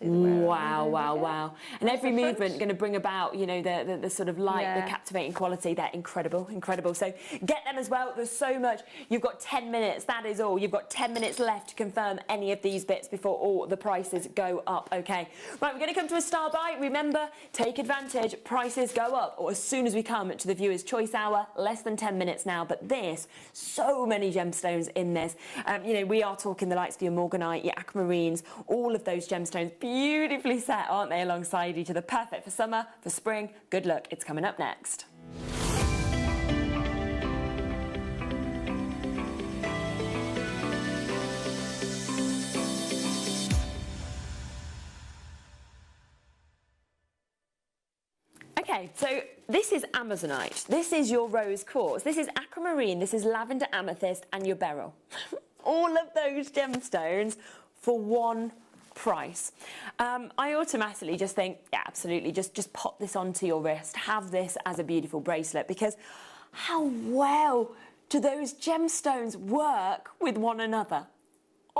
Wow, wow, wow. And every movement going to bring about, you know, the sort of light, the captivating quality. They're incredible, incredible. So get them as well. There's so much. You've got 10 minutes. That is all. You've got 10 minutes left to confirm any of these bits before all the prices go up. Okay. Right, we're going to come to a star buy. Remember, take advantage. Prices go up, or as soon as we come to the Viewer's Choice Hour, less than 10 minutes now. But this, so many gemstones in this. You know, we are talking the likes of your morganite, your aquamarines, all of those gemstones, beautifully set, aren't they, alongside each other. Perfect for summer, for spring. Good luck. It's coming up next. Okay, so this is amazonite, this is your rose quartz, this is aquamarine, this is lavender amethyst and your beryl. All of those gemstones for one price. I automatically just think, yeah, absolutely, just pop this onto your wrist, have this as a beautiful bracelet, because how well do those gemstones work with one another?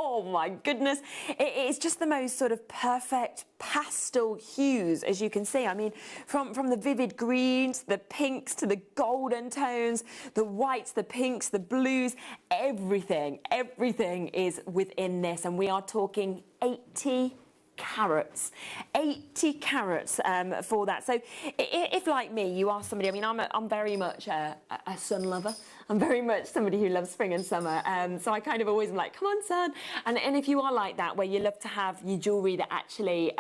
Oh my goodness, it's just the most sort of perfect pastel hues, as you can see. I mean, from the vivid greens, the pinks to the golden tones, the whites, the pinks, the blues, everything is within this. And we are talking 80 carats, 80 carats for that. So if like me, you are somebody, I mean, I'm very much a sun lover. I'm very much somebody who loves spring and summer. So I kind of always am like, come on, sun. And if you are like that, where you love to have your jewellery that actually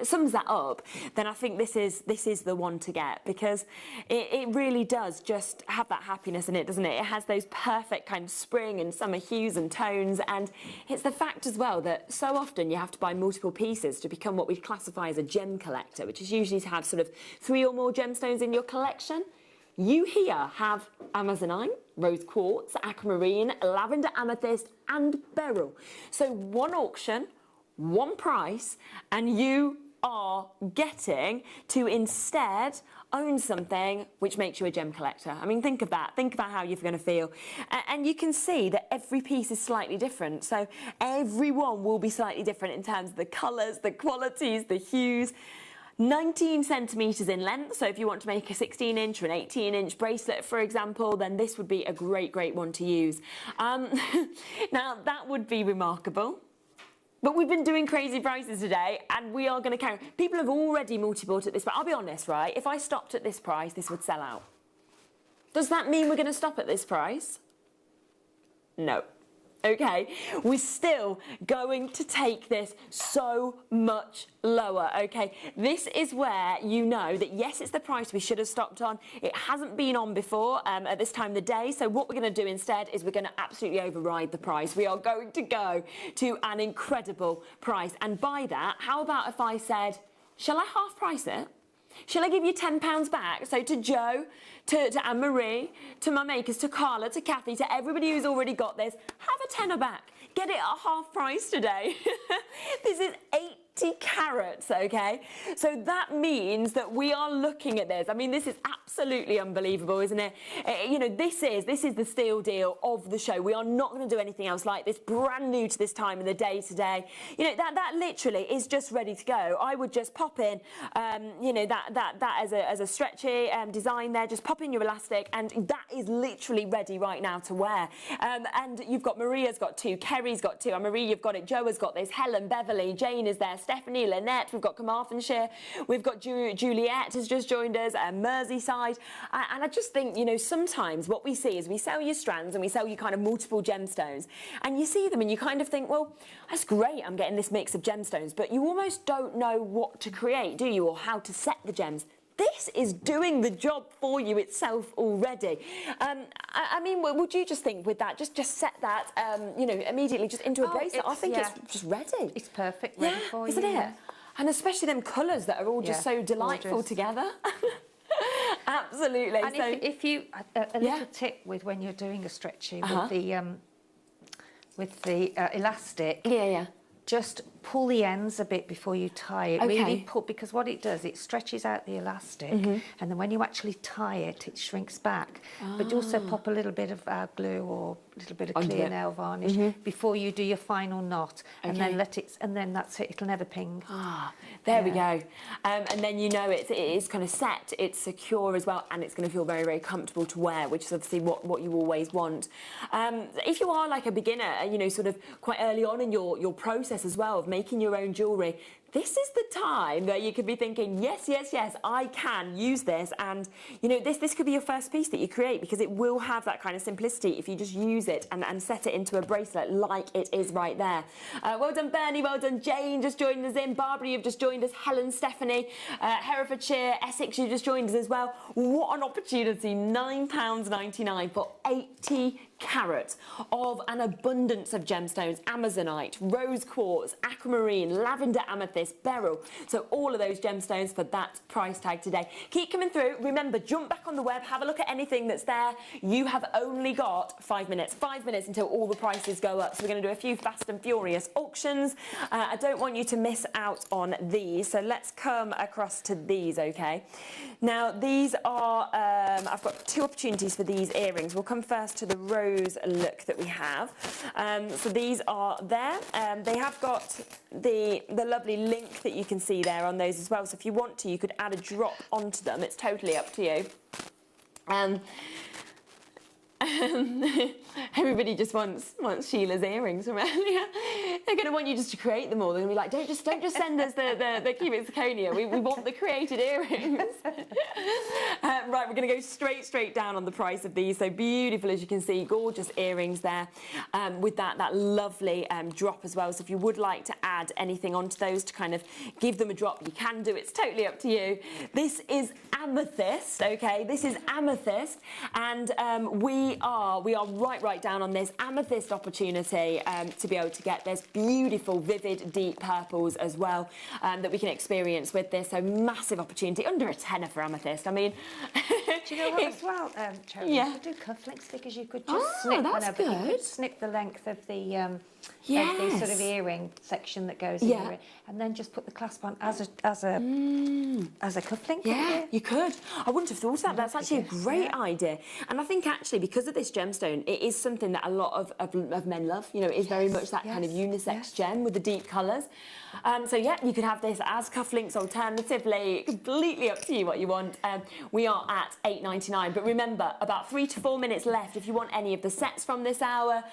sums that up, then I think this is the one to get, because it really does just have that happiness in it, doesn't it? It has those perfect kind of spring and summer hues and tones, and it's the fact as well that so often you have to buy multiple pieces to become what we classify as a gem collector, which is usually to have sort of 3 or more gemstones in your collection. You here have amazonite, rose quartz, aquamarine, lavender amethyst and beryl. So one auction, one price, and you are getting to instead own something which makes you a gem collector. I mean, think of that. Think about how you're going to feel. And you can see that every piece is slightly different. So every one will be slightly different in terms of the colours, the qualities, the hues. 19 centimetres in length, so if you want to make a 16-inch or an 18-inch bracelet, for example, then this would be a great one to use. Now, that would be remarkable. But we've been doing crazy prices today, and we are going to carry. People have already multi-bought at this price. I'll be honest, right? If I stopped at this price, this would sell out. Does that mean we're going to stop at this price? No. Okay, we're still going to take this so much lower, okay? This is where you know that, yes, it's the price we should have stopped on. It hasn't been on before at this time of the day, so what we're going to do instead is we're going to absolutely override the price. We are going to go to an incredible price, and by that, how about if I said, shall I half price it? Shall I give you £10 back? So to Joe, to Anne-Marie, to my makers, to Carla, to Kathy, to everybody who's already got this, have a tenner back. Get it at half price today. This is 80 carats, okay? So that means that we are looking at this. I mean, this is absolutely unbelievable, isn't it? You know, this is the steal deal of the show. We are not going to do anything else like this. Brand new to this time of the day today. You know, that literally is just ready to go. I would just pop in, you know, that as a stretchy design there. Just pop in your elastic, and that is literally ready right now to wear. And you've got Maria's got 2, Kerry's got 2, Anne-Marie, you've got it, Joe has got this, Helen, Beverly, Jane is there, Stephanie, Lynette, we've got Carmarthenshire, we've got Juliet has just joined us, Merseyside, and I just think, you know, sometimes what we see is we sell you strands and we sell you kind of multiple gemstones, and you see them and you kind of think, well, that's great, I'm getting this mix of gemstones, but you almost don't know what to create, do you, or how to set the gems. This is doing the job for you itself already. I mean, would you just think with that, just set that, you know, immediately just into a bracelet? I think it's just ready. It's perfect, ready for you. Isn't it? Yeah. And especially them colours that are all just so delightful gorgeous. Together. Absolutely. And so, if you, a little tip with when you're doing a stretchy with the elastic. just pull the ends a bit before you tie it. Okay. Really pull, because what it does, it stretches out the elastic, and then when you actually tie it, it shrinks back. But also pop a little bit of glue or a little bit of Onto clear it. nail varnish before you do your final knot, and Okay. then let it, and then that's it. It'll never ping. Ah, there we go. And then you know it is kind of set, it's secure as well, and it's going to feel very, very comfortable to wear, which is obviously what you always want. If you are like a beginner, you know, sort of quite early on in your process as well of making your own jewellery, this is the time that you could be thinking, yes, yes, yes, I can use this. And, you know, this could be your first piece that you create, because it will have that kind of simplicity if you just use it and set it into a bracelet like it is right there. Well done, Bernie. Well done, Jane, just joined us in. Barbara, you've just joined us. Helen, Stephanie, Herefordshire, Essex, you just joined us as well. What an opportunity. £9.99 for 80 carat of an abundance of gemstones: amazonite, rose quartz, aquamarine, lavender amethyst, beryl. So all of those gemstones for that price tag today. Keep coming through. Remember, jump back on the web, have a look at anything that's there. You have only got 5 minutes. 5 minutes until all the prices go up. So we're going to do a few fast and furious auctions. I don't want you to miss out on these. So let's come across to these, okay? Now, these are, I've got 2 opportunities for these earrings. We'll come first to the rose look that we have. So these are there. They have got the lovely link that you can see there on those as well. So if you want to, you could add a drop onto them. It's totally up to you. Everybody just wants Sheila's earrings from earlier. They're going to want you just to create them all. They're going to be like, don't just send us the cubic zirconia. We want the created earrings. Right, we're going to go straight down on the price of these. So beautiful, as you can see, gorgeous earrings there, with that lovely drop as well. So if you would like to add anything onto those to kind of give them a drop, you can do. It's totally up to you. This is amethyst, okay? This is amethyst, and we are right down on this amethyst opportunity to be able to get this beautiful, vivid, deep purples as well that we can experience with this. So massive opportunity, under a tenner for amethyst. I mean, do you know what as well, Cherry? Yeah. You could do cufflinks, because you could just snip that's whenever. You good. could snip the length of the of the Yes. sort of earring section that goes in Yeah. it, and then just put the clasp on as a cufflink. Yeah, you could. I wouldn't have thought of that. That's actually a Yes, great yeah. idea. And I think actually, because of this gemstone, it is something that a lot of men love. You know, it is very much that kind of unisex yes. gem with the deep colours. So yeah, you could have this as cufflinks alternatively. Completely up to you what you want. We are at £8.99, but remember, about 3 to 4 minutes left. If you want any of the sets from this hour,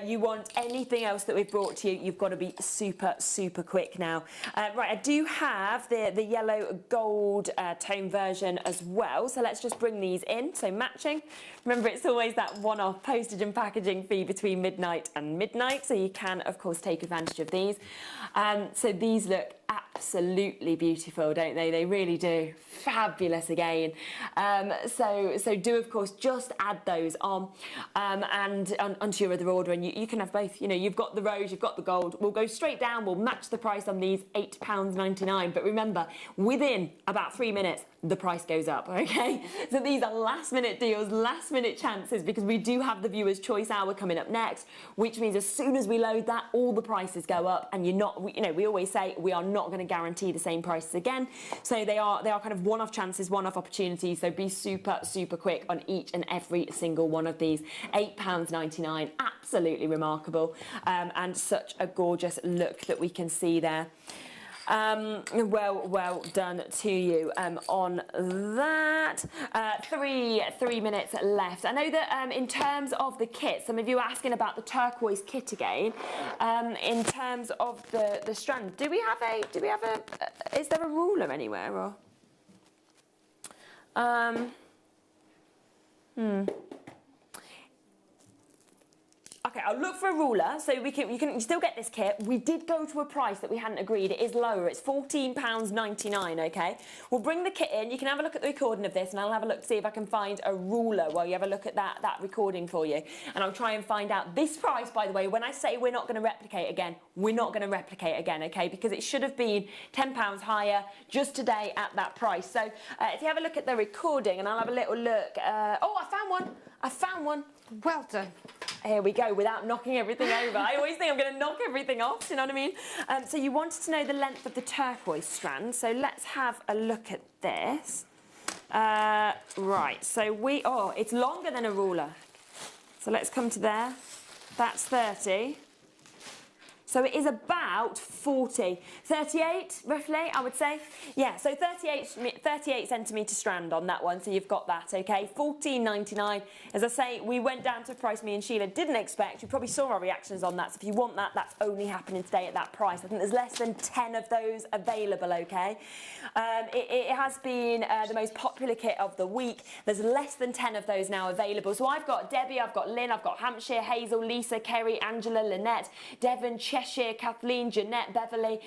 you want anything else that we've brought to you, you've got to be super quick now. Right, I do have the yellow gold tone version as well, so let's just bring these in. So matching. Remember, it's always that one-off postage and packaging fee between midnight and midnight, so you can of course take advantage of these. So these look absolutely beautiful, don't they? They really do. Fabulous again. So do of course just add those on and onto your other order, and you can have both. You know, you've got the rose, you've got the gold. We'll go straight down. We'll match the price on these, £8.99. But remember, within about 3 minutes, the price goes up, okay? So these are last minute deals, last minute chances, because we do have the Viewers' Choice Hour coming up next, which means as soon as we load that, all the prices go up, and we always say we are not going to guarantee the same prices again. So they are kind of one-off chances, one-off opportunities. So be super quick on each and every single one of these. £8.99, absolutely remarkable, and such a gorgeous look that we can see there. Well done to you on that. 3 minutes left. I know that in terms of the kit, some of you are asking about the turquoise kit again. In terms of the strand, do we have a? Is there a ruler anywhere or? Okay, I'll look for a ruler, so you can still get this kit. We did go to a price that we hadn't agreed. It is lower. It's £14.99, okay? We'll bring the kit in. You can have a look at the recording of this, and I'll have a look to see if I can find a ruler while you have a look at that recording for you. And I'll try and find out this price, by the way. When I say we're not going to replicate again, we're not going to replicate again, okay? Because it should have been £10 higher just today at that price. So if you have a look at the recording, and I'll have a little look. Oh, I found one. I found one. Well done. Here we go, without knocking everything over. I always think I'm going to knock everything off, you know what I mean? So you wanted to know the length of the turquoise strand, so let's have a look at this. Right, so it's longer than a ruler. So let's come to there. That's 30. So it is about 40, 38 roughly, I would say. Yeah, so 38 centimetre strand on that one, so you've got that, okay? $14.99. As I say, we went down to a price me and Sheila didn't expect. You probably saw our reactions on that, so if you want that, that's only happening today at that price. I think there's less than 10 of those available, okay? It has been the most popular kit of the week. There's less than 10 of those now available. So I've got Debbie, I've got Lynn, I've got Hampshire, Hazel, Lisa, Kerry, Angela, Lynette, Devon, Cheshire, Kathleen, Jeanette, Beverly,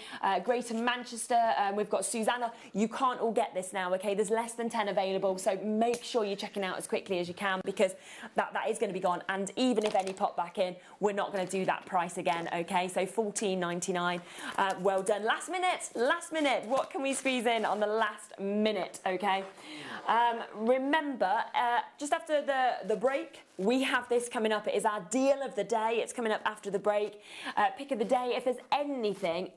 Greater Manchester, we've got Susanna. You can't all get this now, okay? There's less than 10 available, so make sure you're checking out as quickly as you can, because that is going to be gone. And even if any pop back in, we're not going to do that price again, okay? So $14.99. Well done. Last minute. What can we squeeze in on the last minute, okay? Remember, just after the break, we have this coming up. It is our deal of the day. It's coming up after the break. Pick of the day. If there's anything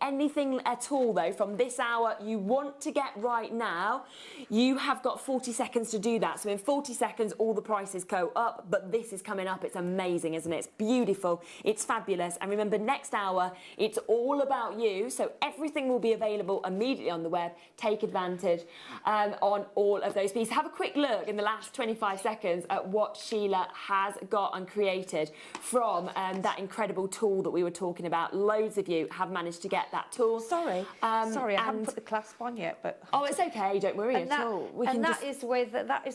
at all, though, from this hour you want to get right now, you have got 40 seconds to do that. So in 40 seconds, all the prices go up, but this is coming up. It's amazing, isn't it? It's beautiful. It's fabulous. And remember, next hour, it's all about you. So everything will be available immediately on the web. Take advantage on all of those pieces. Have a quick look in the last 25 seconds at what Sheila has got and created from that incredible tool that we were talking about. Loads of you have managed to get that tool. Sorry, I haven't put the clasp on yet, but oh, it's okay. Don't worry at all. That is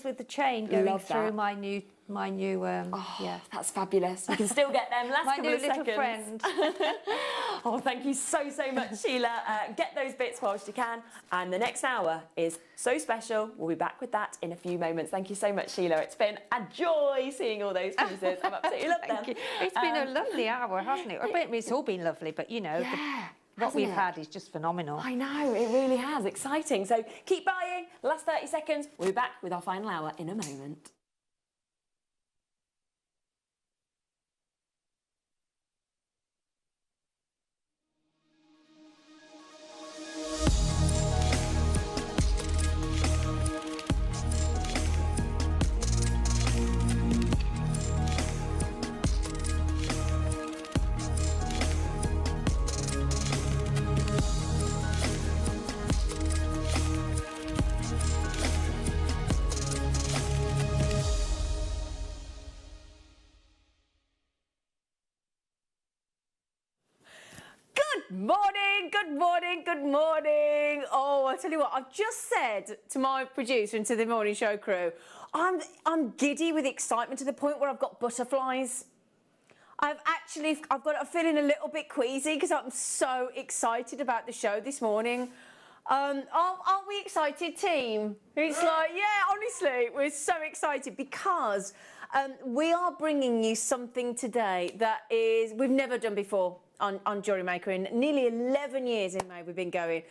with the chain going through my new. Yeah, that's fabulous. You can still get them. Last couple of seconds. My new little friend. Oh, thank you so much, Sheila. Get those bits whilst you can. And the next hour is so special. We'll be back with that in a few moments. Thank you so much, Sheila. It's been a joy seeing all those pieces. I've absolutely loved them. Thank you. It's been a lovely hour, hasn't it? I mean, it's all been lovely, but you know, yeah, what we've had is just phenomenal. I know, it really has. Exciting. So keep buying. Last 30 seconds. We'll be back with our final hour in a moment. Good morning. Oh, I tell you what, I've just said to my producer and to the morning show crew, I'm giddy with excitement to the point where I've got butterflies. I'm feeling a little bit queasy because I'm so excited about the show this morning. Aren't we excited, team? It's like, yeah, honestly, we're so excited because we are bringing you something today that we've never done before on JewelleryMaker. In nearly 11 years in May we've been going.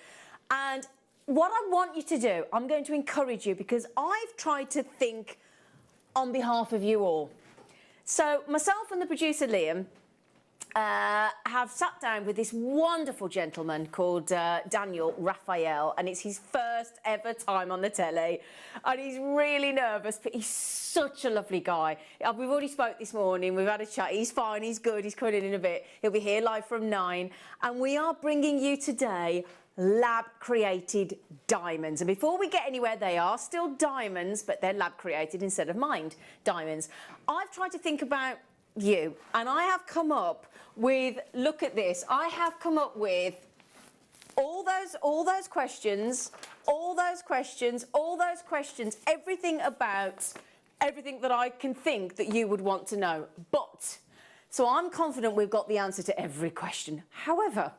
And what I want you to do, I'm going to encourage you because I've tried to think on behalf of you all. So myself and the producer Liam have sat down with this wonderful gentleman called Daniel Raphael, and it's his first ever time on the telly, and he's really nervous, but he's such a lovely guy. We've already spoke this morning, we've had a chat, he's fine, he's good, he's coming in a bit, he'll be here live from 9, and we are bringing you today lab created diamonds. And before we get anywhere, they are still diamonds, but they're lab created instead of mined diamonds. I've tried to think about you, and I have come up with, look at this, I have come up with all those questions, everything about everything that I can think that you would want to know. But so I'm confident we've got the answer to every question. However,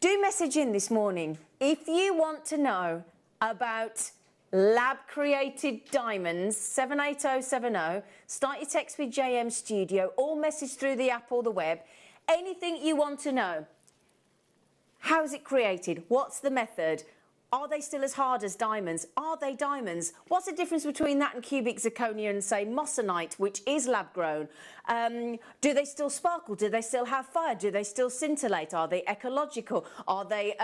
do message in this morning if you want to know about lab created diamonds. 78070. Start your text with JM Studio or message through the app or the web. Anything you want to know. How's it created? What's the method? Are they still as hard as diamonds? Are they diamonds? What's the difference between that and cubic zirconia and, say, moissanite, which is lab-grown? Do they still sparkle? Do they still have fire? Do they still scintillate? Are they ecological? Are they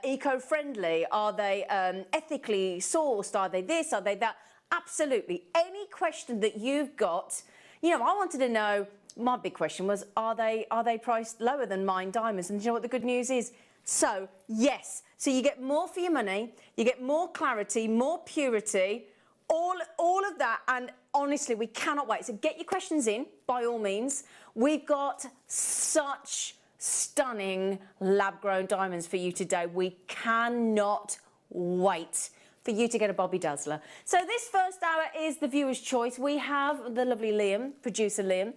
eco-friendly? Are they ethically sourced? Are they this? Are they that? Absolutely. Any question that you've got, you know, I wanted to know, my big question was, are they priced lower than mine diamonds? And do you know what the good news is? So, yes. So you get more for your money, you get more clarity, more purity, all of that. And honestly, we cannot wait. So get your questions in, by all means. We've got such stunning lab-grown diamonds for you today. We cannot wait for you to get a Bobby Dazzler. So this first hour is the viewer's choice. We have the lovely Liam, producer Liam.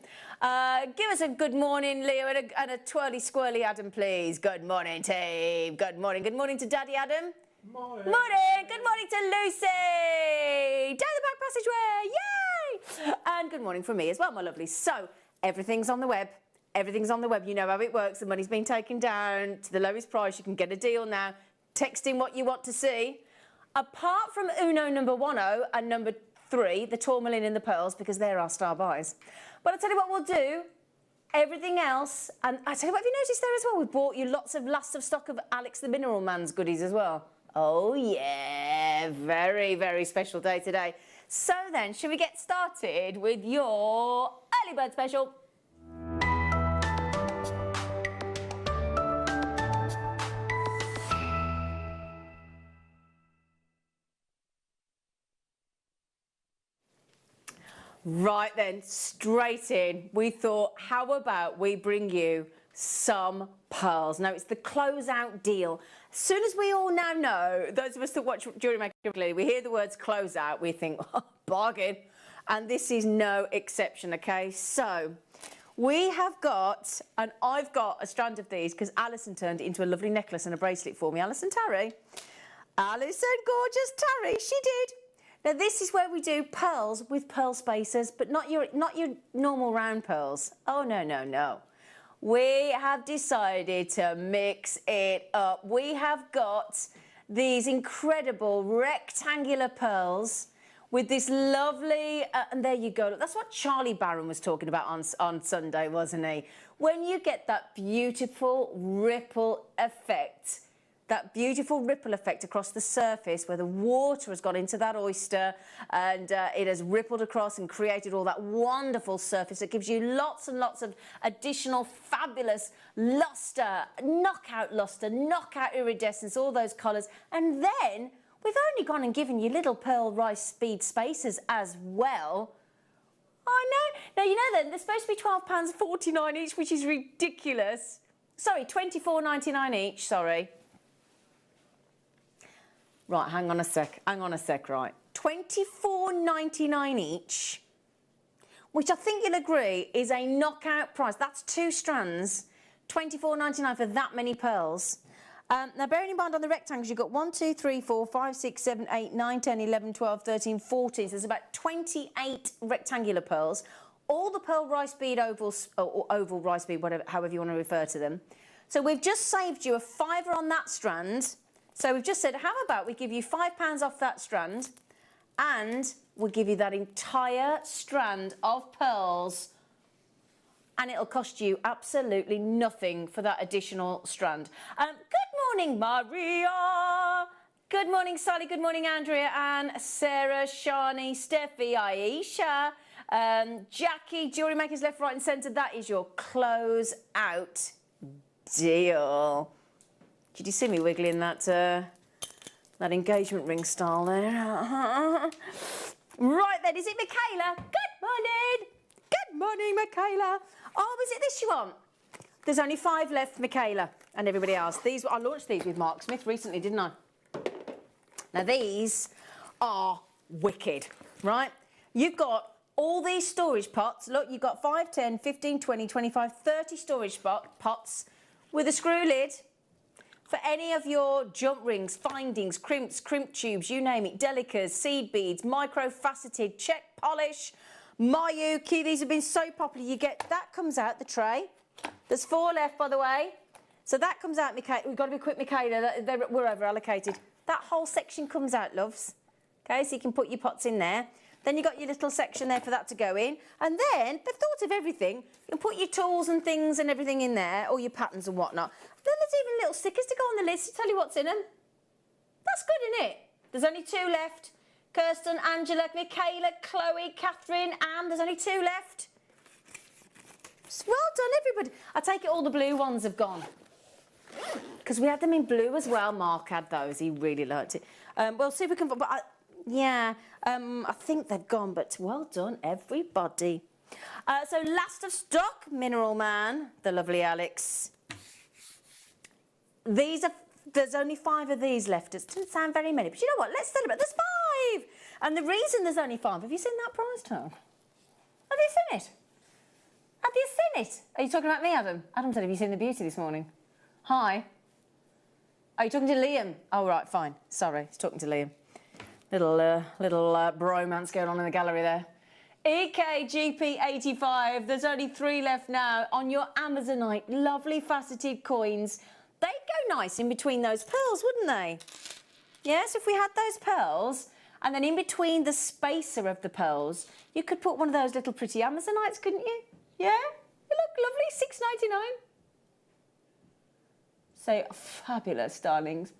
Give us a good morning, Leo, and a twirly-squirly Adam, please. Good morning, team. Good morning. Good morning to Daddy Adam. Morning. Morning. Good morning to Lucy. Down the back passageway. Yay! And good morning from me as well, my lovely. So everything's on the web. Everything's on the web. You know how it works. The money's been taken down to the lowest price. You can get a deal now. Text in what you want to see. Apart from Uno number 10 and number 3, the tourmaline and the pearls, because they're our star buys. But I'll tell you what we'll do. Everything else, and I tell you what, have you noticed there as well? We bought you lots of stock of Alex the Mineral Man's goodies as well. Oh yeah, very, very special day today. So then, should we get started with your early bird special? Right then, straight in. We thought, how about we bring you some pearls? Now, it's the closeout deal. As soon as we all now know, those of us that watch JewelleryMaker regularly, we hear the words closeout, we think, oh, bargain. And this is no exception, okay? So, we have got, and I've got a strand of these because Alison turned it into a lovely necklace and a bracelet for me. Alison Tarry. Alison, gorgeous Tarry, she did. Now this is where we do pearls with pearl spacers, but not your normal round pearls. Oh, no, no, no. We have decided to mix it up. We have got these incredible rectangular pearls with this lovely, and there you go. Look, that's what Charlie Barron was talking about on Sunday, wasn't he? When you get that beautiful ripple effect, across the surface where the water has got into that oyster and it has rippled across and created all that wonderful surface. It gives you lots and lots of additional fabulous luster, knockout iridescence, all those colours. And then we've only gone and given you little pearl rice bead spacers as well. I know. Now, you know then, they're supposed to be £12.49 each, which is ridiculous. Sorry, £24.99 each, sorry. Right, hang on a sec, right. £24.99 each, which I think you'll agree is a knockout price. That's 2 strands, £24.99 for that many pearls. Now, bearing in mind on the rectangles, you've got 1, 2, 3, 4, 5, 6, 7, 8, 9, 10, 11, 12, 13, 14. So there's about 28 rectangular pearls. All the pearl rice bead ovals, or oval rice bead, whatever, however you want to refer to them. So we've just saved you a £5 on that strand. So we've just said, how about we give you £5 off that strand and we'll give you that entire strand of pearls and it'll cost you absolutely nothing for that additional strand. Good morning, Maria. Good morning, Sally. Good morning, Andrea, Anne, Sarah, Shani, Steffi, Aisha, Jackie, JewelleryMakers left, right and centre. That is your close out deal. Did you see me wiggling that engagement ring style there? Right then, is it Michaela? Good morning. Good morning, Michaela. Oh, is it this you want? There's only 5 left, Michaela, and everybody else. I launched these with Mark Smith recently, didn't I? Now, these are wicked, right? You've got all these storage pots. Look, you've got 5, 10, 15, 20, 25, 30 storage pots with a screw lid. For any of your jump rings, findings, crimps, crimp tubes, you name it, delicas, seed beads, micro-faceted, check polish, Mayuki, these have been so popular. You get, that comes out, the tray. There's 4 left, by the way. So that comes out, Michaela. We've got to be quick, Michaela. We're over allocated. That whole section comes out, loves. Okay, so you can put your pots in there. Then you've got your little section there for that to go in. And then, they've thought of everything. You can put your tools and things and everything in there, all your patterns and whatnot. Then there's even little stickers to go on the list to tell you what's in them. That's good, isn't it? There's only 2 left. Kirsten, Angela, Michaela, Chloe, Catherine, Anne. There's only 2 left. Well done, everybody. I take it all the blue ones have gone. Because we had them in blue as well. Mark had those. He really liked it. We'll see if we can... But I think they've gone, but well done, everybody. So last of stock, Mineral Man, the lovely Alex. There's only 5 of these left. It doesn't sound very many, but you know what? Let's celebrate. There's 5. And the reason there's only 5, have you seen that prize tag? Have you seen it? Have you seen it? Are you talking about me, Adam? Adam said, have you seen the beauty this morning? Hi. Are you talking to Liam? Oh, right, fine. Sorry, he's talking to Liam. Little bromance going on in the gallery there. EKGP85, there's only 3 left now on your Amazonite. Lovely faceted coins. They'd go nice in between those pearls, wouldn't they? Yes, if we had those pearls, and then in between the spacer of the pearls, you could put one of those little pretty Amazonites, couldn't you? Yeah? They look lovely, $6.99. So fabulous, darlings.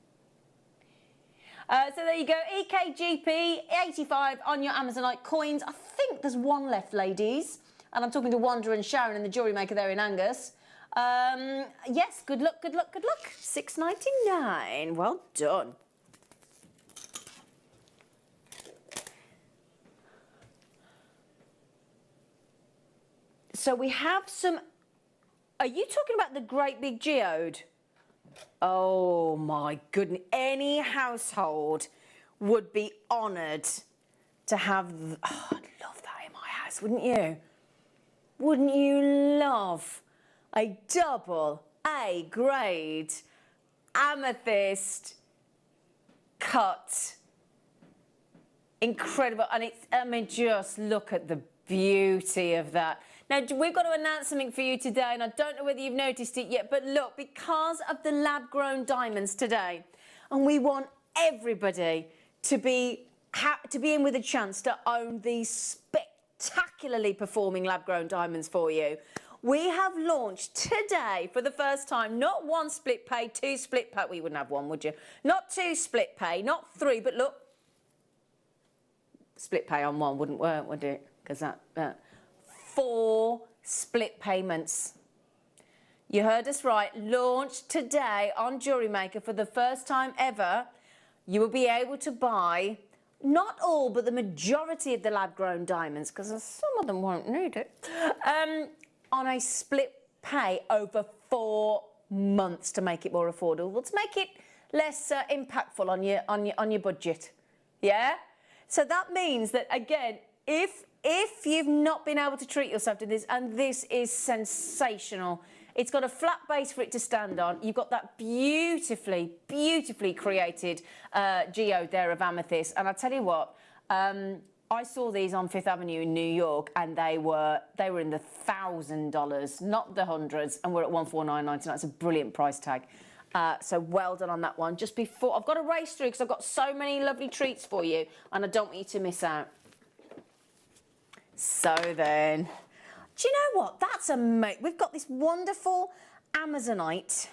So there you go, EKGP 85 on your Amazonite coins. I think there's 1 left, ladies. And I'm talking to Wanda and Sharon and the jewellery maker there in Angus. Yes, good luck, good luck, good luck. $6.99, well done. So we have some... Are you talking about the great big geode? Oh my goodness, any household would be honoured to have... Oh, I'd love that in my house, wouldn't you? Wouldn't you love a double A grade amethyst cut? Incredible, and it's, I mean, just look at the beauty of that. Now, we've got to announce something for you today, and I don't know whether you've noticed it yet, but look, because of the lab-grown diamonds today, and we want everybody to be in with a chance to own these spectacularly performing lab-grown diamonds for you, we have launched today, for the first time, not 1 split pay, 2 split pay. Well, you wouldn't have 1, would you? Not 2 split pay, not 3, but look, split pay on 1 wouldn't work, would it? Because that... 4 split payments. You heard us right. Launched today on JewelleryMaker for the first time ever. You will be able to buy not all, but the majority of the lab-grown diamonds, because some of them won't need it, on a split pay over 4 months to make it more affordable, to make it less impactful on your budget. Yeah. So that means that again, if you've not been able to treat yourself to this, and this is sensational, it's got a flat base for it to stand on. You've got that beautifully, beautifully created geode there of amethyst. And I tell you what, I saw these on 5th Avenue in New York, and they were in the $1,000, not the hundreds, and we're at $149.99. It's a brilliant price tag. So well done on that one. Just before, I've got to race through because I've got so many lovely treats for you, and I don't want you to miss out. So then, do you know what? That's amazing. We've got this wonderful Amazonite.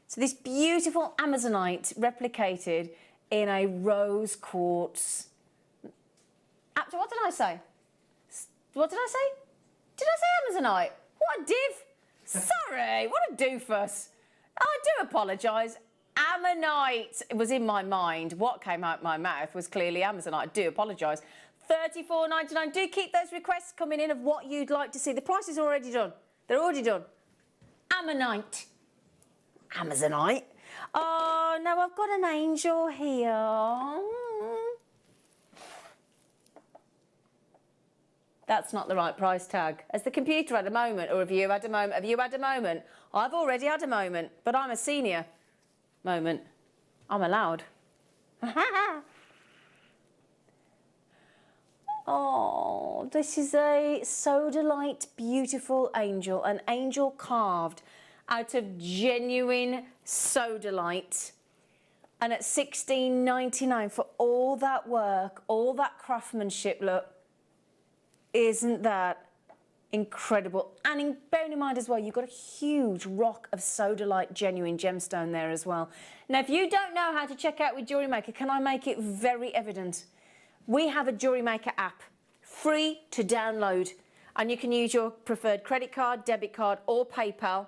So this beautiful Amazonite replicated in a rose quartz. What did I say? What did I say? Did I say Amazonite? What a div. Sorry, what a doofus. I do apologise. Ammonite, it was in my mind. What came out my mouth was clearly Amazonite. I do apologise. $34.99. Do keep those requests coming in of what you'd like to see. The price is already done. They're already done. Ammonite. Amazonite. Oh, no, I've got an angel here. That's not the right price tag. Has the computer had a moment, or have you had a moment? Have you had a moment? I've already had a moment, but I'm a senior moment. I'm allowed. Oh, this is a sodalite beautiful angel, an angel carved out of genuine sodalite. And at $16.99 for all that work, all that craftsmanship, look, isn't that incredible? And bearing in mind as well, you've got a huge rock of sodalite genuine gemstone there as well. Now, if you don't know how to check out with Jewellery Maker, can I make it very evident? We have a Jewellery Maker app, free to download, and you can use your preferred credit card, debit card, or PayPal.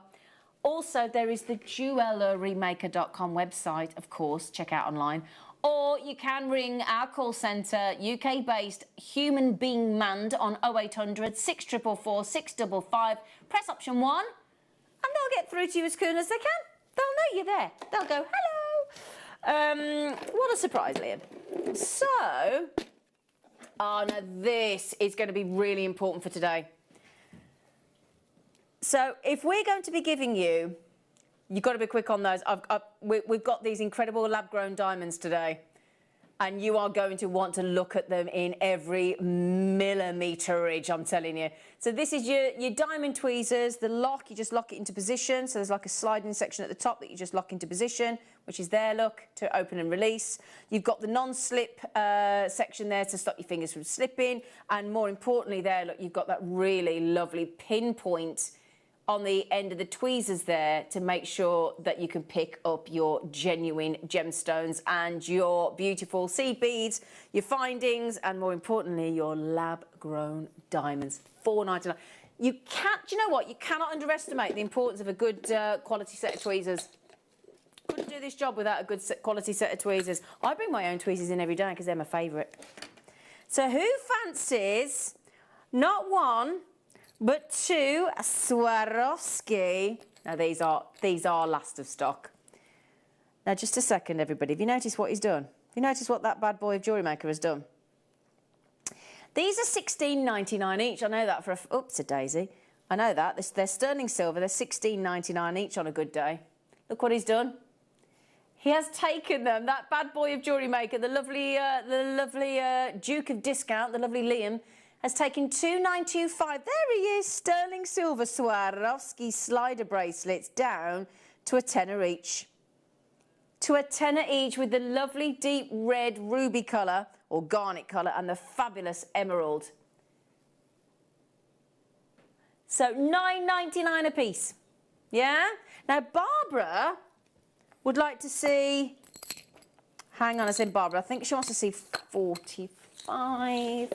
Also, there is the JewelleryMaker.com website, of course, check out online. Or you can ring our call centre, UK-based, human being manned on 0800 644 655. Press option 1 and they'll get through to you as soon as they can. They'll know you're there. They'll go, hello. What a surprise, Liam. So, oh no, this is going to be really important for today. So if we're going to be giving you, you've got to be quick on those. We've got these incredible lab-grown diamonds today, and you are going to want to look at them in every millimeterage, I'm telling you. So this is your diamond tweezers, the lock, you just lock it into position. So there's like a sliding section at the top that you just lock into position, which is there, look, to open and release. You've got the non-slip section there to stop your fingers from slipping. And more importantly there, look, you've got that really lovely pinpoint on the end of the tweezers there to make sure that you can pick up your genuine gemstones and your beautiful seed beads, your findings, and more importantly, your lab-grown diamonds. $4.99. You can't, do you know what? You cannot underestimate the importance of a good quality set of tweezers. Couldn't do this job without a good quality set of tweezers. I bring my own tweezers in every day because they're my favourite. So who fancies not one, but 2 Swarovski. Now these are last of stock. Now just a second, everybody. Have you noticed what he's done? Have you noticed what that bad boy of Jewellery Maker has done? These are $16.99 each. I know that for a... Oops, a daisy. I know that. They're sterling silver. They're $16.99 each on a good day. Look what he's done. He has taken them, that bad boy of Jewellery Maker, the lovely Duke of Discount, the lovely Liam, has taken $2.925. There he is, sterling silver Swarovski slider bracelets down to a tenner each. To a tenner each with the lovely deep red ruby colour or garnet colour and the fabulous emerald. So $9.99 a piece. Yeah? Now Barbara would like to see, hang on, I said Barbara, I think she wants to see 45.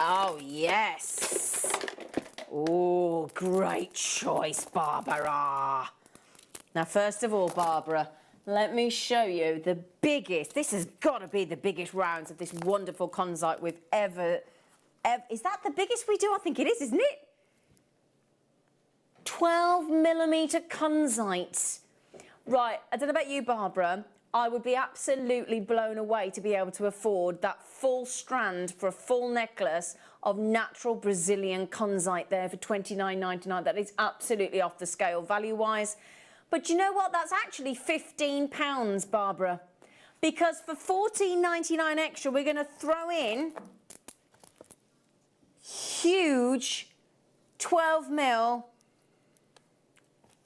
Oh, yes. Oh, great choice, Barbara. Now, first of all, Barbara, let me show you the biggest. This has got to be the biggest rounds of this wonderful conzite we've ever. Is that the biggest we do? I think it is, isn't it? 12mm conzite. Right, I don't know about you, Barbara. I would be absolutely blown away to be able to afford that full strand for a full necklace of natural Brazilian conzite there for $29.99. That is absolutely off the scale value-wise. But you know what? That's actually £15, Barbara. Because for $14.99 extra, we're going to throw in huge 12mm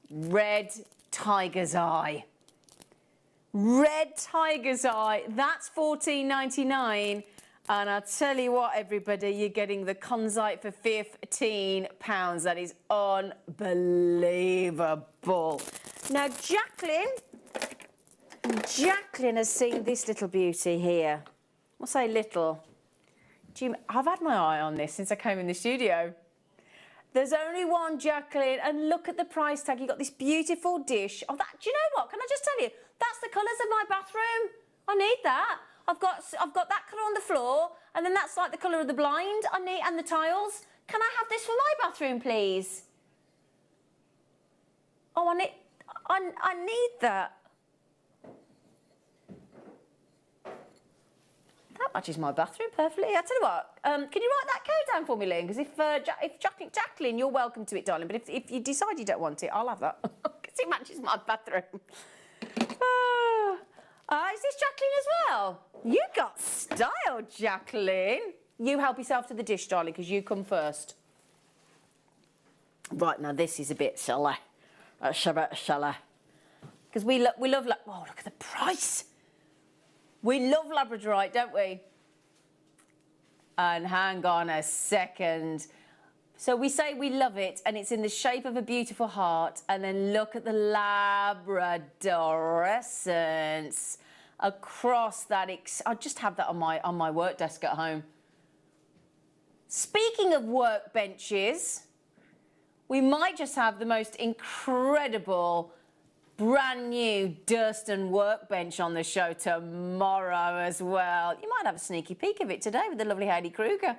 red tiger's eye. Red tiger's eye, that's $14.99. And I'll tell you what, everybody, you're getting the conzite for £15. That is unbelievable. Now, Jacqueline has seen this little beauty here. I'll say little. I've had my eye on this since I came in the studio. There's only one, Jacqueline, and look at the price tag. You've got this beautiful dish. Oh, that, do you know what? Can I just tell you? That's the colours of my bathroom. I need that. I've got that colour on the floor, and then that's like the colour of the blind I need, and the tiles. Can I have this for my bathroom, please? Oh, I need that. That matches my bathroom perfectly. I tell you what, can you write that code down for me, Lynn? Because if Jacqueline, you're welcome to it, darling. But if you decide you don't want it, I'll have that because it matches my bathroom. Is this Jacqueline as well? You got style, Jacqueline. You help yourself to the dish, darling, because you come first. Right, now this is a bit silly. Because we love, oh, look at the price. We love Labradorite, don't we? And hang on a second. So we say we love it, and it's in the shape of a beautiful heart. And then look at the Labradorescence across that. I just have that on my work desk at home. Speaking of workbenches, we might just have the most incredible brand new Durston workbench on the show tomorrow as well. You might have a sneaky peek of it today with the lovely Heidi Kruger.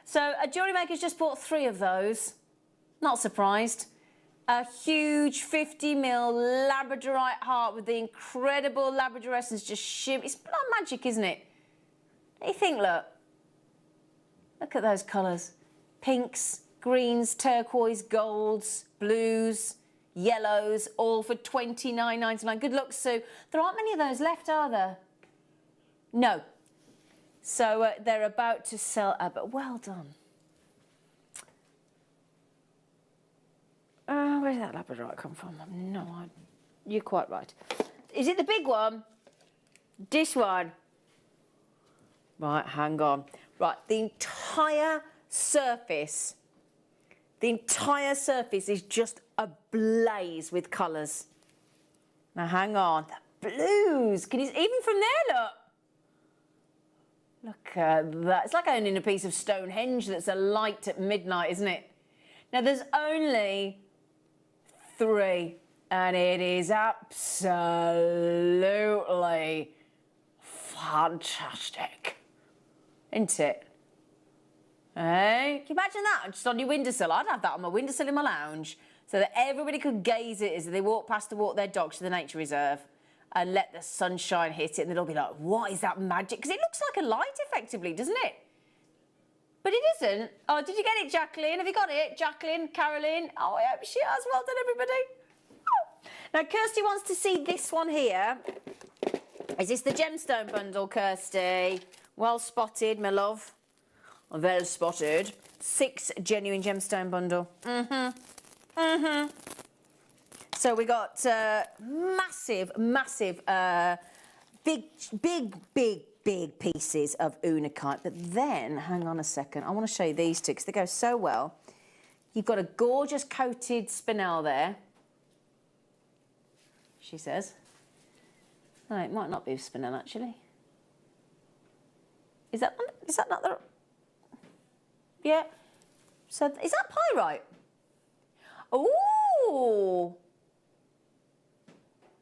So JewelleryMaker's just bought 3 of those. Not surprised. A huge 50mm Labradorite heart with the incredible Labradorescence just shimmer. It's not magic, isn't it? What do you think, look? Look at those colours. Pinks, greens, turquoise, golds, blues, yellows, all for $29.99. Good luck, Sue. There aren't many of those left, are there? No. So they're about to sell out, but well done. Where did that Labradorite come from? No, you're quite right. Is it the big one? This one? Right, hang on. Right, the entire surface is just ablaze with colours. Now, hang on. The blues. Can you, even from there, look. Look at that. It's like owning a piece of Stonehenge that's alight at midnight, isn't it? Now, there's only 3, and it is absolutely fantastic. Isn't it? Hey, can you imagine that? Just on your windowsill. I'd have that on my windowsill in my lounge so that everybody could gaze at it as they walk past to walk their dogs to the nature reserve and let the sunshine hit it, and they'll be like, what is that magic? Because it looks like a light, effectively, doesn't it? But it isn't. Oh, did you get it, Jacqueline? Have you got it? Jacqueline, Caroline? Oh, I hope she has. Well done, everybody. Oh. Now, Kirsty wants to see this one here. Is this the gemstone bundle, Kirsty? Well spotted, my love. Well spotted. 6 genuine gemstone bundle. So we got massive, big pieces of unakite. But then, hang on a second, I want to show you these 2 because they go so well. You've got a gorgeous coated spinel there, she says. No, it might not be a spinel actually. Is that not the... Yeah. So is that pyrite? Ooh.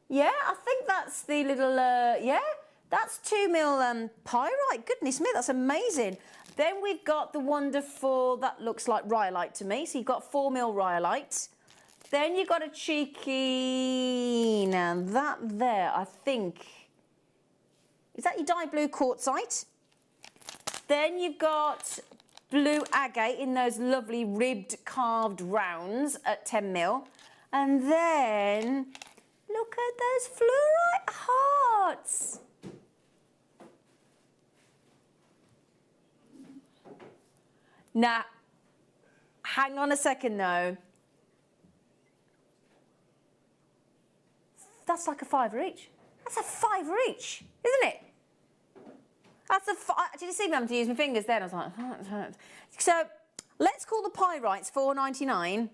Yeah, I think that's the little, yeah, that's 2mm pyrite. Goodness me, that's amazing. Then we've got the wonderful, that looks like rhyolite to me. So you've got 4mm rhyolite. Then you've got a cheeky, now that there, I think, is that your dye blue quartzite? Then you've got blue agate in those lovely ribbed carved rounds at 10mm. And then look at those fluorite hearts. Now, hang on a second though. That's like a £5 each. That's a £5 each, isn't it? That's a... Did you see me having to use my fingers then? I was like... So, let's call the pyrites £4.99.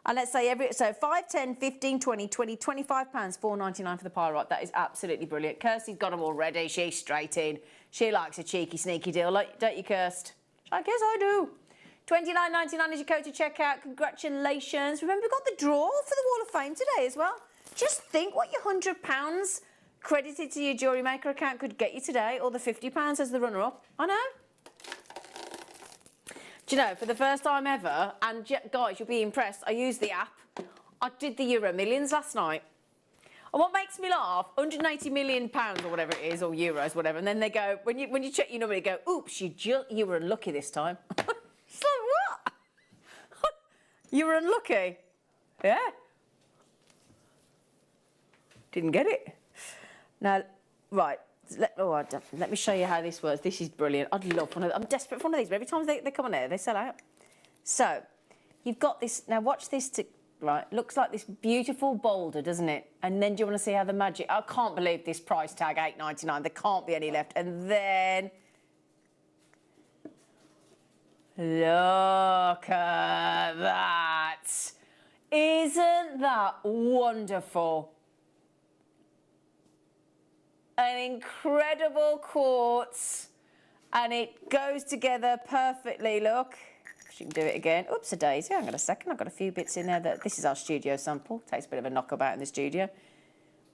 And let's say so 5, 10, 15, 20, £25, £4.99 for the pyrite. That is absolutely brilliant. Kirsty's got them already. She's straight in. She likes a cheeky, sneaky deal, don't you, Kirst? I guess I do. $29.99 is your code to check out. Congratulations. Remember, we've got the draw for the Wall of Fame today as well. Just think what your £100 credited to your JewelleryMaker account could get you today, or the £50 as the runner-up. I know. Do you know, for the first time ever, and guys, you'll be impressed, I used the app. I did the Euro Millions last night. And what makes me laugh, 180 million pounds or whatever it is, or euros, whatever, and then they go, when you check your number, you go, oops, you were unlucky this time. It's like, what? You were unlucky? Yeah. Didn't get it. Now, right, let me show you how this works. This is brilliant. I'd love one of them. I'm desperate for one of these, but every time they come on there, they sell out. So, you've got this. Now, watch this. right? Looks like this beautiful boulder, doesn't it? And then do you want to see how the magic... I can't believe this price tag, $8.99. There can't be any left. And then... Look at that. Isn't that wonderful? An incredible quartz. And it goes together perfectly, look. She can do it again. Oops, a daisy. Hang on a second. I've got a few bits in there. This is our studio sample. Takes a bit of a knockabout in the studio.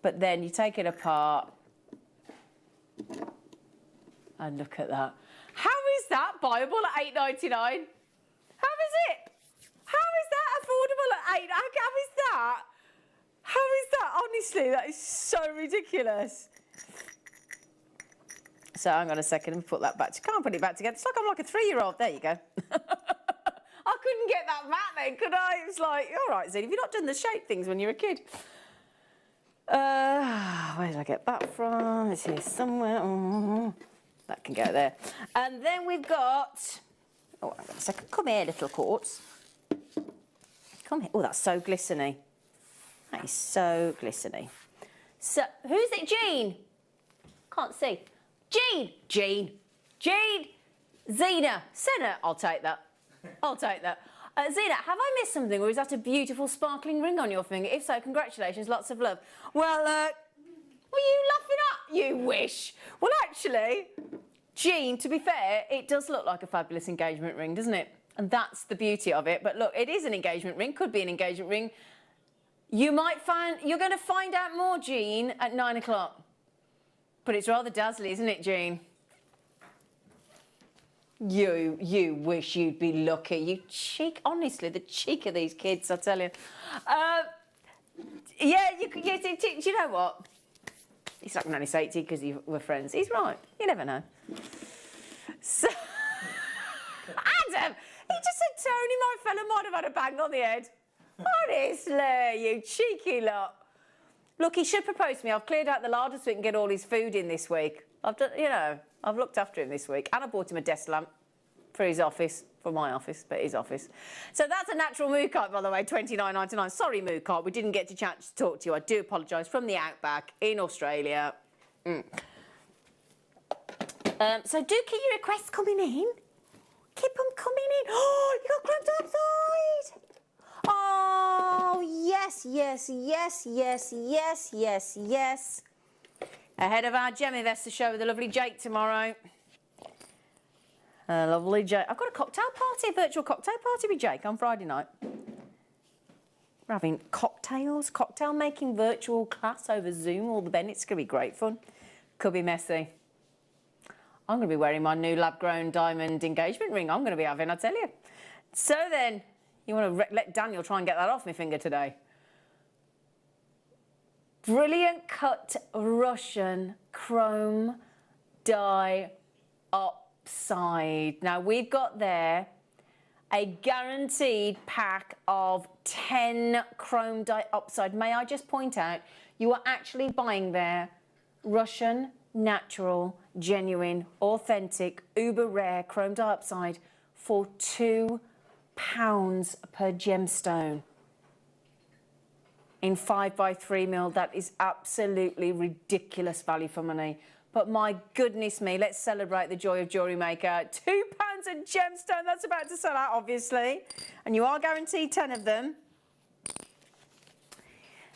But then you take it apart. And look at that. How is that buyable at $8.99? How is it? How is that affordable at $8? How is that? How is that? Honestly, that is so ridiculous. So hang on a second and put that back. Can't put it back together. It's like I'm like a 3-year-old. There you go. I couldn't get that back then, could I? It was like, all right, Zed, have you not done the shape things when you were a kid? Where did I get that from? It's here somewhere. That can go there. And then we've got... Oh, hang on a second. Come here, little quartz. Come here. Oh, that's so glisteny. That is so glisteny. So, who's it? Jean? Can't see. Jean! Jean! Jean! Zena! Senna! I'll take that. I'll take that. Zena, have I missed something, or is that a beautiful sparkling ring on your finger? If so, congratulations, lots of love. Well, were you laughing at? You wish. Well, actually, Jean, to be fair, it does look like a fabulous engagement ring, doesn't it? And that's the beauty of it. But look, it is an engagement ring, could be an engagement ring. You're going to find out more, Jean, at 9 o'clock. But it's rather dazzly, isn't it, Jean? You wish you'd be lucky. You cheek, honestly, the cheek of these kids, I tell you. Yeah, do you know what? He's like, no, he's 80 because we're friends. He's right. You never know. So, Adam, he just said Tony, my fella, might have had a bang on the head. Honestly, you cheeky lot. Look, he should propose to me. I've cleared out the larder so we can get all his food in this week. I've done, you know, I've looked after him this week. And I bought him a desk lamp for his office, for my office, but his office. So that's a natural mood card, by the way, $29.99. Sorry, mood card, we didn't get a chance to talk to you. I do apologise, from the outback in Australia. So do keep your requests coming in. Keep them coming in. Oh, you got cramped outside. Oh, yes, yes, yes, yes, yes, yes, yes. Ahead of our Gem Investor show with the lovely Jake tomorrow. Lovely Jake. I've got a cocktail party, a virtual cocktail party with Jake on Friday night. We're having cocktails, cocktail making virtual class over Zoom, all the Bennets. It's going to be great fun. Could be messy. I'm going to be wearing my new lab-grown diamond engagement ring I'm going to be having, I tell you. So then, you want to let Daniel try and get that off my finger today. Brilliant cut Russian chrome dioxide. Now, we've got there a guaranteed pack of 10 chrome dioxide. May I just point out, you are actually buying there Russian, natural, genuine, authentic, uber rare chrome dioxide for £2 per gemstone. In 5x3mm, that is absolutely ridiculous value for money. But my goodness me, let's celebrate the joy of Jewellery Maker. £2 a gemstone, that's about to sell out, obviously. And you are guaranteed 10 of them.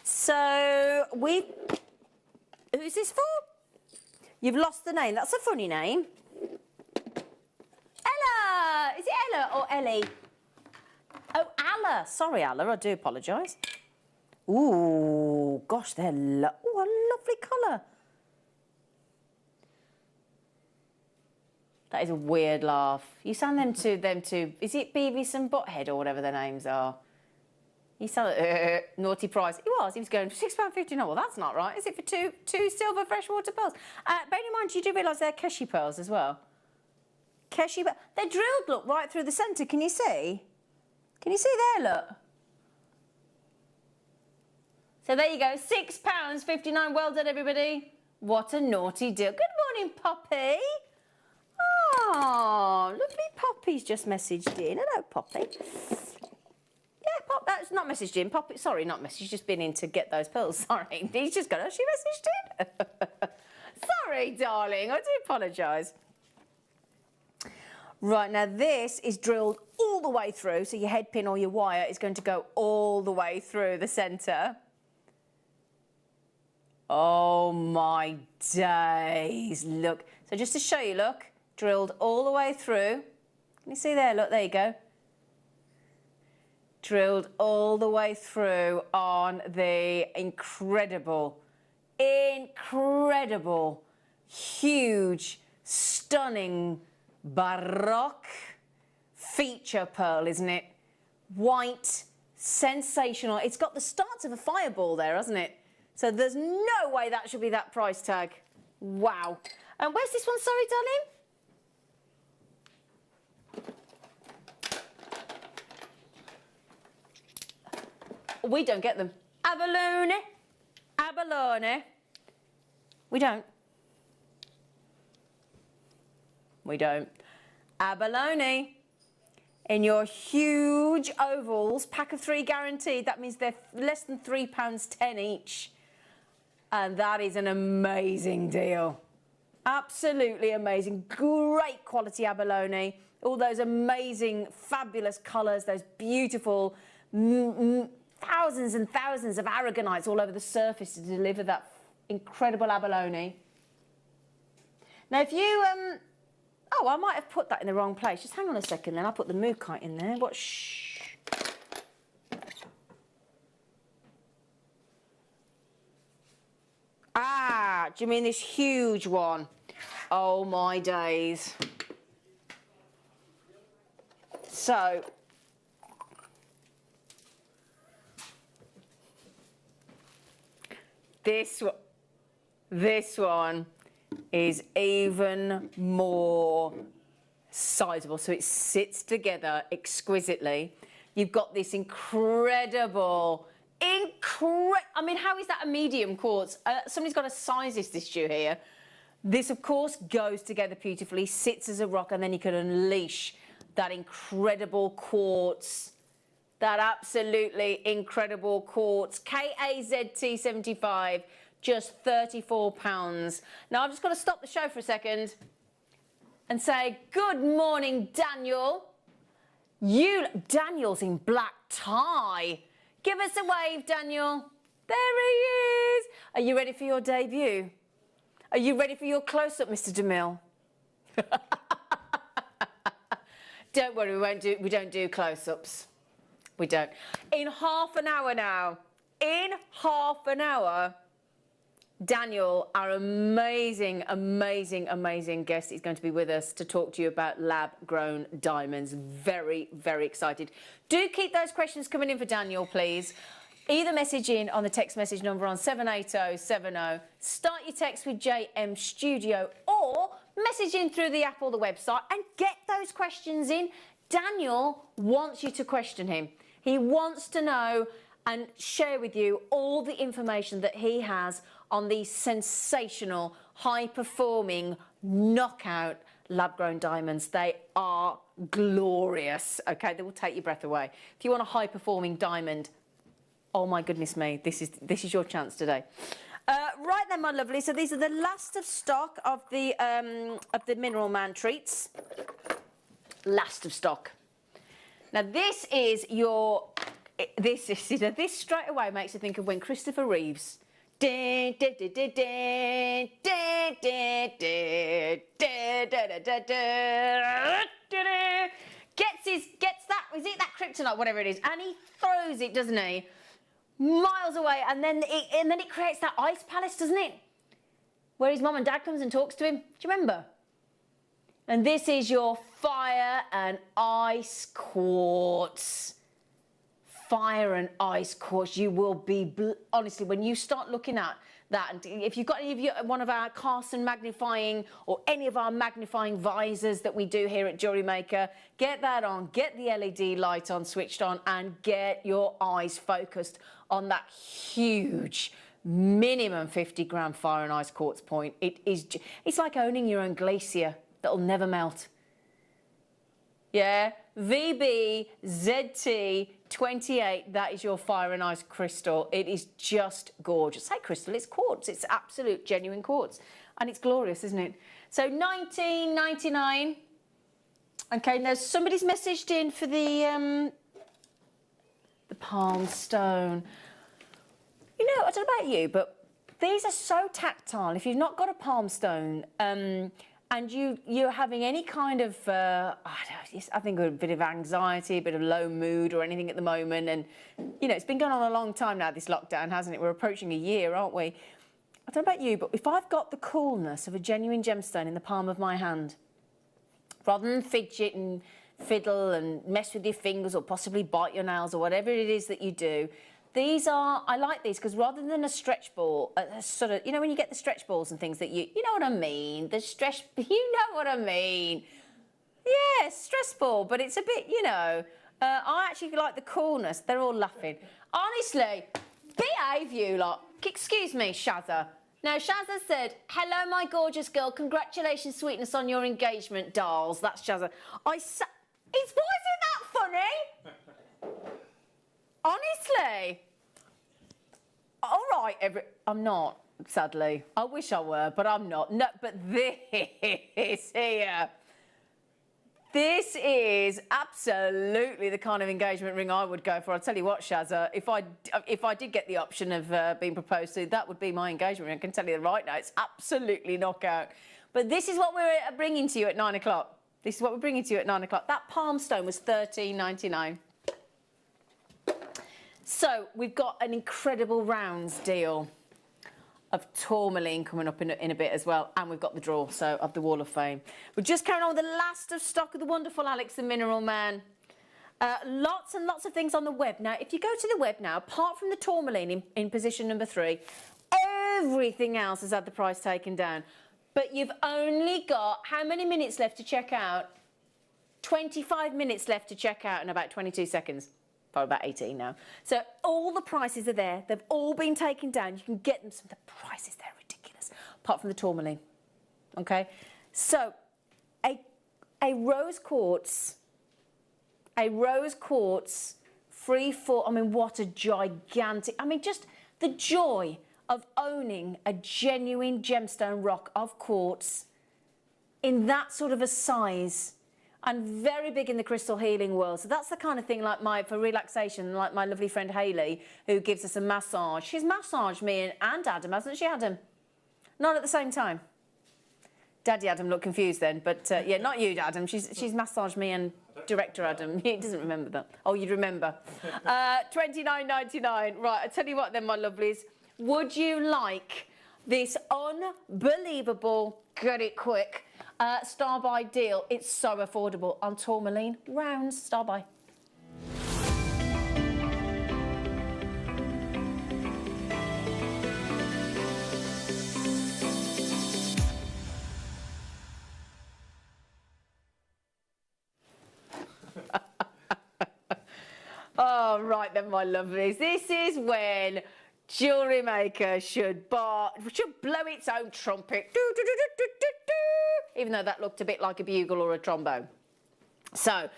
So, who's this for? You've lost the name, that's a funny name. Ella! Is it Ella or Ellie? Oh, Alla. Sorry, Alla, I do apologise. Ooh, gosh, they're a lovely colour. That is a weird laugh. You sound them to, is it Beavis and Butthead or whatever their names are? You sound like, naughty price. He was going for £6.50. No, well, that's not right. Is it for two silver freshwater pearls? Bear in mind, you do realise they're Keshi pearls as well. Keshi, they're drilled, look, right through the centre. Can you see? Can you see there, look? So there you go, £6.59. Well done, everybody. What a naughty deal. Good morning, Poppy. Oh, lovely Poppy's just messaged in. Hello, Poppy. Yeah, Pop, that's not messaged in. Pop it. Sorry, not messaged. Just been in to get those pills. Sorry. He's just gone, oh, she messaged in. Sorry, darling. I do apologise. Right, now this is drilled all the way through. So your head pin or your wire is going to go all the way through the centre. Oh, my days. Look. So just to show you, look. Drilled all the way through. Can you see there? Look, there you go. Drilled all the way through on the incredible, huge, stunning, baroque feature pearl, isn't it? White, sensational. It's got the starts of a fireball there, hasn't it? So there's no way that should be that price tag. Wow. And where's this one, sorry, darling? We don't get them. Abalone. Abalone. We don't. We don't. Abalone. In your huge ovals, pack of 3 guaranteed. That means they're less than £3.10 each. And that is an amazing deal. Absolutely amazing. Great quality abalone. All those amazing, fabulous colours, those beautiful thousands and thousands of aragonites all over the surface to deliver that incredible abalone. Now, if you, oh, I might have put that in the wrong place. Just hang on a second then. I'll put the mookaite in there. What? Shh. Ah, do you mean this huge one? Oh, my days. So, this one is even more sizable. So it sits together exquisitely. You've got this incredible, I mean, how is that a medium quartz? Somebody's got to size this Jew here. This, of course, goes together beautifully, sits as a rock, and then you can unleash that incredible quartz. That absolutely incredible quartz. KAZT75, just £34. Now, I've just got to stop the show for a second and say, good morning, Daniel. Daniel's in black tie. Give us a wave, Daniel. There he is. Are you ready for your debut? Are you ready for your close-up, Mr. DeMille? Don't worry, we don't do close-ups. We don't. In half an hour now, Daniel, our amazing, amazing, amazing guest, is going to be with us to talk to you about lab-grown diamonds. Very, very excited. Do keep those questions coming in for Daniel, please. Either message in on the text message number on 78070. Start your text with JM Studio, or message in through the app or the website and get those questions in. Daniel wants you to question him. He wants to know and share with you all the information that he has on these sensational, high-performing, knockout lab-grown diamonds. They are glorious, okay? They will take your breath away. If you want a high-performing diamond, oh my goodness me, this is your chance today. Right then, my lovely. So these are the last of stock of the Mineral Man treats. Last of stock. Now this is your. This straight away makes you think of when Christopher Reeves. Gets that, is it that kryptonite, whatever it is, and he throws it, doesn't he, miles away, and then it creates that ice palace, doesn't it, where his mum and dad comes and talks to him. Do you remember? And this is your fire and ice quartz. Fire and ice quartz. You will be, honestly, when you start looking at that, and if you've got one of our Carson magnifying or any of our magnifying visors that we do here at JewelleryMaker, get that on, get the LED light on, switched on, and get your eyes focused on that huge, minimum 50 gram fire and ice quartz point. It's like owning your own glacier that'll never melt. Yeah, VBZT 28, that is your fire and ice crystal. It is just gorgeous. Say crystal, it's quartz. It's absolute genuine quartz. And it's glorious, isn't it? So $19.99. Okay, now somebody's messaged in for the palm stone. You know, I don't know about you, but these are so tactile. If you've not got a palm stone, and you're having any kind of, I think a bit of anxiety, a bit of low mood or anything at the moment, and, you know, it's been going on a long time now, this lockdown, hasn't it? We're approaching a year, aren't we? I don't know about you, but if I've got the coolness of a genuine gemstone in the palm of my hand, rather than fidget and fiddle and mess with your fingers or possibly bite your nails or whatever it is that you do, I like these because rather than a stretch ball, sort of, you know, when you get the stretch balls and things that you know what I mean, you know what I mean. Yeah, stress ball, but it's a bit, you know, I actually like the coolness. They're all laughing. Honestly, behave you lot. Excuse me, Shazza. Now, Shazza said, hello, my gorgeous girl. Congratulations, sweetness, on your engagement, dolls. That's Shazza. Why isn't that funny? Honestly. All right, I'm not, sadly. I wish I were, but I'm not. No, but this here. This is absolutely the kind of engagement ring I would go for. I'll tell you what, Shazza, if I did get the option of being proposed to, that would be my engagement ring. I can tell you right now, it's absolutely knockout. But this is what we're bringing to you at 9 o'clock. This is what we're bringing to you at 9 o'clock. That palm stone was $13.99. So we've got an incredible rounds deal of tourmaline coming up in a bit as well, and we've got the draw, so of the Wall of Fame. We're just carrying on with the last of stock of the wonderful Alex the Mineral Man. Lots and lots of things on the web. Now, if you go to the web now, apart from the tourmaline in position number 3, everything else has had the price taken down. But you've only got how many minutes left to check out? 25 minutes left to check out in about 22 seconds. Probably about 18 now. So all the prices are there. They've all been taken down. You can get them. Some of the prices, they're ridiculous. Apart from the tourmaline. Okay? So a rose quartz free for, I mean, what a gigantic, I mean, just the joy of owning a genuine gemstone rock of quartz in that sort of a size. And very big in the crystal healing world. So that's the kind of thing for relaxation, like my lovely friend Hayley, who gives us a massage. She's massaged me and Adam, hasn't she, Adam? Not at the same time. Daddy Adam looked confused then, but yeah, not you, Adam. She's massaged me and director Adam. He doesn't remember that. Oh, you'd remember. $29.99. Right, I tell you what then, my lovelies. Would you like this unbelievable, get it quick, Star Buy deal? It's so affordable on tourmaline rounds. Star Buy. Oh, right then, my lovelies. This is when JewelleryMaker should blow its own trumpet. Do, do, do, do, do, do, do. Even though that looked a bit like a bugle or a trombone. So,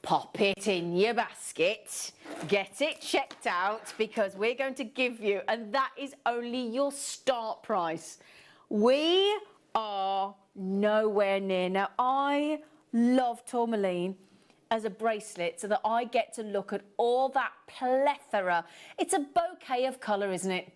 pop it in your basket, get it checked out, because we're going to give you, and that is only your start price. We are nowhere near. Now, I love tourmaline as a bracelet so that I get to look at all that plethora. It's a bouquet of colour, isn't it?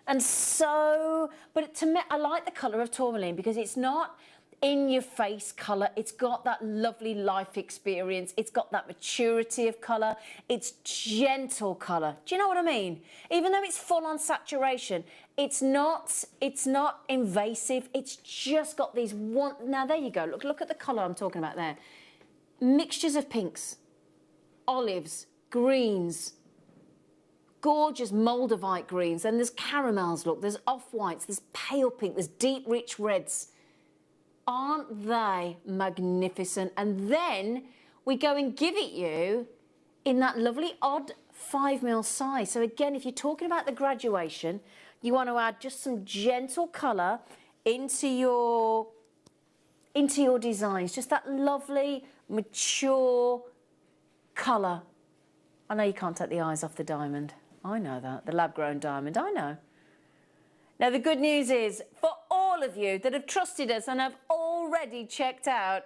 And so, but to me, I like the colour of tourmaline because it's not in your face colour. It's got that lovely life experience. It's got that maturity of colour. It's gentle colour. Do you know what I mean? Even though it's full on saturation, it's not invasive. It's just got these now there you go. Look at the colour I'm talking about there. Mixtures of pinks, olives, greens, gorgeous moldavite greens, and there's caramels, look, there's off-whites, there's pale pink, there's deep, rich reds. Aren't they magnificent? And then we go and give it you in that lovely odd 5mm size. So again, if you're talking about the graduation, you want to add just some gentle colour into your designs, just that lovely, mature colour. I know you can't take the eyes off the diamond. I know that. The lab-grown diamond, I know. Now, the good news is, for all of you that have trusted us and have already checked out,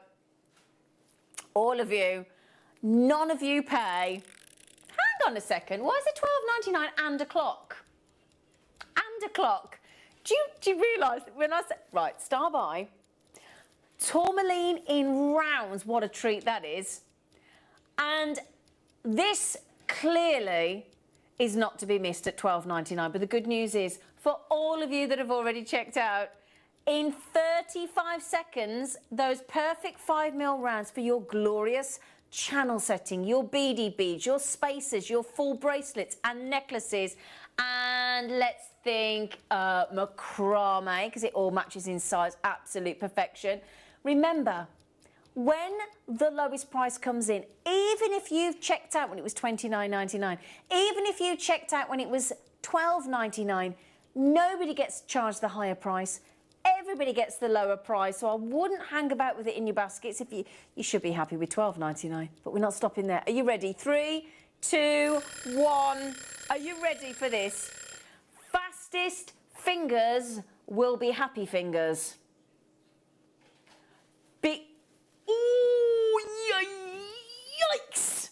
all of you, none of you pay. Hang on a second. Why is it £12.99 and a clock? And a clock. Do you realise that when I said... Right, star buy. Tourmaline in rounds. What a treat that is. And this clearly is not to be missed at £12.99. But the good news is, for all of you that have already checked out, in 35 seconds, those perfect 5mm rounds for your glorious channel setting, your beady beads, your spacers, your full bracelets and necklaces, and let's think macrame, because it all matches in size, absolute perfection. Remember, when the lowest price comes in, even if you've checked out when it was $29.99, even if you checked out when it was $12.99, nobody gets charged the higher price. Everybody gets the lower price, so I wouldn't hang about with it in your baskets. If you should be happy with $12.99, but we're not stopping there. Are you ready? 3, 2, 1. Are you ready for this? Fastest fingers will be happy fingers. Yikes!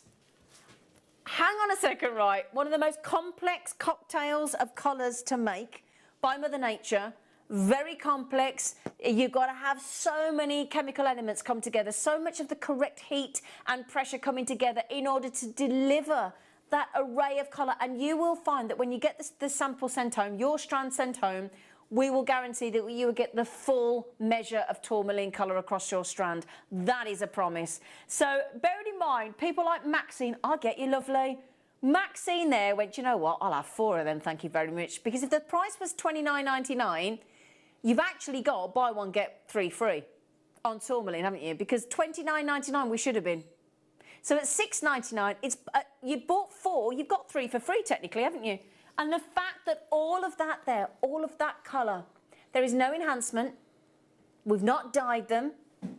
Hang on a second, right? One of the most complex cocktails of colours to make by Mother Nature. Very complex. You've got to have so many chemical elements come together, so much of the correct heat and pressure coming together in order to deliver that array of colour. And you will find that when you get the sample sent home, your strand sent home, we will guarantee that you will get the full measure of tourmaline colour across your strand. That is a promise. So bearing in mind, people like Maxine, I'll get you, lovely. Maxine there went, you know what, I'll have 4 of them, thank you very much. Because if the price was $29.99, you've actually got buy one, get 3 free on tourmaline, haven't you? Because $29.99 we should have been. So at $6.99, it's you bought 4, you've got 3 for free technically, haven't you? And the fact that all of that there, all of that colour, there is no enhancement. We've not dyed them.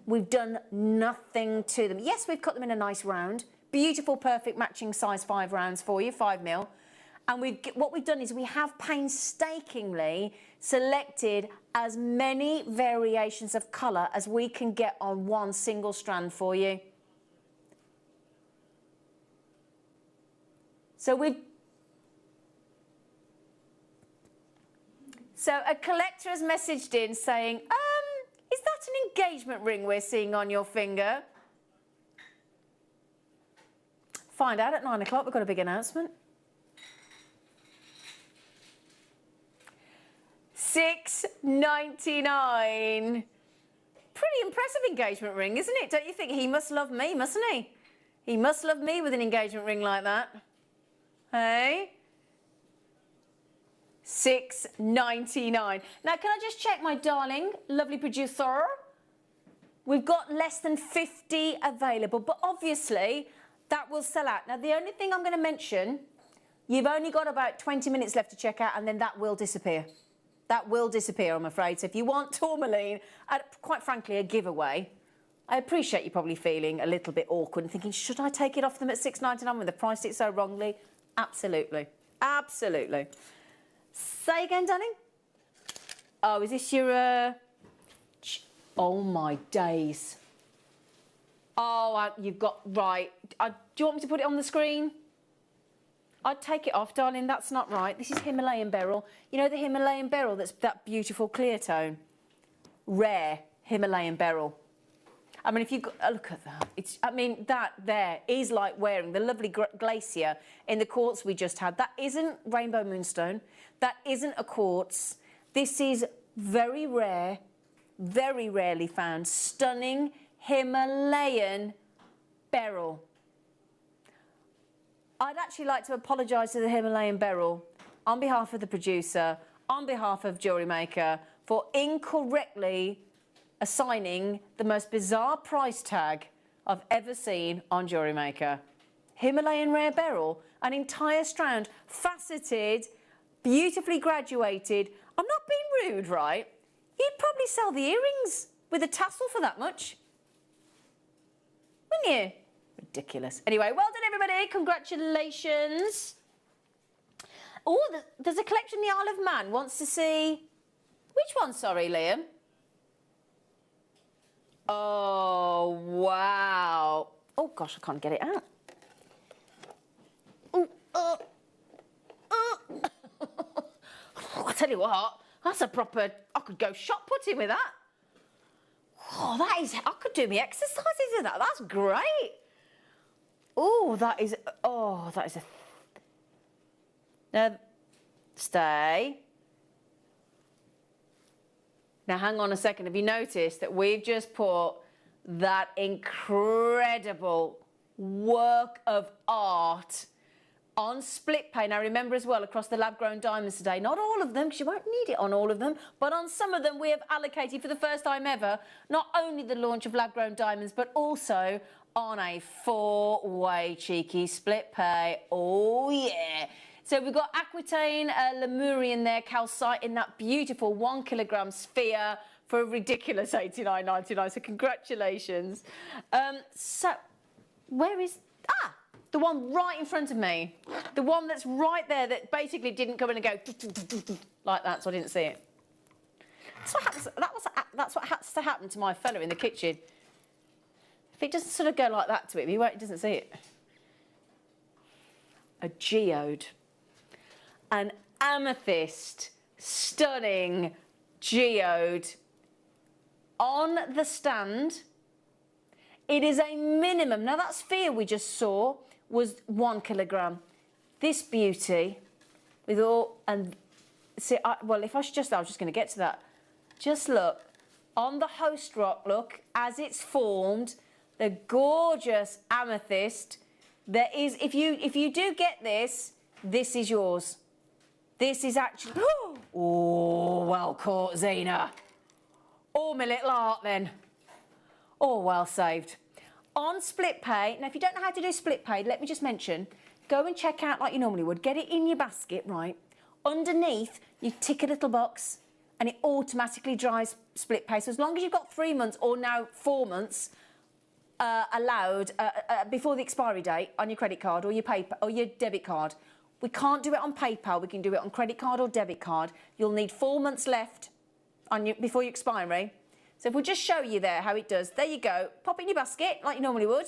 We've done nothing to them. Yes, we've cut them in a nice round. Beautiful, perfect matching size 5 rounds for you, 5mm. And what we've done is we have painstakingly selected as many variations of colour as we can get on one single strand for you. So a collector has messaged in saying, is that an engagement ring we're seeing on your finger? Find out at 9 o'clock, we've got a big announcement. $6.99. Pretty impressive engagement ring, isn't it? Don't you think? He must love me, mustn't he? He must love me with an engagement ring like that. Hey? $6.99. Now, can I just check, my darling, lovely producer? We've got less than 50 available, but obviously that will sell out. Now, the only thing I'm going to mention, you've only got about 20 minutes left to check out, and then that will disappear. That will disappear, I'm afraid. So if you want tourmaline, quite frankly, a giveaway, I appreciate you probably feeling a little bit awkward and thinking, should I take it off them at $6.99 when they priced it so wrongly? Absolutely. Absolutely. Say again, darling? Oh, is this your... Oh, my days. Oh, you've got... Right. Do you want me to put it on the screen? I'd take it off, darling. That's not right. This is Himalayan beryl. You know the Himalayan beryl that's that beautiful clear tone? Rare Himalayan beryl. I mean, if you look at that, that there is like wearing the lovely glacier in the quartz we just had. That isn't rainbow moonstone. That isn't a quartz. This is very rare, very rarely found, stunning Himalayan beryl. I'd actually like to apologise to the Himalayan beryl on behalf of the producer, on behalf of JewelleryMaker, for incorrectly assigning the most bizarre price tag I've ever seen on JewelleryMaker. Himalayan rare beryl, an entire strand, faceted, beautifully graduated. I'm not being rude, right? You'd probably sell the earrings with a tassel for that much. Wouldn't you? Ridiculous. Anyway, well done, everybody. lovely. Congratulations. Oh, there's a collection the Isle of Man wants to see. Which one, sorry, Liam? Oh, wow. Oh, gosh, I can't get it out. Ooh, I tell you what, that's a proper, I could go shot putting with that. Oh, that is, I could do me exercises with that. That's great. Oh, that is a... Now, stay. Now, hang on a second. Have you noticed that we've just put that incredible work of art on split pay? Now, remember as well, across the lab-grown diamonds today, not all of them, because you won't need it on all of them, but on some of them we have allocated for the first time ever, not only the launch of lab-grown diamonds, but also on a 4-way cheeky split pay. Oh, yeah. So we've got Aquitaine, Lemurian there, calcite in that beautiful 1 kilogram sphere for a ridiculous $89.99. So congratulations. So where is... Ah! The one right in front of me. The one that's right there that basically didn't come in and go like that, so I didn't see it. That's what happens, that's what has to happen to my fella in the kitchen. If it doesn't sort of go like that to him, he doesn't see it. A geode. An amethyst, stunning geode on the stand. It is a minimum. Now that sphere we just saw was 1 kilogram. This beauty with all, and see, well, if I was just going to get to that. Just look on the host rock. Look as it's formed, the gorgeous amethyst. There is, if you do get this, this is yours. This is actually, oh, well caught, Zena. Oh, my little art then. Oh, well saved. On split pay, now if you don't know how to do split pay, let me just mention, go and check out like you normally would. Get it in your basket, right? Underneath, you tick a little box and it automatically drives split pay. So as long as you've got 3 months or now 4 months allowed before the expiry date on your credit card or your paper or your debit card. We can't do it on PayPal. We can do it on credit card or debit card. You'll need 4 months left on before your expiry. So if we'll just show you there how it does. There you go. Pop it in your basket like you normally would.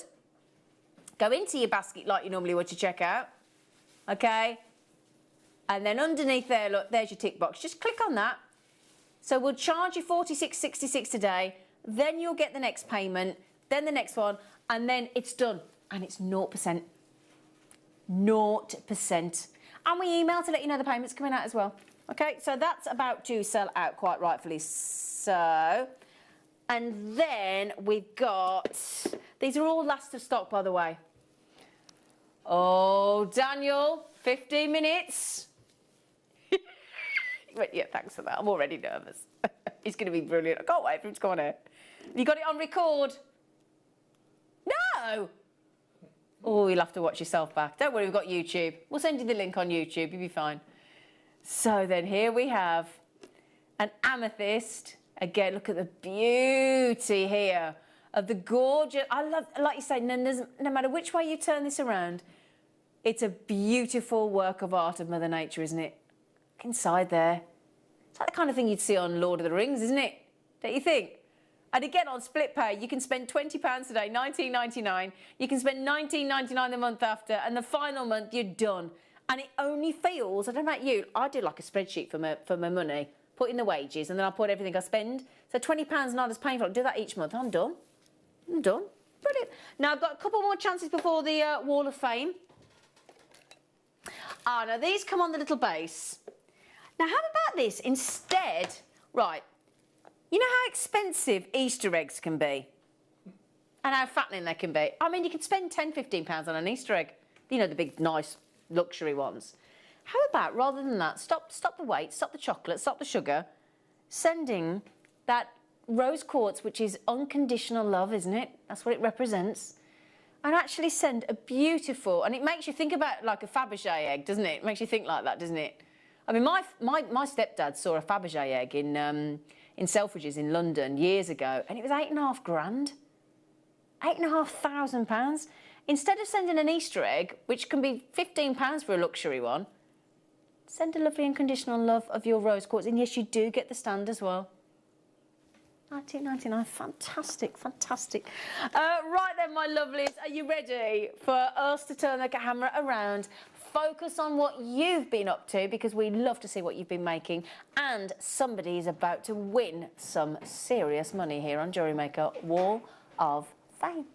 Go into your basket like you normally would to check out. Okay? And then underneath there, look, there's your tick box. Just click on that. So we'll charge you $46.66 today. Then you'll get the next payment. Then the next one. And then it's done. And it's 0%. 0%. And we email to let you know the payment's coming out as well. Okay, so that's about to sell out quite rightfully so. And then we've got, these are all last of stock, by the way. Oh, Daniel, 15 minutes. Yeah, thanks for that. I'm already nervous. It's going to be brilliant. I can't wait for him to come on here. You got it on record? No! Oh, you'll have to watch yourself back. Don't worry, we've got YouTube. We'll send you the link on YouTube. You'll be fine. So then here we have an amethyst. Again, look at the beauty here of the gorgeous... I love, like you say, no matter which way you turn this around, it's a beautiful work of art of Mother Nature, isn't it? Look inside there. It's like the kind of thing you'd see on Lord of the Rings, isn't it? Don't you think? And again, on split pay, you can spend £20 today, $19.99. You can spend $19.99 the month after, and the final month, you're done. And it only feels, I don't know about you, I do like a spreadsheet for my money, put in the wages, and then I'll put everything I spend. So £20 not as painful. I'll do that each month. I'm done. I'm done. Brilliant. Now, I've got a couple more chances before the Wall of Fame. Ah, now these come on the little base. Now, how about this? Instead, right, you know how expensive Easter eggs can be? And how fattening they can be? I mean, you could spend £10, £15 on an Easter egg. You know, the big, nice, luxury ones. How about, rather than that, stop the weight, stop the chocolate, stop the sugar, sending that rose quartz, which is unconditional love, isn't it? That's what it represents. And actually send a beautiful, and it makes you think about like a Fabergé egg, doesn't it? It makes you think like that, doesn't it? I mean, my stepdad saw a Fabergé egg in Selfridges in London years ago, and it was £8,500. £8,500. instead of sending an Easter egg, which can be £15 for a luxury one, send a lovely unconditional love of your rose quartz. And yes, you do get the stand as well. £19.99, fantastic, fantastic. Right then, my lovelies, are you ready for us to turn the camera around? Focus on what you've been up to, because we love to see what you've been making. And somebody is about to win some serious money here on JewelleryMaker Wall of Fame.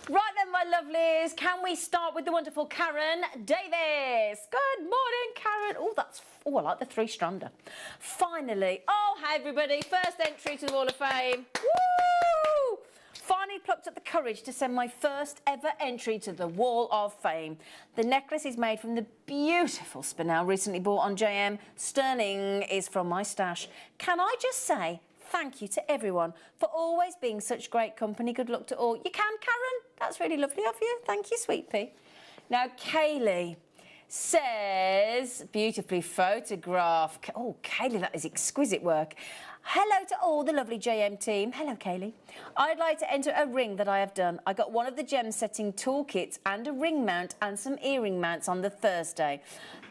Right then, my lovelies, can we start with the wonderful Karen Davis? Good morning, Karen. Oh, I like the three-strander. Finally, hi everybody, first entry to the Wall of Fame. Woo! Finally plucked up the courage to send my first ever entry to the Wall of Fame. The necklace is made from the beautiful spinel recently bought on JM. Sterling is from my stash. Can I just say thank you to everyone for always being such great company. Good luck to all. You can, Karen? That's really lovely of you. Thank you, sweet pea. Now, Kaylee says, beautifully photographed. Oh, Kaylee, that is exquisite work. Hello to all the lovely JM team. Hello, Kaylee. I'd like to enter a ring that I have done. I got one of the gem setting toolkits and a ring mount and some earring mounts on the Thursday.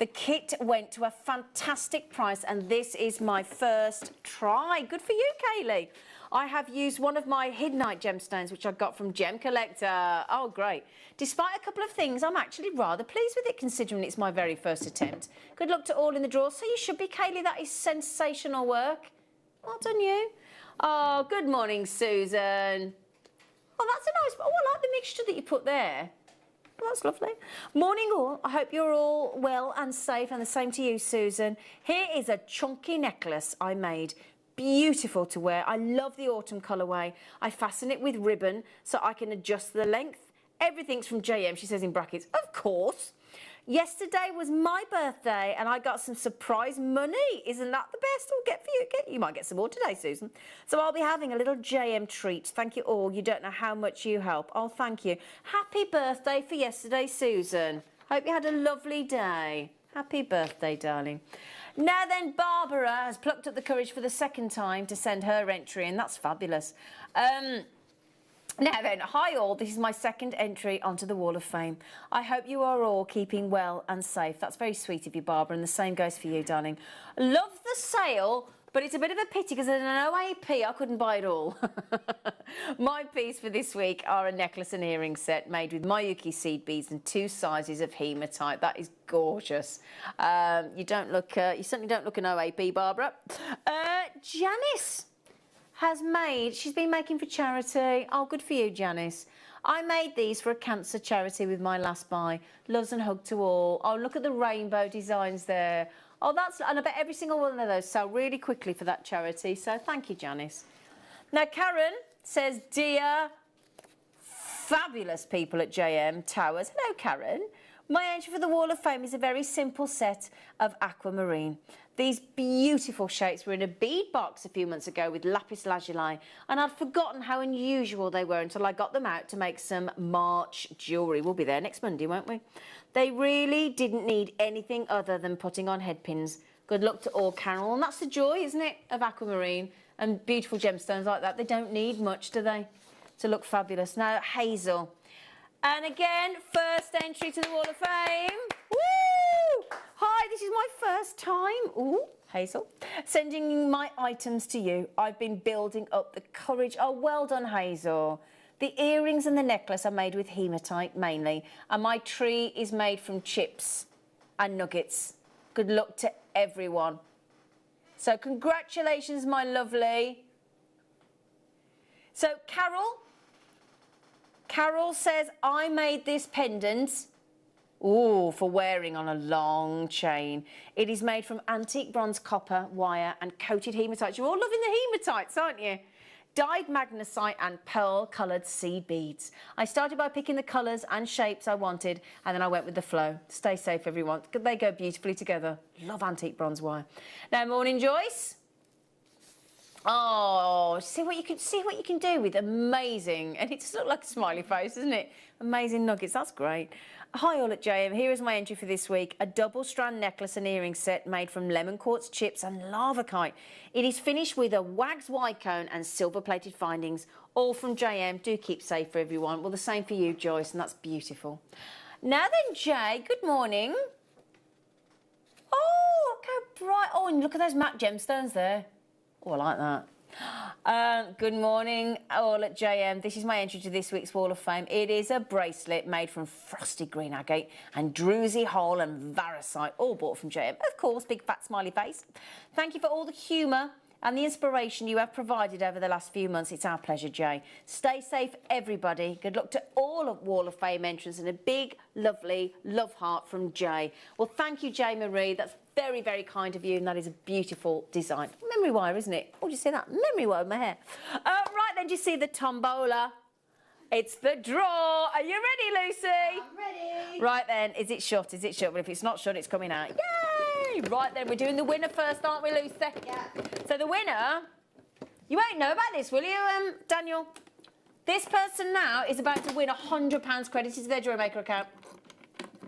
The kit went to a fantastic price, and this is my first try. Good for you, Kaylee. I have used one of my Hiddenite gemstones, which I got from Gem Collector. Oh, great. Despite a couple of things, I'm actually rather pleased with it, considering it's my very first attempt. Good luck to all in the draw. So you should be, Kaylee. That is sensational work. Well done, you. Oh, good morning, Susan. Oh, that's a nice... Oh, I like the mixture that you put there. Well, that's lovely. Morning all. I hope you're all well and safe, and the same to you, Susan. Here is a chunky necklace I made. Beautiful to wear. I love the autumn colourway. I fasten it with ribbon so I can adjust the length. Everything's from JM, she says in brackets. Of course. Yesterday was my birthday and I got some surprise money. Isn't that the best? Oh, get for you. You might get some more today, Susan. So I'll be having a little JM treat. Thank you all. You don't know how much you help. Oh, thank you. Happy birthday for yesterday, Susan. Hope you had a lovely day. Happy birthday, darling. Now then, Barbara has plucked up the courage for the second time to send her entry, and that's fabulous. Now then, hi all, this is my second entry onto the Wall of Fame. I hope you are all keeping well and safe. That's very sweet of you, Barbara, and the same goes for you, darling. Love the sale, but it's a bit of a pity because at an OAP I couldn't buy it all. My piece for this week are a necklace and earring set made with Mayuki seed beads and 2 sizes of hematite. That is gorgeous. You certainly don't look an OAP, Barbara. Janice has made, she's been making for charity. Oh, good for you, Janice. I made these for a cancer charity with my last buy. Loves and hug to all. Oh, look at the rainbow designs there. Oh, and I bet every single one of those sell really quickly for that charity. So thank you, Janice. Now, Karen says, dear fabulous people at JM Towers. Hello, Karen. My entry for the Wall of Fame is a very simple set of aquamarine. These beautiful shapes were in a bead box a few months ago with lapis lazuli, and I'd forgotten how unusual they were until I got them out to make some March jewellery. We'll be there next Monday, won't we? They really didn't need anything other than putting on headpins. Good luck to all, Carol. And that's the joy, isn't it, of aquamarine and beautiful gemstones like that. They don't need much, do they, to look fabulous. Now, Hazel. And again, first entry to the Wall of Fame. Woo! Hi, this is my first time. Ooh, Hazel. Sending my items to you. I've been building up the courage. Oh, well done, Hazel. The earrings and the necklace are made with hematite mainly, and my tree is made from chips and nuggets. Good luck to everyone. So congratulations, my lovely. So Carol says, I made this pendant, for wearing on a long chain. It is made from antique bronze, copper, wire and coated hematite. You're all loving the hematites, aren't you? Dyed magnesite and pearl-coloured seed beads. I started by picking the colours and shapes I wanted, and then I went with the flow. Stay safe, everyone. They go beautifully together. Love antique bronze wire. Now, morning, Joyce. Oh, see what you can do with amazing, and it just looks like a smiley face, doesn't it? Amazing nuggets. That's great. Hi all at JM. Here is my entry for this week: a double strand necklace and earring set made from lemon quartz chips and lava kite. It is finished with a wax white cone and silver plated findings, all from JM. Do keep safe for everyone. Well, the same for you, Joyce, and that's beautiful. Now then, Jay. Good morning. Oh, look how bright. Oh, and look at those matte gemstones there. Oh, I like that. Good morning, all at JM. This is my entry to this week's Wall of Fame. It is a bracelet made from frosted green agate and druzy hole and varicite, all bought from JM. Of course, big fat smiley face. Thank you for all the humour and the inspiration you have provided over the last few months. It's our pleasure, Jay. Stay safe, everybody. Good luck to all of Wall of Fame entrants, and a big, lovely love heart from Jay. Well, thank you, Jay Marie. That's very, very kind of you, and that is a beautiful design. Memory wire, isn't it? Oh, did you see that? Memory wire in my hair. Right then, do you see the tombola? It's the draw. Are you ready, Lucy? I'm ready. Right then, is it shut? Is it shut? Well, if it's not shut, it's coming out. Yay! Right then, we're doing the winner first, aren't we, Lucy? Yeah. So the winner, you won't know about this, will you, Daniel? This person now is about to win £100 credited to their JewelleryMaker account.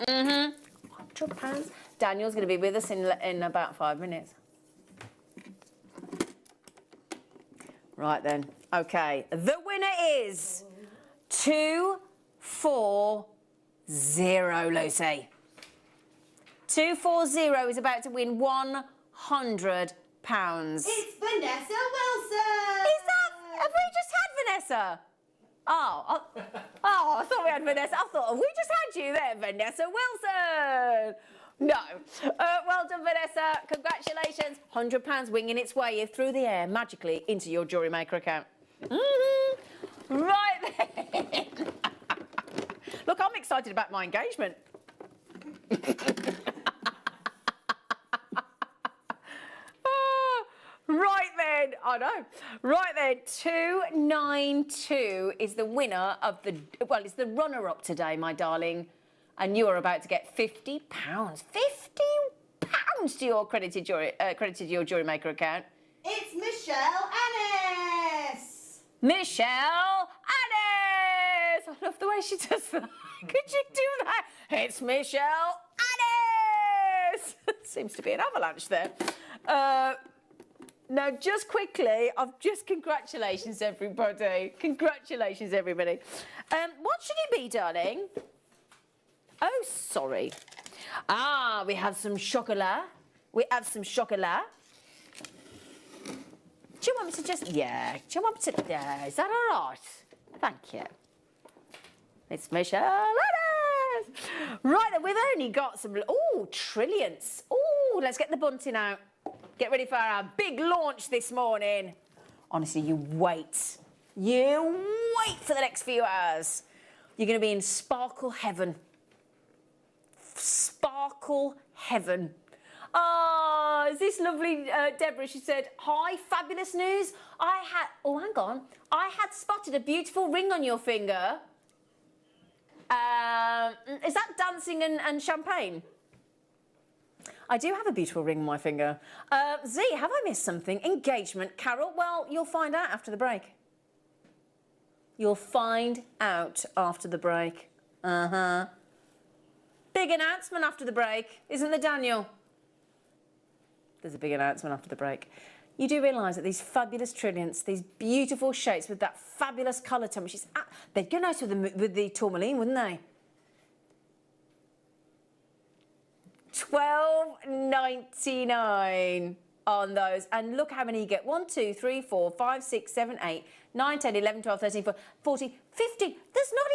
£100. Daniel's going to be with us in about 5 minutes. Right then. Okay. The winner is 240, Lucy. 240 is about to win £100. It's Vanessa Wilson. Is that? Have we just had Vanessa? Oh, I thought we had Vanessa. I thought, have we just had you there, Vanessa Wilson? No. Well done, Vanessa. Congratulations. £100 winging its way through the air magically into your JewelleryMaker account. Right then. Look, I'm excited about my engagement. Right then, I know. Right then, 292 is the winner of the, well, it's the runner-up today, my darling. And you are about to get £50. £50 to your credited your JewelleryMaker account. It's Michelle Annis. Michelle Annis! I love the way she does that. Could you do that? It's Michelle Annis! Seems to be an avalanche there. Now, just quickly, congratulations, everybody. Congratulations, everybody. What should it be, darling? Oh, sorry. Ah, we have some chocolat. We have some chocolat. Do you want me to just... Yeah. Do you want me to... Yeah, is that all right? Thank you. It's Michelle Annis. Right, then, we've only got some... Oh, trillions. Oh, let's get the bunting out. Get ready for our big launch this morning. Honestly, you wait. You wait for the next few hours. You're going to be in sparkle heaven. Sparkle heaven. Oh, is this lovely Deborah? She said, hi, fabulous news. Oh, hang on. I had spotted a beautiful ring on your finger. Is that dancing and champagne? I do have a beautiful ring on my finger. Z, have I missed something? Engagement. Carol, well, you'll find out after the break. You'll find out after the break. Uh-huh. Big announcement after the break, isn't there, Daniel? There's a big announcement after the break. You do realise that these fabulous trilliants, these beautiful shapes with that fabulous colour tone, which is... they'd go nice with the tourmaline, wouldn't they? $12.99 on those. And look how many you get. 1, 2, 3, 4, 5, 6, 7, 8, 9, 10, 11, 12, 13, 14, 40, 50. They're not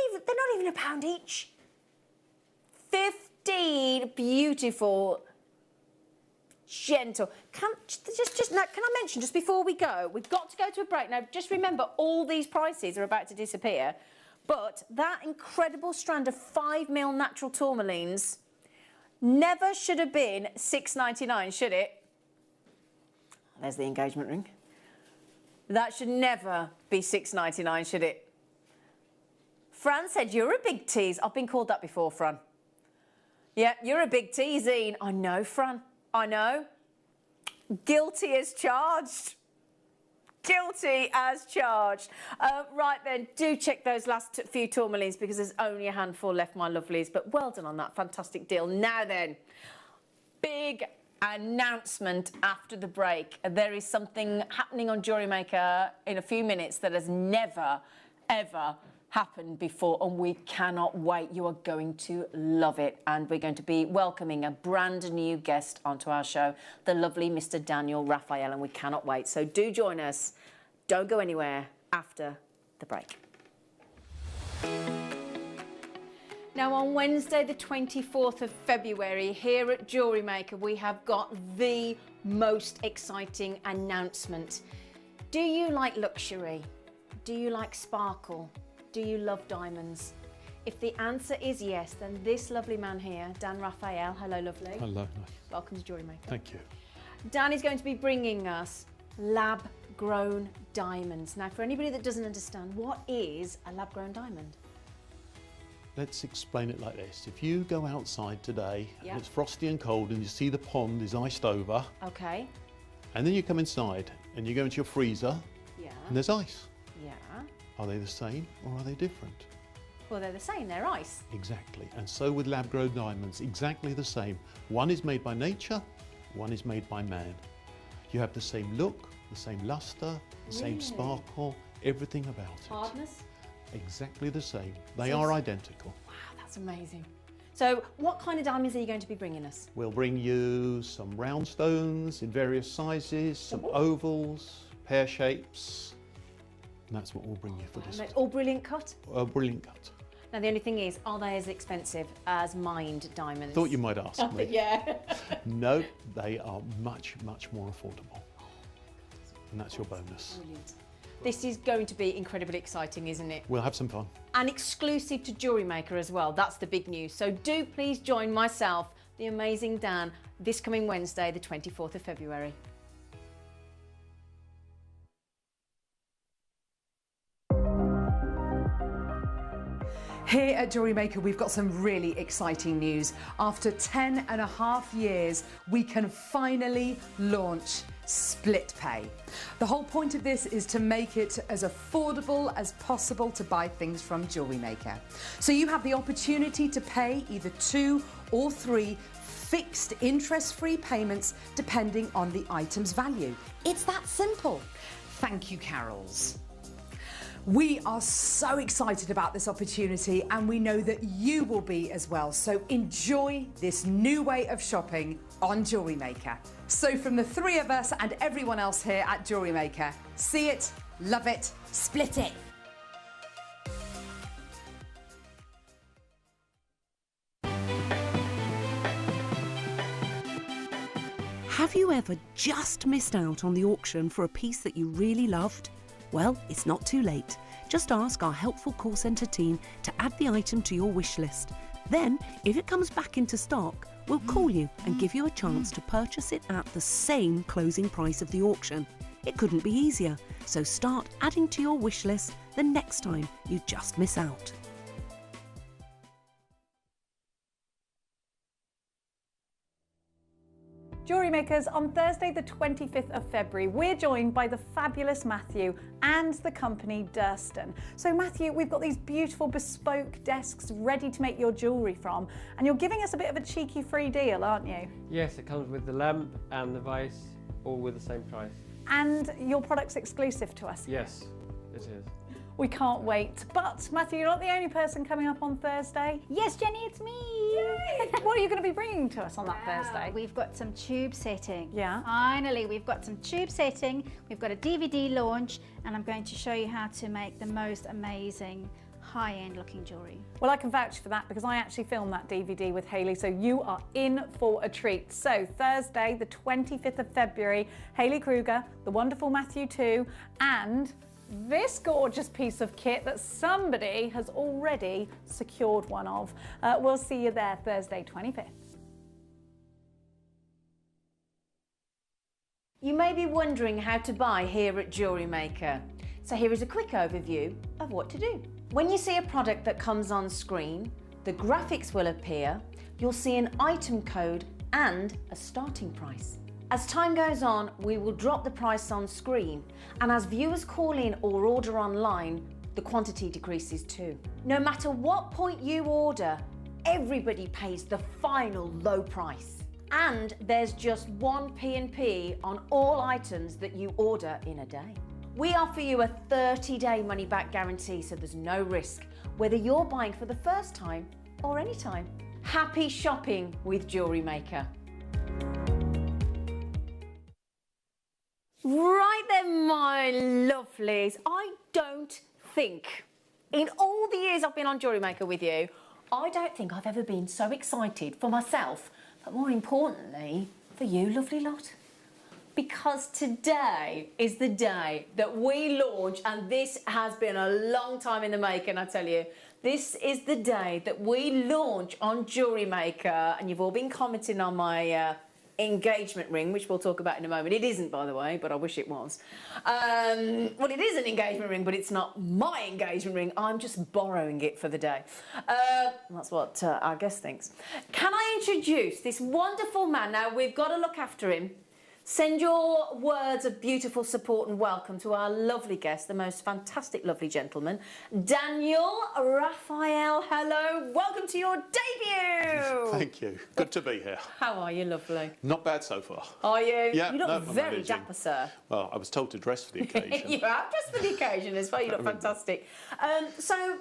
even £1 each. 15 beautiful, gentle. Can I mention, just before we go, we've got to go to a break. Now, just remember, all these prices are about to disappear. But that incredible strand of 5mm natural tourmalines never should have been $6.99, should it? There's the engagement ring. That should never be $6.99, should it? Fran said, you're a big tease. I've been called that before, Fran. Yeah, you're a big teasing. I know, Fran. I know. Guilty as charged. Guilty as charged. Right then, do check those last few tourmalines because there's only a handful left, my lovelies. But well done on that fantastic deal. Now then, big announcement after the break. There is something happening on JewelleryMaker in a few minutes that has never, ever happened before, and we cannot wait. You are going to love it, and we're going to be welcoming a brand new guest onto our show, the lovely Mr. Daniel Raphael, and we cannot wait. So do join us. Don't go anywhere after the break. Now, on Wednesday, the 24th of February, here at JewelleryMaker, we have got the most exciting announcement. Do you like luxury? Do you like sparkle? Do you love diamonds? If the answer is yes, then this lovely man here, Dan Raphael, hello lovely. Hello. Welcome to JewelleryMaker. Thank you. Dan is going to be bringing us lab-grown diamonds. Now, for anybody that doesn't understand, what is a lab-grown diamond? Let's explain it like this. If you go outside today Yeah. and it's frosty and cold and you see the pond is iced over, Okay. and then you come inside and you go into your freezer Yeah. and there's ice. Yeah. Are they the same or are they different? Well, they're the same. They're ice. Exactly. And so with lab-grown diamonds, exactly the same. One is made by nature, one is made by man. You have the same look, the same luster, the same Really? sparkle, everything about it. Hardness. Exactly the same. They So are it's- identical. Wow, that's amazing. So, what kind of diamonds are you going to be bringing us? We'll bring you some round stones in various sizes, some ovals, pear shapes, and that's what we'll bring you for this. And they're all brilliant cut. A brilliant cut. Now, the only thing is, are they as expensive as mined diamonds? Thought you might ask me. Yeah. No, they are much, much more affordable. And that's your bonus. Brilliant. This is going to be incredibly exciting, isn't it? We'll have some fun. And exclusive to JewelleryMaker as well. That's the big news. So do please join myself, the amazing Dan, this coming Wednesday, the 24th of February. Here at JewelleryMaker, we've got some really exciting news. After 10.5 years, we can finally launch split pay. The whole point of this is to make it as affordable as possible to buy things from JewelleryMaker. So you have the opportunity to pay either 2 or 3 fixed interest-free payments depending on the item's value. It's that simple. Thank you, Carols. We are so excited about this opportunity and we know that you will be as well. So enjoy this new way of shopping on JewelleryMaker. So from the 3 of us and everyone else here at JewelleryMaker, see it, love it, split it. Have you ever just missed out on the auction for a piece that you really loved? Well, it's not too late. Just ask our helpful call centre team to add the item to your wish list. Then, if it comes back into stock, we'll call you and give you a chance to purchase it at the same closing price of the auction. It couldn't be easier, so start adding to your wish list the next time you just miss out. JewelleryMakers, on Thursday the 25th of February, we're joined by the fabulous Matthew and the company Durston. So Matthew, we've got these beautiful bespoke desks ready to make your jewellery from, and you're giving us a bit of a cheeky free deal, aren't you? Yes, it comes with the lamp and the vise, all with the same price. And your product's exclusive to us. Yes, it is. We can't wait. But Matthew, you're not the only person coming up on Thursday. Yes, Jenny, it's me. Yay! What are you going to be bringing to us on that Thursday? We've got some tube setting. Yeah. Finally, we've got some tube setting. We've got a DVD launch, and I'm going to show you how to make the most amazing high-end looking jewellery. Well, I can vouch for that because I actually filmed that DVD with Hayley, so you are in for a treat. So Thursday, the 25th of February, Hayley Kruger, the wonderful Matthew too, and this gorgeous piece of kit that somebody has already secured one of. We'll see you there Thursday, 25th. You may be wondering how to buy here at JewelleryMaker. So here is a quick overview of what to do. When you see a product that comes on screen, the graphics will appear, you'll see an item code and a starting price. As time goes on, we will drop the price on screen, and as viewers call in or order online, the quantity decreases too. No matter what point you order, everybody pays the final low price. And there's just one P&P on all items that you order in a day. We offer you a 30-day money-back guarantee, so there's no risk, whether you're buying for the first time or any time. Happy shopping with JewelleryMaker. Right then, my lovelies, I don't think, in all the years I've been on JewelleryMaker with you, I don't think I've ever been so excited for myself, but more importantly, for you, lovely lot. Because today is the day that we launch, and this has been a long time in the making, I tell you. This is the day that we launch on JewelleryMaker, and you've all been commenting on my engagement ring, which we'll talk about in a moment. It isn't, by the way, but I wish it was. Well, it is an engagement ring, but it's not my engagement ring. I'm just borrowing it for the day. That's what our guest thinks. Can I introduce this wonderful man? Now, we've got to look after him. Send your words of beautiful support and welcome to our lovely guest, the most fantastic, lovely gentleman, Daniel Raphael. Hello, welcome to your debut. Thank you. Good to be here. How are you, lovely? Not bad so far. Are you? Yeah, You look no, very I'm managing. dapper, sir. Well, I was told to dress for the occasion. You have, just for the occasion as well. You look fantastic. So,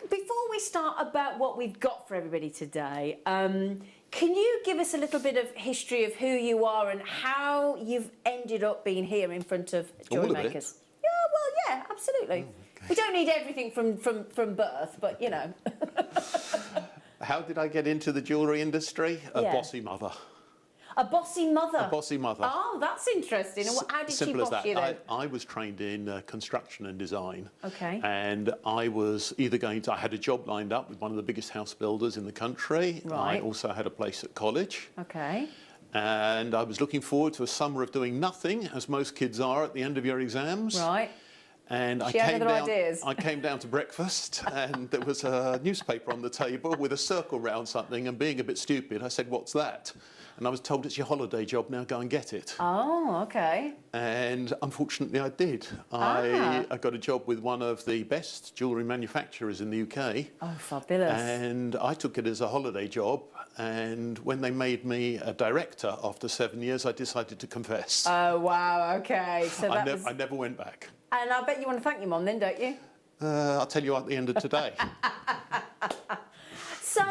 before we start about what we've got for everybody today, can you give us a little bit of history of who you are and how you've ended up being here in front of JewelleryMakers? Yeah, well, yeah, absolutely. Oh, okay. We don't need everything from birth, but you know. How did I get into the jewellery industry? A Yeah. bossy mother. A bossy mother. A bossy mother. Oh, that's interesting. And how did she Simple as boss that. you then? I was trained in construction and design. Okay. And I was either going to, I had a job lined up with one of the biggest house builders in the country. Right. I also had a place at college. Okay. And I was looking forward to a summer of doing nothing, as most kids are at the end of your exams. Right. And She had other ideas. I came down to breakfast and there was a newspaper on the table with a circle round something, and being a bit stupid, I said, "What's that?" And I was told, "It's your holiday job, now go and get it." Oh, okay. And unfortunately I did. I got a job with one of the best jewellery manufacturers in the UK. Oh, fabulous. And I took it as a holiday job, and when they made me a director after 7 years, I decided to confess. Oh, wow, okay. So that was... I never went back. And I bet you want to thank your mum then, don't you? I'll tell you at the end of today. So,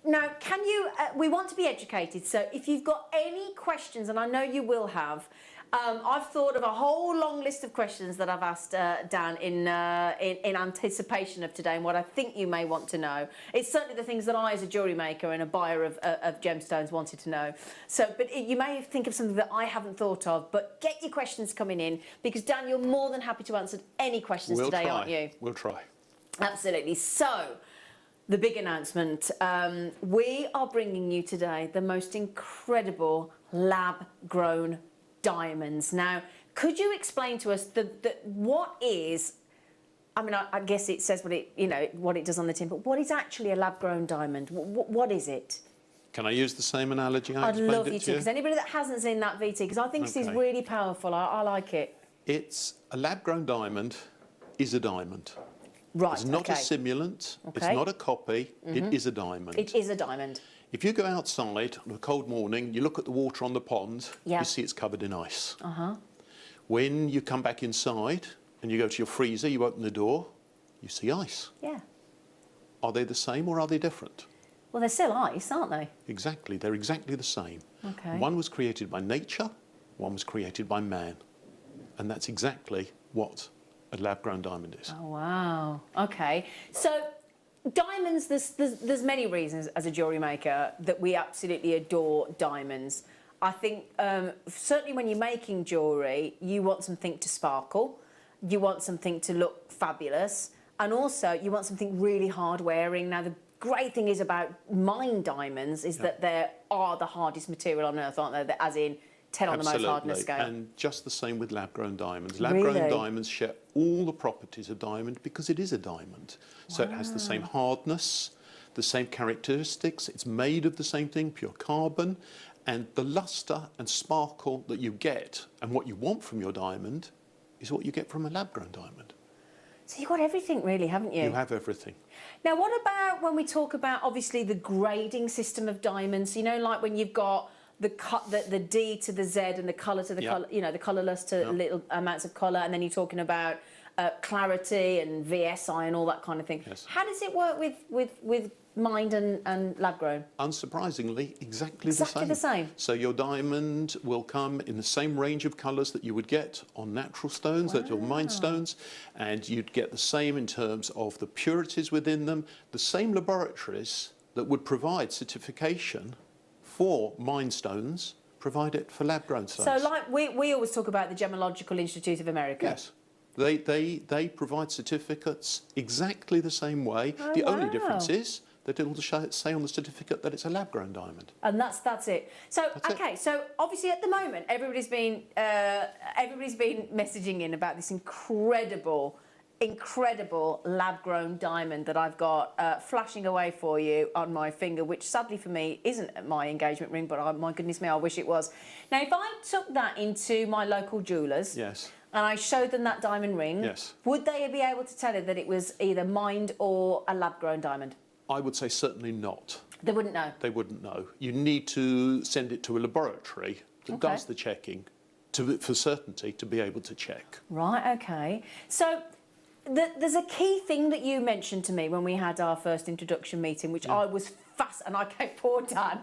now, can you... we want to be educated, so if you've got any questions, and I know you will have, I've thought of a whole long list of questions that I've asked Dan in anticipation of today and what I think you may want to know. It's certainly the things that I, as a jewellery maker and a buyer of gemstones, wanted to know. So, but you may think of something that I haven't thought of, but get your questions coming in, because Dan, you're more than happy to answer any questions today, aren't you? We'll try. Absolutely. So, the big announcement. We are bringing you today the most incredible lab-grown diamonds. Now, could you explain to us what is, I mean, I guess it says what it, you know, what it does on the tin, but what is actually a lab-grown diamond? What is it? Can I use the same analogy I I'd explained love it you to, because anybody that hasn't seen that VT, because I think this is Okay. really powerful. I like it. It's a lab-grown diamond is a diamond. Right, It's not okay. a simulant. It's Okay. not a copy. It is a diamond. It is a diamond. If you go outside on a cold morning, you look at the water on the pond, Yeah. you see it's covered in ice. Uh-huh. When you come back inside and you go to your freezer, you open the door, you see ice. Yeah. Are they the same or are they different? Well, they're still ice, aren't they? Exactly, they're exactly the same. Okay. One was created by nature, one was created by man. And that's exactly what a lab-grown diamond is. Oh, wow. Okay. So, diamonds, there's many reasons as a jewellery maker that we absolutely adore diamonds. I think certainly when you're making jewellery, you want something to sparkle, you want something to look fabulous, and also you want something really hard wearing. Now, the great thing is about mined diamonds is that they are the hardest material on earth, aren't they? As in 10 on the most hardness scale. And just the same with lab-grown diamonds. Lab-grown Really? diamonds share all the properties of diamond because it is a diamond. So it has the same hardness, the same characteristics. It's made of the same thing, pure carbon. And the luster and sparkle that you get and what you want from your diamond is what you get from a lab-grown diamond. So you've got everything really, haven't you? You have everything. Now, what about when we talk about, obviously, the grading system of diamonds? You know, like when you've got the D to the Z and the colour to the colour, you know, the colourless to little amounts of colour, and then you're talking about clarity and VSI and all that kind of thing. Yes. How does it work with mined and lab grown? Unsurprisingly, exactly the same. So your diamond will come in the same range of colours that you would get on natural stones, that are mined stones, and you'd get the same in terms of the purities within them. The same laboratories that would provide certification for mined stones provide it for lab-grown stones. So, like we always talk about the Gemological Institute of America. Yes. They provide certificates exactly the same way. The only difference is that it'll say on the certificate that it's a lab-grown diamond. And that's it. So so obviously at the moment everybody's been messaging in about this incredible lab-grown diamond that I've got flashing away for you on my finger, which sadly for me isn't my engagement ring, but my goodness me, I wish it was. Now, if I took that into my local jewellers, yes, and I showed them that diamond ring, yes, would they be able to tell you that it was either mined or a lab-grown diamond? I would say certainly not. They wouldn't know? They wouldn't know. You need to send it to a laboratory that does the checking for certainty to be able to check. Right, okay. So there's a key thing that you mentioned to me when we had our first introduction meeting, which I was and I gave poor Dan.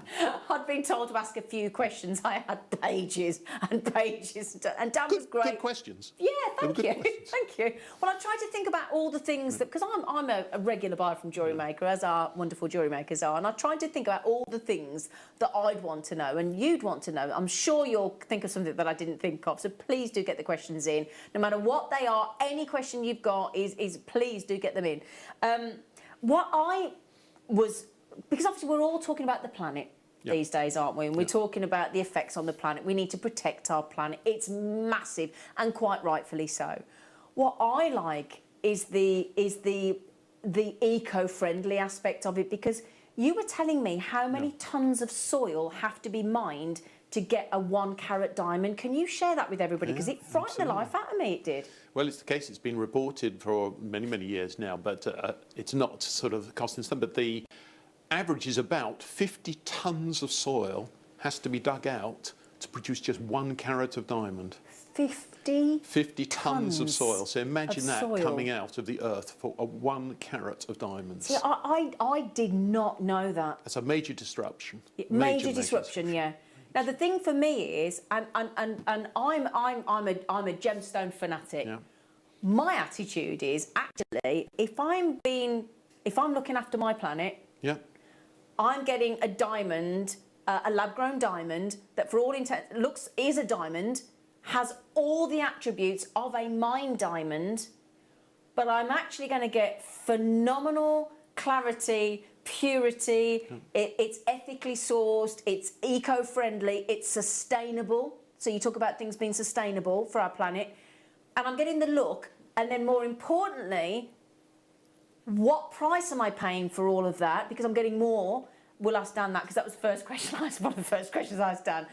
I'd been told to ask a few questions. I had pages and pages, and Dan was great. Good questions. Yeah, thank you. Questions. Thank you. Well, I tried to think about all the things that, because I'm a regular buyer from JewelleryMaker, as our wonderful jewellery makers are, and I tried to think about all the things that I'd want to know and you'd want to know. I'm sure you'll think of something that I didn't think of, so please do get the questions in. No matter what they are, any question you've got is please do get them in. What I was... Because obviously we're all talking about the planet these days, aren't we? And we're talking about the effects on the planet. We need to protect our planet. It's massive, and quite rightfully so. What I like is the eco-friendly aspect of it, because you were telling me how many tons of soil have to be mined to get a 1 carat diamond. Can you share that with everybody? Because it frightened the life out of me, it did. Well, it's the case. It's been reported for many, many years now, but it's not sort of cost in stone. But the average is about 50 tons of soil has to be dug out to produce just 1 carat of diamond. 50 tons of soil. So imagine that soil coming out of the earth for a 1 carat of diamonds. See, I did not know that. That's a major disruption. Major disruption, yeah. Now the thing for me is, and I'm a gemstone fanatic. Yeah. My attitude is actually, if I'm looking after my planet, I'm getting a diamond, a lab-grown diamond that, for all intents, is a diamond, has all the attributes of a mined diamond, but I'm actually going to get phenomenal clarity, purity. It's ethically sourced. It's eco-friendly. It's sustainable. So you talk about things being sustainable for our planet, and I'm getting the look. And then, more importantly, what price am I paying for all of that? Because I'm getting more. We'll ask Dan that, because that was the first question I asked, one of the first questions I asked Dan.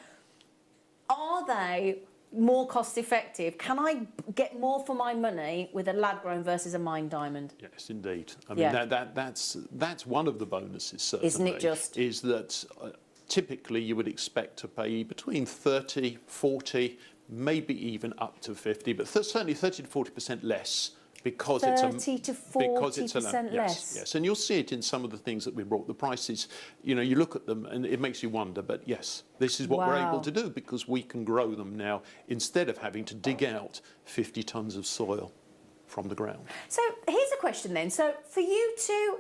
Are they more cost effective? Can I get more for my money with a lab grown versus a mined diamond? Yes, indeed. I mean, that's one of the bonuses, certainly. Isn't it just? Is that typically you would expect to pay between 30, 40, maybe even up to 50, but certainly 30 to 40% less. Because it's 30 to 40% less. Yes, and you'll see it in some of the things that we brought. The prices, you know, you look at them and it makes you wonder. But yes, this is what we're able to do, because we can grow them now instead of having to dig out 50 tons of soil from the ground. So here's a question then. So for you to,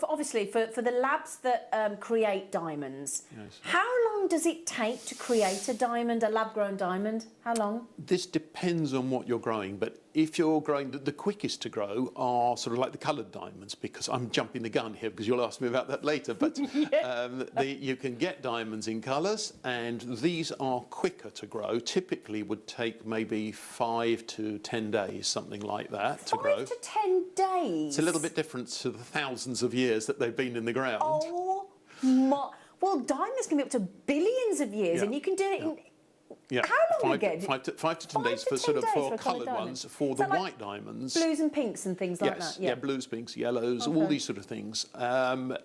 obviously for the labs that create diamonds, how long does it take to create a diamond, a lab-grown diamond? How long? This depends on what you're growing, but if you're growing, the quickest to grow are sort of like the coloured diamonds, because I'm jumping the gun here because you'll ask me about that later, but you can get diamonds in colours, and these are quicker to grow. Typically would take maybe 5 to 10 days, something like that, to grow. 5 to 10 days? It's a little bit different to the thousands of years that they've been in the ground. Oh my... well, diamonds can be up to billions of years, Yeah. and you can do it in... Yeah. How long 5 again? to 10 5 days to for 10 sort of days for for a coloured coloured diamond. ones. For Is the that like white diamonds, Blues and pinks and things like yes, that? yeah, blues, pinks, yellows, all these sort of things.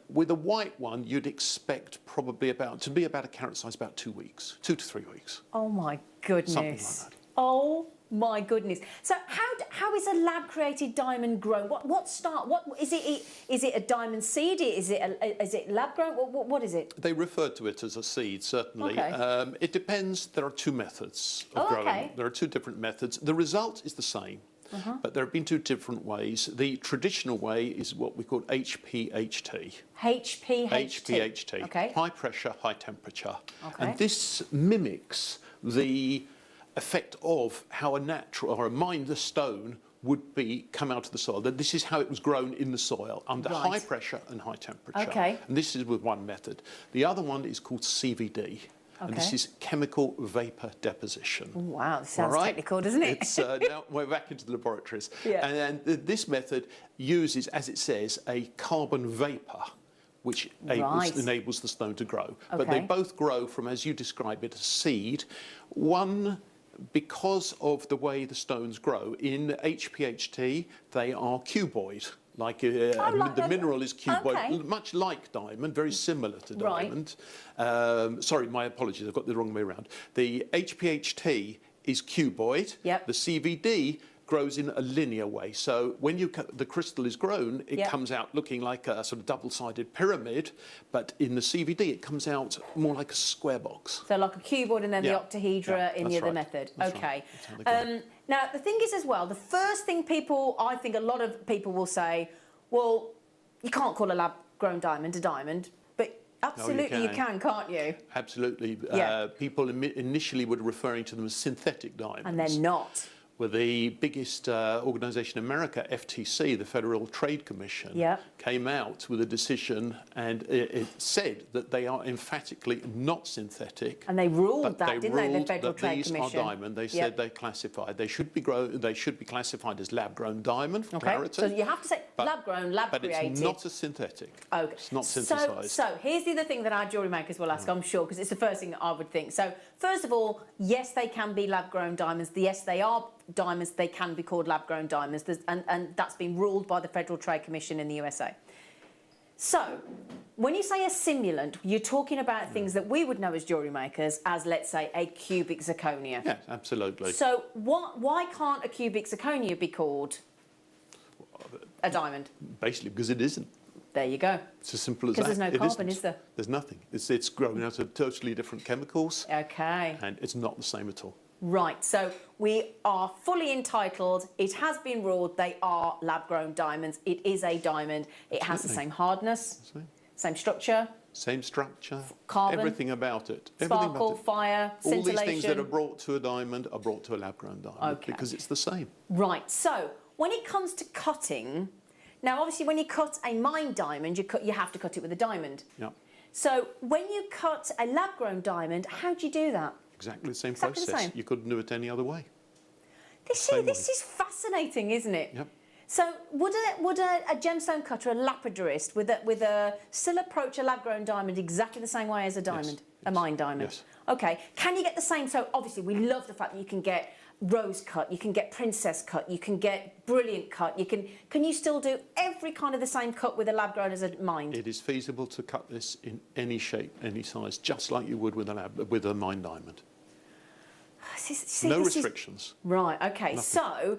With a white one, you'd expect probably to be about a carat size, about 2 weeks, 2 to 3 weeks. Oh my goodness. Something like that. Oh my goodness. So how is a lab created diamond grown? What is it? Is it a diamond seed? Is it lab grown? What is it? They refer to it as a seed, certainly. Okay. It depends. There are two methods of Oh, growing. okay. There are two different methods. The result is the same, but there have been two different ways. The traditional way is what we call HPHT. HPHT. Okay. High pressure, high temperature. Okay. And this mimics the effect of how a natural or a mined stone would come out of the soil. That this is how it was grown in the soil under Right. high pressure and high temperature. Okay. And this is with one method. The other one is called CVD. And this Okay. is chemical vapor deposition. Wow, this sounds All right? technical, doesn't it? It's, now we're back into the laboratories. Yeah. And this method uses, as it says, a carbon vapor, which enables the stone to grow. But they Okay. both grow from, as you describe it, a seed. One, because of the way the stones grow, in HPHT, they are cuboid. Like, the mineral is cuboid, okay. much like diamond, very similar to Right. diamond. Sorry, my apologies, I've got the wrong way around. The HPHT is cuboid. Yep. The CVD grows in a linear way. So when the crystal is grown, it Yep. comes out looking like a sort of double-sided pyramid, but in the CVD, it comes out more like a square box. So like a cuboid and then Yeah. the octahedra Yeah, in that's the other right. method. That's Okay. right. That's how they grow. Now the thing is as well, the first thing I think a lot of people will say, well, you can't call a lab-grown diamond a diamond, but absolutely you can, can't you? Absolutely. Yeah. People initially were referring to them as synthetic diamonds. And they're not. Well, the biggest organisation in America, FTC, the Federal Trade Commission, Yeah. came out with a decision, and it said that they are emphatically not synthetic. And they ruled but that, didn't they, the ruled Federal that Trade these Commission? are diamond. They said they classified. They should be classified as lab-grown diamond for Okay. clarity. So you have to say but- lab-grown, lab-created. But it's not a synthetic. Okay. It's not synthesised. So here's the other thing that our jewellery makers will ask, I'm sure, because it's the first thing that I would think. So first of all, yes, they can be lab-grown diamonds. Yes, they are diamonds. They can be called lab-grown diamonds, and that's been ruled by the Federal Trade Commission in the USA. So when you say a simulant, you're talking about things that we would know as jewellery makers as, let's say, a cubic zirconia. Yes, absolutely. So why can't a cubic zirconia be called a diamond? Basically, because it isn't. There you go. It's as simple as that. Because there's no It carbon, isn't. is there? There's nothing. It's grown out of totally different chemicals, Okay. and it's not the same at all. Right, so we are fully entitled. It has been ruled they are lab-grown diamonds. It is a diamond. It has the Absolutely. same hardness, Same. same structure, Same structure, Carbon, everything about it. Everything sparkle, about it. fire, All these scintillation. things that are brought to a diamond are brought to a lab-grown diamond Okay. because it's the same. Right, so when it comes to cutting, now obviously when you cut a mined diamond, you have to cut it with a diamond. Yeah, So when you cut a lab-grown diamond, how do you do that? exactly the same Exactly the process. same. You couldn't do it any other way. This Same is fascinating, isn't it? Yep. So would a gemstone cutter, a lapidarist, still approach a lab-grown diamond exactly the same way as a diamond, a yes, mined diamond? yes. Okay. Can you get the same? So obviously we love the fact that you can get rose cut, you can get princess cut, you can get brilliant cut. Can you still do every kind of the same cut with a lab-grown as a mined? It is feasible to cut this in any shape, any size, just like you would with a mined diamond. No restrictions. Right. Okay. Nothing.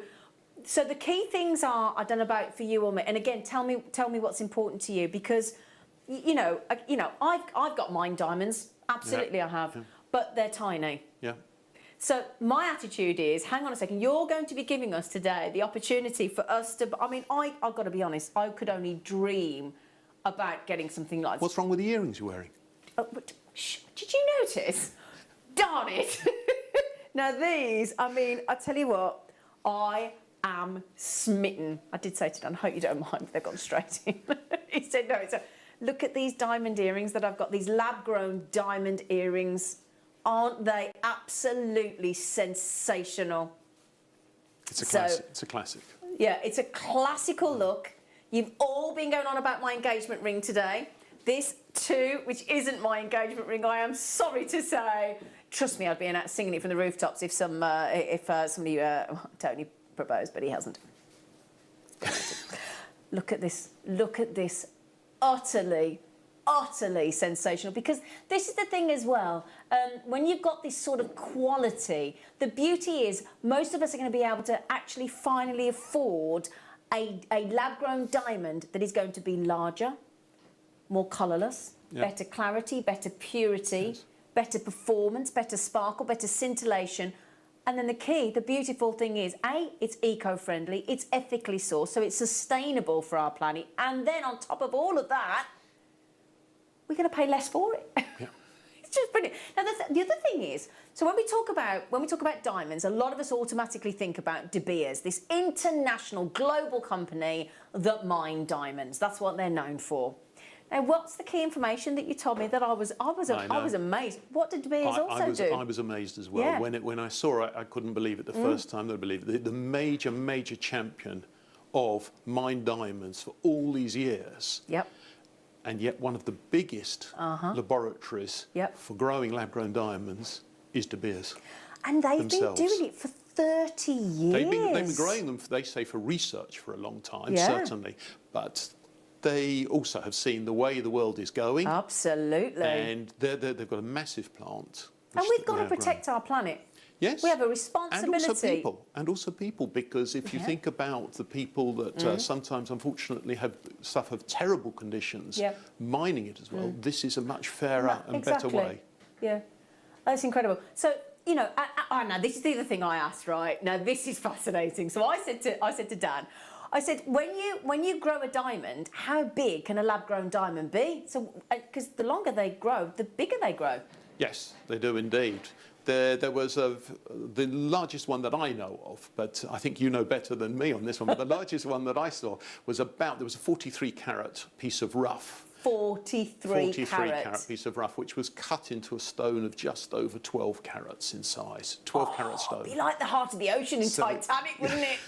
So the key things are, I don't know about for you or me, and again, tell me what's important to you, because you know, I've got mined diamonds. Absolutely, Yeah. I have, Yeah. but they're tiny. Yeah. So my attitude is, hang on a second, you're going to be giving us today the opportunity for us to. I mean, I've got to be honest, I could only dream about getting something like. What's wrong with the earrings you're wearing? Did you notice? Darn it! Now these, I mean, I tell you what, I am smitten. I did say to Dan, I hope you don't mind if they've gone straight in. He said, no, look at these diamond earrings that I've got, these lab-grown diamond earrings. Aren't they absolutely sensational? It's a classic. It's a classic. Yeah, it's a classical look. You've all been going on about my engagement ring today. this too, which isn't my engagement ring, I am sorry to say. Trust me, I'd be singing it from the rooftops if somebody Tony proposed, but he hasn't. Look at this. Look at this. Utterly sensational, because this is the thing as well, when you've got this sort of quality, the beauty is most of us are going to be able to actually finally afford a lab-grown diamond that is going to be larger, more colourless, better clarity, better purity, better performance, better sparkle, better scintillation. And then the beautiful thing is, A, it's eco-friendly, it's ethically sourced, so it's sustainable for our planet, and then on top of all of that, we're going to pay less for it. Yeah. It's just brilliant. Now, the other thing is, so when we talk about diamonds, a lot of us automatically think about De Beers, this international global company that mine diamonds. That's what they're known for. Now, what's the key information that you told me that I was amazed? What did De Beers also do? I was amazed as well. Yeah. When I saw it, I couldn't believe it the first time. I believed it. The major champion of mined diamonds for all these years. Yep. And yet one of the biggest laboratories for growing lab-grown diamonds is De Beers. And they've been doing it for 30 years. They've been growing them, they say, for research for a long time, certainly. But they also have seen the way the world is going. Absolutely. And they've got a massive plant. And we've got to protect our planet. Yes. We have a responsibility. And also people, because if you think about the people that sometimes, unfortunately, have suffered terrible conditions, mining it as well, this is a much fairer and better way. Yeah, that's incredible. So, you know, now this is the other thing I asked, right? Now, this is fascinating. So I said to Dan, I said, when you grow a diamond, how big can a lab-grown diamond be? So, because the longer they grow, the bigger they grow. Yes, they do indeed. There was the largest one that I know of, but I think you know better than me on this one, but the largest one that I saw was there was a 43 carat piece of rough. 43 carat piece of rough, which was cut into a stone of just over 12 carats in size. 12 carat stone. It'd be like the heart of the ocean in Titanic, wouldn't it?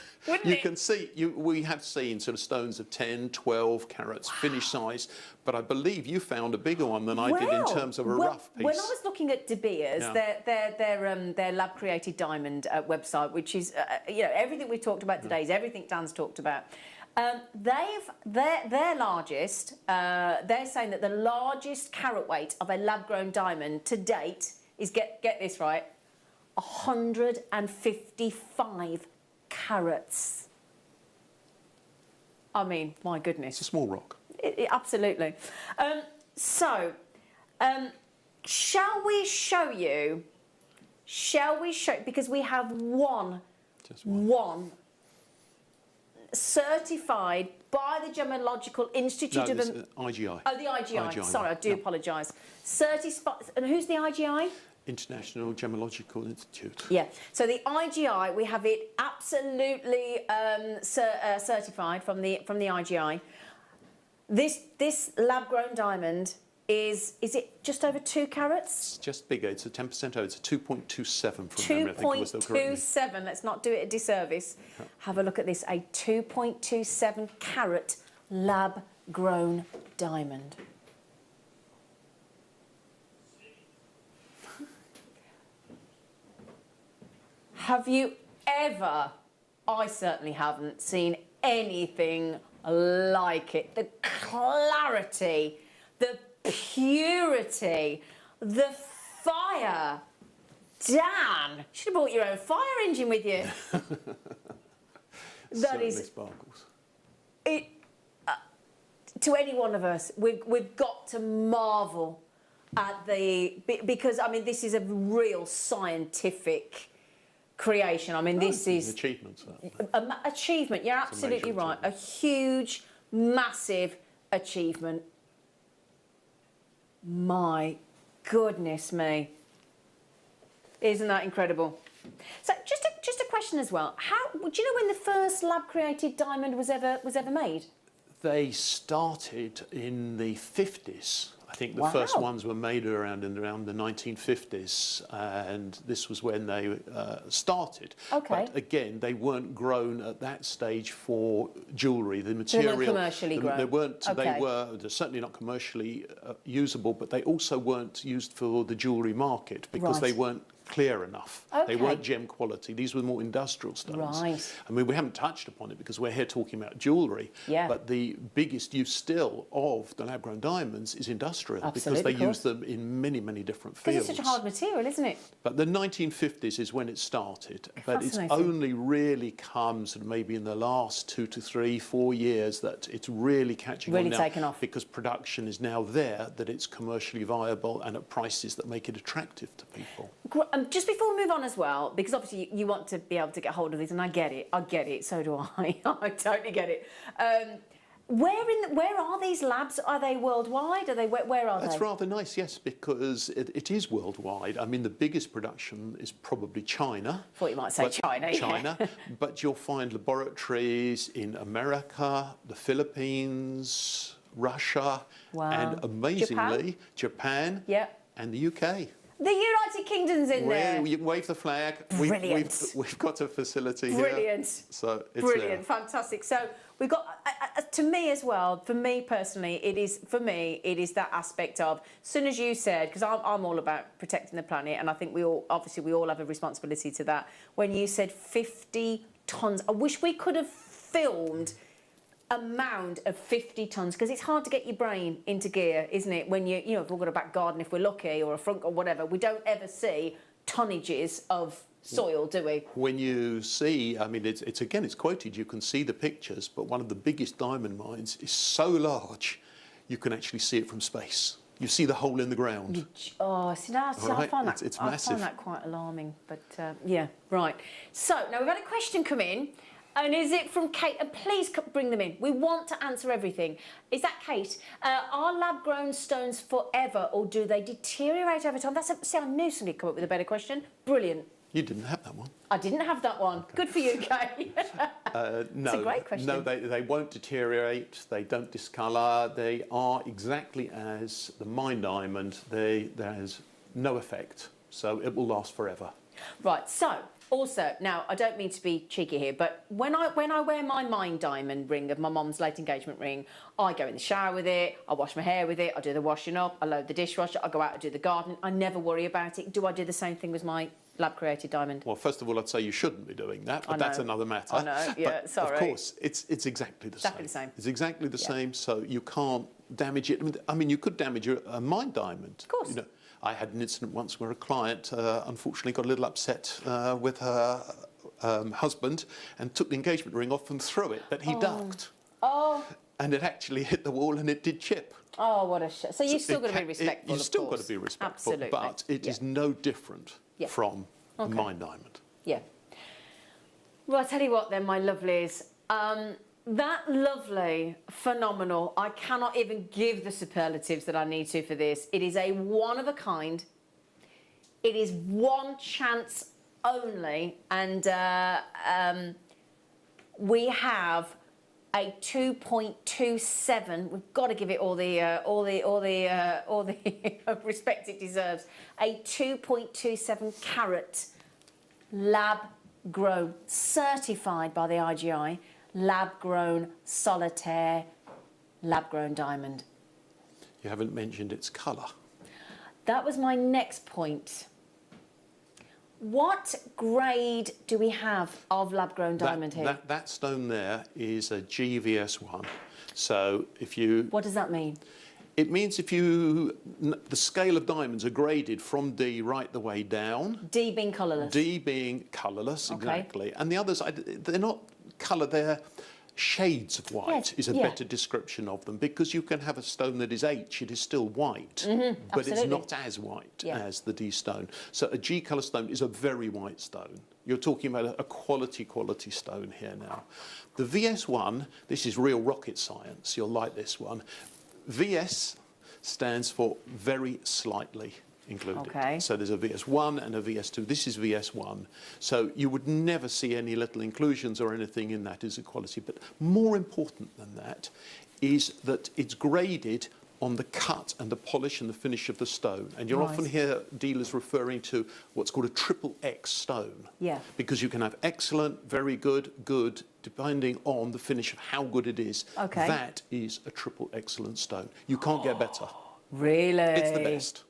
You can see, we have seen sort of stones of 10, 12 carats, finished size, but I believe you found a bigger one than I did in terms of a rough piece. When I was looking at De Beers, their lab-created diamond website, which is, you know, everything we've talked about today is everything Dan's talked about. Their largest, they're saying that the largest carat weight of a lab-grown diamond to date is, get this right, 155 carats. I mean, my goodness. It's a small rock. Absolutely. Shall we show you? Because we have one certified by the Gemological Institute of... IGI. Oh, the IGI. Sorry, I do apologise. Certified... And who's the IGI? International Gemological Institute. Yeah. So the IGI, we have it absolutely certified from the IGI. This lab-grown diamond is it just over 2 carats? It's just bigger. It's a 10% over. It's a 2.27 from memory. 2.27. Let's not do it a disservice. Yeah. Have a look at this. A 2.27 carat lab-grown diamond. Have you ever, I certainly haven't, seen anything like it? The clarity, the purity, the fire. Dan, you should have brought your own fire engine with you. That is sparkles. It, to any one of us, we've got to marvel at because, I mean, this is a real scientific creation. I mean, this is achievement. Achievement. You're absolutely right. A huge, massive achievement. My goodness me! Isn't that incredible? So, just a question as well. Do you know when the first lab-created diamond was ever made? They started in the 50s. I think the first ones were made around the 1950s, and this was when they started. Okay. But again, they weren't grown at that stage for jewellery. The material, they weren't commercially grown. They weren't. Okay. They're certainly not commercially usable, but they also weren't used for the jewellery market because they weren't clear enough. They weren't gem quality. These were more industrial stones. Right. I mean, we haven't touched upon it because we're here talking about jewellery. Yeah. But the biggest use still of the lab-grown diamonds is industrial because they use them in many, many different fields. Because it's such a hard material, isn't it? But the 1950s is when it started. But it's Fascinating. only really come sort of maybe in the last 2 to 3, 4 years that it's really catching on now. taken off. Because production is now there, that it's commercially viable and at prices that make it attractive to people. Just before we move on as well, because obviously you want to be able to get hold of these, and I get it, so do I. I totally get it. Where are these labs? Are they worldwide? Are they where are they? That's rather nice, yes, because it is worldwide. I mean, the biggest production is probably China. Thought you might say China. China, but you'll find laboratories in America, the Philippines, Russia, and amazingly, Japan and the UK. The United Kingdom's in there. You can wave the flag. Brilliant. We've got a facility Brilliant. here. So it's Brilliant, there. fantastic. So we've got, to me as well, for me personally, it is that aspect of, as soon as you said, because I'm all about protecting the planet, and I think we all have a responsibility to that. When you said 50 tonnes, I wish we could have filmed a mound of 50 tonnes, because it's hard to get your brain into gear, isn't it? When if we've got a back garden, if we're lucky, or a front or whatever, we don't ever see tonnages of soil, do we? When you see, I mean, it's quoted, you can see the pictures, but one of the biggest diamond mines is so large, you can actually see it from space. You see the hole in the ground. Oh, see, I find that, it's I massive. find that quite alarming, but yeah, right. So, now we've had a question come in. And is it from Kate? And please bring them in. We want to answer everything. Is that Kate? Are lab-grown stones forever, or do they deteriorate over time? See, I knew somebody would come up with a better question. Brilliant. You didn't have that one. I didn't have that one. Good for you, Kate. No, It's a great question. No, they won't deteriorate. They don't discolour. They are exactly as the mine diamond. There's no effect, so it will last forever. Right. So. Also, now, I don't mean to be cheeky here, but when I wear my mine diamond ring of my mum's late engagement ring, I go in the shower with it, I wash my hair with it, I do the washing up, I load the dishwasher, I go out and do the garden. I never worry about it. Do I do the same thing with my lab-created diamond? Well, first of all, I'd say you shouldn't be doing that, but that's another matter. I know, yeah, but sorry. Of course, it's exactly the same. Exactly the same. It's exactly the same, so you can't damage it. I mean, you could damage a mine diamond. Of course. I had an incident once where a client unfortunately got a little upset with her husband and took the engagement ring off and threw it, but he ducked. Oh. And it actually hit the wall and it did chip. Oh, what a shame. So you've still got to be respectful, You've still got to be respectful, Absolutely. but it is no different from a mine diamond. Yeah. Well, I'll tell you what then, my lovelies. That lovely, phenomenal, I cannot even give the superlatives that I need to for this. It is a one of a kind. It is one chance only, and we have a 2.27. We've got to give it all the respect it deserves. A 2.27 carat lab grown, certified by the IGI, lab grown solitaire, lab grown diamond. You haven't mentioned its colour. That was my next point. What grade do we have of lab-grown diamond here? That stone there is a GVS1. So if you... What does that mean? It means if you... The scale of diamonds are graded from D right the way down. D being colourless. D being colourless, exactly. And the others, they're not colour, they're shades of white is a better description of them, because you can have a stone that is H, it is still white, but it's not as white as the D stone. So a G colour stone is a very white stone. You're talking about a quality stone here now. The VS1, this is real rocket science, you'll like this one. VS stands for very slightly included. Okay. So there's a VS1 and a VS2. This is VS1. So you would never see any little inclusions or anything in that as a quality. But more important than that is that it's graded on the cut and the polish and the finish of the stone. And you'll often hear dealers referring to what's called a triple X stone. Yeah. Because you can have excellent, very good, good, depending on the finish of how good it is. Okay. That is a triple excellent stone. You can't get better. Really? It's the best.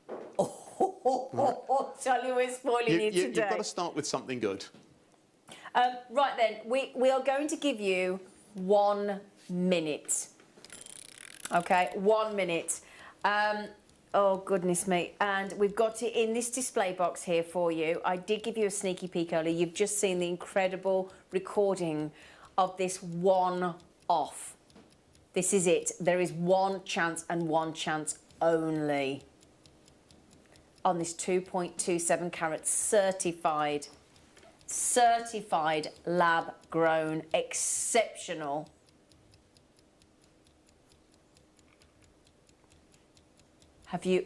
Charlie, we're spoiling you today. You've got to start with something good. Right then, we are going to give you 1 minute. Okay, 1 minute. Oh, goodness me. And we've got it in this display box here for you. I did give you a sneaky peek earlier. You've just seen the incredible recording of this one-off. This is it. There is one chance and one chance only on this 2.27 carat certified lab grown exceptional. Have you?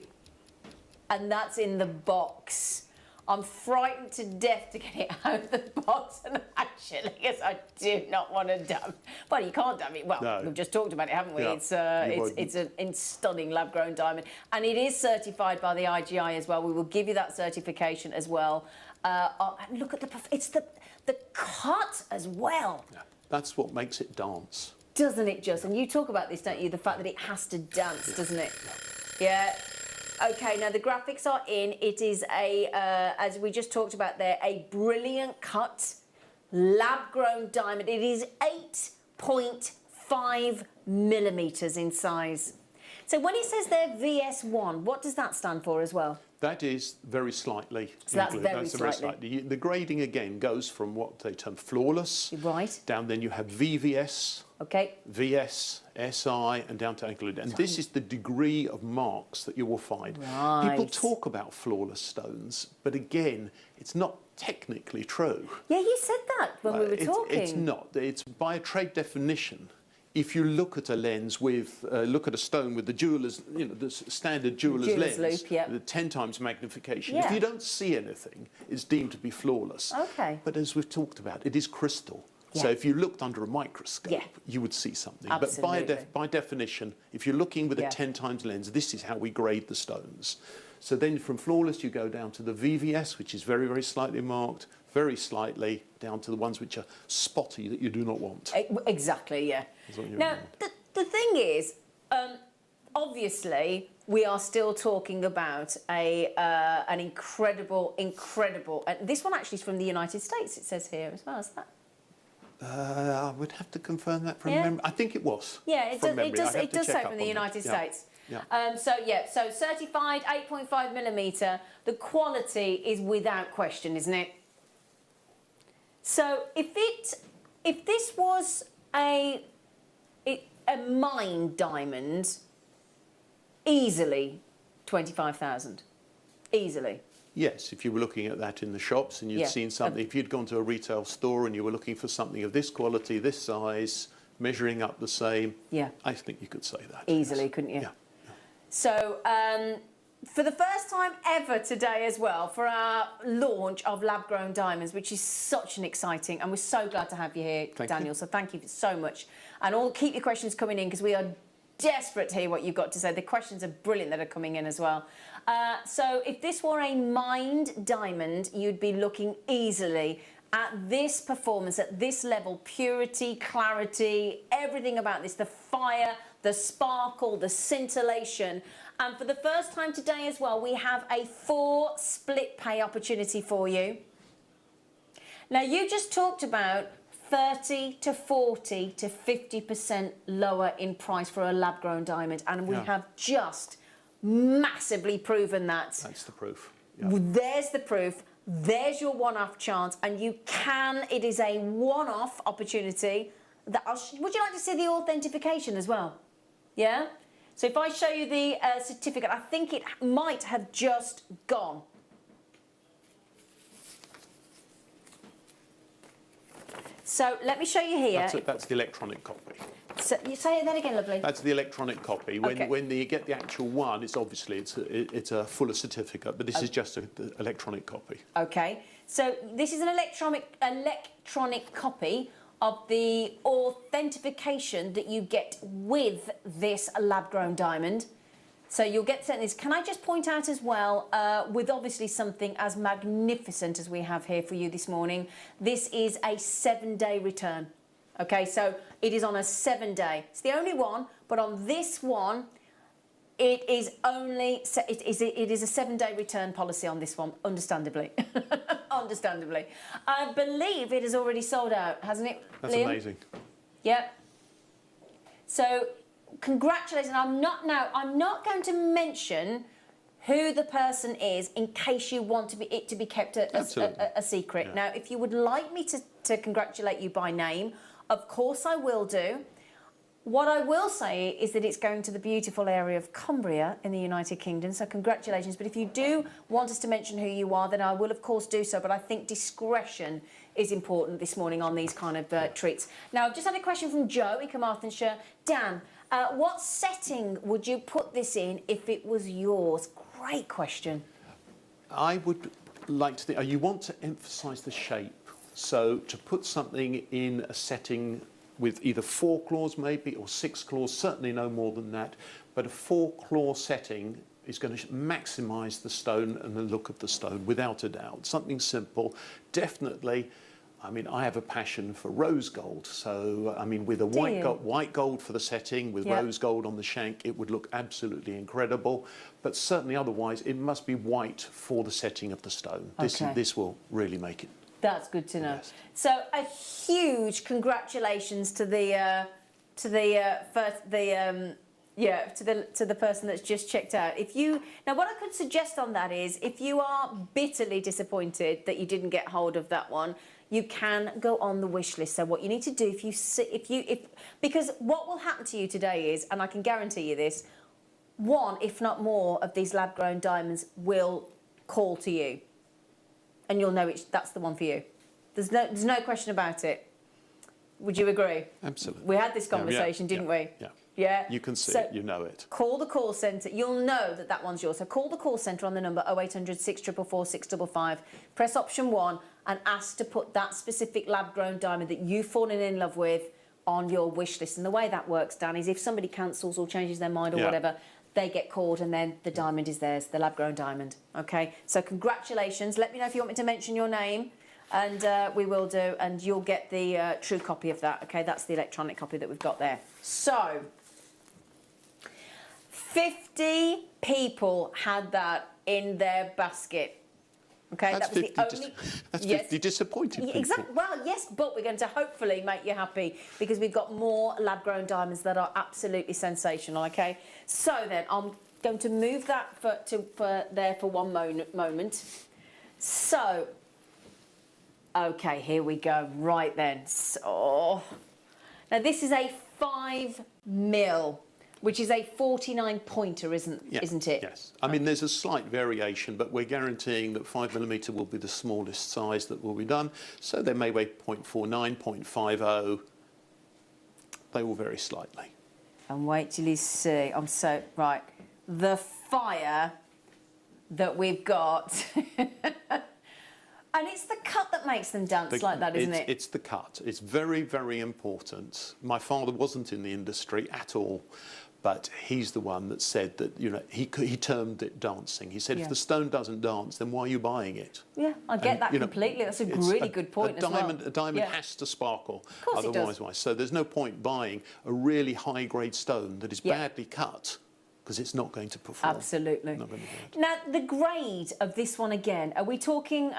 And that's in the box. I'm frightened to death to get it out of the box, and actually, because I do not want to damn. Well, you can't damn it. Well, No. we've just talked about it, haven't we? Yeah, It's a stunning lab-grown diamond, and it is certified by the IGI as well. We will give you that certification as well. And look at the cut as well. Yeah. That's what makes it dance. Doesn't it just? And you talk about this, don't you? The fact that it has to dance, doesn't it? Yeah. Okay, now the graphics are in. It is as we just talked about there, a brilliant cut, lab-grown diamond. It is 8.5 millimetres in size. So when it says there VS1, what does that stand for as well? That is very slightly. So that's included. very very slightly. slightly. The grading again goes from what they term flawless. Right. Down then you have VVS. Okay. VS, SI, and down to include. And this is the degree of marks that you will find. Right. People talk about flawless stones, but again, it's not technically true. Yeah, you said that when we were talking. It's not. It's by a trade definition. If you look at a lens with, look at a stone with the jeweler's, the standard jeweler's lens, loop, yeah. the 10 times magnification. Yeah. If you don't see anything, it's deemed to be flawless. Okay. But as we've talked about, it is crystal. So Yeah. if you looked under a microscope, Yeah. you would see something. Absolutely. But by definition, if you're looking with Yeah. a 10 times lens, this is how we grade the stones. So then from flawless, you go down to the VVS, which is very, very slightly marked, very slightly, down to the ones which are spotty that you do not want. Exactly, yeah. That's what you Now, want. the thing is, obviously, we are still talking about an incredible, and this one actually is from the United States, it says here as well, is that? I would have to confirm that from Yeah. memory. I think it was. Yeah, it from does, memory. I'd have it to does check say up from the on that. United Yeah. States. Yeah. So certified 8.5 millimetre, the quality is without question, isn't it? So if this was a mined diamond, easily 25,000, easily. Yes, if you were looking at that in the shops and you'd Yeah. seen something, if you'd gone to a retail store and you were looking for something of this quality, this size, measuring up the same, Yeah. I think you could say that. Easily, yes. couldn't you? Yeah. So, for the first time ever today as well, for our launch of lab-grown diamonds, which is such an exciting, and we're so glad to have you here, Thank Daniel. you. So thank you so much. And keep your questions coming in because we are desperate to hear what you've got to say. The questions are brilliant that are coming in as well. So if this were a mined diamond, you'd be looking easily at this performance, at this level, purity, clarity, everything about this, the fire, the sparkle, the scintillation. And for the first time today as well, we have a 4 split pay opportunity for you. Now, you just talked about 30 to 40 to 50% lower in price for a lab-grown diamond, and we Yeah. have just massively proven that. That's the proof. Yeah. There's the proof. There's your one-off chance, and it is a one-off opportunity. Would you like to see the authentication as well? Yeah? So if I show you the certificate, I think it might have just gone. So let me show you here. That's the electronic copy. So you say that again, lovely. That's the electronic copy. When Okay. when you get the actual one, it's a fuller certificate, but this is just the electronic copy. Okay, so this is an electronic copy of the authentication that you get with this lab-grown diamond. So you'll get sent this. Can I just point out as well, with obviously something as magnificent as we have here for you this morning, this is a 7-day return. Okay, so it is on a 7-day. It's the only one, but on this one, it is only, it is a 7-day return policy on this one, understandably. Understandably. I believe it has already sold out, hasn't it, That's Liam? amazing. Yep. So, congratulations. I'm not going to mention who the person is in case you want it to be kept a secret. Yeah. Now, if you would like me to congratulate you by name, of course I will do. What I will say is that it's going to the beautiful area of Cumbria in the United Kingdom, so congratulations. But if you do want us to mention who you are, then I will, of course, do so. But I think discretion is important this morning on these kind of treats. Now, I've just had a question from Joe in Carmarthenshire. Dan, what setting would you put this in if it was yours? Great question. I would like to think, you want to emphasise the shape. So to put something in a setting with either 4 claws maybe or 6 claws, certainly no more than that, but a 4-claw setting is going to maximise the stone and the look of the stone without a doubt. Something simple, definitely. I mean, I have a passion for rose gold, so I mean, with a white gold for the setting, with rose gold on the shank, it would look absolutely incredible. But certainly, otherwise, it must be white for the setting of the stone. This will really make it. That's good to know. So a huge congratulations to the person that's just checked out. Now what I could suggest on that is, if you are bitterly disappointed that you didn't get hold of that one, you can go on the wish list. So what you need to do, because what will happen to you today is, and I can guarantee you this, one, if not more, of these lab-grown diamonds will call to you, and you'll know that's the one for you. There's no question about it. Would you agree? Absolutely. We had this conversation, didn't we? Yeah. Yeah. You can see it, you know it. Call the call centre. You'll know that one's yours. So call the call centre on the number 0800 644 655. Press option 1 and ask to put that specific lab-grown diamond that you've fallen in love with on your wish list. And the way that works, Dan, is if somebody cancels or changes their mind or whatever, they get called and then the diamond is theirs, the lab-grown diamond. Okay, so congratulations. Let me know if you want me to mention your name, and we will do, and you'll get the true copy of that. Okay, that's the electronic copy that we've got there. So, 50 people had that in their basket. Okay, That's that was 50 the only. That's 50 disappointed people. Exactly. Well, yes, but we're going to hopefully make you happy because we've got more lab-grown diamonds that are absolutely sensational. Okay, so then I'm going to move that there for one moment. So, okay, here we go. Right then. So, now this is a 5mm. Which is a 49-pointer, isn't it? Yes. I mean, there's a slight variation, but we're guaranteeing that 5mm will be the smallest size that will be done. So they may weigh 0.49, 0.50. They will vary slightly. And wait till you see. Right. The fire that we've got. And it's the cut that makes them dance like that, isn't it? It's the cut. It's very, very important. My father wasn't in the industry at all. But he's the one that said that, you know, he termed it dancing. He said, if the stone doesn't dance, then why are you buying it? Yeah, I get that completely. That's a really good point as well. A diamond has to sparkle. Of course otherwise, it does. So there's no point buying a really high-grade stone that is badly cut, because it's not going to perform. Absolutely. Not going to do it. Now, the grade of this one again, are we talking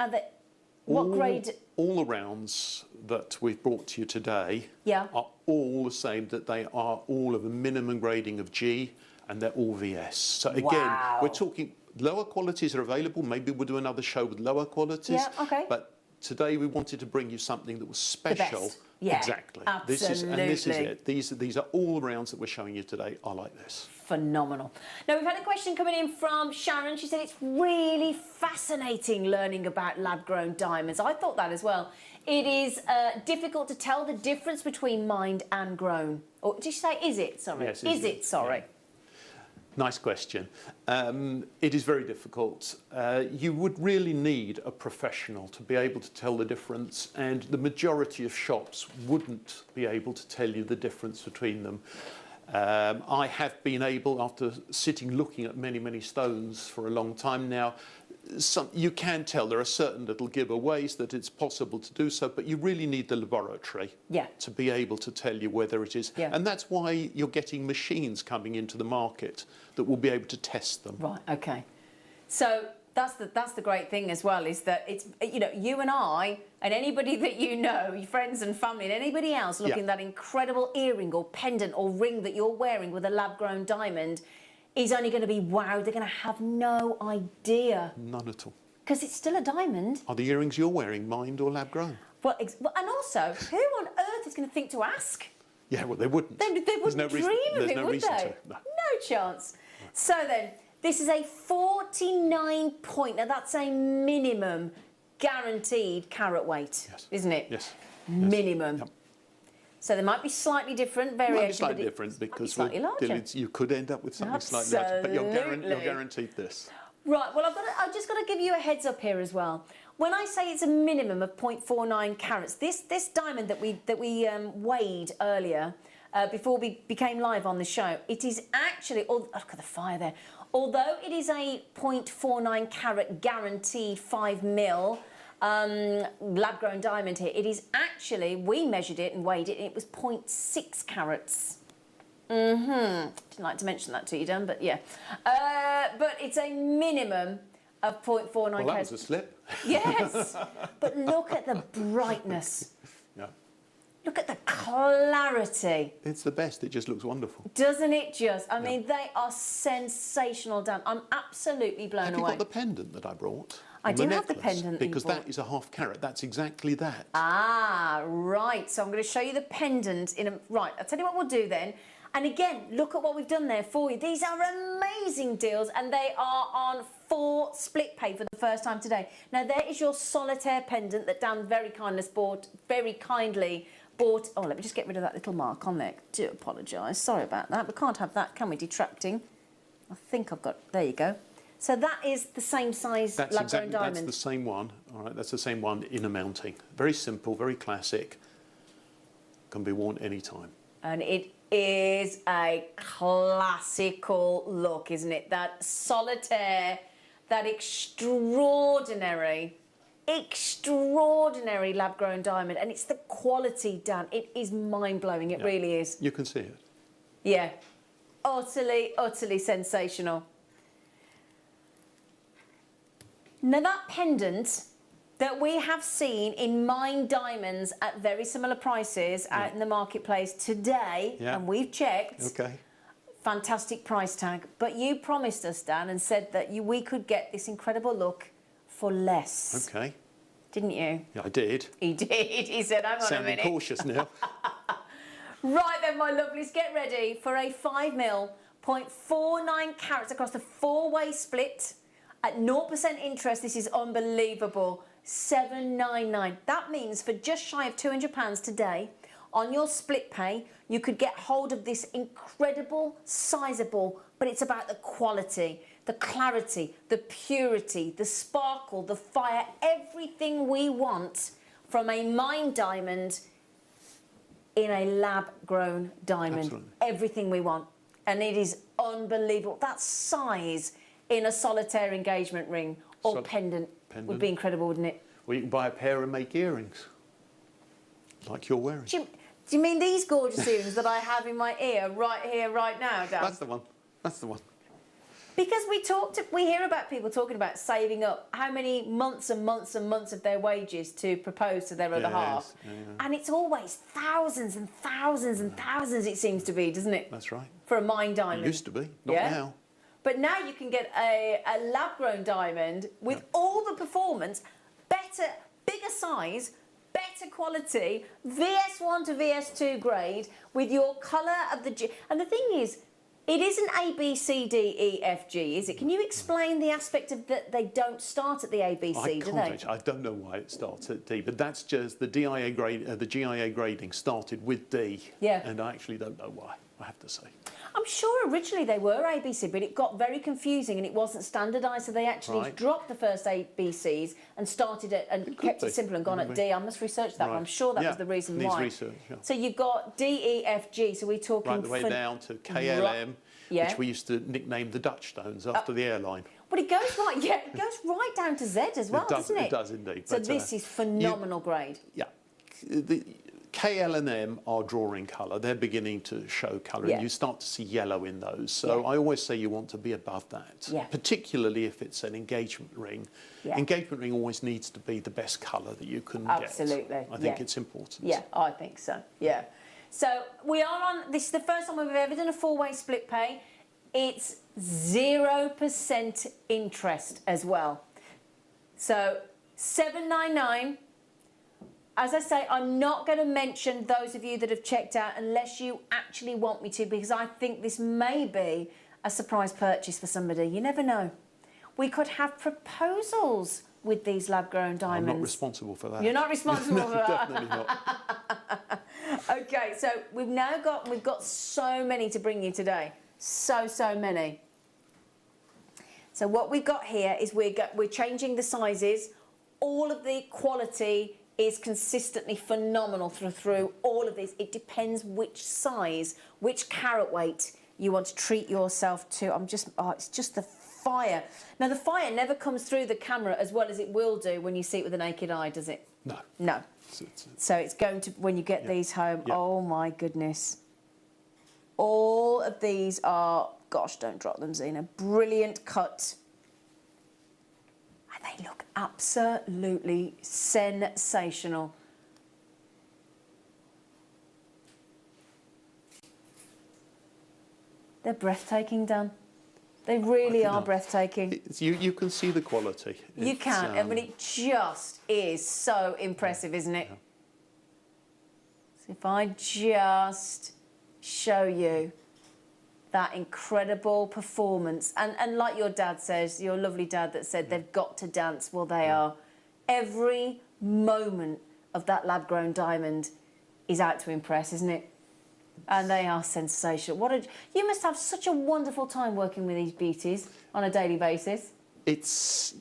what grade? All the rounds that we've brought to you today are all the same, that they are all of a minimum grading of G, and they're all VS. So again, we're talking lower qualities are available. Maybe we'll do another show with lower qualities. Yeah, okay. But today we wanted to bring you something that was special. The best. Yeah, exactly. absolutely. This is it. These are all the rounds that we're showing you today are like this. Phenomenal. Now, we've had a question coming in from Sharon. She said it's really fascinating learning about lab-grown diamonds. I thought that as well. It is difficult to tell the difference between mined and grown. Or did you say, is it? Sorry. Yes, is it? Sorry. Yeah. Nice question. It is very difficult. You would really need a professional to be able to tell the difference, and the majority of shops wouldn't be able to tell you the difference between them. I have been able, after sitting looking at many, many stones for a long time now, you can tell there are certain little giveaways that it's possible to do so, but you really need the laboratory to be able to tell you whether it is. Yeah. And that's why you're getting machines coming into the market that will be able to test them. Right, okay. So that's the great thing as well, is that it's, you know, you and I and anybody that you know, your friends and family and anybody else looking at that incredible earring or pendant or ring that you're wearing with a lab-grown diamond is only going to be wowed. They're going to have no idea. None at all. Because it's still a diamond. Are the earrings you're wearing mined or lab-grown? Well, and also, who on earth is going to think to ask? Yeah, well, they wouldn't. They wouldn't dream of it, would they? No. No chance. So then, this is a 49 point. Now, that's a minimum guaranteed carat weight, isn't it? Yes. Minimum. Yep. So there might be slightly different variation. Might be slightly different because slightly larger. you could end up with something slightly larger, but you're Absolutely. guaranteed this. Right, well, I've just got to give you a heads up here as well. When I say it's a minimum of 0.49 carats, this diamond that we weighed earlier before we became live on the show, it is actually, oh, look at the fire there. Although it is a 0.49 carat guaranteed 5mm lab-grown diamond here, it is actually, we measured it and weighed it, and it was 0.6 carats. Didn't like to mention that to you, Dan, but yeah. But it's a minimum of 0.49 Well, that carats. was a slip. Yes, but look at the brightness. Yeah. Look at the clarity. It's the best. It just looks wonderful. Doesn't it just? I mean, they are sensational, Dan. I'm absolutely blown Have you away. got the pendant that I brought? I And do the have the necklace? pendant that you Because bought. that is a half carat. That's exactly that. Ah, right. So I'm going to show you the pendant in a... Right, I'll tell you what we'll do then. And again, look at what we've done there for you. These are amazing deals, and they are on full split pay for the first time today. Now, there is your solitaire pendant that Dan very kindly bought... Oh, let me just get rid of that little mark on there. Do apologise. Sorry about that. We can't have that, can we? Detracting. I think I've got... There you go. So that is the same size lab-grown diamond. That's the same one. All right, that's the same one in a mounting. Very simple, very classic. Can be worn anytime. And it is a classical look, isn't it? That solitaire, that extraordinary lab-grown diamond. And it's the quality, Dan. It is mind-blowing. It really is. You can see it. Yeah. Utterly, utterly sensational. Now, that pendant that we have seen in mined diamonds at very similar prices out in the marketplace today, and we've checked, fantastic price tag, but you promised us, Dan, and said that we could get this incredible look for less. Okay. Didn't you? Yeah, I did. He did. He said, hang on a Sounding minute. cautious now. Right then, my lovelies, get ready for a 5mm, 0.49 carats across the four-way split. At 0% interest, this is unbelievable. $799. That means for just shy of £200 today, on your split pay, you could get hold of this incredible, sizable, but it's about the quality, the clarity, the purity, the sparkle, the fire, everything we want from a mined diamond in a lab-grown diamond. Absolutely. Everything we want. And it is unbelievable. That size in a solitaire engagement ring or pendant would be incredible, wouldn't it? Well, you can buy a pair and make earrings, like you're wearing. Do you mean these gorgeous earrings that I have in my ear right here, right now, Dan? That's the one. That's the one. Because we hear about people talking about saving up how many months and months and months of their wages to propose to their other half. And it's always thousands and thousands and thousands, it seems to be, doesn't it? That's right. For a mined diamond. It used to be, not now. But now you can get a lab-grown diamond with all the performance, better, bigger size, better quality, VS1 to VS2 grade, with your colour of the G. And the thing is, it isn't A, B, C, D, E, F, G, is it? Can you explain the aspect of that they don't start at the A, B, C, do they? I don't know why it starts at D, but that's just the DIA grade. The GIA grading started with D, and I actually don't know why. I have to say. I'm sure originally they were ABC, but it got very confusing and it wasn't standardised, so they actually dropped the first ABCs and started it and kept it simple and gone at D. I must research that, but I'm sure that was the reason why. Research, yeah. So you've got D, E, F, G, so we're talking... Right the way down to KLM, yeah. which we used to nickname the Dutch stones after the airline. But it goes right, it goes right down to Z as well, doesn't it? It does indeed. So this is phenomenal grade. Yeah. The KL and M are drawing colour. They're beginning to show colour, and you start to see yellow in those. So I always say you want to be above that, particularly if it's an engagement ring. Engagement ring always needs to be the best colour that you can get. Absolutely. I think it's important. Yeah, I think so. Yeah. So we are on, this is the first time we've ever done a 4-way split pay. It's 0% interest as well. So $7.99. As I say, I'm not going to mention those of you that have checked out unless you actually want me to, because I think this may be a surprise purchase for somebody. You never know. We could have proposals with these lab-grown diamonds. I'm not responsible for that. You're not responsible for that? Definitely not. Okay, so we've got so many to bring you today. So many. So what we've got here is we're changing the sizes. All of the quality is consistently phenomenal through all of these. It depends which size, which carat weight you want to treat yourself to. It's just the fire. Now the fire never comes through the camera as well as it will do when you see it with the naked eye, does it? No. No. So it's going to, when you get these home, oh my goodness. All of these are, gosh, don't drop them, Zena. Brilliant cut. And they look absolutely sensational. They're breathtaking, Dan. They really are breathtaking. You can see the quality. You can. I mean, it just is so impressive, isn't it? Yeah. So if I just show you that incredible performance, and like your dad says, your lovely dad that said they've got to dance, well, they are. Every moment of that lab-grown diamond is out to impress, isn't it? And they are sensational. You must have such a wonderful time working with these beauties on a daily basis. It's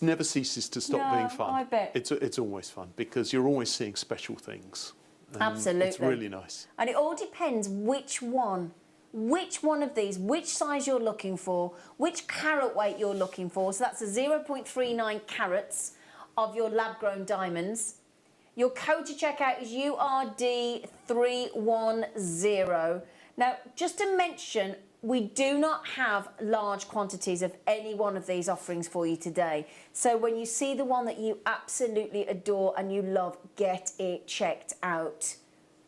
never ceases to stop being fun. I bet. It's always fun because you're always seeing special things. Absolutely. It's really nice. And it all depends which one of these, which size you're looking for, which carat weight you're looking for. So that's a 0.39 carats of your lab-grown diamonds. Your code to check out is URD310. Now, just to mention, we do not have large quantities of any one of these offerings for you today. So when you see the one that you absolutely adore and you love, get it checked out.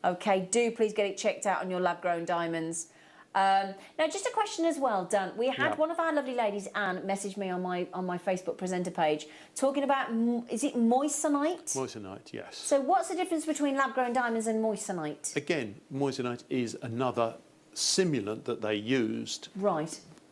Okay, do please get it checked out on your lab-grown diamonds. Now, just a question as well, Dan. We had one of our lovely ladies, Anne, message me on my Facebook presenter page talking about, is it moissanite? Moissanite, yes. So what's the difference between lab-grown diamonds and moissanite? Again, moissanite is another simulant that they used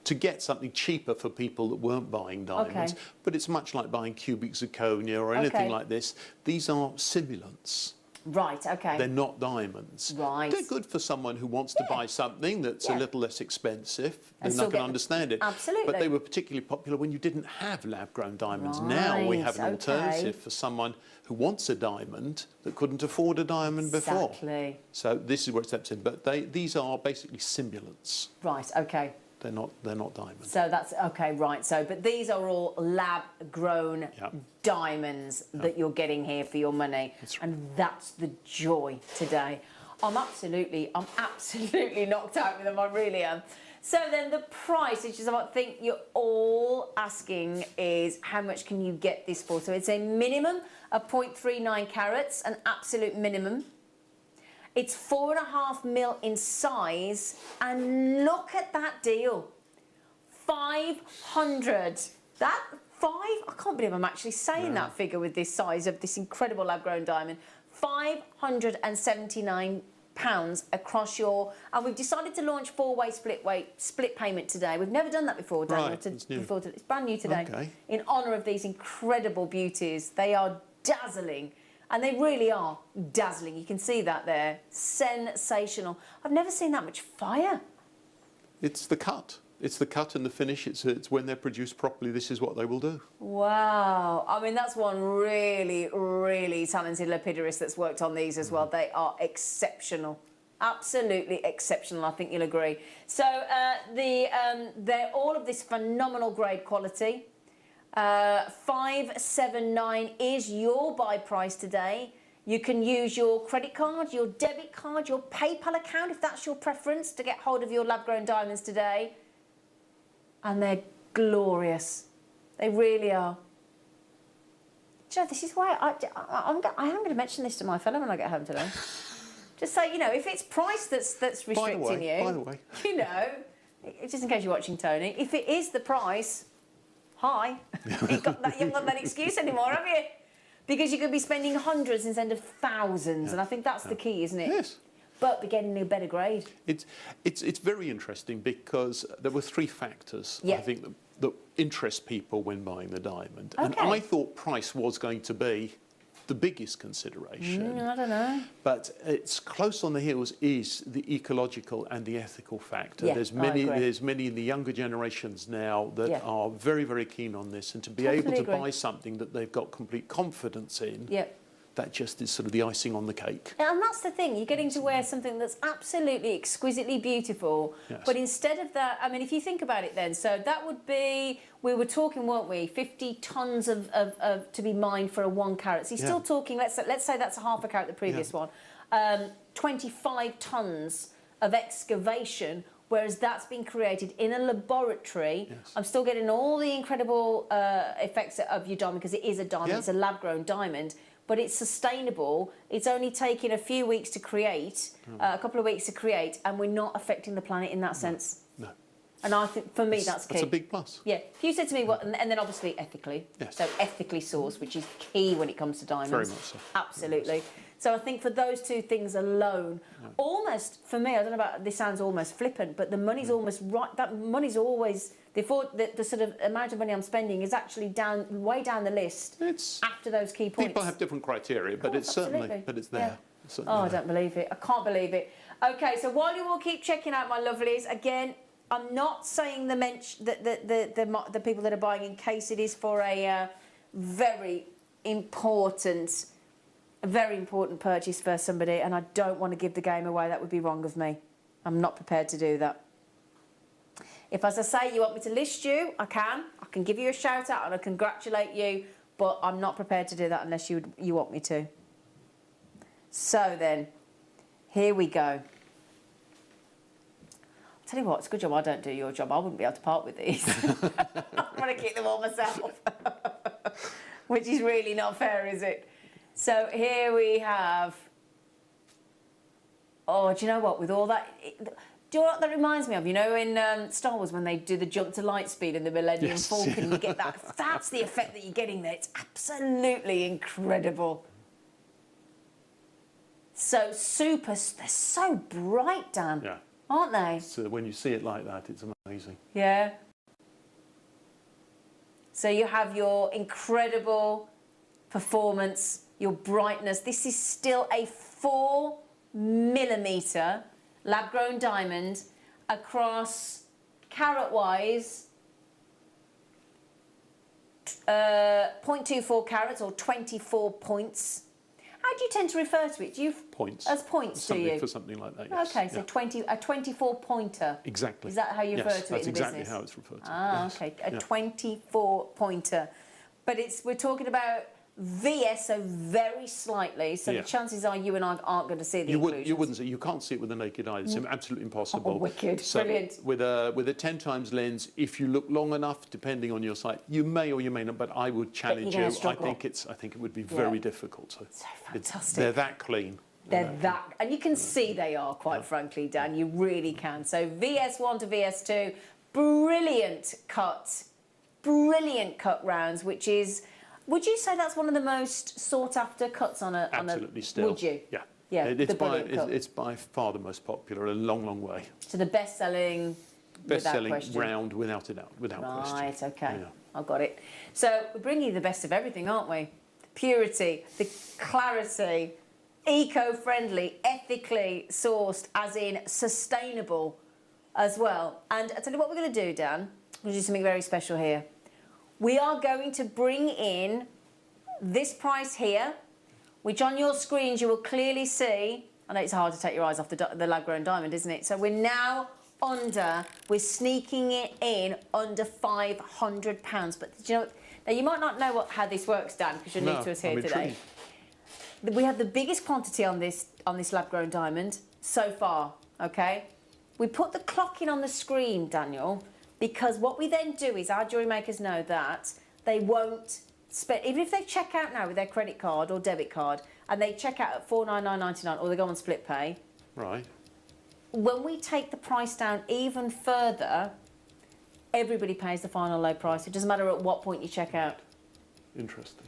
to get something cheaper for people that weren't buying diamonds. But it's much like buying cubic zirconia or anything like this. These are simulants. Right, okay. They're not diamonds. Right. They're good for someone who wants to buy something that's a little less expensive, and I can understand it. Absolutely. But they were particularly popular when you didn't have lab-grown diamonds. Now we have an alternative for someone who wants a diamond that couldn't afford a diamond before. Exactly. So this is where it steps in. But these are basically simulants. Right, okay. They're not diamonds. So that's, okay, right. So, but these are all lab-grown diamonds that you're getting here for your money. That's right. And that's the joy today. I'm absolutely knocked out with them, I really am. So then the price, which is I think you're all asking, is how much can you get this for? So it's a minimum of 0.39 carats, an absolute minimum. It's 4.5 mil in size, and look at that deal. 500. That I can't believe I'm actually saying that figure with this size of this incredible lab-grown diamond. £579 across your, and we've decided to launch 4-way split payment today. We've never done that before, Daniel. Right, it's new. It's brand new today. Okay. In honour of these incredible beauties. They are dazzling. And they really are dazzling. You can see that there. Sensational. I've never seen that much fire. It's the cut. It's the cut and the finish. It's when they're produced properly, this is what they will do. Wow. I mean, that's one really, really talented lapidurist that's worked on these as well. They are exceptional. Absolutely exceptional, I think you'll agree. So they're all of this phenomenal grade quality. 579 is your buy price today. You can use your credit card, your debit card, your PayPal account, if that's your preference, to get hold of your lab-grown diamonds today. And they're glorious. They really are. Joe, this is why I am going to mention this to my fellow when I get home today. Just so you know, if it's price that's restricting you, by the way, you know, just in case you're watching Tony, if it is the price, you haven't got that excuse anymore, have you? Because you could be spending hundreds instead of thousands, and I think that's the key, isn't it? Yes. But be getting a better grade. It's very interesting because there were 3 factors, I think, that interest people when buying the diamond. Okay. And I thought price was going to be the biggest consideration. I don't know. But it's close on the heels is the ecological and the ethical factor. Yeah, there's I agree. many in the younger generations now that are very, very keen on this, and to be Totally able to agree. buy something that they've got complete confidence in, Yeah. that just is sort of the icing on the cake. And that's the thing, you're getting to wear something that's absolutely exquisitely beautiful, but instead of that, I mean, if you think about it then, so that would be, we were talking, weren't we, 50 tonnes of to be mined for a 1 carat. So you're still talking, let's say that's a half a carat, the previous one, 25 tonnes of excavation, whereas that's been created in a laboratory. I'm still getting all the incredible effects of your diamond, because it is a diamond, it's a lab-grown diamond, but it's sustainable. It's only taken a few weeks to create, a couple of weeks to create, and we're not affecting the planet in that sense. No. And I think, for me, that's key. That's a big plus. Yeah. If you said to me, what, and then obviously ethically. Yes. So ethically sourced, which is key when it comes to diamonds. Very much so. Absolutely. So I think for those 2 things alone, almost, for me, I don't know about, this sounds almost flippant, but the money's almost right, that money's always, the sort of amount of money I'm spending is actually way down the list after those key points. People have different criteria, but it's certainly, but it's there. It's certainly I there. don't believe it. I can't believe it. Okay, so while you all keep checking out, my lovelies, again, I'm not saying the people that are buying in case it is for a very important purchase for somebody, and I don't want to give the game away. That would be wrong of me. I'm not prepared to do that. If, as I say, you want me to list you, I can give you a shout out and I congratulate you, but I'm not prepared to do that unless you want me to. So then, here we go. I'll tell you what, it's a good job I don't do your job. I wouldn't be able to part with these. I'm going to keep them all myself. Which is really not fair, is it? So here we have... Oh, do you know what? With all that... Do you know what that reminds me of? You know, in Star Wars, when they do the jump to light speed in the Millennium Falcon, you get that. That's the effect that you're getting there. It's absolutely incredible. So super. They're so bright, Dan. Yeah. Aren't they? So when you see it like that, it's amazing. Yeah. So you have your incredible performance, your brightness. This is still a 4mm lab-grown diamond across carat-wise 0.24 carats or 24 points. How do you tend to refer to it? Do you points as points, do you? For something like that, yes. Okay, so 24 pointer. Exactly. Is that how you refer to it in the that's exactly business? how it's referred to. Ah, yes. okay, a 24 pointer. But we're talking about VS, so very slightly, so the chances are you and I aren't going to see the inclusions. You wouldn't see. You can't see it with the naked eye. It's absolutely impossible. Oh, wicked. So brilliant. With a 10 times lens, if you look long enough, depending on your sight, you may or you may not. But I would challenge you. I think it would be very difficult. So fantastic. They're that clean. They're that, and you can see they are, quite frankly, Dan. You really can. So VS1 to VS2, brilliant cut rounds, which is. Would you say that's one of the most sought-after cuts on a... Absolutely still. Would you? Yeah. Yeah, it's by far the most popular, a long, long way. So the best-selling, Best-selling round, without a doubt, without question. Right, okay. Yeah. I've got it. So we're bringing you the best of everything, aren't we? purity, the clarity, eco-friendly, ethically sourced, as in sustainable as well. And I tell you what we're going to do, Dan. We're going to do something very special here. We are going to bring in this price here, which on your screens you will clearly see. I know it's hard to take your eyes off the lab-grown diamond, isn't it? So we're now we're sneaking it in under £500. But do you know what? Now, you might not know how this works, Dan, because you're new to us here today. We have the biggest quantity on this lab-grown diamond so far, okay? We put the clock in on the screen, Daniel, because what we then do is our jewellery makers know that they won't spend, even if they check out now with their credit card or debit card, and they check out at $499.99 or they go on split pay. Right. When we take the price down even further, everybody pays the final low price. It doesn't matter at what point you check out. Interesting.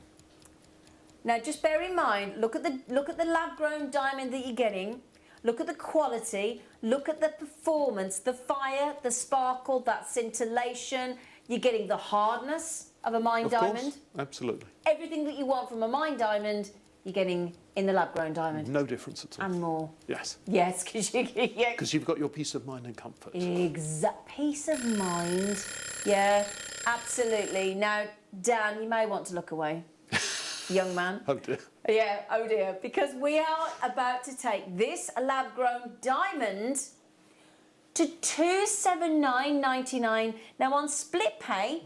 Now, just bear in mind, look at the lab-grown diamond that you're getting. Look at the quality. Look at the performance, the fire, the sparkle, that scintillation. You're getting the hardness of a mine diamond. Of course, absolutely. Everything that you want from a mine diamond, you're getting in the lab-grown diamond. No difference at all. And more. Yes. Yes, because you've got your peace of mind and comfort. Exact peace of mind. Yeah, absolutely. Now, Dan, you may want to look away, young man. Oh dear. Yeah, oh dear, because we are about to take this lab-grown diamond to $279.99. Now, on split pay,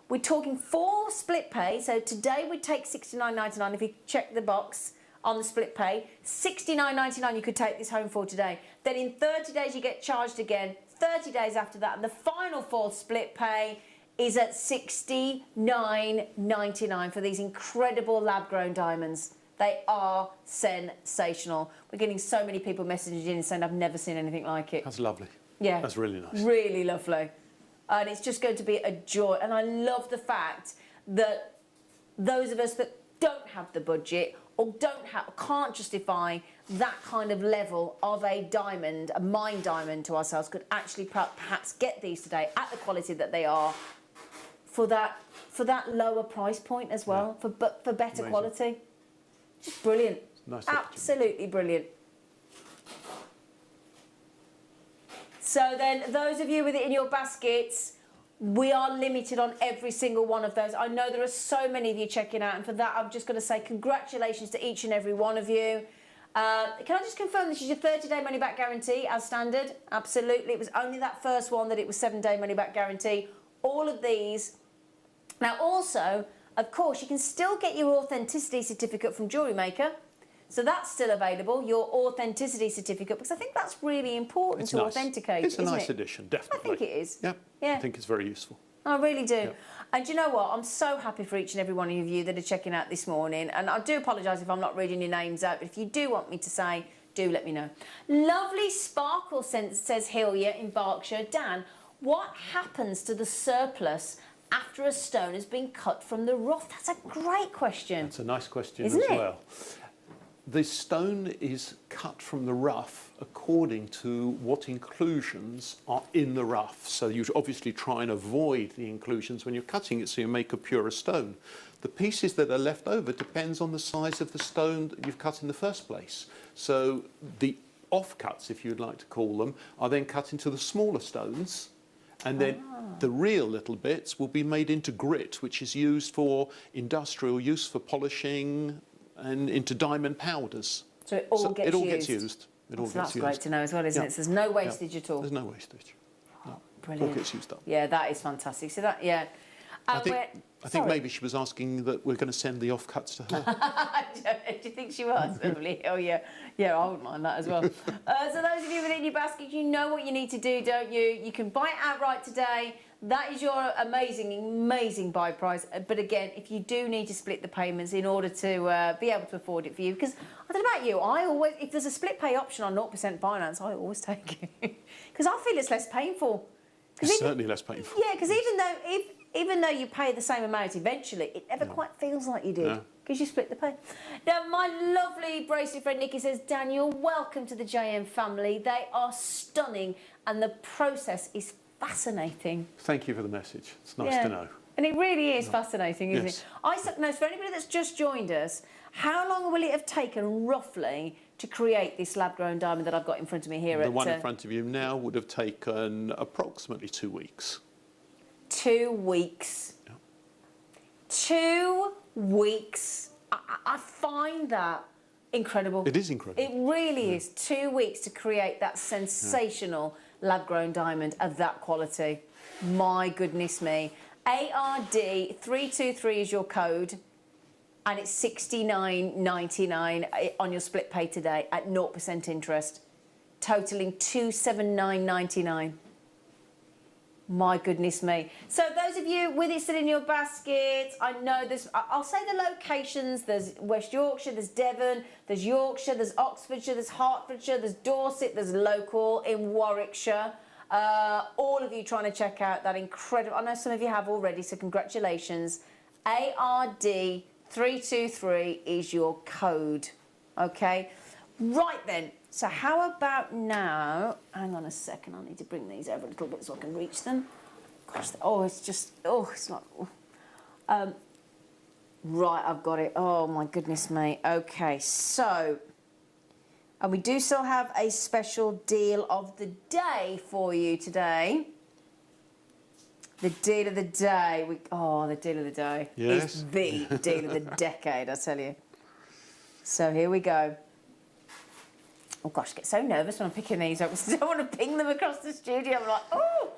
we're talking 4 split pay. So today we take $69.99 if you check the box on the split pay. $69.99 you could take this home for today. Then in 30 days you get charged again. 30 days after that, and the final 4th split pay is at $69.99 for these incredible lab-grown diamonds. They are sensational. We're getting so many people messaging in saying, I've never seen anything like it. That's lovely. Yeah. That's really nice. Really lovely. And it's just going to be a joy. And I love the fact that those of us that don't have the budget or can't justify that kind of level of a diamond, a mine diamond to ourselves, could actually perhaps get these today at the quality that they are for that lower price point as well, for better Amazing. quality. Just brilliant. Nice. Absolutely brilliant. So then, those of you with it in your baskets, we are limited on every single one of those. I know there are so many of you checking out, and for that, I'm just going to say congratulations to each and every one of you. Can I just confirm this is your 30-day money-back guarantee as standard? Absolutely. It was only that first one that it was 7-day money-back guarantee. All of these. Now, also, of course, you can still get your authenticity certificate from JewelleryMaker. So that's still available, your authenticity certificate, because I think that's really important to authenticate. It's a nice addition, definitely. I think it is. Yep. Yeah. I think it's very useful. I really do. Yep. And do you know what? I'm so happy for each and every one of you that are checking out this morning. And I do apologise if I'm not reading your names out, but if you do want me to say, do let me know. Lovely sparkle, says Hillier in Berkshire. Dan, what happens to the surplus after a stone has been cut from the rough? That's a great question. That's a nice question Isn't as it? well. The stone is cut from the rough according to what inclusions are in the rough. So you obviously try and avoid the inclusions when you're cutting it so you make a purer stone. The pieces that are left over depends on the size of the stone that you've cut in the first place. So the offcuts, if you'd like to call them, are then cut into the smaller stones, and then the real little bits will be made into grit, which is used for industrial use, for polishing, and into diamond powders. So it all gets used. It all gets That's used. great to know as well, isn't it? So there's no wastage at all. There's no wastage. No. Brilliant. All gets used up. Yeah, that is fantastic. So that, yeah. I think maybe she was asking that we're going to send the offcuts to her. Do you think she was? Lovely. Oh, yeah. Yeah, I wouldn't mind that as well. So those of you within your basket, you know what you need to do, don't you? You can buy it outright today. That is your amazing, amazing buy price. But again, if you do need to split the payments in order to be able to afford it for you, because I don't know about you, if there's a split pay option on 0% finance, I always take it. Because I feel it's less painful. It's certainly less painful. Yeah, because even though you pay the same amount eventually, it never quite feels like you did. Because you split the pay. Now, my lovely bracelet friend Nikki says, Daniel, welcome to the JM family. They are stunning and the process is fascinating. Thank you for the message. It's nice to know. And it really is fascinating, isn't Yes. it? I suppose for anybody that's just joined us, how long will it have taken roughly to create this lab-grown diamond that I've got in front of me here? The one in front of you now would have taken approximately 2 weeks. 2 weeks. Yeah. 2 weeks. I find that incredible. It is incredible. It really is. 2 weeks to create that sensational lab-grown diamond of that quality. My goodness me. ARD323 is your code, and it's $69.99 on your split pay today at 0% interest, totaling $279.99. My goodness me. So those of you with it still in your basket, I know there's, I'll say the locations, there's West Yorkshire, there's Devon, there's Yorkshire, there's Oxfordshire, there's Hertfordshire, there's Dorset, there's local in Warwickshire. All of you trying to check out that incredible, I know some of you have already, so congratulations. ARD323 is your code, okay? Right then, so how about now, hang on a second, I need to bring these over a little bit so I can reach them. Gosh, oh, it's just, oh, it's not, right, I've got it, oh my goodness me. Okay, so, and we do still have a special deal of the day for you today. The deal of the day. The deal of the day. Yes. Is the deal of the decade, I tell you. So here we go. Oh gosh, I get so nervous when I'm picking these up. I don't want to ping them across the studio. I'm like, oh!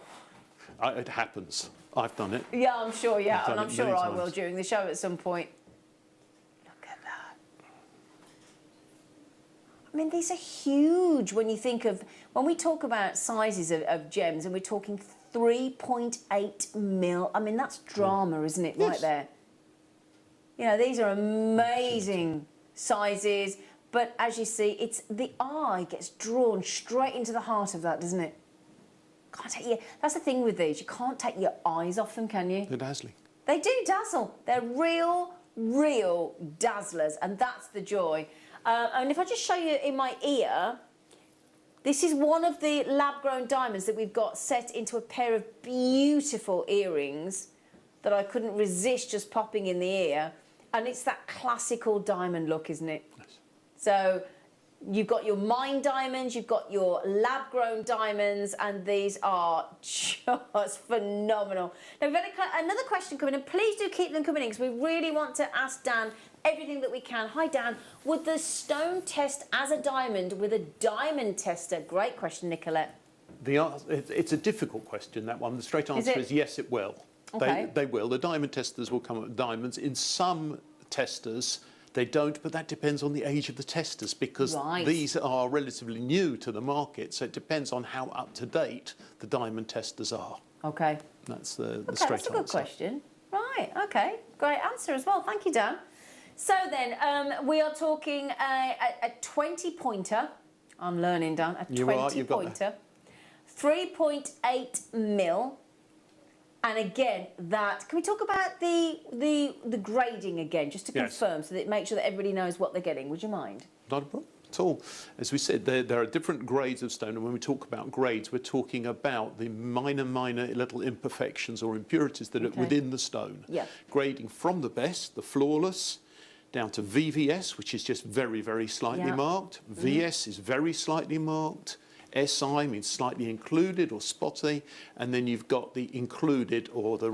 It happens. I've done it. Yeah, I'm sure, yeah. I've done And I'm it sure many I will times. during the show at some point. Look at that. I mean, these are huge when you think of, when we talk about sizes of gems, and we're talking 3.8 mil. I mean, that's drama, isn't it, right Yes. there? You know, these are amazing sizes, but as you see, it's the eye gets drawn straight into the heart of that, doesn't it? Can't take you. That's the thing with these. You can't take your eyes off them, can you? They're dazzling. They do dazzle. They're real dazzlers, and that's the joy. And if I just show you in my ear, this is one of the lab-grown diamonds that we've got set into a pair of beautiful earrings that I couldn't resist just popping in the ear. And it's that classical diamond look, isn't it? Yes. So you've got your mine diamonds, you've got your lab-grown diamonds, and these are just phenomenal. Now, we've had another question coming in. Please do keep them coming in, because we really want to ask Dan everything that we can. Hi, Dan. Would the stone test as a diamond with a diamond tester? Great question, Nicolette. It's a difficult question, that one. The straight answer it? is yes, it will. Okay. They will. The diamond testers will come up with diamonds. In some testers, they don't, but that depends on the age of the testers, because Right. these are relatively new to the market, so it depends on how up-to-date the diamond testers are. Okay. That's the Okay, straight that's a good answer. question. Right, okay. Great answer as well. Thank you, Dan. So then, we are talking a 20-pointer. I'm learning, Dan. A You are, you've got 20-pointer. 3.8 mil. And again, that... Can we talk about the grading again, just to Yes. confirm, so that make sure that everybody knows what they're getting? Would you mind? Not a problem at all. As we said, there are different grades of stone, and when we talk about grades, we're talking about the minor little imperfections or impurities that Okay. are within the stone. Yeah. Grading from the best, the flawless, down to VVS, which is just very slightly Yeah. marked. VS is very slightly marked. SI means slightly included or spotty, and then you've got the included, or the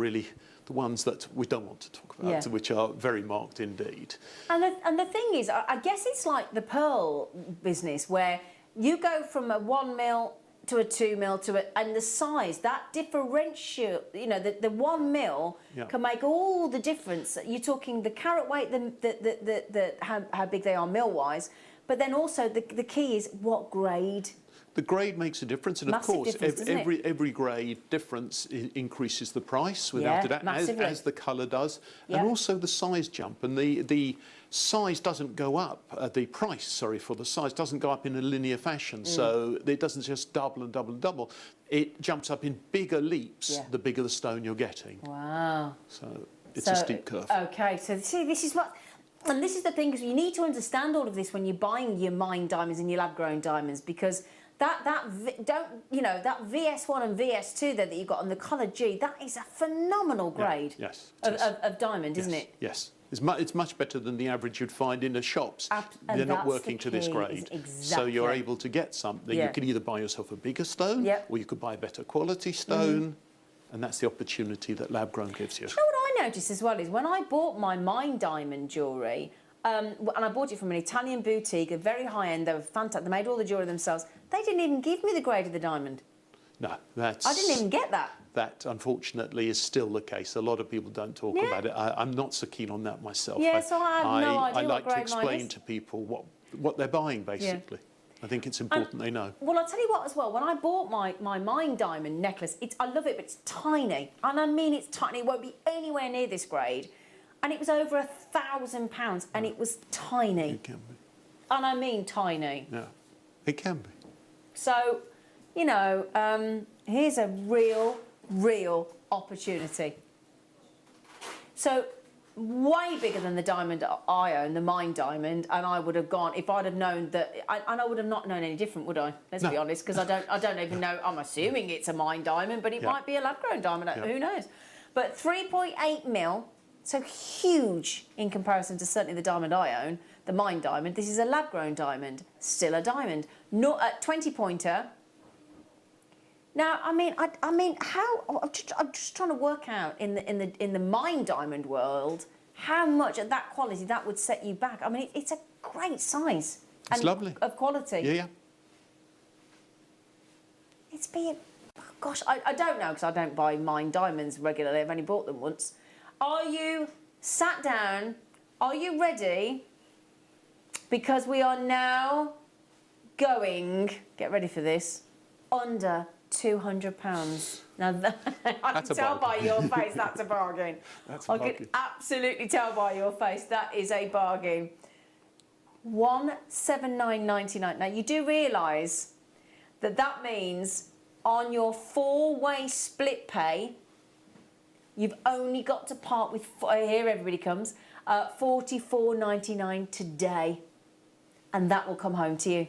ones that we don't want to talk about, Yeah. which are very marked indeed. And the thing is, I guess it's like the pearl business, where you go from a 1 mil to a 2 mil and the size, that differential, you know, the 1 mil Yeah. can make all the difference. You're talking the carat weight, how big they are mil wise, but then also the key is what grade. The grade makes a difference, and Massive of course, difference, doesn't it? every grade difference increases the price without Yeah, a doubt, massively. as the colour does, Yeah. and also the size jump. And the size doesn't go up, the price, sorry, for the size doesn't go up in a linear fashion. So it doesn't just double and double and double. It jumps up in bigger leaps, Yeah. the bigger the stone you're getting. Wow. So it's a steep curve. Okay, so see, this is what... And this is the thing, because you need to understand all of this when you're buying your mine diamonds and your lab-grown diamonds, because that VS1 and VS2 there that you've got on the coloured G, that is a phenomenal grade Yes. of diamond, isn't it? Yes. It's much better than the average you'd find in the shops. And They're not that's working the to this key, grade. is So you're exactly. able to get something. Yeah. You could either buy yourself a bigger stone, Yeah. or you could buy a better quality stone. And that's the opportunity that lab grown gives you. You know what I noticed as well is when I bought my Mine Diamond jewellery, and I bought it from an Italian boutique, a very high end, they were fantastic, they made all the jewellery themselves, they didn't even give me the grade of the diamond. No, that's... I didn't even get that. That, unfortunately, is still the case. A lot of people don't talk Yeah. about it. I'm not so keen on that myself. Yeah, so I have no idea I what like to grade mine explain is. to people what they're buying, basically. I think it's important they know. Well, I'll tell you what as well, when I bought my Mine Diamond necklace, I love it, but it's tiny. And I mean it's tiny, it won't be anywhere near this grade. And it was over £1,000 and it was tiny. It can be. And I mean tiny. Yeah, it can be. So, here's a real opportunity. So, way bigger than the diamond I own, the Mine Diamond, and I would have gone, if I'd have known that, and I would have not known any different, would I? Let's be honest, because I don't even know, I'm assuming it's a Mine Diamond, but it might be a lab-grown diamond, who knows? But 3.8 mil, so huge in comparison to certainly the diamond I own, the Mine Diamond. This is a lab-grown diamond, still a diamond. Not a 20-pointer. Now, I mean, how? I'm just trying to work out in the Mine Diamond world how much at that quality that would set you back. I mean, it's a great size. It's lovely. Of quality. Yeah. It's been, gosh, I don't know because I don't buy Mine Diamonds regularly. I've only bought them once. Are you sat down? Are you ready? Because we are now going. Get ready for this. Under £200. Now I can tell by your face that's a bargain. That's a I bargain. can absolutely tell by your face that is a bargain. £179.99. Now you do realise that means on your 4-way split pay, you've only got to part with, here everybody comes, £44.99 today, and that will come home to you.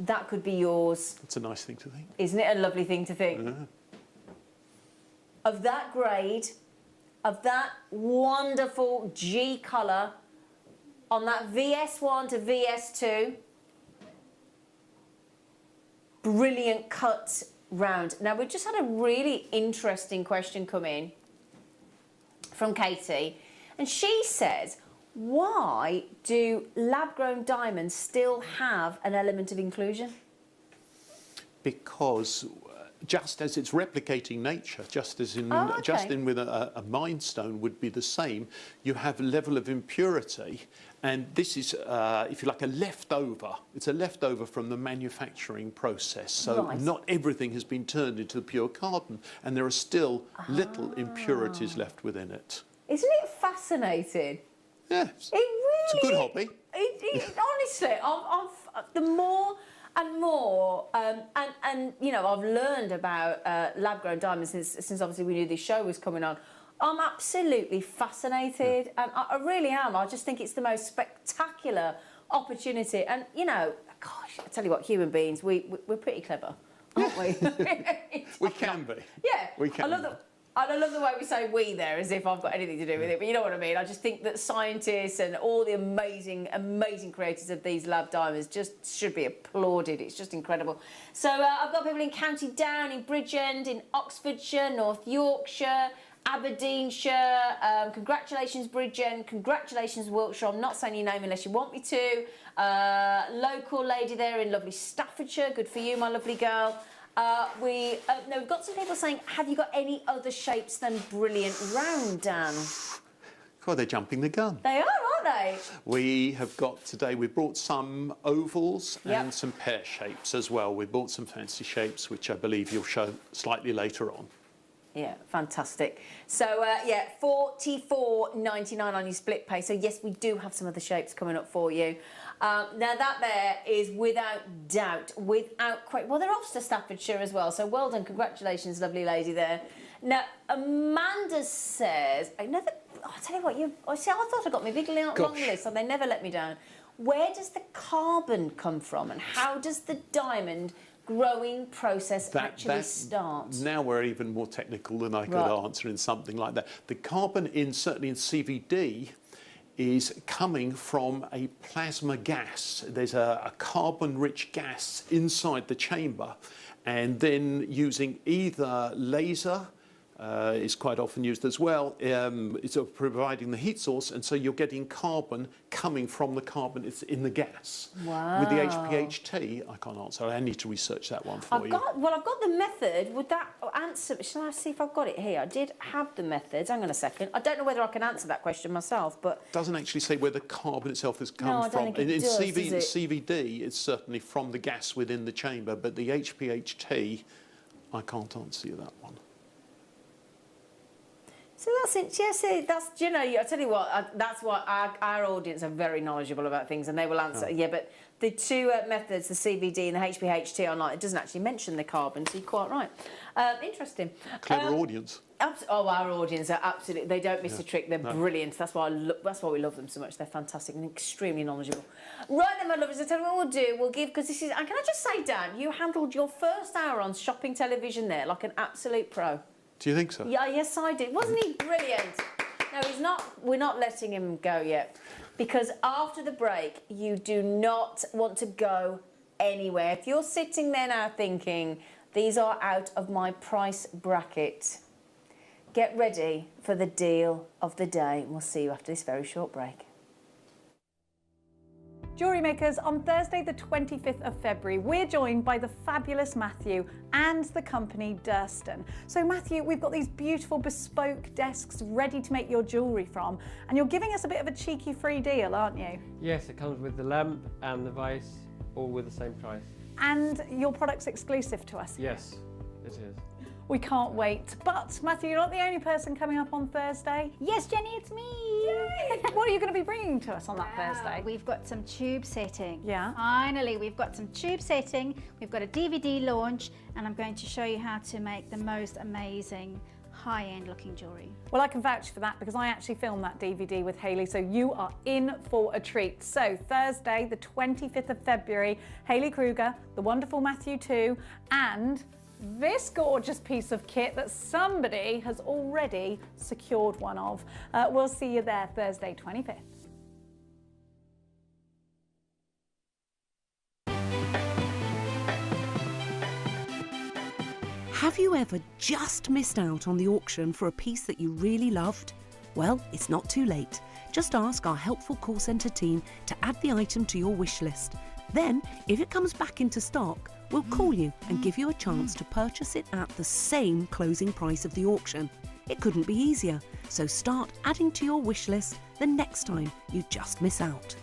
That could be yours. It's a nice thing to think. Isn't it a lovely thing to think? Yeah. Of that grade, of that wonderful G colour, on that VS1 to VS2, brilliant cut round. Now, we've just had a really interesting question come in from Katie, and she says, why do lab-grown diamonds still have an element of inclusion? Because just as it's replicating nature, just as in with a Mine stone would be the same, you have a level of impurity, and this is, if you like, a leftover. It's a leftover from the manufacturing process. So not everything has been turned into pure carbon, and there are still little impurities left within it. Isn't it fascinating? Yes. It really, it's a good hobby. Honestly, the more and more, and you know, I've learned about lab-grown diamonds since obviously we knew this show was coming on. I'm absolutely fascinated, and I really am. I just think it's the most spectacular opportunity. And you know, gosh, I tell you what, human beings, we're pretty clever, aren't we? We can be. Yeah, we can. I love the way we say we there, as if I've got anything to do with it, but you know what I mean. I just think that scientists and all the amazing, amazing creators of these lab diamonds just should be applauded. It's just incredible. So I've got people in County Down, in Bridgend, in Oxfordshire, North Yorkshire, Aberdeenshire. Congratulations, Bridgend. Congratulations, Wiltshire. I'm not saying your name unless you want me to. Local lady there in lovely Staffordshire. Good for you, my lovely girl. We've got some people saying, have you got any other shapes than brilliant round, Dan? God, they're jumping the gun. They are, aren't they? We have got today, we brought some ovals and some pear shapes as well. We brought some fancy shapes, which I believe you'll show slightly later on. Yeah, fantastic. So, yeah, $44.99 on your split pay. So, yes, we do have some other shapes coming up for you. Now, that there is without doubt, without question. Well, they're off to Staffordshire as well. So, well done. Congratulations, lovely lady there. Now, Amanda says, I'll tell you what, I thought I got my big long list, and they never let me down. Where does the carbon come from, and how does the diamond growing process actually start? Now we're even more technical than I could Right. answer in something like that. The carbon certainly in CVD is coming from a plasma gas. There's a carbon-rich gas inside the chamber, and then using either laser is quite often used as well. It's providing the heat source, and so you're getting carbon coming from the carbon. It's in the gas. Wow. With the HPHT, I can't answer. I need to research that one for you. I've got the method. Would that answer? Shall I see if I've got it here? I did have the methods. Hang on a second. I don't know whether I can answer that question myself, but It doesn't actually say where the carbon itself has come No, I don't from. think it in does, does it? CVD, it's certainly from the gas within the chamber, but the HPHT, I can't answer you that one. so that's it. Yeah, see, that's I tell you what. That's why our audience are very knowledgeable about things, and they will answer. Yeah, but the two methods, the CVD and the HPHT, online, it doesn't actually mention the carbon. So you're quite right. Interesting. Clever audience. Our audience are absolutely. They don't miss a trick. They're brilliant. That's why we love them so much. They're fantastic and extremely knowledgeable. Right then, my lovers. I tell you what we'll do. We'll give, because this is. And can I just say, Dan, you handled your first hour on shopping television there like an absolute pro. Do you think so? Yeah, yes, I did. Wasn't he brilliant? No, he's not. We're not letting him go yet, because after the break, you do not want to go anywhere. If you're sitting there now thinking, these are out of my price bracket, get ready for the deal of the day. We'll see you after this very short break. Jewellery Makers, on Thursday the 25th of February, we're joined by the fabulous Matthew and the company Durston. So Matthew, we've got these beautiful bespoke desks ready to make your jewellery from, and you're giving us a bit of a cheeky free deal, aren't you? Yes, it comes with the lamp and the vise, all with the same price. And your product's exclusive to us. Yes, it is. We can't wait. But Matthew, you're not the only person coming up on Thursday. Yes, Jenny, it's me. Yay! What are you going to be bringing to us on that Thursday? We've got some tube setting. Yeah. Finally, we've got some tube setting. We've got a DVD launch, and I'm going to show you how to make the most amazing high-end looking jewellery. Well, I can vouch for that because I actually filmed that DVD with Hayley, so you are in for a treat. So Thursday, the 25th of February, Hayley Kruger, the wonderful Matthew 2, and this gorgeous piece of kit that somebody has already secured one of. We'll see you there Thursday 25th. Have you ever just missed out on the auction for a piece that you really loved? Well, it's not too late. Just ask our helpful call centre team to add the item to your wish list. Then, if it comes back into stock, we'll call you and give you a chance to purchase it at the same closing price of the auction. It couldn't be easier, so start adding to your wish list the next time you just miss out.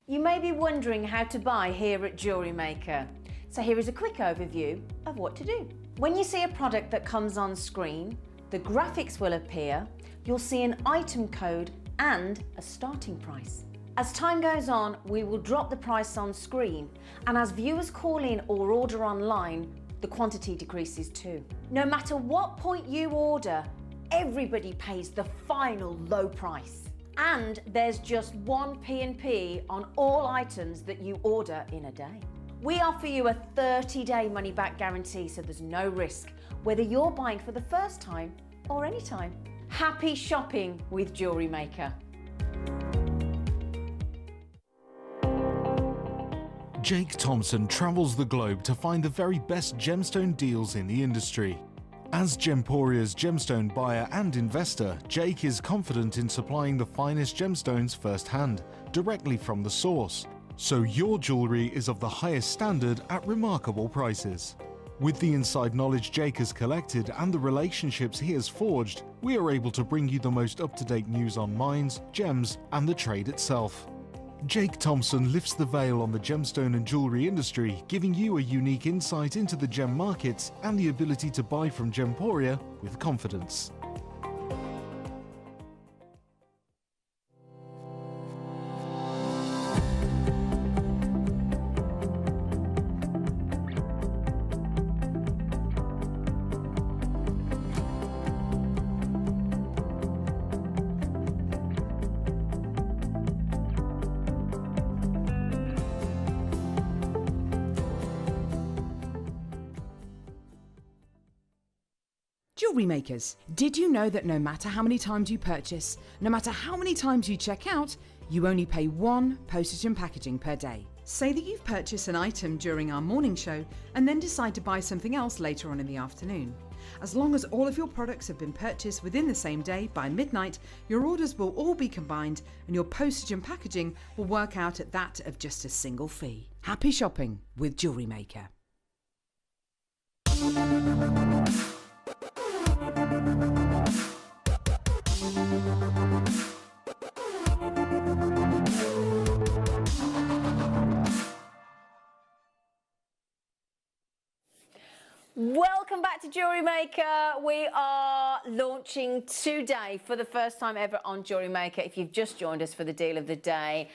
You may be wondering how to buy here at JewelleryMaker. So here is a quick overview of what to do. When you see a product that comes on screen, the graphics will appear, you'll see an item code and a starting price. As time goes on, we will drop the price on screen, and as viewers call in or order online, the quantity decreases too. No matter what point you order, everybody pays the final low price. And there's just one P&P on all items that you order in a day. We offer you a 30-day money-back guarantee, so there's no risk, whether you're buying for the first time or any time. Happy shopping with JewelleryMaker. Jake Thompson travels the globe to find the very best gemstone deals in the industry. As Gemporia's gemstone buyer and investor, Jake is confident in supplying the finest gemstones firsthand, directly from the source. So your jewellery is of the highest standard at remarkable prices. With the inside knowledge Jake has collected and the relationships he has forged, we are able to bring you the most up-to-date news on mines, gems, and the trade itself. Jake Thompson lifts the veil on the gemstone and jewellery industry, giving you a unique insight into the gem markets and the ability to buy from Gemporia with confidence. Jewellery makers, did you know that no matter how many times you purchase, no matter how many times you check out, you only pay 1 postage and packaging per day? Say that you've purchased an item during our morning show and then decide to buy something else later on in the afternoon. As long as all of your products have been purchased within the same day by midnight, your orders will all be combined and your postage and packaging will work out at that of just a single fee. Happy shopping with Jewellery Maker. Welcome back to Jewellery Maker. We are launching today for the first time ever on Jewellery Maker. If you've just joined us for the deal of the day,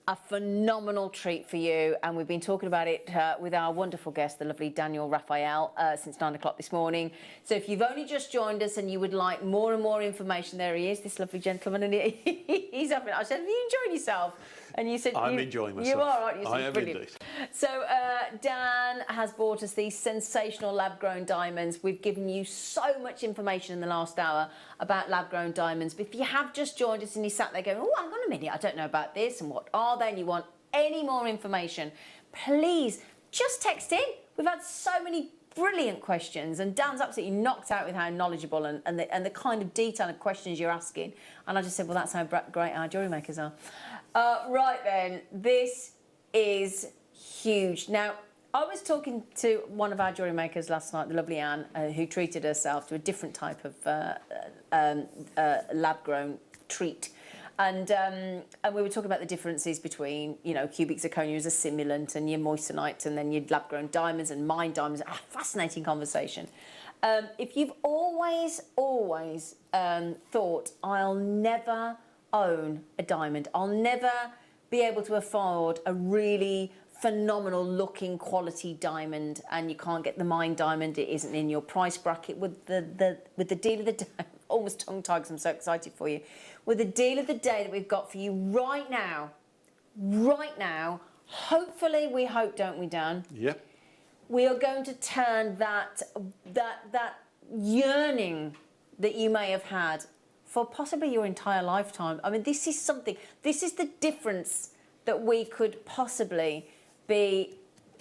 a phenomenal treat for you, and we've been talking about it with our wonderful guest, the lovely Daniel Raphael, since 9 o'clock this morning. So if you've only just joined us and you would like more and more information, there he is, this lovely gentleman, and he's up. I said, have you enjoyed yourself? And you said, I'm enjoying myself. You are, aren't you? I am brilliant. indeed. So Dan has brought us these sensational lab-grown diamonds. We've given you so much information in the last hour about lab-grown diamonds. But if you have just joined us and you sat there going, oh, hang on a minute, I don't know about this and what are they, and you want any more information, please just text in. We've had so many brilliant questions, and Dan's absolutely knocked out with how knowledgeable and the kind of detail of questions you're asking. And I just said, well, that's how great our jewellery makers are. Right then, this is huge. Now, I was talking to one of our jewellery makers last night, the lovely Anne, who treated herself to a different type of lab-grown treat. And we were talking about the differences between, you know, cubic zirconia as a simulant and your moissanite and then your lab-grown diamonds and mined diamonds. Fascinating conversation. If you've always thought, I'll never own a diamond, I'll never be able to afford a really phenomenal looking quality diamond, and you can't get the mined diamond, it isn't in your price bracket, with the deal of the day, almost tongue-tied because I'm so excited for you, with the deal of the day that we've got for you right now, hopefully, we hope, don't we, Dan? Yeah. We are going to turn that yearning that you may have had for possibly your entire lifetime. I mean, this is the difference that we could possibly be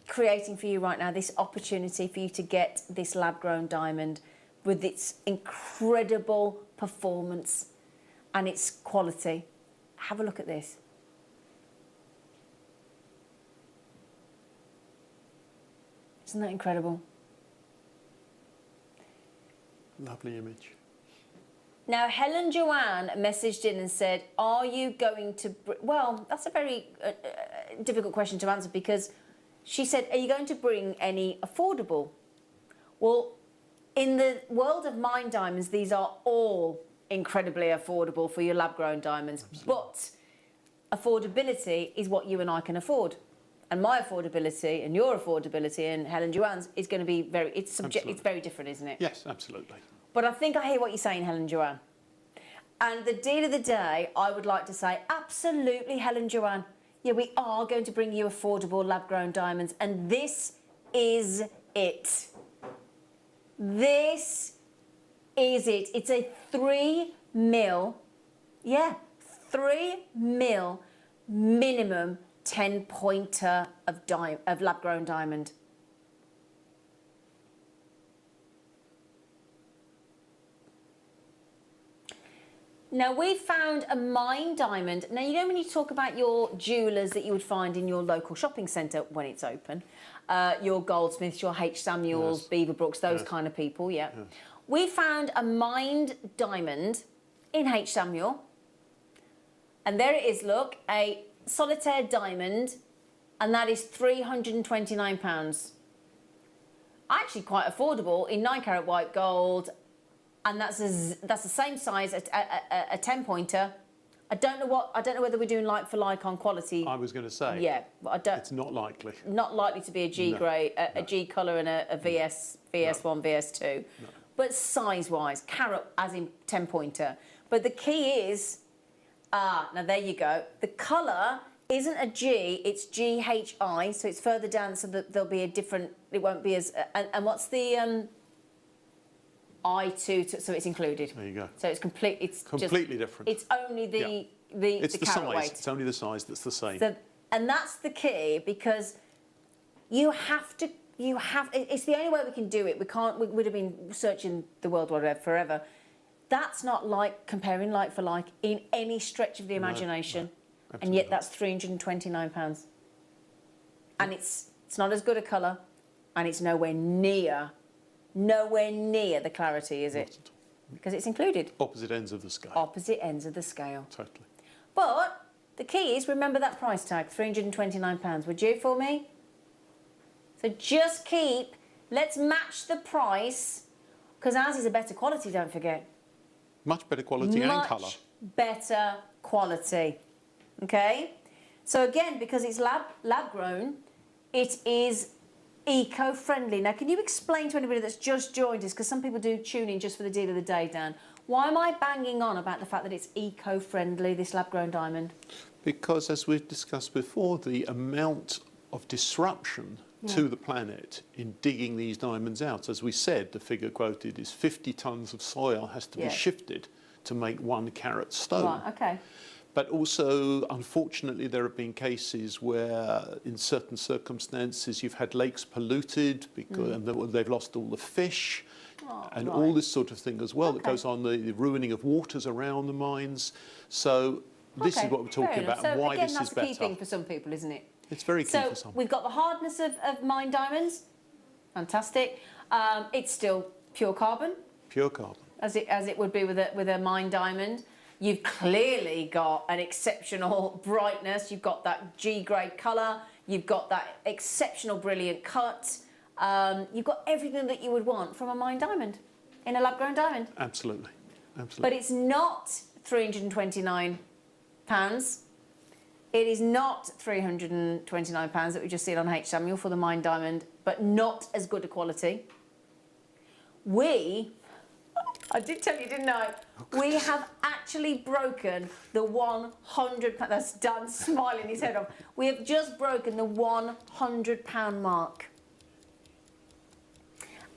creating for you right now, this opportunity for you to get this lab-grown diamond with its incredible performance and its quality. Have a look at this. Isn't that incredible? Lovely image. Now, Helen Joanne messaged in and said, are you going to... Well, that's a very difficult question to answer, because she said, are you going to bring any affordable? Well, in the world of mined diamonds, these are all incredibly affordable for your lab-grown diamonds. Absolutely. But affordability is what you and I can afford. And my affordability and your affordability and Helen Joanne's is going to be it's very different, isn't it? Yes, absolutely. But I think I hear what you're saying, Helen Joanne. And the deal of the day, I would like to say, absolutely, Helen Joanne. Yeah, we are going to bring you affordable lab-grown diamonds, and this is it. This is it. It's a 3 mil, 3 mil minimum 10-pointer of lab-grown diamond. Now, we found a mined diamond. Now, you know when you talk about your jewellers that you would find in your local shopping centre when it's open, your Goldsmiths, your H. Samuels, yes. Beaverbrooks, those kind of people, yeah. We found a mined diamond in H. Samuel. And there it is, look, a solitaire diamond, and that is £329. Actually quite affordable in 9-carat white gold. And that's the same size, a 10-pointer. I don't know whether we're doing like for like on quality. I was going to say. Yeah, but I don't. It's not likely. Not likely to be a G grade, a G colour and a VS, VS1, VS2. No. But size-wise, carat as in 10-pointer. But the key is, now there you go. The colour isn't a G, it's GHI, so it's further down, so that there'll be a different. It won't be as. And what's the so it's included. There you go. So it's complete. It's completely different. It's only It's the carat size. weight. It's only the size that's the same. So, and that's the key, because you have to. It's the only way we can do it. We can't. We would have been searching the World Wide Web forever. That's not like comparing like for like in any stretch of the imagination, and yet that's £329, and it's not as good a colour, and it's nowhere near the clarity, is it? Because it's included. Opposite ends of the scale. Opposite ends of the scale. Totally. But the key is, remember that price tag, £329. Would you for me? So just let's match the price, because ours is a better quality, don't forget. Much better quality and colour. Much better quality. Okay? So again, because it's lab grown, it is eco-friendly. Now, can you explain to anybody that's just joined us, because some people do tune in just for the deal of the day, Dan, why am I banging on about the fact that it's eco-friendly, this lab-grown diamond? Because, as we've discussed before, the amount of disruption to the planet in digging these diamonds out, as we said, the figure quoted is 50 tonnes of soil has to be shifted to make 1 carat stone. Right, okay. But also, unfortunately, there have been cases where, in certain circumstances, you've had lakes polluted because and they've lost all the fish, and all this sort of thing as well that goes on, the ruining of waters around the mines. So this is what we're talking about, and why again, this is that's better. a key thing for some people, isn't it? It's very key for some. So we've got the hardness of mined diamonds. Fantastic. It's still pure carbon. Pure carbon. As it would be with a mined diamond. You've clearly got an exceptional brightness. You've got that G-grade colour. You've got that exceptional brilliant cut. You've got everything that you would want from a mined diamond in a lab-grown diamond. Absolutely. Absolutely. But it's not £329. It is not £329 that we just seen on H. Samuel for the mined diamond, but not as good a quality. I did tell you, didn't I? We have actually broken the £100. That's Dan smiling his head off. We have just broken the £100 mark.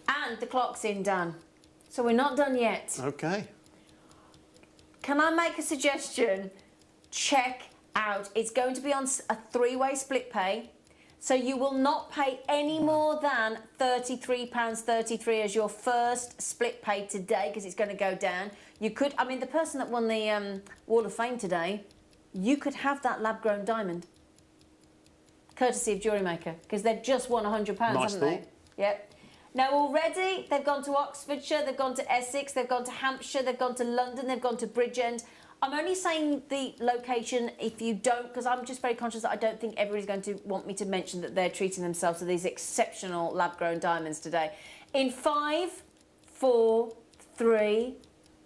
And the clock's in, Dan. So we're not done yet. Okay. Can I make a suggestion? Check out. It's going to be on a 3-way split pay. So you will not pay any more than £33.33 as your first split pay today, because it's going to go down. You could, I mean, the person that won the Wall of Fame today, you could have that lab-grown diamond, courtesy of JewelleryMaker, because they've just won £100, haven't they? Yep. Now already they've gone to Oxfordshire, they've gone to Essex, they've gone to Hampshire, they've gone to London, they've gone to Bridgend. I'm only saying the location if you don't, because I'm just very conscious that I don't think everybody's going to want me to mention that they're treating themselves to these exceptional lab-grown diamonds today. In 5, 4, 3,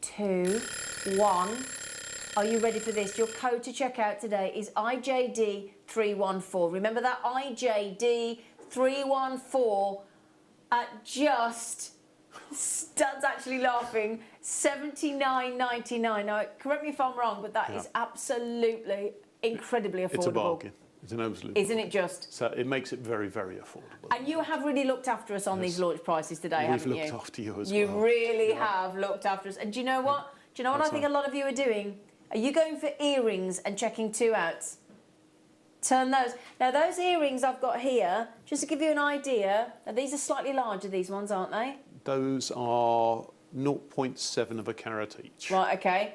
2, 1. Are you ready for this? Your code to check out today is IJD314. Remember that? IJD314 at just... Stud's actually laughing. $79.99. Now, correct me if I'm wrong, but that is absolutely incredibly affordable. It's a bargain. It's an absolute Isn't it just? So it makes it very, very affordable. And you have really looked after us on these launch prices today, haven't you? We've looked after you as You well. really have looked after us. And do you know what? Do you know what I think a lot of you are doing? Are you going for earrings and checking 2 out? Turn those. Now, those earrings I've got here, just to give you an idea, now these are slightly larger, these ones, aren't they? Those are 0.7 of a carat each. Right, okay.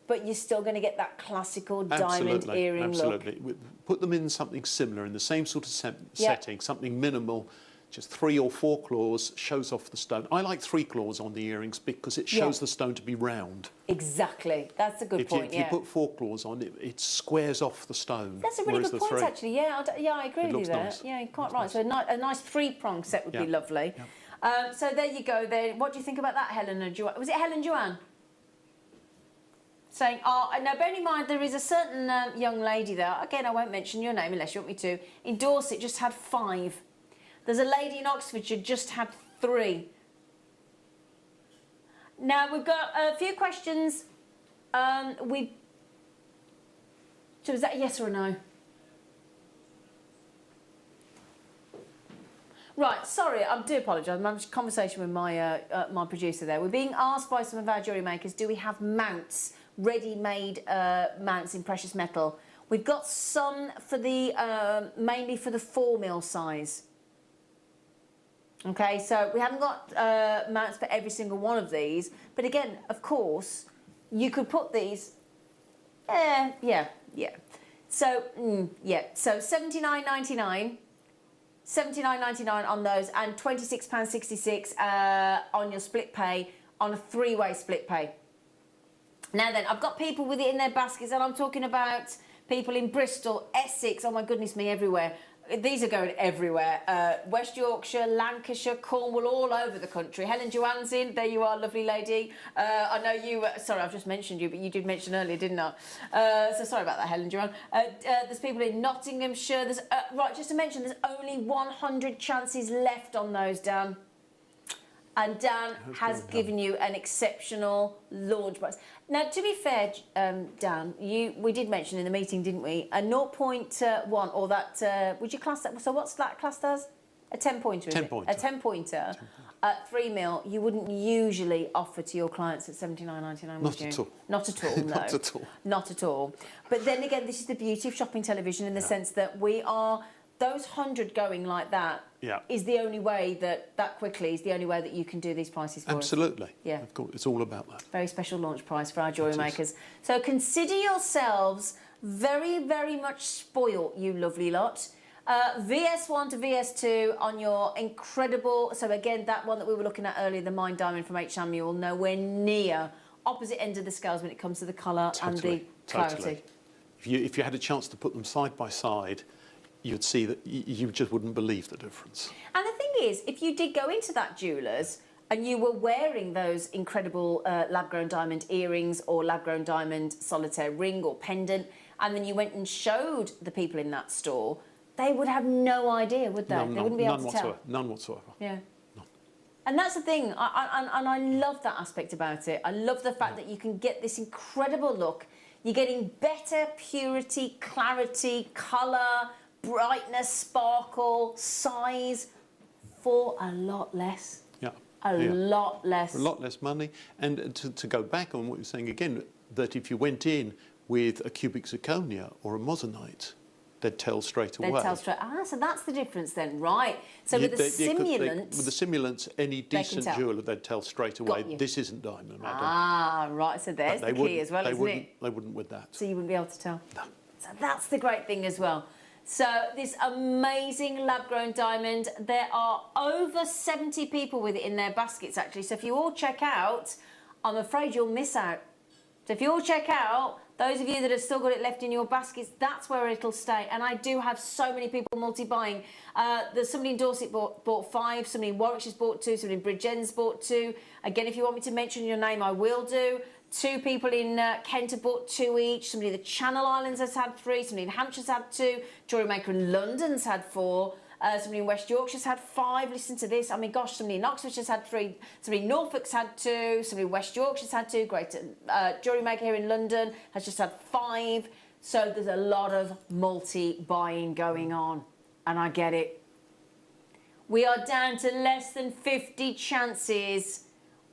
But you're still going to get that classical diamond earring look. Absolutely. Put them in something similar, in the same sort of setting, something minimal, just 3 or 4 claws, shows off the stone. I like 3 claws on the earrings because it shows the stone to be round. Exactly. That's a good point, If you put 4 claws on, it squares off the stone. That's a really good point, actually. Yeah, I agree with you there. Nice. Yeah, you're quite right. So a nice 3-prong set would be lovely. Yeah. So there you go. There. What do you think about that, Helen or Joanne? Was it Helen Joanne? Saying, now bearing in mind there is a certain young lady there, again I won't mention your name unless you want me to, in Dorset just had 5. There's a lady in Oxfordshire just had 3. Now we've got a few questions. So is that a yes or a no? Right, sorry, I do apologise. I'm having a conversation with my my producer there. We're being asked by some of our jewellery makers, do we have mounts, ready-made mounts in precious metal? We've got some for the mainly for the 4mm size. Okay, so we haven't got mounts for every single one of these, but again, of course, you could put these. Yeah. So so £79.99. £79.99 on those, and £26.66 on your split pay, on a 3-way split pay. Now then, I've got people with it in their baskets, and I'm talking about people in Bristol, Essex, oh my goodness me, everywhere. These are going everywhere. West Yorkshire, Lancashire, Cornwall, all over the country. Helen Joanne's in. There you are, lovely lady. I know you... sorry, I've just mentioned you, but you did mention earlier, didn't I? So sorry about that, Helen Joanne. There's people in Nottinghamshire. There's right, just to mention, there's only 100 chances left on those, Dan. And Dan has given you an exceptional launch price. Now, to be fair, Dan, we did mention in the meeting, didn't we? A 0.1, or that, would you class that? So what's that classed as? A 10-pointer, 10-pointer. A 10-pointer at 3mm, you wouldn't usually offer to your clients at £79.99, would you? Not at all. Not at all, no. Not at all. Not at all. But then again, this is the beauty of shopping television in the sense that we are... Those 100 going like that is the only way that quickly is the only way that you can do these prices for us. Absolutely. Yeah. Of course, it's all about that. Very special launch price for our jewellery makers. So consider yourselves very, very much spoilt, you lovely lot. VS1 to VS2 on your incredible... So again, that one that we were looking at earlier, the Mine Diamond from 8am, you're nowhere near opposite end of the scales when it comes to the colour and the clarity. Totally. If you had a chance to put them side by side, you'd see that you just wouldn't believe the difference. And the thing is, if you did go into that jeweller's and you were wearing those incredible lab-grown diamond earrings or lab-grown diamond solitaire ring or pendant, and then you went and showed the people in that store, they would have no idea, would they? They wouldn't be able to tell. None whatsoever. Yeah. And that's the thing, and I love that aspect about it. I love the fact that you can get this incredible look. You're getting better purity, clarity, colour, brightness, sparkle, size for a lot less. Yeah. A lot less. A lot less money. And to go back on what you're saying again, that if you went in with a cubic zirconia or a moissanite, they'd tell straight away. They'd tell straight. So that's the difference then, right? So with the simulants, with the simulants, any decent jeweller, they'd tell straight away. This isn't diamond, madam. Right. So there's the key as well, isn't it? They wouldn't with that. So you wouldn't be able to tell. No. So that's the great thing as well. So this amazing lab-grown diamond, there are over 70 people with it in their baskets actually. So if you all check out, I'm afraid you'll miss out. So if you all check out, those of you that have still got it left in your baskets, that's where it'll stay. And I do have so many people multi-buying. There's somebody in Dorset bought 5, somebody in Warwickshire's bought 2, somebody in Bridgen's bought 2. Again, if you want me to mention your name, I will do. 2 people in Kent have bought 2 each. Somebody in the Channel Islands has had 3. Somebody in Hampshire's had 2. JewelleryMaker in London's had 4. Somebody in West Yorkshire's had 5. Listen to this. I mean, gosh, somebody in Oxfordshire's had 3. Somebody in Norfolk's had 2. Somebody in West Yorkshire's had 2. Great. JewelleryMaker here in London has just had 5. So there's a lot of multi-buying going on. And I get it. We are down to less than 50 chances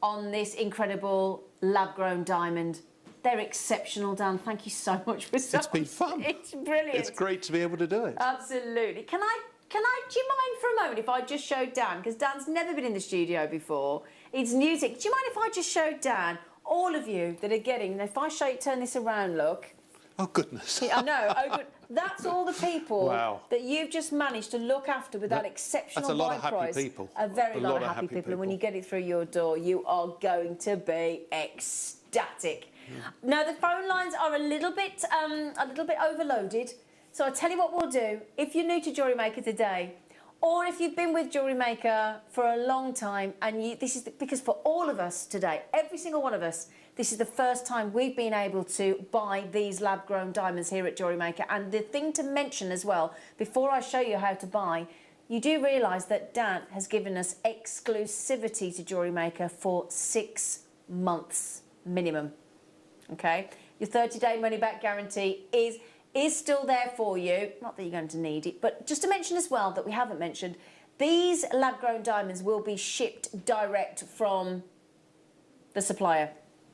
on this incredible lab-grown diamond. They're exceptional, Dan. Thank you so much for It's been fun. It's brilliant. It's great to be able to do it. Absolutely. Can I, do you mind for a moment if I just show Dan, because Dan's never been in the studio before. It's new to, do you mind if I just show Dan, all of you that are getting, if I turn this around, look. Oh, goodness. I know. Oh, good. That's all the people that you've just managed to look after with that exceptional That's a lot of buy price. Happy people. A very lot of happy people. And when you get it through your door, you are going to be ecstatic. Now, the phone lines are a little bit overloaded. So I'll tell you what we'll do. If you're new to JewelleryMaker today, or if you've been with JewelleryMaker for a long time, and this is because for all of us today, every single one of us, this is the first time we've been able to buy these lab-grown diamonds here at JewelleryMaker. And the thing to mention as well, before I show you how to buy, you do realise that Dan has given us exclusivity to JewelleryMaker for 6 months minimum. Okay? Your 30-day money-back guarantee is still there for you. Not that you're going to need it, but just to mention as well that we haven't mentioned, These lab-grown diamonds will be shipped direct from the supplier.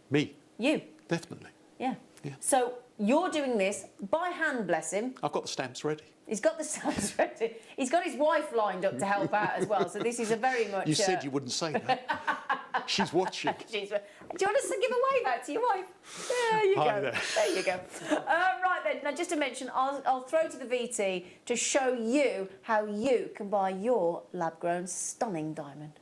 Me? You. Definitely. Yeah. Yeah. So you're doing this by hand, bless him. I've got the stamps ready. He's got the stamps ready. He's got his wife lined up to help out as well. So this is a very much... You said you wouldn't say that. She's watching. Do you want us to give a wave out to your wife? There you Hi go. There you go. Right then, now just to mention, I'll throw to the VT to show you how you can buy your lab-grown stunning diamond.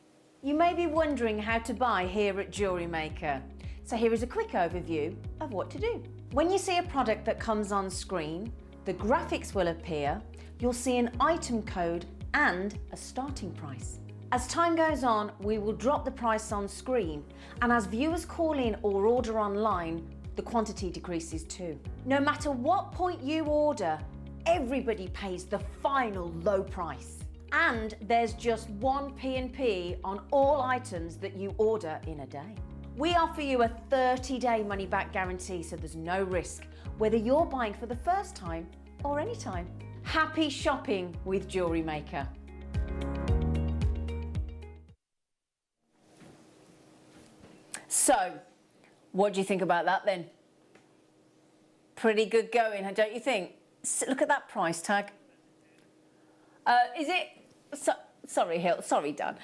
You may be wondering how to buy here at JewelleryMaker. So here is a quick overview of what to do. When you see a product that comes on screen, the graphics will appear, you'll see an item code and a starting price. As time goes on, we will drop the price on screen, and as viewers call in or order online, the quantity decreases too. No matter what point you order, everybody pays the final low price. And there's just one P&P on all items that you order in a day. We offer you a 30-day money-back guarantee, so there's no risk, whether you're buying for the first time or any time. Happy shopping with JewelleryMaker. So, what do you think about that then? Pretty good going, don't you think? Look at that price tag. Is it... Sorry, Hill. Sorry, Dan.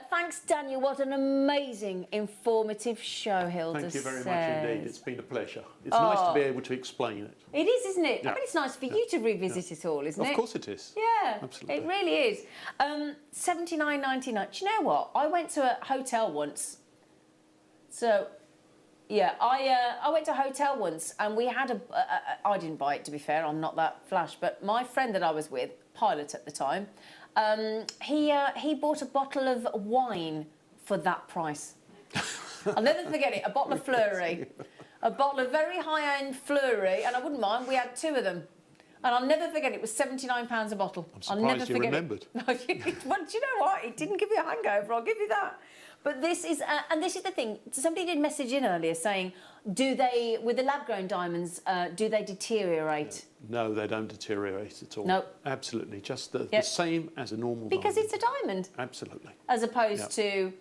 Thanks, Daniel. What an amazing, informative show, Hilda Thank you very says. much indeed. It's been a pleasure. It's nice to be able to explain it. It is, isn't it? Yeah. I mean, it's nice for you to revisit it all, isn't it? Of course it is. Yeah, Absolutely. it really is. $79.99. Do you know what? I went to a hotel once. So, yeah, I went to a hotel once and we had I didn't buy it, to be fair. I'm not that flash. But my friend that I was with, pilot at the time, he bought a bottle of wine for that price. I'll never forget it. A bottle of Fleury. A bottle of very high-end Fleury, and I wouldn't mind. We had 2 of them. And I'll never forget it was £79 a bottle. I'm surprised I'll never you forget remembered. It. Well, do you know what? It didn't give you a hangover, I'll give you that. But this is, and this is the thing, somebody did message in earlier saying, do they, with the lab-grown diamonds, do they deteriorate? No, they don't deteriorate at all. No. Absolutely. Just the same as a normal Because diamond. it's a diamond. Absolutely. As opposed to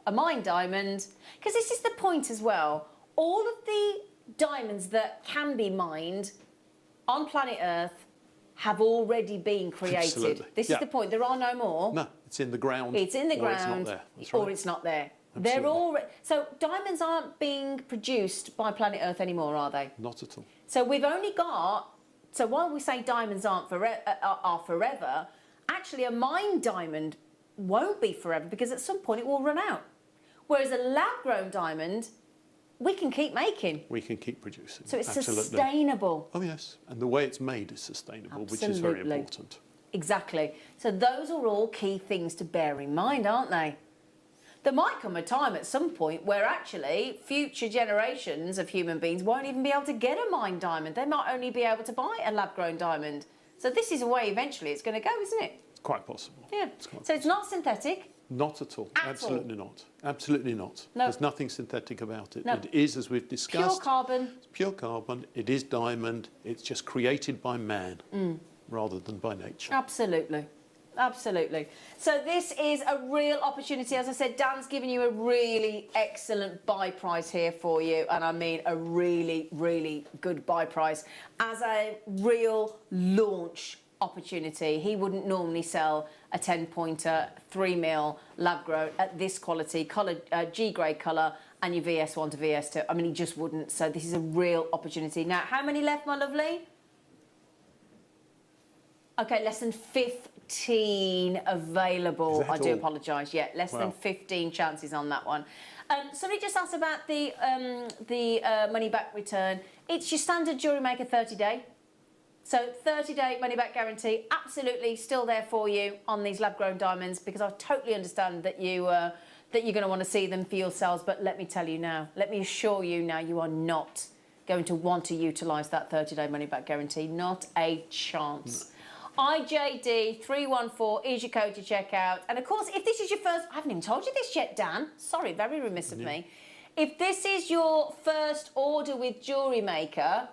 a mined diamond. Because this is the point as well. All of the diamonds that can be mined on planet Earth have already been created. Absolutely. This is the point. There are no more. No, it's in the ground. It's in the or ground. It's not there. That's right. Or it's not there. Absolutely. They're all so diamonds aren't being produced by planet Earth anymore, are they? Not at all. So we've only got. So while we say diamonds are forever, actually a mined diamond won't be forever because at some point it will run out. Whereas a lab-grown diamond, we can keep making. We can keep producing. So it's Absolutely. sustainable. Oh yes, and the way it's made is sustainable, which is Absolutely. very important. Exactly. So those are all key things to bear in mind, aren't they? There might come a time at some point where actually future generations of human beings won't even be able to get a mined diamond. They might only be able to buy a lab-grown diamond. So this is a way eventually it's going to go, isn't it? It's quite possible. Yeah. So it's not synthetic. Not at all. At Absolutely not. Absolutely not. No. There's nothing synthetic about it. No. It is, as we've discussed, Pure carbon. It's pure carbon. It is diamond. It's just created by man rather than by nature. Absolutely. Absolutely. So this is a real opportunity. As I said, Dan's given you a really excellent buy price here for you. And I mean a really, really good buy price as a real launch opportunity. He wouldn't normally sell a 10-pointer, 3mm lab-grown at this quality, coloured G-grade colour, and your VS1 to VS2. I mean, he just wouldn't. So this is a real opportunity. Now, how many left, my lovely? Okay, less than 15 available. I do apologise. Yeah, less than 15 chances on that one. Somebody just asked about the money-back return. It's your standard JewelleryMaker 30-day. So 30-day money-back guarantee, absolutely still there for you on these lab-grown diamonds because I totally understand that you're going to want to see them for yourselves. But let me tell you now, let me assure you now, you are not going to want to utilise that 30-day money-back guarantee. Not a chance. IJD314 is your code to check out. And of course, if this is your first... I haven't even told you this yet, Dan. Sorry, very remiss of me. If this is your first order with JewelleryMaker...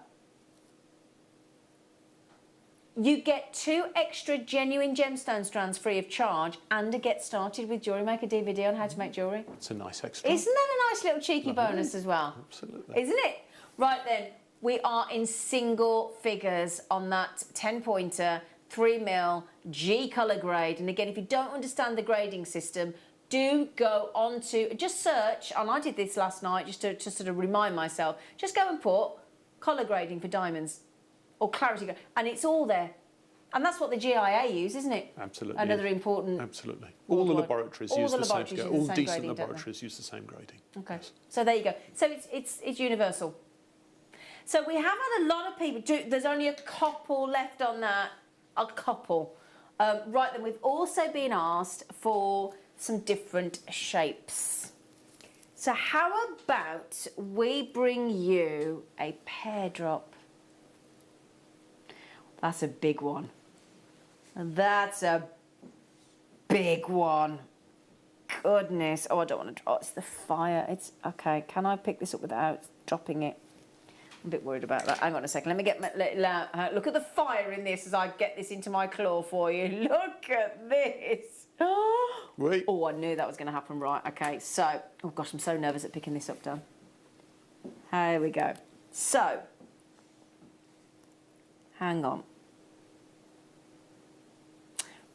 You get 2 extra genuine gemstone strands free of charge and a Get Started with JewelleryMaker DVD on how to make jewellery. It's a nice extra. Isn't that a nice little cheeky bonus as well? Absolutely. Isn't it? Right then, we are in single figures on that 10-pointer, 3mm, G colour grade. And again, if you don't understand the grading system, do go on to, just search, and I did this last night just to sort of remind myself, just go and put colour grading for diamonds or clarity, and it's all there. And that's what the GIA use, isn't it? Absolutely. Another important... Absolutely. All the laboratories use the same grading. All decent grading, laboratories use the same grading. Okay. Yes. So there you go. So it's universal. So we have had a lot of people there's only a couple left on that. A couple. Right then, we've also been asked for some different shapes. So how about we bring you a pear drop? That's a big one. That's a big one. Goodness. Oh, I don't want to drop. It's the fire. It's okay. Can I pick this up without dropping it? I'm a bit worried about that. Hang on a second. Let me get my... look at the fire in this as I get this into my claw for you. Look at this. Wait. Oh, I knew that was going to happen. Right. Okay. So... Oh, gosh. I'm so nervous at picking this up, Dan. Here we go. So... Hang on.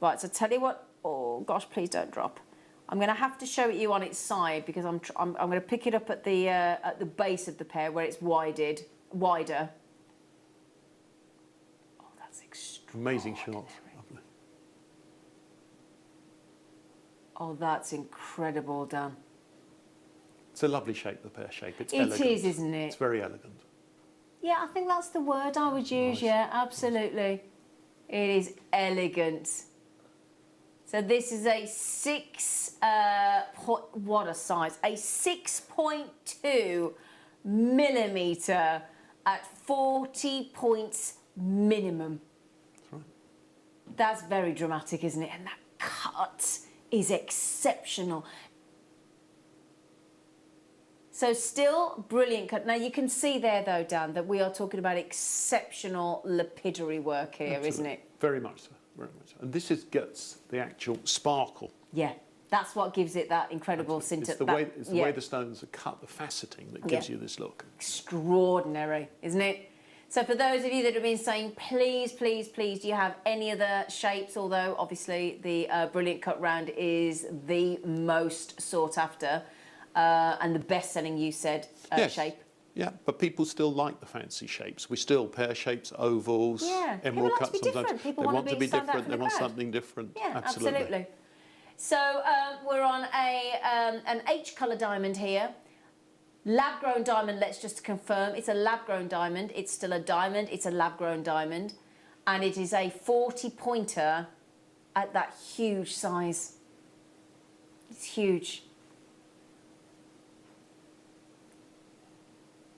Right, so tell you what. Oh gosh, please don't drop. I'm going to have to show it you on its side because I'm going to pick it up at the base of the pear where it's wider. Oh, that's extraordinary. Amazing shot. Lovely. Oh, that's incredible, Dan. It's a lovely shape, the pear shape. It's It elegant. is, isn't it? It's very elegant. Yeah, I think that's the word I would use. Nice. Yeah, absolutely. It is elegant. So this is a what a size? A 6.2 millimetre at 40 points minimum. That's right. That's very dramatic, isn't it? And that cut is exceptional. So still brilliant cut. Now you can see there though, Dan, that we are talking about exceptional lapidary work here, Absolutely. isn't it? Very much so. Very much so. And this gets the actual sparkle. Yeah, that's what gives it that incredible It's the scintillating. way the stones are cut, the faceting that gives you this look. Extraordinary, isn't it? So for those of you that have been saying, please, please, please, do you have any other shapes? Although obviously the brilliant cut round is the most sought after and the best-selling, you said, Yes. shape. Yeah, but people still like the fancy shapes. We still pear shapes, ovals, Yeah, emerald people like cuts. to be Sometimes different. People they want want to to be stand out different. from They the want crowd. something different. Yeah, absolutely. So we're on an H colour diamond here. Lab-grown diamond, let's just confirm. It's a lab-grown diamond. It's still a diamond. It's a lab-grown diamond. And it is a 40-pointer at that huge size. It's huge.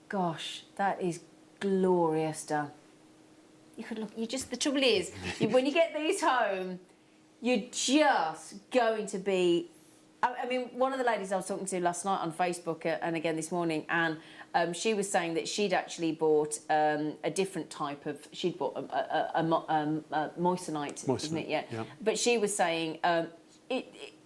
Gosh, that is glorious, Dan. You could look, the trouble is, when you get these home, you're just going to be, I mean, one of the ladies I was talking to last night on Facebook and again this morning, and she was saying that she'd actually bought a different type of, she'd bought a moissanite, isn't it? Yeah. But she was saying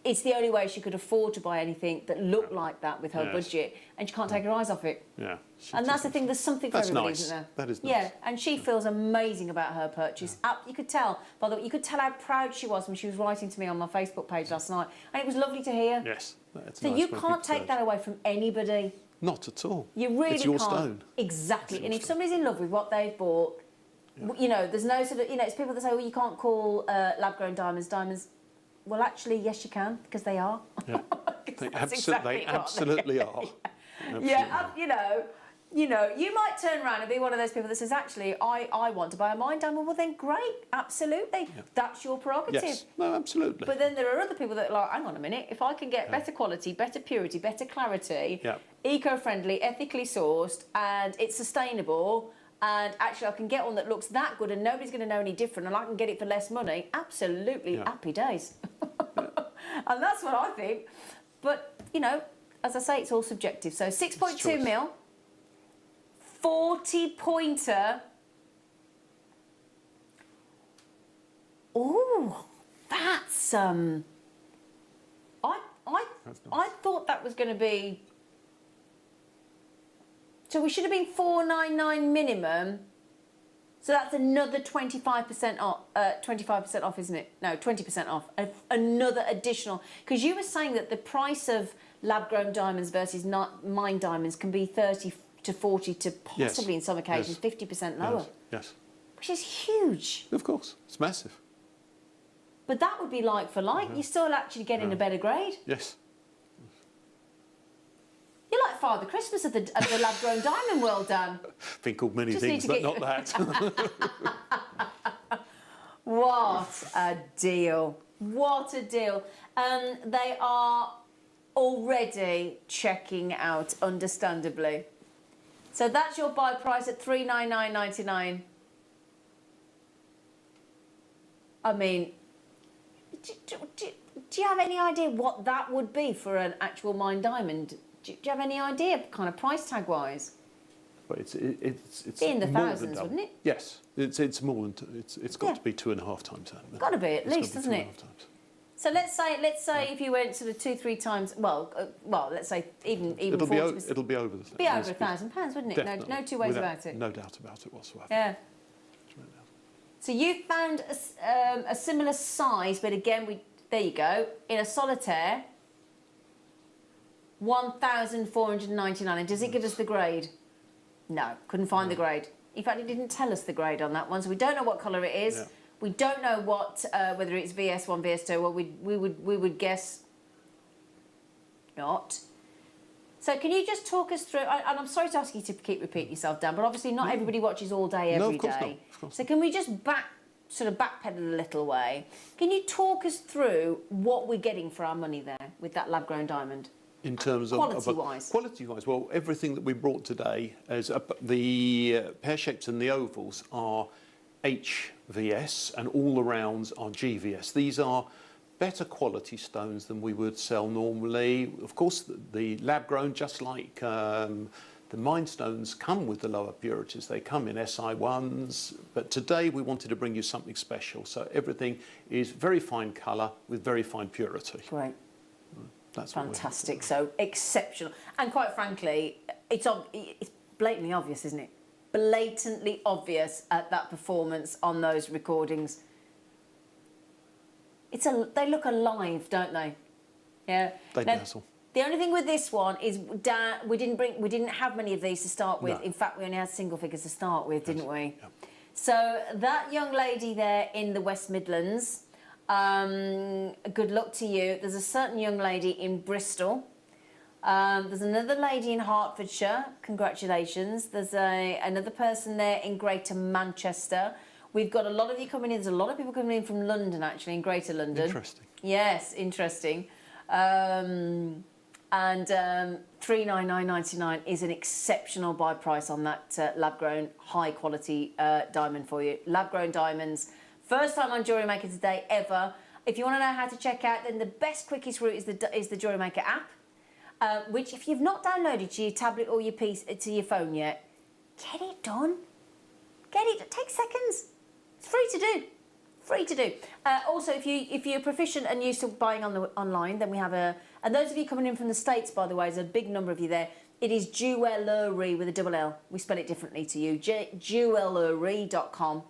it's the only way she could afford to buy anything that looked like that with her budget, and she can't take her eyes off it. Yeah. And that's the thing, there's something for everybody, nice. isn't there? That is nice. Yeah, and she feels amazing about her purchase. You could tell, by the way, you could tell how proud she was when she was writing to me on my Facebook page last night, and it was lovely to hear. Yes. That's So nice you when can't people take that away from anybody. Not at all. You really It's your can't. stone. Exactly. It's And your if somebody's in love with what they've bought, you know, there's no sort of, you know, it's people that say, well, you can't call lab-grown diamonds diamonds. Well, actually, yes, you can, because they are. Yeah. They absolutely are. Yeah, you know, you might turn around and be one of those people that says, actually, I want to buy a mine diamond. Well, then great, absolutely. Yeah. That's your prerogative. Yes, no, absolutely. But then there are other people that are like, hang on a minute, if I can get better quality, better purity, better clarity, eco-friendly, ethically sourced, and it's sustainable, and actually I can get one that looks that good and nobody's going to know any different, and I can get it for less money, absolutely happy days. And that's what I think. But, you know, as I say, it's all subjective. So 6.2 mil, 40 pointer, I thought that was going to be. So we should have been $499 minimum. So that's another 25% off. 25% off, isn't it? No, 20% off. Another additional. Because you were saying that the price of lab-grown diamonds versus mined diamonds can be 30 to 40 to possibly in some occasions 50% lower. Yes. Which is huge. Of course, it's massive. But that would be like for like. You're still actually getting a better grade. Yes. You're like Father Christmas of the lab-grown diamond world, Dan. Been called many Just things, need but to not that. What a deal. What a deal. They are already checking out, understandably. So that's your buy price at $399.99. I mean, do you have any idea what that would be for an actual mined diamond? Do you have any idea, kind of price tag wise? But it's in the more than thousands, double. wouldn't it? Yes, it's more than it's got to be 2.5 times that. Got to be at It's least, got to be doesn't it? 2.5 times. So let's say if you went sort of 2-3 times, well, let's say even It'll 40%. be over the. Be over £1,000, wouldn't it? No two ways about it. No doubt about it whatsoever. Yeah. So you found a similar size, but again, there you go, in a solitaire, 1,499. And does it give us the grade? No, couldn't find the grade. In fact, it didn't tell us the grade on that one, so we don't know what colour it is. Yeah. We don't know what whether it's VS1, VS2. Well, we would guess not. So can you just talk us through? And I'm sorry to ask you to keep repeating yourself, Dan, but obviously not everybody watches all day every of course day. not. Of course So can we just backpedal a little way? Can you talk us through what we're getting for our money there with that lab-grown diamond? In terms of Quality-wise. Quality-wise, well, everything that we brought today, as the pear shapes and the ovals are HVS, and all the rounds are GVS. These are better quality stones than we would sell normally. Of course, the lab-grown, just like the mined stones, come with the lower purities. They come in SI1s, but today we wanted to bring you something special. So everything is very fine colour with very fine purity. Great. That's fantastic. So exceptional. And quite frankly, it's blatantly obvious, isn't it? Blatantly obvious at that performance on those recordings. They look alive, don't they? Yeah. They dazzle. The only thing with this one is we didn't have many of these to start with. No. In fact, we only had single figures to start with, didn't we? Yeah. So that young lady there in the West Midlands, good luck to you. There's a certain young lady in Bristol. There's another lady in Hertfordshire. Congratulations. There's another person there in Greater Manchester. We've got a lot of you coming in. There's a lot of people coming in from London, actually, in Greater London. Interesting. Yes, interesting. And $399.99 is an exceptional buy price on that lab-grown, high-quality diamond for you. Lab-grown diamonds. First time on JewelleryMaker today ever. If you want to know how to check out, then the best, quickest route is the JewelleryMaker app, which if you've not downloaded to your tablet or your to your phone yet, get it done. Get it. It takes seconds. It's free to do. Free to do. Also, if you're proficient and used to buying online, then we have and those of you coming in from the States, by the way, there's a big number of you there. It is Jewellery with a double L. We spell it differently to you. Jewellery.com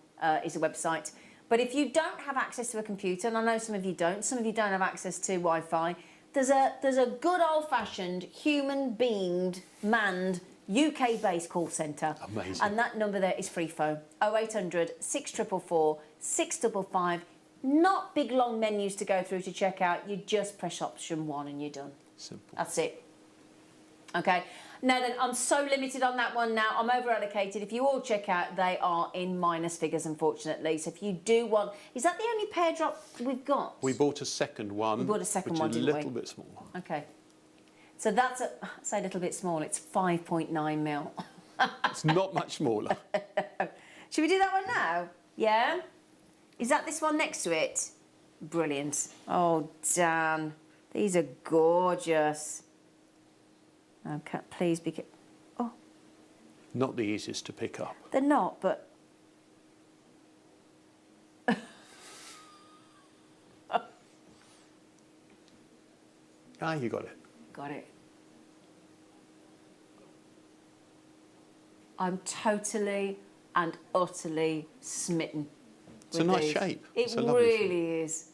is the website. But if you don't have access to a computer, and I know some of you don't have access to Wi-Fi, there's a good old-fashioned, human-beinged, manned, UK-based call centre. Amazing. And that number there is free phone. 0800 644 655. Not big long menus to go through to check out. You just press option 1 and you're done. Simple. That's it. Okay. Now then, I'm so limited on that one now. I'm over allocated. If you all check out, they are in minus figures, unfortunately. So if you do want... Is that the only pair drop we've got? We bought a second one. We bought a second one, which is didn't a little we? bit smaller. Okay. So that's say a little bit small. It's 5.9 mil. It's not much smaller. Should we do that one now? Yeah? Is that this one next to it? Brilliant. Oh, Dan. These are gorgeous. Okay, please be... Oh. Not the easiest to pick up. They're not, but... Ah, you got it. Got it. I'm totally and utterly smitten. It's a nice shape. It really is.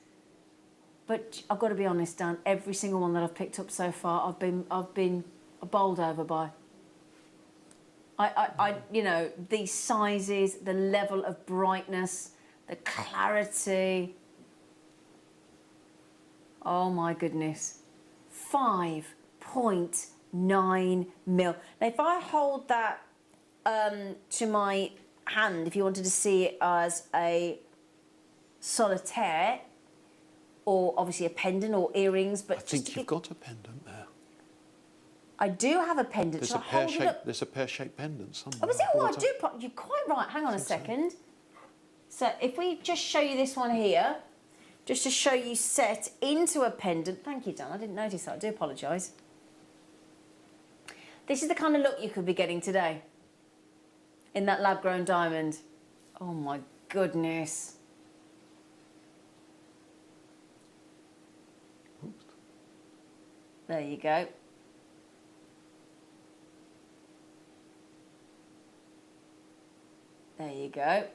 But I've got to be honest, Dan. Every single one that I've picked up so far, I've been bowled over by. You know, these sizes, the level of brightness, the clarity. Oh my goodness. 5.9 mil. Now, if I hold that to my hand, if you wanted to see it as a solitaire, or obviously a pendant or earrings, but I think you've got a pendant there. I do have a pendant. There's a pear-shaped pendant somewhere. Oh, is it? Oh, I do. You're quite right. Hang on a second. So if we just show you this one here, just to show you set into a pendant. Thank you, Dan. I didn't notice that. I do apologise. This is the kind of look you could be getting today in that lab-grown diamond. Oh my goodness. There you go. There you go.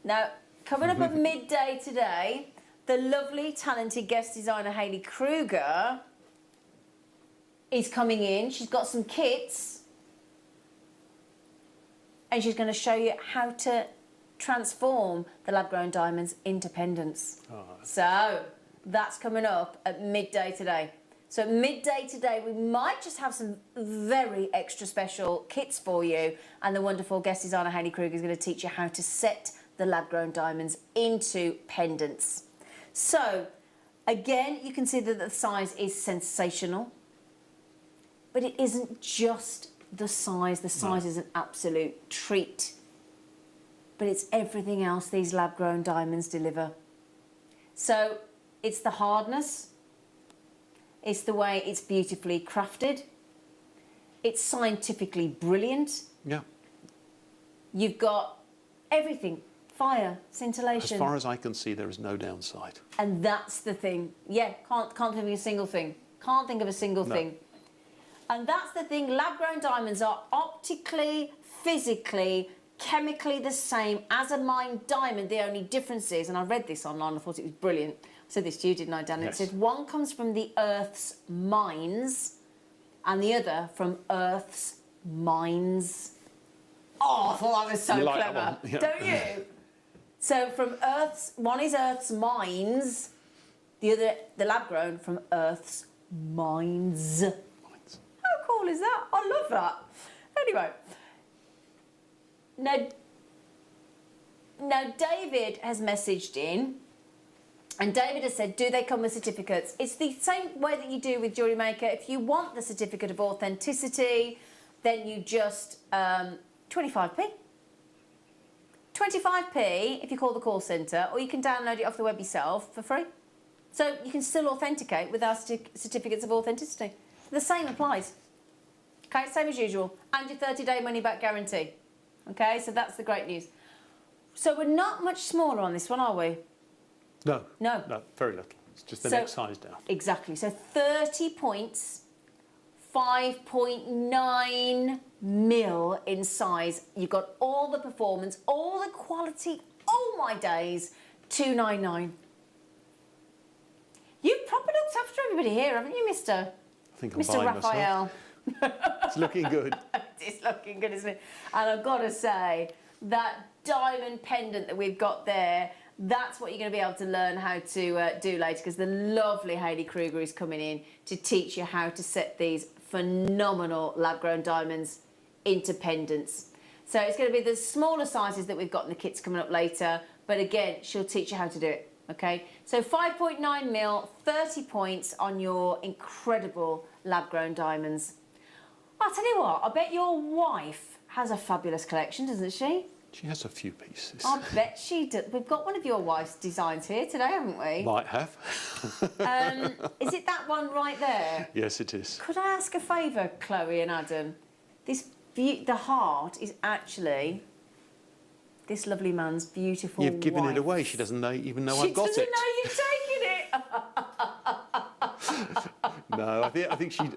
Now, coming up at midday today, the lovely, talented guest designer Hayley Kruger is coming in. She's got some kits. And she's going to show you how to transform the lab-grown diamonds into pendants. Oh. So, that's coming up at midday today. So at midday today, we might just have some very extra special kits for you. And the wonderful guest designer, Hayley Kruger, is going to teach you how to set the lab-grown diamonds into pendants. So, again, you can see that the size is sensational. But it isn't just the size. The size is an absolute treat. But it's everything else these lab-grown diamonds deliver. So, it's the hardness. It's the way it's beautifully crafted. It's scientifically brilliant. Yeah. You've got everything. Fire, scintillation. As far as I can see, there is no downside. And that's the thing. Yeah, can't think of a single thing. Can't think of a single thing. And that's the thing. Lab-grown diamonds are optically, physically, chemically the same as a mined diamond. The only difference is, and I read this online, I thought it was brilliant. I said this to you, didn't I, Dan? Yes. It says one comes from the Earth's mines and the other from Earth's mines. Oh, I thought that was so clever. Yeah. Don't you? So from Earth's, one is Earth's mines, the other, the lab-grown, from Earth's mines. How cool is that? I love that. Anyway. Now David has messaged in. And David has said, do they come with certificates? It's the same way that you do with JewelleryMaker. If you want the certificate of authenticity, then you just 25p. 25p if you call the call centre, or you can download it off the web yourself for free. So you can still authenticate with our certificates of authenticity. The same applies. Okay, same as usual. And your 30-day money-back guarantee. Okay, so that's the great news. So we're not much smaller on this one, are we? No. No. No, very little. It's just the next size down. Exactly. So 30 points, 5.9 mil in size. You've got all the performance, all the quality, oh my days, 299. You've properly looked after everybody here, haven't you, Mr. I think I'm Mr. Raphael? It's looking good. It's looking good, isn't it? And I've got to say, that diamond pendant that we've got there, that's what you're going to be able to learn how to do later, because the lovely Hayley Kruger is coming in to teach you how to set these phenomenal lab-grown diamonds into pendants. So it's going to be the smaller sizes that we've got in the kits coming up later, but again, she'll teach you how to do it, okay? So 5.9 mil, 30 points on your incredible lab-grown diamonds. I'll tell you what, I bet your wife has a fabulous collection, doesn't she? She has a few pieces. I bet she does. We've got one of your wife's designs here today, haven't we? Might have. Is it that one right there? Yes, it is. Could I ask a favour, Chloe and Adam? The heart is actually this lovely man's beautiful You've given wife. it away. She doesn't even know I've got it. She doesn't know you've taken it. No, I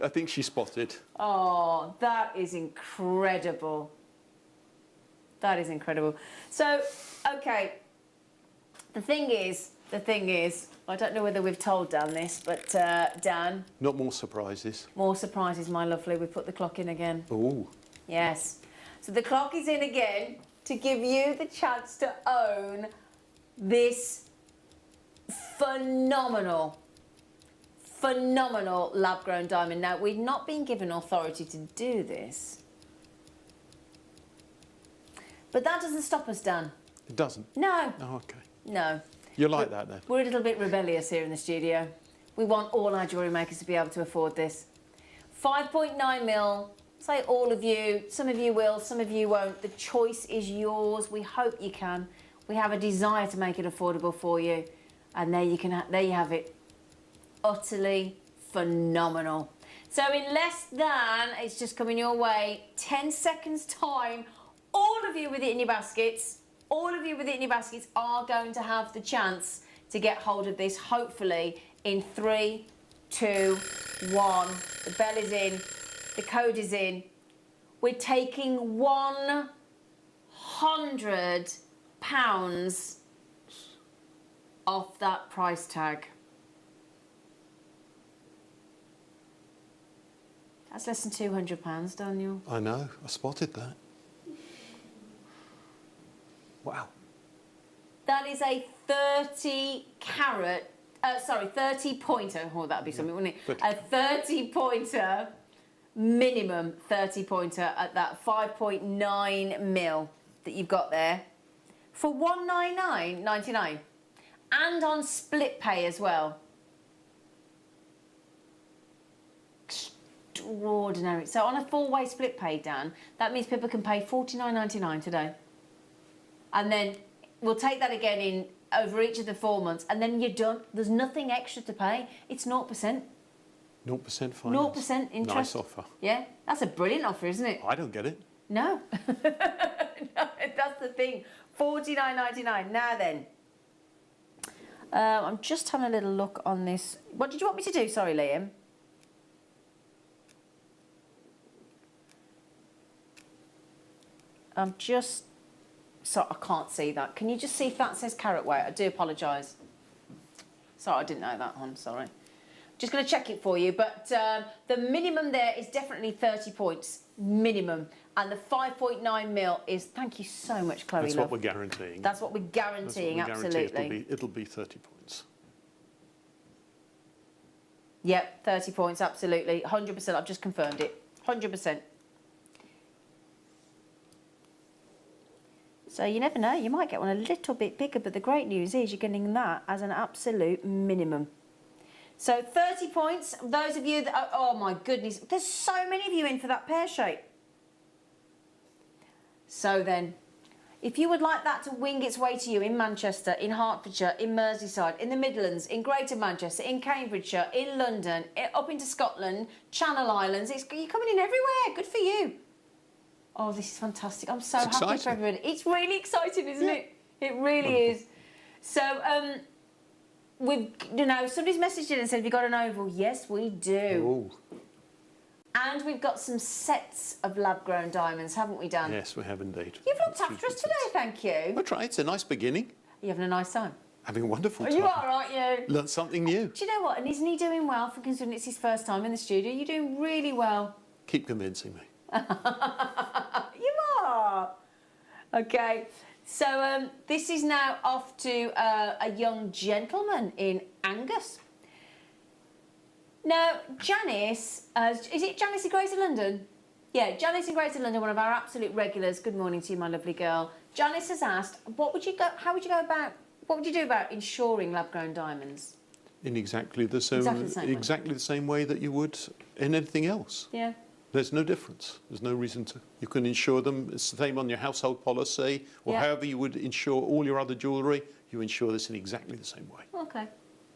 think she spotted. Oh, that is incredible. That is incredible. So, okay. The thing is, I don't know whether we've told Dan this, but Dan. Not more surprises. More surprises, my lovely. We put the clock in again. Oh. Yes. So the clock is in again to give you the chance to own this phenomenal lab-grown diamond. Now, we've not been given authority to do this, but that doesn't stop us, Dan. It doesn't? No. Oh, okay. No. You're like that then? We're a little bit rebellious here in the studio. We want all our jewellery makers to be able to afford this. 5.9 mil, say all of you, some of you will, some of you won't. The choice is yours. We hope you can. We have a desire to make it affordable for you. And there you have it. Utterly phenomenal. So in less than, it's just coming your way, 10 seconds time, all of you with it in your baskets, are going to have the chance to get hold of this, hopefully, in 3, 2, 1. The bell is in, the code is in. We're taking £100 off that price tag. That's less than £200, Daniel. I know, I spotted that. Wow. That is a 30 pointer. Oh, that'd be something, wouldn't it? A 30 pointer, minimum 30 pointer at that 5.9 mil that you've got there for $199.99 and on split pay as well. Extraordinary. So on a 4-way split pay, Dan, that means people can pay $49.99 today. And then we'll take that again in over each of the 4 months, and then you're done. There's nothing extra to pay. It's 0%. 0% finance. 0% interest. Nice offer. Yeah, that's a brilliant offer, isn't it? I don't get it. No. No, that's the thing. $49.99. Now then, I'm just having a little look on this. What did you want me to do? Sorry, Liam. I'm just... So I can't see that. Can you just see if that says carat weight? I do apologise. Sorry, I didn't know that one. Sorry. Just going to check it for you. But the minimum there is definitely 30 points. Minimum. And the 5.9 mil is... Thank you so much, Chloe. That's love. what we're guaranteeing. That's what we're guaranteeing, absolutely. It'll be 30 points. Yep, 30 points, absolutely. 100%. I've just confirmed it. 100%. So you never know, you might get one a little bit bigger, but the great news is you're getting that as an absolute minimum. So 30 points, those of you that are, oh my goodness, there's so many of you in for that pear shape. So then, if you would like that to wing its way to you in Manchester, in Hertfordshire, in Merseyside, in the Midlands, in Greater Manchester, in Cambridgeshire, in London, up into Scotland, Channel Islands, you're coming in everywhere, good for you. Oh, this is fantastic. I'm so happy for everybody. It's really exciting, isn't it? It really is. So, somebody's messaged in and said, have you got an oval? Yes, we do. Oh. And we've got some sets of lab-grown diamonds, haven't we, Dan? Yes, we have indeed. You've looked after us today, thank you. I'll try. It's a nice beginning. Are you having a nice time? Having a wonderful time. You are, aren't you? Learned something new. Do you know what? And isn't he doing well for considering it's his first time in the studio? You're doing really well. Keep convincing me. You are. Okay. So this is now off to a young gentleman in Angus. Now, Janice, is it Janice in Greater London? Yeah, Janice in Greater London, one of our absolute regulars. Good morning to you, my lovely girl. Janice has asked, what would you do about insuring lab-grown diamonds? In exactly the same way that you would in anything else. Yeah. There's no difference. There's no reason to. You can insure them. It's the same on your household policy, or however you would insure all your other jewellery. You insure this in exactly the same way. Okay.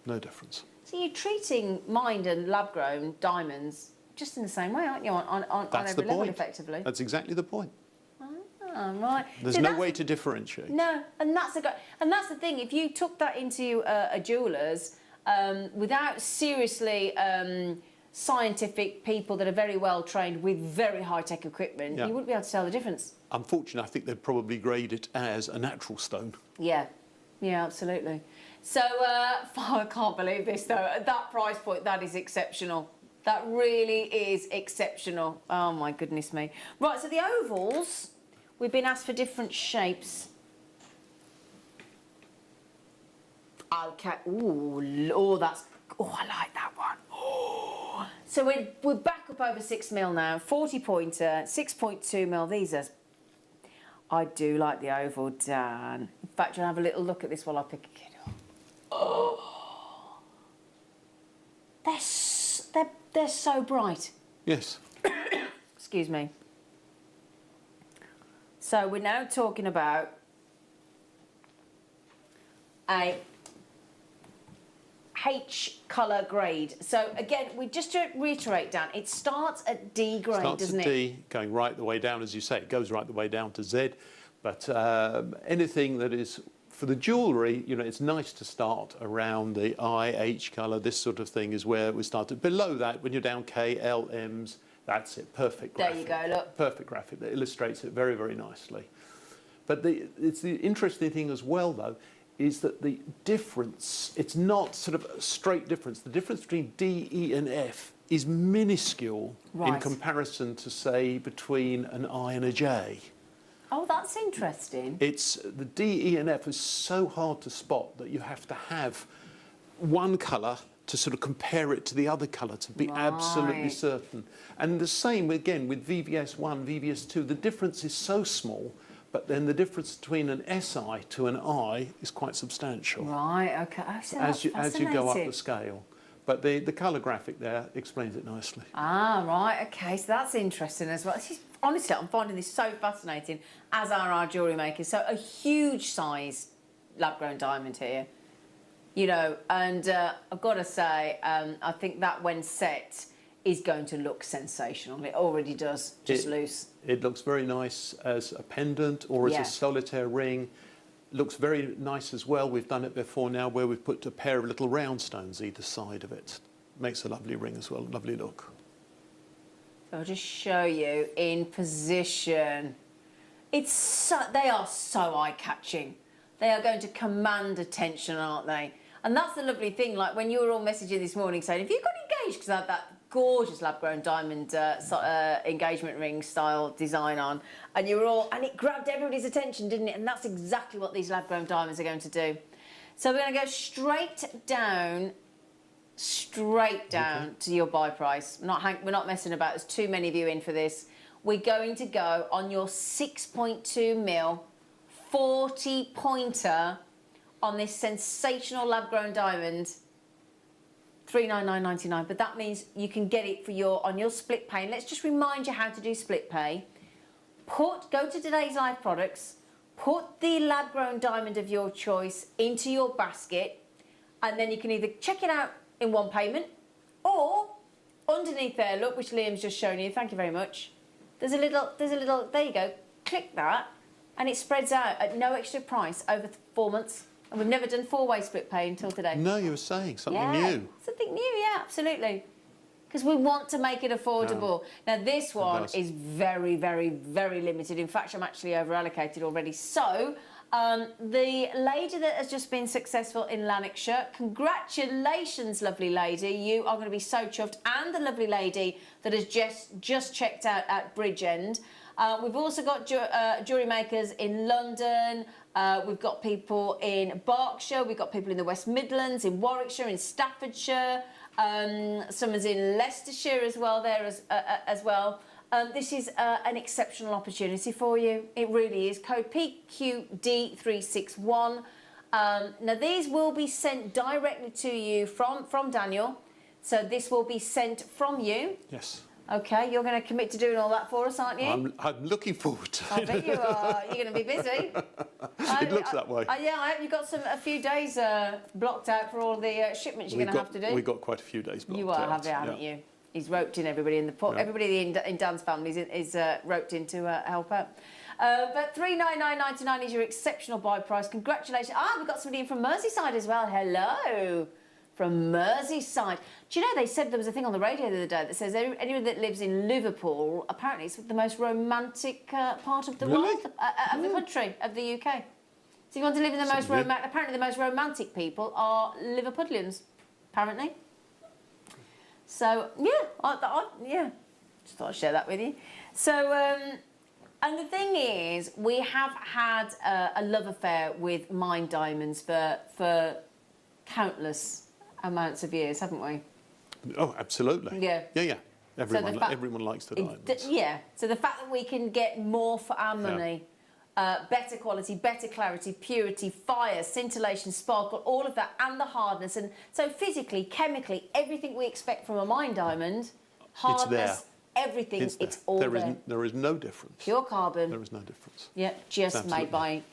No difference. So you're treating mined and lab-grown diamonds just in the same way, aren't you? On every level, effectively. That's exactly the point. Ah, right. There's no way to differentiate. No, and that's the thing. If you took that into a jeweller's without seriously scientific people that are very well trained with very high-tech equipment, you wouldn't be able to tell the difference. Unfortunately, I think they'd probably grade it as a natural stone. Yeah, yeah, absolutely. So, I can't believe this though. At that price point, that is exceptional. That really is exceptional. Oh my goodness me. Right, so the ovals, we've been asked for different shapes. Okay, oh, that's, I like that one. Oh. So we're back up over 6 mil now, 40 pointer, 6.2 mil. These are, I do like the oval, Dan. In fact, you'll have a little look at this while I pick a kid up. Oh, they're so bright. Yes. Excuse me. So we're now talking about a H colour grade. So again, just to reiterate, Dan, it starts at D grade, doesn't it? Starts at D, going right the way down, as you say. It goes right the way down to Z. But anything that is, for the jewellery, you know, it's nice to start around the I, H colour. This sort of thing is where we started. Below that, when you're down K, L, M's, that's it. Perfect graphic. There you go, look. Perfect graphic that illustrates it very, very nicely. But it's the interesting thing as well, though, is that the difference, it's not sort of a straight difference. The difference between D, E and F is minuscule in comparison to, say, between an I and a J. Oh, that's interesting. It's the D, E and F is so hard to spot that you have to have one colour to sort of compare it to the other colour to be absolutely certain. And the same again with VVS1, VVS2, the difference is so small, but then the difference between an SI to an I is quite substantial. Right, okay. Oh, so as you go up the scale. But the colour graphic there explains it nicely. Ah, right, okay, so that's interesting as well. Honestly, I'm finding this so fascinating, as are our jewellery makers. So a huge size lab-grown diamond here, you know, and I've got to say, I think that when set is going to look sensational. It already does, just loose. It looks very nice as a pendant or as a solitaire ring. Looks very nice as well. We've done it before now where we've put a pair of little round stones either side of it. Makes a lovely ring as well, lovely look. So I'll just show you in position. They are so eye-catching. They are going to command attention, aren't they? And that's the lovely thing, like when you were all messaging this morning saying, have you got engaged? Because I had that gorgeous lab-grown diamond engagement ring style design on, and you were all, and it grabbed everybody's attention, didn't it? And that's exactly what these lab-grown diamonds are going to do. So we're going to go straight down to your buy price. We're not messing about. There's too many of you in for this. We're going to go on your 6.2 mil 40 pointer on this sensational lab-grown diamond. $399.99, but that means you can get it on your split pay. And let's just remind you how to do split pay. Go to today's live products, put the lab-grown diamond of your choice into your basket, and then you can either check it out in one payment, or underneath there, look, which Liam's just shown you, thank you very much. There's a little, there you go, click that, and it spreads out at no extra price over 4 months. And we've never done 4-way split pay until today. No, you were saying something new. Something new, yeah, absolutely. Because we want to make it affordable. Now, this one is very, very, very limited. In fact, I'm actually over-allocated already. So, the lady that has just been successful in Lanarkshire, congratulations, lovely lady. You are going to be so chuffed. And the lovely lady that has just checked out at Bridgend. We've also got jewellery makers in London. We've got people in Berkshire. We've got people in the West Midlands, in Warwickshire, in Staffordshire. Someone's in Leicestershire as well as well. This is an exceptional opportunity for you. It really is. Code PQD361. Now, these will be sent directly to you from Daniel. So this will be sent from you. Yes. Okay, you're going to commit to doing all that for us, aren't you? I'm looking forward to it. I bet you are. You're going to be busy. It looks that way. Yeah, I hope you've got a few days blocked out for all the shipments you're going to have to do. We've got quite a few days blocked out. Haven't you? He's roped in everybody in the pot. Yeah. Everybody in Dan's family is roped in to help out. But $399.99 is your exceptional buy price. Congratulations. We've got somebody in from Merseyside as well. Hello. from Merseyside. Do you know, they said there was a thing on the radio the other day that says anyone that lives in Liverpool, apparently it's the most romantic part of the world, of the country, of the UK. So if you want to live in the most romantic, apparently the most romantic people are Liverpudlians, apparently. So, yeah, just thought I'd share that with you. So, and the thing is, we have had a love affair with mined diamonds for countless amounts of years, haven't we? Oh, absolutely. Yeah. Yeah. Everyone likes the diamonds. Yeah. So the fact that we can get more for our money, better quality, better clarity, purity, fire, scintillation, sparkle, all of that, and the hardness. And so physically, chemically, everything we expect from a mined diamond, hardness, everything, it's all there. There is no difference. Pure carbon. There is no difference. Yeah, just made by...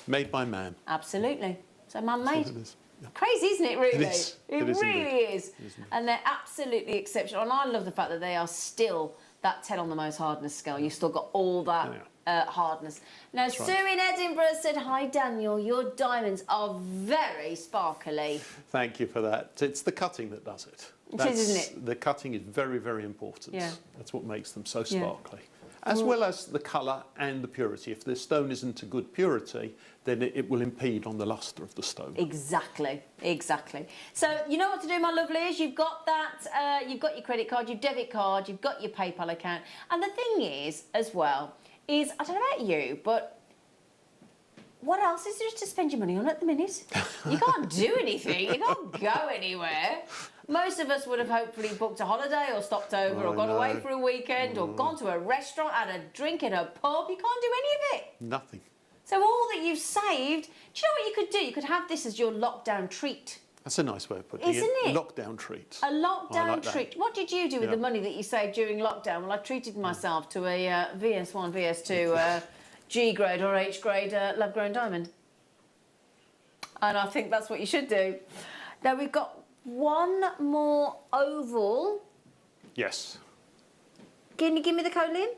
Made by man. Absolutely. So man-made. So it is. Yeah. Crazy, isn't it, really? It is. It really is. And they're absolutely exceptional. And I love the fact that they are still that 10 on the most hardness scale. You've still got all that hardness. Now, Sue in Edinburgh said, hi, Daniel, your diamonds are very sparkly. Thank you for that. It's the cutting that does it. It is, isn't it? The cutting is very, very important. Yeah. That's what makes them so sparkly. As well as the colour and the purity. If the stone isn't a good purity, then it will impede on the lustre of the stone. Exactly. So you know what to do, my lovelies. You've got that. You've got your credit card, your debit card, you've got your PayPal account. And the thing is, as well, is I don't know about you, but what else is there to spend your money on at the minute? You can't do anything. You can't go anywhere. Most of us would have hopefully booked a holiday or stopped over or gone away for a weekend or gone to a restaurant, had a drink in a pub. You can't do any of it. Nothing. So all that you've saved, do you know what you could do? You could have this as your lockdown treat. That's a nice way of putting Isn't it? Lockdown treat. A lockdown like treat. What did you do with the money that you saved during lockdown? Well, I treated myself to a VS1, VS2, G grade or H grade lab-grown diamond. And I think that's what you should do. Now we've got one more oval. Yes. Can you give me the code, Lynn?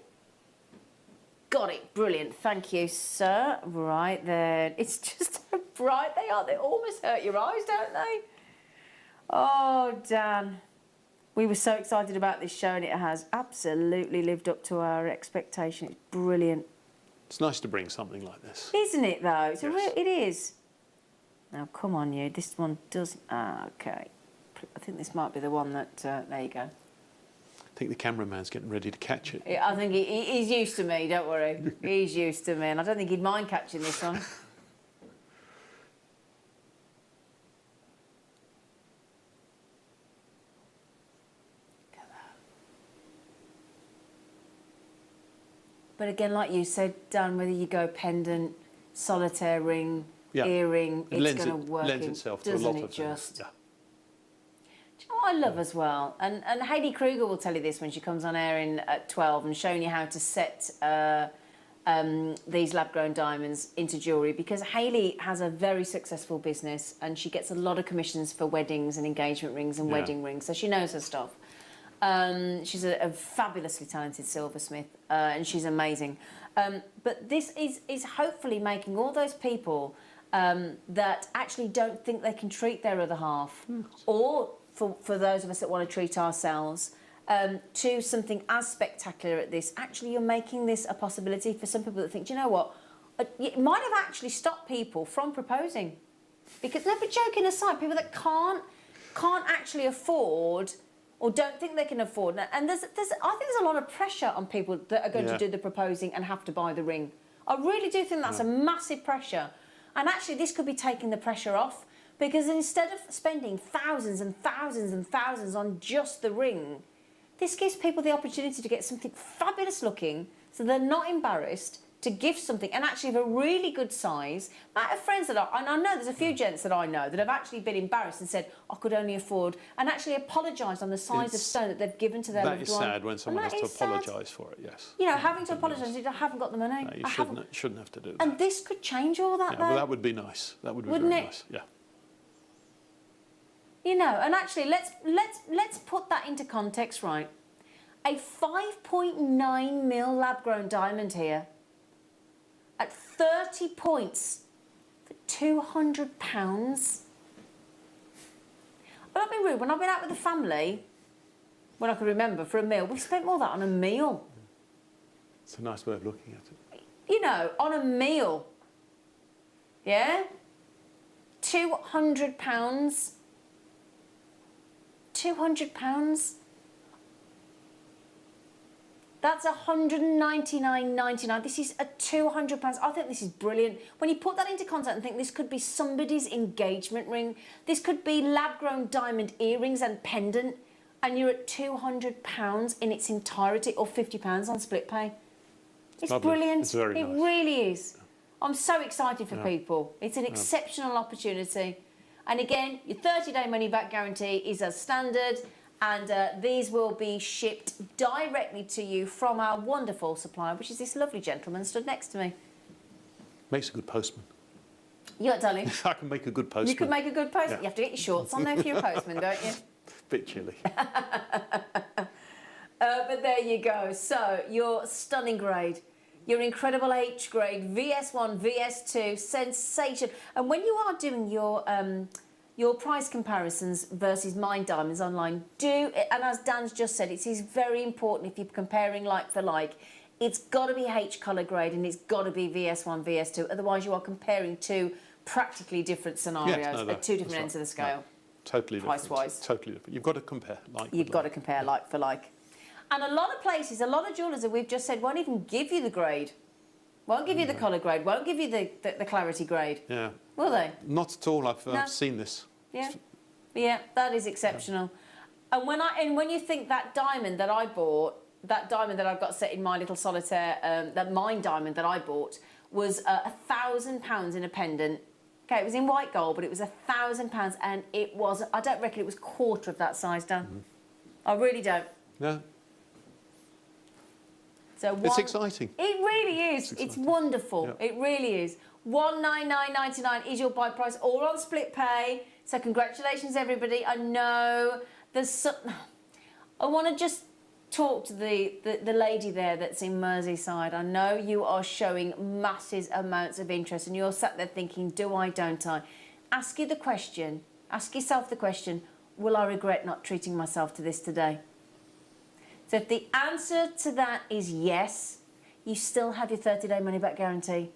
Got it. Brilliant. Thank you, sir. Right then. It's just how bright they are. They almost hurt your eyes, don't they? Oh, Dan. We were so excited about this show and it has absolutely lived up to our expectation. It's brilliant. It's nice to bring something like this. Isn't it, though? It's Yes. it is. Now, come on, you. This one doesn't... okay. I think this might be the one that... there you go. I think the cameraman's getting ready to catch it. I think he's used to me, don't worry. He's used to me, and I don't think he'd mind catching this one. But again, like you said, Dan, whether you go pendant, solitaire ring, earring, it's going to work. It lends itself to a lot of just? things. Yeah. Do you know what I love as well? And Hayley Kruger will tell you this when she comes on air at 12 and showing you how to set these lab-grown diamonds into jewellery, because Hayley has a very successful business and she gets a lot of commissions for weddings and engagement rings and wedding rings, so she knows her stuff. She's a fabulously talented silversmith and she's amazing. But this is hopefully making all those people that actually don't think they can treat their other half, or for those of us that want to treat ourselves, to something as spectacular at this. Actually, you're making this a possibility for some people that think, do you know what, it might have actually stopped people from proposing. Because, no, but joking aside, people that can't actually afford or don't think they can afford, and I think there's a lot of pressure on people that are going to do the proposing and have to buy the ring. I really do think that's a massive pressure. And actually, this could be taking the pressure off, because instead of spending thousands and thousands and thousands on just the ring, this gives people the opportunity to get something fabulous looking, so they're not embarrassed to gift something, and actually of a really good size. I have friends that and I know there's a few gents that I know that have actually been embarrassed and said, I could only afford, and actually apologised on the size of stone that they've given to their loved one. That is sad when someone has to apologise for it, yes. You know, having to apologise, I haven't got the money. No, you shouldn't have to do that. And this could change all that, though. Well, that would be nice. That would be Wouldn't very it? nice. Yeah. You know, and actually, let's put that into context, right? A 5.9 mil lab-grown diamond here at 30 points for £200. But I've been rude. When I've been out with the family, when I can remember, for a meal, we've spent more of that on a meal. It's a nice way of looking at it. You know, on a meal. Yeah? £200. £200. That's $199.99. This is a £200. I think this is brilliant. When you put that into context and think this could be somebody's engagement ring, this could be lab-grown diamond earrings and pendant, and you're at £200 in its entirety, or £50 on split pay. It's lovely. brilliant. It's very it nice. really is. I'm so excited for people. It's an exceptional opportunity. And again, your 30-day money-back guarantee is as standard, and these will be shipped directly to you from our wonderful supplier, which is this lovely gentleman stood next to me. Makes a good postman. You got darling? I can make a good postman. You could make a good postman. Yeah. You have to get your shorts on there for your postman, don't you? Bit chilly. But there you go. So your stunning grade, your incredible H grade, VS1, VS2, sensation. And when you are doing your price comparisons versus mine diamonds online, and as Dan's just said, it is very important if you're comparing like for like, it's got to be H colour grade and it's got to be VS1, VS2. Otherwise, you are comparing two practically different scenarios at two different ends of the scale. No, totally different. Price-wise. Totally different. You've got to compare like. You've got to compare like for like. And a lot of places, a lot of jewellers that we've just said won't even give you the grade. Won't give you the colour grade, won't give you the clarity grade. Yeah. Will they? Not at all. I've No. seen this. Yeah. Yeah, that is exceptional. And when you think that diamond that I bought, that diamond that I've got set in my little solitaire, that mine diamond that I bought was £1,000 in a pendant. Okay, it was in white gold, but it was £1,000, and it was, I don't reckon it was quarter of that size, Dan. I really don't. No. So It's exciting. It really is. It's wonderful. Yeah. It really is. $199.99 is your buy price, all on split pay. So congratulations, everybody. I know there's some... I want to just talk to the lady there that's in Merseyside. I know you are showing massive amounts of interest, and you're sat there thinking, do I, don't I? Ask yourself the question, will I regret not treating myself to this today? So if the answer to that is yes, you still have your 30-day money-back guarantee.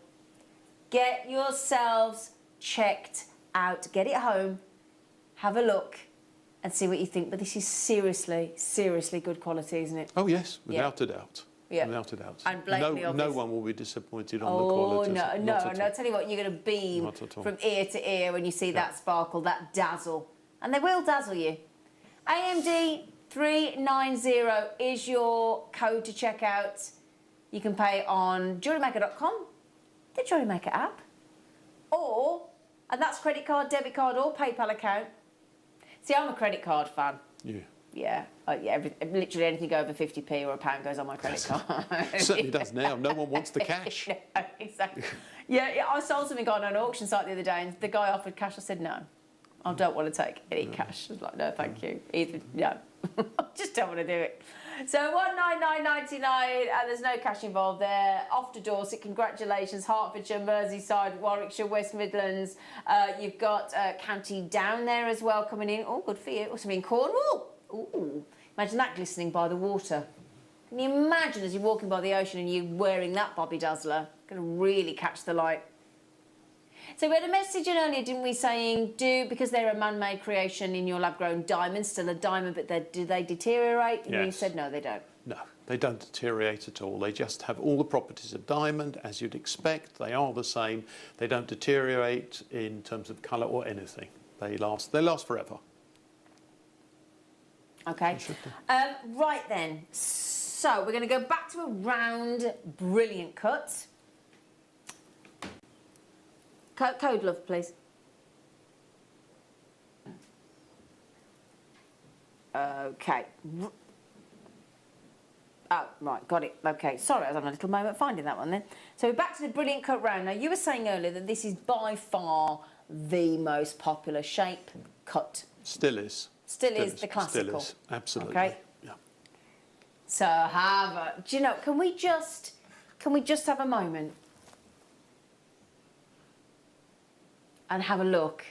Get yourselves checked out. Get it home, have a look, and see what you think. But this is seriously, seriously good quality, isn't it? Oh yes, without a doubt. Yeah. Without a doubt. And blatantly obvious. No one will be disappointed on the quality. No. I tell you what, you're going to beam from ear to ear when you see that sparkle, that dazzle. And they will dazzle you. AMD 390 is your code to check out. You can pay on JewelleryMaker.com, the JewelleryMaker app, and that's credit card, debit card, or PayPal account. See, I'm a credit card fan. Yeah. Literally anything over 50p or £1 goes on my credit card. It certainly does now. No one wants the cash. No, exactly. Yeah, I sold something on an auction site the other day, and the guy offered cash. I said no. I don't want to take any cash. I was like, no, thank you. No. I just don't want to do it. So $199.99, and there's no cash involved there. Off to Dorset, congratulations. Hertfordshire, Merseyside, Warwickshire, West Midlands. You've got County Down there as well coming in. Oh, good for you. Also in Cornwall. Ooh, imagine that glistening by the water. Can you imagine as you're walking by the ocean and you're wearing that Bobby Dazzler? Going to really catch the light. So we had a message in earlier, didn't we, saying because they're a man-made creation in your lab-grown diamond, still a diamond, but do they deteriorate? And you said no, they don't. No, they don't deteriorate at all. They just have all the properties of diamond, as you'd expect. They are the same. They don't deteriorate in terms of colour or anything. They last forever. Okay. Right then. So we're going to go back to a round, brilliant cut. Code, love, please. Okay. Oh, right, got it. Okay, sorry, I was having a little moment finding that one then. So we're back to the brilliant cut round. Now, you were saying earlier that this is by far the most popular shape cut. Still is. Still is the classical. Still is, absolutely. Okay. Yeah. So do you know, can we just have a moment and have a look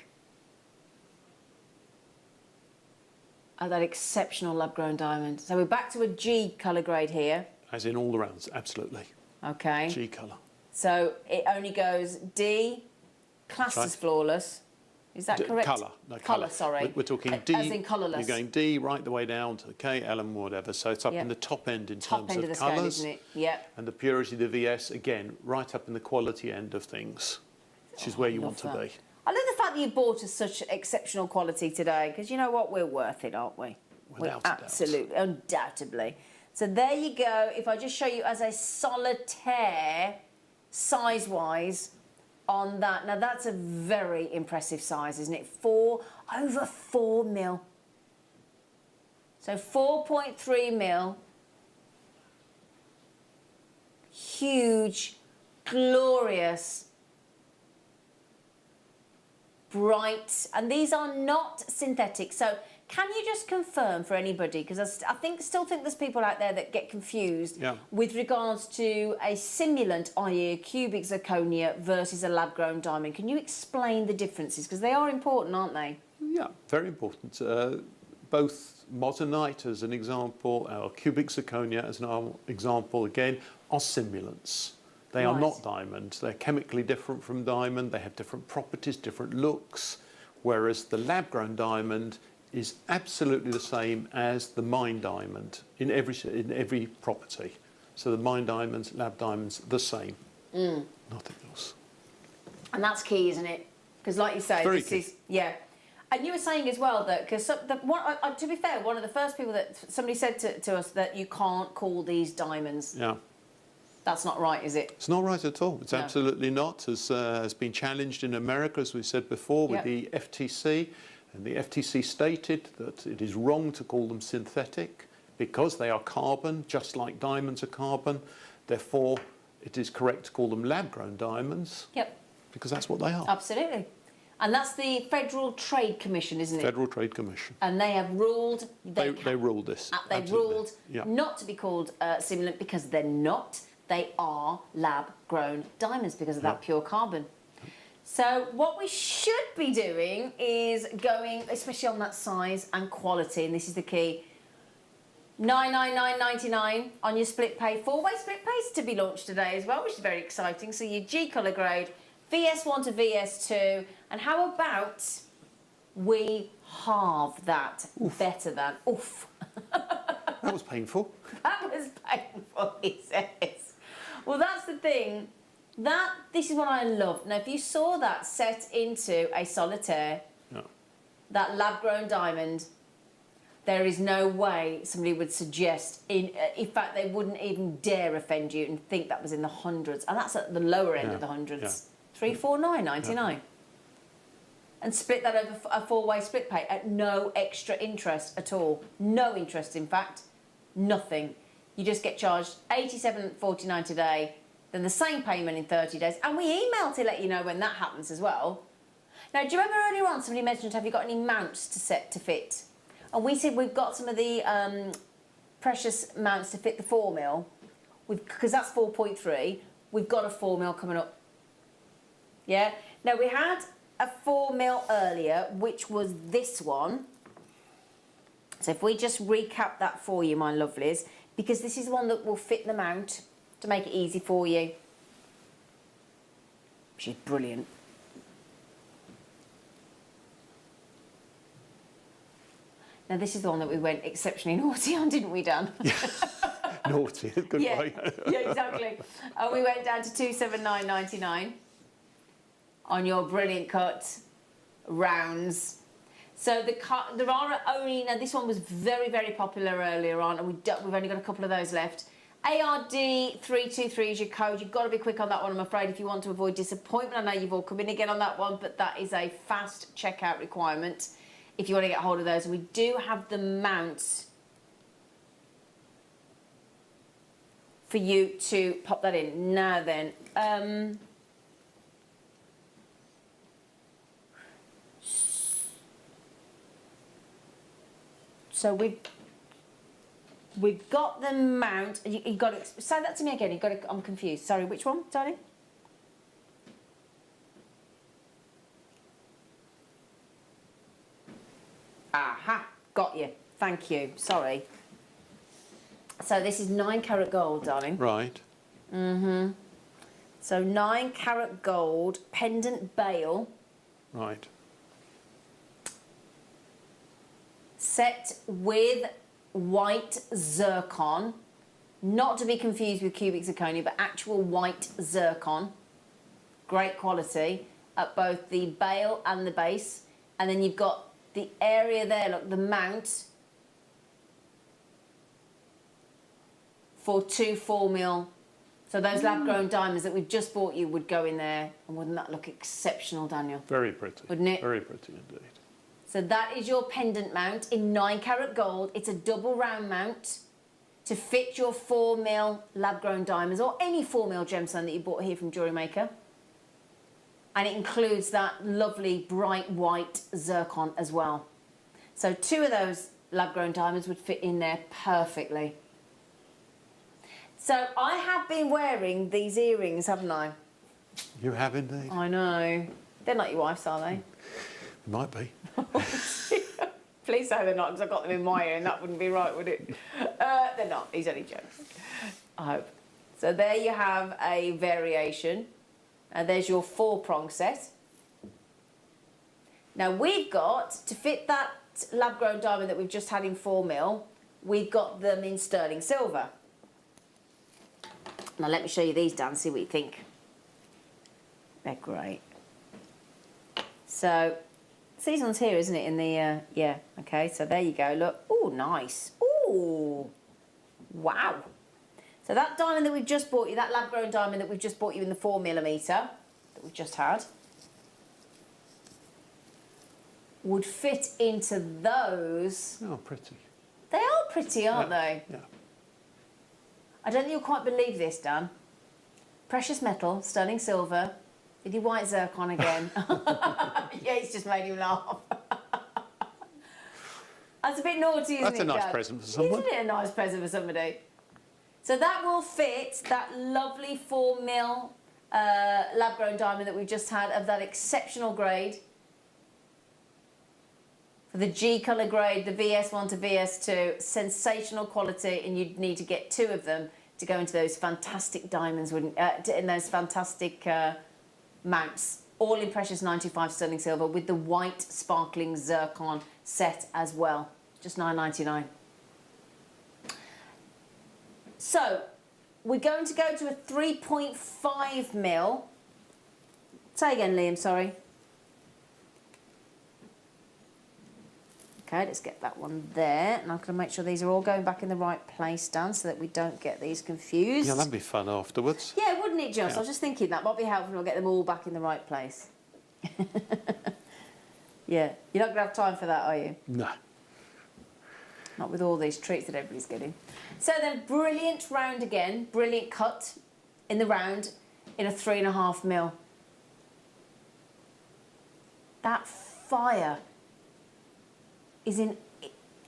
that exceptional lab-grown diamond. So we're back to a G colour grade here. As in all the rounds, absolutely. Okay. G colour. So it only goes D, classed as flawless. Is that correct? Colour. No, colour, sorry. We're talking D. As in colourless. You're going D right the way down to K, L and whatever. So it's up in the top end in top terms end of the scale, colours. isn't it? Yeah. And the purity, the VS, again, right up in the quality end of things, which is where you want to be. I love the fact that you bought us such exceptional quality today, because you know what? We're worth it, aren't we? Without a doubt. Absolutely, undoubtedly. So there you go. If I just show you as a solitaire, size-wise, on that. Now, that's a very impressive size, isn't it? Over 4 mil. So 4.3 mil. Huge, glorious, bright. And these are not synthetic. So can you just confirm for anybody, because I still think there's people out there that get confused with regards to a simulant, i.e. a cubic zirconia versus a lab-grown diamond. Can you explain the differences? Because they are important, aren't they? Yeah, very important. Both moissanite as an example, or cubic zirconia as an example again, are simulants. They are not diamond. They're chemically different from diamond. They have different properties, different looks, whereas the lab-grown diamond is absolutely the same as the mine diamond in every property. So the mine diamonds, lab diamonds, the same. Nothing else. And that's key, isn't it? Because like you say, Very this key. is, yeah. And you were saying as well that, because to be fair, one of the first people that somebody said to us that you can't call these diamonds. Yeah. That's not right, is it? It's not right at all. It's absolutely not. Has been challenged in America, as we said before, with the FTC. And the FTC stated that it is wrong to call them synthetic because they are carbon, just like diamonds are carbon. Therefore, it is correct to call them lab-grown diamonds. Yep. Because that's what they are. Absolutely. And that's the Federal Trade Commission, isn't it? Federal Trade Commission. And they have ruled... They ruled this. They've ruled not to be called simulant because they're not. They are lab-grown diamonds because of that pure carbon. So what we should be doing is going, especially on that size and quality, and this is the key, $999.99 on your split pay. 4-way split pay is to be launched today as well, which is very exciting. So your G colour grade, VS1 to VS2, and how about we halve that better than... Oof. That was painful. That was painful, he says. Well, that's the thing. This is what I love. Now, if you saw that set into a solitaire, that lab-grown diamond, there is no way somebody would suggest, in fact, they wouldn't even dare offend you and think that was in the hundreds. And that's at the lower end of the hundreds. $349.99. And split that over a 4-way split pay at no extra interest at all. No interest, in fact. Nothing. You just get charged $87.49 today, then the same payment in 30 days. And we email to let you know when that happens as well. Now, do you remember earlier on somebody mentioned, have you got any mounts to fit? And we said we've got some of the precious mounts to fit the 4 mil, because that's 4.3. We've got a 4 mil coming up. Yeah? Now, we had a 4 mil earlier, which was this one. So if we just recap that for you, my lovelies, because this is one that will fit the mount to make it easy for you. She's brilliant. Now, this is the one that we went exceptionally naughty on, didn't we, Dan? Naughty, good way. Yeah, exactly. And we went down to $279.99 on your brilliant cut rounds. So there are only, now this one was very, very popular earlier on, and we've only got a couple of those left. ARD323 is your code. You've got to be quick on that one, I'm afraid, if you want to avoid disappointment. I know you've all come in again on that one, but that is a fast checkout requirement if you want to get hold of those. And we do have the mounts for you to pop that in. Now then, so we've got the mount. You got to say that to me again. I'm confused. Sorry, which one, darling? Aha, got you. Thank you. Sorry. So this is 9 carat gold, darling. Right. So 9 carat gold pendant bail Right. set with white zircon, not to be confused with cubic zirconia, but actual white zircon. Great quality at both the bail and the base. And then you've got the area there, look, the mount for 2 4mm. So those lab-grown diamonds that we've just bought you would go in there, and wouldn't that look exceptional, Daniel? Very pretty. Wouldn't it? Very pretty indeed. So that is your pendant mount in 9 carat gold. It's a double round mount to fit your 4mm lab-grown diamonds or any 4mm gemstone that you bought here from JewelleryMaker. And it includes that lovely bright white zircon as well. So 2 of those lab-grown diamonds would fit in there perfectly. So I have been wearing these earrings, haven't I? You have indeed. I know. They're not your wife's, are they? It might be. Please say they're not, because I got them in my ear and that wouldn't be right, would it? They're not. He's only joking. I hope. So there you have a variation. And there's your 4-prong set. Now we've got, to fit that lab-grown diamond that we've just had in 4mm, we've got them in sterling silver. Now let me show you these, Dan, see what you think. They're great. So, these ones here, isn't it, in the, yeah, okay, so there you go, look. Oh, nice. Oh, wow. So that diamond that we've just bought you, that lab-grown diamond that we've just bought you in the 4mm that we've just had, would fit into those. Oh, pretty. They are pretty, aren't they? Yeah. I don't think you'll quite believe this, Dan. Precious metal, sterling silver, with your white zircon again. Yeah, it's just made him laugh. That's a bit naughty, isn't it, That's a nice Dad? present for someone. Isn't it a nice present for somebody? So that will fit that lovely 4mm lab-grown diamond that we just had of that exceptional grade. For the G colour grade, the VS1 to VS2, sensational quality, and you'd need to get 2 of them to go into those fantastic diamonds, in those fantastic mounts, all in precious 95 sterling silver with the white sparkling zircon set as well, just $9.99. So we're going to go to a 3.5mm. Say again, Liam, sorry. Okay, let's get that one there. And I'm going to make sure these are all going back in the right place, Dan, so that we don't get these confused. Yeah, that'd be fun afterwards. Yeah, wouldn't it, Joss? Yeah. I was just thinking that might be helpful to get them all back in the right place. Yeah, you're not going to have time for that, are you? No. Not with all these treats that everybody's getting. So then, brilliant round again, brilliant cut in the round in a 3.5mm. That fire is in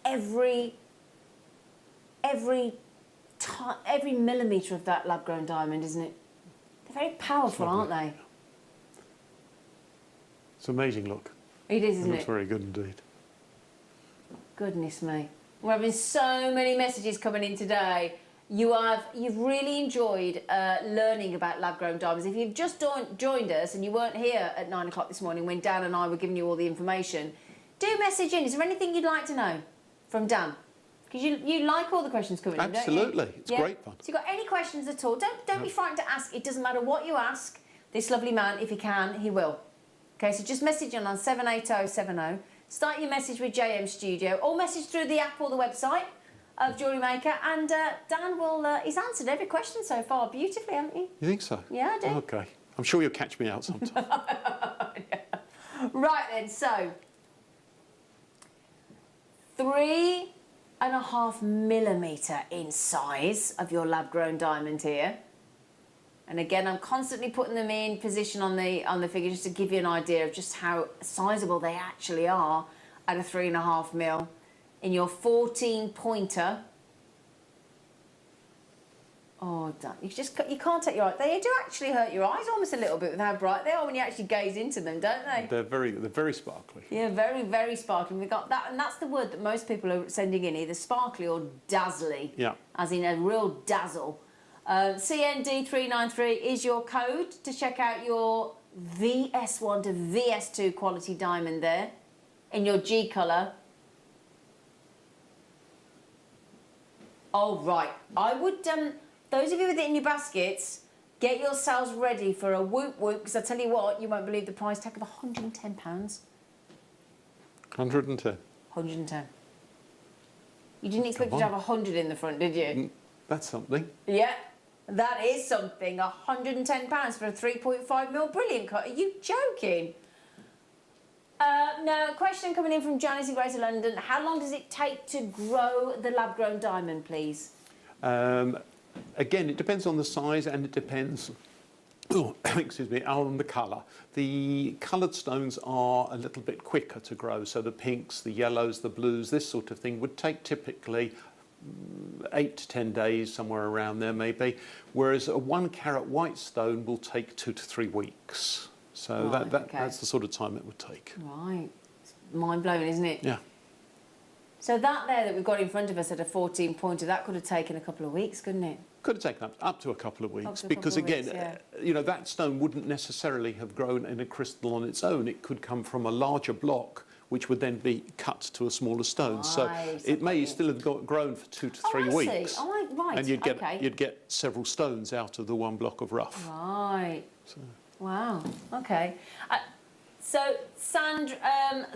every millimetre of that lab-grown diamond, isn't it? They're very powerful, aren't they? It's an amazing look. It is, isn't It looks it? very good indeed. Goodness me. We're having so many messages coming in today. You've really enjoyed learning about lab-grown diamonds. If you've just joined us and you weren't here at 9 o'clock this morning when Dan and I were giving you all the information, do message in. Is there anything you'd like to know from Dan? Because you like all the questions coming in, don't you? Absolutely. It's great fun. So you've got any questions at all, don't be frightened to ask. It doesn't matter what you ask. This lovely man, if he can, he will. Okay, so just message in on 78070. Start your message with JM Studio or message through the app or the website of JewelleryMaker, and Dan will, he's answered every question so far beautifully, haven't you? You think so? Yeah, I do. Okay. I'm sure you'll catch me out sometime. Right then, so 3.5mm in size of your lab-grown diamond here. And again, I'm constantly putting them in position on the figure just to give you an idea of just how sizable they actually are at a 3.5mm in your 14 pointer. Oh, Dan, you can't take your eyes. They do actually hurt your eyes almost a little bit with how bright they are when you actually gaze into them, don't they? They're very sparkly. Yeah, very, very sparkly. We've got that, and that's the word that most people are sending in, either sparkly or dazzly. Yeah. As in a real dazzle. CND393 is your code to check out your VS1 to VS2 quality diamond there in your G colour. Oh, right. I would, those of you with it in your baskets, get yourselves ready for a whoop whoop, because I tell you what, you won't believe the price tag of £110. 110. 110. You didn't expect it to have 100 in the front, did you? That's something. Yeah, that is something. £110 for a 3.5mm brilliant cut. Are you joking? Now, a question coming in from Janice in Greater London. How long does it take to grow the lab-grown diamond, please? Again, it depends on the size and it depends, excuse me, on the colour. The coloured stones are a little bit quicker to grow, so the pinks, the yellows, the blues, this sort of thing would take typically 8 to 10 days, somewhere around there maybe, whereas a 1 carat white stone will take 2 to 3 weeks. So Right, that's the sort of time it would take. Right. It's mind-blowing, isn't it? Yeah. So that there that we've got in front of us at a 14-pointer, that could have taken a couple of weeks, couldn't it? Could have taken up to a couple of weeks, to a because couple of again, weeks, yeah. you know, that stone wouldn't necessarily have grown in a crystal on its own. It could come from a larger block, which would then be cut to a smaller stone. So Right, it may okay. still have grown for 2 to 3 I see. weeks. Oh, right, And you'd get okay. you'd get several stones out of the 1 block of rough. Right. Wow. Okay. So, Sandra,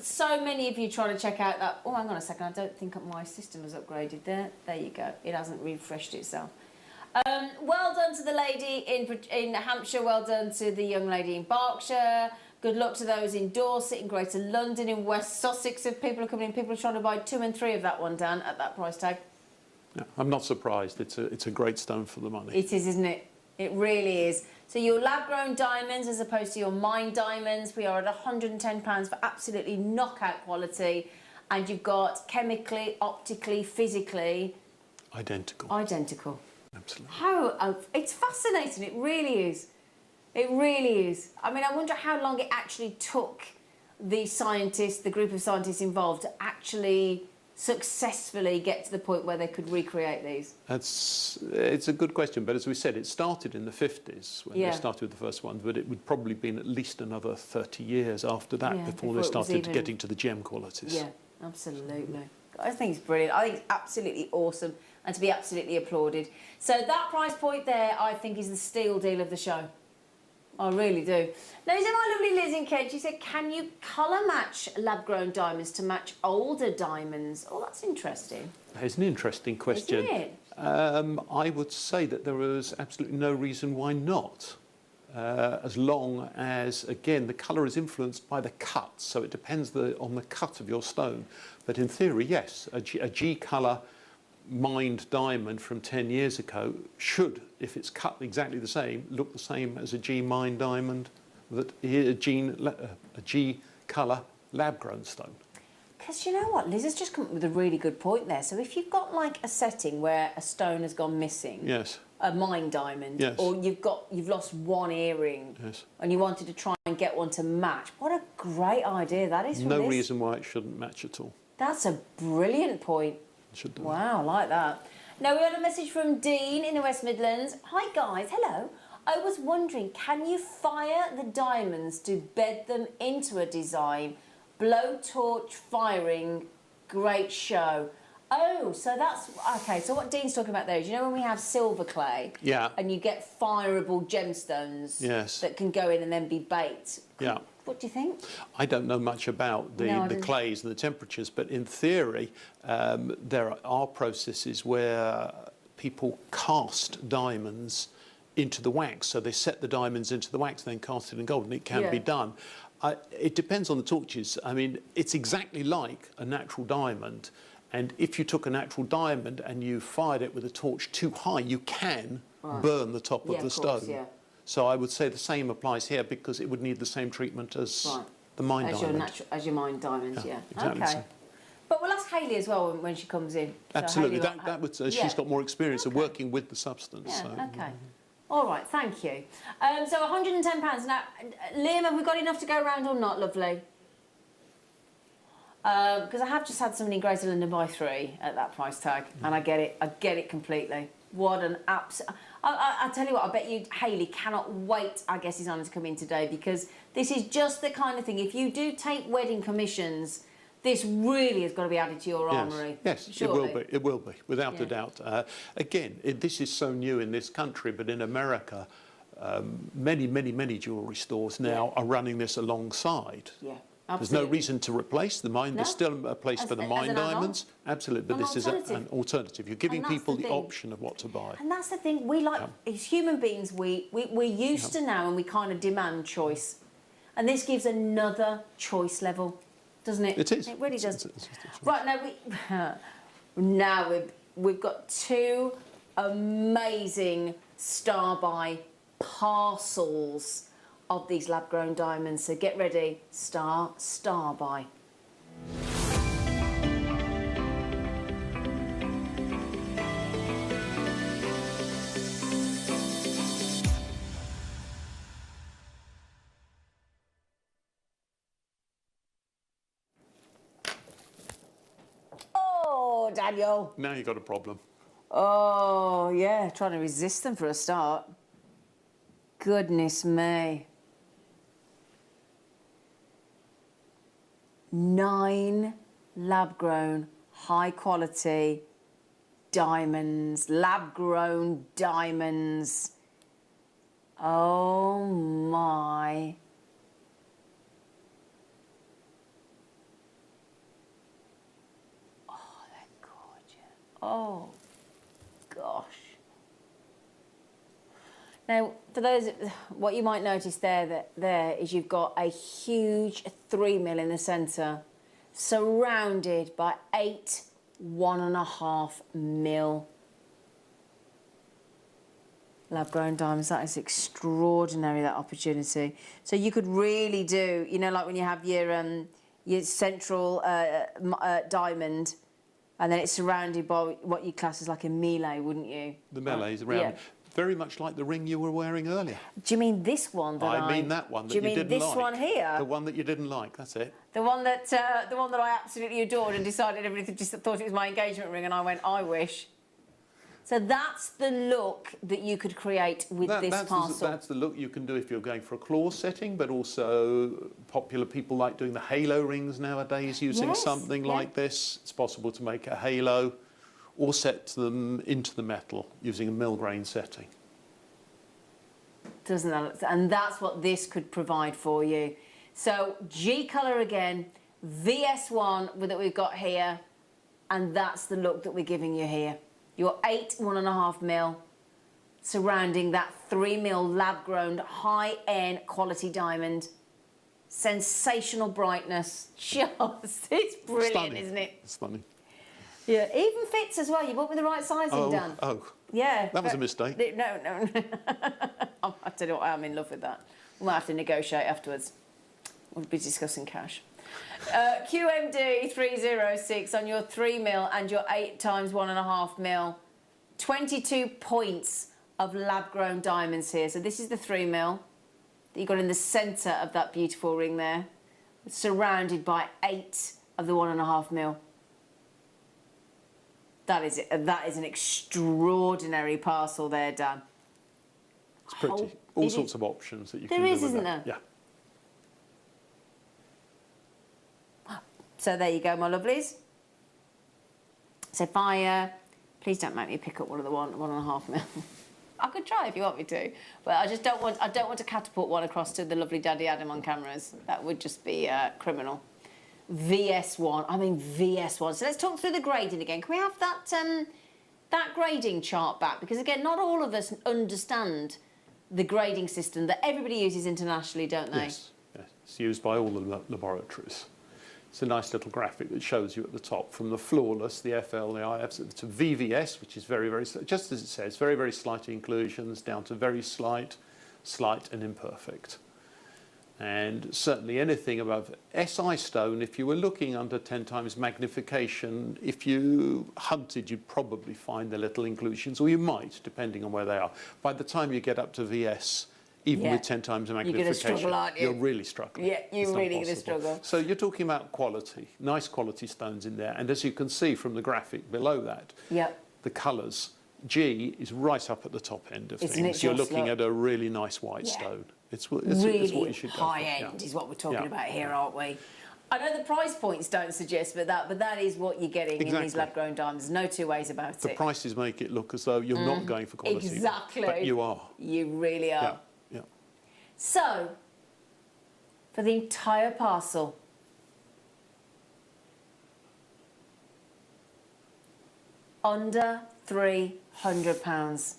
so many of you trying to check out that... Oh, hang on a second. I don't think my system has upgraded there. There you go. It hasn't refreshed itself. Well done to the lady in Hampshire. Well done to the young lady in Berkshire. Good luck to those in Dorset, in Greater London, in West Sussex. If people are coming in, people are trying to buy 2 and 3 of that one, Dan, at that price tag. Yeah, I'm not surprised. It's a great stone for the money. It is, isn't it? It really is. So your lab-grown diamonds as opposed to your mined diamonds, we are at £110 for absolutely knockout quality. And you've got chemically, optically, physically... Identical. Identical. Absolutely. It's fascinating, it really is. It really is. I mean, I wonder how long it actually took the scientists, the group of scientists involved, to actually successfully get to the point where they could recreate these. It's a good question, but as we said, it started in the 50s when they started with the first ones, but it would probably been at least another 30 years after that before they started getting to the gem qualities. Yeah, absolutely. I think it's brilliant. I think it's absolutely awesome and to be absolutely applauded. So that price point there, I think, is the steal deal of the show. I really do. Now, is it my lovely Liz in Kent? She said, can you colour match lab-grown diamonds to match older diamonds? Oh, that's interesting. It's an interesting question. Isn't it? I would say that there is absolutely no reason why not. As long as, again, the colour is influenced by the cut, so it depends on the cut of your stone. But in theory, yes, a G colour mined diamond from 10 years ago should, if it's cut exactly the same, look the same as a G mined diamond, that a G colour lab-grown stone. Because you know what, Liz has just come up with a really good point there. So if you've got like a setting where a stone has gone missing, yes, a mined diamond, yes, or you've lost one earring, yes, and you wanted to try and get one to match, what a great idea that is. No reason why it shouldn't match at all. That's a brilliant point. Should do. Wow, I like that. Now we had a message from Dean in the West Midlands. Hi guys, hello. I was wondering, can you fire the diamonds to bed them into a design? Blowtorch firing, great show. Oh, so that's, okay, so what Dean's talking about there is, you know when we have silver clay? Yeah. And you get fireable gemstones that can go in and then be baked. Yeah. What do you think? I don't know much about the clays and the temperatures, but in theory, there are processes where people cast diamonds into the wax. So they set the diamonds into the wax, then cast it in gold, and it can be done. It depends on the torches. I mean, it's exactly like a natural diamond. And if you took a natural diamond and you fired it with a torch too high, you can burn the top of the stone. So I would say the same applies here, because it would need the same treatment as the mined diamond. As your mined diamonds, Exactly. Okay. But we'll ask Hayley as well when she comes in. So Absolutely, Hayley that would, yeah. she's got more experience of working with the substance. Yeah, so. okay. All right, thank you. So £110. Now, Liam, have we got enough to go around or not, lovely? Because I have just had somebody in Greater London buy 3 at that price tag, and I get it completely. What an I tell you what, I bet you Hayley cannot wait, I guess, his honour to come in today, because this is just the kind of thing, if you do take wedding commissions, this really has got to be added to your armoury. Yes, surely. it will be, without Yeah. a doubt. Again, this is so new in this country, but in America, many jewellery stores now are running this alongside. Yeah. There's no Absolutely. reason to replace the mine. No. There's still a place for the As mine an add-on? diamonds. Absolutely, but An this is an alternative. You're giving that's people the the thing. option of what to buy. And that's the thing, we like, as human beings, we're used to now, and we kind of demand choice. And this gives another choice level, doesn't it? It is. It really does. It's Right, now we've got 2 amazing star buy parcels of these lab-grown diamonds. So get ready, star buy. Oh, Daniel. Now you've got a problem. Oh, yeah, trying to resist them for a start. Goodness me. 9 lab-grown, high-quality diamonds, lab-grown diamonds. Oh, my. Oh, they're gorgeous. Oh, gosh. Now, for those, what you might notice there is you've got a huge 3mm in the centre, surrounded by 8 1.5mm lab-grown diamonds. That is extraordinary, that opportunity. So you could really do, you know, like when you have your central diamond, and then it's surrounded by what you class as like a melee, wouldn't you? The melee's around. Yeah. Very much like the ring you were wearing earlier. Do you mean this one that I mean that one that do you you mean didn't this like. one here? The one that you didn't like, that's it. The one that I absolutely adored and decided everything, just thought it was my engagement ring, and I went, I wish. So that's the look that you could create with this parcel. That's the look you can do if you're going for a claw setting, but also popular people like doing the halo rings nowadays using something like this. It's possible to make a halo or set them into the metal using a mill-grain setting. Doesn't that? And that's what this could provide for you. So G colour again, VS1 that we've got here, and that's the look that we're giving you here. Your 8 1.5mm surrounding that 3mm lab-grown high-end quality diamond. Sensational brightness. Just, it's brilliant, Stunning. isn't it? It's stunning. Yeah, even fits as well. You bought with the right sizing, Dan. Oh, Yeah. that was a mistake. No. I tell you what, I'm in love with that. We might have to negotiate afterwards. We'll be discussing cash. QMD 306 on your 3mm and your 8 times 1.5mm. 22 points of lab-grown diamonds here. So this is the 3mm that you got in the centre of that beautiful ring there, surrounded by 8 of the 1.5mm. That is it. That is an extraordinary parcel there, Dan. It's pretty. All sorts of options that you can do with isn't that. there? Yeah. So there you go, my lovelies. So if I, please don't make me pick up one of the 1.5mm. I could try if you want me to, but I just don't want. I don't want to catapult one across to the lovely Daddy Adam on cameras. That would just be criminal. VS1. I mean VS1. So let's talk through the grading again. Can we have that grading chart back? Because again, not all of us understand the grading system that everybody uses internationally, don't they? Yes. It's used by all the laboratories. It's a nice little graphic that shows you at the top from the flawless, the FL, the IF, to VVS, which is very, very, just as it says, very, very slight inclusions, down to very slight, and imperfect. And certainly anything above SI stone, if you were looking under 10 times magnification, if you hunted, you'd probably find the little inclusions, or you might, depending on where they are. By the time you get up to VS, even with 10 times magnification, struggle, aren't you? you're really struggling. Yeah, you're It's not really going to possible. struggle. So you're talking about quality, nice quality stones in there. And as you can see from the graphic below that, the colours, G is right up at the top end of Isn't things. it You're just, looking look? at a really nice white stone. It's what you Really should go high for. end Yeah. is what we're talking Yeah. about here, aren't we? I know the price points don't suggest but that is what you're getting in these lab-grown diamonds. No two ways about The it. prices make it look as though you're not going for quality. Exactly. But you are. You really are. Yeah. Yeah. So, for the entire parcel, under £300.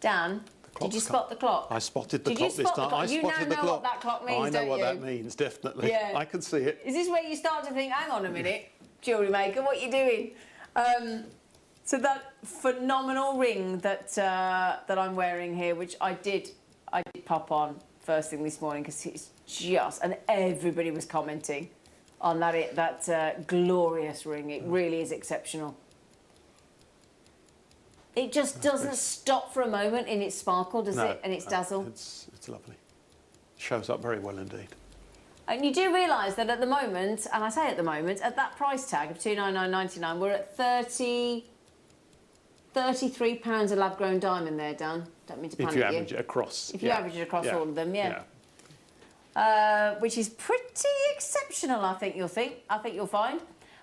Dan, did you spot the clock? I spotted the Did clock you this spot the time. clock? I You spotted now the know clock. what that clock means, I know don't what you? that means, definitely. Yeah. I can see it. Is this where you start to think, hang on a minute, jewellery maker, what are you doing? So that phenomenal ring that that I'm wearing here, which I did pop on first thing this morning because it's just, and everybody was commenting on that glorious ring. It really is exceptional. It just doesn't stop for a moment in its sparkle, does it? And its dazzle. It's lovely. Shows up very well indeed. And you do realise that at the moment, and I say at the moment, at that price tag of £299.99, we're at £33 a lab-grown diamond there, Dan. Don't mean to panic If you average it across. If you average it across all of them, which is pretty exceptional, I think you'll find.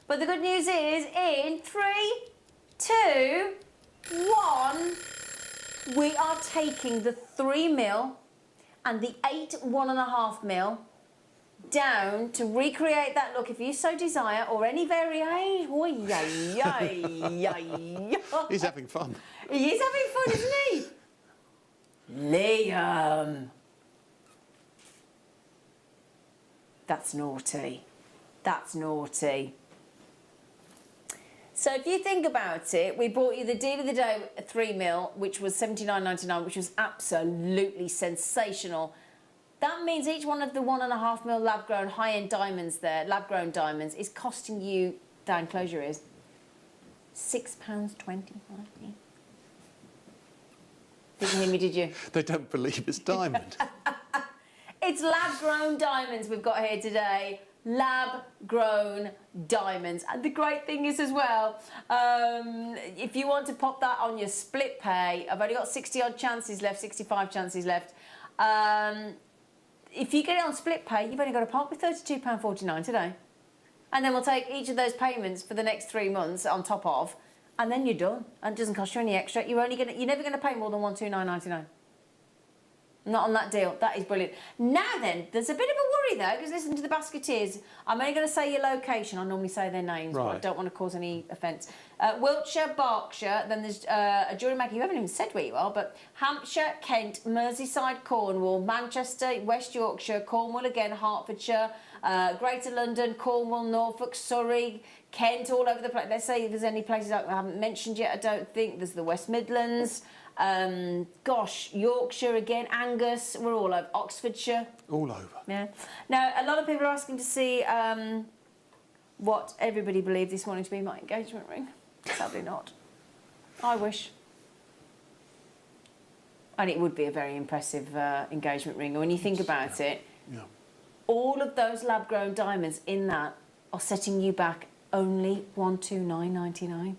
But the good news is, in 3, 2, 1, we are taking the 3mm and the 8 1.5mm down to recreate that look if you so desire, or any variation. He's having fun. He is having fun, isn't he? Liam. That's naughty. That's naughty. So if you think about it, we bought you the deal of the day at 3mm, which was $79.99, which was absolutely sensational. That means each one of the 1.5mm lab-grown high-end diamonds there, lab-grown diamonds, is costing you, Dan, close your ears, £6.25. Didn't hear me, did you? They don't believe it's diamond. It's lab-grown diamonds we've got here today. Lab-grown diamonds. And the great thing is as well, if you want to pop that on your split pay, I've only got 60-odd chances left, 65 chances left. If you get it on split pay, you've only got to part with £32.49 today. And then we'll take each of those payments for the next 3 months on top of, and then you're done. And it doesn't cost you any extra. You're never going to pay more than £129.99. Not on that deal. That is brilliant. Now then, there's a bit of a worry though, because listen to the basketeers. I'm only going to say your location. I normally say their names, but I don't want to cause any offence. Wiltshire, Berkshire, then there's a jewellery maker, you haven't even said where you are, but Hampshire, Kent, Merseyside, Cornwall, Manchester, West Yorkshire, Cornwall again, Hertfordshire, Greater London, Cornwall, Norfolk, Surrey, Kent, all over the place. Let's say if there's any places I haven't mentioned yet, I don't think. There's the West Midlands. Yorkshire again, Angus, we're all over, Oxfordshire. All over. Yeah. Now, a lot of people are asking to see what everybody believed this morning to be my engagement ring. Sadly not. I wish. And it would be a very impressive engagement ring. And when you think about it, all of those lab-grown diamonds in that are setting you back only $129.99.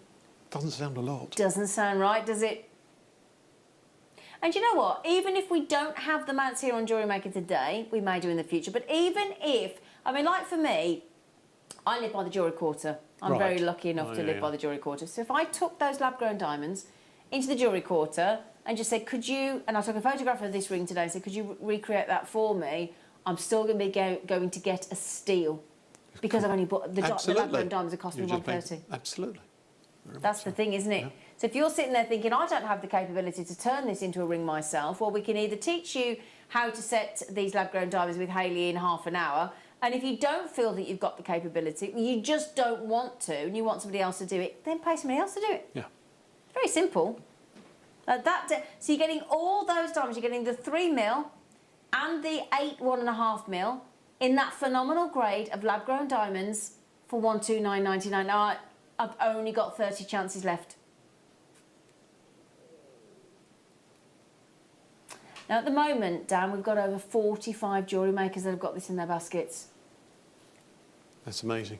Doesn't sound a lot. Doesn't sound right, does it? And you know what? Even if we don't have the mats here on JewelleryMaker today, we may do in the future, but even if, I mean, like for me, I live by the Jewellery Quarter. I'm very lucky enough to live by the Jewellery Quarter. So if I took those lab-grown diamonds into the Jewellery Quarter and just said, could you, and I took a photograph of this ring today and said, could you recreate that for me? I'm still going to be going to get a steal because I've only bought the lab-grown diamonds are costing me $130. Absolutely. That's the thing, isn't it? Yeah. So if you're sitting there thinking, I don't have the capability to turn this into a ring myself, well, we can either teach you how to set these lab-grown diamonds with Hayley in half an hour, and if you don't feel that you've got the capability, you just don't want to, and you want somebody else to do it, then pay somebody else to do it. Yeah. It's very simple. So you're getting all those diamonds. You're getting the 3mm and the 8 1.5mm in that phenomenal grade of lab-grown diamonds for $129.99. Now, I've only got 30 chances left. Now, at the moment, Dan, we've got over 45 jewellery makers that have got this in their baskets. That's amazing.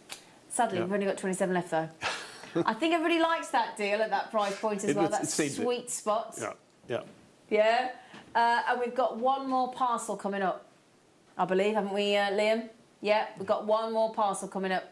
Sadly, we've only got 27 left, though. I think everybody likes that deal at that price point as well. That sweet spot. Yeah. Yeah. And we've got one more parcel coming up, I believe, haven't we, Liam? Yeah, we've got one more parcel coming up.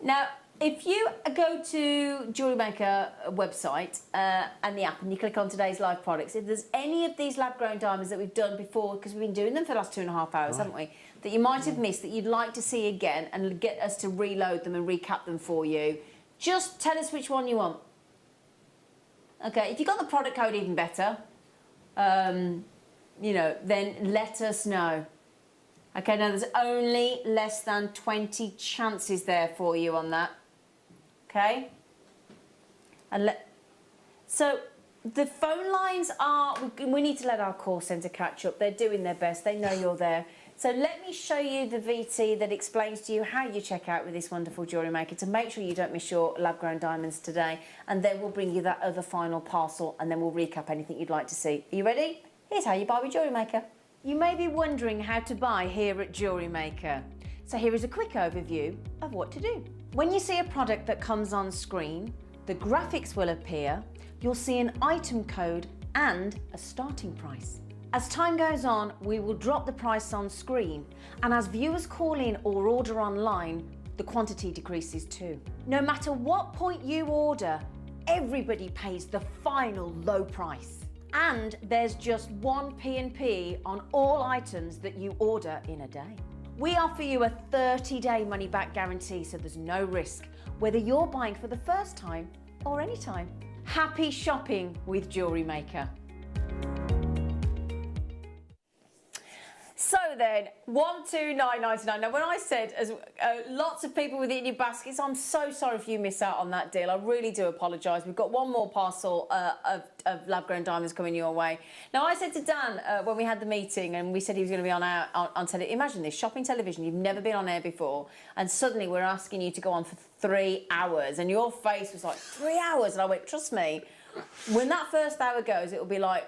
Now, if you go to JewelleryMaker website and the app and you click on today's live products, if there's any of these lab-grown diamonds that we've done before, because we've been doing them for the last 2.5 hours, haven't we, that you might have missed, that you'd like to see again and get us to reload them and recap them for you, just tell us which one you want. Okay, if you've got the product code, even better, you know, then let us know. Okay, now there's only less than 20 chances there for you on that. Okay? And so the phone lines are, we need to let our call centre catch up. They're doing their best. They know you're there. So let me show you the VT that explains to you how you check out with this wonderful jewellery maker to make sure you don't miss your lab-grown diamonds today. And then we'll bring you that other final parcel and then we'll recap anything you'd like to see. Are you ready? Here's how you buy with Jewellery Maker. You may be wondering how to buy here at Jewellery Maker. So here is a quick overview of what to do. When you see a product that comes on screen, the graphics will appear, you'll see an item code and a starting price. As time goes on, we will drop the price on screen, and as viewers call in or order online, the quantity decreases too. No matter what point you order, everybody pays the final low price. And there's just one P&P on all items that you order in a day. We offer you a 30-day money-back guarantee, so there's no risk, whether you're buying for the first time or any time. Happy shopping with Jewellery Maker. So then, $129.99. Now, when I said as lots of people with it in your baskets, I'm so sorry if you miss out on that deal. I really do apologise. We've got one more parcel of lab-grown diamonds coming your way. Now, I said to Dan when we had the meeting and we said he was going to be on television. Imagine this, shopping television. You've never been on air before, and suddenly we're asking you to go on for 3 hours, and your face was like 3 hours, and I went, trust me, when that first hour goes, it will be like.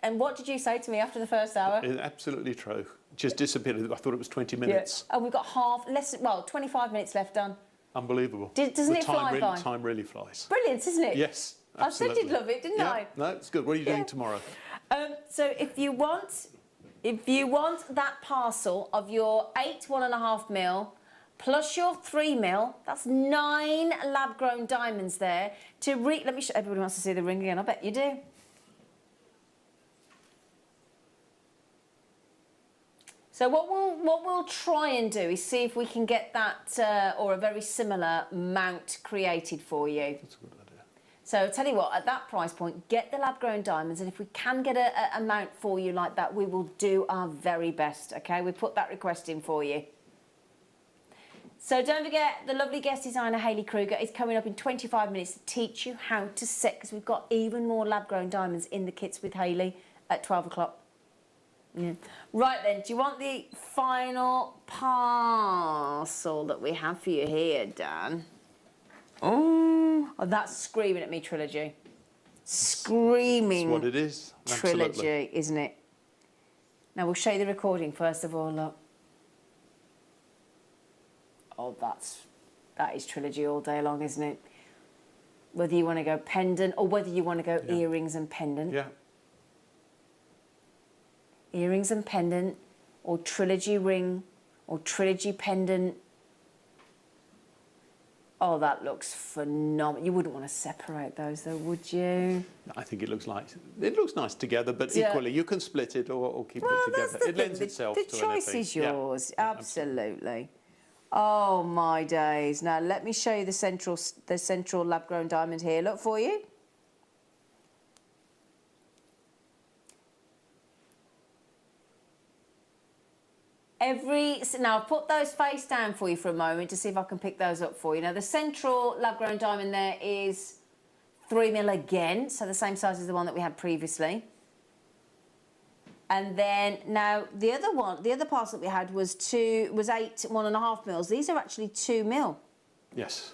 And what did you say to me after the first hour? Absolutely true. Just disappeared. I thought it was 20 minutes. Yeah. Oh, we've got 25 minutes left done. Unbelievable. Doesn't it fly by? Time really flies. Brilliant, isn't it? Yes, absolutely. I said you'd love it, didn't I? No, it's good. What are you doing tomorrow? So if you want that parcel of your 8 1.5mm plus your 3mm, that's 9 lab-grown diamonds there. Let me show. Everybody wants to see the ring again. I bet you do. So what we'll try and do is see if we can get that or a very similar mount created for you. That's a good idea. So I'll tell you what, at that price point, get the lab-grown diamonds, and if we can get a mount for you like that, we will do our very best, okay? We put that request in for you. So don't forget, the lovely guest designer, Hayley Kruger, is coming up in 25 minutes to teach you how to set, because we've got even more lab-grown diamonds in the kits with Hayley at 12 o'clock. Yeah. Right then, do you want the final parcel that we have for you here, Dan? Oh, that's screaming at me, Trilogy. Screaming. That's what it is. Trilogy, Absolutely. isn't it? Now we'll show you the recording first of all. Look. Oh, that is Trilogy all day long, isn't it? Whether you want to go pendant or whether you want to go earrings and pendant. Yeah. Earrings and pendant, or Trilogy ring, or Trilogy pendant. Oh, that looks phenomenal. You wouldn't want to separate those though, would you? I think it looks nice together, but equally you can split it or keep it together. It lends itself to anything. The choice is yours, absolutely. Oh my days. Now let me show you the central lab-grown diamond here. Look for you. Now, I've put those face down for you for a moment to see if I can pick those up for you. Now, the central lab-grown diamond there is 3mm again, so the same size as the one that we had previously. And then, now, the other parcel that we had was 8 1.5mm. These are actually 2mm. Yes.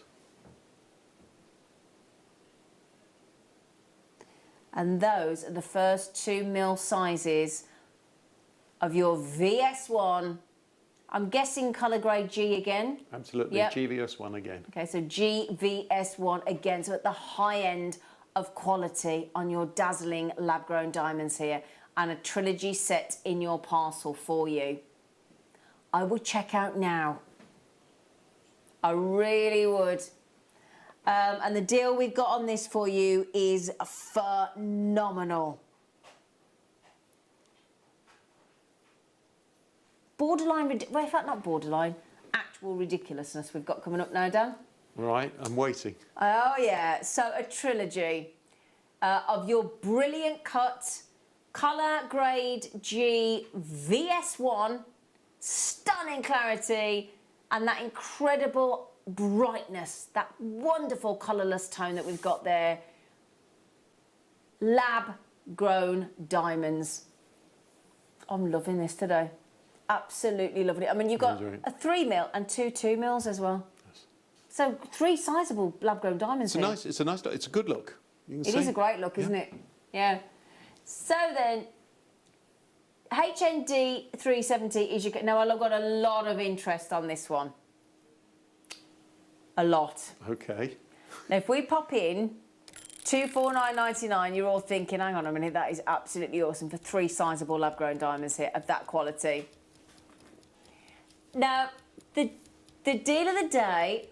And those are the first 2mm sizes of your VS1. I'm guessing colour grade G again. Absolutely, Yep. GVS1 again. Okay, so GVS1 again, so at the high end of quality on your dazzling lab-grown diamonds here, and a trilogy set in your parcel for you. I would check out now. I really would. And the deal we've got on this for you is phenomenal. Borderline, well, in fact, not borderline, actual ridiculousness we've got coming up now, Dan. Right, I'm waiting. Oh, yeah. So a trilogy of your brilliant cut, colour grade G VS1, stunning clarity, and that incredible brightness, that wonderful colourless tone that we've got there. Lab-grown diamonds. I'm loving this today. Absolutely loving it. I mean, you've got a 3mm and 2 2mm as well. Yes. So 3 sizable lab-grown diamonds here. It's a good look. You can It see. is a great look, isn't it? Yeah. So then, HND 370 is your... Now, I've got a lot of interest on this one. A lot. Okay. Now, if we pop in 249.99, you're all thinking, hang on a minute, that is absolutely awesome for 3 sizable lab-grown diamonds here of that quality. Now, the deal of the day,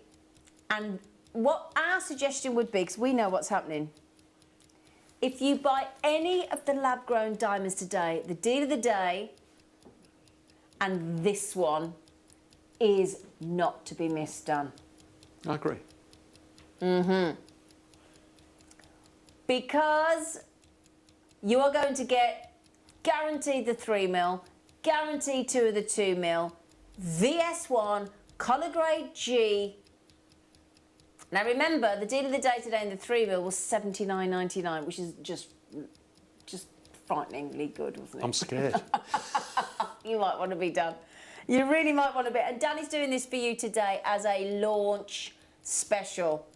and what our suggestion would be, because we know what's happening, if you buy any of the lab-grown diamonds today, the deal of the day, and this one, is not to be missed, Dan. I agree. Because you are going to get guaranteed the 3mm, guaranteed 2 of the 2mm, VS1, colour grade G. Now remember, the deal of the day today in the 3mm was $79.99, which is just frighteningly good, wasn't it? I'm scared. You might want to be done. You really might want to be. And Danny's doing this for you today as a launch special.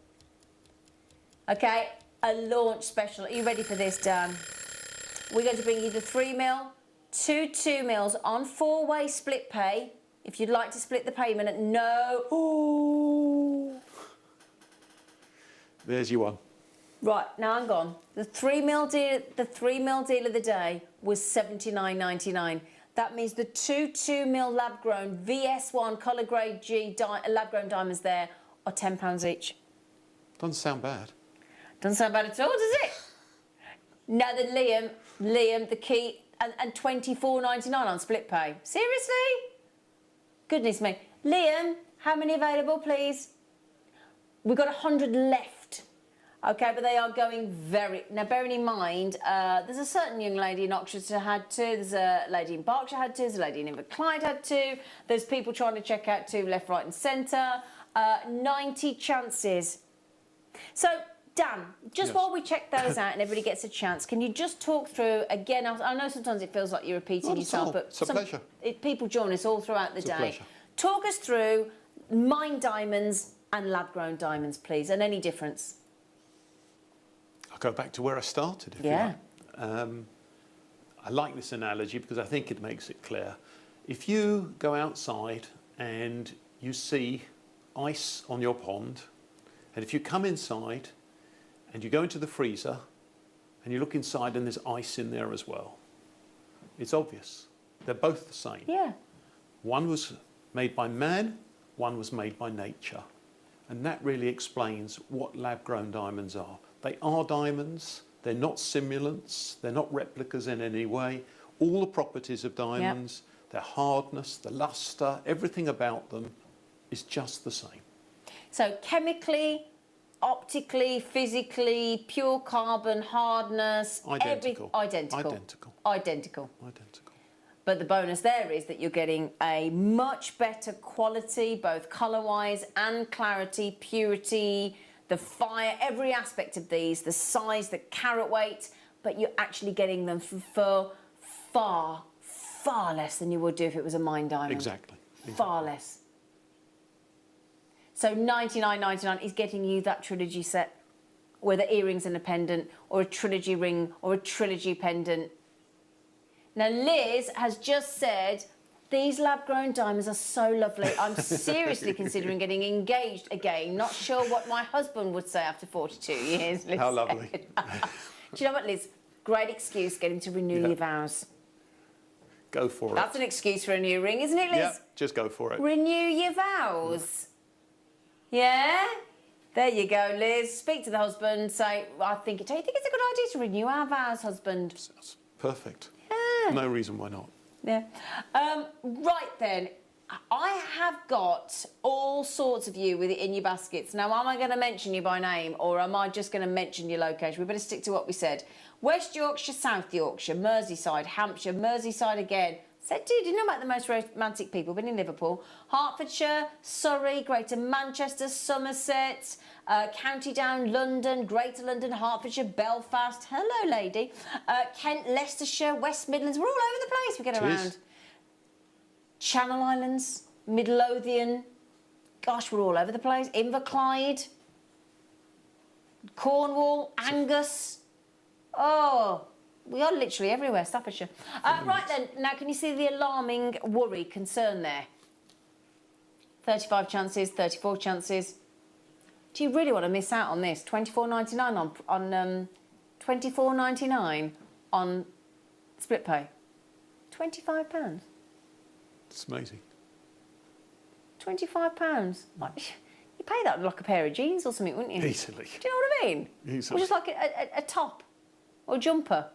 Okay, a launch special. Are you ready for this, Dan? We're going to bring you the 3mm, 2 2mm on 4-way split pay. If you'd like to split the payment at no... Ooh. There's your one. Right, now I'm gone. The 3mm deal of the day was $79.99. That means the 2 2mm lab-grown VS1 colour grade G lab-grown diamonds there are £10 each. Doesn't sound bad. Doesn't sound bad at all, does it? Now the Liam, the key, and £24.99 on split pay. Seriously? Goodness me. Liam, how many available, please? We've got 100 left. Okay, but they are going very... Now, bearing in mind, there's a certain young lady in Oxfordshire had 2, there's a lady in Berkshire had 2, there's a lady in Inverclyde had 2, there's people trying to check out 2 left, right and centre. 90 chances. So, Dan, just while we check those out and everybody gets a chance, can you just talk through, again, I know sometimes it feels like you're repeating yourself, but it's a pleasure. People join us all throughout the It's a day. pleasure. Talk us through mine diamonds and lab-grown diamonds, please, and any difference. I'll go back to where I started, if you like. I like this analogy because I think it makes it clear. If you go outside and you see ice on your pond, and if you come inside and you go into the freezer and you look inside and there's ice in there as well, it's obvious. They're both the same. Yeah. One was made by man, one was made by nature. And that really explains what lab-grown diamonds are. They are diamonds, they're not simulants, they're not replicas in any way. All the properties of diamonds, their hardness, the luster, everything about them is just the same. So chemically, optically, physically, pure carbon, hardness... Identical. Identical. Identical. Identical. Identical. But the bonus there is that you're getting a much better quality, both colour-wise and clarity, purity, the fire, every aspect of these, the size, the carat weight, but you're actually getting them for far, far less than you would do if it was a mine diamond. Exactly. Far less. So $99.99 is getting you that trilogy set, whether earrings and a pendant, or a trilogy ring, or a trilogy pendant. Now, Liz has just said, these lab-grown diamonds are so lovely. I'm seriously considering getting engaged again. Not sure what my husband would say after 42 years, Liz. How lovely. Do you know what, Liz? Great excuse, get him to renew your vows. Go for it. That's an excuse for a new ring, isn't it, Liz? Yeah, just go for it. Renew your vows. Yeah? There you go, Liz. Speak to the husband, say, do you think it's a good idea to renew our vows, husband? That's perfect. Yeah. No reason why not. Yeah. Right then, I have got all sorts of you with it in your baskets. Now, am I going to mention you by name, or am I just going to mention your location? We better stick to what we said. West Yorkshire, South Yorkshire, Merseyside, Hampshire, Merseyside again. Said, dude, you know about the most romantic people, been in Liverpool. Hertfordshire, Surrey, Greater Manchester, Somerset, County Down, London, Greater London, Hertfordshire, Belfast. Hello, lady. Kent, Leicestershire, West Midlands. We're all over the place. We get around. Channel Islands, Midlothian. Gosh, we're all over the place. Inverclyde, Cornwall, Angus. Oh, we are literally everywhere, Staffordshire. Right then, now can you see the alarming worry, concern there? 35 chances, 34 chances. Do you really want to miss out on this? $24.99 on $24.99 on split pay. £25. It's amazing. £25. You pay that like a pair of jeans or something, wouldn't you? Easily. Do you know what I mean? Easily. Or just like a top or a jumper.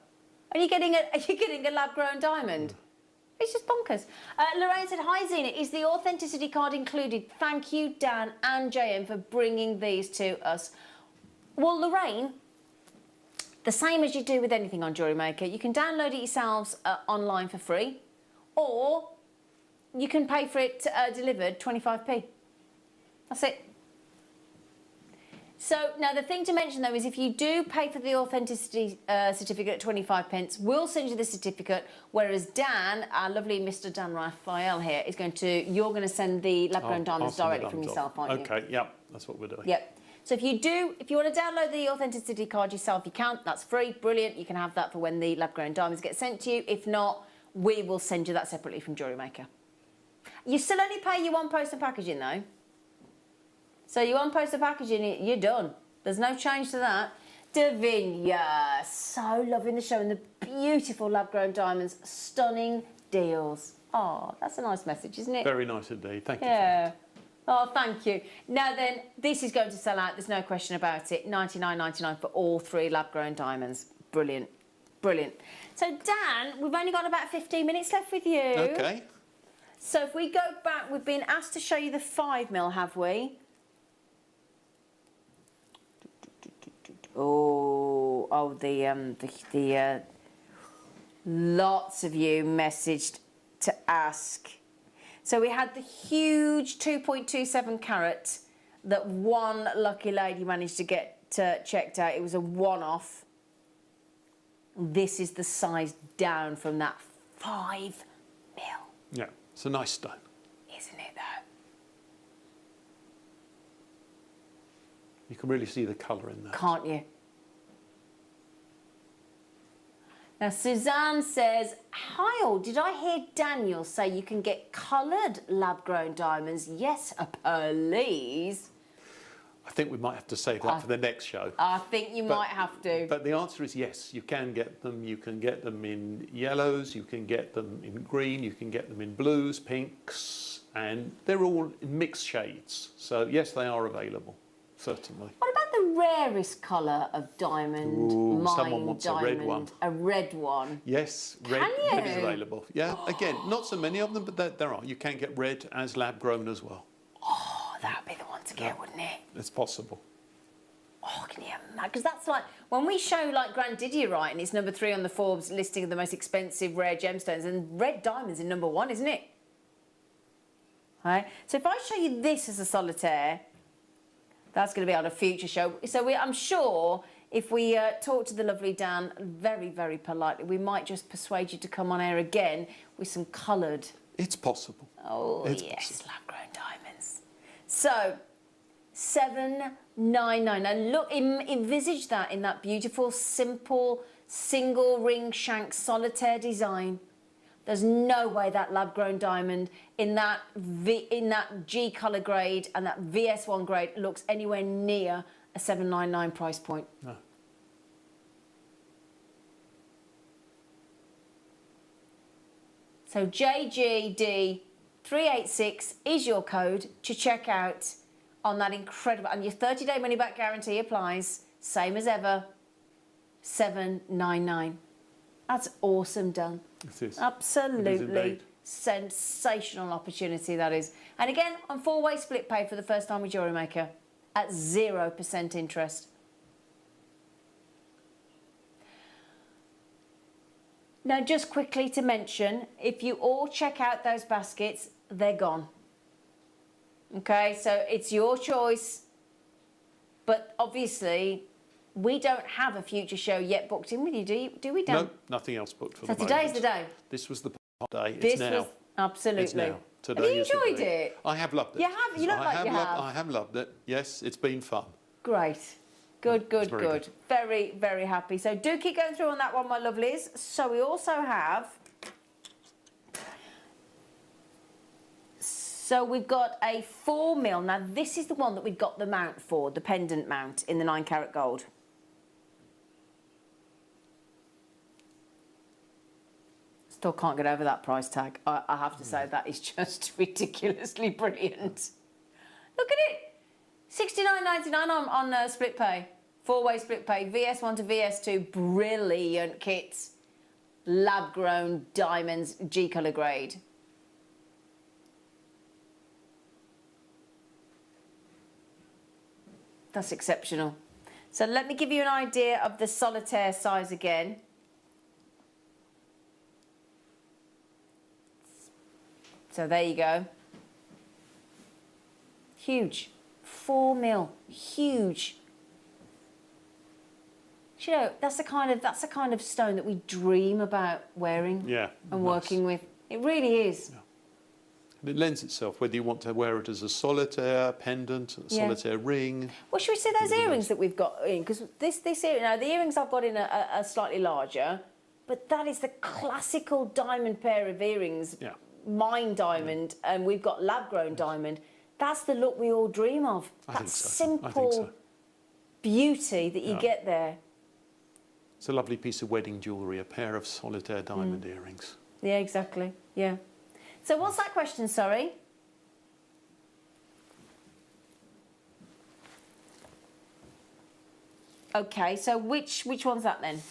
And you're getting a lab-grown diamond. It's just bonkers. Lorraine said, hi, Zena, is the authenticity card included? Thank you, Dan and JM, for bringing these to us. Well, Lorraine, the same as you do with anything on JewelleryMaker, you can download it yourselves online for free, or you can pay for it delivered 25p. That's it. So, now the thing to mention though is if you do pay for the authenticity certificate at 25 pence, we'll send you the certificate, whereas Dan, our lovely Mr. Dan Raphael here, you're going to send the lab-grown diamonds directly from yourself, aren't you? Okay, yep, that's what we're doing. Yep. So if you want to download the authenticity card yourself, you can. That's free, brilliant. You can have that for when the lab-grown diamonds get sent to you. If not, we will send you that separately from JewelleryMaker. You still only pay your one post and packaging though. So you one post and packaging, you're done. There's no change to that. Davinia, so loving the show and the beautiful lab-grown diamonds. Stunning deals. Oh, that's a nice message, isn't it? Very nice indeed. Thank you. Yeah. Oh, thank you. Now then, this is going to sell out. There's no question about it. $99.99 for all 3 lab-grown diamonds. Brilliant. Brilliant. So, Dan, we've only got about 15 minutes left with you. Okay. So if we go back, we've been asked to show you the 5mm, have we? The lots of you messaged to ask. So we had the huge 2.27 carat that one lucky lady managed to get checked out. It was a one-off. This is the size down from that 5mm. Yeah, it's a nice stone. Isn't it though? You can really see the colour in that. Can't you? Now, Suzanne says, hi all, did I hear Daniel say you can get coloured lab-grown diamonds? Yes, please. I think we might have to save that for the next show. I think you might have to. But the answer is yes, you can get them. You can get them in yellows, you can get them in green, you can get them in blues, pinks, and they're all in mixed shades. So yes, they are available, certainly. What about the rarest colour of diamond? Ooh, someone wants diamond, a red one. A red one. Yes, red is available. Yeah, again, not so many of them, but there are. You can get red as lab grown as well. Oh, that would be the one to get, wouldn't it? It's possible. Oh, can you imagine? Because that's like, when we show like Grandidierite and it's number 3 on the Forbes listing of the most expensive rare gemstones, and red diamonds in number 1, isn't it? Right. So if I show you this as a solitaire, that's going to be on a future show. So I'm sure if we talk to the lovely Dan very, very politely, we might just persuade you to come on air again with some coloured. It's possible. Oh, It's yes, possible. lab-grown diamonds. So, 799. And look, envisage that in that beautiful, simple, single ring shank solitaire design. There's no way that lab-grown diamond in that G colour grade and that VS1 grade looks anywhere near a 799 price point. No. So JGD386 is your code to check out on that incredible, and your 30-day money-back guarantee applies, same as ever, 799. That's awesome, done. It is. Absolutely It is indeed. sensational opportunity that is. And again, on 4-way split pay for the first time with JewelleryMaker at 0% interest. Now, just quickly to mention, if you all check out those baskets, they're gone. Okay, so it's your choice. But obviously, we don't have a future show yet booked in with you, do we, Dan? No, nothing else booked for So the moment. today's the day. This was the day. This It's now. was absolutely. It's now. Today Have you is the enjoyed day. it? I have loved it. You have? You look like you have. I have loved it. Yes, it's been fun. Great. Good, good, very good. good. Very, very happy. So do keep going through on that one, my lovelies. So we also have... So we've got a 4mm. Now, this is the one that we got the mount for, the pendant mount in the 9 carat gold. Still can't get over that price tag. I have to say, that is just ridiculously brilliant. Look at it. $69.99 on split pay. 4-way split pay. VS1 to VS2. Brilliant kits. Lab-grown diamonds, G-colour grade. That's exceptional. So let me give you an idea of the solitaire size again. So there you go. Huge. 4mm. Huge. You know, that's the kind of stone that we dream about wearing and working with. It really is. Yeah. And it lends itself, whether you want to wear it as a solitaire pendant, a solitaire ring. Well, should we see those earrings that we've got in? Because this earring, now the earrings I've got in are slightly larger, but that is the classical diamond pair of earrings. Yeah. Mine diamond, and we've got lab-grown diamond. That's the look we all dream of. That simple beauty that you get there. It's a lovely piece of wedding jewellery, a pair of solitaire diamond earrings. Yeah, exactly. Yeah. So what's that question, sorry? Okay, so which one's that then?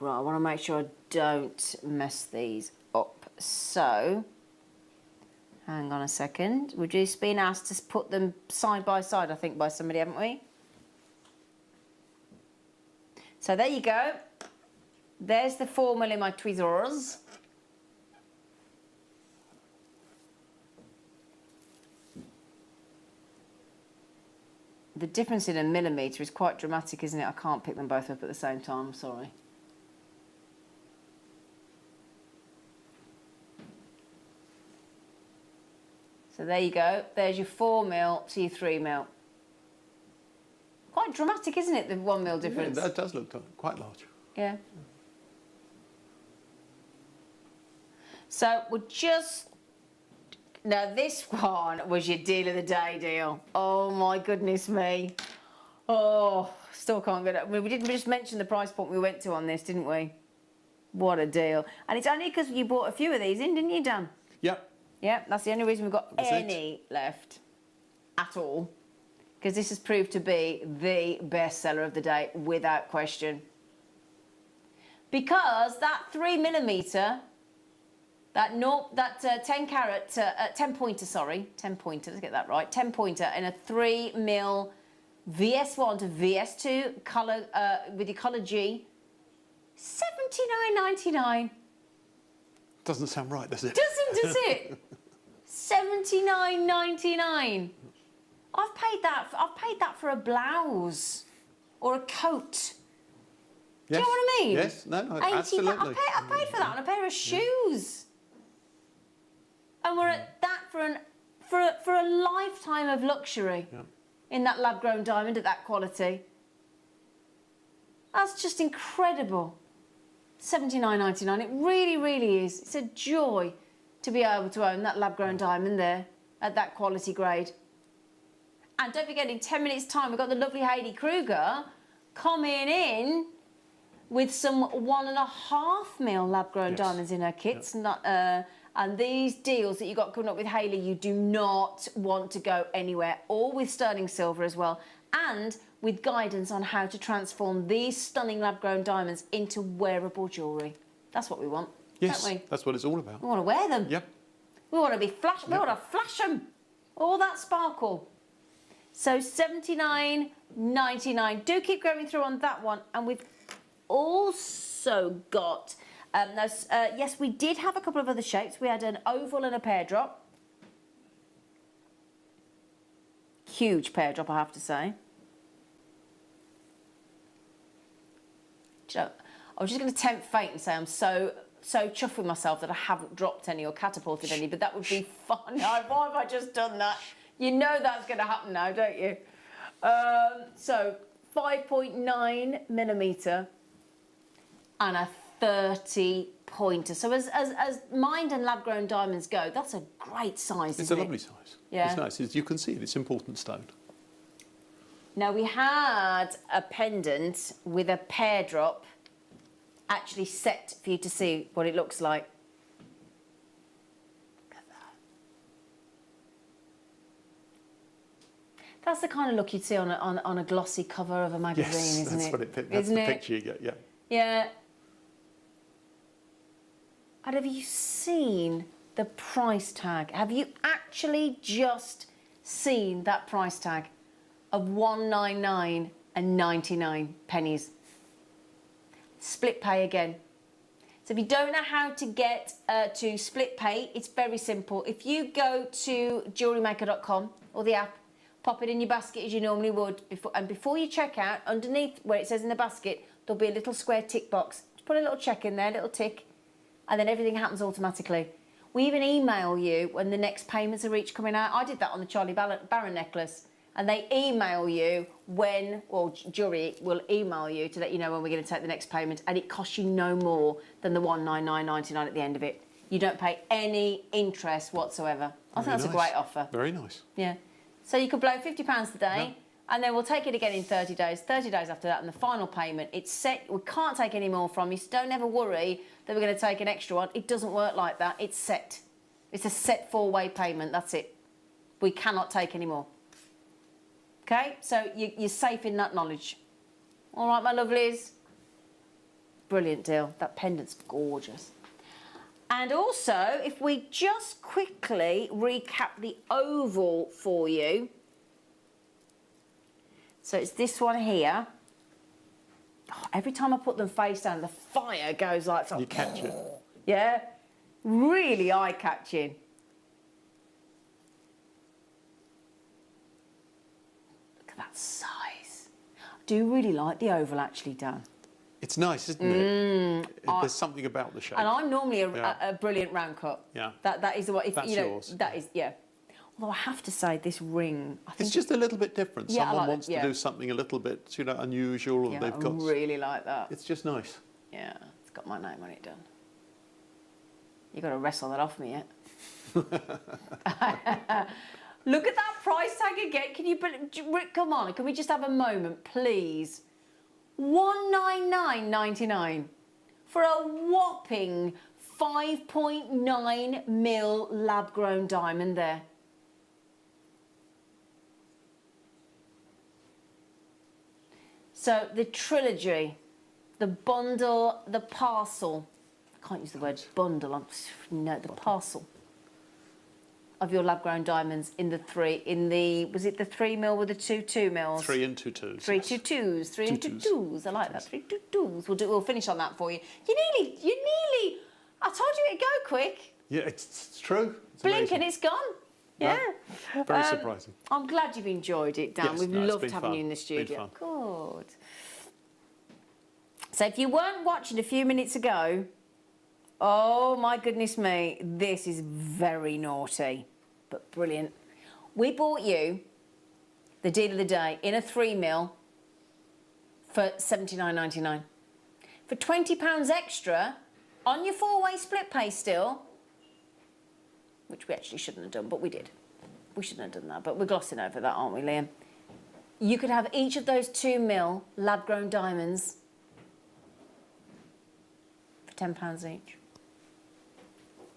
Right, I want to make sure I don't mess these up. So, hang on a second. We've just been asked to put them side by side, I think, by somebody, haven't we? So there you go. There's the 4mm in my tweezers. The difference in a millimetre is quite dramatic, isn't it? I can't pick them both up at the same time, I'm sorry. So there you go. There's your 4mm to your 3mm. Quite dramatic, isn't it, the 1mm difference? Yeah, that does look quite large. Yeah. So we're just... Now, this one was your deal of the day deal. Oh, my goodness me. Oh, still can't get it. We didn't just mention the price point we went to on this, didn't we? What a deal. And it's only because you bought a few of these in, didn't you, Dan? Yep. Yeah, that's the only reason we've got That's any left at all. Because this has proved to be the bestseller of the day, without question. Because that 3mm That 10 carat, 10 pointer, sorry, 10 pointer, let's get that right, 10 pointer in a 3mm VS1 to VS2 colour, with your colour G, $79.99. Doesn't sound right, does it? Doesn't, does it? $79.99. I've paid that for a blouse or a coat. Do you know what I mean? Yes, no, £80. absolutely. I paid for that on a pair of shoes. And we're at that for a lifetime of luxury in that lab-grown diamond at that quality. That's just incredible. $79.99. It really, really is. It's a joy to be able to own that lab-grown diamond there at that quality grade. And don't forget, in 10 minutes' time, we've got the lovely Hayley Kruger coming in with some 1.5mm lab-grown diamonds in her kits. And these deals that you've got coming up with Hayley, you do not want to go anywhere. All with sterling silver as well. And with guidance on how to transform these stunning lab-grown diamonds into wearable jewellery. That's what we want, yes, don't we? That's what it's all about. We want to wear them. Yep. We want to be flash. We want to flash them. All that sparkle. So $79.99. Do keep going through on that one. And we've also got, yes, we did have a couple of other shapes. We had an oval and a pear drop. Huge pear drop, I have to say. I was just going to tempt fate and say I'm so chuffed with myself that I haven't dropped any or catapulted any, but that would be fun. Why have I just done that? You know that's going to happen now, don't you? So 5.9mm and a 30 pointer. So as mined and lab-grown diamonds go, that's a great size, It's a lovely size. Yeah. It's nice. You can see it. It's important stone. Now, we had a pendant with a pear drop actually set for you to see what it looks like. Look at that. That's the kind of look you'd see on a glossy cover of a magazine, Yes, isn't that's it? what that's the picture you get, yeah. Yeah. And have you seen the price tag? Have you actually just seen that price tag of $199.99? Split pay again. So if you don't know how to get to split pay, it's very simple. If you go to JewelleryMaker.com or the app, pop it in your basket as you normally would, before you check out, underneath where it says in the basket, there'll be a little square tick box. Just put a little check in there, a little tick, and then everything happens automatically. We even email you when the next payments are each coming out. I did that on the Charlie Barron necklace. And they email you when, or Jewellery will email you to let you know when we're going to take the next payment, and it costs you no more than the $199.99 at the end of it. You don't pay any interest whatsoever. I think that's a great offer. Very nice. Yeah. So you could blow £50 today, and then we'll take it again in 30 days. 30 days after that, and the final payment, it's set. We can't take any more from you, so don't ever worry that we're going to take an extra one. It doesn't work like that. It's set. It's a set 4-way payment. That's it. We cannot take any more. Okay, so you're safe in that knowledge. All right, my lovelies. Brilliant deal. That pendant's gorgeous. And also, if we just quickly recap the oval for you. So it's this one here. Oh, every time I put them face down, the fire goes like something. You catch it. Yeah, really eye-catching. That size. I do really like the oval actually, Dan. It's nice, isn't it? There's something about the shape. And I'm normally a brilliant round cut. Yeah. That is what, if That's you know, yours. that is, yeah. Although I have to say, this ring, I think It's just a little bit different. Yeah, I Someone like wants it, to do something a little bit, unusual, or yeah, they've got. I really like that. It's just nice. Yeah, it's got my name on it, done. You've got to wrestle that off me yet. Look at that price tag again. Can you, Rick, come on, can we just have a moment, please? $199.99 for a whopping 5.9mm lab-grown diamond there. So the trilogy, the bundle, the parcel I can't use the word bundle, the parcel of your lab-grown diamonds in the was it the 3 mil with the 2 mils? 3 and 2 twos. 3 2 twos, 3 and 2 twos. I like that. 3 2 twos. We'll finish on that for you. You nearly. I told you it'd go quick. Yeah, it's true. It's Blink amazing. and it's gone. Yeah. Very surprising. I'm glad you've enjoyed it, Dan. Yes, We've no, it's loved been having fun. you in the It's been studio. fun. Good. So if you weren't watching a few minutes ago, oh my goodness me, this is very naughty, but brilliant. We bought you the deal of the day in a 3 mil for $79.99. For £20 extra on your 4-way split pay still, which we actually shouldn't have done, but we did. We shouldn't have done that, but we're glossing over that, aren't we, Liam? You could have each of those 2 mil lab-grown diamonds for £10 each.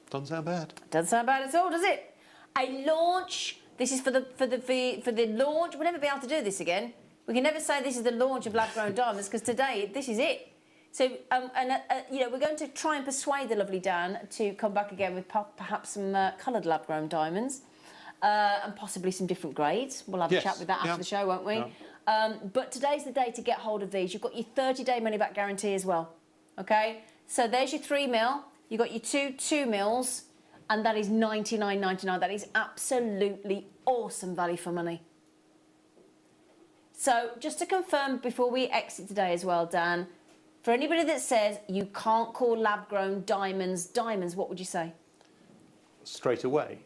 Doesn't sound bad. Doesn't sound bad at all, does it? A launch. This is for the launch. We'll never be able to do this again. We can never say this is the launch of lab-grown diamonds because today this is it. So, we're going to try and persuade the lovely Dan to come back again with perhaps some coloured lab-grown diamonds and possibly some different grades. We'll have a chat with that after the show, won't we? Yeah. But today's the day to get hold of these. You've got your 30-day money-back guarantee as well. Okay? So there's your 3 mil. You've got your 2 mils, and that is $99.99. That is absolutely awesome value for money. So just to confirm before we exit today as well, Dan, for anybody that says you can't call lab-grown diamonds diamonds, what would you say? Straight away,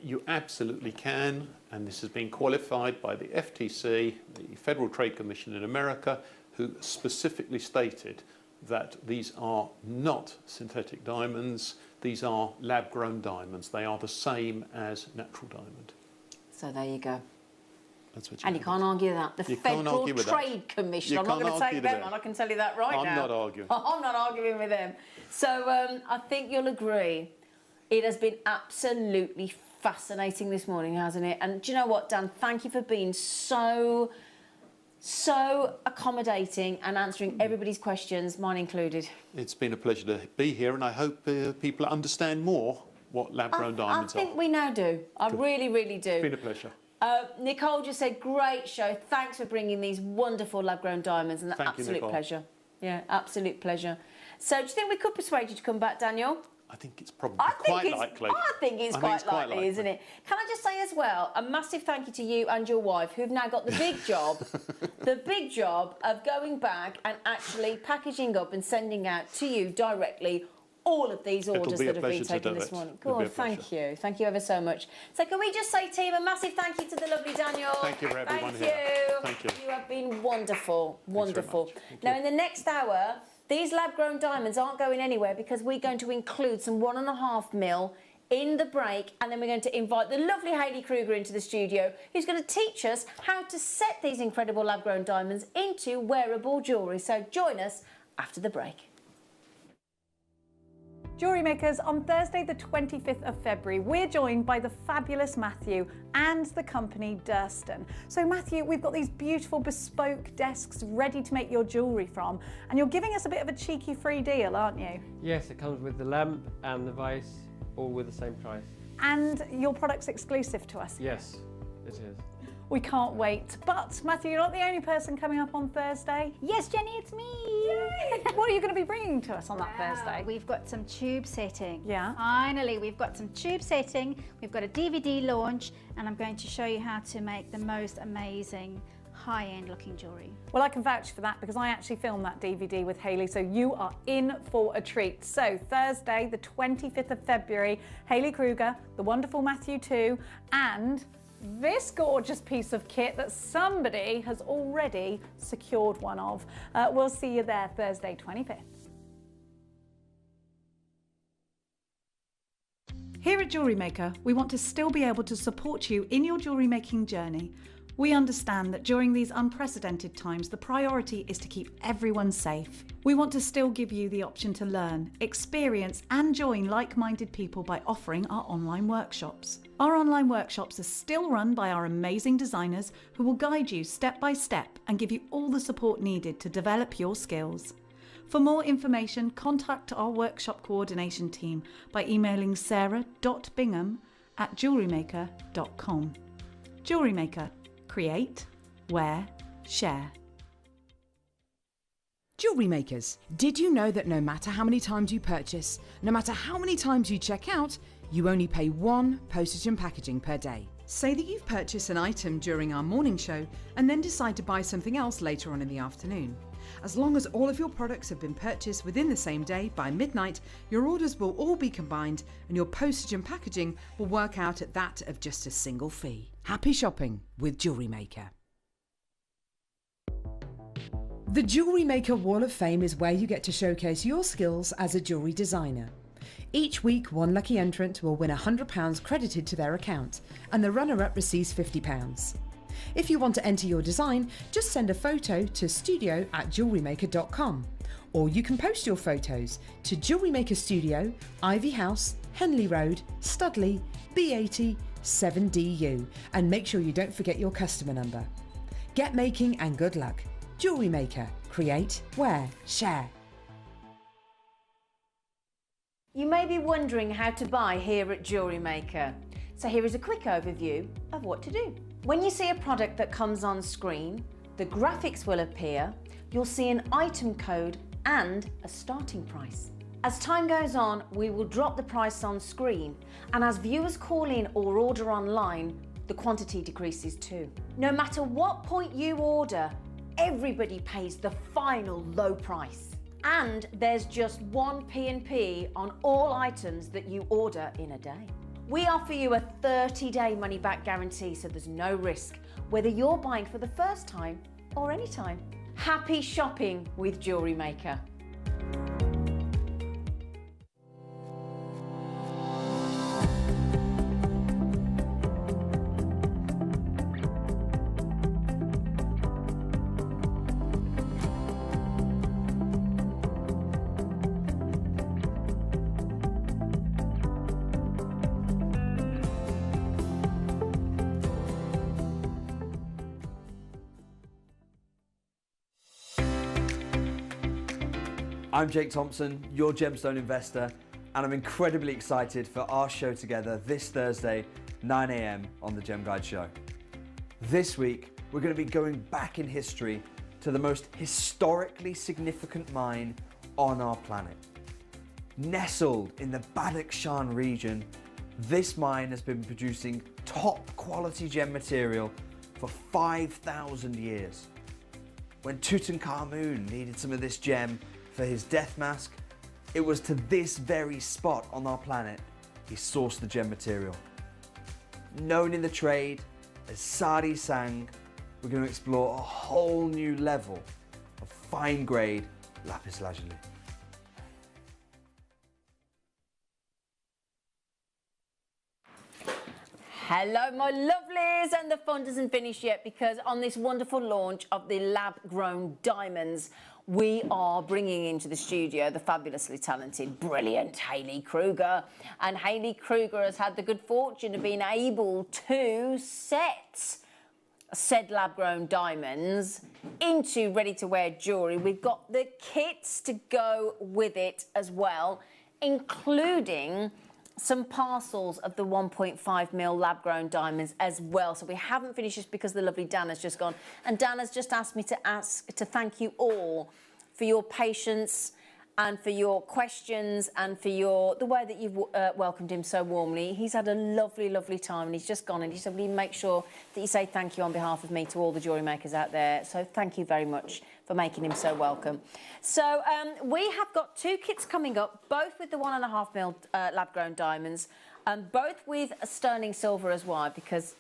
you absolutely can, and this has been qualified by the FTC, the Federal Trade Commission in America, who specifically stated that these are not synthetic diamonds, these are lab-grown diamonds. They are the same as natural diamond. So there you go. That's what and you can't argue that. The Federal Trade Commission. I'm not going to take them on, I can tell you that right now. I'm not arguing. I'm not arguing with them. So I think you'll agree it has been absolutely fascinating this morning, hasn't it? And do you know what, Dan? Thank you for being so accommodating and answering everybody's questions, mine included. It's been a pleasure to be here, and I hope people understand more what lab-grown diamonds are. I think we now do. I really, really do. It's been a pleasure. Nicole just said, great show. Thanks for bringing these wonderful lab-grown diamonds, and Thank you, absolute Nicole. pleasure. Yeah, absolute pleasure. So do you think we could persuade you to come back, Daniel? I think it's probably quite likely. I think it's quite likely, isn't it? Can I just say as well, a massive thank you to you and your wife, who've now got the big job of going back and actually packaging up and sending out to you directly all of these orders that have been taken this morning. God, thank you. Thank you ever so much. So can we just say, team, a massive thank you to the lovely Daniel. Thank you for everyone here. Thank you. You have been wonderful, wonderful. Now, in the next hour, these lab-grown diamonds aren't going anywhere because we're going to include some 1.5 mil in the break, and then we're going to invite the lovely Hayley Kruger into the studio, who's going to teach us how to set these incredible lab-grown diamonds into wearable jewellery. So join us after the break. Jewellery Makers, on Thursday the 25th of February, we're joined by the fabulous Matthew and the company Durston. So Matthew, we've got these beautiful bespoke desks ready to make your jewellery from, and you're giving us a bit of a cheeky free deal, aren't you? Yes, it comes with the lamp and the vise, all with the same price. And your product's exclusive to us. Yes, it is. We can't wait. But Matthew, you're not the only person coming up on Thursday. Yes, Jenny, it's me. Yay! What are you going to be bringing to us on that Thursday? We've got some tube setting. Yeah. Finally, we've got some tube setting. We've got a DVD launch, and I'm going to show you how to make the most amazing high-end looking jewellery. Well, I can vouch for that because I actually filmed that DVD with Hayley, so you are in for a treat. So Thursday, the 25th of February, Hayley Kruger, the wonderful Matthew 2, and this gorgeous piece of kit that somebody has already secured one of. We'll see you there Thursday 25th. Here at JewelleryMaker, we want to still be able to support you in your jewellery making journey. We understand that during these unprecedented times, the priority is to keep everyone safe. We want to still give you the option to learn, experience and join like-minded people by offering our online workshops. Our online workshops are still run by our amazing designers who will guide you step by step and give you all the support needed to develop your skills. For more information, contact our workshop coordination team by emailing sarah.bingham@jewellerymaker.com. Jewellery Maker. Create, wear, share. Jewellery makers, did you know that no matter how many times you purchase, no matter how many times you check out, you only pay one postage and packaging per day? Say that you've purchased an item during our morning show and then decide to buy something else later on in the afternoon. As long as all of your products have been purchased within the same day by midnight, your orders will all be combined and your postage and packaging will work out at that of just a single fee. Happy shopping with Jewellery Maker. The Jewellery Maker Wall of Fame is where you get to showcase your skills as a jewellery designer. Each week, one lucky entrant will win £100 credited to their account, and the runner-up receives £50. If you want to enter your design, just send a photo to studio@jewellerymaker.com, or you can post your photos to Jewellery Maker Studio, Ivy House, Henley Road, Studley, B80 7DU, and make sure you don't forget your customer number. Get making and good luck. Jewellery Maker. Create, wear, share. You may be wondering how to buy here at Jewellery Maker. So here is a quick overview of what to do. When you see a product that comes on screen, the graphics will appear, you'll see an item code and a starting price. As time goes on, we will drop the price on screen, and as viewers call in or order online, the quantity decreases too. No matter what point you order, everybody pays the final low price. And there's just one P&P on all items that you order in a day. We offer you a 30-day money-back guarantee, so there's no risk, whether you're buying for the first time or any time. Happy shopping with Jewellery Maker. I'm Jake Thompson, your gemstone investor, and I'm incredibly excited for our show together this Thursday, 9 a.m. on the Gem Guide Show. This week, we're going to be going back in history to the most historically significant mine on our planet. Nestled in the Badakhshan region, this mine has been producing top quality gem material for 5,000 years. When Tutankhamun needed some of this gem for his death mask, it was to this very spot on our planet he sourced the gem material. Known in the trade as Sari Sang, we're going to explore a whole new level of fine grade lapis lazuli. Hello my lovelies, and the fun doesn't finish yet, because on this wonderful launch of the lab-grown diamonds, we are bringing into the studio the fabulously talented, brilliant Hayley Kruger. And Hayley Kruger has had the good fortune of being able to set said lab-grown diamonds into ready-to-wear jewellery. We've got the kits to go with it as well, including some parcels of the 1.5mm lab-grown diamonds as well. So we haven't finished this because the lovely Dan has just gone. And Dan has just asked me to thank you all for your patience and for your questions and for the way that you've welcomed him so warmly. He's had a lovely, lovely time, and he's just gone, and he said, will you make sure that you say thank you on behalf of me to all the jewellery makers out there. So thank you very much for making him so welcome. So we have got two kits coming up, both with the 1.5mm lab-grown diamonds, and both with a sterling silver as well, because,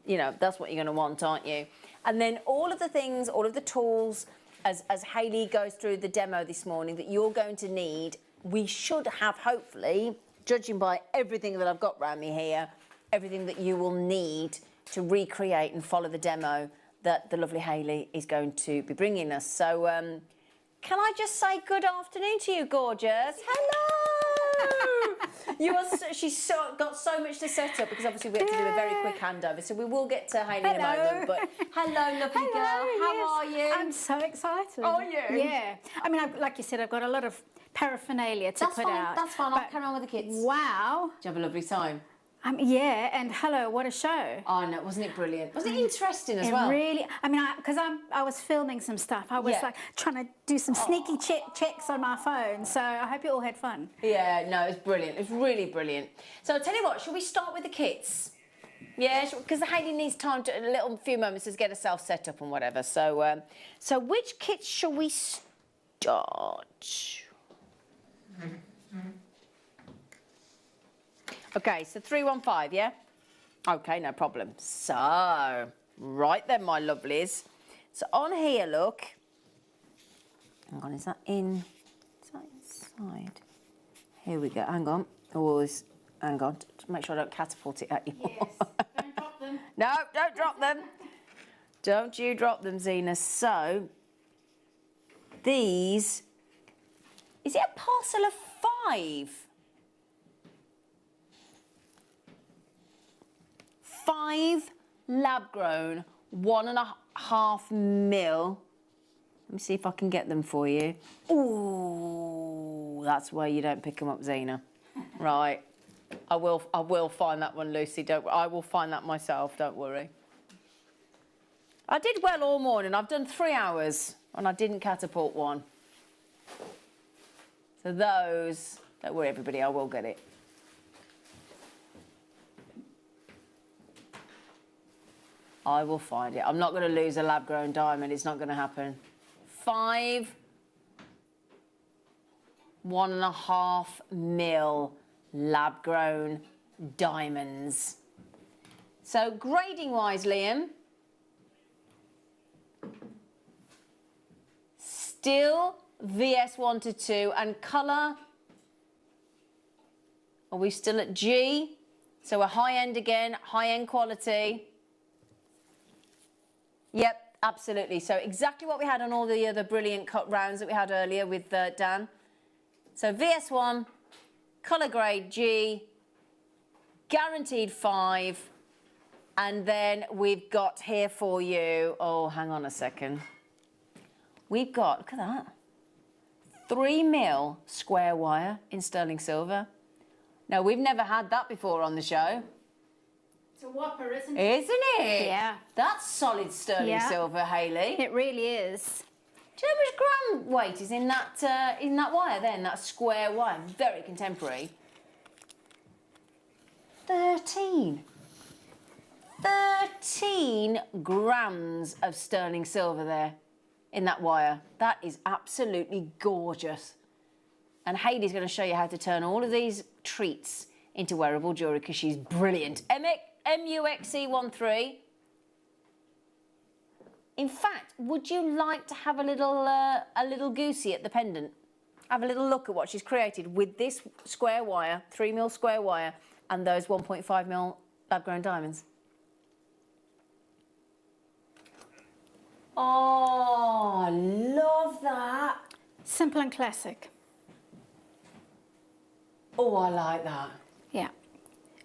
you know, that's what you're going to want, aren't you? And then all of the things, all of the tools, as Hayley goes through the demo this morning, that you're going to need, we should have, hopefully, judging by everything that I've got around me here, everything that you will need to recreate and follow the demo that the lovely Hayley is going to be bringing us. So can I just say good afternoon to you, gorgeous? Hello! She's got so much to set up because obviously we have to do a very quick handover. So we will get to Hayley in a moment. But hello, lovely girl. How are you? I'm so excited. Are you? Yeah. I mean, like you said, I've got a lot of paraphernalia to put out. That's fine. I'll carry on with the kids. Wow. Did you have a lovely time? Yeah, and hello, what a show. Oh, no, wasn't it brilliant? Wasn't it interesting as well? Really, I mean, because I was filming some stuff. I was like trying to do some sneaky checks on my phone. So I hope you all had fun. Yeah, no, it was brilliant. It was really brilliant. So I'll tell you what, shall we start with the kits? Yeah, because Hayley needs time to a few moments to get herself set up and whatever. So, so which kits shall we start? Okay, so 315, yeah? Okay, no problem. So, right then, my lovelies. So on here, look. Hang on, is that inside? Here we go, hang on. Hang on, to make sure I don't catapult it at you. Yes, don't drop them. No, don't drop them. Don't you drop them, Zena. So, these, is it a parcel of 5? 5 lab-grown, 1.5 mil. Let me see if I can get them for you. Ooh, that's where you don't pick them up, Zena. Right. I will find that one, Lucy. I will find that myself, don't worry. I did well all morning. I've done 3 hours and I didn't catapult one. So those, don't worry everybody, I will get it. I will find it. I'm not going to lose a lab-grown diamond. It's not going to happen. 5 1.5 mil lab-grown diamonds. So grading-wise, Liam, still VS1 to 2, and colour, are we still at G? So we're high-end again, high-end quality. Yep, absolutely. So exactly what we had on all the other brilliant cut rounds that we had earlier with Dan. So VS1, colour grade G, guaranteed 5, and then we've got here for you, oh, hang on a second. We've got, look at that, 3 mil square wire in sterling silver. Now, we've never had that before on the show. It's a whopper, isn't it? Isn't it? Yeah. That's solid sterling silver, Hayley. It really is. Do you know how much gram weight is in that wire then, that square wire? Very contemporary. 13. 13 grams of sterling silver there in that wire. That is absolutely gorgeous. And Hayley's going to show you how to turn all of these treats into wearable jewellery because she's brilliant. MUXC13. In fact, would you like to have a little goosey at the pendant? Have a little look at what she's created with this square wire, 3 mil square wire, and those 1.5 mil lab-grown diamonds. Oh, I love that. Simple and classic. Oh, I like that. Yeah.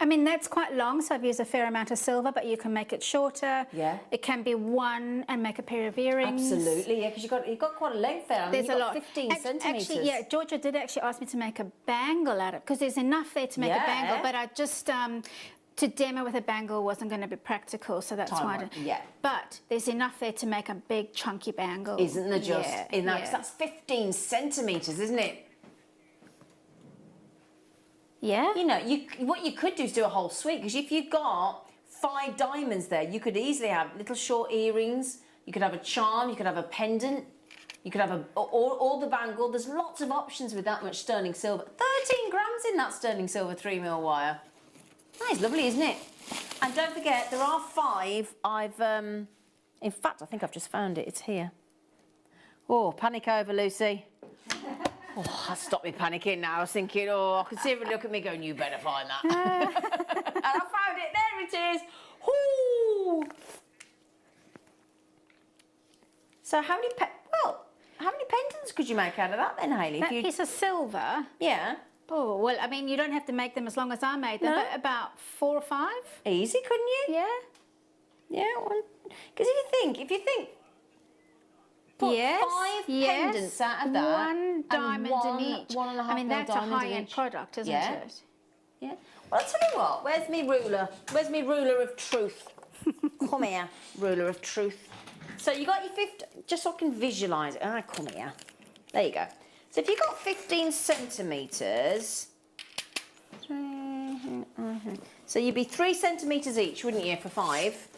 I mean, that's quite long, so I've used a fair amount of silver, but you can make it shorter. Yeah. It can be one and make a pair of earrings. Absolutely, yeah, because you've got quite a length there. I mean, There's you've a got lot. 15 centimetres. Actually, yeah, Georgia did actually ask me to make a bangle out of it, because there's enough there to make a bangle, but I just, to demo with a bangle wasn't going to be practical, so that's why I did. Yeah. But there's enough there to make a big, chunky bangle. Isn't there just? Yeah, In that, 'cause that's 15 centimetres, isn't it? Yeah. You know, what you could do is do a whole suite, because if you've got 5 diamonds there, you could easily have little short earrings, you could have a charm, you could have a pendant, you could have all the bangle. There's lots of options with that much sterling silver. 13 grams in that sterling silver 3 mil wire. That is lovely, isn't it? And don't forget, there are 5. In fact, I think I've just found it. It's here. Oh, panic over, Lucy. Oh, that stopped me panicking now. I was thinking, oh, I could see everyone look at me going, you better find that. And I found it. There it is. Ooh. So how many pendants could you make out of that then, Hayley? That piece of silver, Yeah. Oh, well, I mean, you don't have to make them as long as I made them, No. but about 4 or 5. Easy, couldn't you? Yeah. Yeah, because if you think, put Yes, 5 pendants out of that, One and diamond one, in each. 1.5 I mean, mil that's a diamond in high-end each. product, isn't Yeah. it? Yeah. Well, I'll tell you what. Where's my ruler? Where's my ruler of truth? Come here, ruler of truth. So you got your 15, just so I can visualise it. Ah, come here. There you go. So if you've got 15 centimetres, so you'd be 3 centimetres each, wouldn't you, for 5?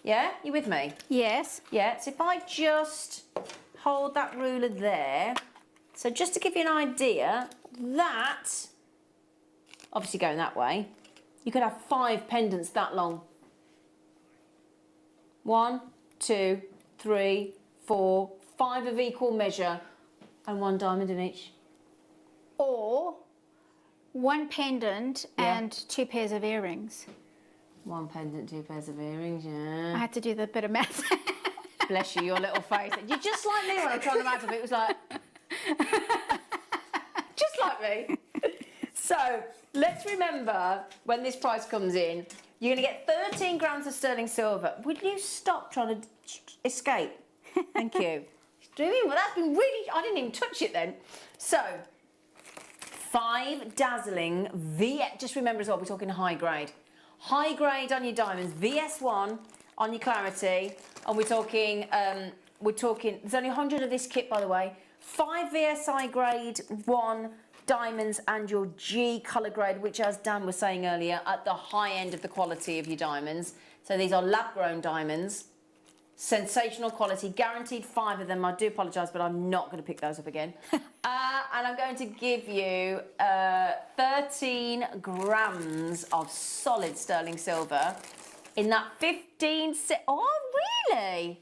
Yeah? You with me? Yes. Yeah, so if I just hold that ruler there, so just to give you an idea, that, obviously going that way, you could have 5 pendants that long. 1, 2, 3, 4, 5 of equal measure, and 1 diamond in each. Or 1 pendant Yeah. and 2 pairs of earrings. 1 pendant, 2 pairs of earrings, I yeah. had to do the bit of math. Bless you, your little face. You're just like me when I'm trying to math it. It was like, just like me. So let's remember when this price comes in, you're going to get 13 grams of sterling silver. Will you stop trying to escape? Thank you. Doing well, that's been really. I didn't even touch it then. So 5 dazzling just remember as well, we're talking high grade. High grade on your diamonds, VS1 on your clarity, and we're talking, there's only 100 of this kit, by the way. 5 VSI grade 1 diamonds and your G colour grade, which, as Dan was saying earlier, at the high end of the quality of your diamonds. So these are lab-grown diamonds, sensational quality, guaranteed 5 of them. I do apologise, but I'm not going to pick those up again. And I'm going to give you 13 grams of solid sterling silver in that 15... Oh, really?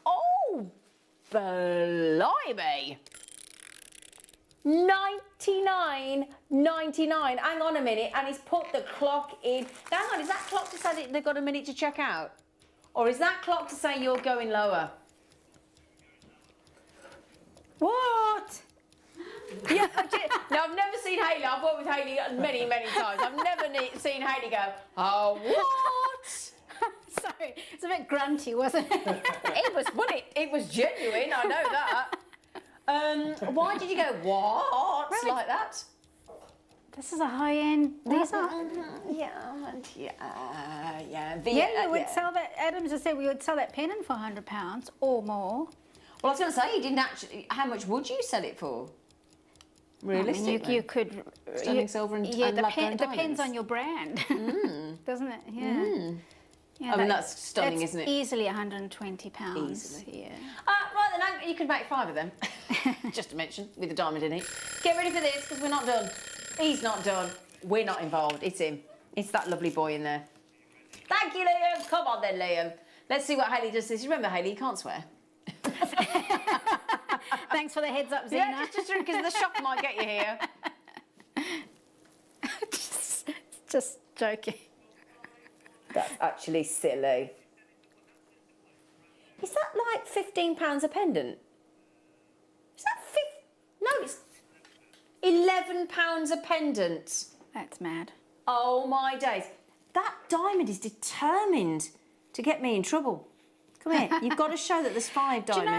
Oh, blimey. 99.99. Hang on a minute, and he's put the clock in. Hang on, is that clock to say that they've got a minute to check out? Or is that clock to say you're going lower? What? Yeah, now I've never seen Hayley. I've worked with Hayley many, many times. I've never seen Hayley go, oh, what? Sorry, it's a bit grunty, wasn't it? It was genuine, I know that. Why did you go, what? Right. Like that? This is a high-end. These are. Yeah. Yeah, you would sell that. Adam just said we would sell that pendant for £100 or more. Well, I was going to say, you didn't actually. How much would you sell it for? Realistically, I mean, you could. Sterling silver and lab-grown depends diamonds. on your brand, doesn't it? Yeah. Yeah, I mean, that's stunning, isn't it? Easily £120. Easily. Yeah. Right then, you could make 5 of them. Just to mention, with a diamond in it. Get ready for this, because we're not done. He's not done. We're not involved. It's him. It's that lovely boy in there. Thank you, Liam. Come on then, Liam. Let's see what Hayley does this. Remember, Hayley, you can't swear. Thanks for the heads up, Zena. Yeah, just because the shock might get you here. just joking. That's actually silly. Is that like £15 a pendant? Is that No, it's £11 a pendant. That's mad. Oh my days. That diamond is determined to get me in trouble. Come here. You've got to show that there's 5 diamond. Do you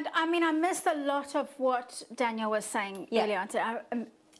know, I mean, I missed a lot of what Daniel was saying earlier on.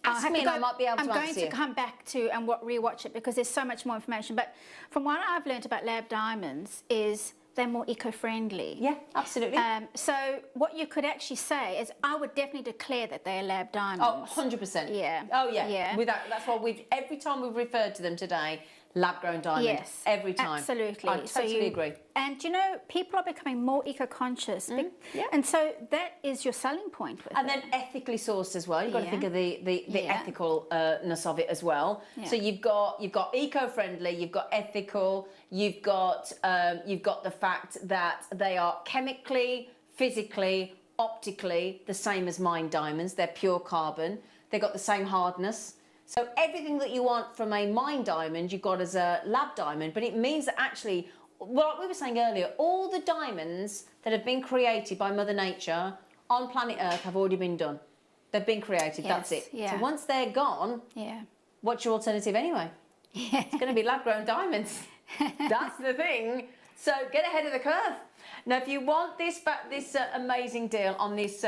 Ask me and I might be able to I'm going answer to you. come back to and rewatch it because there's so much more information. But from what I've learned about lab diamonds is they're more eco-friendly. Yeah, absolutely. So what you could actually say is I would definitely declare that they're lab diamonds. Oh, 100%. Yeah. Oh, yeah. Yeah. That's why every time we've referred to them today, lab-grown diamond. Yes. Every time. Absolutely. I totally agree. And, you know, people are becoming more eco-conscious. Yeah. And so that is your selling point with And it. then ethically sourced as well. You've got to think of the Yeah. ethicalness of it as well. Yeah. So you've got eco-friendly, you've got ethical, you've got the fact that they are chemically, physically, optically the same as mine diamonds. They're pure carbon. They've got the same hardness. So everything that you want from a mine diamond, you've got as a lab diamond. But it means that actually, like we were saying earlier, all the diamonds that have been created by Mother Nature on planet Earth have already been done. They've been created, that's Yes, it. yeah. So once they're gone, Yeah. what's your alternative anyway? Yeah. It's going to be lab-grown diamonds. That's the thing. So get ahead of the curve. Now, if you want this amazing deal on this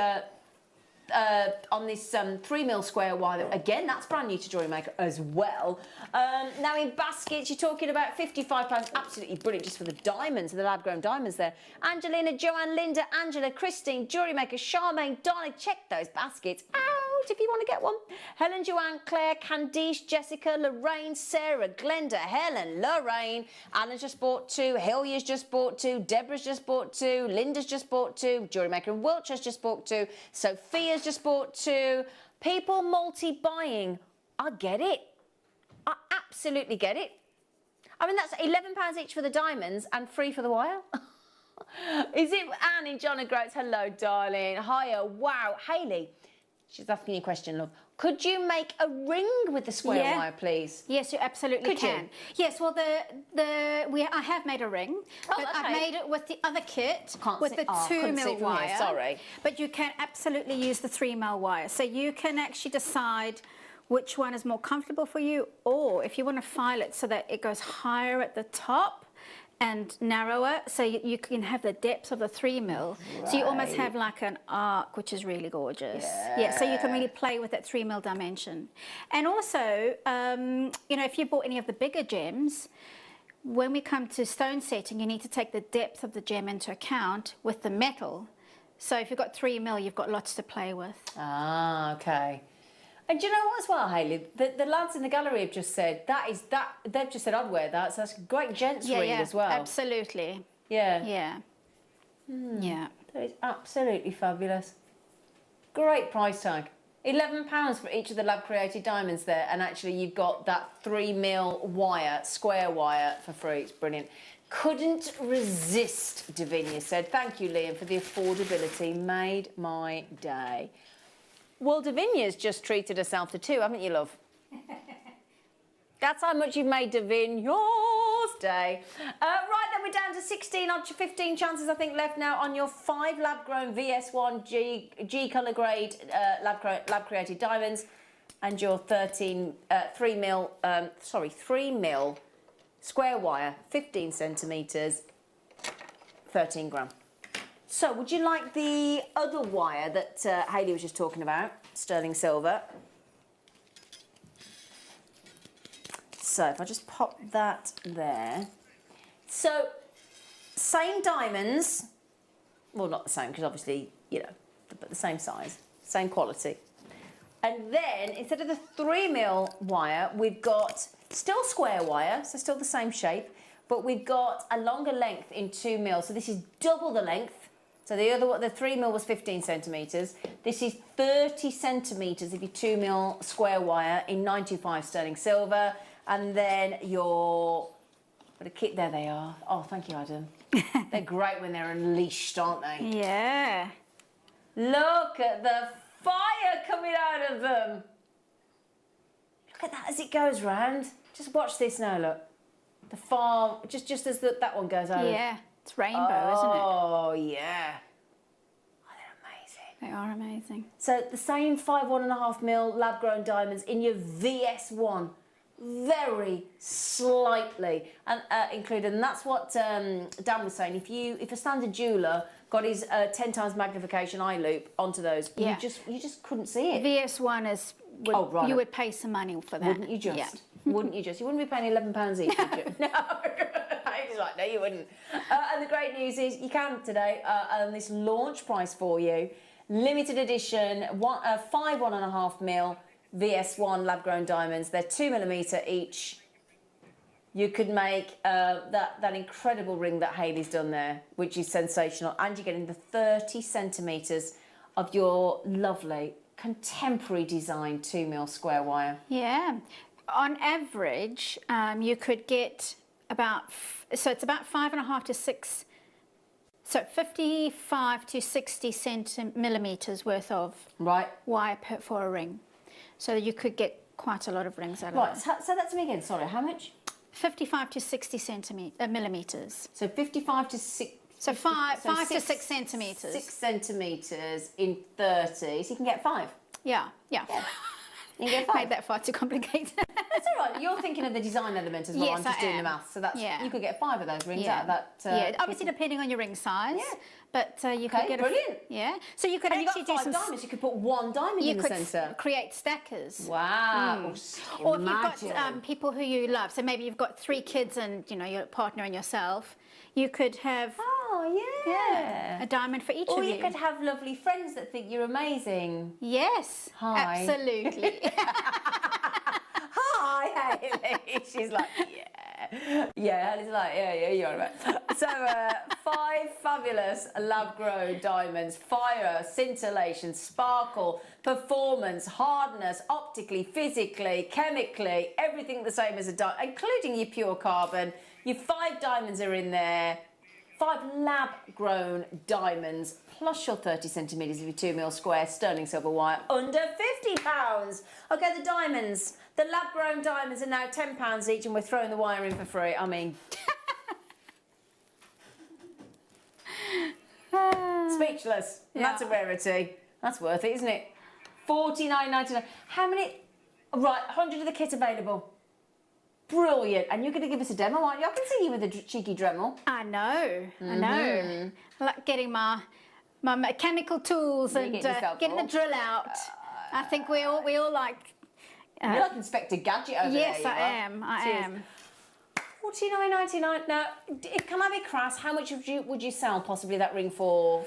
3mm square wire, again, that's brand new to JewelleryMaker as well. Now in baskets, you're talking about £55, absolutely brilliant just for the diamonds, the lab-grown diamonds there. Angelina, Joanne, Linda, Angela, Christine, JewelleryMaker, Charmaine, Donna, check those baskets out if you want to get one. Helen, Joanne, Claire, Candice, Jessica, Lorraine, Sarah, Glenda, Helen, Lorraine, Alan's just bought 2, Hillia's just bought 2, Deborah's just bought 2, Linda's just bought 2, JewelleryMaker in Wiltshire's just bought 2, Sophia's just bought 2. People multi-buying. I get it. I absolutely get it. I mean, that's £11 each for the diamonds and free for the wire. Is it Anne in John O'Groats? Hello, darling. Hiya. Wow. Hayley, she's asking you a question, love. Could you make a ring with the square wire, please? Yes, you absolutely Could you? can. Yes, well, I have made a ring, but okay. I've made it with the other kit, Can't with see- the couldn't see 2mm it from here, wire. sorry. But you can absolutely use the 3mm wire. So you can actually decide which one is more comfortable for you, or if you want to file it so that it goes higher at the top and narrower, so you can have the depth of the 3mm. So you almost have like an arc, which is really gorgeous. Yeah, so you can really play with that 3mm dimension. And also, you know, if you bought any of the bigger gems, when we come to stone setting, you need to take the depth of the gem into account with the metal. So if you've got 3mm, you've got lots to play with. Ah, okay. And do you know what as well, Hayley? The lads in the gallery have just said, they've just said I'd wear that, so that's a great gents ring as well. Absolutely. Yeah. Yeah. Yeah. That is absolutely fabulous. Great price tag. £11 for each of the lab-created diamonds there, and actually you've got that 3mm wire, square wire, for free. It's brilliant. Couldn't resist, Davinia said. Thank you, Liam, for the affordability. Made my day. Well, Davinia's just treated herself to 2, haven't you, love? That's how much you've made Davinia's day. Right, then we're down to 15 chances, I think, left now on your 5 lab-grown VS1 G colour grade lab-created diamonds and your 3mm square wire, 15 centimetres, 13 gram. So, would you like the other wire that Hayley was just talking about, sterling silver? So, if I just pop that there. So, same diamonds. Well, not the same, because obviously, you know, but the same size, same quality. And then, instead of the 3mm wire, we've got still square wire, so still the same shape, but we've got a longer length in 2mm. So, this is double the length. So the 3mm was 15 centimetres. This is 30 centimetres of your 2mm square wire in 925 sterling silver. And then your, but a kit, there they are. Oh, thank you, Adam. They're great when they're unleashed, aren't they? Yeah. Look at the fire coming out of them. Look at that as it goes round. Just watch this now, look. The far, just as that one goes out. Yeah. It's rainbow, isn't it? Oh, yeah. Oh, they're amazing. They are amazing. So the same 1.5mm lab-grown diamonds in your VS1, very slightly included. And that's what Dan was saying. If a standard jeweller got his 10 times magnification eye loop onto those, you just couldn't see it. VS1 is, you would pay some money for that. Wouldn't you just? Yeah. Wouldn't you just? You wouldn't be paying £11 each, would you? No. He's like, no, you wouldn't. And the great news is you can today, and this launch price for you, limited edition, 5.5mm VS1 lab-grown diamonds. They're 2mm each. You could make that incredible ring that Hayley's done there, which is sensational, and you're getting the 30 centimetres of your lovely contemporary design 2mm square wire. Yeah. On average, you could get about, so it's about 5.5 to 6, so 55 to 60 centimetres worth of wire for a ring. So you could get quite a lot of rings out of that. Right, say that to me again, sorry, how much? 55 to 60 millimetres. So 55 to 6... So 5 to 6 centimetres. 6 centimetres in 30, so you can get 5. Yeah. You can get 5. Made that far too complicated. That's all right. You're thinking of the design element as well. Yes, I'm just I doing the am. maths. So that's Yeah. you could get 5 of those rings Yeah. out of that. Yeah, obviously depending on your ring size. Yeah. But you Okay, could get brilliant. Yeah. So you could And you actually got 5 do some. diamonds. You could put 1 diamond You in the could centre. create stackers. Wow. Or if you've got people who you love, so maybe you've got 3 kids and your partner and yourself, you could have a diamond for each or of you. you could have lovely friends that think you're amazing. Yes. Hi. Absolutely. Hi, Hayley. She's like, yeah. Yeah, Hayley's like, yeah, you're right. So, 5 fabulous lab-grown diamonds. Fire, scintillation, sparkle, performance, hardness, optically, physically, chemically, everything the same as a diamond, including your pure carbon. Your 5 diamonds are in there. 5 lab-grown diamonds, plus your 30 centimetres of your 2mm square sterling silver wire, under £50. Okay, the diamonds, the lab-grown diamonds are now £10 each, and we're throwing the wire in for free. I mean, speechless. Yeah. That's a rarity. That's worth it, isn't it? $49.99. How many? Right, 100 of the kit available. Brilliant. And you're going to give us a demo, aren't you? I can see you with a cheeky Dremel. I know. I like getting my mechanical tools and getting the drill out. I think we all like. You're like Inspector Gadget over there. Yes, I am. I am. $49.99. Now, can I be crass? How much would you sell possibly that ring for?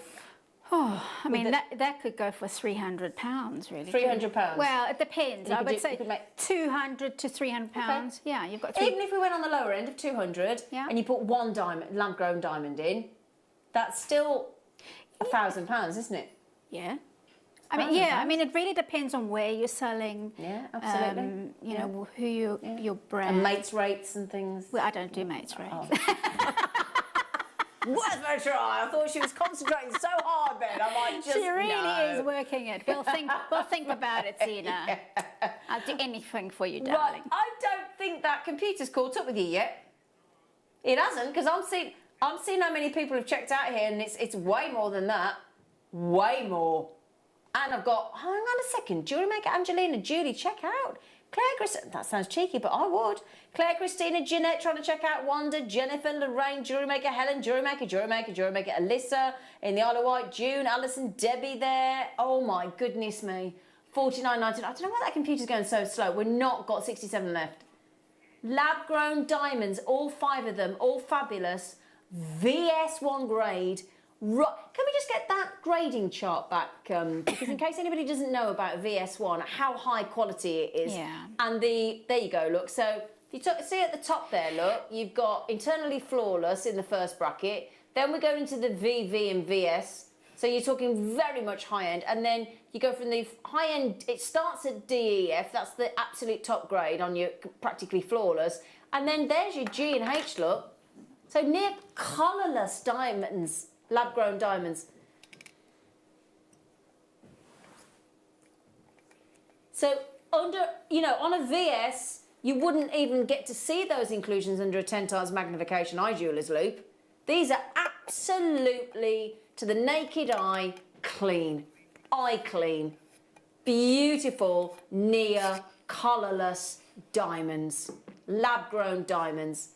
Oh, I mean, that could go for £300, really. £300? Well, it depends. I would say you could make 200 to £300. Okay. Yeah, you've got 3. Even if we went on the lower end of 200 and you put 1 diamond, lab-grown diamond in, that's still £1,000, isn't it? Yeah. I mean, I mean, it really depends on where you're selling. Yeah, absolutely. You know, who your brand. And mates rates and things. Well, I don't do mates rates. Worth a try. I thought she was concentrating so hard then. I might just. She really is working it. We'll think about it, Zena. I'll do anything for you, darling. Right, I don't think that computer's caught up with you yet. It hasn't, because I'm seeing how many people have checked out here, and it's way more than that. Way more. And I've got, hang on a second, JewelleryMaker, Angelina, Julie, check out. Claire, Christina, that sounds cheeky, but I would. Claire, Christina, Jeanette trying to check out Wanda, Jennifer, Lorraine, JewelleryMaker, Helen, JewelleryMaker, Alyssa in the Isle of Wight, June, Alison, Debbie there. Oh my goodness me. $49.99. I don't know why that computer's going so slow. We've not got 67 left. Lab-grown diamonds, all 5 of them, all fabulous. VS1 grade. Can we just get that grading chart back? Because in case anybody doesn't know about VS1, how high quality it is. Yeah. And there you go, look. So if you see at the top there, look, you've got internally flawless in the first bracket. Then we go into the VV and VS. So you're talking very much high end. And then you go from the high end, it starts at DEF. That's the absolute top grade on your practically flawless. And then there's your G and H, look. So near colourless diamonds. Lab-grown diamonds. So on a VS, you wouldn't even get to see those inclusions under a 10 times magnification eye jeweller's loop. These are absolutely, to the naked eye, clean. Eye clean. Beautiful, near, colourless diamonds. Lab-grown diamonds.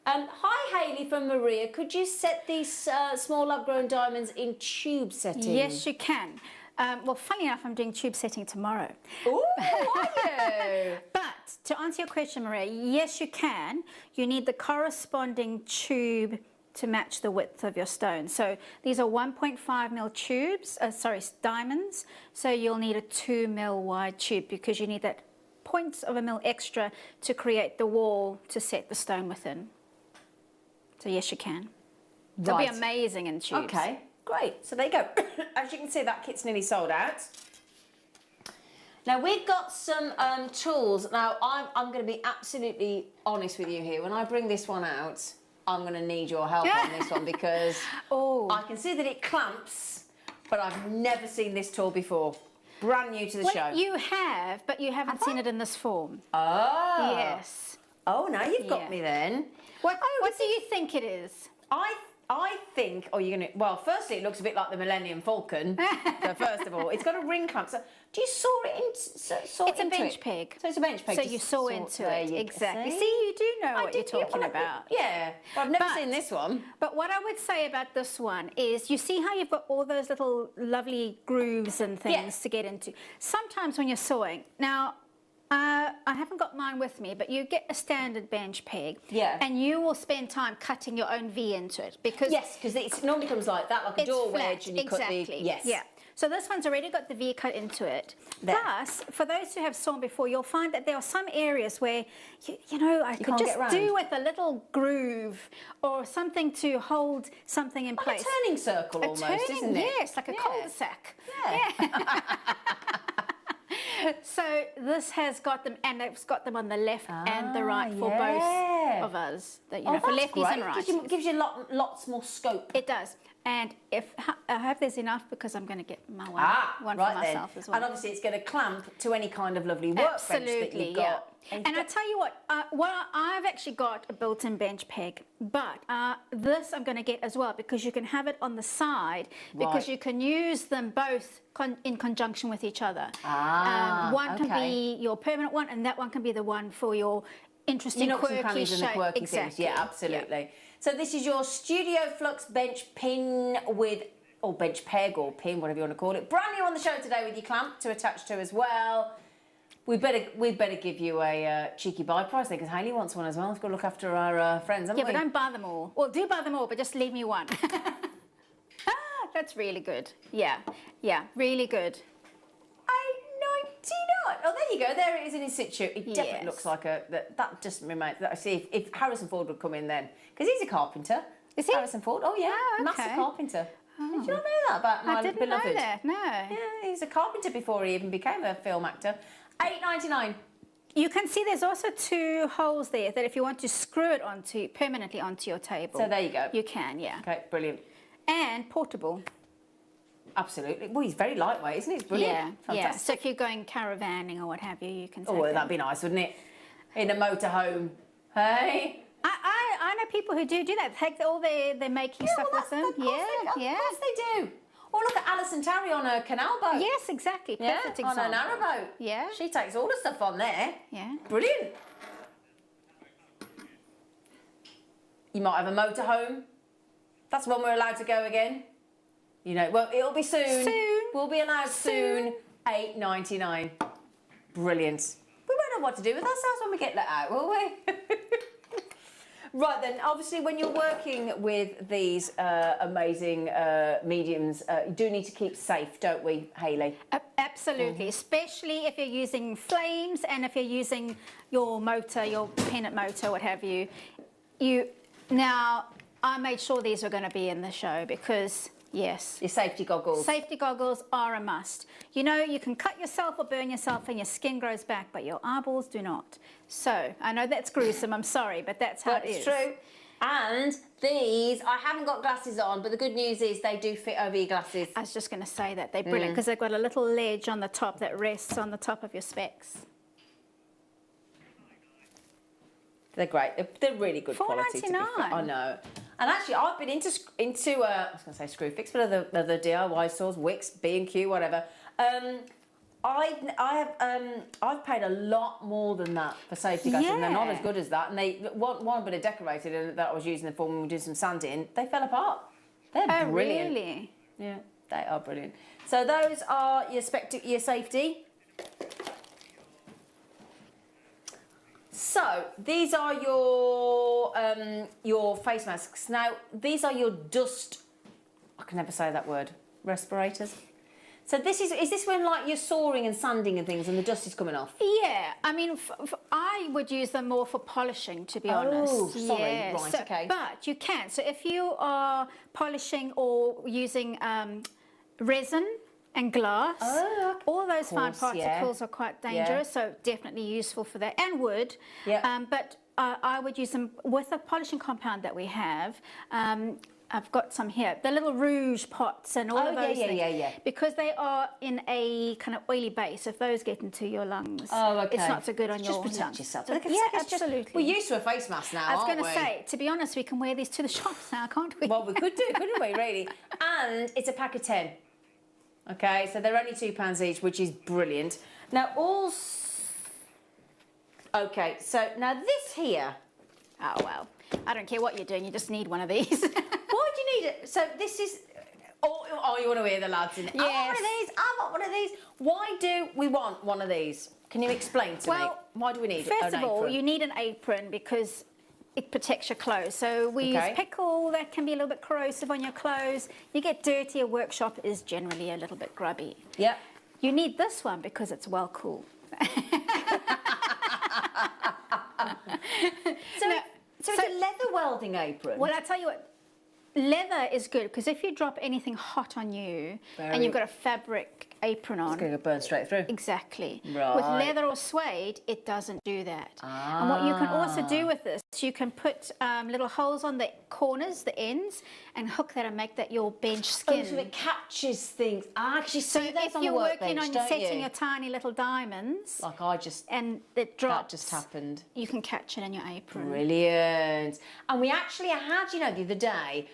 Hi Hayley from Maria, could you set these small lab-grown diamonds in tube setting? Yes, you can. Well, funny enough, I'm doing tube setting tomorrow. Ooh, are you? But to answer your question, Maria, yes, you can. You need the corresponding tube to match the width of your stone. So these are 1.5mm tubes, diamonds. So you'll need a 2mm wide tube because you need that 0.1mm extra to create the wall to set the stone within. So yes, you can. It'll be amazing in tubes. Okay, great. So there you go. As you can see, that kit's nearly sold out. Now we've got some tools. Now I'm going to be absolutely honest with you here. When I bring this one out, I'm going to need your help on this one because I can see that it clamps, but I've never seen this tool before. Brand new to the show. You have, but you haven't seen it in this form. Oh. Yes. Oh, now you've got me then. What do you think it is? I think, oh, you're going to, well, firstly, it looks a bit like the Millennium Falcon. So first of all, it's got a ring clamp. So do you saw it in? It's a bench peg. So it's a bench peg. So you saw into it. Exactly. See, you do know what you're talking about. Yeah. Well, I've never seen this one. But what I would say about this one is, you see how you've got all those little lovely grooves and things to get into. Sometimes when you're sewing, now, I haven't got mine with me, but you get a standard bench peg, and you will spend time cutting your own V into it, because it normally comes like that, like a door wedge, and you cut the So this one's already got the V cut into it. There. Plus, for those who have sewn before, you'll find that there are some areas where you know, I could just do with a little groove or something to hold something in place. Like a turning circle almost, isn't it? Yes, like a cul-de-sac. Yeah. So this has got them, and it's got them on the left and the right for both of us. That, you know, for lefties and righties. It gives you lots more scope. It does. And if I hope there's enough, because I'm going to get my one for myself as well. And obviously it's going to clamp to any kind of lovely workbench that you've got. And I tell you what, I've actually got a built-in bench peg, but this I'm going to get as well, because you can have it on the side, because you can use them both in conjunction with each other. One can be your permanent one, and that one can be the one for your interesting, quirky shape. Things. Yeah, absolutely. Yeah. So this is your Studio Flux bench pin with, or bench peg or pin, whatever you want to call it. Brand new on the show today with your clamp to attach to as well. We better give you a cheeky buy price there, because Hayley wants one as well. We've got to look after our friends, haven't we? Yeah, but don't buy them all. Well, do buy them all, but just leave me one. That's really good. Yeah, really good. $8.99. Oh, there you go. There it is in situ. It definitely looks like that just reminds. I see if Harrison Ford would come in then, because he's a carpenter. Is he? Harrison Ford? Oh yeah, massive carpenter. Did you not know that about my beloved? I didn't know that. No. Yeah, he's a carpenter before he even became a film actor. $8.99. You can see there's also 2 holes there that if you want to screw it permanently onto your table. So there you go. You can, yeah. Okay, brilliant. And portable. Absolutely. Well, he's very lightweight, isn't he? It's brilliant. Yeah, fantastic. yeah. So if you're going caravanning or what have you can take well, that'd be nice, wouldn't it? In a motorhome. Hey? I know people who do that. Take all their making stuff with them. Of course they do. Oh, look at Alison Tarry on a canal boat. Yes, exactly. Perfect example. On a narrowboat. Yeah. She takes all the stuff on there. Yeah. Brilliant. You might have a motorhome. That's when we're allowed to go again. You know, well, it'll be soon. We'll be allowed soon. $8.99. Brilliant. We won't know what to do with ourselves when we get let out, will we? Right then, obviously when you're working with these amazing mediums, you do need to keep safe, don't we, Hayley? Absolutely, especially if you're using flames and if you're using your motor, your pennant motor, what have you. Now, I made sure these were going to be in the show because, yes. Your safety goggles. Safety goggles are a must. You know, you can cut yourself or burn yourself and your skin grows back, but your eyeballs do not. So, I know that's gruesome, I'm sorry, but that's how it is. It's true. And these, I haven't got glasses on, but the good news is they do fit over your glasses. I was just going to say that. They're brilliant because they've got a little ledge on the top that rests on the top of your specs. They're great. They're really good quality. $4.99. I know. And actually, I've been into I was going to say Screwfix, but other DIY stores, Wix, B&Q, whatever. I've paid a lot more than that for safety glasses, and they're not as good as that. And they one bit of decorated that I was using them for when we did some sanding. They fell apart. They're brilliant. Really? Yeah, they are brilliant. So those are your safety. So these are your face masks. Now these are your dust. I can never say that word. Respirators. So this is this when like you're sawing and sanding and things and the dust is coming off? Yeah, I mean, I would use them more for polishing, to be honest. Oh, sorry, yeah. right, okay. But you can. So if you are polishing or using resin and glass, all those fine particles are quite dangerous, so definitely useful for that. And wood. Yeah. But I would use them with the polishing compound that we have. I've got some here. The little rouge pots and all of those things. yeah. Because they are in a kind of oily base, if those get into your lungs, Oh, okay. it's not so good on your Just protect lungs. yourself. So, Look, yeah, it's just- absolutely. we're used to a face mask now, I was aren't going to say, to be honest, we can wear these to the shops now, can't we? Well, we could do, couldn't we, really? And it's a pack of 10. Okay, so they're only £2 each, which is brilliant. Now, okay, so now this here. Oh, well, I don't care what you're doing, you just need one of these. Why do you need it? So this is... Oh, you want to hear the lads in it? Yes. I want one of these, I want one of these. Why do we want one of these? Can you explain to me? Why do we need First an of all, apron? you need an apron because it protects your clothes. So we use pickle, that can be a little bit corrosive on your clothes. You get dirty, a workshop is generally a little bit grubby. Yep. You need this one because it's well cool. So it's a leather welding apron? Well, I tell you what, leather is good because if you drop anything hot on you and you've got a fabric apron on, It's going to burn straight through. Exactly. Right. With leather or suede, it doesn't do that. And what you can also do with this, you can put little holes on the corners, the ends, and hook that and make that your bench skin. Oh, so it catches things. I actually So see those if on you're the working workbench, on don't setting you? your tiny little diamonds, Like I just... and it drops, That just happened. you can catch it in your apron. Brilliant. And we actually had, you know, the other day,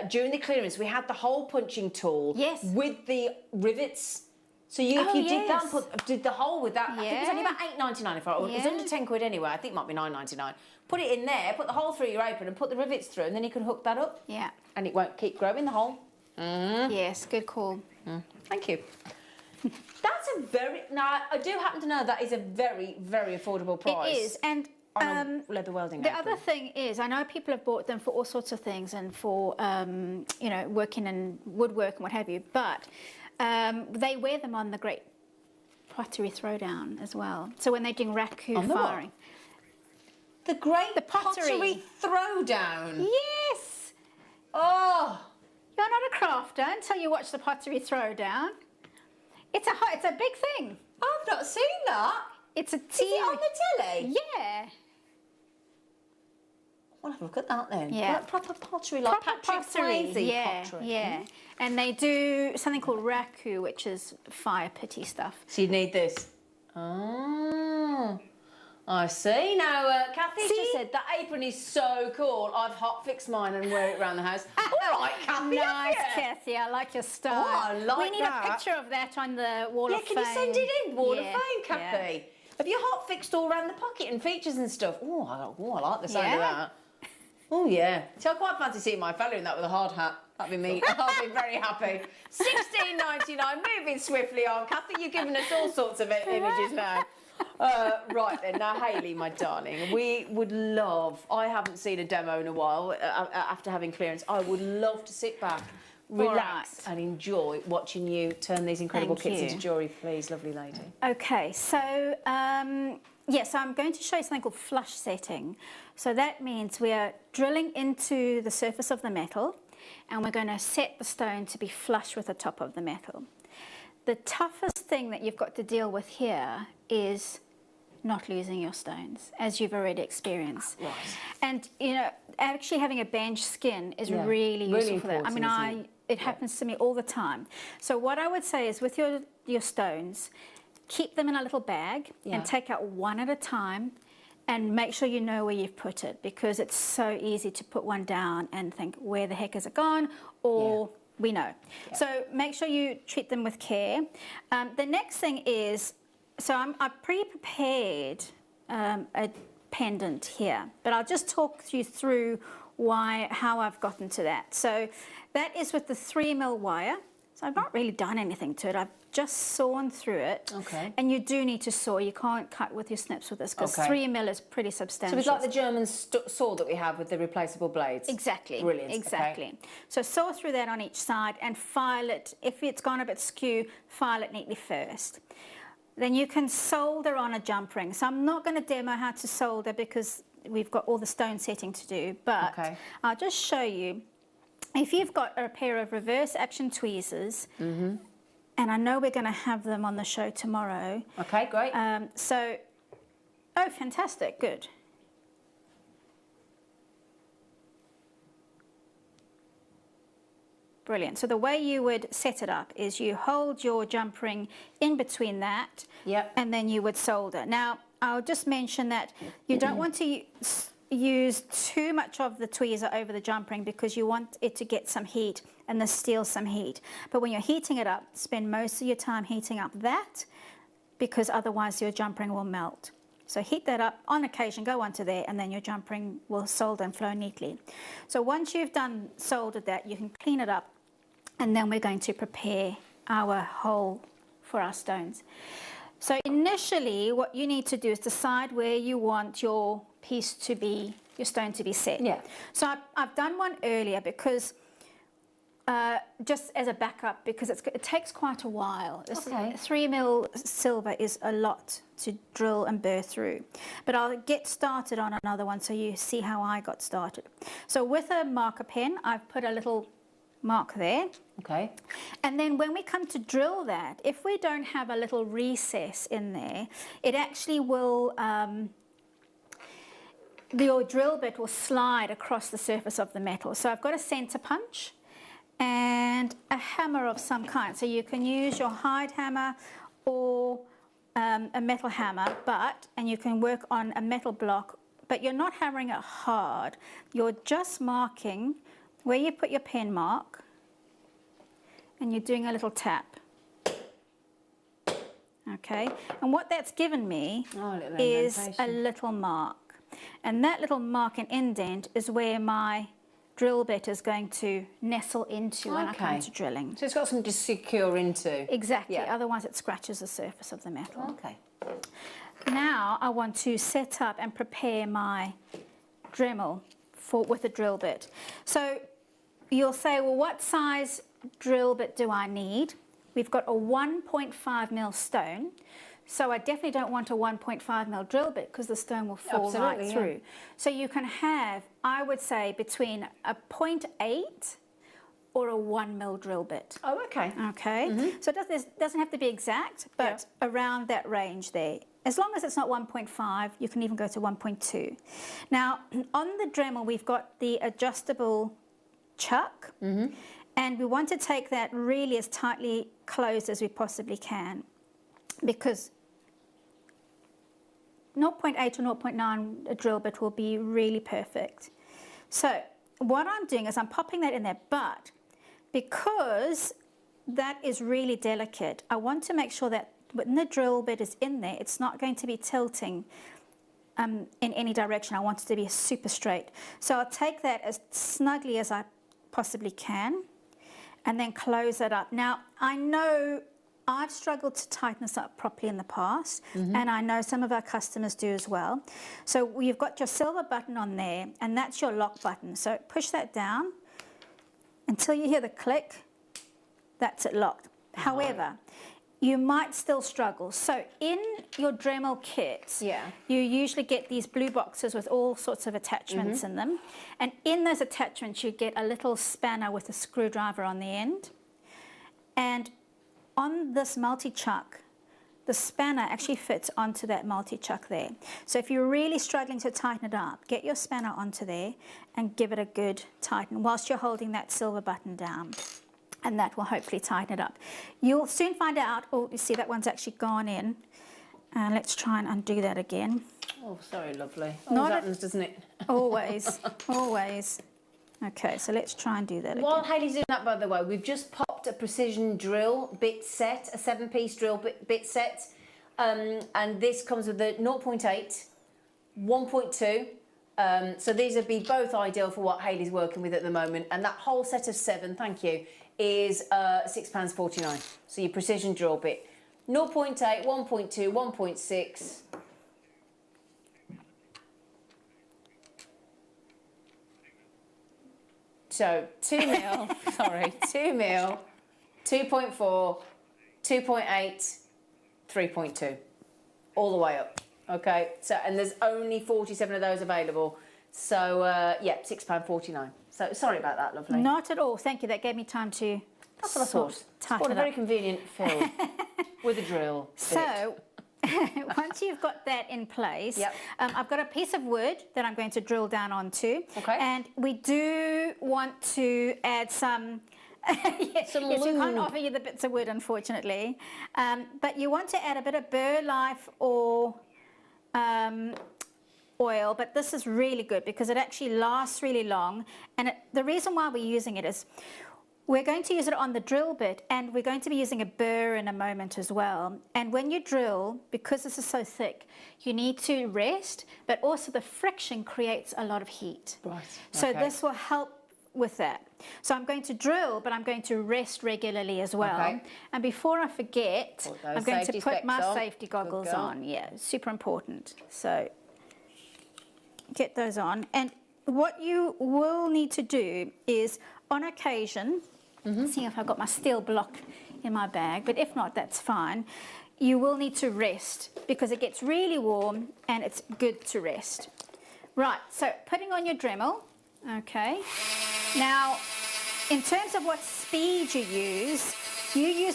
during the clearance, we had the hole punching tool. Yes. With the rivets. So you, if Oh, you did that yes. and did the hole with that, I think it was only Yeah. about £8.99 if I, it was Yeah. under 10 quid anyway, I think it might be £9.99. Put it in there, put the hole through your apron and put the rivets through and then you can hook that up. Yeah. And it won't keep growing the hole. Yes, good call. Thank you. That's a very, now I do happen to know that is a very, very affordable price. It is, and on a leather welding the apron. other thing is, I know people have bought them for all sorts of things and for, you know, working in woodwork and what have you, but they wear them on the Great Pottery Throwdown as well. So when they're doing raku On the what? firing. The Great Pottery. Throwdown. Yes! Oh! You're not a crafter until you watch the Pottery Throwdown. It's a big thing. I've not seen that. It's a Is it on the telly? Yeah. I'll have a look at that then. Yeah. Like proper pottery, like Proper Patrick pottery. Swayze Yeah, pottery. yeah. And they do something called raku, which is fire pity stuff. So you need this. Oh, I see. Now, Kathy just said that apron is so cool. I've hot fixed mine and wear it around the house. All right, Kathy. Nice, have you? Kathy. I like your style. Oh, I like We need that. a picture of that on the wall Yeah, of can fame. you send it in? Wall Yeah, of Fame, Kathy. yeah. Have you hot fixed all around the pocket and features and stuff? Oh, I like the sound of Yeah. that. Oh, yeah. See, I quite fancy seeing my fella in that with a hard hat. That'd be me. I'll be very happy. £16.99, moving swiftly on. Kathy, you've given us all sorts of images now. Right then, now Hayley, my darling, we would love, I haven't seen a demo in a while after having clearance, I would love to sit back, relax and enjoy watching you turn these incredible Thank kits you. into jewellery, please, lovely lady. Okay, so yes, I'm going to show you something called flush setting. So that means we are drilling into the surface of the metal and we're going to set the stone to be flush with the top of the metal. The toughest thing that you've got to deal with here is not losing your stones, as you've already experienced. Right. And, you know, actually having a bench skin is Yeah, really really useful for that. I mean, important, isn't it happens to me all the time. So what I would say is with your stones, keep them in a little bag and take out one at a time and make sure you know where you've put it, because it's so easy to put one down and think, where the heck has it gone? Or we know. So make sure you treat them with care. The next thing is, so I pre-prepared a pendant here, but I'll just talk you through how I've gotten to that. So that is with the 3mm wire. So I've not really done anything to it. I've just sawn through it. Okay. And you do need to saw. You can't cut with your snips with this because Okay. 3mm is pretty substantial. So it's like the German saw that we have with the replaceable blades? Exactly. Brilliant. Exactly. Okay. So saw through that on each side and file it. If it's gone a bit skew, file it neatly first. Then you can solder on a jump ring. So I'm not going to demo how to solder because we've got all the stone setting to do, but I'll just show you. If you've got a pair of reverse action tweezers, and I know we're going to have them on the show tomorrow. Okay, great. Oh, fantastic, good. Brilliant. So the way you would set it up is you hold your jump ring in between that, and then you would solder. Now, I'll just mention that you don't want to use too much of the tweezer over the jump ring because you want it to get some heat and the steel some heat. But when you're heating it up, spend most of your time heating up that, because otherwise your jump ring will melt. So heat that up, on occasion go onto there, and then your jump ring will solder and flow neatly. So once you've done soldered that, you can clean it up, and then we're going to prepare our hole for our stones. So initially what you need to do is decide where you want your piece to be, your stone to be set. Yeah. So I've done one earlier because just as a backup, because it takes quite a while. Okay. 3mm silver is a lot to drill and burr through. But I'll get started on another one so you see how I got started. So with a marker pen, I've put a little mark there. Okay. And then when we come to drill that, if we don't have a little recess in there, it actually will, your drill bit will slide across the surface of the metal. So I've got a center punch and a hammer of some kind. So you can use your hide hammer or a metal hammer, and you can work on a metal block, but you're not hammering it hard. You're just marking where you put your pen mark, and you're doing a little tap. Okay, and what that's given me is a little mark. And that little mark and indent is where my drill bit is going to nestle into when I come to drilling. So it's got something to secure into. Exactly, otherwise it scratches the surface of the metal. Okay. Now I want to set up and prepare my Dremel with a drill bit. So you'll say, well, what size drill bit do I need? We've got a 1.5mm stone, so I definitely don't want a 1.5mm drill bit because the stone will fall right through. So you can have, I would say, between a 0.8 or a 1mm drill bit. Oh, okay. Okay, so it doesn't have to be exact, but around that range there. As long as it's not 1.5, you can even go to 1.2. Now, on the Dremel, we've got the adjustable chuck, and we want to take that really as tightly closed as we possibly can, because 0.8 or 0.9 a drill bit will be really perfect. So what I'm doing is I'm popping that in there, but because that is really delicate, I want to make sure that when the drill bit is in there, it's not going to be tilting in any direction. I want it to be super straight. So I'll take that as snugly as I possibly can and then close it up. Now, I know I've struggled to tighten this up properly in the past, and I know some of our customers do as well. So you've got your silver button on there, and that's your lock button. So push that down until you hear the click. That's it locked. However, you might still struggle. So in your Dremel kits, you usually get these blue boxes with all sorts of attachments in them. And in those attachments, you get a little spanner with a screwdriver on the end. And on this multi-chuck, the spanner actually fits onto that multi-chuck there. So if you're really struggling to tighten it up, get your spanner onto there and give it a good tighten whilst you're holding that silver button down. And that will hopefully tighten it up. You'll soon find out, oh, you see that one's actually gone in. Let's try and undo that again. Oh, sorry, lovely. Always happens, doesn't it? Always, always. Okay, so let's try and do that again. While Hayley's doing that, by the way, we've just popped a precision drill bit set, a 7-piece drill bit set. And this comes with the 0.8, 1.2. So these would be both ideal for what Hayley's working with at the moment. And that whole set of 7, thank you, is £6.49. So your precision drill bit. 0.8, 1.2, 1.6. So 2mm, sorry, 2mm, 2.4, 2.8, 3.2, all the way up. Okay, so and there's only 47 of those available. So yeah, £6.49. So sorry about that, lovely. Not at all. Thank you. That gave me time to. That's what I thought. It's a very convenient fill with a drill. So once you've got that in place, I've got a piece of wood that I'm going to drill down onto. Okay. And we do want to add some Yes, Some yes, we can't lube. offer you the bits of wood, unfortunately. But you want to add a bit of Burr Life or oil, but this is really good because it actually lasts really long. And the reason why we're using it is we're going to use it on the drill bit, and we're going to be using a burr in a moment as well. And when you drill, because this is so thick, you need to rest, but also the friction creates a lot of heat. Right. So okay. this will help with that. So I'm going to drill, but I'm going to rest regularly as well. Okay. And before I forget, Put those I'm going to safety put specs my on. safety goggles Good girl. on. Yeah, super important. So get those on. And what you will need to do is, on occasion, see if I've got my steel block in my bag, but if not, that's fine. You will need to rest because it gets really warm and it's good to rest. Right, so putting on your Dremel, okay. Now, in terms of what speed you use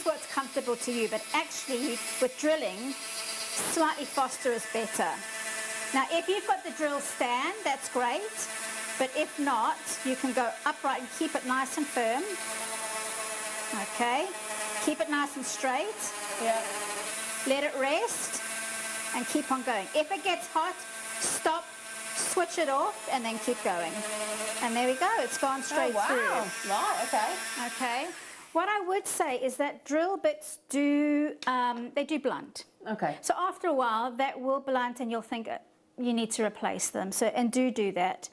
what's comfortable to you, but actually with drilling, slightly faster is better. Now, if you've got the drill stand, that's great, but if not, you can go upright and keep it nice and firm. Okay, keep it nice and straight. Yeah. Let it rest and keep on going. If it gets hot, stop, switch it off, and then keep going. And there we go, it's gone straight through. Right, okay. Okay. What I would say is that drill bits do, they do blunt. Okay. So after a while, that will blunt and you'll think you need to replace them. So, and do that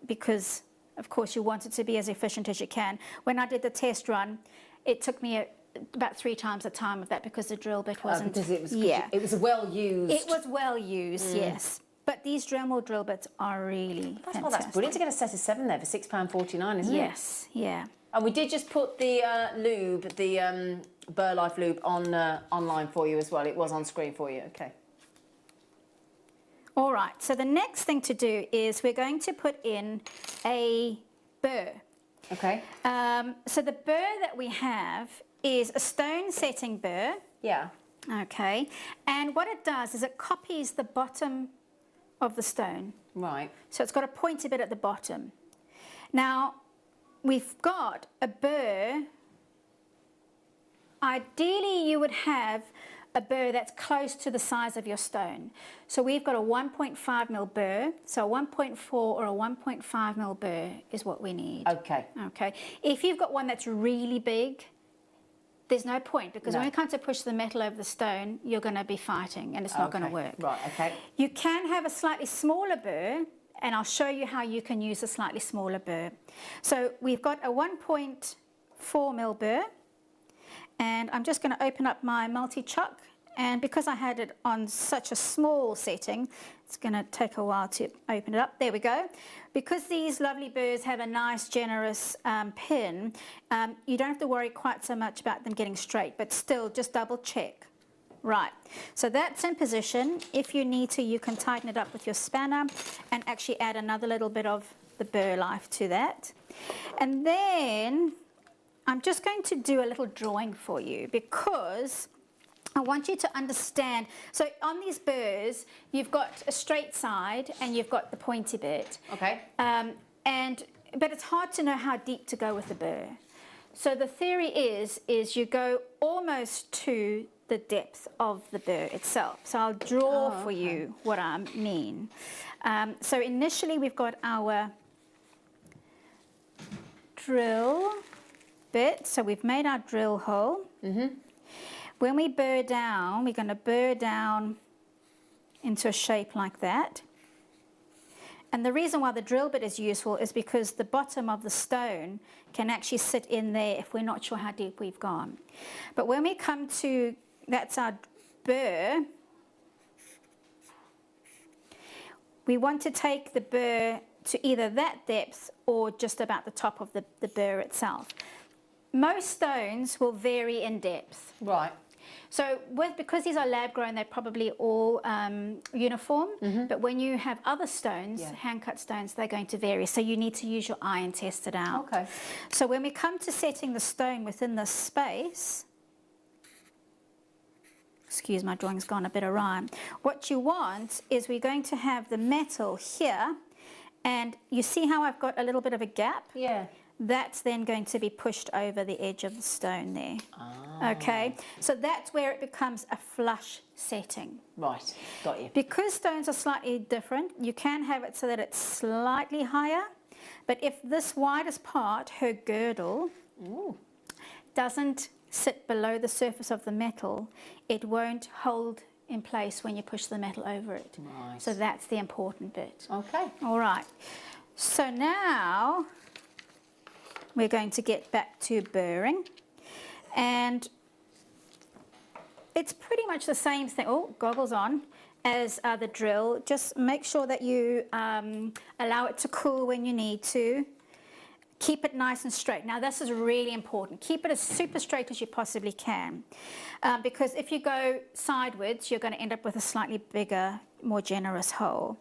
because, of course, you want it to be as efficient as you can. When I did the test run, it took me about 3 times the time of that because the drill bit wasn't... because it was, yeah. it was well used. It was well used, yes. But these Dremel drill bits are really fantastic. Well, that's brilliant to get a set of 7 there for £6.49, isn't it? Yes, yeah. And we did just put the lube, the Burr Life lube, on online for you as well. It was on screen for you. Okay. All right, so the next thing to do is we're going to put in a burr. Okay. So the burr that we have is a stone setting burr. Yeah. Okay. And what it does is it copies the bottom of the stone. Right. So it's got a pointy bit at the bottom. Now, we've got a burr. Ideally, you would have a burr that's close to the size of your stone. So we've got a 1.5mm burr. So a 1.4 or a 1.5mm burr is what we need. Okay. Okay. If you've got one that's really big, there's no point because No. when it comes to push the metal over the stone, you're going to be fighting and it's not going to work. Right, okay. You can have a slightly smaller burr, and I'll show you how you can use a slightly smaller burr. So we've got a 1.4mm burr, and I'm just going to open up my multi-chuck, and because I had it on such a small setting, it's going to take a while to open it up. There we go. Because these lovely burrs have a nice, generous pin, you don't have to worry quite so much about them getting straight, but still, just double check. Right, so that's in position. If you need to, you can tighten it up with your spanner and actually add another little bit of the Burr Life to that. And then I'm just going to do a little drawing for you because I want you to understand. So on these burrs, you've got a straight side and you've got the pointy bit. Okay. But it's hard to know how deep to go with the burr. So the theory is you go almost to the depth of the burr itself. So I'll draw for you what I mean. So initially we've got our drill bit. So we've made our drill hole. When we burr down, we're going to burr down into a shape like that. And the reason why the drill bit is useful is because the bottom of the stone can actually sit in there if we're not sure how deep we've gone. But when we come to, that's our burr, we want to take the burr to either that depth or just about the top of the burr itself. Most stones will vary in depth. Right. So because these are lab grown, they're probably all uniform. But when you have other stones, hand-cut stones, they're going to vary. So you need to use your eye and test it out. Okay. So when we come to setting the stone within this space, excuse my drawing's gone a bit awry. What you want is we're going to have the metal here, and you see how I've got a little bit of a gap? Yeah. that's then going to be pushed over the edge of the stone there. Okay, so that's where it becomes a flush setting. Right, got you. Because stones are slightly different, you can have it so that it's slightly higher, but if this widest part, her girdle, doesn't sit below the surface of the metal, it won't hold in place when you push the metal over it. Right. So that's the important bit. Okay. All right. So now we're going to get back to burring, and it's pretty much the same thing. Oh, goggles on. As the drill. Just make sure that you allow it to cool when you need to. Keep it nice and straight. Now this is really important. Keep it as super straight as you possibly can, because if you go sideways, you're going to end up with a slightly bigger, more generous hole.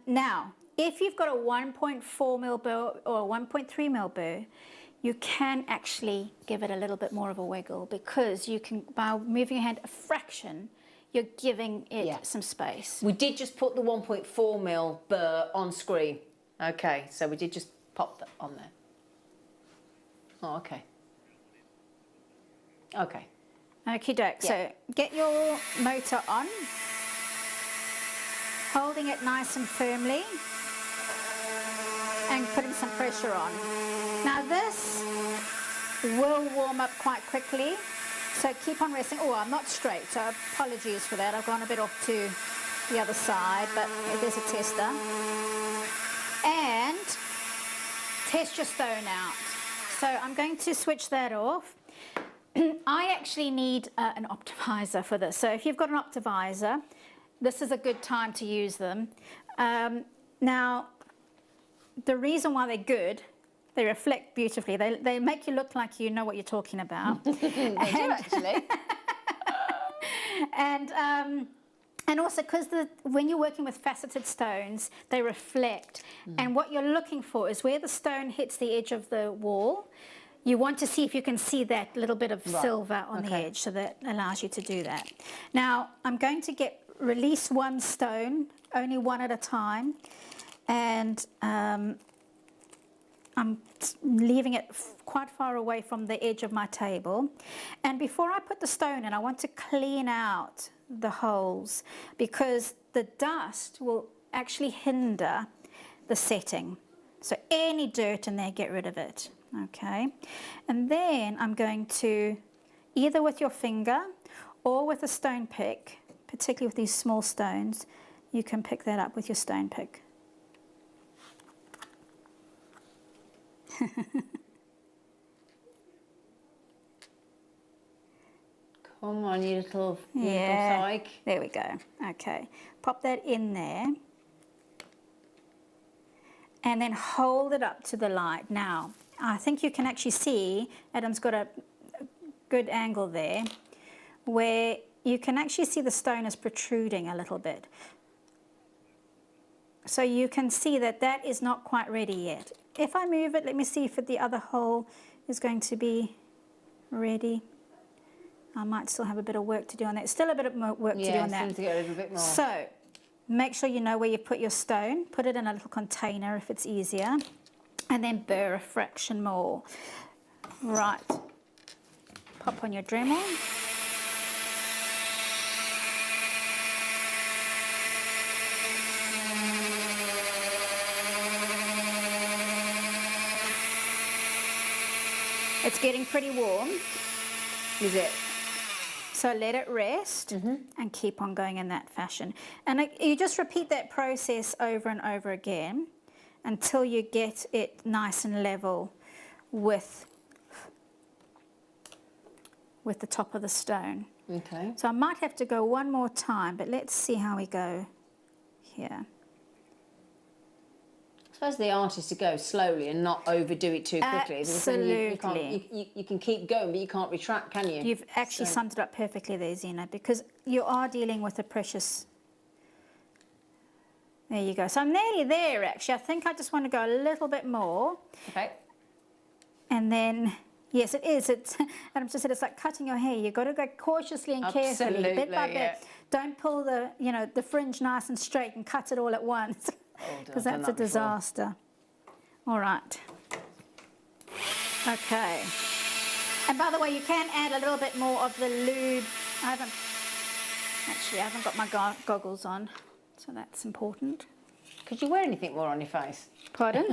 Now, if you've got a 1.4 mil burr or a 1.3 mil burr, you can actually give it a little bit more of a wiggle, because you can, by moving your hand a fraction, you're giving it some space. We did just put the 1.4 mil burr on screen. Okay, so we did just pop that on there. Oh, okay. Okay. Okie doke. So get your motor on, holding it nice and firmly, and putting some pressure on. Now this will warm up quite quickly, so keep on resting. Oh, I'm not straight, so apologies for that. I've gone a bit off to the other side, but there's a tester. And test your stone out. So I'm going to switch that off. I actually need an optimizer for this. So if you've got an optimizer, this is a good time to use them. Now, the reason why they're good, they reflect beautifully. They make you look like you know what you're talking about. They do, actually. And also because when you're working with faceted stones, they reflect. And what you're looking for is where the stone hits the edge of the wall, you want to see if you can see that little bit of silver on the edge, so that allows you to do that. Now, I'm going to release one stone, only one at a time, and I'm leaving it quite far away from the edge of my table. And before I put the stone in, I want to clean out the holes, because the dust will actually hinder the setting. So any dirt in there, get rid of it. Okay, and then I'm going to, either with your finger or with a stone pick, particularly with these small stones, you can pick that up with your stone pick. Come on, you little psych. There we go. Okay, pop that in there. And then hold it up to the light. Now, I think you can actually see, Adam's got a good angle there, where you can actually see the stone is protruding a little bit. So you can see that that is not quite ready yet. If I move it, let me see if the other hole is going to be ready. I might still have a bit of work to do on that. Still a bit of work to do on that. Yeah, seems to get a little bit more. So, make sure you know where you put your stone. Put it in a little container if it's easier. And then burr a fraction more. Right. Pop on your Dremel. It's getting pretty warm. Is it? So let it rest and keep on going in that fashion. And you just repeat that process over and over again until you get it nice and level with the top of the stone. Okay. So I might have to go one more time, but let's see how we go here. I suppose the art is to go slowly and not overdo it too quickly. Absolutely. You can keep going, but you can't retract, can you? You've actually summed it up perfectly there, Zena, because you are dealing with a precious... There you go. So I'm nearly there, actually. I think I just want to go a little bit more. Okay. And then, yes, it is. Adam just said it's like cutting your hair. You've got to go cautiously and carefully, bit by bit. Don't pull the fringe nice and straight and cut it all at once, because that's a disaster. All right. Okay. And by the way, you can add a little bit more of the lube. I haven't got my goggles on, so that's important. Could you wear anything more on your face? Pardon?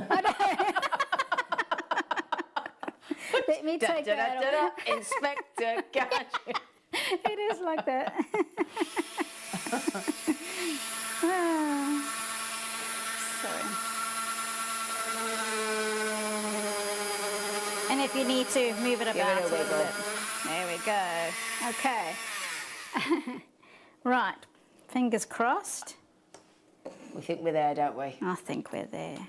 Let me take that off. Inspector Gadget. It is like that. Sorry. And if you need to, move it about a little bit. There we go. Okay. Right. Fingers crossed. We think we're there, don't we? I think we're there.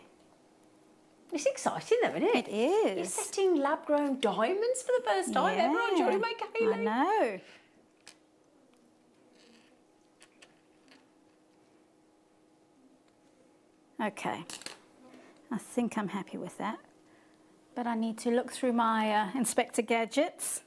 It's exciting though, isn't it? It is. You're setting lab-grown diamonds for the first time ever on JewelleryMaker, Hayley. I know. Okay. I think I'm happy with that. But I need to look through my Inspector Gadgets.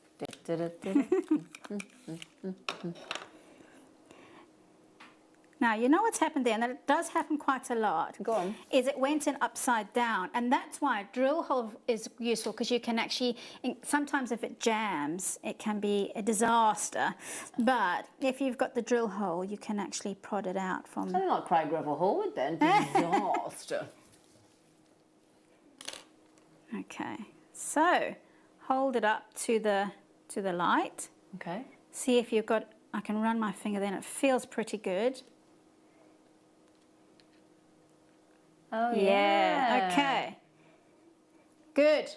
Now, you know what's happened there, and it does happen quite a lot. Go on. Is it went in upside down, and that's why a drill hole is useful, because you can actually, sometimes if it jams, it can be a disaster. But if you've got the drill hole, you can actually prod it out from... Something like Craig Revel Hallwood then, disaster. Okay, so hold it up to the light. Okay. See if you've got, I can run my finger then, it feels pretty good. Oh, yeah. Okay. Good.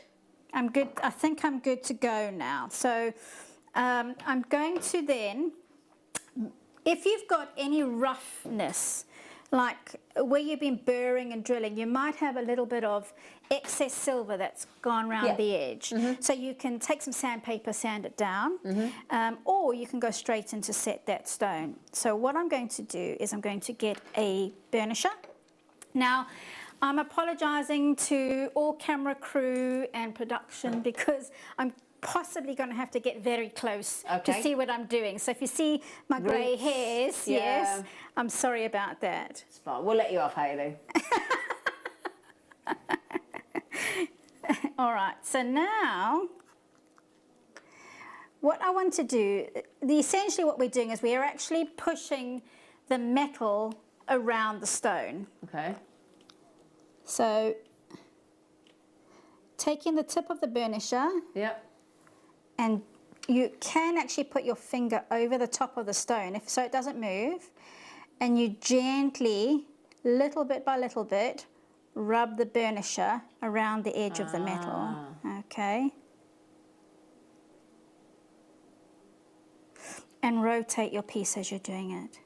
I'm good. I think I'm good to go now. So I'm going to then, if you've got any roughness, like where you've been burring and drilling, you might have a little bit of excess silver that's gone around the edge. So you can take some sandpaper, sand it down, or you can go straight in to set that stone. So what I'm going to do is I'm going to get a burnisher. Now, I'm apologising to all camera crew and production because I'm possibly going to have to get very close to see what I'm doing. So if you see my grey hairs, yes, I'm sorry about that. It's fine. We'll let you off, Hayley. All right, so now what I want to do, essentially what we're doing is we are actually pushing the metal around the stone. Okay. So taking the tip of the burnisher, and you can actually put your finger over the top of the stone so it doesn't move, and you gently, little bit by little bit, rub the burnisher around the edge of the metal. Okay. And rotate your piece as you're doing it.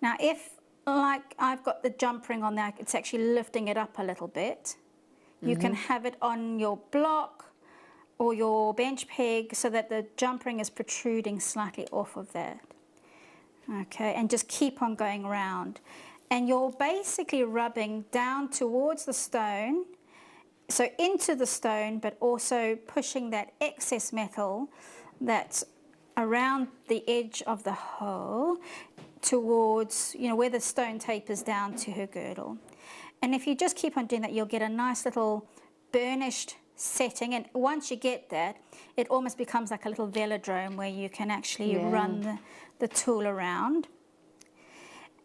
Now if, like I've got the jump ring on there, it's actually lifting it up a little bit. You can have it on your block or your bench peg so that the jump ring is protruding slightly off of that. Okay, and just keep on going around. And you're basically rubbing down towards the stone, so into the stone, but also pushing that excess metal that's around the edge of the hole towards, you know, where the stone tapers down to her girdle. And if you just keep on doing that, you'll get a nice little burnished setting. And once you get that, it almost becomes like a little velodrome where you can actually run the tool around.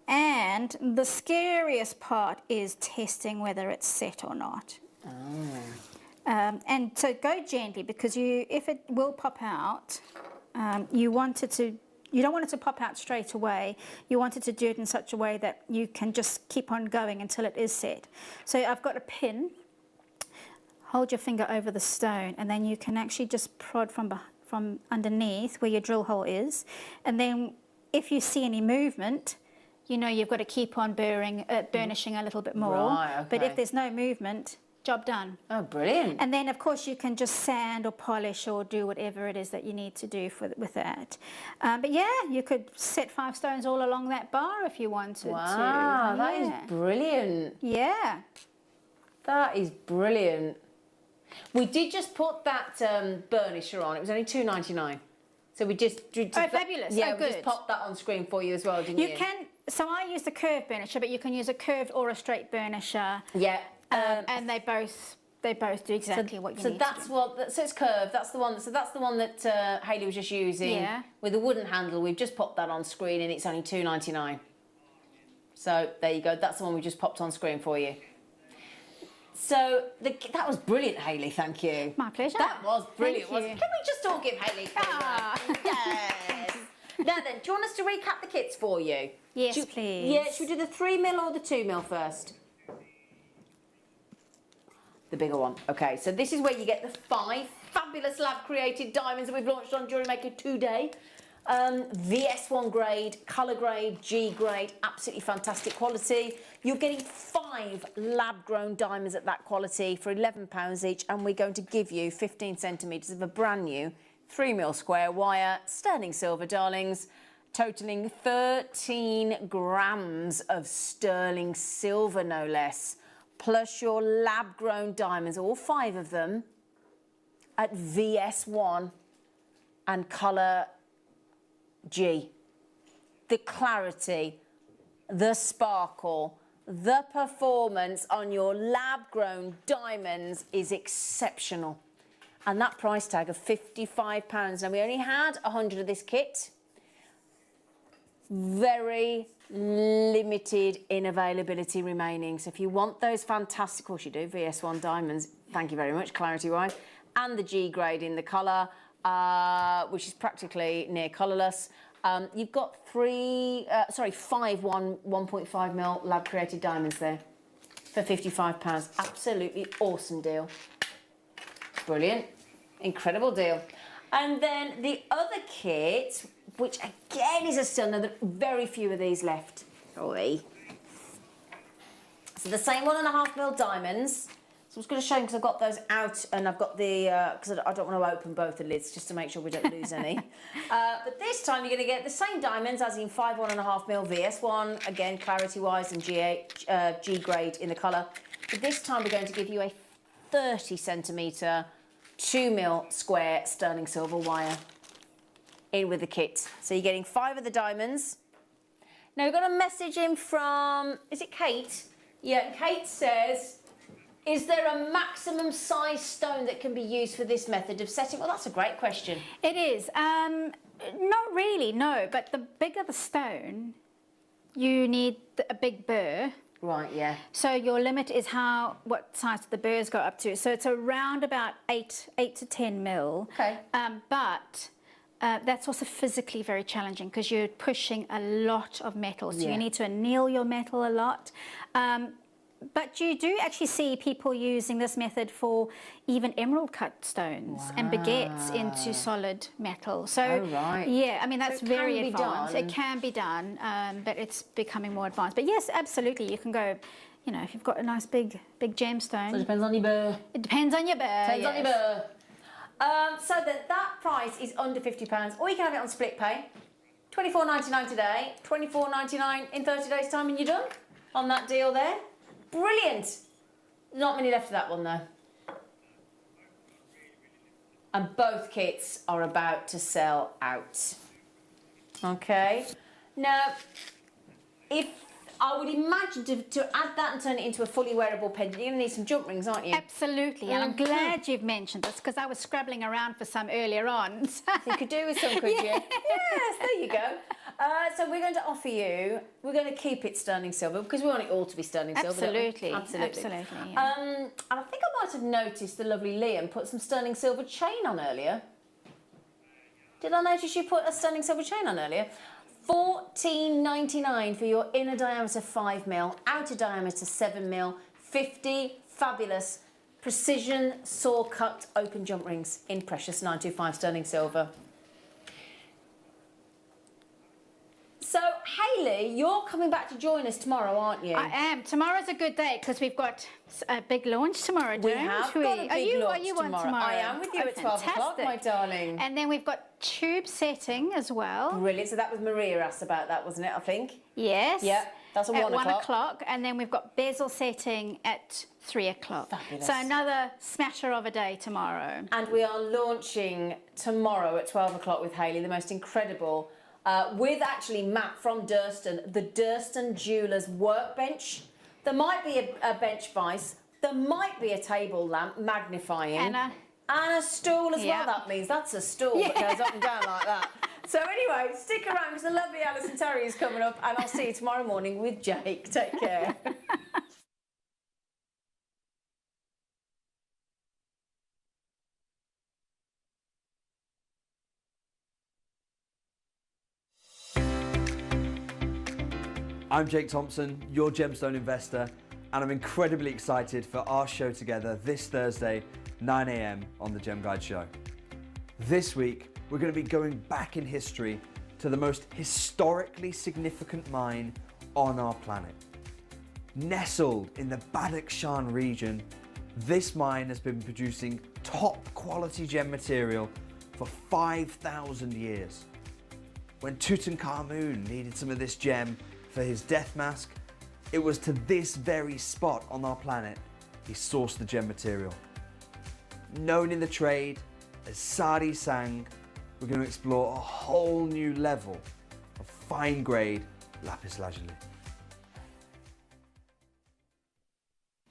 And the scariest part is testing whether it's set or not. And so go gently, because if it will pop out, you don't want it to pop out straight away. You want it to do it in such a way that you can just keep on going until it is set. So I've got a pin. Hold your finger over the stone, and then you can actually just prod from underneath where your drill hole is. And then if you see any movement, you know you've got to keep on burnishing a little bit more. Right, okay. But if there's no movement, job done. Oh, brilliant. And then, of course, you can just sand or polish or do whatever it is that you need to do with that. But yeah, you could set 5 stones all along that bar if you wanted to. Wow, that is brilliant. Yeah. That is brilliant. We did just put that burnisher on. It was only $2.99. So we just... Oh, fabulous. Yeah, oh, we good. just popped that on screen for you as well, didn't you? You can... So I use the curved burnisher, but you can use a curved or a straight burnisher. Yeah. And they They both do exactly what you need to do. So it's curved. That's the one. So that's the one that Hayley was just using with a wooden handle. We've just popped that on screen, and it's only $2.99. So there you go. That's the one we just popped on screen for you. So that was brilliant, Hayley. Thank you. My pleasure. That was brilliant. Thank you. Can we just all give Hayley a clap? Yes. Now then, do you want us to recap the kits for you? Yes, please. Yeah. Should we do the 3mm or the 2mm first? The bigger one. Okay, so this is where you get the 5 fabulous lab-created diamonds that we've launched on JewelleryMaker today. VS1 grade, colour grade, G grade, absolutely fantastic quality. You're getting 5 lab-grown diamonds at that quality for £11 each, and we're going to give you 15 centimetres of a brand new 3mm square wire, sterling silver, darlings, totalling 13 grams of sterling silver, no less, plus your lab-grown diamonds, all 5 of them, at VS1 and colour G. The clarity, the sparkle, the performance on your lab-grown diamonds is exceptional. And that price tag of £55. Now, we only had 100 of this kit. Very limited in availability remaining. So if you want those fantastic, of course you do, VS1 diamonds, thank you very much, clarity-wise, and the G grade in the colour, which is practically near colourless. You've got 5 1.5mm lab-created diamonds there for £55. Absolutely awesome deal. Brilliant. Incredible deal. And then the other kit, which again is a stunner, there are very few of these left. So the same 1.5mm diamonds. So I'm just going to show you because I've got those out and I've got the, because I don't want to open both the lids just to make sure we don't lose any. But this time you're going to get the same diamonds as in 5 1.5mm VS1, again clarity-wise and G grade in the colour. But this time we're going to give you a 30 centimetre 2mm square sterling silver wire in with the kit. So you're getting 5 of the diamonds. Now we've got a message in from, is it Kate? Yeah, Kate says, is there a maximum size stone that can be used for this method of setting? Well, that's a great question. It is. Not really, no. But the bigger the stone, you need a big burr. Right, yeah. So your limit is what size the burrs go up to. So it's around about 8 to 10 mil. Okay. But that's also physically very challenging because you're pushing a lot of metal. So you need to anneal your metal a lot. But you do actually see people using this method for even emerald cut stones and baguettes into solid metal. So, yeah, I mean, that's very advanced. It can be done, but it's becoming more advanced. But yes, absolutely, you can go, you know, if you've got a nice big gemstone. So it depends on your burr. It depends on your burr, Depends on your burr. So that price is under £50, or you can have it on split pay. $24.99 today, $24.99 in 30 days' time, and you're done on that deal there. Brilliant. Not many left of that one though. And both kits are about to sell out. Okay. Now, if I would imagine to add that and turn it into a fully wearable pendant, you're going to need some jump rings, aren't you? Absolutely, and I'm glad you've mentioned this because I was scrabbling around for some earlier on. You could do with some, could you? Yes, there you go. So we're going to offer you, we're going to keep it sterling silver because we want it all to be sterling silver. Absolutely. Absolutely. Yeah. And I think I might have noticed the lovely Liam put some sterling silver chain on earlier. Did I notice you put a sterling silver chain on earlier? $14.99 for your inner diameter 5mm, outer diameter 7mm, 50 fabulous precision saw cut open jump rings in precious 925 sterling silver. So, Hayley, you're coming back to join us tomorrow, aren't you? I am. Tomorrow's a good day because we've got a big launch tomorrow, don't we? We have got a big launch Are you tomorrow. on tomorrow? I am with you at 12 o'clock, my darling. And then we've got tube setting as well. Brilliant. So that was Maria asked about that, wasn't it, I think? Yes. Yeah, that's at 1 o'clock. At 1 o'clock. And then we've got bezel setting at 3 o'clock. Fabulous. So another smasher of a day tomorrow. And we are launching tomorrow at 12 o'clock with Hayley, the most incredible... with actually Matt from Durston, the Durston Jewellers workbench. There might be a bench vice, There might be a table lamp magnifying. And a stool as well. That means that's a stool that goes up and down like that. So anyway, stick around because the lovely Alison Terry is coming up, and I'll see you tomorrow morning with Jake. Take care. I'm Jake Thompson, your gemstone investor, and I'm incredibly excited for our show together this Thursday, 9 a.m. on the Gem Guide Show. This week, we're going to be going back in history to the most historically significant mine on our planet. Nestled in the Badakhshan region, this mine has been producing top quality gem material for 5,000 years. When Tutankhamun needed some of this gem for his death mask, it was to this very spot on our planet he sourced the gem material. Known in the trade as Sari Sang, we're going to explore a whole new level of fine grade lapis lazuli.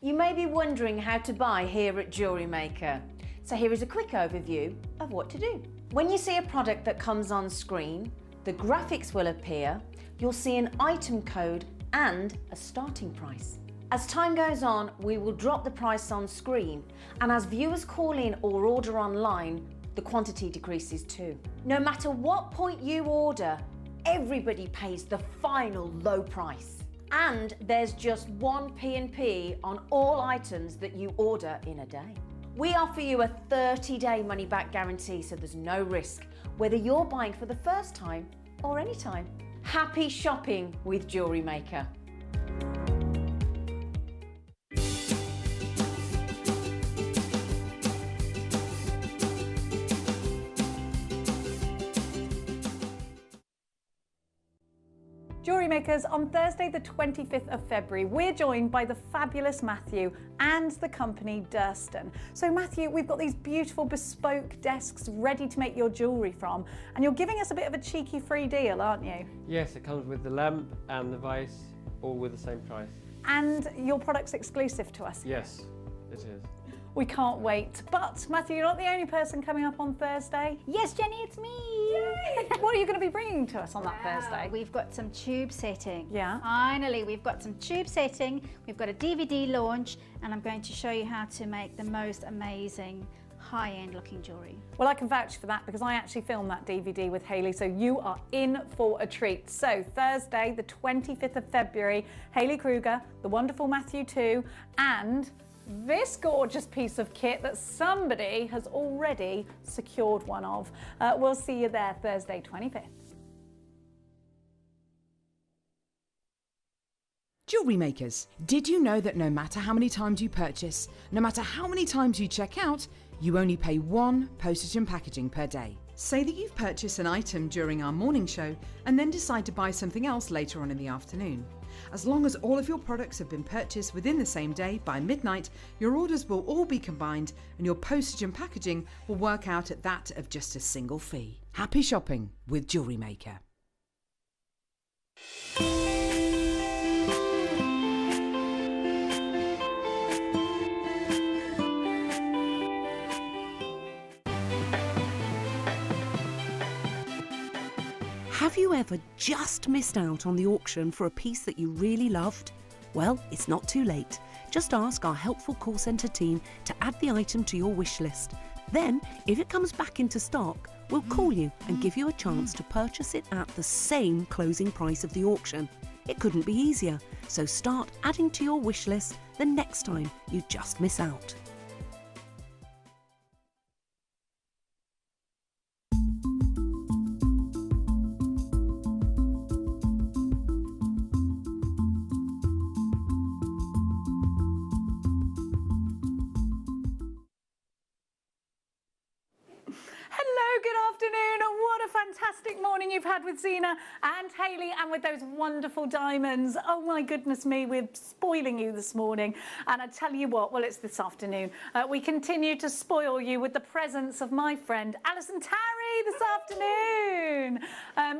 You may be wondering how to buy here at JewelleryMaker. So here is a quick overview of what to do. When you see a product that comes on screen, the graphics will appear, you'll see an item code and a starting price. As time goes on, we will drop the price on screen, and as viewers call in or order online, the quantity decreases too. No matter what point you order, everybody pays the final low price. And there's just one P&P on all items that you order in a day. We offer you a 30-day money-back guarantee, so there's no risk, whether you're buying for the first time or any time. Happy shopping with JewelleryMaker. Jewellery Makers, on Thursday the 25th of February, we're joined by the fabulous Matthew and the company Durston. So Matthew, we've got these beautiful bespoke desks ready to make your jewellery from, and you're giving us a bit of a cheeky free deal, aren't you? Yes, it comes with the lamp and the vise, all with the same price. And your product's exclusive to us. Yes, it is. We can't wait. But Matthew, you're not the only person coming up on Thursday. Yes, Jenny, it's me. Yay! What are you going to be bringing to us on that Thursday? We've got some tube setting. Yeah. Finally, we've got some tube setting. We've got a DVD launch, and I'm going to show you how to make the most amazing high-end looking jewellery. Well, I can vouch for that because I actually filmed that DVD with Hayley, so you are in for a treat. So Thursday, the 25th of February, Hayley Kruger, the wonderful Matthew too, and this gorgeous piece of kit that somebody has already secured one of. We'll see you there Thursday 25th. Jewellery makers, did you know that no matter how many times you purchase, no matter how many times you check out, you only pay one postage and packaging per day? Say that you've purchased an item during our morning show and then decide to buy something else later on in the afternoon. As long as all of your products have been purchased within the same day by midnight, your orders will all be combined and your postage and packaging will work out at that of just a single fee. Happy shopping with JewelleryMaker. Have you ever just missed out on the auction for a piece that you really loved? Well, it's not too late. Just ask our helpful call centre team to add the item to your wish list. Then, if it comes back into stock, we'll call you and give you a chance to purchase it at the same closing price of the auction. It couldn't be easier, so start adding to your wish list the next time you just miss out. Hello, good afternoon, and what a fantastic morning you've had with Zena and Hayley and with those wonderful diamonds. Oh my goodness me, we're spoiling you this morning. And I tell you what, well, it's this afternoon. We continue to spoil you with the presence of my friend Alison Tarry this afternoon.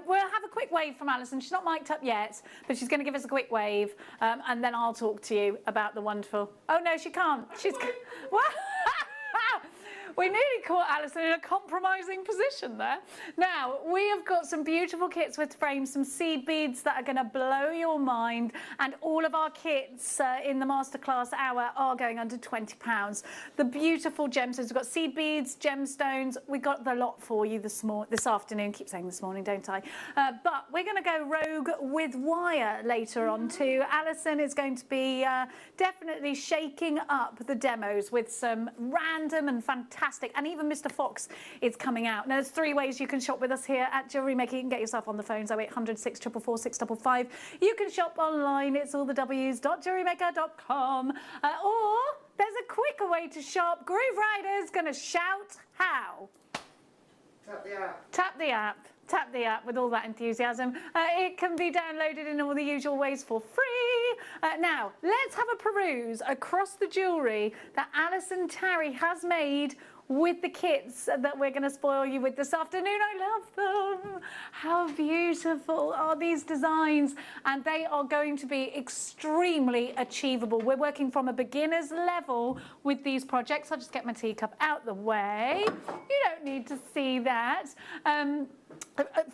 We'll have a quick wave from Alison. She's not mic'd up yet, but she's going to give us a quick wave, and then I'll talk to you about the wonderful... Oh, no, she can't. She's... What? We nearly caught Alison in a compromising position there. Now, we have got some beautiful kits with frames, some seed beads that are going to blow your mind, and all of our kits in the masterclass hour are going under £20. The beautiful gemstones. We've got seed beads, gemstones. We got the lot for you this afternoon. Keep saying this morning, don't I? But we're going to go rogue with wire later on too. Alison is going to be definitely shaking up the demos with some random and fantastic, and even Mr. Fox is coming out. Now, there's 3 ways you can shop with us here at JewelleryMaker. You can get yourself on the phones, 0800 644 655. You can shop online. It's all the w's.jewellerymaker.com. Or there's a quicker way to shop. Groove Rider's going to shout how? Tap the app. Tap the app. Tap the app with all that enthusiasm. It can be downloaded in all the usual ways for free. Now, let's have a peruse across the jewellery that Alison Tarry has made with the kits that we're going to spoil you with this afternoon. I love them. How beautiful are these designs? And they are going to be extremely achievable. We're working from a beginner's level with these projects. I'll just get my teacup out the way. You don't need to see that.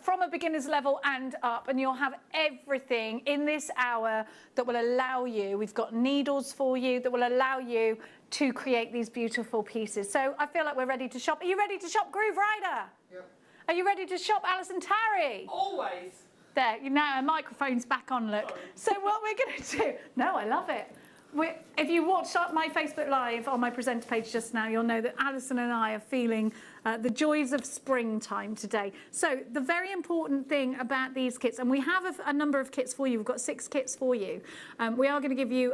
From a beginner's level and up, and you'll have everything in this hour that will allow you, we've got needles for you that will allow you to create these beautiful pieces. So I feel like we're ready to shop. Are you ready to shop, Groove Rider? Yep. Are you ready to shop, Alison Tarry? Always. There, now our microphone's back on, look. Sorry. So what we're going to do, no, I love it. If you watched my Facebook Live on my presenter page just now, you'll know that Alison and I are feeling the joys of springtime today. So the very important thing about these kits, and we have a number of kits for you. We've got 6 kits for you. We are going to give you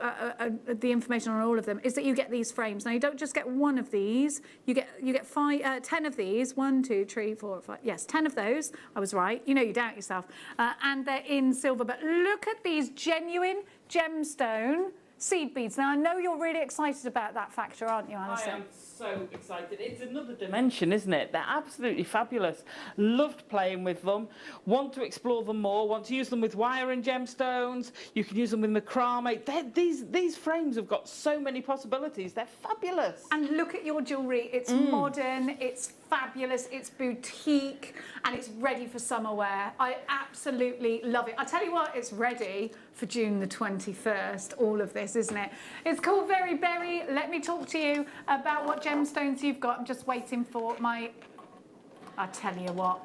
the information on all of them, is that you get these frames. Now, you don't just get one of these. You get 10 of these. 1, 2, 3, 4, 5. Yes, 10 of those. I was right. You know, you doubt yourself. And they're in silver. But look at these genuine gemstone seed beads. Now, I know you're really excited about that factor, aren't you, Alison? I am so excited. It's another dimension, isn't it? They're absolutely fabulous. Loved playing with them. Want to explore them more. Want to use them with wire and gemstones. You can use them with macrame. These frames have got so many possibilities. They're fabulous. And look at your jewellery. It's modern, it's fabulous, it's boutique, and it's ready for summer wear. I absolutely love it. I tell you what, it's ready for June the 21st, all of this, isn't it? It's called Very Berry. Let me talk to you about what gemstones you've got. I'm just waiting for my... I tell you what.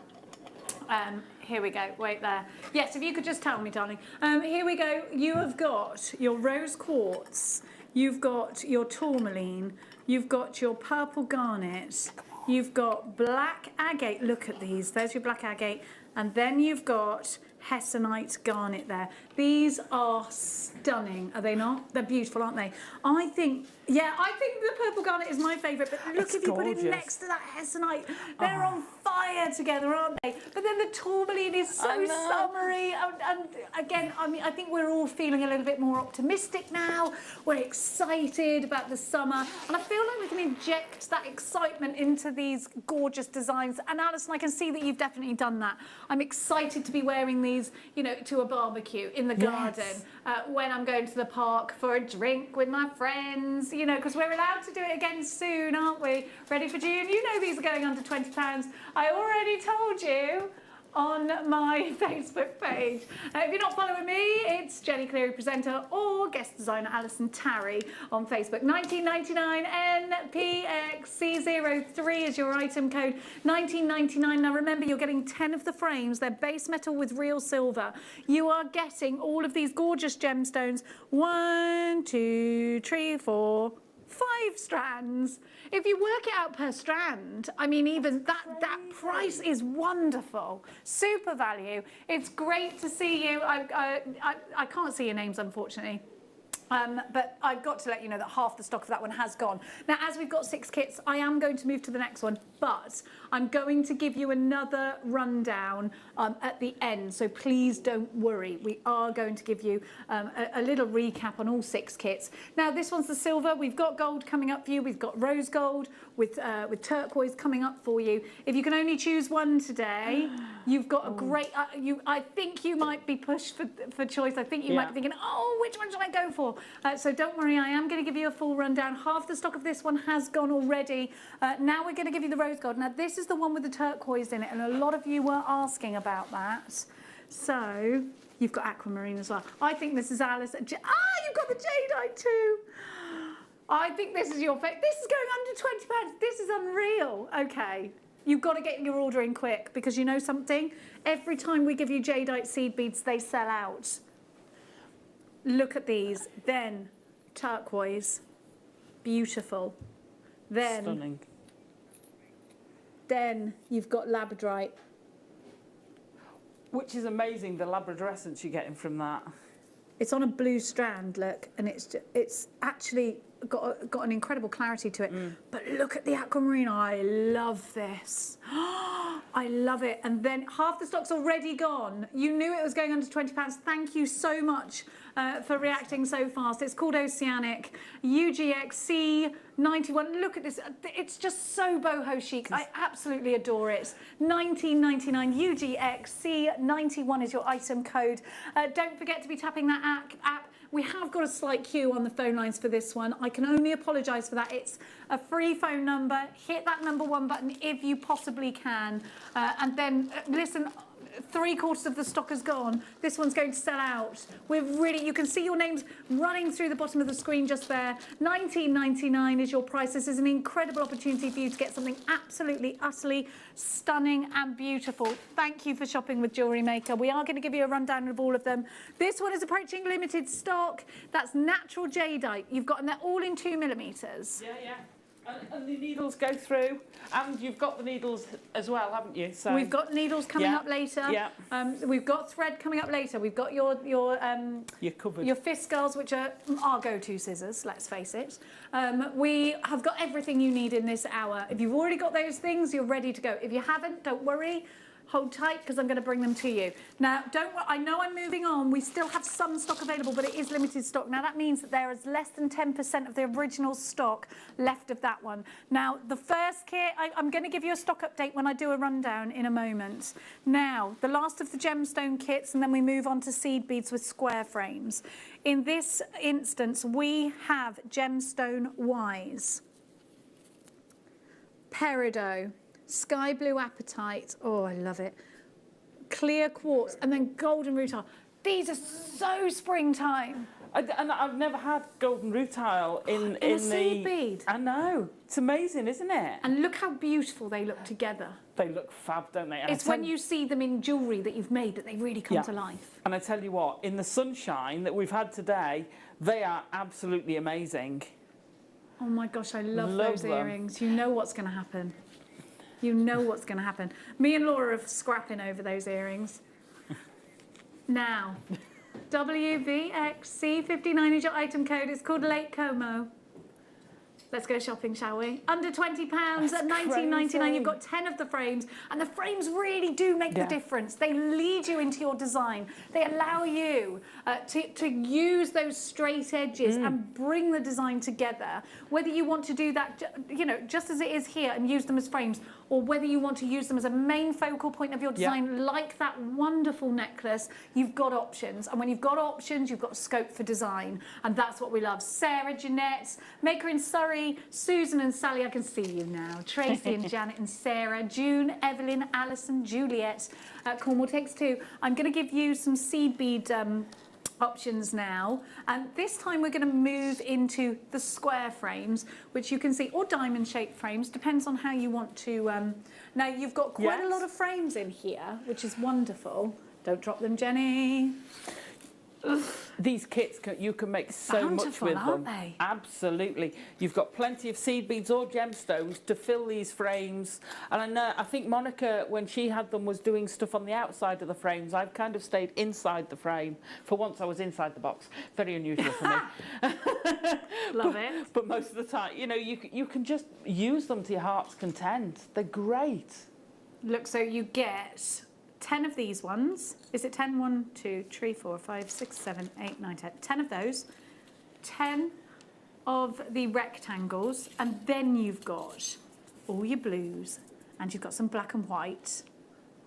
Here we go. Wait there. Yes, if you could just tell me, darling. Here we go. You have got your rose quartz. You've got your tourmaline. You've got your purple garnet. You've got black agate. Look at these. There's your black agate. And then you've got Hessonite garnet there. These are stunning, are they not? They're beautiful, aren't they? I think the purple garnet is my favourite, but look, It's if you gorgeous. put it next to that Hessonite, they're on fire together, aren't they? But then the tourmaline is so summery. And again, I mean, I think we're all feeling a little bit more optimistic now. We're excited about the summer. And I feel like we can inject that excitement into these gorgeous designs. And Alison, I can see that you've definitely done that. I'm excited to be wearing these, you know, to a barbecue in the garden, when I'm going to the park for a drink with my friends, you know, because we're allowed to do it again soon, aren't we? Ready for June? You know these are going under £20. I already told you on my Facebook page. If you're not following me, it's Jenny Cleary, presenter, or guest designer Alison Tarry on Facebook. 1999 NPXC03 is your item code. 1999. Now remember, you're getting 10 of the frames. They're base metal with real silver. You are getting all of these gorgeous gemstones. 1, 2, 3, 4, 5 strands. If you work it out per strand, I mean, even that price is wonderful. Super value. It's great to see you. I can't see your names, unfortunately. But I've got to let you know that half the stock of that one has gone. Now, as we've got 6 kits, I am going to move to the next one. but I'm going to give you another rundown at the end, so please don't worry. We are going to give you a little recap on all 6 kits. Now, this one's the silver. We've got gold coming up for you. We've got rose gold with turquoise coming up for you. If you can only choose one today, you've got a great... I think you might be pushed for choice. I think you might be thinking, oh, which one should I go for? So don't worry, I am going to give you a full rundown. Half the stock of this one has gone already. Now we're going to give you the rose gold. Now, this is the one with the turquoise in it, and a lot of you were asking about that. So you've got aquamarine as well. I think this is Alice. You've got the jadeite too. I think this is your favourite. This is going under £20. This is unreal. Okay. You've got to get your order in quick, because you know something? Every time we give you jadeite seed beads, they sell out. Look at these. Then turquoise. Beautiful. Then Stunning. Then you've got labradorite. Which is amazing, the labradorescence you're getting from that. It's on a blue strand, look, and it's actually got an incredible clarity to it. But look at the aquamarine. I love this. I love it. And then half the stock's already gone. You knew it was going under £20. Thank you so much for reacting so fast. It's called Oceanic UGX C91. Look at this. It's just so boho chic. I absolutely adore it. $19.99 UGX C91 is your item code. Don't forget to be tapping that app. We have got a slight queue on the phone lines for this one. I can only apologise for that. It's a free phone number. Hit that number 1 button if you possibly can. And then, listen, 3/4 of the stock is gone. This one's going to sell out. You can see your names running through the bottom of the screen just there. $19.99 is your price. This is an incredible opportunity for you to get something absolutely, utterly stunning and beautiful. Thank you for shopping with Jewellery Maker. We are going to give you a rundown of all of them. This one is approaching limited stock. That's natural jadeite. You've got them there all in 2mm. Yeah. And the needles go through, and you've got the needles as well, haven't you? So we've got needles coming up later. Yeah. We've got thread coming up later. We've got your covered. Your Fiskars, which are our go-to scissors. Let's face it. We have got everything you need in this hour. If you've already got those things, you're ready to go. If you haven't, don't worry. Hold tight, because I'm going to bring them to you. Now, don't worry, I know I'm moving on. We still have some stock available, but it is limited stock. Now, that means that there is less than 10% of the original stock left of that one. Now, the first kit, I'm going to give you a stock update when I do a rundown in a moment. Now, the last of the gemstone kits, and then we move on to seed beads with square frames. In this instance, we have gemstone Wise, peridot, sky blue apatite, oh, I love it, clear quartz, and then golden rutile. These are so springtime. And I've never had golden rutile in a seed bead. I know. It's amazing, isn't it? And look how beautiful they look together. They look fab, don't they? And it's when you see them in jewellery that you've made that they really come to life. And I tell you what, in the sunshine that we've had today, they are absolutely amazing. Oh my gosh, I love those earrings. You know what's going to happen. You know what's going to happen. Me and Laura are scrapping over those earrings. Now, WVXC59 is your item code. It's called Lake Como. Let's go shopping, shall we? Under £20 at $19.99. You've got 10 of the frames, and the frames really do make the difference. They lead you into your design. They allow you to use those straight edges and bring the design together. Whether you want to do that, you know, just as it is here and use them as frames, or whether you want to use them as a main focal point of your design, like that wonderful necklace, you've got options. And when you've got options, you've got scope for design. And that's what we love. Sarah, Jeanette, Maker in Surrey, Susan and Sally, I can see you now. Tracy and Janet and Sarah, June, Evelyn, Alison, Juliet, Cornwall Takes Two. I'm going to give you some seed bead options now, and this time we're going to move into the square frames, which you can see, or diamond shaped frames, depends on how you want to. Now you've got quite a lot of frames in here, which is wonderful. Don't drop them, Jenny. These kits, you can make so much Bountiful, with aren't them. they? Absolutely. You've got plenty of seed beads or gemstones to fill these frames. And I think Monica, when she had them, was doing stuff on the outside of the frames. I've kind of stayed inside the frame. For once, I was inside the box. Very unusual for me. Love it. But most of the time, you know, you can just use them to your heart's content. They're great. Look, so you get 10 of these ones. Is it 10? 1, 2, 3, 4, 5, 6, 7, 8, 9, 10. 10 of those. 10 of the rectangles. And then you've got all your blues. And you've got some black and white.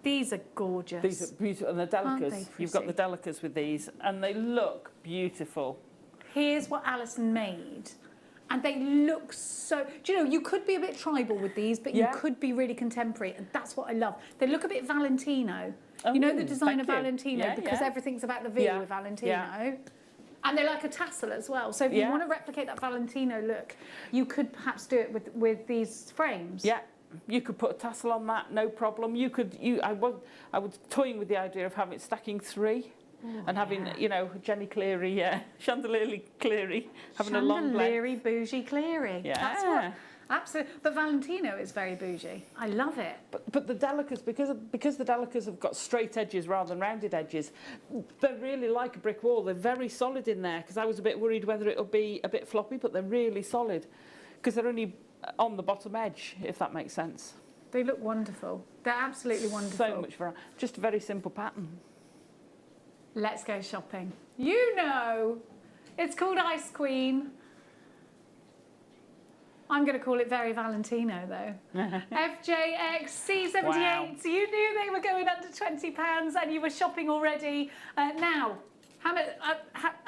These are gorgeous. These are beautiful. And the delicas. You've got the delicas with these. And they look beautiful. Here's what Alison made. And they look so... Do you know, you could be a bit tribal with these, but you could be really contemporary. And that's what I love. They look a bit Valentino. Oh, you know the design of thank you. Valentino? Yeah, because yeah. everything's about the V Yeah, with Valentino. yeah. And they're like a tassel as well. So if you want to replicate that Valentino look, you could perhaps do it with these frames. Yeah. You could put a tassel on that, no problem. I was toying with the idea of having stacking 3. And having, you know, Jenny Cleary, Chandelier Cleary, having a long leg. Chandelier bougie Cleary. Yeah. That's what, absolutely. But Valentino is very bougie. I love it. But the delicas, because the delicas have got straight edges rather than rounded edges, they're really like a brick wall. They're very solid in there, because I was a bit worried whether it'll be a bit floppy, but they're really solid, because they're only on the bottom edge, if that makes sense. They look wonderful. They're absolutely wonderful. So much variety. Just a very simple pattern. Let's go shopping. You know, it's called Ice Queen. I'm going to call it very Valentino, though. FJX C78. Wow. So you knew they were going under £20 and you were shopping already. Now,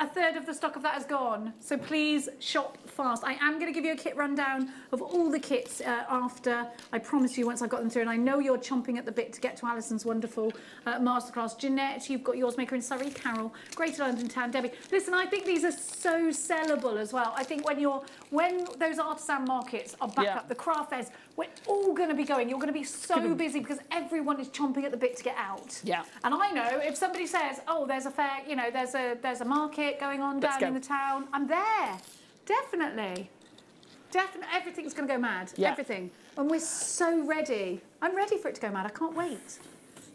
a third of the stock of that has gone. So please shop fast. I am going to give you a kit rundown of all the kits after. I promise you, once I've got them through. And I know you're chomping at the bit to get to Alison's wonderful masterclass. Jeanette, you've got yours maker in Surrey. Carol, Greater London Town. Debbie. Listen, I think these are so sellable as well. I think when those artisan markets are back up, the craft fairs, we're all going to be going. You're going to be so busy because everyone is chomping at the bit to get out. Yeah. And I know if somebody says, oh, there's a fair, you know, there's a market going on down in the town, I'm there. Definitely. Everything's going to go mad. Yeah. Everything. And we're so ready. I'm ready for it to go mad. I can't wait.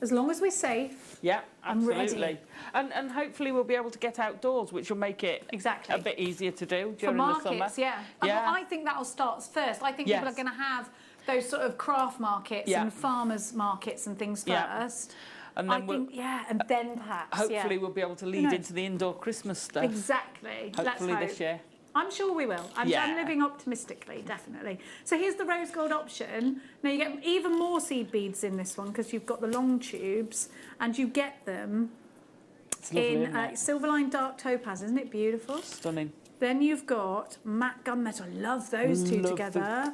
As long as we're safe. Yeah, absolutely. I'm ready. And hopefully we'll be able to get outdoors, which will make it a bit easier to do during the summer. Yeah. I think that'll start first. I think people are going to have those sort of craft markets and farmers markets and things first. And then and then perhaps hopefully we'll be able to lead into the indoor Christmas stuff. Exactly. Hopefully this year. I'm sure we will. I'm living optimistically, definitely. So here's the rose gold option. Now you get even more seed beads in this one because you've got the long tubes and you get them in silver-lined dark topaz. Isn't it beautiful? Stunning. Then you've got matte gunmetal. Love those two together.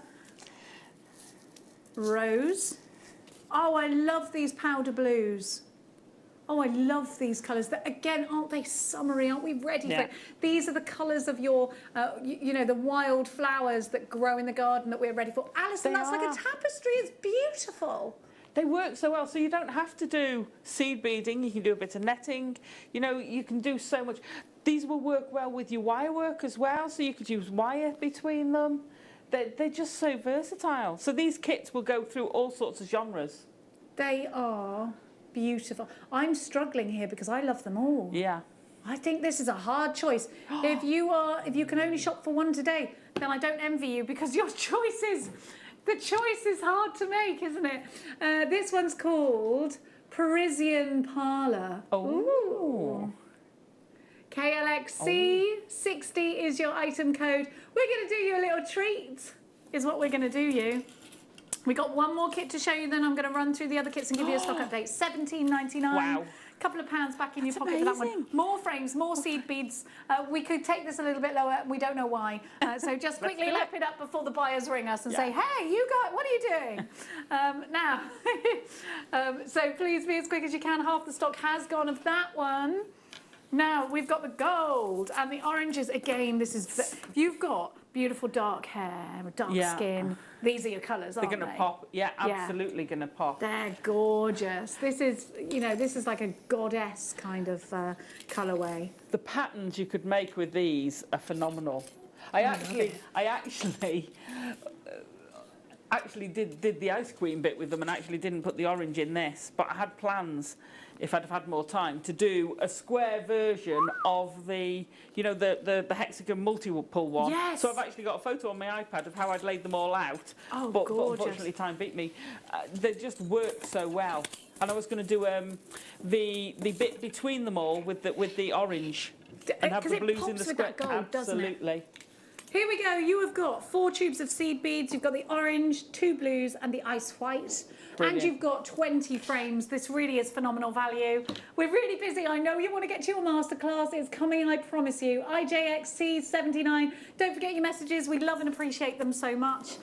Rose. Oh, I love these powder blues. Oh, I love these colours. Again, aren't they summery? Aren't we ready for it? These are the colours of your, you know, the wild flowers that grow in the garden that we're ready for. Alison, that's like a tapestry. It's beautiful. They work so well, so you don't have to do seed beading. You can do a bit of netting. You know, you can do so much. These will work well with your wire work as well, so you could use wire between them. They're just so versatile. So these kits will go through all sorts of genres. They are beautiful. I'm struggling here because I love them all. Yeah. I think this is a hard choice. If you can only shop for one today, then I don't envy you because your choices, the choice is hard to make, isn't it? This one's called Parisian Parlour. Oh. Ooh. KLXC60 is your item code. We're going to do you a little treat, is what we're going to do you. We got one more kit to show you, then I'm going to run through the other kits and give you a stock update. £17.99. Wow. Couple of pounds back in your pocket for that one. More frames, more seed beads. We could take this a little bit lower. We don't know why. So just quickly lap it up before the buyers ring us and say, hey, you guys, what are you doing? Now, so please be as quick as you can. Half the stock has gone of that one. Now, we've got the gold and the oranges. Again, this is... You've got beautiful dark hair, dark skin. These are your colours, aren't they? They're going to pop. Yeah, absolutely going to pop. They're gorgeous. This is, you know, this is like a goddess kind of colourway. The patterns you could make with these are phenomenal. I actually did the ice cream bit with them and actually didn't put the orange in this, but I had plans, if I'd have had more time, to do a square version of the, you know, the hexagon multi-pull one. Yes. So I've actually got a photo on my iPad of how I'd laid them all out. Oh, but gorgeous. unfortunately time beat me. They just work so well. And I was going to do the bit between them all with the orange and have the blues in the square. Gold, absolutely. Here we go. You have got 4 tubes of seed beads. You've got the orange, 2 blues, and the ice white. Brilliant. And you've got 20 frames. This really is phenomenal value. We're really busy. I know you want to get to your masterclass. It's coming, I promise you. IJXC79. Don't forget your messages. We love and appreciate them so much.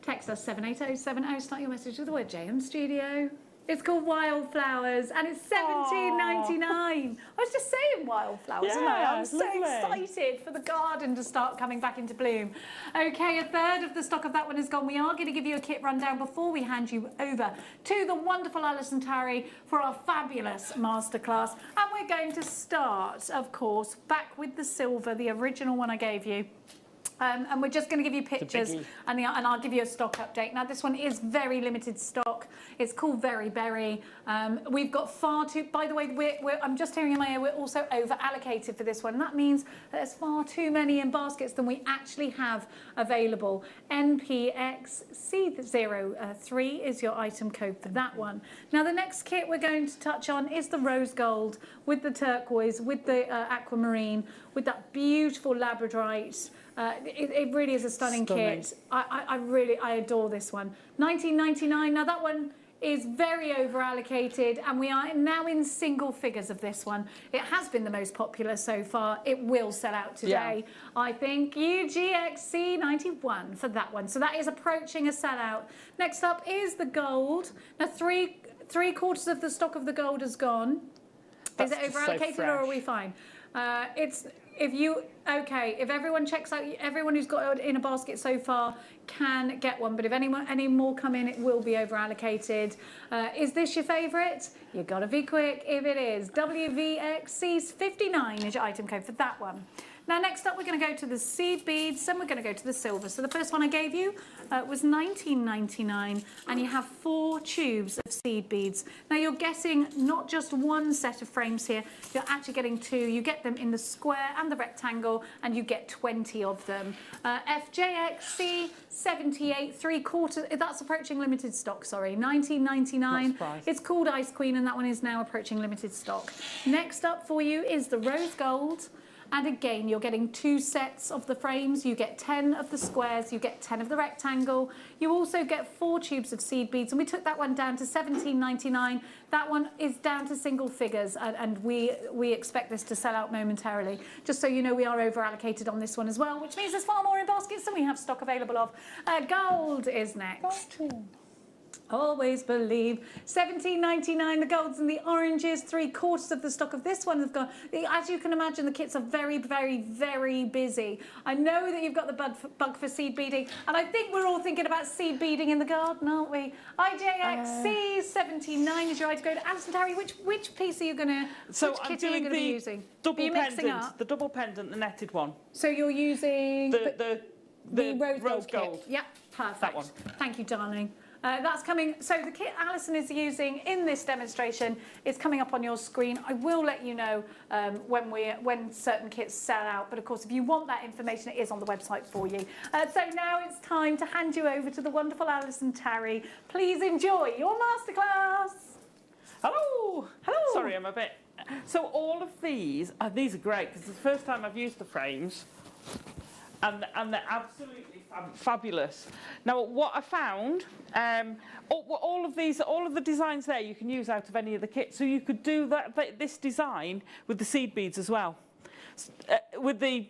Text us 78070. Start your message with the word JM Studio. It's called Wildflowers, and it's $17.99. I was just saying wildflowers, wasn't I? I'm so excited for the garden to start coming back into bloom. Okay, a third of the stock of that one is gone. We are going to give you a kit rundown before we hand you over to the wonderful Alison Tarry for our fabulous masterclass. And we're going to start, of course, back with the silver, the original one I gave you. And we're just going to give you pictures and I'll give you a stock update. Now, this one is very limited stock. It's called Very Berry. We've got far too... By the way, I'm just hearing in my ear, we're also over-allocated for this one. That means that there's far too many in baskets than we actually have available. NPXC03 is your item code for that one. Now, the next kit we're going to touch on is the rose gold with the turquoise, with the aquamarine, with that beautiful labradorite. It really is a stunning kit. I adore this one. $19.99. Now that one is very over allocated and we are now in single figures of this one. It has been the most popular so far. It will sell out today. Yeah. I think UGXC91 for that one. So that is approaching a sellout. Next up is the gold. Now three quarters of the stock of the gold has gone. Is it over allocated or are we fine? If everyone checks out, everyone who's got it in a basket so far can get one, but if any more come in, it will be over allocated. Is this your favourite? You gotta be quick if it is. WVXC59 is your item code for that one. Now, next up, we're going to go to the seed beads, then we're going to go to the silver. So the first one I gave you was $19.99, and you have 4 tubes of seed beads. Now, you're getting not just one set of frames here, you're actually getting 2. You get them in the square and the rectangle, and you get 20 of them. FJXC78, 3/4, that's approaching limited stock, sorry, $19.99. It's called Ice Queen, and that one is now approaching limited stock. Next up for you is the rose gold. And again, you're getting 2 sets of the frames. You get 10 of the squares, you get 10 of the rectangle. You also get 4 tubes of seed beads, and we took that one down to $17.99. That one is down to single figures, and we expect this to sell out momentarily. Just so you know, we are over allocated on this one as well, which means there's far more in baskets than we have stock available of. Gold is next. Always believe. $17.99, the golds and the oranges. 3/4 of the stock of this one have gone. As you can imagine, the kits are very, very, very busy. I know that you've got the bug for seed beading, and I think we're all thinking about seed beading in the garden, aren't we? IJXC79 is your item code. Alison Tarry, which piece are you going to, which kit are you going to be using? Double pendant, the double pendant, the netted one. So you're using the rose gold. Kit. Yep, perfect. That one. Thank you, darling. That's coming. So the kit Alison is using in this demonstration is coming up on your screen. I will let you know when certain kits sell out. But of course, if you want that information, it is on the website for you. So now it's time to hand you over to the wonderful Alison Tarry. Please enjoy your masterclass. Hello. Hello. Sorry, I'm a bit. So all of these are great because it's the first time I've used the frames, and they're absolutely fabulous. Now, what I found, all of the designs there you can use out of any of the kits. So you could do this design with the seed beads as well, with the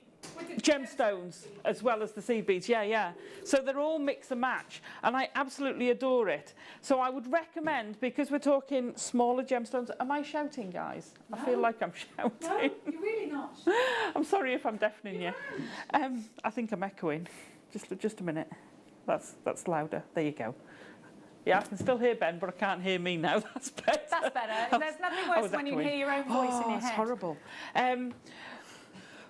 gemstones as well as the seed beads, yeah. So they're all mix and match, and I absolutely adore it. So I would recommend, because we're talking smaller gemstones. Am I shouting, guys? No. I feel like I'm shouting. No, you're really not. I'm sorry if I'm deafening you. I think I'm echoing. Just a minute. That's louder. There you go. Yeah, I can still hear Ben, but I can't hear me now. That's better. That's better. There's nothing worse when you hear your own voice in your head. It's horrible.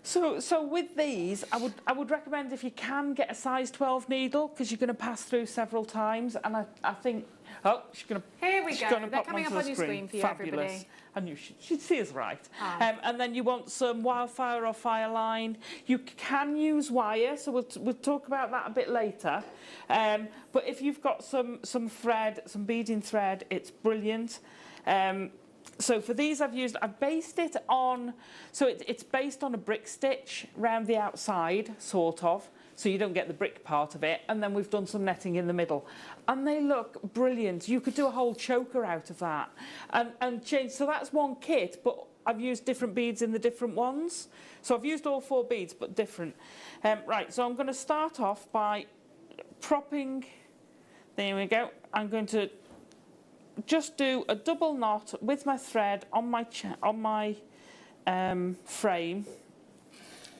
So with these, I would recommend, if you can, get a size 12 needle, because you're going to pass through several times. And I think, oh, she's going to. Here we go. They're coming up on your screen for you, Fabulous. everybody. I knew she'd see us right. And then you want some wildfire or fireline. You can use wire, so we'll talk about that a bit later. But if you've got some thread, some beading thread, it's brilliant. So for these I've based it on, so it's based on a brick stitch round the outside, sort of, so you don't get the brick part of it, and then we've done some netting in the middle. And they look brilliant. You could do a whole choker out of that and change. So that's one kit, but I've used different beads in the different ones. So I've used all 4 beads, but different. Right, so I'm going to start off by propping, there we go. I'm going to just do a double knot with my thread on my frame,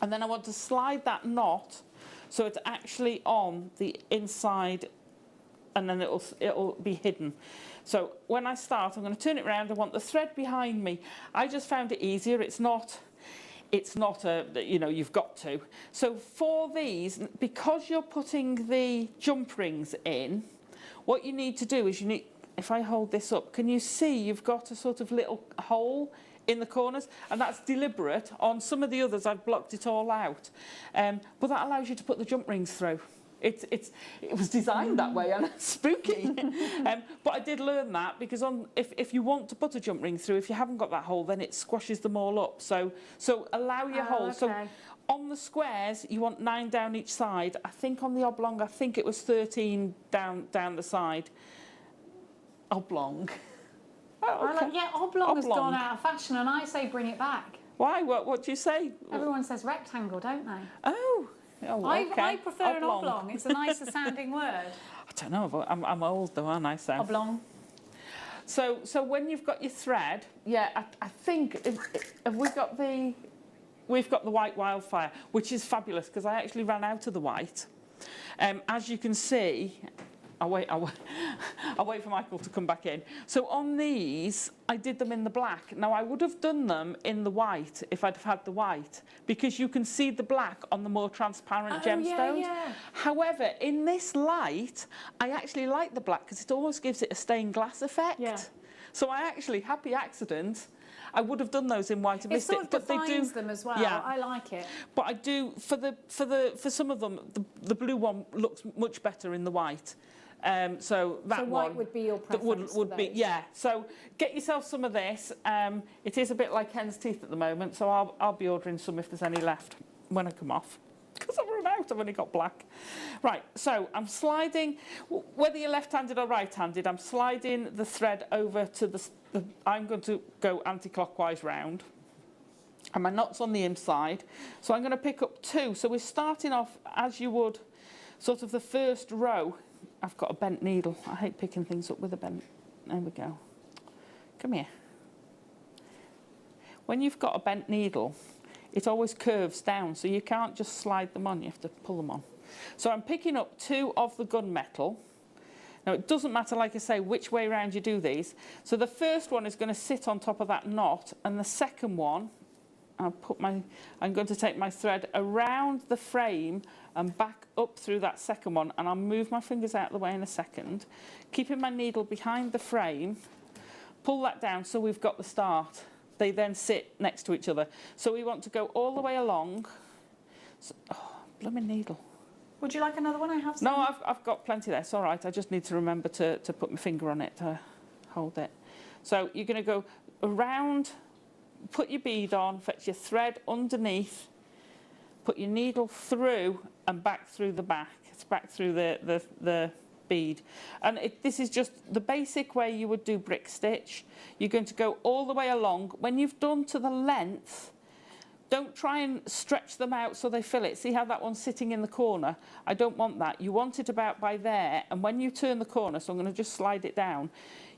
and then I want to slide that knot so it's actually on the inside, and then it'll be hidden. So when I start, I'm going to turn it around. I want the thread behind me. I just found it easier. It's not a, you know, you've got to. So for these, because you're putting the jump rings in, what you need to do is if I hold this up, can you see you've got a sort of little hole in the corners? And that's deliberate. On some of the others, I've blocked it all out. But that allows you to put the jump rings through. It was designed that way, and it's spooky. But I did learn that, because if you want to put a jump ring through, if you haven't got that hole, then it squashes them all up. So allow your hole. Okay. So on the squares, you want 9 down each side. I think on the oblong, I think it was 13 down the side. Oblong. Oh, okay. Oblong has gone out of fashion, and I say bring it back. Why? What do you say? Everyone says rectangle, don't they? Oh, okay. I prefer an oblong. It's a nicer sounding word. I don't know, but I'm old though, aren't I? So. Oblong. So when you've got your thread, I think we've got the white wildfire, which is fabulous, because I actually ran out of the white. As you can see. I'll wait for Michael to come back in. So on these, I did them in the black. Now, I would have done them in the white if I'd have had the white, because you can see the black on the more transparent gemstones. Yeah. However, in this light, I actually like the black, because it almost gives it a stained glass effect. Yeah. So I actually, happy accident, I would have done those in white and missed it. It sort of defines them as well. Yeah. I like it. But I do, for some of them, the blue one looks much better in the white. So that white one would be your preference. Would be, yeah. So get yourself some of this. It is a bit like hen's teeth at the moment, so I'll be ordering some if there's any left when I come off, because I've run out. I've only got black. Right. So I'm sliding, whether you're left-handed or right-handed, I'm sliding the thread over to I'm going to go anti-clockwise round, and my knot's on the inside. So I'm going to pick up 2. So we're starting off as you would, sort of the first row. I've got a bent needle. I hate picking things up with a bent. There we go. Come here. When you've got a bent needle, it always curves down, so you can't just slide them on. You have to pull them on. So I'm picking up 2 of the gunmetal. Now, it doesn't matter, like I say, which way round you do these. So the first one is going to sit on top of that knot, and the second one, I'm going to take my thread around the frame and back up through that second one, and I'll move my fingers out of the way in a second, keeping my needle behind the frame, pull that down so we've got the start. They then sit next to each other. So we want to go all the way along. So, blooming needle. Would you like another one? I have some. No, I've got plenty there. It's all right. I just need to remember to put my finger on it to hold it. So you're going to go around, put your bead on, fetch your thread underneath, put your needle through and back through the back. It's back through the bead. And this is just the basic way you would do brick stitch. You're going to go all the way along. When you've done to the length, Don't try and stretch them out so they fill it. See how that one's sitting in the corner? I don't want that. You want it about by there, and when you turn the corner, so I'm going to just slide it down,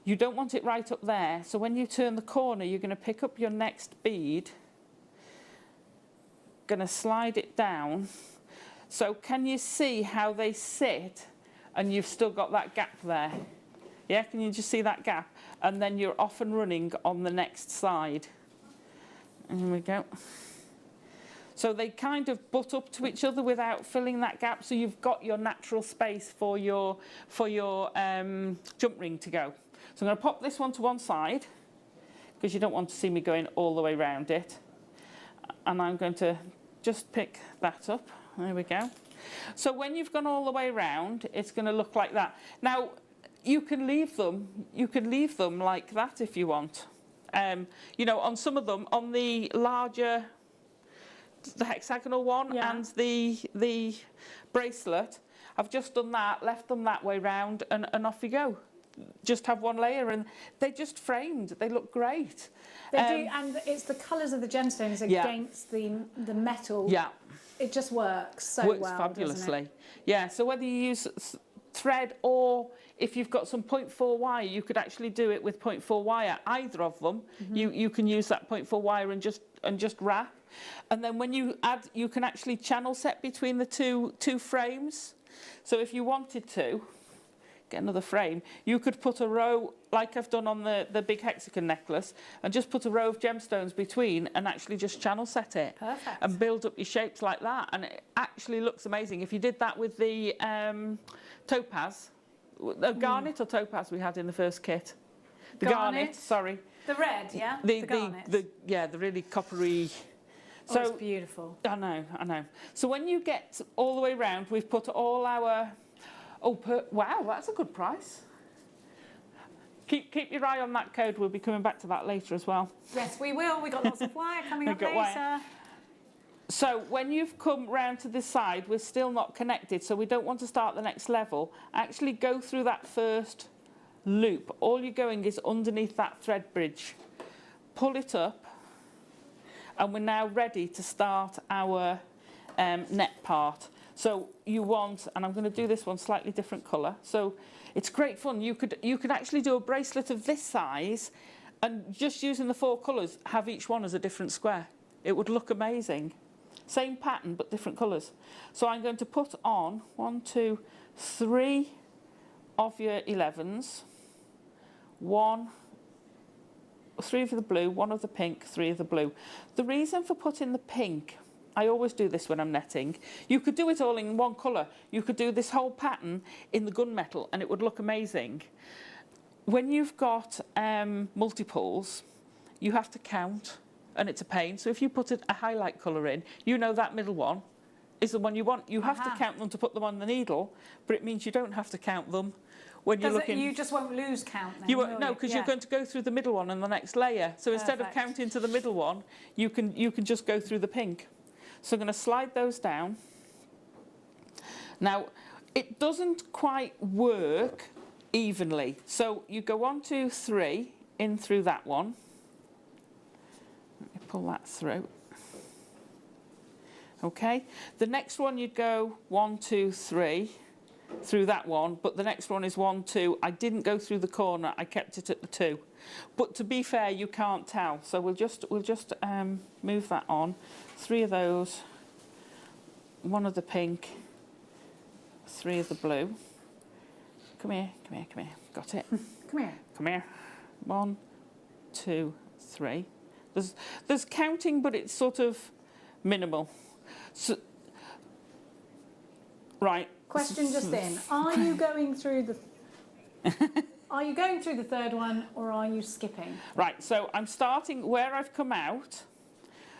you don't want it right up there. So when you turn the corner, you're going to pick up your next bead, going to slide it down. So can you see how they sit and you've still got that gap there? Yeah, can you just see that gap? And then you're off and running on the next side. And here we go. So they kind of butt up to each other without filling that gap, so you've got your natural space for your jump ring to go. So I'm going to pop this one to one side, because you don't want to see me going all the way around it. And I'm going to just pick that up. There we go. So when you've gone all the way around, it's going to look like that. Now, you can leave them like that if you want. You know, on some of them, on the larger, the hexagonal one, Yeah. and the bracelet, I've just done that, left them that way round, and off you go. Just have one layer, and they're just framed. They look great. They do, and it's the colours of the gemstones against the metal. Yeah. It just works so Works well, fabulously. doesn't it? Yeah, so whether you use thread or if you've got some 0.4 wire, you could actually do it with 0.4 wire. Either of them, you can use that 0.4 wire and just wrap. And then when you add, you can actually channel set between the two frames. So if you wanted to get another frame, you could put a row, like I've done on the big hexagon necklace, and just put a row of gemstones between and actually just channel set it. Perfect. And build up your shapes like that. And it actually looks amazing. If you did that with the topaz, the garnet or topaz we had in the first kit? The garnet, sorry. The red, yeah? The garnet. The really coppery. So it's beautiful. I know. So when you get all the way round, we've put all our... wow, that's a good price. Keep your eye on that code. We'll be coming back to that later as well. Yes, we will. We've got lots of wire coming up later. Wire. So when you've come round to this side, we're still not connected, so we don't want to start the next level. Actually go through that first loop. All you're going is underneath that thread bridge. Pull it up, and we're now ready to start our net part. So you want, and I'm going to do this one slightly different colour. So it's great fun. You could actually do a bracelet of this size, and just using the 4 colours, have each one as a different square. It would look amazing. Same pattern, but different colours. So I'm going to put on 1, 2, 3 of your 11s. 3 of the blue, 1 of the pink, 3 of the blue. The reason for putting the pink, I always do this when I'm netting. You could do it all in one colour. You could do this whole pattern in the gunmetal and it would look amazing. When you've got multiples, you have to count, and it's a pain. So if you put a highlight colour in, you know that middle one is the one you want. You have to count them to put them on the needle, but it means you don't have to count them when you're looking. You just won't lose count then, you won't, no, because you're going to go through the middle one and the next layer. So instead of counting to the middle one, you can just go through the pink. So I'm going to slide those down. Now, it doesn't quite work evenly. So you go 1, 2, 3 in through that one. Let me pull that through. Okay. The next one you'd go 1, 2, 3 through that one, but the next one is 1, 2. I didn't go through the corner. I kept it at the 2. But to be fair, you can't tell. So we'll just move that on. 3 of those. 1 of the pink. 3 of the blue. Come here. Got it. Come here. 1, 2, 3. There's counting, but it's sort of minimal. So, right. Question just in. Are you going through the third one, or are you skipping? Right, so I'm starting where I've come out.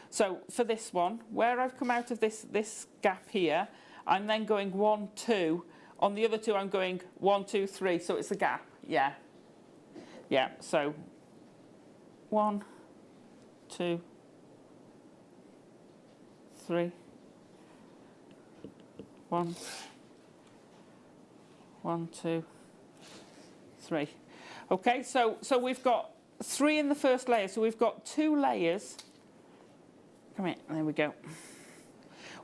So for this one, where I've come out of this gap here, I'm then going 1, 2. On the other 2, I'm going 1, 2, 3. So it's a gap. Yeah. So 1, 2, 3. 1, 2, 3. Okay, so we've got 3 in the first layer. So we've got 2 layers Come here, there we go.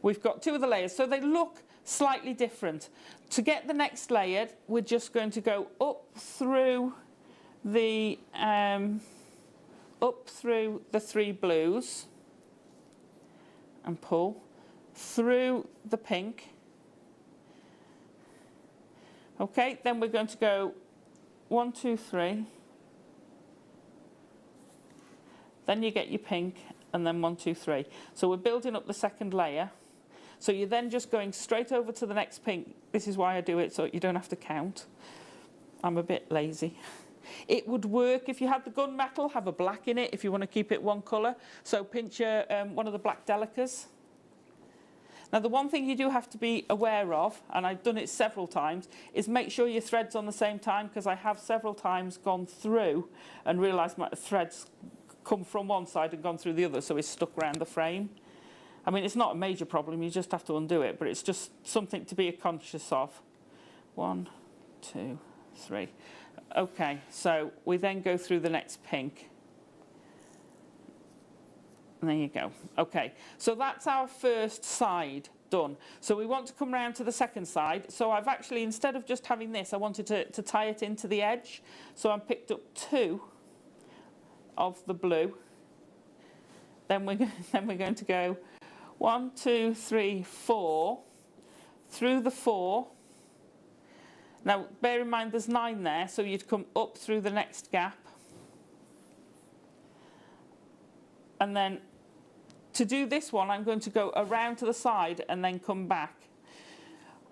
We've got 2 of the layers, so they look slightly different. To get the next layer, we're just going to go up through the 3 blues and pull through the pink. Okay, then we're going to go 1, 2, 3. Then you get your pink, and then 1, 2, 3. So we're building up the second layer. So you're then just going straight over to the next pink. This is why I do it, so you don't have to count. I'm a bit lazy. It would work if you had the gunmetal, have a black in it if you want to keep it one colour. So pinch one of the black delicas. Now the one thing you do have to be aware of, and I've done it several times, is make sure your thread's on the same time, because I have several times gone through and realised my thread's come from one side and gone through the other, so it's stuck around the frame. I mean, it's not a major problem, you just have to undo it, but it's just something to be conscious of. 1, 2, 3. Okay, so we then go through the next pink. And there you go. Okay, so that's our first side done. So we want to come round to the second side. So I've actually, instead of just having this, I wanted to tie it into the edge. So I picked up 2 of the blue. Then we're going to go 1, 2, 3, 4 through the 4. Now bear in mind there's 9 there, so you'd come up through the next gap. And then to do this one, I'm going to go around to the side and then come back.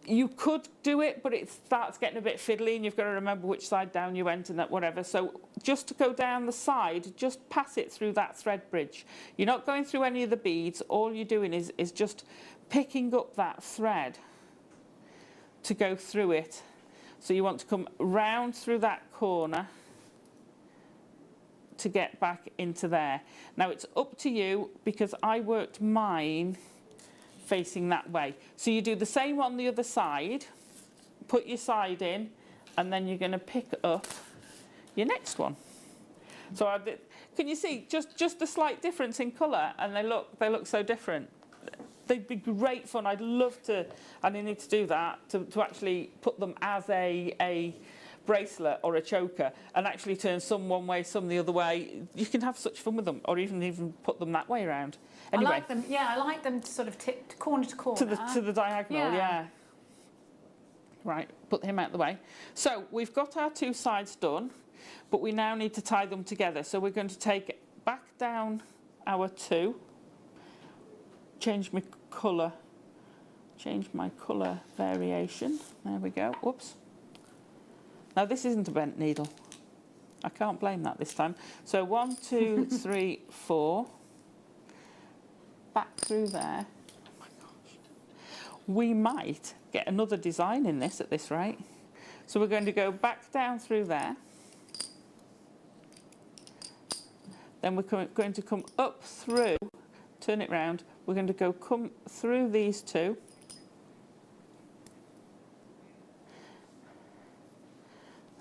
You could do it, but it starts getting a bit fiddly and you've got to remember which side down you went and that whatever. So just to go down the side, just pass it through that thread bridge. You're not going through any of the beads. All you're doing is just picking up that thread to go through it. So you want to come round through that corner to get back into there. Now it's up to you, because I worked mine facing that way. So you do the same on the other side, put your side in, and then you're going to pick up your next one. So can you see just a slight difference in colour, and they look so different. They'd be great fun. I'd love to, and I need to do that, to actually put them as a bracelet or a choker, and actually turn some one way, some the other way. You can have such fun with them, or even put them that way around. Anyway, I like them. Yeah, I like them sort of tipped corner to corner. To the diagonal, yeah. Right, put him out the way. So we've got our 2 sides done, but we now need to tie them together. So we're going to take back down our 2, change my colour variation. There we go. Whoops. Now this isn't a bent needle. I can't blame that this time. So 1, 2, 3, 4. Back through there. Oh my gosh. We might get another design in this at this rate. So we're going to go back down through there. Then we're going to come up through, turn it round. We're going to come through these 2.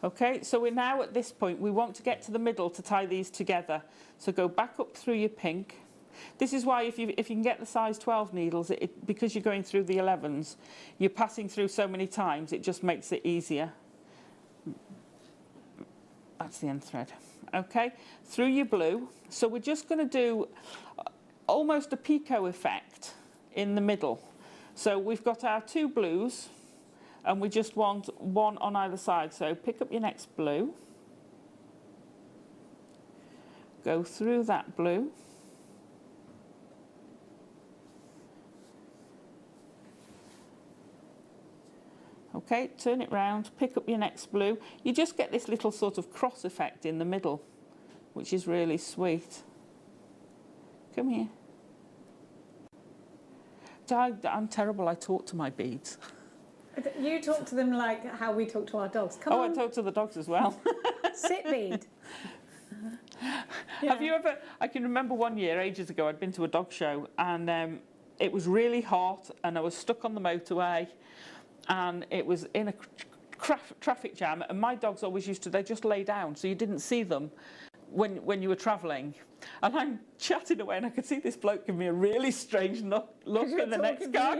Okay, so we're now at this point. We want to get to the middle to tie these together. So go back up through your pink. This is why if you can get the size 12 needles, because you're going through the 11s, you're passing through so many times, it just makes it easier. That's the end thread. Okay, through your blue. So we're just going to do almost a picot effect in the middle. So we've got our 2 blues, and we just want 1 on either side. So pick up your next blue, go through that blue, okay, turn it round, pick up your next blue. You just get this little sort of cross effect in the middle, which is really sweet. Come here. I'm terrible, I talk to my beads. You talk to them like how we talk to our dogs. Come on. I talk to the dogs as well. Sit bead. Have you ever, I can remember one year, ages ago, I'd been to a dog show, and it was really hot, and I was stuck on the motorway, and it was in a traffic jam, and my dogs always they just lay down, so you didn't see them when you were travelling, and I'm chatting away, and I could see this bloke give me a really strange look in the next car,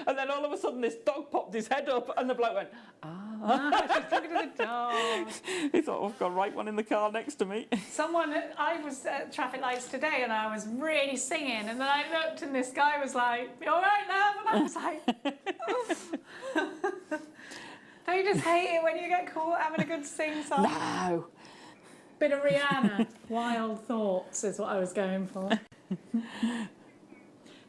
and then all of a sudden this dog popped his head up, and the bloke went, she's talking to the dog. He thought, oh, I've got the right one in the car next to me. I was at traffic lights today, and I was really singing, and then I looked, and this guy was like, "You all right, love?" And I was like, don't you just hate it when you get caught having a good sing song? No. Bit of Rihanna. Wild Thoughts is what I was going for.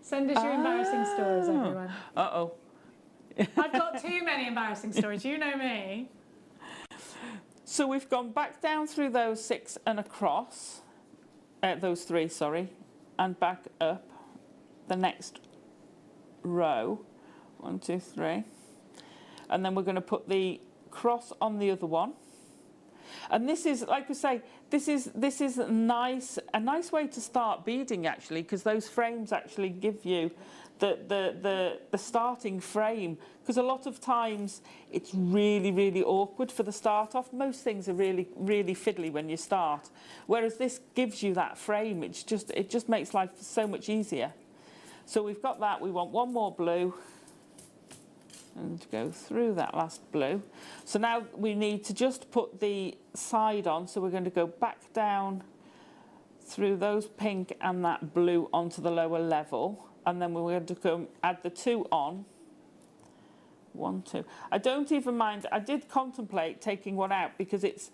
Send us your embarrassing stories, everyone. Uh-oh. I've got too many embarrassing stories. You know me. So we've gone back down through those 6 and across, those 3, sorry, and back up the next row. 1, 2, 3. And then we're going to put the cross on the other one. And this is, like we say, this is a nice way to start beading, actually, because those frames actually give you the starting frame. Because a lot of times it's really, really awkward for the start off. Most things are really, really fiddly when you start, whereas this gives you that frame. It just makes life so much easier. So we've got that. We want one more blue. And go through that last blue. So now we need to just put the side on. So we're going to go back down through those pink and that blue onto the lower level. And then we're going to come add the 2 on. 1, 2. I don't even mind. I did contemplate taking one out because it's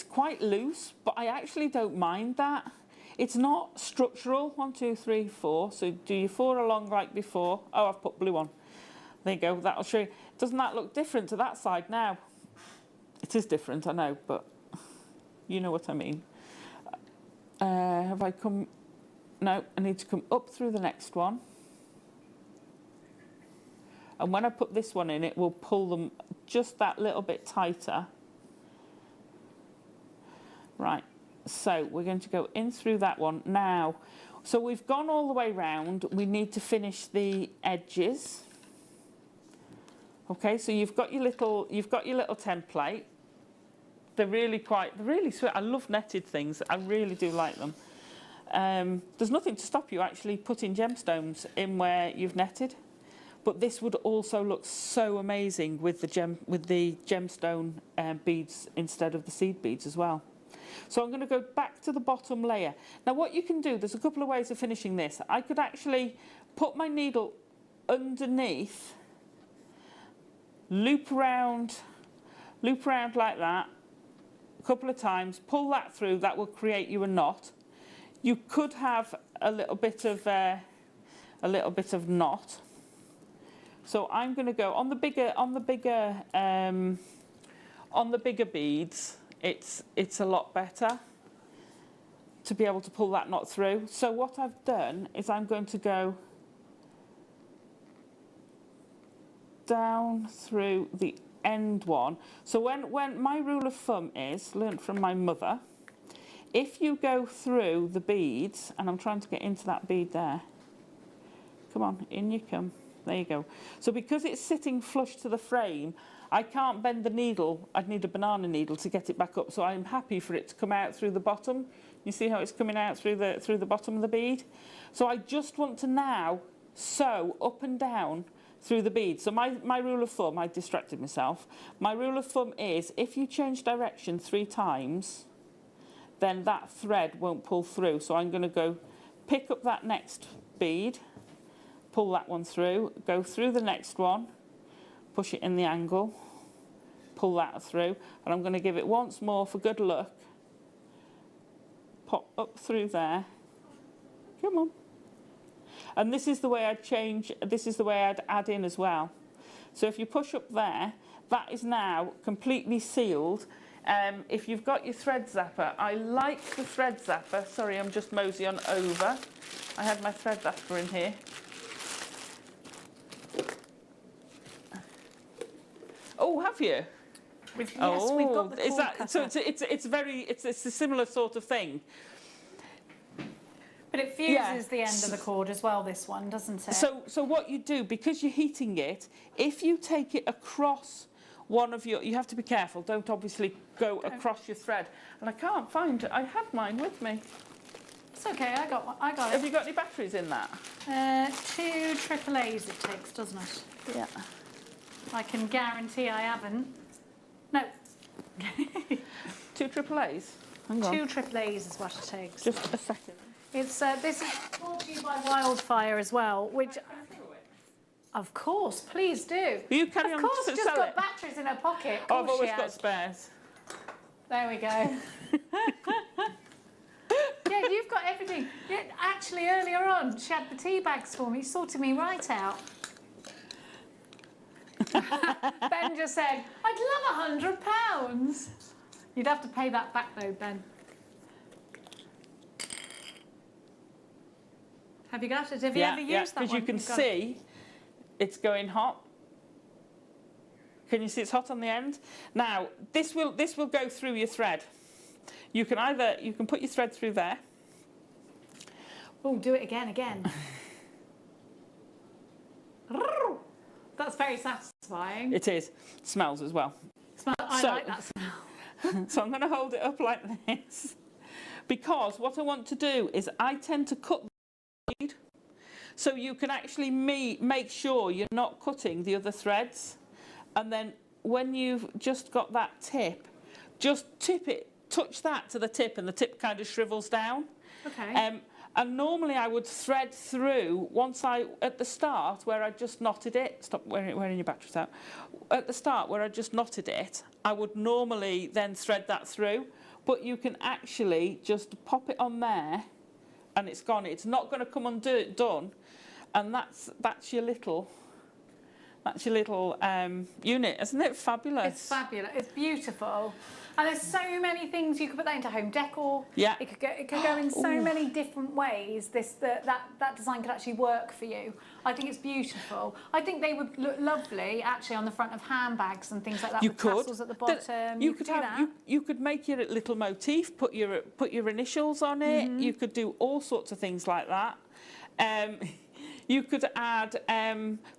quite loose, but I actually don't mind that. It's not structural. 1, 2, 3, 4. So do your 4 along like before. Oh, I've put blue on. There you go, that'll show you. Doesn't that look different to that side now? It is different, I know, but you know what I mean. Have I come? No, I need to come up through the next one. And when I put this one in, it will pull them just that little bit tighter. Right, so we're going to go in through that one now. So we've gone all the way round. We need to finish the edges. Okay, so you've got your little template. They're really sweet. I love netted things. I really do like them. There's nothing to stop you actually putting gemstones in where you've netted, but this would also look so amazing with the gemstone beads instead of the seed beads as well. So I'm going to go back to the bottom layer. Now what you can do, there's a couple of ways of finishing this. I could actually put my needle underneath, loop around like that a couple of times, pull that through. That will create you a knot. You could have a little bit of knot. So I'm going to go on the bigger beads. It's a lot better to be able to pull that knot through. So what I've done is I'm going to go down through the end one. So when my rule of thumb is, learnt from my mother, if you go through the beads, and I'm trying to get into that bead there, come on, in you come, there you go. So because it's sitting flush to the frame, I can't bend the needle. I'd need a banana needle to get it back up, so I'm happy for it to come out through the bottom. You see how it's coming out through the bottom of the bead? So I just want to now sew up and down through the bead. So my rule of thumb, I distracted myself. My rule of thumb is if you change direction 3 times, then that thread won't pull through. So I'm going to go pick up that next bead, pull that one through, go through the next one, push it in the angle, pull that through, and I'm going to give it once more for good luck. Pop up through there. Come on. And this is the way I'd change, this is the way I'd add in as well. So if you push up there, that is now completely sealed. If you've got your thread zapper, I like the thread zapper. Sorry, I'm just mosey on over. I had my thread zapper in here. Oh, have you? Yes, we've got the is that, cutter. so it's a similar sort of thing. But it fuses the end of the cord as well, this one, doesn't it? So what you do, because you're heating it, if you take it across one of you have to be careful, don't obviously go across your thread. And I can't find it. I had mine with me. It's okay, I got it. Have you got any batteries in that? 2 AAAs it takes, doesn't it? Yeah. I can guarantee I haven't. No. 2 AAAs? Hang on. 2 AAAs is what it takes. Just a second. It's this is brought to you by Wildfire as well, which of course, please do. You carry on of course, to just sell got it. batteries in her pocket. Oh, I've always got spares. There we go. Yeah, you've got everything. Yeah, actually, earlier on, she had the tea bags for me, sorted me right out. Ben just said, I'd love £100. You'd have to pay that back though, Ben. Have you got it? Have you ever used that one? Because you can see it's going hot. Can you see it's hot on the end? Now, this will go through your thread. You can put your thread through there. Oh, do it again. That's very satisfying. It is. It smells as well. I like that smell. So I'm going to hold it up like this. Because what I want to do is I tend to cut the lead. So you can actually make sure you're not cutting the other threads. And then when you've just got that tip, just tip it, touch that to the tip, and the tip kind of shrivels down. Okay. And normally I would thread through at the start where I just knotted it. Stop wearing your batteries out. At the start where I just knotted it, I would normally then thread that through. But you can actually just pop it on there, and it's gone. It's not going to come undone, and that's your little. That's your little unit. Isn't it fabulous? It's fabulous. It's beautiful. And there's so many things. You could put that into home decor. Yeah. It could go in so many different ways. That design could actually work for you. I think it's beautiful. I think they would look lovely actually on the front of handbags and things like that. With tassels at the bottom. You could do that. You could make your little motif. Put your initials on it. You could do all sorts of things like that. You could add,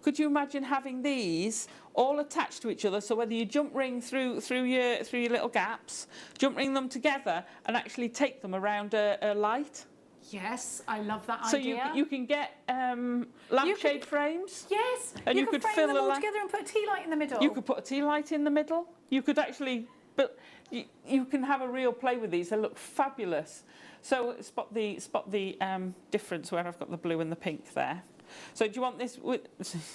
could you imagine having these all attached to each other? So whether you jump ring through your little gaps, jump ring them together and actually take them around a light. Yes, I love that so idea. So you can get lampshade frames. Yes, and you could frame them all together and put a tea light in the middle. You could put a tea light in the middle. You could actually, but you can have a real play with these. They look fabulous. So spot the difference where I've got the blue and the pink there. So do you want this with...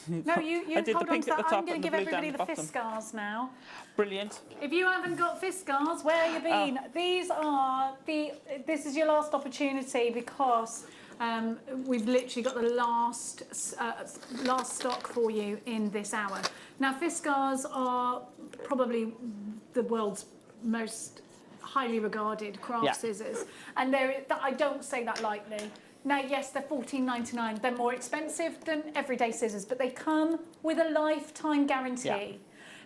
No, you I did hold the pink on to at the that. top I'm going and to the give blue down everybody the the bottom. Fiskars now. Brilliant. If you haven't got Fiskars, where have you been? This is your last opportunity because we've literally got the last stock for you in this hour. Now, Fiskars are probably the world's most highly regarded craft scissors, and I don't say that lightly. Now, yes, they're $14.99. They're more expensive than everyday scissors, but they come with a lifetime guarantee. Yeah.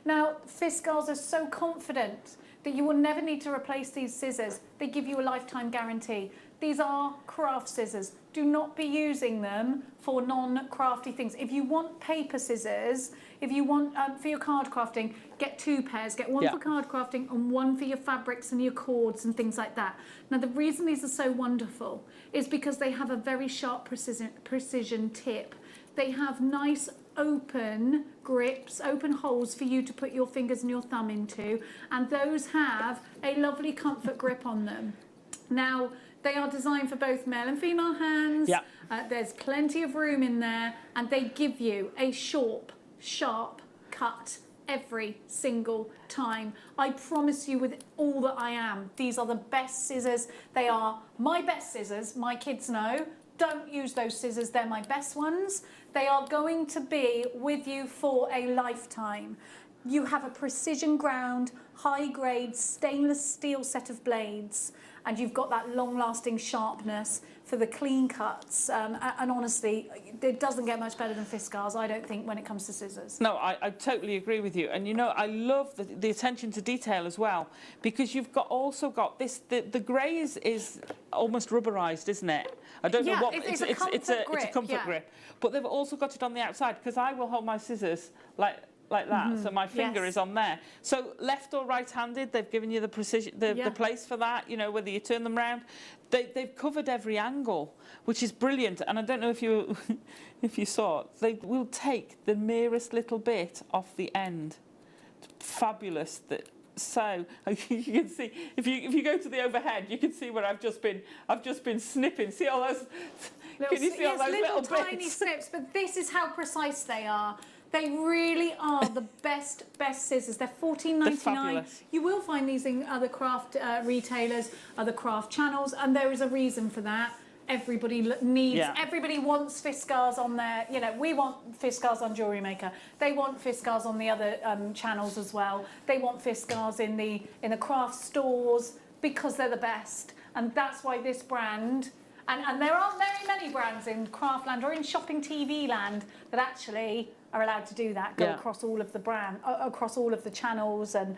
Now, Fiskars are so confident that you will never need to replace these scissors. They give you a lifetime guarantee. These are craft scissors. Do not be using them for non-crafty things. If you want paper scissors, if you want for your card crafting, get 2 pairs. Get one for card crafting and one for your fabrics and your cords and things like that. Now, the reason these are so wonderful is because they have a very sharp precision tip. They have nice open grips, open holes for you to put your fingers and your thumb into, and those have a lovely comfort grip on them. Now, they are designed for both male and female hands. Yeah. There's plenty of room in there, and they give you a sharp cut every single time. I promise you with all that I am, these are the best scissors. They are my best scissors. My kids know. Don't use those scissors. They're my best ones. They are going to be with you for a lifetime. You have a precision ground, high-grade stainless steel set of blades, and you've got that long-lasting sharpness for the clean cuts. And honestly, it doesn't get much better than Fiskars, I don't think, when it comes to scissors. No, I totally agree with you. And, you know, I love the attention to detail as well, because you've also got this, the grey is almost rubberised, isn't it? I don't know what... It's a comfort grip. But they've also got it on the outside, because I will hold my scissors like like that. So my finger is on there. So left or right-handed, they've given you the precision, the place for that. You know, whether you turn them round, they've covered every angle, which is brilliant. And I don't know if you if you saw it, they will take the merest little bit off the end. Fabulous. So you can see if you go to the overhead, you can see where I've just been snipping. See all those? Can you see all those little tiny bits? snips? But this is how precise they are. They really are the best scissors. They're $14.99. You will find these in other craft retailers, other craft channels, and there is a reason for that. Everybody needs, everybody wants Fiskars on their, you know, we want Fiskars on Jewellery Maker. They want Fiskars on the other channels as well. They want Fiskars in the craft stores because they're the best. And that's why this brand, and there aren't very many brands in Craftland or in shopping TV land that actually are allowed to do that, go across all of the across all of the channels, and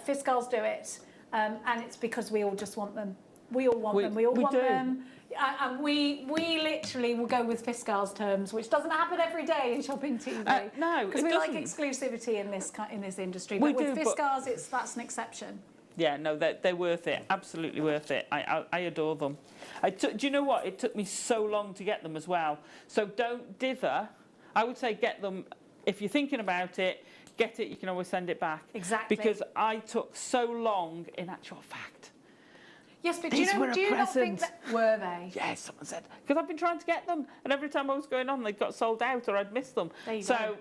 Fiskars do it. And it's because we all just want them. We all want them. We all want them. And we literally will go with Fiskars terms, which doesn't happen every day in shopping TV. No, because we like exclusivity in this industry. But with Fiskars, that's an exception. Yeah, no, they're worth it. Absolutely worth it. I adore them. Do you know what? It took me so long to get them as well. So don't dither. I would say get them if you're thinking about it. Get it. You can always send it back. Exactly. Because I took so long, in actual fact. Yes, but do you not think that were they? Yes, someone said, because I've been trying to get them, and every time I was going on, they got sold out or I'd missed them. There you so go.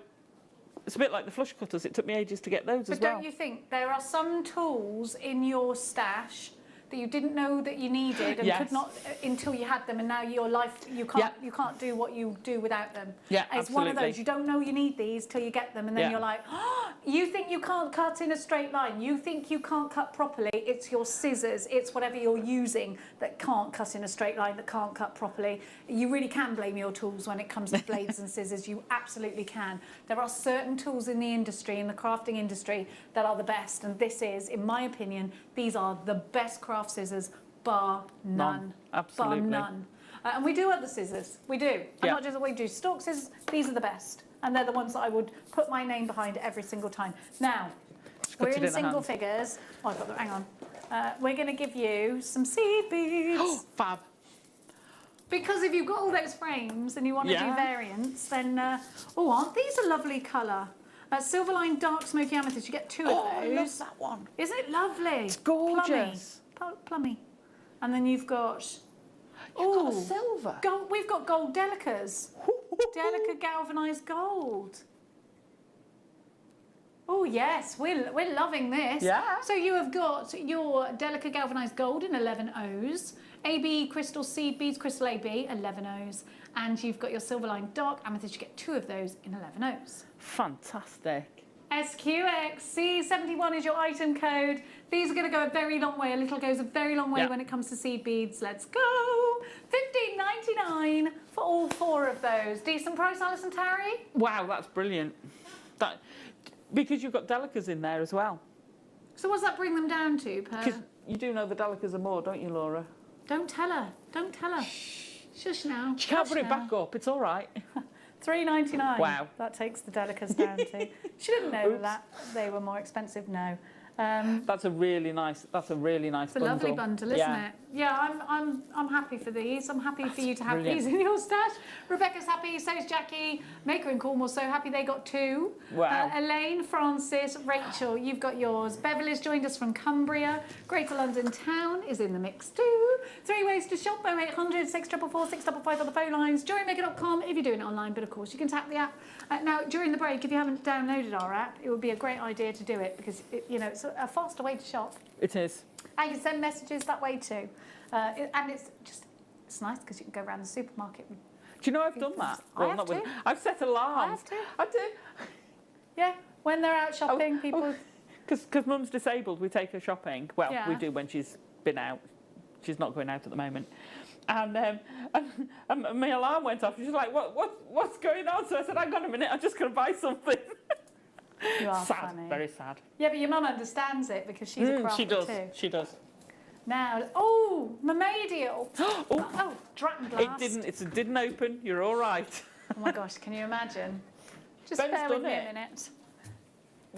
It's a bit like the flush cutters. It took me ages to get those as well. But don't you think there are some tools in your stash that you didn't know that you needed and could not until you had them, and now your life you can't do what you do without them. Yeah, it's one of those, you don't know you need these till you get them, and then you're like, oh, you think you can't cut in a straight line, you think you can't cut properly. It's your scissors, it's whatever you're using that can't cut in a straight line, that can't cut properly. You really can blame your tools when it comes to blades and scissors. You absolutely can. There are certain tools in the industry, in the crafting industry, that are the best, and this is, in my opinion, these are the best craft scissors, bar none. Absolutely. Bar none. And we do other scissors. We do. And not just that we do stalk scissors. These are the best. And they're the ones that I would put my name behind every single time. Now, we're in single figures. Oh, I've got the, hang on. We're going to give you some seed beads. Oh, fab. Because if you've got all those frames and you want to do variants, then, oh, aren't these a lovely colour? Silverline Dark Smoky Amethyst, you get two of those. I love that one. Isn't it lovely? It's gorgeous. Plummy. And then you've got... You've got a silver. Gold, we've got gold Delicas. Delica galvanised gold. Oh, yes, we're loving this. Yeah. So you have got your Delica galvanised gold in 11 O's, AB Crystal Seed Beads Crystal AB, 11 O's, and you've got your Silverline Dark Amethyst. You get two of those in 11 O's. Fantastic. SQXC71 is your item code. These are going to go a very long way. A little goes a very long way when it comes to seed beads. Let's go. $15.99 for all four of those. Decent price, Alison Tarry? Wow, that's brilliant. Because you've got Delicas in there as well. So what's that bring them down to? Because you do know the Delicas are more, don't you, Laura? Don't tell her. Don't tell her. Shush now. She can't put it back up. It's all right. $3.99. Wow. That takes the Delicas down to. She didn't know that they were more expensive. No. That's a really nice. It's a lovely bundle, isn't it? Yeah, I'm happy for these. I'm happy for you to have these in your stash. Rebecca's happy, so is Jackie. Maker and Cornwall so happy they got two. Wow. Elaine, Francis, Rachel, you've got yours. Beverly's joined us from Cumbria. Greater London Town is in the mix too. 3 ways to shop: 0800 644 655 on the phone lines. JewelleryMaker.com if you're doing it online, but of course you can tap the app. Now during the break, if you haven't downloaded our app, it would be a great idea to do it because it's a faster way to shop. It is. And you can send messages that way too. And it's nice because you can go around the supermarket. Do you know I've done that? I've set alarms. I have to. I do. Yeah, when they're out shopping, people... Because Mum's disabled, we take her shopping. Well, we do when she's been out. She's not going out at the moment. And my alarm went off. She's like, what's going on? So I said, hang on a minute, I'm just going to buy something. You are sad, funny. Very sad. Yeah, but your mum understands it because she's a crafter too. She does. Now, Mermaidial. Dragon Glass. It didn't open. You're all right. Oh my gosh, can you imagine? Just bear with me a minute.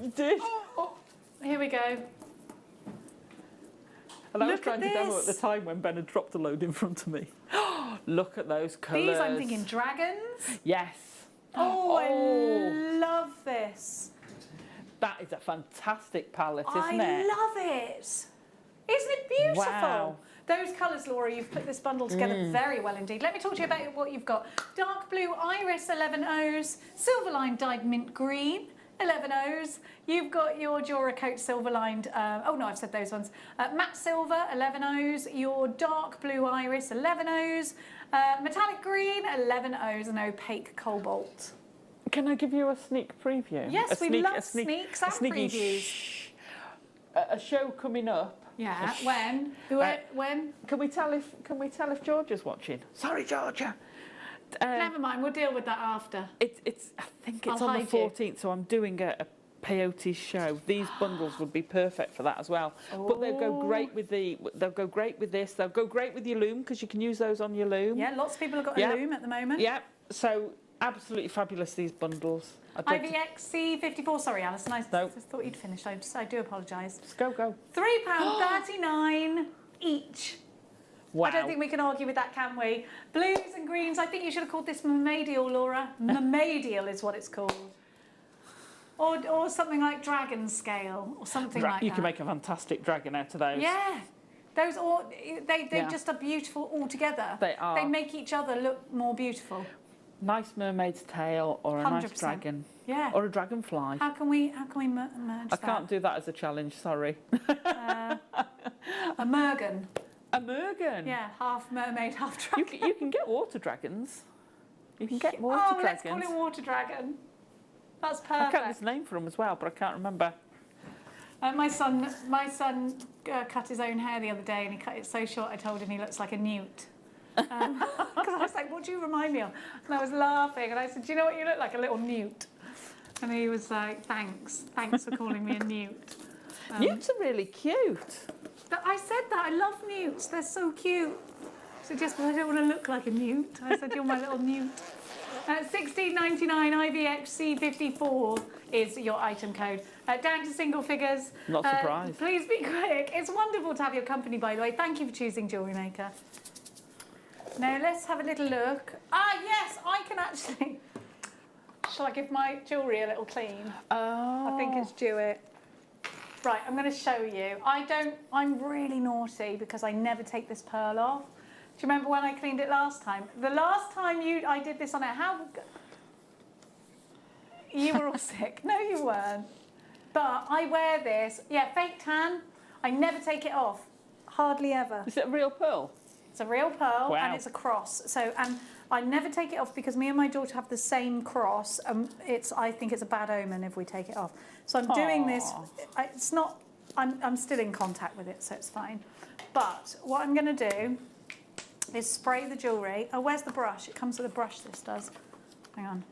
You did. Here we go. And I was Look trying at to demo at the this. time when Ben had dropped a load in front of me. Look at those colours. These, I'm thinking dragons. Yes. Oh, I love this. That is a fantastic palette, isn't I it? love it. Isn't it beautiful? Wow. Those colours, Laura, you've put this bundle together very well indeed. Let me talk to you about what you've got. Dark blue iris 11 O's, silver lined dyed mint green 11 O's. You've got your Duracoat silver lined, oh no, I've said those ones. Matte silver 11 O's, your dark blue iris 11 O's, metallic green 11 O's, and opaque cobalt. Can I give you a sneak preview? Yes, we love sneaks and sneaky previews. A show coming up. Yeah, when? When? Can we tell if Georgia's watching? Sorry, Georgia. Never mind, we'll deal with that after. I think it's I'll on the hide you. 14th, so I'm doing a peyote show. These bundles would be perfect for that as well. But they'll go great with they'll go great with this. They'll go great with your loom because you can use those on your loom. Yeah, lots of people have got a loom at the moment. Yeah. So absolutely fabulous, these bundles. IVXC54. Sorry, Alison. I No. thought you'd finished. I do apologise. Just go. £3.39 each. Wow. I don't think we can argue with that, can we? Blues and greens. I think you should have called this Mermaidial, Laura. Mermaidial is what it's called. Or something like dragon scale or something like that. You can make a fantastic dragon out of those. Yeah. Those all they just are beautiful all together. They are. They make each other look more beautiful. Nice mermaid's tail or a 100%. nice dragon. Yeah. Or a dragonfly. How can we merge I that? can't do that as a challenge, sorry. A mergan. A mergan? Yeah, half mermaid, half dragon. You can get water dragons. You can get water dragons. Let's call it water dragon. That's I perfect. can't this name for them as well, but I can't remember. My son cut his own hair the other day, and he cut it so short. I told him he looks like a newt. Because I was like, "What do you remind me of?" And I was laughing, and I said, "Do you know what you look like? A little newt." And he was like, "Thanks for calling me a newt." Newts are really cute. I said that. I love newts. They're so cute. So just, I don't want to look like a newt. I said, "You're my little newt." $16.99 IVXC54 is your item code. Down to single figures. Not surprised. Please be quick. It's wonderful to have your company, by the way. Thank you for choosing JewelleryMaker. Now let's have a little look. Ah, yes, I can actually. Shall I give my jewellery a little clean? Oh. I think it's due it. Right, I'm going to show you. I'm really naughty because I never take this pearl off. Do you remember when I cleaned it last time? The last time I did this on it, you were all sick. No, you weren't. But I wear this. Yeah, fake tan. I never take it off. Hardly ever. Is it a real pearl? It's a real pearl, Wow. and it's a cross. So, and I never take it off because me and my daughter have the same cross. I think it's a bad omen if we take it off. So I'm doing this. It's not. I'm still in contact with it, so it's fine. But what I'm going to do is spray the jewellery. Oh, where's the brush? It comes with a brush. This does. Hang on.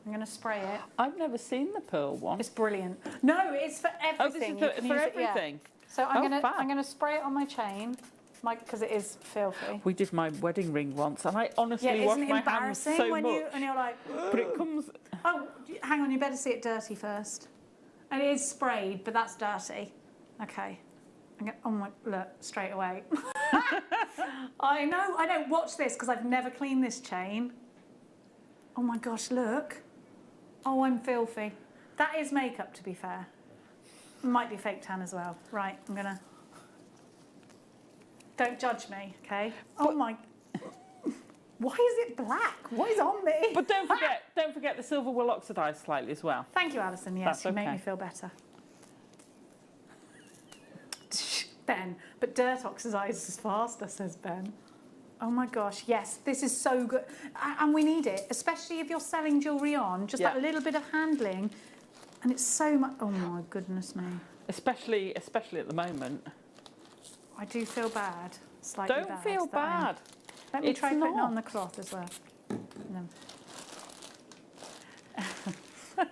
I'm going to spray it. I've never seen the pearl one. It's brilliant. No, it's for everything. Oh, this is for everything. So I'm going to spray it on my chain. Because it is filthy. We did my wedding ring once, and I honestly washed my hands so when much. and you're like, but it comes. Oh, hang on, you better see it dirty first. And it is sprayed, but that's dirty. Okay. Oh my, look, straight away. I know. Watch this, because I've never cleaned this chain. Oh my gosh, look. Oh, I'm filthy. That is makeup, to be fair. It might be fake tan as well. Right, I'm gonna. Don't judge me, okay? Oh my! Why is it black? What is on me? But don't forget the silver will oxidise slightly as well. Thank you, Alison. Yes, That's you make okay. me feel better. Ben, but dirt oxidises faster, says Ben. Oh my gosh, yes, this is so good. And we need it, especially if you're selling jewellery on, just that little bit of handling. And it's so much, oh my goodness me. Especially at the moment. I do feel bad, slightly bad. Don't feel bad. Let me try putting it on the cloth as well. No.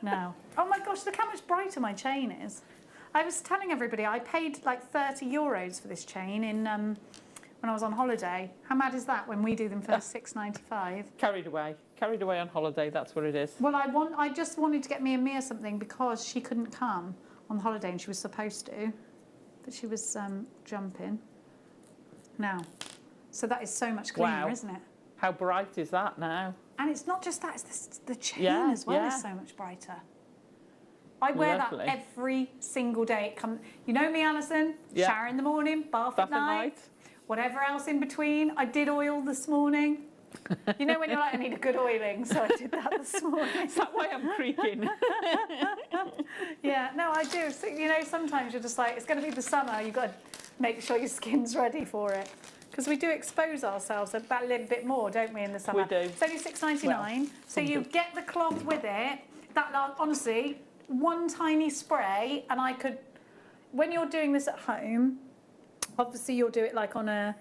No. Oh my gosh, look how much brighter my chain is. I was telling everybody I paid like €30 for this chain in when I was on holiday. How mad is that when we do them for £6.95? Carried away on holiday, that's what it is. Well, I just wanted to get me and Mia something because she couldn't come on holiday and she was supposed to, but she was jumping. Now, so that is so much cleaner, Wow. isn't it? How bright is that now? And it's not just that, it's the chain Yeah, as well yeah. is so much brighter. I wear Lovely. that every single day. You know me, Alison? Yeah. Shower in the morning, bath at night, whatever else in between. I did oil this morning. You know when you're like, I need a good oiling, so I did that this morning. Is that why I'm creaking? Yeah, no, I do. So, you know, sometimes you're just like, it's going to be the summer, you've got to make sure your skin's ready for it. Because we do expose ourselves a little bit more, don't we, in the summer? We do. It's only £6.99, Well, so you get the cloth with it. That, honestly, one tiny spray, and I could, when you're doing this at home, obviously you'll do it like on a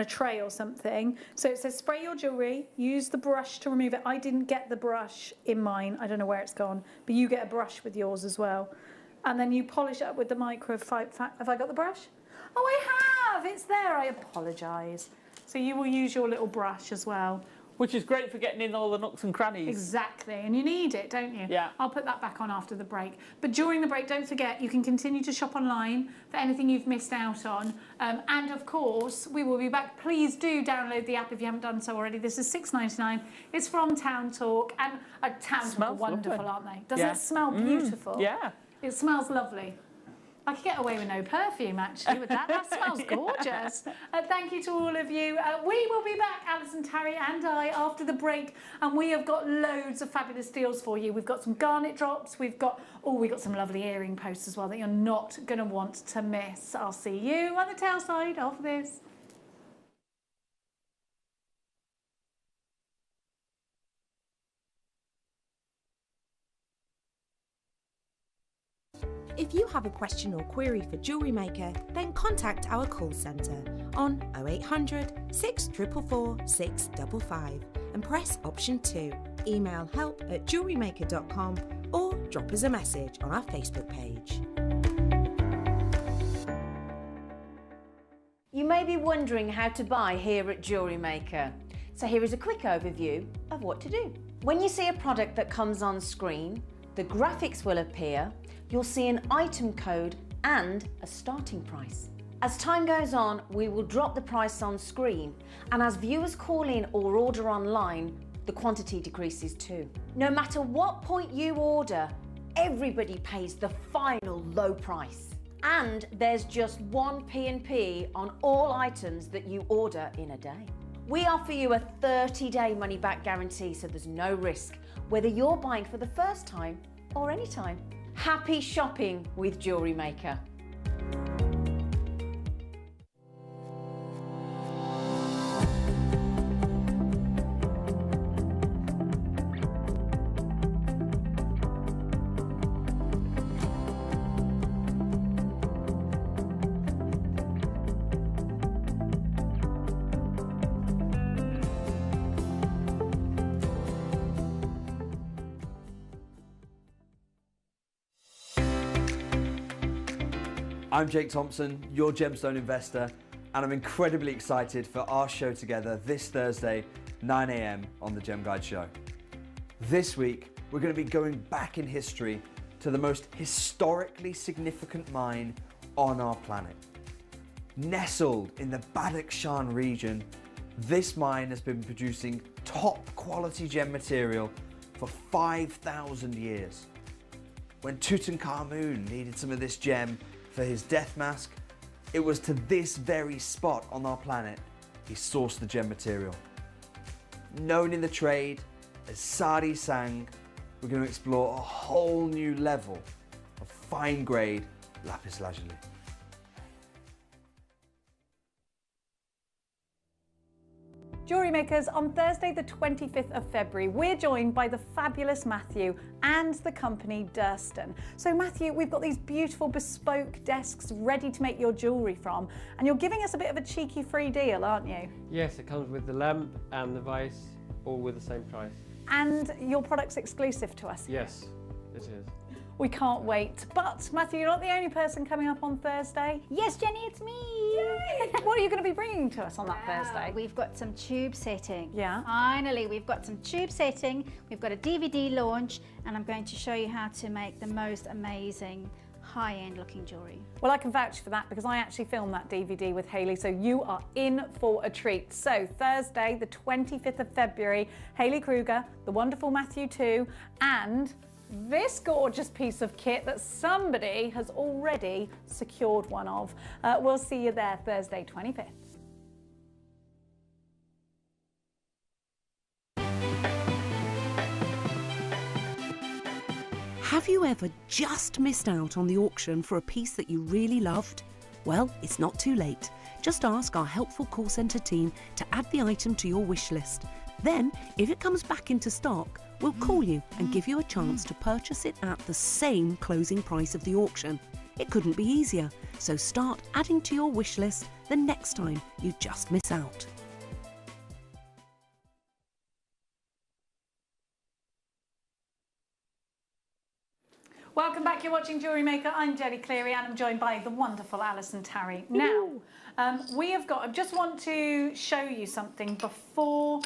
tray or something. So it says spray your jewellery, use the brush to remove it. I didn't get the brush in mine, I don't know where it's gone, but you get a brush with yours as well. And then you polish it up with the microfiber. Have I got the brush? Oh, I have, it's there, I apologise. So you will use your little brush as well. Which is great for getting in all the nooks and crannies. Exactly, and you need it, don't you? Yeah. I'll put that back on after the break. But during the break, don't forget, you can continue to shop online for anything you've missed out on. And of course, we will be back. Please do download the app if you haven't done so already. This is £6.99. It's from Town Talk, and Town Talk are wonderful, lovely. aren't they? Doesn't it smell beautiful? Yeah. It smells lovely. I could get away with no perfume, actually, with that. That smells gorgeous. Thank you to all of you. We will be back, Alison, Terry and I, after the break, and we have got loads of fabulous deals for you. We've got some garnet drops. We've got some lovely earring posts as well that you're not going to want to miss. I'll see you on the tail side of this. If you have a question or query for JewelleryMaker, then contact our call centre on 0800 644 655 and press option 2. Email help@jewellerymaker.com or drop us a message on our Facebook page. You may be wondering how to buy here at JewelleryMaker. So here is a quick overview of what to do. When you see a product that comes on screen, the graphics will appear, you'll see an item code and a starting price. As time goes on, we will drop the price on screen, and as viewers call in or order online, the quantity decreases too. No matter what point you order, everybody pays the final low price. And there's just one P&P on all items that you order in a day. We offer you a 30-day money-back guarantee, so there's no risk, whether you're buying for the first time or any time. Happy shopping with JewelleryMaker. I'm Jake Thompson, your gemstone investor, and I'm incredibly excited for our show together this Thursday, 9 a.m. on the Gem Guide Show. This week, we're going to be going back in history to the most historically significant mine on our planet. Nestled in the Badakhshan region, this mine has been producing top quality gem material for 5,000 years. When Tutankhamun needed some of this gem for his death mask, it was to this very spot on our planet he sourced the gem material. Known in the trade as Sari Sang, we're going to explore a whole new level of fine grade lapis lazuli. Jewellery Makers, on Thursday the 25th of February, we're joined by the fabulous Matthew and the company Durston. So Matthew, we've got these beautiful bespoke desks ready to make your jewellery from, and you're giving us a bit of a cheeky free deal, aren't you? Yes, it comes with the lamp and the vise, all with the same price. And your product's exclusive to us. Yes, it is. We can't wait. But Matthew, you're not the only person coming up on Thursday. Yes, Jenny, it's me. Yay. What are you going to be bringing to us on that Thursday? We've got some tube setting. Yeah. Finally, we've got some tube setting. We've got a DVD launch, and I'm going to show you how to make the most amazing high-end looking jewellery. Well, I can vouch for that because I actually filmed that DVD with Hayley, so you are in for a treat. So Thursday, the 25th of February, Hayley Kruger, the wonderful Matthew 2, and this gorgeous piece of kit that somebody has already secured one of. We'll see you there Thursday, 25th. Have you ever just missed out on the auction for a piece that you really loved? Well, it's not too late. Just ask our helpful call centre team to add the item to your wish list. Then, if it comes back into stock, we'll call you and give you a chance to purchase it at the same closing price of the auction. It couldn't be easier, so start adding to your wish list the next time you just miss out. Welcome back, you're watching Jewellery Maker. I'm Jenny Cleary and I'm joined by the wonderful Alison Tarry. Now, I just want to show you something before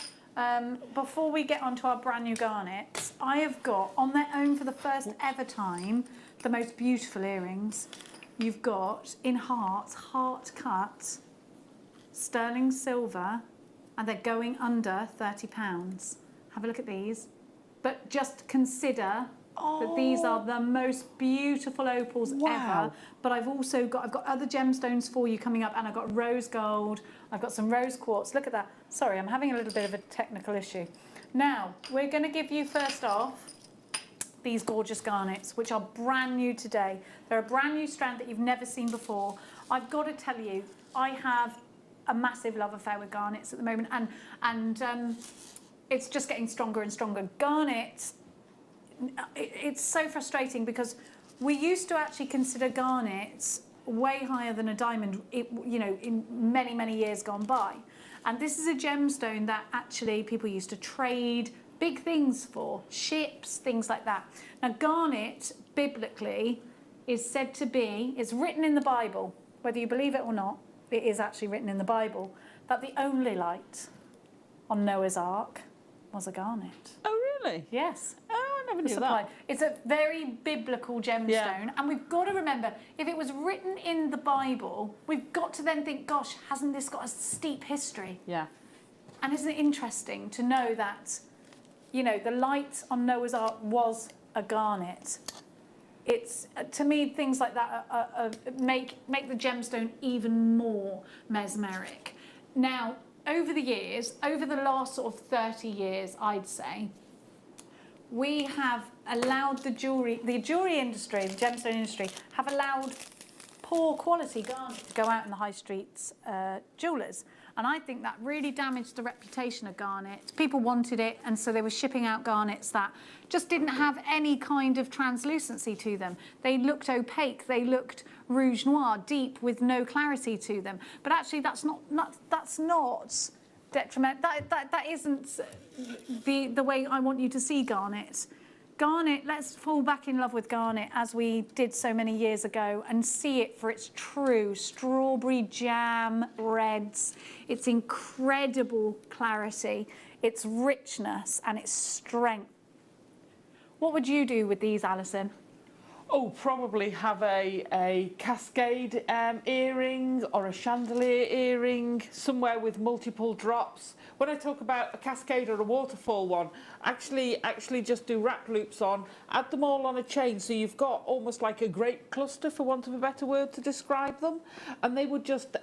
we get onto our brand new garnets. I have got, on their own for the first ever time, the most beautiful earrings. You've got, in hearts, heart cut, sterling silver, and they're going under £30. Have a look at these. But just consider that these are the most beautiful opals ever. But I've got other gemstones for you coming up, and I've got rose gold, I've got some rose quartz. Look at that. Sorry, I'm having a little bit of a technical issue. Now, we're going to give you first off these gorgeous garnets, which are brand new today. They're a brand new strand that you've never seen before. I've got to tell you, I have a massive love affair with garnets at the moment, and it's just getting stronger and stronger. Garnets, it's so frustrating because we used to actually consider garnets way higher than a diamond, in many, many years gone by. And this is a gemstone that actually people used to trade big things for, ships, things like that. Now, garnet, biblically, is said to be, it's written in the Bible, whether you believe it or not, it is actually written in the Bible, that the only light on Noah's Ark was a garnet. Oh, really? Yes. Oh, I never knew that. It's a very biblical gemstone, and we've got to remember, if it was written in the Bible, we've got to then think, gosh, hasn't this got a steep history? Yeah. And isn't it interesting to know that, the light on Noah's Ark was a garnet? It's, to me, things like that make the gemstone even more mesmeric. Now, over the last sort of 30 years, I'd say, we have allowed the jewellery industry, the gemstone industry, have allowed poor quality garnet to go out in the high streets jewellers. And I think that really damaged the reputation of garnet. People wanted it, and so they were shipping out garnets that just didn't have any kind of translucency to them. They looked opaque, they looked rouge noir, deep with no clarity to them. But actually that's not detriment. That isn't the way I want you to see garnet. Garnet, let's fall back in love with garnet as we did so many years ago and see it for its true strawberry jam reds, its incredible clarity, its richness and its strength. What would you do with these, Alison? Oh, probably have a cascade earring or a chandelier earring, somewhere with multiple drops. When I talk about a cascade or a waterfall one, actually just do rack loops on, add them all on a chain, so you've got almost like a grape cluster, for want of a better word to describe them, and they would just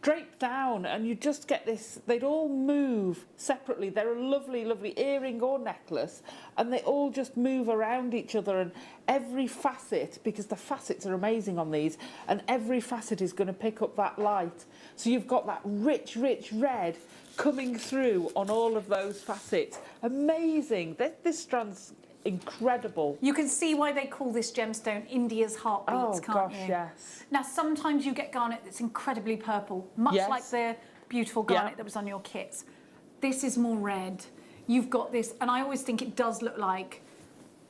drape down, and you just get this, they'd all move separately. They're a lovely, lovely earring or necklace, and they all just move around each other, and every facet, because the facets are amazing on these, and every facet is going to pick up that light. So you've got that rich, rich red coming through on all of those facets. Amazing. This strand's incredible. You can see why they call this gemstone India's heartbeats, can't you? Yes. Now, sometimes you get garnet that's incredibly purple, much like the beautiful garnet that was on your kits. This is more red. You've got this, and I always think it does look like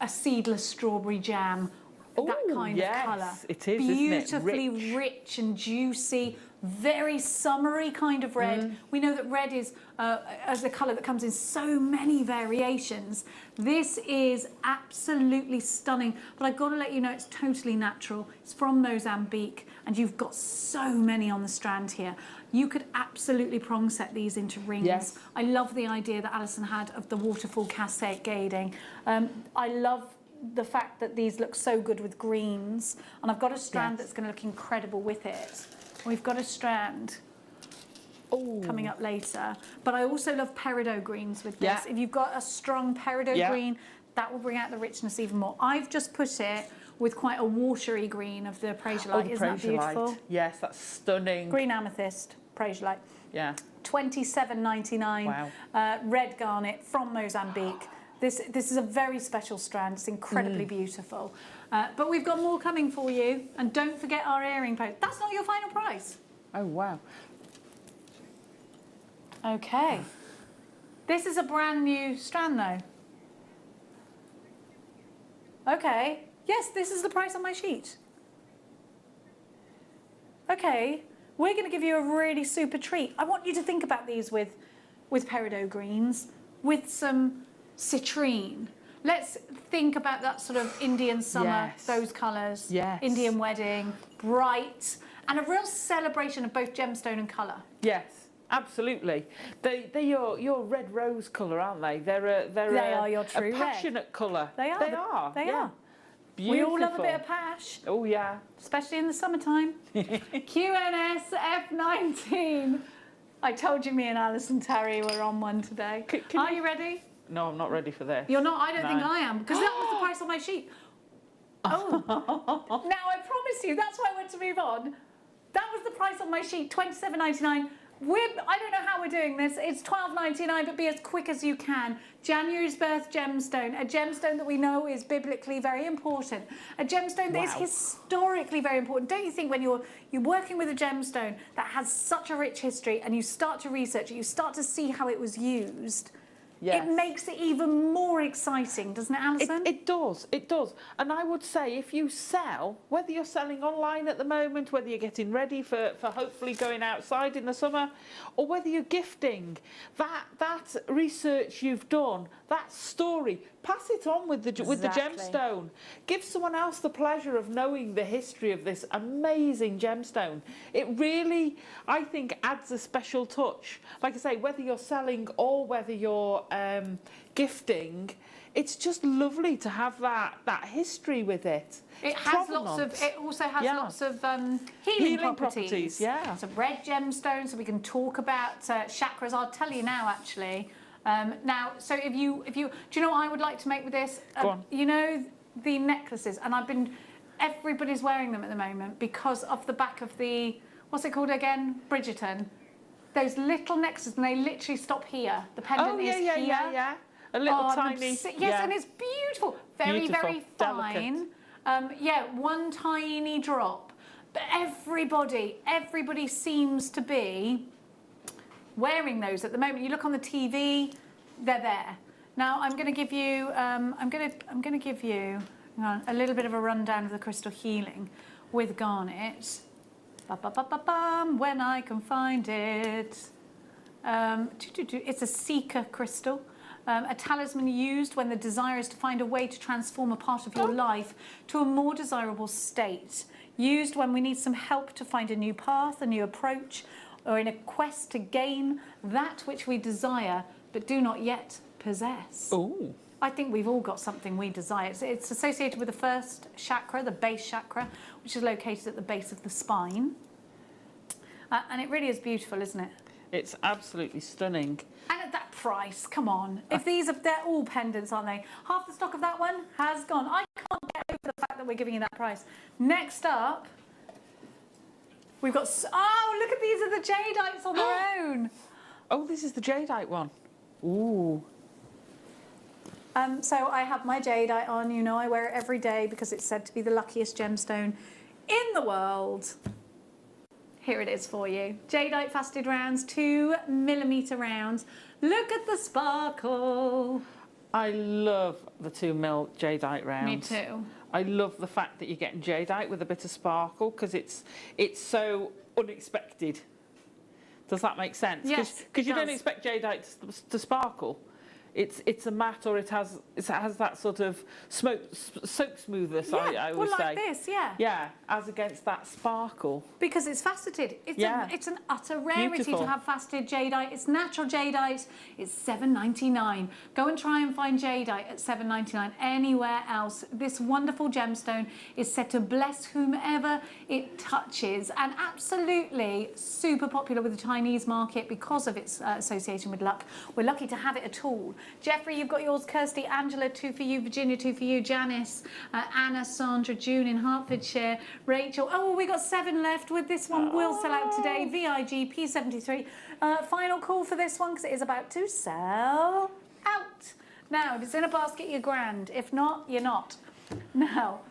a seedless strawberry jam. That kind of colour. It is, beautifully isn't it? rich and juicy, very summery kind of red. We know that red is as a colour that comes in so many variations. This is absolutely stunning, but I've got to let you know it's totally natural. It's from Mozambique, and you've got so many on the strand here. You could absolutely prong set these into rings. Yes. I love the idea that Alison had of the waterfall cascading. I love the fact that these look so good with greens, and I've got a strand that's going to look incredible with it. We've got a strand coming up later, but I also love peridot greens with this. If you've got a strong peridot green, that will bring out the richness even more. I've just put it with quite a watery green of the Prasiolite. Isn't that beautiful? Yes, that's stunning. Green amethyst, Prasiolite. Yeah. $27.99. Wow. Red garnet from Mozambique. This is a very special strand. It's incredibly beautiful. But we've got more coming for you. And don't forget our earring post. That's not your final price. Oh, wow. Okay. This is a brand new strand, though. Okay. Yes, this is the price on my sheet. Okay. We're going to give you a really super treat. I want you to think about these with peridot greens, with some citrine. Let's think about that sort of Indian summer, those colours, Indian wedding, bright, and a real celebration of both gemstone and colour. Yes, absolutely. They're your red rose colour, aren't they? They are your true red. A passionate colour. They are. They are. Beautiful. We all love a bit of pash. Oh yeah. Especially in the summertime. QNS F19. I told you me and Alison Terry were on one today. Are you ready? No, I'm not ready for this. You're not? I don't think I am, because that was the price on my sheet. Oh. Now, I promise you, that's why I went to move on. That was the price on my sheet, $27.99. I don't know how we're doing this. It's $12.99, but be as quick as you can. January's birth gemstone, a gemstone that we know is biblically very important, a gemstone that is historically very important. Don't you think when you're working with a gemstone that has such a rich history and you start to research it, you start to see how it was used, it makes it even more exciting, doesn't it, Alison? It does, it does. And I would say if you sell, whether you're selling online at the moment, whether you're getting ready for hopefully going outside in the summer, or whether you're gifting, that research you've done, that story, pass it on with the gemstone. Give someone else the pleasure of knowing the history of this amazing gemstone. It really, I think, adds a special touch. Like I say, whether you're selling or whether you're gifting, it's just lovely to have that history with it. It also has lots of healing properties. Yeah. It's a red gemstone, so we can talk about chakras. I'll tell you now, actually. Now, so if you, do you know what I would like to make with this? Go on. You know the necklaces, and everybody's wearing them at the moment because of the back of the, what's it called again? Bridgerton. Those little necklaces, and they literally stop here. The pendant is here. Yeah. A little tiny. Yes, and it's beautiful. Very, very fine. One tiny drop. But everybody seems to be wearing those at the moment. You look on the TV, they're there. Now I'm going to give you, I'm going to give you a little bit of a rundown of the crystal healing with garnet. When I can find it. It's a seeker crystal. A talisman used when the desire is to find a way to transform a part of your life to a more desirable state. Used when we need some help to find a new path, a new approach, or in a quest to gain that which we desire but do not yet possess. Ooh. I think we've all got something we desire. It's associated with the first chakra, the base chakra, which is located at the base of the spine. And it really is beautiful, isn't it? It's absolutely stunning. And at that price, come on. If they're all pendants, aren't they? Half the stock of that one has gone. I can't get over the fact that we're giving you that price. Next up, we've got, look at these are the jadeites on their own. Oh, this is the jadeite one. Ooh. So I have my jadeite on. You know I wear it every day because it's said to be the luckiest gemstone in the world. Here it is for you. Jadeite faceted rounds, 2mm rounds. Look at the sparkle. I love the 2mm jadeite rounds. Me too. I love the fact that you're getting jadeite with a bit of sparkle because it's so unexpected. Does that make sense? Yes, Because you it don't does. expect jadeite to sparkle. It's a matte, or it has that sort of soak smoothness. I always well, say. like this, yeah. Yeah, as against that sparkle. Because it's faceted. It's, Yeah. it's an utter rarity Beautiful. to have faceted jadeite. It's natural jadeite. It's $7.99. Go and try and find jadeite at $7.99 anywhere else. This wonderful gemstone is said to bless whomever it touches, and absolutely super popular with the Chinese market because of its association with luck. We're lucky to have it at all. Jeffrey, you've got yours. Kirsty, Angela, 2 for you. Virginia, 2 for you. Janice, Anna, Sandra, June in Hertfordshire. Rachel. Oh, well, we got 7 left with this one. Will sell out today. VIG, P73. Final call for this one because it is about to sell out. Now, if it's in a basket, you're grand. If not, you're not. Now,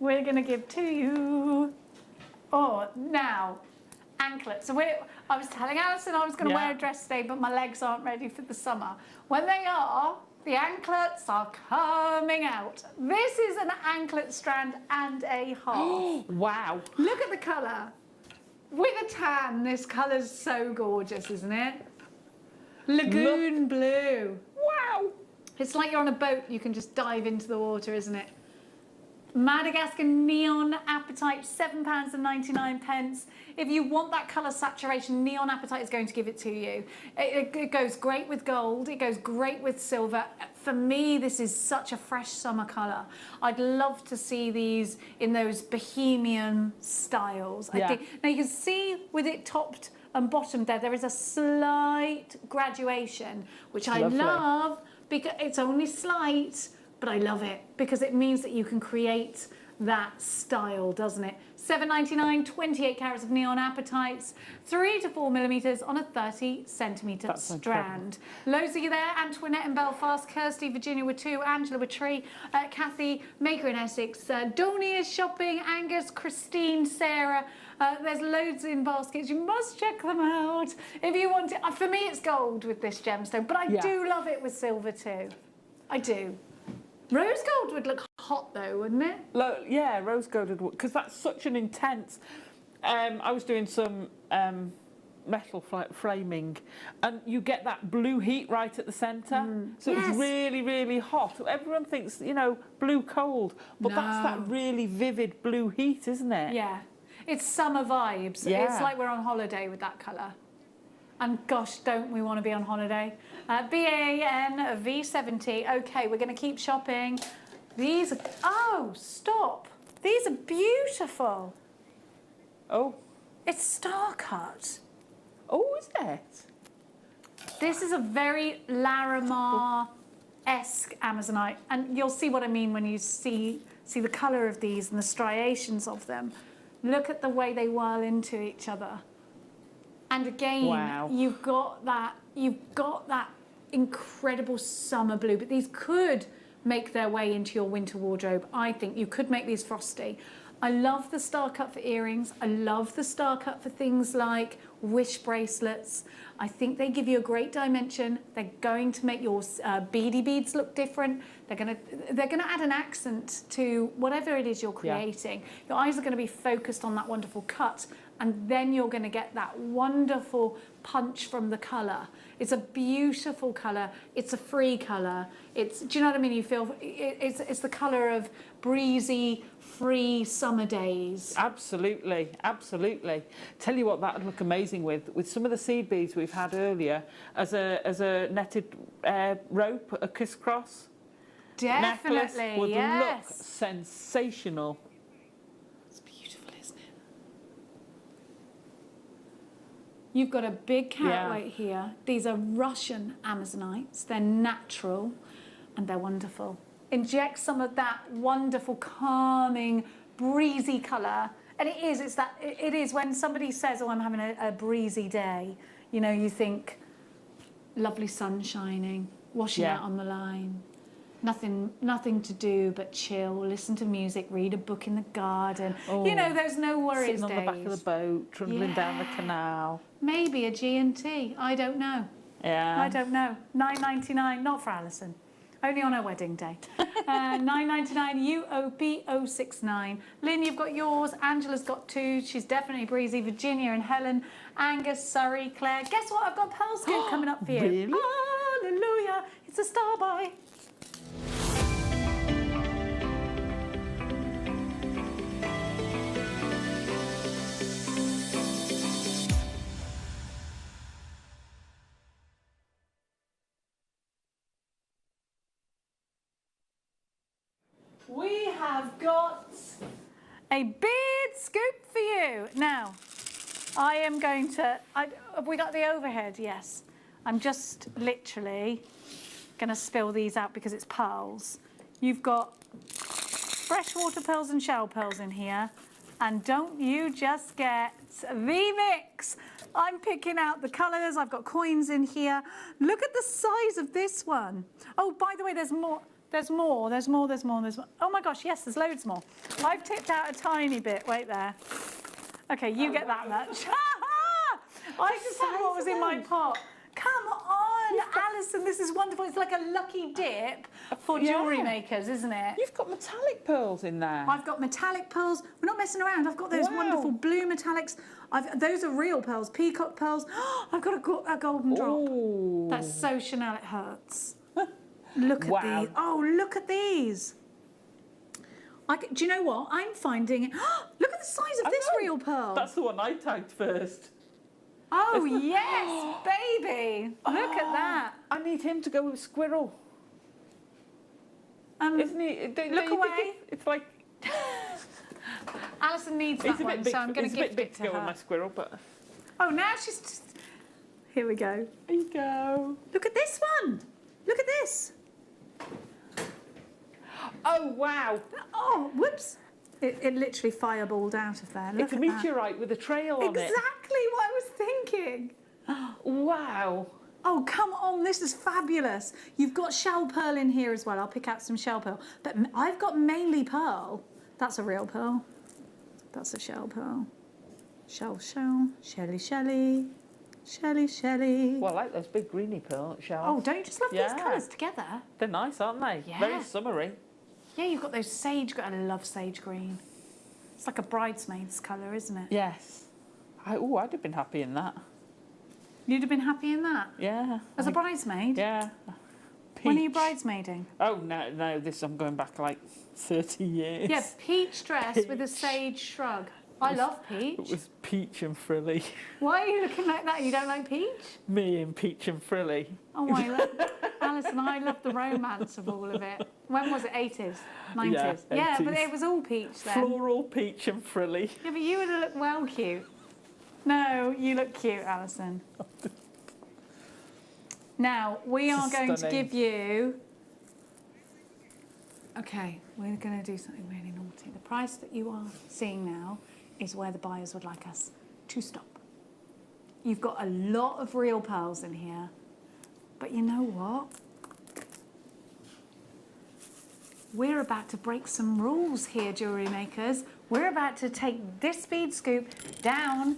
we're going to give to you... Oh, now... anklets. So I was telling Alison I was going to wear a dress today, but my legs aren't ready for the summer. When they are, the anklets are coming out. This is an anklet strand and a half. Wow. Look at the colour. With a tan, this colour's so gorgeous, isn't it? Lagoon blue. Wow. It's like you're on a boat, you can just dive into the water, isn't it? Madagascar Neon Apatite, £7.99. If you want that colour saturation, Neon Apatite is going to give it to you. It goes great with gold, it goes great with silver. For me, this is such a fresh summer colour. I'd love to see these in those bohemian styles. I think. Now you can see with it topped and bottomed there is a slight graduation, which I love because it's only slight, but I love it because it means that you can create that style, doesn't it? $7.99, 28 carats of neon apatites, 3 to 4 millimetres on a 30 centimetre strand. Loads of you there. Antoinette in Belfast, Kirsty, Virginia with 2, Angela with 3, Kathy, Maker in Essex, Donnie is shopping, Angus, Christine, Sarah. There's loads in baskets. You must check them out if you want it. For me, it's gold with this gemstone, but I do love it with silver too. I do. Rose gold would look hot though, wouldn't it? Yeah, rose gold would, because that's such an intense... I was doing some metal flaming, and you get that blue heat right at the centre. So it's really, really hot. Everyone thinks, you know, blue cold, but that's that really vivid blue heat, isn't it? Yeah. It's summer vibes. Yeah. It's like we're on holiday with that colour. And gosh, don't we want to be on holiday? BAN V70. Okay, we're going to keep shopping. These are... Oh, stop. These are beautiful. Oh. It's star cut. Oh, is it? This is a very Larimar-esque Amazonite. And you'll see what I mean when you see the colour of these and the striations of them. Look at the way they whirl into each other. And again, you've got that incredible summer blue, but these could make their way into your winter wardrobe. I think you could make these frosty. I love the star cut for earrings. I love the star cut for things like wish bracelets. I think they give you a great dimension. They're going to make your beady beads look different. They're going to add an accent to whatever it is you're creating. Your eyes are going to be focused on that wonderful cut, and then you're going to get that wonderful punch from the colour. It's a beautiful colour. It's a free colour. Do you know what I mean? You feel it's the colour of breezy, free summer days. Absolutely, absolutely. Tell you what, that would look amazing with some of the seed beads we've had earlier as a netted rope, a crisscross. Definitely, necklace would look sensational. It's beautiful, isn't it? You've got a big carat weight here. These are Russian Amazonites. They're natural and they're wonderful. Inject some of that wonderful, calming, breezy colour. And it is when somebody says, oh, I'm having a breezy day, you know, you think lovely sun shining, washing out on the line. Nothing to do but chill, listen to music, read a book in the garden. Oh, you know, there's no worries sitting on the back of the boat, trundling down the canal. Maybe a G&T, I don't know. Yeah. I don't know. $9.99, not for Alison. Only on her wedding day. $9.99 UOP 069. Lynn, you've got yours. Angela's got 2. She's definitely breezy. Virginia and Helen. Angus, Surrey, Claire. Guess what? I've got Pearl Scoop coming up for you. Really? Hallelujah. It's a star buy. We have got a big scoop for you. Now, I am going to, have we got the overhead? Yes. I'm just literally going to spill these out because it's pearls. You've got freshwater pearls and shell pearls in here. And don't you just get the mix. I'm picking out the colours. I've got coins in here. Look at the size of this one. Oh, by the way, there's more. There's more. Oh my gosh, yes, there's loads more. I've tipped out a tiny bit. Wait there. Okay, you get that much. I just had what was in my pot. Come on, Alison, this is wonderful. It's like a lucky dip for jewellery makers, isn't it? You've got metallic pearls in there. I've got metallic pearls. We're not messing around. I've got those wonderful blue metallics. Those are real pearls, peacock pearls. I've got a golden drop. Ooh. That's so Chanel it hurts. Look at these. Oh, look at these. Do you know what? I'm finding it. Look at the size of this real pearl. That's the one I tagged first. Oh, yes, baby. Look at that. I need him to go with squirrel. Isn't he? Look away. It's like... Alison needs that one, so I'm going to gift it to her. Go with my squirrel, but... Oh, now she's just... Here we go. There you go. Look at this one. Look at this. Oh, wow. Oh, whoops. It literally fireballed out of there. Look It's a at that. meteorite with a trail on it. Exactly what I was thinking. Wow. Oh, come on, this is fabulous. You've got shell pearl in here as well. I'll pick out some shell pearl. But I've got mainly pearl. That's a real pearl. That's a shell pearl. Shell, shelly, shelly. Shelly, shelly. Well, I like those big greeny pearl shells. Oh, don't you just love these colours together? They're nice, aren't they? Yeah. Very summery. Yeah, you've got those sage, I love sage green. It's like a bridesmaid's colour, isn't it? Yes. I'd have been happy in that. You'd have been happy in that? Yeah. As a bridesmaid? Yeah. When are you bridesmaiding? Oh, no, I'm going back like 30 years. Yeah, peach dress with a sage shrug. I love peach. It was peach and frilly. Why are you looking like that? You don't like peach? Me and peach and frilly. Oh, I love Alison, I love the romance of all of it. When was it? 80s? 90s? Yeah, 80s. But it was all peach then. Floral peach and frilly. Yeah, but you would have looked well cute. No, you look cute, Alison. Now, we are going to give you... Okay, we're going to do something really naughty. The price that you are seeing now is where the buyers would like us to stop. You've got a lot of real pearls in here, but you know what? We're about to break some rules here, jewellery makers. We're about to take this bead scoop down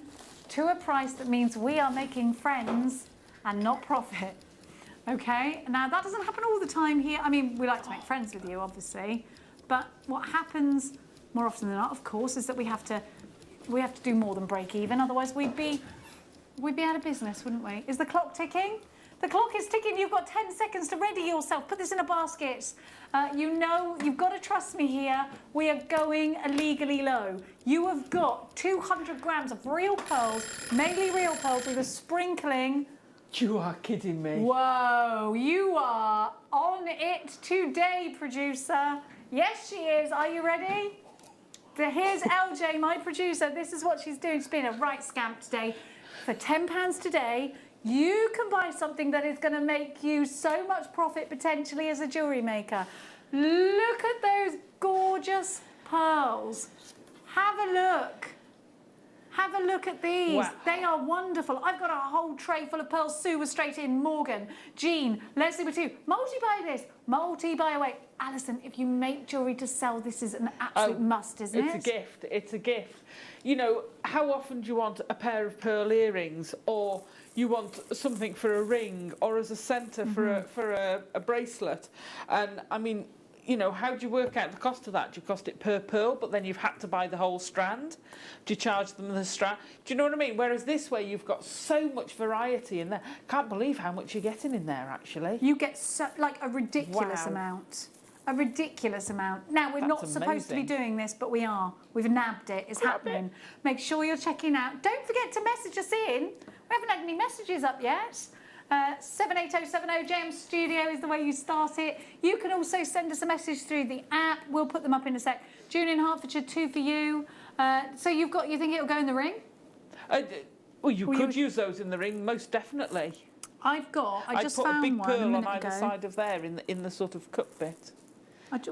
to a price that means we are making friends and not profit. Okay? Now, that doesn't happen all the time here. I mean, we like to make friends with you, obviously, but what happens more often than not, of course, is that we have to do more than break even. Otherwise, we'd be out of business, wouldn't we? Is the clock ticking? The clock is ticking. You've got 10 seconds to ready yourself. Put this in a basket. You know, you've got to trust me here. We are going illegally low. You have got 200 grams of real pearls, mainly real pearls, with a sprinkling. You are kidding me. Whoa, you are on it today, producer. Yes, she is. Are you ready? Here's LJ, my producer. This is what she's doing. She's been a right scamp today. For £10 today, you can buy something that is going to make you so much profit potentially as a jewellery maker. Look at those gorgeous pearls. Have a look. Have a look at these. Wow. They are wonderful. I've got a whole tray full of pearls. Sue was straight in. Morgan, Jean, Leslie were too. Multi-buy this. Multi-buy away. Alison, if you make jewellery to sell, this is an absolute must, isn't it? It's a gift. It's a gift. You know, how often do you want a pair of pearl earrings or, you want something for a ring or as a centre for a bracelet. And I mean, you know, how do you work out the cost of that? Do you cost it per pearl, but then you've had to buy the whole strand? Do you charge them the strand? Do you know what I mean? Whereas this way, you've got so much variety in there. Can't believe how much you're getting in there, actually. You get like a ridiculous amount. A ridiculous amount. Now, we're not supposed to be doing this, but we are. We've nabbed it. It's happening. Make sure you're checking out. Don't forget to message us in. We haven't had any messages up yet. 78070 JM Studio is the way you start it. You can also send us a message through the app. We'll put them up in a sec. June in Hertfordshire, 2 for you. So you think it'll go in the ring? Well, you could use those in the ring, most definitely. I just found one. I put a big pearl on either ago. side of there in the sort of cup bit.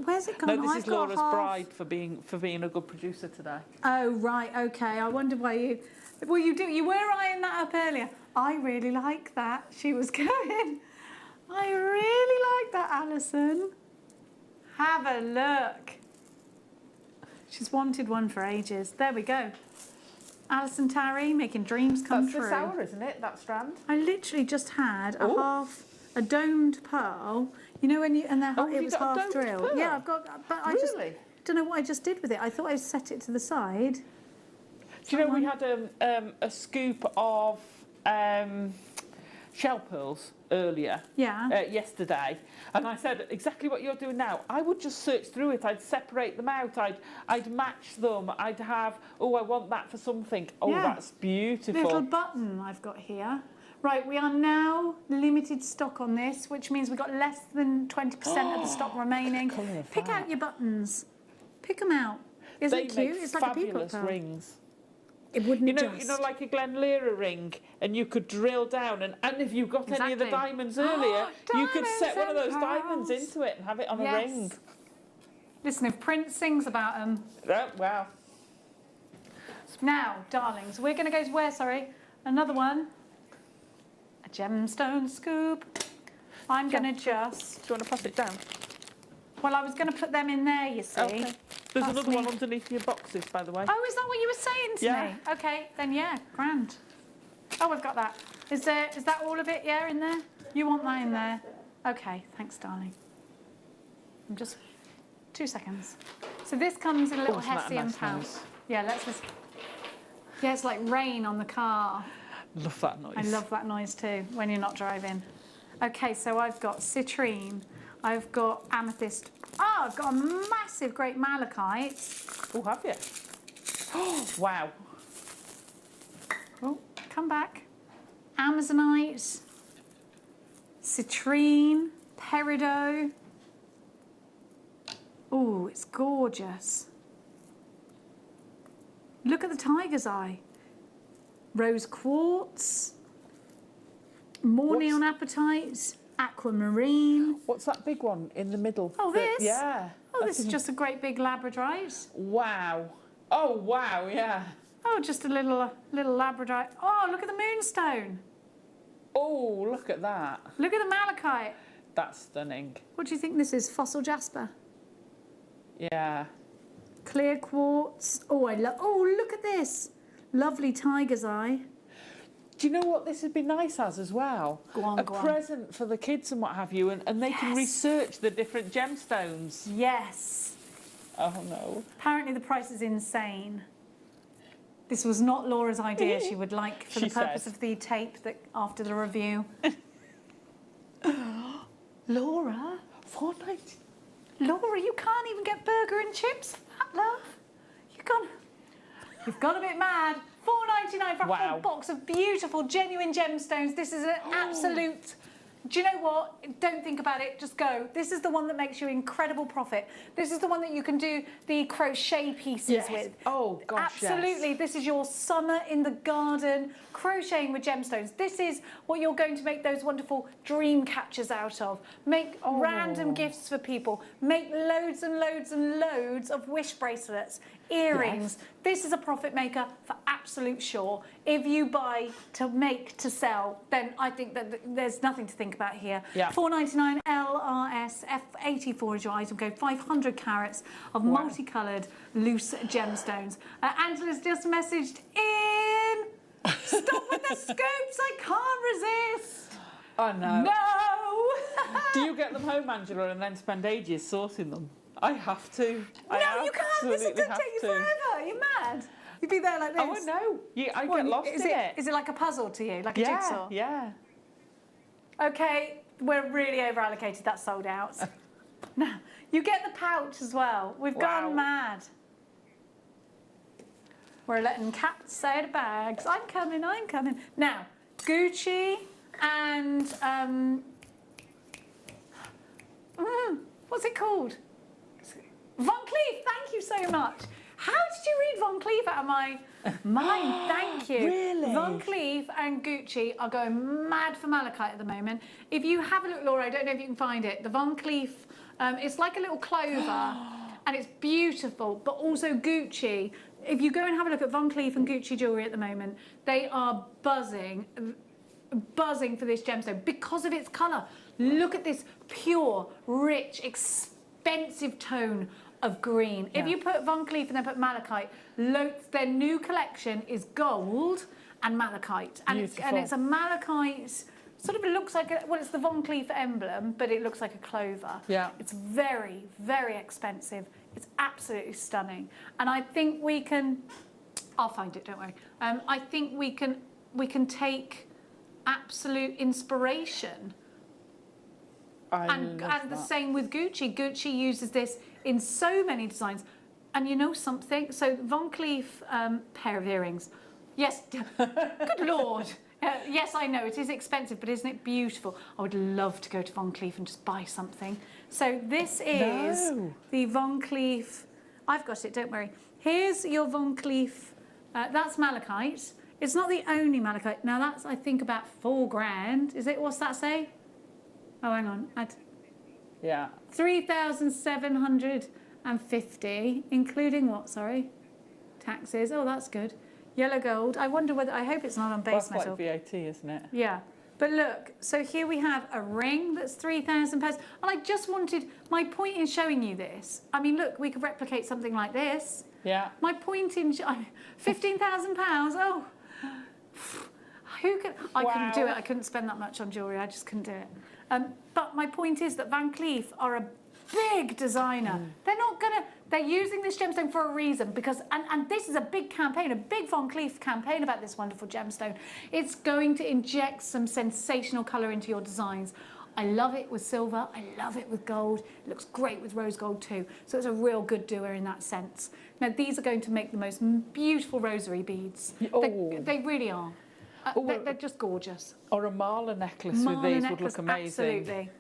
Where's it gone? No, this is Laura's bride for being a good producer today. Oh right, okay. I wonder why you. Well, you were eyeing that up earlier. I really like that. She was going. I really like that, Alison. Have a look. She's wanted one for ages. There we go. Alison Tarry making dreams come true. That's this hour, isn't it? That strand. I literally just had a domed pearl. You know when it was half drilled. Pearl? Yeah, I've got. But I just don't know what I just did with it. I thought I set it to the side. Do you know we had a scoop of shell pearls earlier? Yeah. Yesterday, and I said exactly what you're doing now. I would just search through it. I'd separate them out. I'd match them. I'd have. Oh, I want that for something. Oh, yeah. That's beautiful. Little button I've got here. Right, we are now limited stock on this, which means we've got less than 20% of the stock remaining. Pick out your buttons. Pick them out. Isn't it cute? It's like a people pearl. Rings. It wouldn't you know, like a Glen Lyra ring, and you could drill down, and if you've got any of the diamonds earlier, you could set one of those diamonds into it and have it on a ring. Listen, if Prince sings about them. Oh, wow. Now, darlings, we're going to go to where, sorry? Another one. A gemstone scoop. I'm going to just... Do you want to pass it down? Well, I was going to put them in there, you see. Okay. There's another one underneath your boxes, by the way. Oh, is that what you were saying to me? Okay, then yeah, grand. Oh, I've got that. Is that all of it, in there? You want that in there? Okay, thanks, darling. I'm just... 2 seconds. So this comes in a little Hessian pouch. Yeah, let's just... Yeah, it's like rain on the car. Love that noise. I love that noise too, when you're not driving. Okay, so I've got citrine. I've got amethyst. Oh, I've got a massive, great malachite. Oh, have you? Oh, wow. Oh, come back. Amazonite. Citrine. Peridot. Oh, it's gorgeous. Look at the tiger's eye. Rose quartz. More neon apatite. Aquamarine. What's that big one in the middle? Oh, this? Yeah. Oh, this is just a great big labradorite. Wow. Oh, wow, yeah. Oh, just a little labradorite. Oh, look at the moonstone. Oh, look at that. Look at the malachite. That's stunning. What do you think this is? Fossil jasper? Yeah. Clear quartz. Oh, oh, look at this. Lovely tiger's eye. Do you know what this would be nice as well? Go on, a present for the kids and what have you, and they can research the different gemstones. Yes. Oh, no. Apparently the price is insane. This was not Laura's idea. She would like, for the purpose of the tape that after the review. Laura? $4.90. Laura, you can't even get burger and chips for that, love. You've gone a bit mad. $4.99 for a whole box of beautiful, genuine gemstones. This is an absolute... Do you know what? Don't think about it, just go. This is the one that makes you incredible profit. This is the one that you can do the crochet pieces with. Oh, gosh, absolutely. This is your summer in the garden, crocheting with gemstones. This is what you're going to make those wonderful dream catchers out of. Make random gifts for people. Make loads and loads and loads of wish bracelets, earrings. This is a profit maker for absolute sure. If you buy to make to sell, then I think that there's nothing to think about here. $4.99 LRS F84 is your item code. 500 carats of multicoloured loose gemstones. Angela's just messaged in. Stop with the scoops. I can't resist. I know. No. Do you get them home, Angela, and then spend ages sourcing them? I have to. No, you can't. This is going to take you forever. Are you mad? You'd be there like this. Oh, I know. I get lost in it. Is it like a puzzle to you, like a jigsaw? Yeah. Okay, we're really over allocated. That's sold out. Now, you get the pouch as well. We've gone mad. We're letting cats out of bags. I'm coming. Now, Gucci and what's it called? Van Cleef. Thank you so much. How did you read Van Cleef out of my mind? Thank you. Really? Van Cleef and Gucci are going mad for malachite at the moment. If you have a look, Laura, I don't know if you can find it. The Van Cleef, it's like a little clover, and it's beautiful. But also Gucci. If you go and have a look at Van Cleef and Gucci jewellery at the moment, they are buzzing for this gemstone because of its colour. Look at this pure, rich, expensive tone of green. If you put Van Cleef and then put malachite, their new collection is gold and malachite, and it's a malachite. Sort of, it looks like it's the Van Cleef emblem, but it looks like a clover. Yeah. It's very, very expensive. It's absolutely stunning, and I think we can. I'll find it. Don't worry. I think we can take absolute inspiration. And the same with Gucci. Gucci uses this in so many designs. And you know something? So Van Cleef pair of earrings. Yes, good Lord. Yes, I know, it is expensive, but isn't it beautiful? I would love to go to Van Cleef and just buy something. So this is the Van Cleef. I've got it, don't worry. Here's your Van Cleef. That's malachite. It's not the only malachite. Now that's, I think, about £4,000. Is it? What's that say? Oh, hang on. Yeah. 3,750, including what? Sorry, taxes. Oh, that's good. Yellow gold. I wonder whether. I hope it's not on base metal. That's like VAT, isn't it? Yeah. But look. So here we have a ring that's £3,000, and I just wanted. My point in showing you this. I mean, look, we could replicate something like this. Yeah. My point in £15,000. Oh. Who could? I couldn't do it. I couldn't spend that much on jewellery. I just couldn't do it. But my point is that Van Cleef are a big designer. They're not gonna. They're using this gemstone for a reason because, and this is a big campaign, a big Van Cleef campaign about this wonderful gemstone. It's going to inject some sensational colour into your designs. I love it with silver. I love it with gold. It looks great with rose gold too. So it's a real good doer in that sense. Now these are going to make the most beautiful rosary beads. They really are. They're just gorgeous. Or a mala necklace with these would look amazing. Absolutely.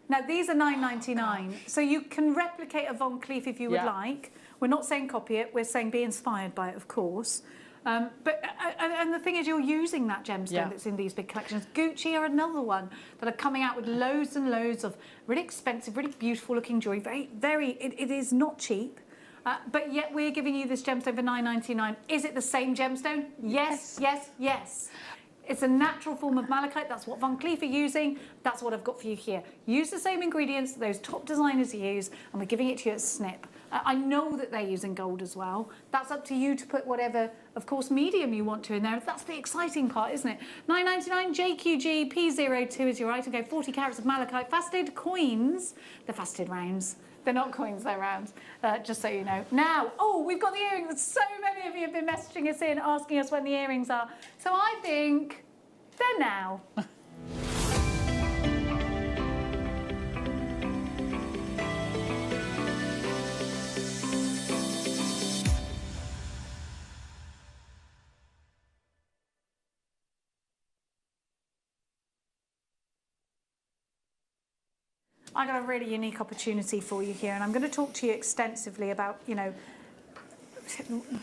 Now these are $9.99, so you can replicate a Van Cleef if you would like. We're not saying copy it. We're saying be inspired by it, of course. And the thing is, you're using that gemstone that's in these big collections. Gucci are another one that are coming out with loads and loads of really expensive, really beautiful looking jewellery. It is not cheap. But yet we're giving you this gemstone for $9.99. Is it the same gemstone? Yes, yes, yes. It's a natural form of malachite. That's what Van Cleef are using. That's what I've got for you here. Use the same ingredients that those top designers use, and we're giving it to you at Snip. I know that they're using gold as well. That's up to you to put whatever, of course, medium you want to in there. That's the exciting part, isn't it? $9.99, JQG, P02 is your item. Go 40 carats of malachite. Faceted coins. They're faceted rounds. They're not coins, they're rounds, just so you know. Now, we've got the earrings. So many of you have been messaging us in, asking us when the earrings are. So I think they're now. I got a really unique opportunity for you here, and I'm going to talk to you extensively about, the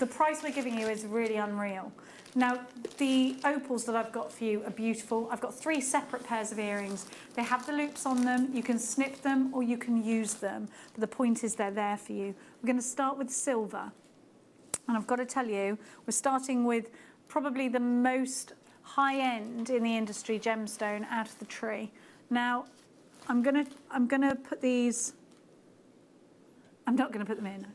price we're giving you is really unreal. Now, the opals that I've got for you are beautiful. I've got 3 separate pairs of earrings. They have the loops on them. You can snip them or you can use them. But the point is they're there for you. We're going to start with silver. And I've got to tell you, we're starting with probably the most high-end in the industry gemstone out of the tree. Now, I'm gonna put these. I'm not gonna put them in.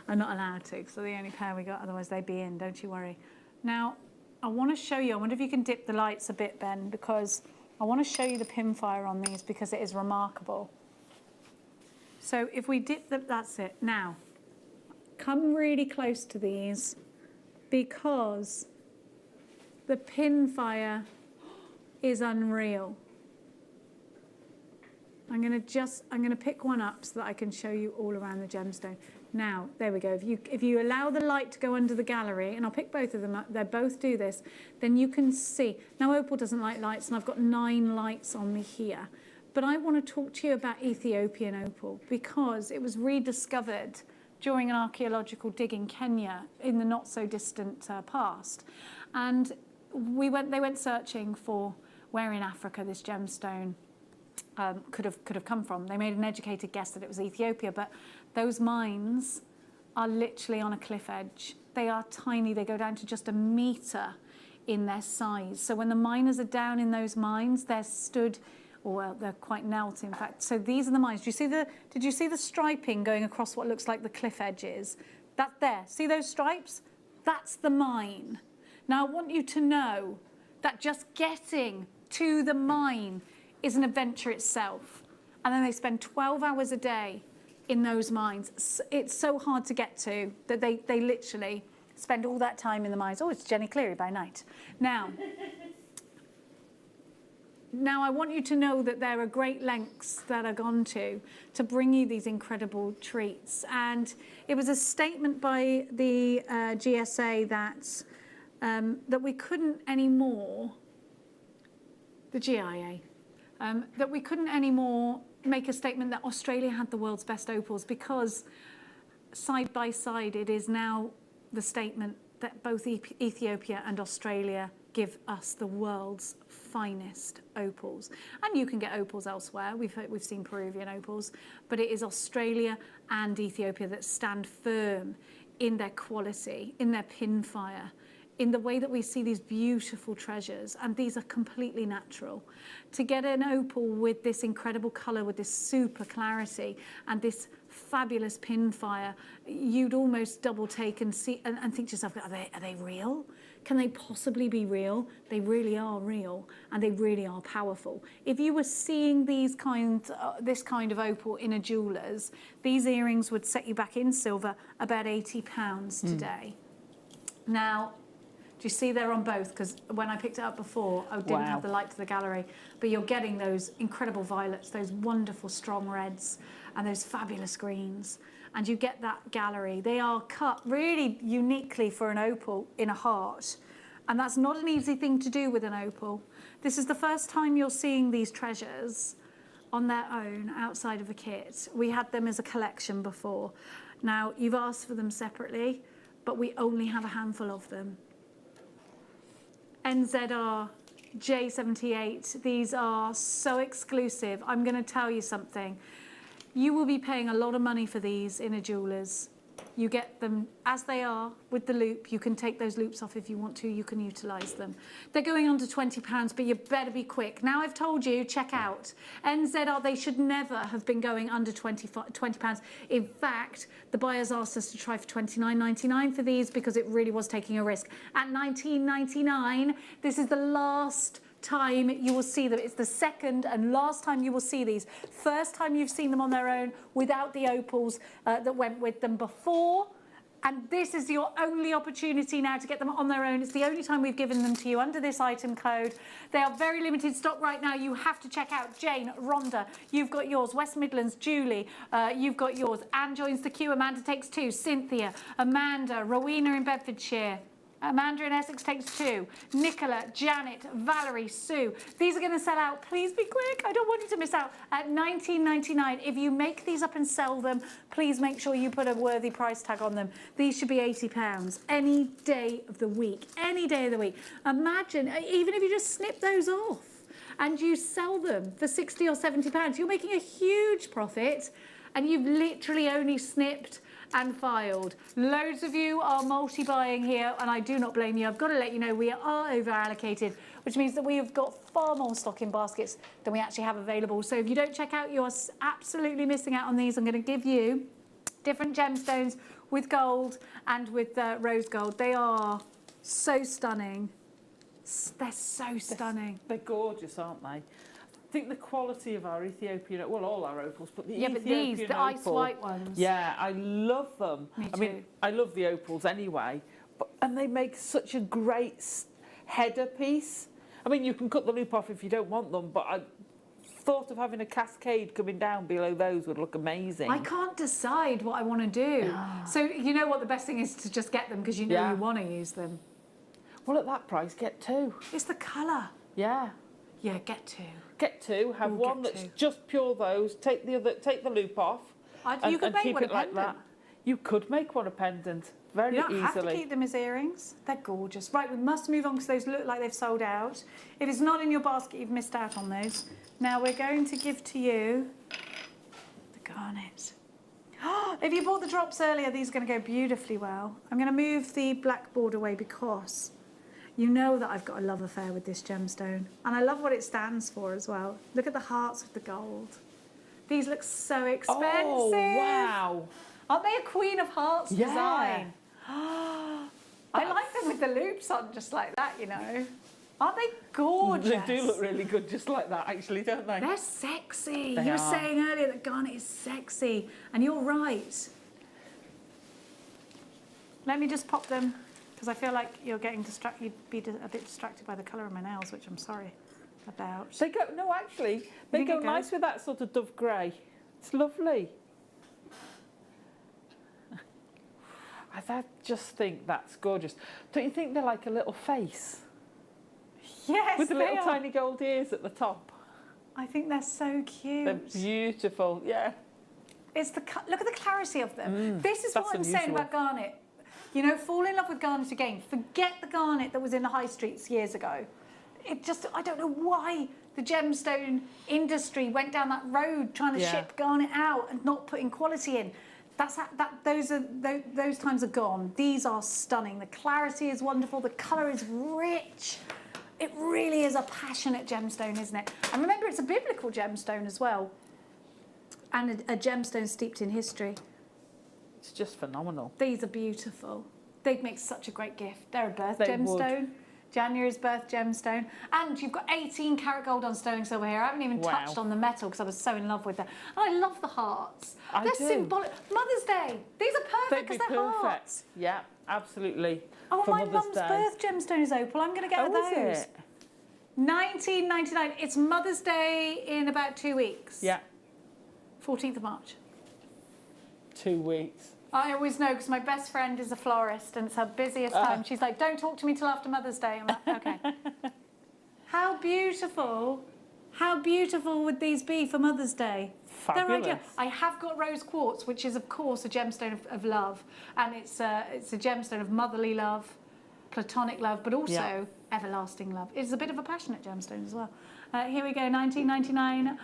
I'm not allowed to, because they're the only pair we got. Otherwise, they'd be in. Don't you worry. Now, I want to show you, I wonder if you can dip the lights a bit, Ben, because I want to show you the pinfire on these because it is remarkable. So if we dip them, that's it. Now, come really close to these because the pinfire is unreal. I'm going to pick one up so that I can show you all around the gemstone. Now, there we go. If you allow the light to go under the gallery, and I'll pick both of them up, they both do this, then you can see. Now, opal doesn't like lights, and I've got 9 lights on me here. But I want to talk to you about Ethiopian opal because it was rediscovered during an archaeological dig in Kenya in the not so distant past. And they went searching for where in Africa this gemstone could have come from. They made an educated guess that it was Ethiopia, but those mines are literally on a cliff edge. They are tiny. They go down to just a metre in their size. So when the miners are down in those mines, they're stood, or well, they're quite knelt, in fact. So these are the mines. Did you see the striping going across what looks like the cliff edges? That there. See those stripes? That's the mine. Now I want you to know that just getting to the mine is an adventure itself. And then they spend 12 hours a day in those mines. It's so hard to get to that they literally spend all that time in the mines. Oh, it's Jenny Cleary by night. Now I want you to know that there are great lengths that are gone to bring you these incredible treats. And it was a statement by the GSA that we couldn't anymore, the GIA, that we couldn't anymore make a statement that Australia had the world's best opals because side by side it is now the statement that both Ethiopia and Australia give us the world's finest opals. And you can get opals elsewhere. We've seen Peruvian opals, but it is Australia and Ethiopia that stand firm in their quality, in their pinfire, in the way that we see these beautiful treasures, and these are completely natural. To get an opal with this incredible colour, with this super clarity, and this fabulous pinfire, you'd almost double take and see and think to yourself, are they real? Can they possibly be real? They really are real, and they really are powerful. If you were seeing this kind of opal in a jeweller's, these earrings would set you back in silver about £80 today. Now, do you see they're on both? Because when I picked it up before, I didn't have the light to the gallery. But you're getting those incredible violets, those wonderful strong reds, and those fabulous greens. And you get that gallery. They are cut really uniquely for an opal in a heart. And that's not an easy thing to do with an opal. This is the first time you're seeing these treasures on their own outside of a kit. We had them as a collection before. Now, you've asked for them separately, but we only have a handful of them. NZR J78, these are so exclusive. I'm going to tell you something. You will be paying a lot of money for these in a jeweller's. You get them as they are with the loop. You can take those loops off if you want to. You can utilise them. They're going on to £20, but you better be quick. Now I've told you, check out. NZR, they should never have been going under £20. In fact, the buyers asked us to try for $29.99 for these because it really was taking a risk. At $19.99, this is the last time you will see them. It's the second and last time you will see these. First time you've seen them on their own without the opals that went with them before. And this is your only opportunity now to get them on their own. It's the only time we've given them to you under this item code. They are very limited stock right now. You have to check out Jane, Rhonda, you've got yours. West Midlands, Julie, you've got yours. Anne joins the queue. Amanda takes 2. Cynthia, Amanda, Rowena in Bedfordshire. Amanda in Essex takes 2. Nicola, Janet, Valerie, Sue. These are going to sell out. Please be quick. I don't want you to miss out. At $19.99. If you make these up and sell them, please make sure you put a worthy price tag on them. These should be £80 any day of the week. Any day of the week. Imagine, even if you just snip those off and you sell them for £60 or £70, you're making a huge profit, and you've literally only snipped and filed. Loads of you are multi-buying here, and I do not blame you. I've got to let you know we are over allocated, which means that we have got far more stock in baskets than we actually have available. So if you don't check out, you're absolutely missing out on these. I'm going to give you different gemstones with gold and with rose gold. They are so stunning. They're so stunning. They're gorgeous, aren't they? I think the quality of our Ethiopian, well, all our opals, but the Yeah, but Ethiopian these, the ice opal, white ones. Yeah, I love them. Me I mean, too. I love the opals anyway, and they make such a great header piece. I mean, you can cut the loop off if you don't want them, but I thought of having a cascade coming down below those would look amazing. I can't decide what I want to do. So you know what the best thing is to just get them because you know you want to use them. Well, at that price, get two. It's the colour. Yeah. Yeah, get two. Get two. Have one that's just pure those. Take the loop off. You could make keep one it a like pendant. that. You could make one a pendant very You don't easily. have to keep them as earrings. They're gorgeous. Right, we must move on because those look like they've sold out. If it's not in your basket, you've missed out on those. Now we're going to give to you the garnet. If you bought the drops earlier, these are going to go beautifully well. I'm going to move the black board away because you know that I've got a love affair with this gemstone. And I love what it stands for as well. Look at the hearts with the gold. These look so expensive. Oh, wow. Aren't they a Queen of Hearts Yeah. design? I like them with the loops on just like that, you know. Aren't they gorgeous? They do look really good just like that, actually, don't they? They're sexy. They You were are. saying earlier that garnet is sexy, and you're right. Let me just pop them, because I feel like you're getting distracted. You'd be a bit distracted by the colour of my nails, which I'm sorry about. They go, no, actually, they think go it nice goes? with that sort of dove grey. It's lovely. I just think that's gorgeous. Don't you think they're like a little face? Yes, With the they little are. tiny gold ears at the top. I think they're so cute. They're beautiful, yeah. It's look at the clarity of them. This is what that's I'm saying unusual. about garnet. You know, fall in love with garnet again. Forget the garnet that was in the high streets years ago. I don't know why the gemstone industry went down that road trying to ship garnet out and not putting quality in. Those times are gone. These are stunning. The clarity is wonderful. The colour is rich. It really is a passionate gemstone, isn't it? And remember, it's a biblical gemstone as well. And a gemstone steeped in history. It's just phenomenal. These are beautiful. They'd make such a great gift. They're a birth They gemstone. would. January's birth gemstone. And you've got 18 karat gold on stones over here. I haven't even touched on the metal because I was so in love with them. And I love the hearts. I They're do. symbolic. Mother's Day. These are perfect They'd be because they're perfect. hearts. Yeah, absolutely. Oh, for my Mother's mum's Day. birth gemstone is opal. I'm going to get her Oh, those. is it? 1999. It's Mother's Day in about 2 weeks. Yeah, 14th of March. 2 weeks. I always know because my best friend is a florist and it's her busiest time. She's like, don't talk to me till after Mother's Day. I'm like, okay. How beautiful would these be for Mother's Day? Fabulous. They're ideal. I have got rose quartz, which is, of course, a gemstone of love. And it's a gemstone of motherly love, platonic love, but also everlasting love. It's a bit of a passionate gemstone as well. Here we go, 1999.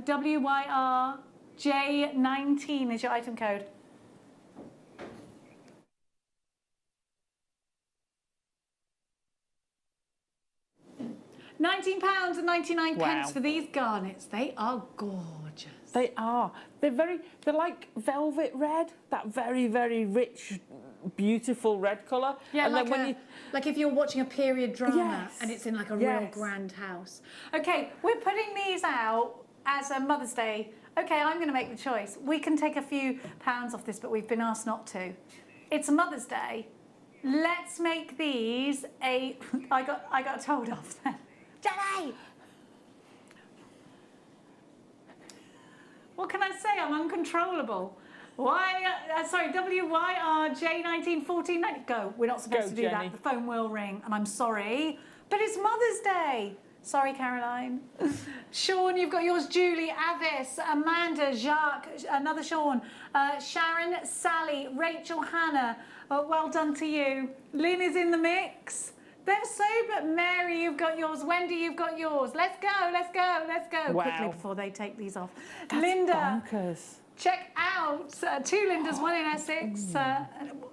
WYR J19 is your item code. £19.99 for these garnets. They are gorgeous. They are. They're like velvet red, that very, very rich, beautiful red colour. Yeah, and like, then when like if you're watching a period drama Yes. and it's in like a real Yes. grand house. Okay, we're putting these out as a Mother's Day. Okay, I'm going to make the choice. We can take a few pounds off this, but we've been asked not to. It's Mother's Day. Let's make these a... I got told off then. Jenny! What can I say? I'm uncontrollable. WYRJ1914. Go. We're not supposed Go, to do Jenny. that. The phone will ring, and I'm sorry. But it's Mother's Day. Sorry, Caroline. Sean, you've got yours. Julie, Avis, Amanda, Jacques, another Sean, Sharon, Sally, Rachel, Hannah. Well done to you. Lynn is in the mix. They're so, but Mary, you've got yours. Wendy, you've got yours. Let's go, let's go, let's go. Wow. Quickly before they take these off. That's Linda, bonkers. check out 2 Lindas, one in Essex,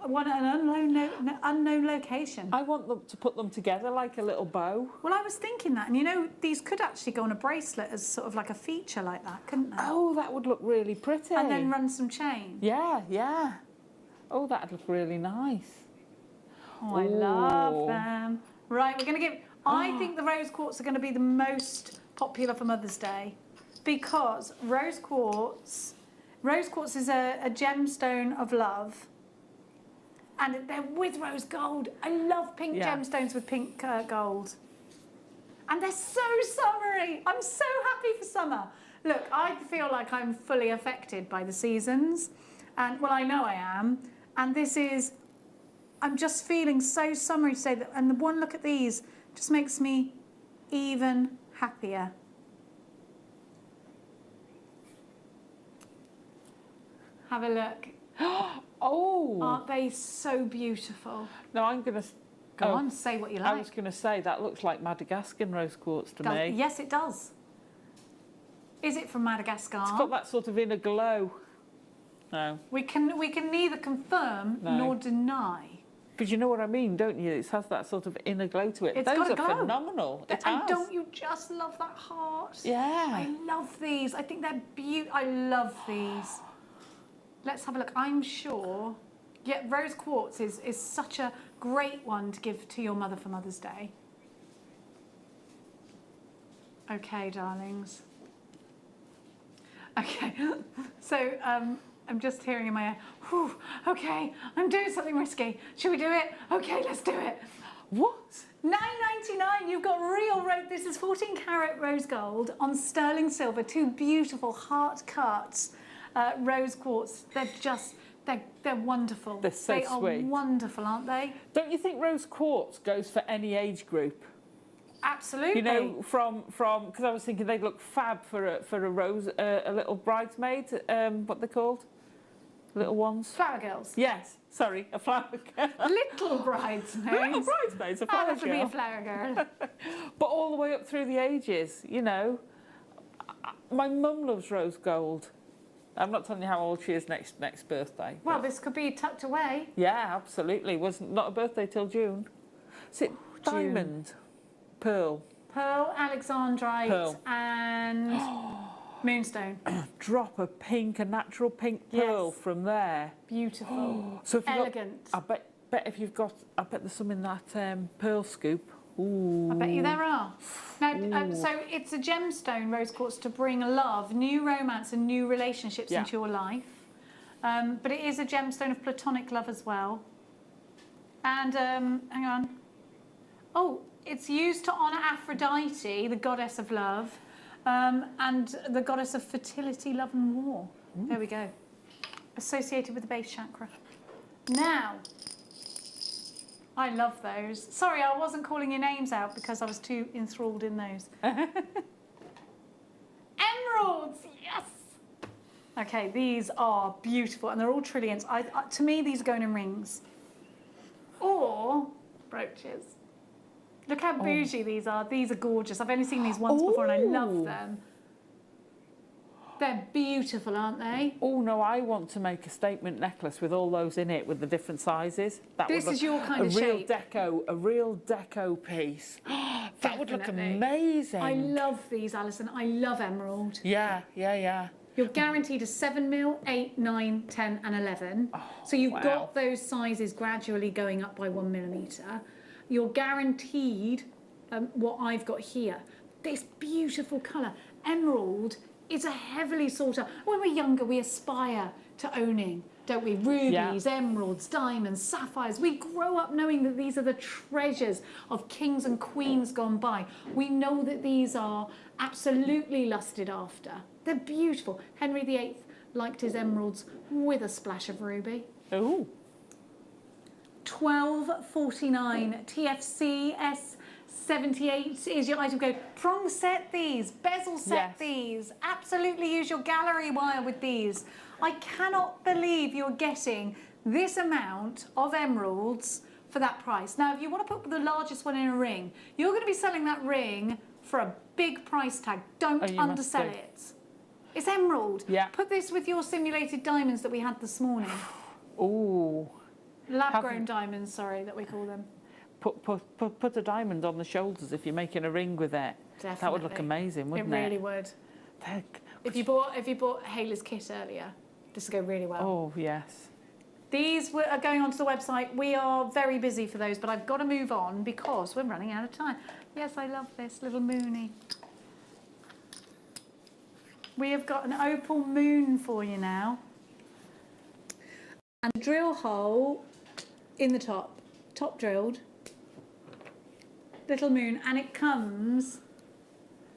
one at an unknown location. I want them to put them together like a little bow. Well, I was thinking that, and you know, these could actually go on a bracelet as sort of like a feature like that, couldn't they? Oh, that would look really pretty. And then run some chain. Yeah, yeah. Oh, that'd look really nice. Oh, I love them. Right, we're going to give... I think the rose quartz are going to be the most popular for Mother's Day because rose quartz is a gemstone of love, and they're with rose gold. I love pink gemstones with pink gold, and they're so summery. I'm so happy for summer. Look, I feel like I'm fully affected by the seasons, and well, I know I am, and I'm just feeling so summery today, and the one look at these just makes me even happier. Have a look. Oh! Aren't they so beautiful? No, I'm going to... Go on, say what you like. I was going to say, that looks like Madagascar rose quartz to me. Yes, it does. Is it from Madagascar? It's got that sort of inner glow. No. We can neither confirm nor deny. But you know what I mean, don't you? It has that sort of inner glow to it. It's Those got a are glow. phenomenal. It And has. don't you just love that heart? Yeah. I love these. I think they're beautiful. I love these. Let's have a look. I'm sure. Yeah, rose quartz is such a great one to give to your mother for Mother's Day. Okay, darlings. Okay, so I'm just hearing in my ear, whew, okay, I'm doing something risky. Should we do it? Okay, let's do it. What? $9.99, you've got real rose. This is 14 karat rose gold on sterling silver, 2 beautiful heart cut rose quartz. They're wonderful. They're so they sweet. Are wonderful, aren't they? Don't you think rose quartz goes for any age group? Absolutely. You know, from because I was thinking they'd look fab for a rose, a little bridesmaid. What they're called? Little ones. Flower girls. Yes. Sorry, a flower girl. Little bridesmaids. Little bridesmaids, a flower I'll have to be girl. a flower girl. But all the way up through the ages, you know. My mum loves rose gold. I'm not telling you how old she is next birthday. Well, this could be tucked away. Yeah, absolutely. Wasn't not a birthday till June. Is it diamond? Pearl. Pearl, Alexandrite, Pearl. and moonstone. Drop a natural pink pearl from there. Beautiful. So if you've elegant. I bet if you've got, I bet there's some in that pearl scoop. Ooh. I bet you there are. Now, so it's a gemstone, rose quartz, to bring love, new romance and new relationships into your life. But it is a gemstone of platonic love as well. And, hang on. Oh, it's used to honour Aphrodite, the goddess of love, and the goddess of fertility, love and war. There we go. Associated with the base chakra. Now, I love those. Sorry, I wasn't calling your names out because I was too enthralled in those. Emeralds, yes! Okay, these are beautiful and they're all trillions. To me, these are going in rings. Or brooches. Look how bougie these are. These are gorgeous. I've only seen these once before and I love them. They're beautiful, aren't they? Oh no, I want to make a statement necklace with all those in it with the different sizes. This is your kind of shape. A real deco piece. That would look amazing. I love these, Alison. I love emerald. Yeah. You're guaranteed a 7 mil, 8, 9, 10 and 11. So you've got those sizes gradually going up by 1 millimetre. You're guaranteed what I've got here. This beautiful colour. Emerald is a heavily sought after. When we're younger, we aspire to owning, don't we? Rubies, emeralds, diamonds, sapphires. We grow up knowing that these are the treasures of kings and queens gone by. We know that these are absolutely lusted after. They're beautiful. Henry VIII liked his emeralds with a splash of ruby. Oh. $12.49 TFCS 78 is your item code. Prong set these, bezel set these. Absolutely use your gallery wire with these. I cannot believe you're getting this amount of emeralds for that price. Now, if you want to put the largest one in a ring, you're going to be selling that ring for a big price tag. Don't undersell it. It's emerald. Yeah. Put this with your simulated diamonds that we had this morning. Ooh. Lab-grown diamonds, sorry, that we call them. Put a diamond on the shoulders if you're making a ring with it. Definitely. That would look amazing, wouldn't it? It really would. If you bought Hayley's kit earlier, this would go really well. Oh yes. These are going onto the website. We are very busy for those, but I've got to move on because we're running out of time. Yes, I love this little moonie. We have got an opal moon for you now. And a drill hole in the top drilled. Little moon, and it comes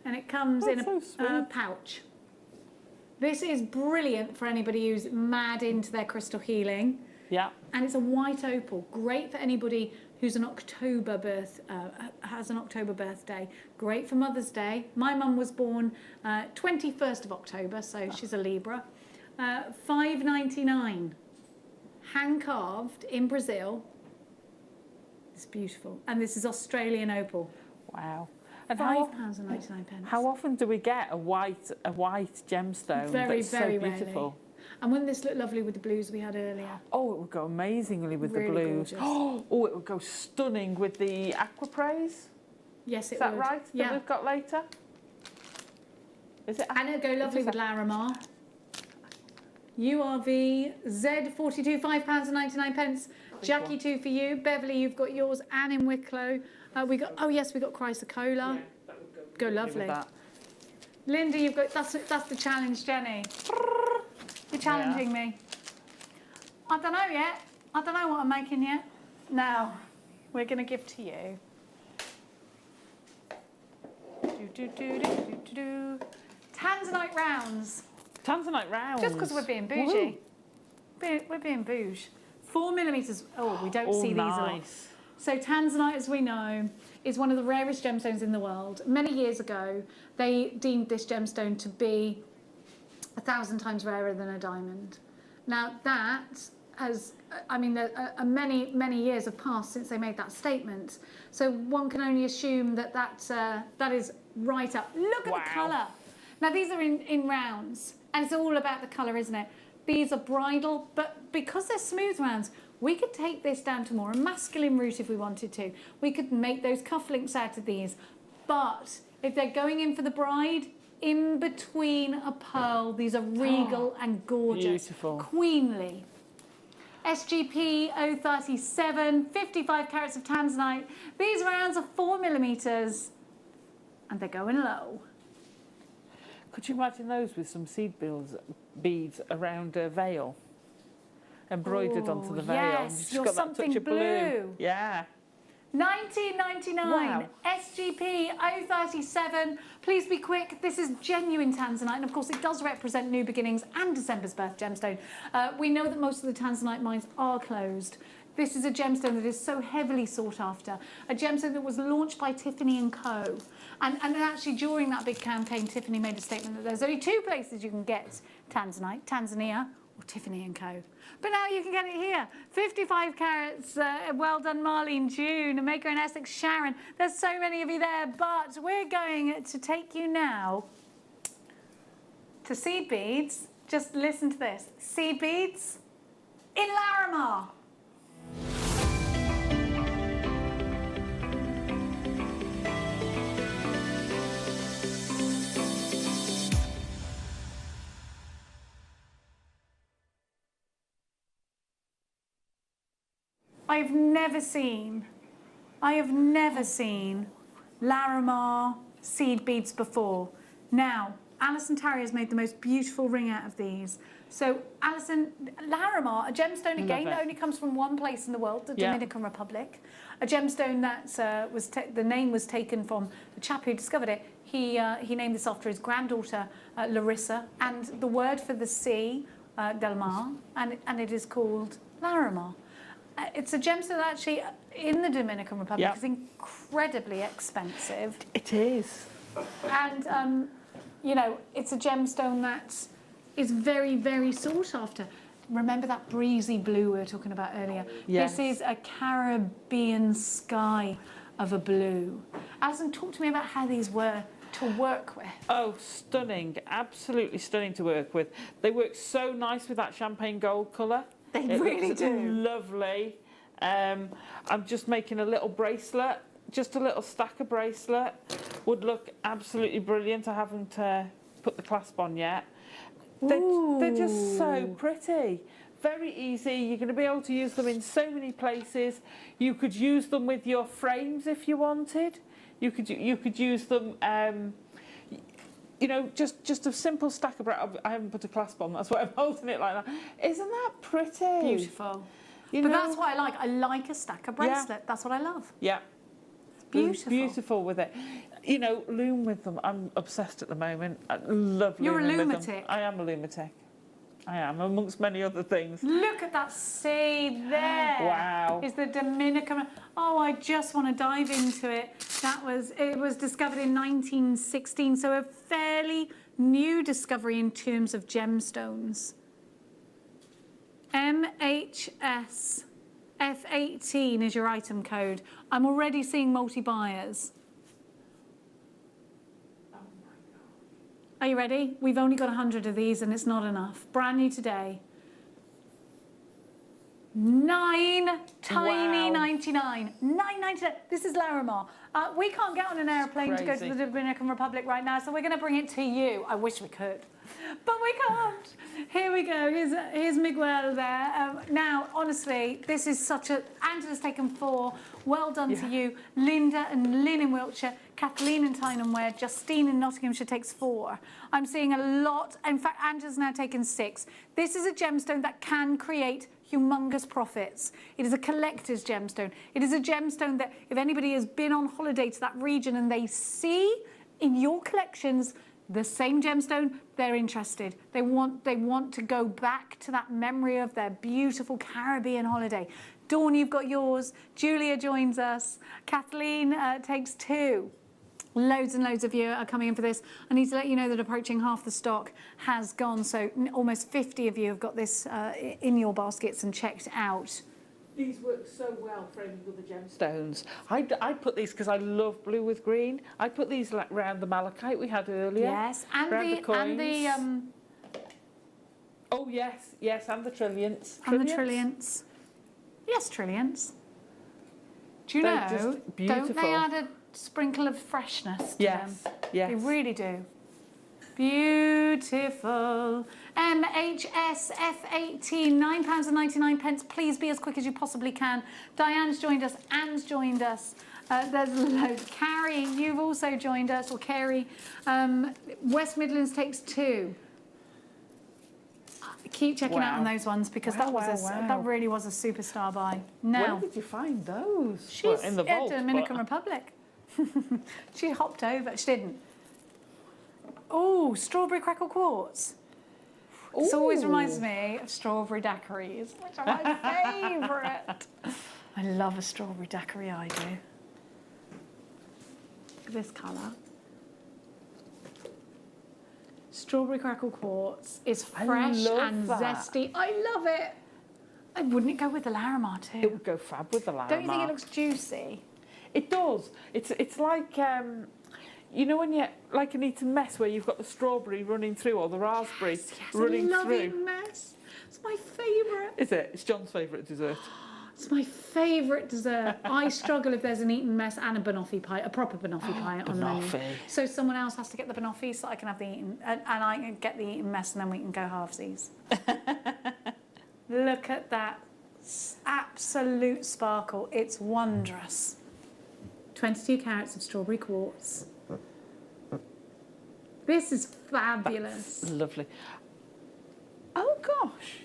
in a pouch. This is brilliant for anybody who's mad into their crystal healing. Yeah. And it's a white opal, great for anybody who's has an October birthday. Great for Mother's Day. My mum was born 21st of October, so she's a Libra. $5.99, hand carved in Brazil. It's beautiful, and this is Australian opal. Wow. And £5.99. How often do we get a white gemstone? Very, that's very so beautiful. rarely. And wouldn't this look lovely with the blues we had earlier? Oh, it would go amazingly with Really the blues. gorgeous. Oh, it would go stunning with the aquapraise. Yes, it Is that would. right? Yeah. That we've got later. Is it? And it'd go lovely with Larimar. URV Z42, £5.99. Jackie, 2 for you. Beverly, you've got yours. Anne in Wicklow. We got Chrysocola. Yeah, that would go lovely. Linda, you've got that's the challenge, Jenny. You're challenging me. I don't know yet. I don't know what I'm making yet. Now, we're going to give to you. Tanzanite rounds. Tanzanite rounds. Just because we're being bougie. We're being bouge. 4mm. Oh, we don't see these a lot. So Tanzanite, as we know, is one of the rarest gemstones in the world. Many years ago, they deemed this gemstone to be 1,000 times rarer than a diamond. Now that has, I mean, many years have passed since they made that statement. So one can only assume that that is right up. Look at the colour. Now these are in rounds, and it's all about the colour, isn't it? These are bridal, but because they're smooth rounds, we could take this down to more a masculine route if we wanted to. We could make those cufflinks out of these. But if they're going in for the bride, in between a pearl, these are regal and gorgeous. Beautiful. Queenly. SGP 037, 55 carats of tanzanite. These rounds are 4mm, and they're going low. Could you imagine those with some seed beads around a veil? Embroidered onto the veil. Yes, You've got that touch of blue. Yeah. $19.99. Wow. SGP 037. Please be quick. This is genuine tanzanite, and of course it does represent new beginnings and December's birth gemstone. We know that most of the tanzanite mines are closed. This is a gemstone that is so heavily sought after. A gemstone that was launched by Tiffany & Co. And actually during that big campaign, Tiffany made a statement that there's only 2 places you can get tanzanite, Tanzania or Tiffany & Co. But now you can get it here. 55 carats, well done Marlene, June, Maker in Essex, Sharon. There's so many of you there, but we're going to take you now to seed beads. Just listen to this. Seed beads in Larimar. I have never seen Larimar seed beads before. Now, Alison Tarry has made the most beautiful ring out of these. So, Alison, Larimar, a gemstone again that only comes from one place in the world, the Dominican Republic. A gemstone that the name was taken from the chap who discovered it. He named this after his granddaughter, Larissa, and the word for the sea, Del Mar, and it is called Larimar. It's a gemstone that actually, in the Dominican Republic, is incredibly expensive. It is. And, you know, it's a gemstone that is very, very sought after. Remember that breezy blue we were talking about earlier? Yes. This is a Caribbean sky of a blue. Alison, talk to me about how these were to work with. Oh, stunning. Absolutely stunning to work with. They work so nice with that champagne gold colour. They really do. Lovely. I'm just making a little bracelet, just a little stacker bracelet. Would look absolutely brilliant. I haven't put the clasp on yet. They're just so pretty. Very easy. You're going to be able to use them in so many places. You could use them with your frames if you wanted. You could use them. You know, just a simple stack of. I haven't put a clasp on. That's why I'm holding it like that. Isn't that pretty? Beautiful. You But know? that's what I like. I like a stacker bracelet. Yeah. That's what I love. Yeah. Beautiful. Beautiful with it. You know, loom with them. I'm obsessed at the moment. I love You're a looming with them. lunatic. I am a lunatic. I am, amongst many other things. Look at that sea there. Wow. Is the Dominican. Oh, I just want to dive into it. It was discovered in 1916, so a fairly new discovery in terms of gemstones. MHS F18 is your item code. I'm already seeing multi-buyers. Are you ready? We've only got 100 of these and it's not enough. Brand new today. 9 tiny 99. 9.99. This is Larimar. We can't get on an airplane to go to the Dominican Republic right now, so we're going to bring it to you. I wish we could, but we can't. Here we go. Here's Miguel there. Now, honestly, this is such a. Angela's taken 4. Well done to you. Linda and Lynn in Wiltshire. Kathleen in Tyne Ware. Justine in Nottinghamshire takes 4. I'm seeing a lot. In fact, Angela's now taken 6. This is a gemstone that can create humongous profits. It is a collector's gemstone. It is a gemstone that if anybody has been on holiday to that region and they see in your collections the same gemstone, they're interested. They want to go back to that memory of their beautiful Caribbean holiday. Dawn, you've got yours. Julia joins us. Kathleen takes 2. Loads and loads of you are coming in for this. I need to let you know that approaching half the stock has gone, so almost 50 of you have got this in your baskets and checked out. These work so well framed with the gemstones. I put these because I love blue with green. I put these like around the malachite we had earlier. Yes, and the coins. Oh yes, and the trilliants. And the trilliants. Yes, trilliants. Do you They're know? just beautiful. Don't they add a sprinkle of freshness to them? Yes. They really do. Beautiful. MHS F18, £9.99. Please be as quick as you possibly can. Diane's joined us. Anne's joined us. There's loads. Carrie, you've also joined us, or Carrie. West Midlands takes 2. Keep checking out on those ones because that really was a superstar buy. Now, where did you find those? She's in the vault, at Dominican Republic. She hopped over. She didn't. Oh, strawberry crackle quartz. This always reminds me of strawberry daiquiris, which are my favourite. I love a strawberry daiquiri, I do. Look at this colour. Strawberry crackle quartz is fresh and zesty. I love it. And wouldn't it go with the Larimar too? It would go fab with the Larimar. Don't you think it looks juicy? It does. It's like you know when you like an Eton mess where you've got the strawberry running through or the raspberry running I love through. Eton mess. It's my favourite. Is it? It's John's favourite dessert. It's my favourite dessert. I struggle if there's an Eton mess and a banoffee pie, a proper banoffee pie on the menu. So someone else has to get the banoffee so I can have the Eton, and I can get the Eton mess and then we can go halvesies. Look at that absolute sparkle. It's wondrous. 22 carats of strawberry quartz. This is fabulous. That's lovely. Oh gosh.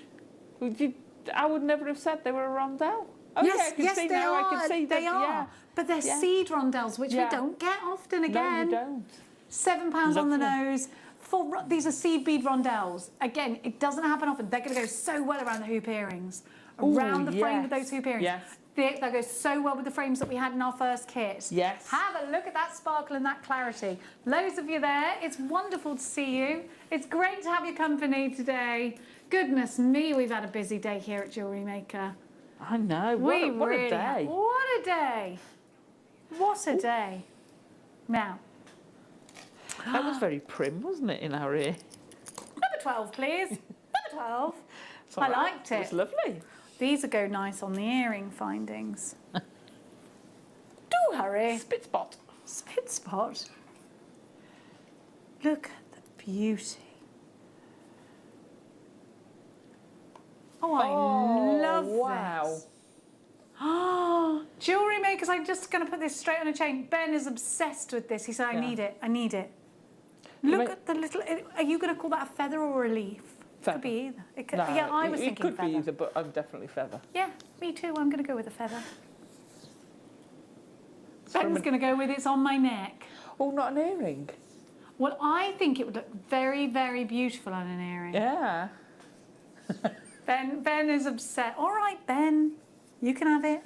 I would never have said they were a rondelle. Okay, Yes, I can yes, see they now. are. I can see they that, are. yeah. But they're seed rondelles, which we don't get often again. No, you don't. £7 on the nose. These are seed bead rondelles. Again, it doesn't happen often. They're going to go so well around the hoop earrings. Around the frame of those hoop earrings. Yes. That goes so well with the frames that we had in our first kit. Yes. Have a look at that sparkle and that clarity. Loads of you there. It's wonderful to see you. It's great to have your company today. Goodness me, we've had a busy day here at JewelleryMaker. I know. What a day. What a day. What a day. Now. That was very prim, wasn't it, in our ear? Number 12, please. Number 12. I liked it. It was lovely. These would go nice on the earring findings. Do hurry. Spit spot. Spit spot. Look at the beauty. Oh, Oh, I love wow. this. Oh, jewellery makers, I'm just going to put this straight on a chain. Ben is obsessed with this. He said, I need it, I need it. Look at the little, are you going to call that a feather or a leaf? Feather. Could be either. It could, No, yeah, I was it thinking could feather. be either, but I'm definitely feather. Yeah, me too. I'm going to go with a feather. Ben's going to go with it's on my neck. Oh, not an earring? Well, I think it would look very, very beautiful on an earring. Yeah. Ben is upset. All right, Ben, you can have it.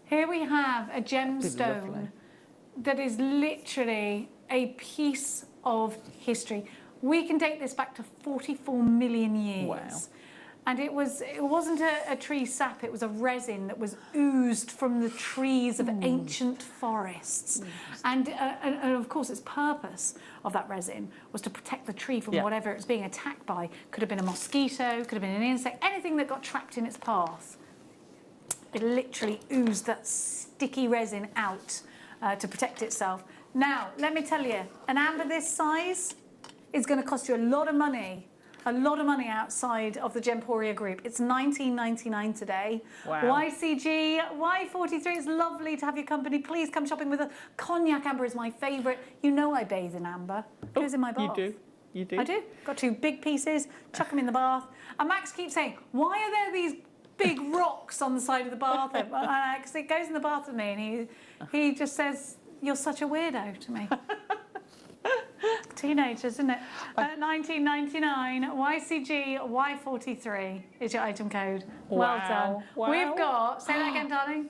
Here we have a gemstone that is literally a piece of history. We can date this back to 44 million years. Wow. And it wasn't a tree sap, it was a resin that was oozed from the trees of ancient forests. And of course, its purpose of that resin was to protect the tree from whatever it was being attacked by. Could have been a mosquito, could have been an insect, anything that got trapped in its path. It literally oozed that sticky resin out to protect itself. Now, let me tell you, an amber this size is going to cost you a lot of money outside of the Gemporia group. It's $19.99 today. Wow. YCG, Y43, it's lovely to have your company. Please come shopping with us. Cognac amber is my favourite. You know I bathe in amber. It goes in my bath. You do? You do? I do. Got 2 big pieces, chuck them in the bath. And Max keeps saying, why are there these big rocks on the side of the bath? Because it goes in the bath with me and he just says, you're such a weirdo to me. Teenagers, isn't it? $19.99, YCG Y43 is your item code. Well done. Wow. We've got, say that again, darling.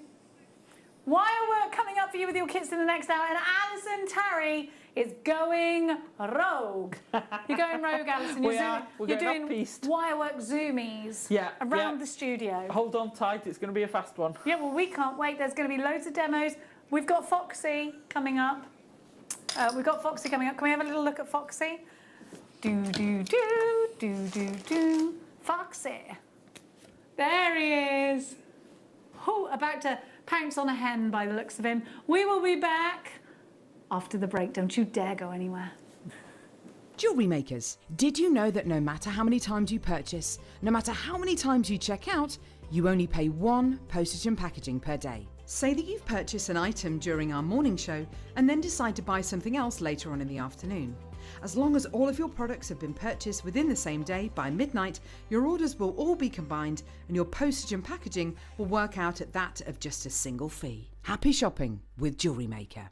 Wire work coming up for you with your kits in the next hour, and Alison Tarry is going rogue. You're going rogue, Alison. You're doing wire work zoomies around the studio. Hold on tight, it's going to be a fast one. Yeah, well, we can't wait. There's going to be loads of demos. We've got Foxy coming up. Can we have a little look at Foxy? Foxy. There he is. About to pounce on a hen by the looks of him. We will be back after the break. Don't you dare go anywhere. Jewellery makers, did you know that no matter how many times you purchase, no matter how many times you check out, you only pay 1 postage and packaging per day? Say that you've purchased an item during our morning show and then decide to buy something else later on in the afternoon. As long as all of your products have been purchased within the same day by midnight, your orders will all be combined and your postage and packaging will work out at that of just a single fee. Happy shopping with Jewellery Maker.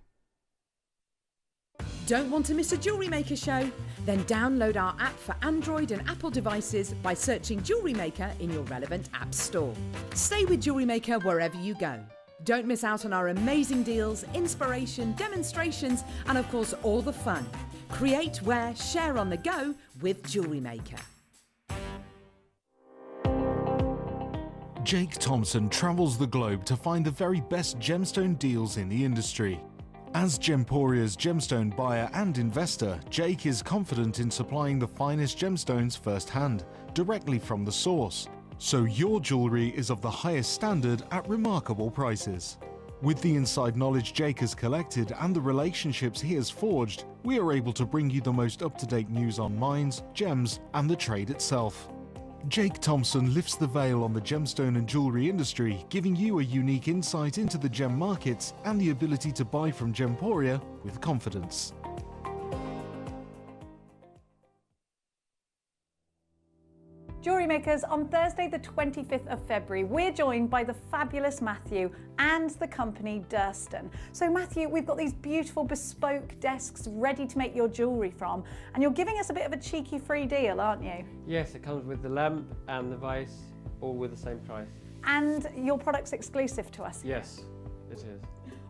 Don't want to miss a Jewellery Maker show? Then download our app for Android and Apple devices by searching Jewellery Maker in your relevant app store. Stay with Jewellery Maker wherever you go. Don't miss out on our amazing deals, inspiration, demonstrations, and of course all the fun. Create, wear, share on the go with Jewellery Maker. Jake Thompson travels the globe to find the very best gemstone deals in the industry. As Gemporia's gemstone buyer and investor, Jake is confident in supplying the finest gemstones firsthand, directly from the source. So your jewellery is of the highest standard at remarkable prices. With the inside knowledge Jake has collected and the relationships he has forged, we are able to bring you the most up-to-date news on mines, gems, and the trade itself. Jake Thompson lifts the veil on the gemstone and jewellery industry, giving you a unique insight into the gem markets and the ability to buy from Gemporia with confidence. Jewellery makers, on Thursday the 25th of February, we're joined by the fabulous Matthew and the company Durston. So Matthew, we've got these beautiful bespoke desks ready to make your jewellery from, and you're giving us a bit of a cheeky free deal, aren't you? Yes, it comes with the lamp and the vise, all with the same price. And your product's exclusive to us. Yes, it is.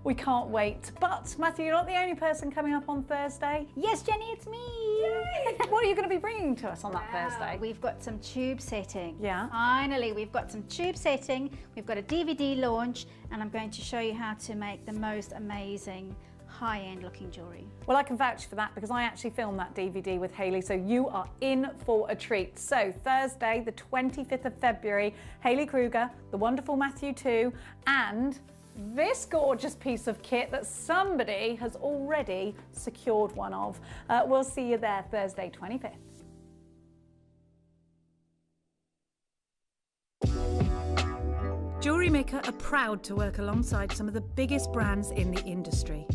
We can't wait. But Matthew, you're not the only person coming up on Thursday. Yes, Jenny, it's me. Yay. What are you going to be bringing to us on that Thursday? We've got some tube setting. Yeah. Finally, we've got some tube setting. We've got a DVD launch, and I'm going to show you how to make the most amazing high-end looking jewellery. Well, I can vouch for that because I actually filmed that DVD with Hayley, so you are in for a treat. So Thursday, the 25th of February, Hayley Kruger, the wonderful Matthew 2, and this gorgeous piece of kit that somebody has already secured one of. We'll see you there Thursday 25th. JewelleryMaker are proud to work alongside some of the biggest brands in the industry.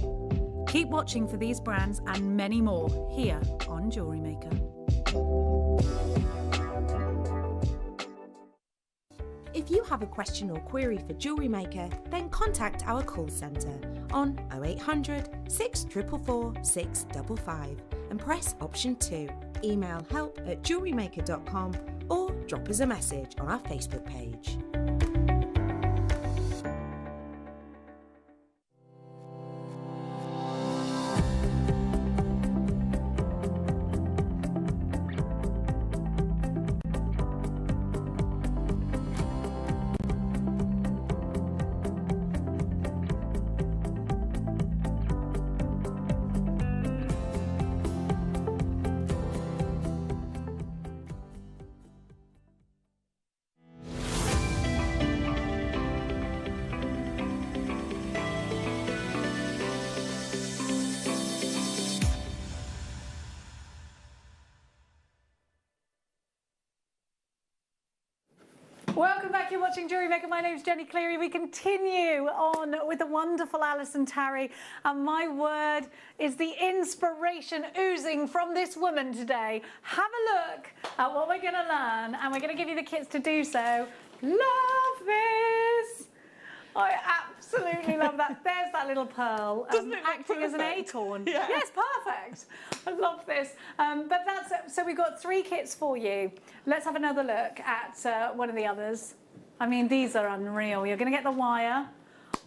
Keep watching for these brands and many more here on JewelleryMaker. If you have a question or query for JewelleryMaker, then contact our call centre on 0800 644 655 and press option 2. Email help@jewellerymaker.com or drop us a message on our Facebook page. Welcome back, you're watching JewelleryMaker. My name's Jenny Cleary. We continue on with the wonderful Alison Tarry, and my word is the inspiration oozing from this woman today. Have a look at what we're going to learn, and we're going to give you the kits to do so. Love this! I absolutely love that. There's that little pearl acting as an acorn. Yeah. Yes, perfect. I love this. But that's so we've got 3 kits for you. Let's have another look at one of the others. I mean, these are unreal. You're going to get the wire.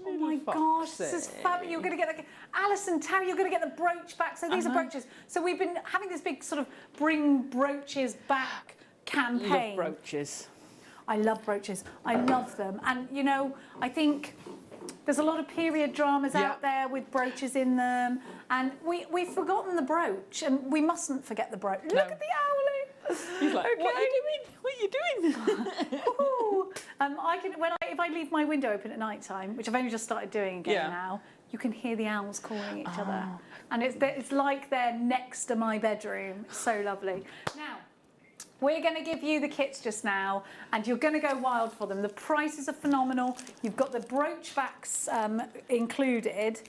Oh my gosh, this is fabulous. You're going to get the Alison Tarry, you're going to get the brooch back. So these are brooches. So we've been having this big sort of bring brooches back campaign. Love brooches. I love brooches. I love them. And, you know, I think there's a lot of period dramas out there with brooches in them. And we've forgotten the brooch, and we mustn't forget the brooch. Look at the owlie. He's like, okay. what are you doing? What are you doing? If I leave my window open at night time, which I've only just started doing again now, you can hear the owls calling each other. And it's like they're next to my bedroom. It's so lovely. Now, we're going to give you the kits just now, and you're going to go wild for them. The prices are phenomenal. You've got the brooch backs included.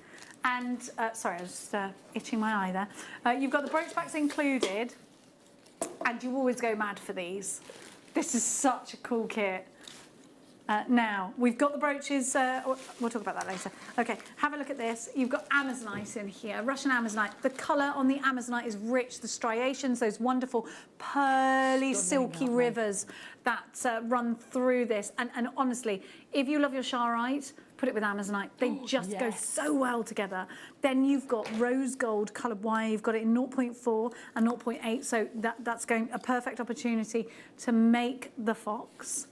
And, sorry, I was just itching my eye there. You've got the brooch backs included, and you always go mad for these. This is such a cool kit. Now, we've got the brooches, we'll talk about that later. Okay, have a look at this. You've got Amazonite in here, Russian Amazonite. The colour on the Amazonite is rich, the striations, those wonderful pearly, silky rivers that run through this. And honestly, if you love your Charite, put it with Amazonite. They just go so well together. Then you've got rose gold coloured wire. You've got it in 0.4 and 0.8, so that's going a perfect opportunity to make the fox.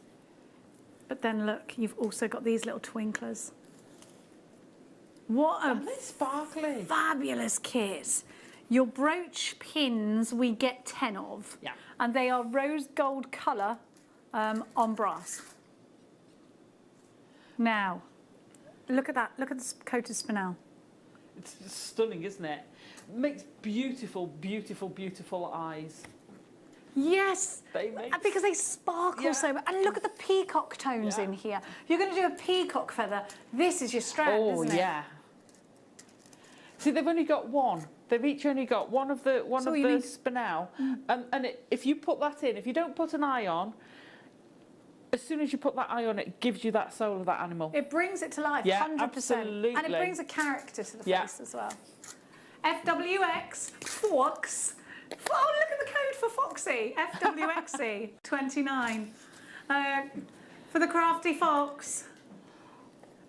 But then look, you've also got these little twinklers. What a sparkly, fabulous kit. Your brooch pins we get 10 of. Yeah. And they are rose gold colour on brass. Now, look at that. Look at the coated spinel. It's stunning, isn't it? Makes beautiful, beautiful, beautiful eyes. Yes, they make... because they sparkle so much. And look at the peacock tones in here. If you're going to do a peacock feather, this is your strand, isn't it? Oh, yeah. See, they've only got one. They've each only got one of the spinel. And if you put that in, if you don't put an eye on, as soon as you put that eye on, it gives you that soul of that animal. It brings it to life, 100%. Absolutely. And it brings a character to the face as well. FWX, Fox. Oh, look at the code for Foxy. FWXy, 29. For the Crafty Fox.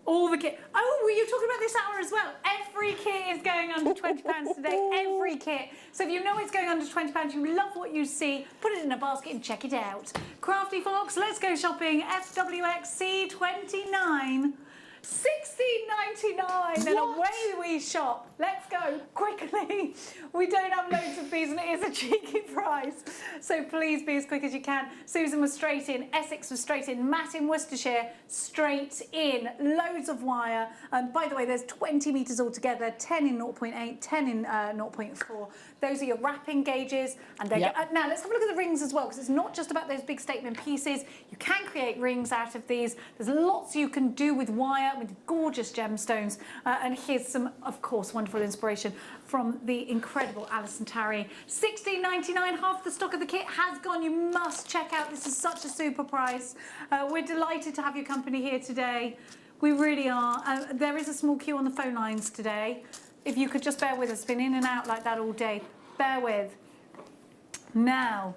All the kit. Oh, were you talking about this hour as well? Every kit is going under £20 today. Every kit. So if you know it's going under £20, you love what you see, put it in a basket and check it out. Crafty Fox, let's go shopping. FWXC 29. $16.99 and away we shop. Let's go quickly. We don't have loads of these and it is a cheeky price. So please be as quick as you can. Susan was straight in, Essex was straight in, Matt in Worcestershire straight in. Loads of wire. By the way, there's 20 metres altogether, 10 in 0.8, 10 in 0.4. Those are your wrapping gauges. And they're now let's have a look at the rings as well, because it's not just about those big statement pieces. You can create rings out of these. There's lots you can do with wire, with gorgeous gemstones. And here's some, of course, wonderful inspiration from the incredible Alison Tarry. $16.99, half the stock of the kit has gone. You must check out. This is such a super price. We're delighted to have your company here today. We really are. There is a small queue on the phone lines today. If you could just bear with us, been in and out like that all day. Bear with. Now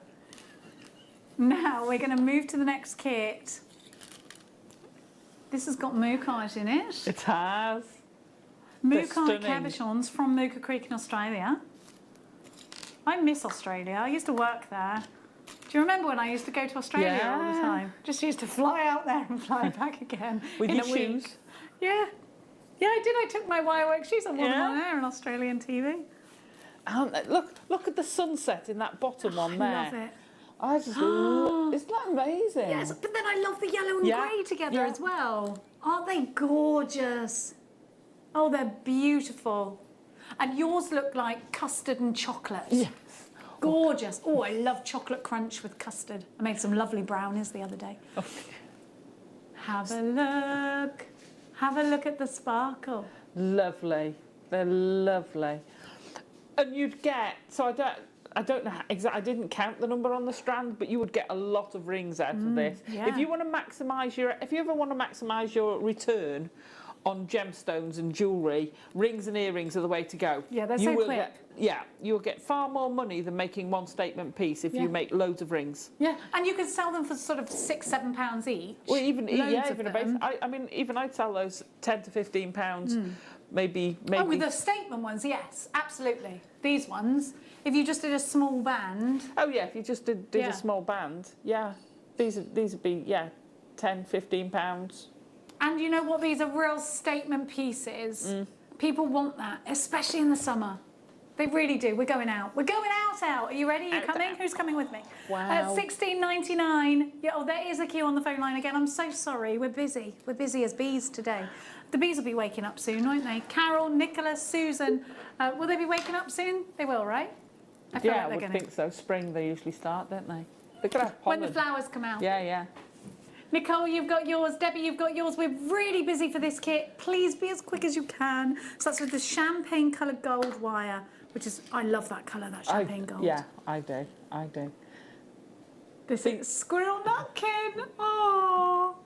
we're going to move to the next kit. This has got mookite in it. It has. Mookite cabochons from Mooka Creek in Australia. I miss Australia. I used to work there. Do you remember when I used to go to Australia all the time? Just used to fly out there and fly back again. With in your a week. shoes? Yeah. Yeah, I did. I took my wirework shoes on one on air on Australian TV. Look at the sunset in that bottom one there. I love it. I just love, isn't that amazing? Yes, but then I love the yellow and grey together as well. Aren't they gorgeous? Oh, they're beautiful. And yours look like custard and chocolate. Yes. Gorgeous. Oh, I love chocolate crunch with custard. I made some lovely brownies the other day. Oh. Have a look. Have a look at the sparkle. Lovely. They're lovely. And you'd get, so I don't know exactly, I didn't count the number on the strand, but you would get a lot of rings out of this. Yeah. If you want to maximise if you ever want to maximise your return on gemstones and jewellery, rings and earrings are the way to go. Yeah, they're so quick. You'll get far more money than making one statement piece if you make loads of rings. Yeah, and you can sell them for sort of £6-7 each. Well, even Loads even of a base. them. I mean, even I'd sell those £10 to £15. Maybe. Oh, with the statement ones, yes, absolutely. These ones, if you just did a small band. Oh yeah, if you just did a small band, these would be £10, £15. And you know what? These are real statement pieces. People want that, especially in the summer. They really do. We're going out. We're going out. Are you ready? Are you coming? Who's coming with me? Wow. $16.99. Yeah. Oh, there is a queue on the phone line again. I'm so sorry. We're busy. We're busy as bees today. The bees will be waking up soon, won't they? Carol, Nicholas, Susan. Will they be waking up soon? They will, right? I feel like I they're would going to. think so. Spring they usually start, don't they? They're going to have pollen. When the flowers come out. Yeah. Nicole, you've got yours. Debbie, you've got yours. We're really busy for this kit. Please be as quick as you can. So that's with the champagne coloured gold wire, which is, I love that colour, that champagne gold. Yeah, I do. This is squirrel napkin. Oh.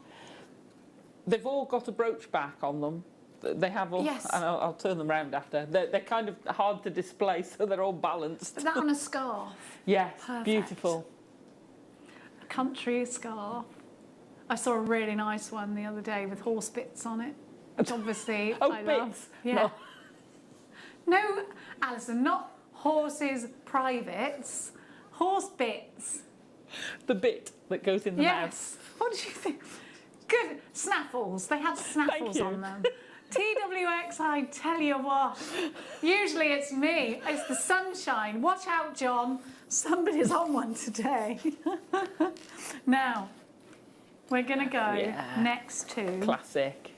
They've all got a brooch back on them. They have all, Yes. and I'll turn them round after. They're kind of hard to display, so they're all balanced. Put that on a scarf. Yes, Perfect. beautiful. A country scarf. I saw a really nice one the other day with horse bits on it, which obviously I love. Bits? Yeah. No, Alison, not horses, privates. Horse bits. The bit that goes in the mouth. Yes. What do you think? Good. Snaffles. They had snaffles on them. TWX, I tell you what. Usually it's me. It's the sunshine. Watch out, John. Somebody's on one today. Now, we're going to go next to... Classic.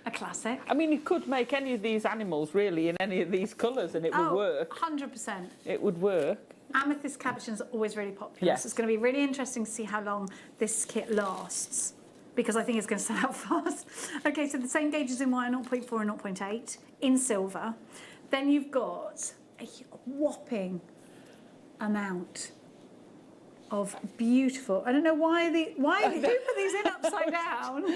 A classic. I mean, you could make any of these animals, really, in any of these colours, and it would work. 100%. It would work. Amethyst cabochons are always really popular. Yes. So it's going to be really interesting to see how long this kit lasts, because I think it's going to sell out fast. Okay, so the same gauges in wire, 0.4 and 0.8 in silver. Then you've got a whopping amount of beautiful. I don't know why who put these in upside down.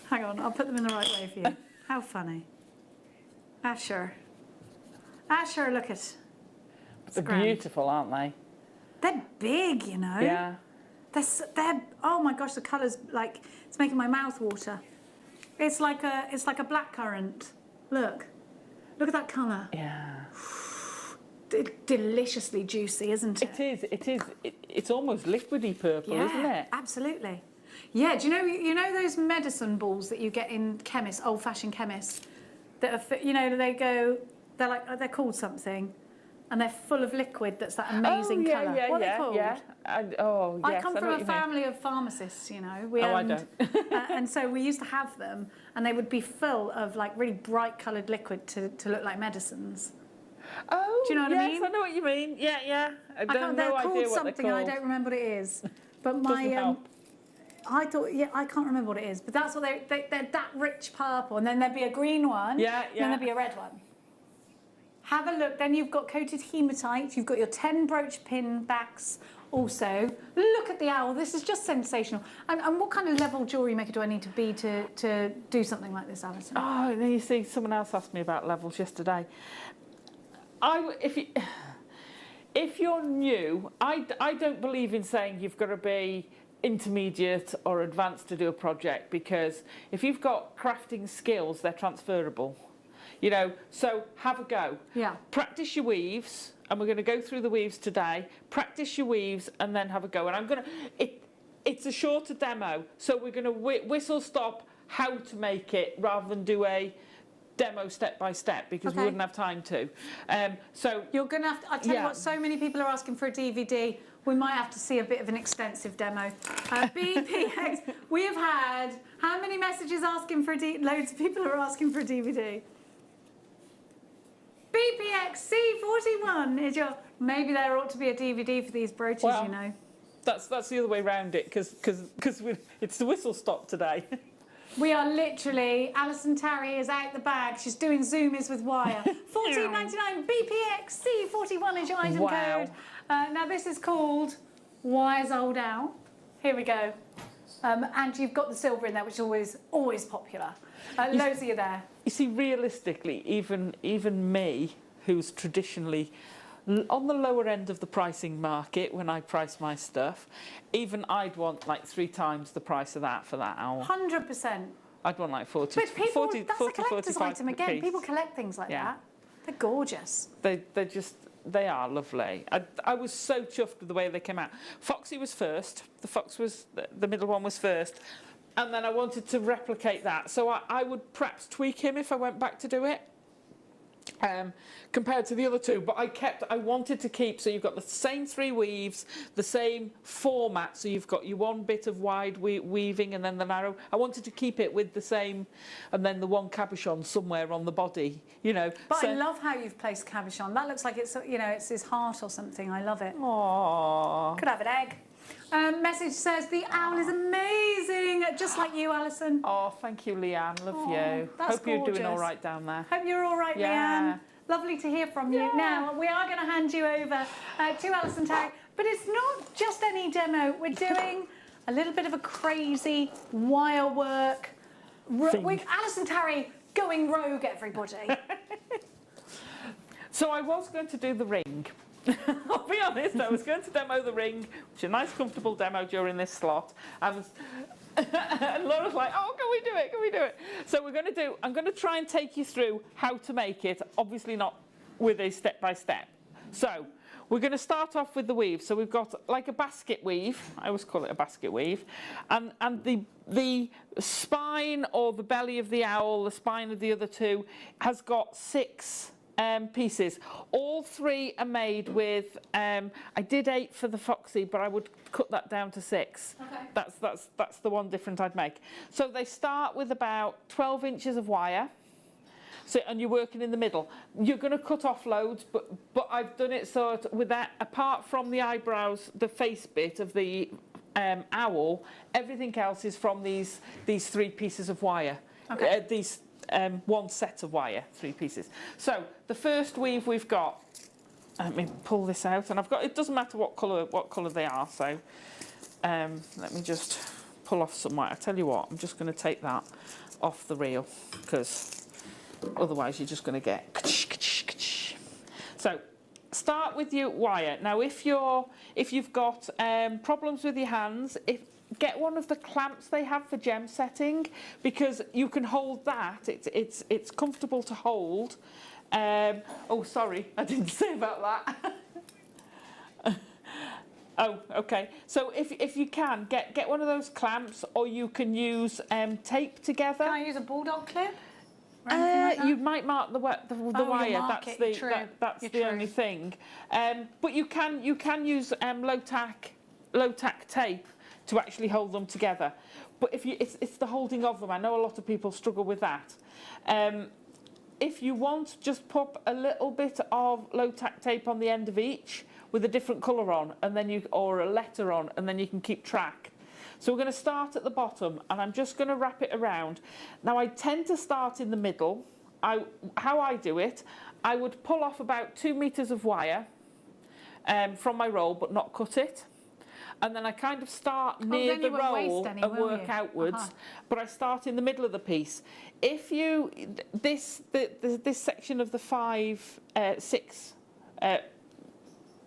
Hang on, I'll put them in the right way for you. How funny. Asher, look at. They're beautiful, aren't they? They're big, you know. Yeah. They're oh my gosh, the colour's like, it's making my mouth water. It's like a blackcurrant. Look at that colour. Yeah. Deliciously juicy, isn't it? It is. It's almost liquidy purple, isn't it? Absolutely. Yeah, do you know those medicine balls that you get in chemists, old-fashioned chemists, that are, they're called something. and they're full of liquid. That's that amazing colour. What are they called? Yeah. I come from a family of pharmacists, you know. I don't. And so we used to have them, and they would be full of like really bright coloured liquid to look like medicines. Oh, do you know what I mean? Yes, I know what you mean. Yeah. They're called something. I don't remember what it is. But my I thought, I can't remember what it is. But that's what they're that rich purple, and then there'd be a green one. Yeah. And then there'd be a red one. Have a look. Then you've got coated hematite. You've got your 10 brooch pin backs. Also, look at the owl. This is just sensational. And what kind of level jewellery maker do I need to be to do something like this, Alison? Oh, you see, someone else asked me about levels yesterday. If you're new, I don't believe in saying you've got to be intermediate or advanced to do a project, because if you've got crafting skills, they're transferable. You know, so have a go. Yeah. Practice your weaves, and we're going to go through the weaves today. Practice your weaves and then have a go. And it's a shorter demo, so we're going to whistle stop how to make it rather than do a demo step by step, because we wouldn't have time to. So you're going to have to, I tell you what, so many people are asking for a DVD. We might have to see a bit of an extensive demo. BPX, we have had how many messages asking for a loads of people are asking for a DVD. BPX C41 is your. Maybe there ought to be a DVD for these brooches, you know. That's the other way around it, because it's the whistle stop today. We are literally, Alison Tarry is out the bag. She's doing zoomies with wire. $14.99 BPX C41 is your item code. Now this is called Wires Old Owl. Here we go. And you've got the silver in there, which is always popular. Loads of you there. You see, realistically, even me, who's traditionally on the lower end of the pricing market when I price my stuff, even I'd want like 3 times the price of that for that owl. 100%. I'd want like 40. But people, 40, that's 40, a collector's 45 item again. piece. People collect things like that. They're gorgeous. They are lovely. I was so chuffed with the way they came out. Foxy was first. The middle one was first. And then I wanted to replicate that. So I would perhaps tweak him if I went back to do it, compared to the other two. But I wanted to keep, so you've got the same 3 weaves, the same format. So you've got your one bit of wide weaving and then the narrow. I wanted to keep it with the same, and then the one cabochon somewhere on the body, you know. But I love how you've placed cabochon. That looks like it's, you know, it's his heart or something. I love it. Aww. Could have an egg. Message says the owl is amazing, just like you, Alison. Oh, thank you, Leanne. Love you. That's Hope you're doing gorgeous. all right down there. Hope you're all right, Leanne. Lovely to hear from you. Now, we are going to hand you over to Alison Tarry, but it's not just any demo. We're doing a little bit of a crazy wire work. With Alison Tarry going rogue, everybody. So I was going to do the ring. I'll be honest, I was going to demo the ring, which is a nice comfortable demo during this slot. And Laura's like, oh, can we do it? Can we do it? So I'm going to try and take you through how to make it, obviously not with a step-by-step. So we're going to start off with the weave. So we've got like a basket weave. I always call it a basket weave. And the spine or the belly of the owl, the spine of the other two, has got 6 pieces. All 3 are made with, I did 8 for the Foxy, but I would cut that down to 6. Okay. That's the one difference I'd make. So they start with about 12 inches of wire. So, and you're working in the middle. You're going to cut off loads, but I've done it so with that, apart from the eyebrows, the face bit of the owl, everything else is from these 3 pieces of wire. Okay. One set of wire, 3 pieces. So the first weave we've got, let me pull this out, and I've got, it doesn't matter what colour they are, so let me just pull off some wire. I tell you what, I'm just going to take that off the reel, because otherwise you're just going to get so start with your wire. Now if you've got problems with your hands, get one of the clamps they have for gem setting, because you can hold that. It's comfortable to hold. Oh, sorry, I didn't say about that. Oh, okay. So if you can, get one of those clamps, or you can use tape together. Can I use a bulldog clip? or anything like that? You might mark the wire. Mark That's it. True. that's You're the true. only thing. But you can use low tack tape to actually hold them together. But if it's the holding of them. I know a lot of people struggle with that. If you want, just pop a little bit of low tack tape on the end of each with a different colour on, and then or a letter on, and then you can keep track. So we're going to start at the bottom, and I'm just going to wrap it around. Now I tend to start in the middle. How I do it, I would pull off about 2 meters of wire from my roll, but not cut it. And then I kind of start near the roll and work outwards, but I start in the middle of the piece. If you, this section of the 5/6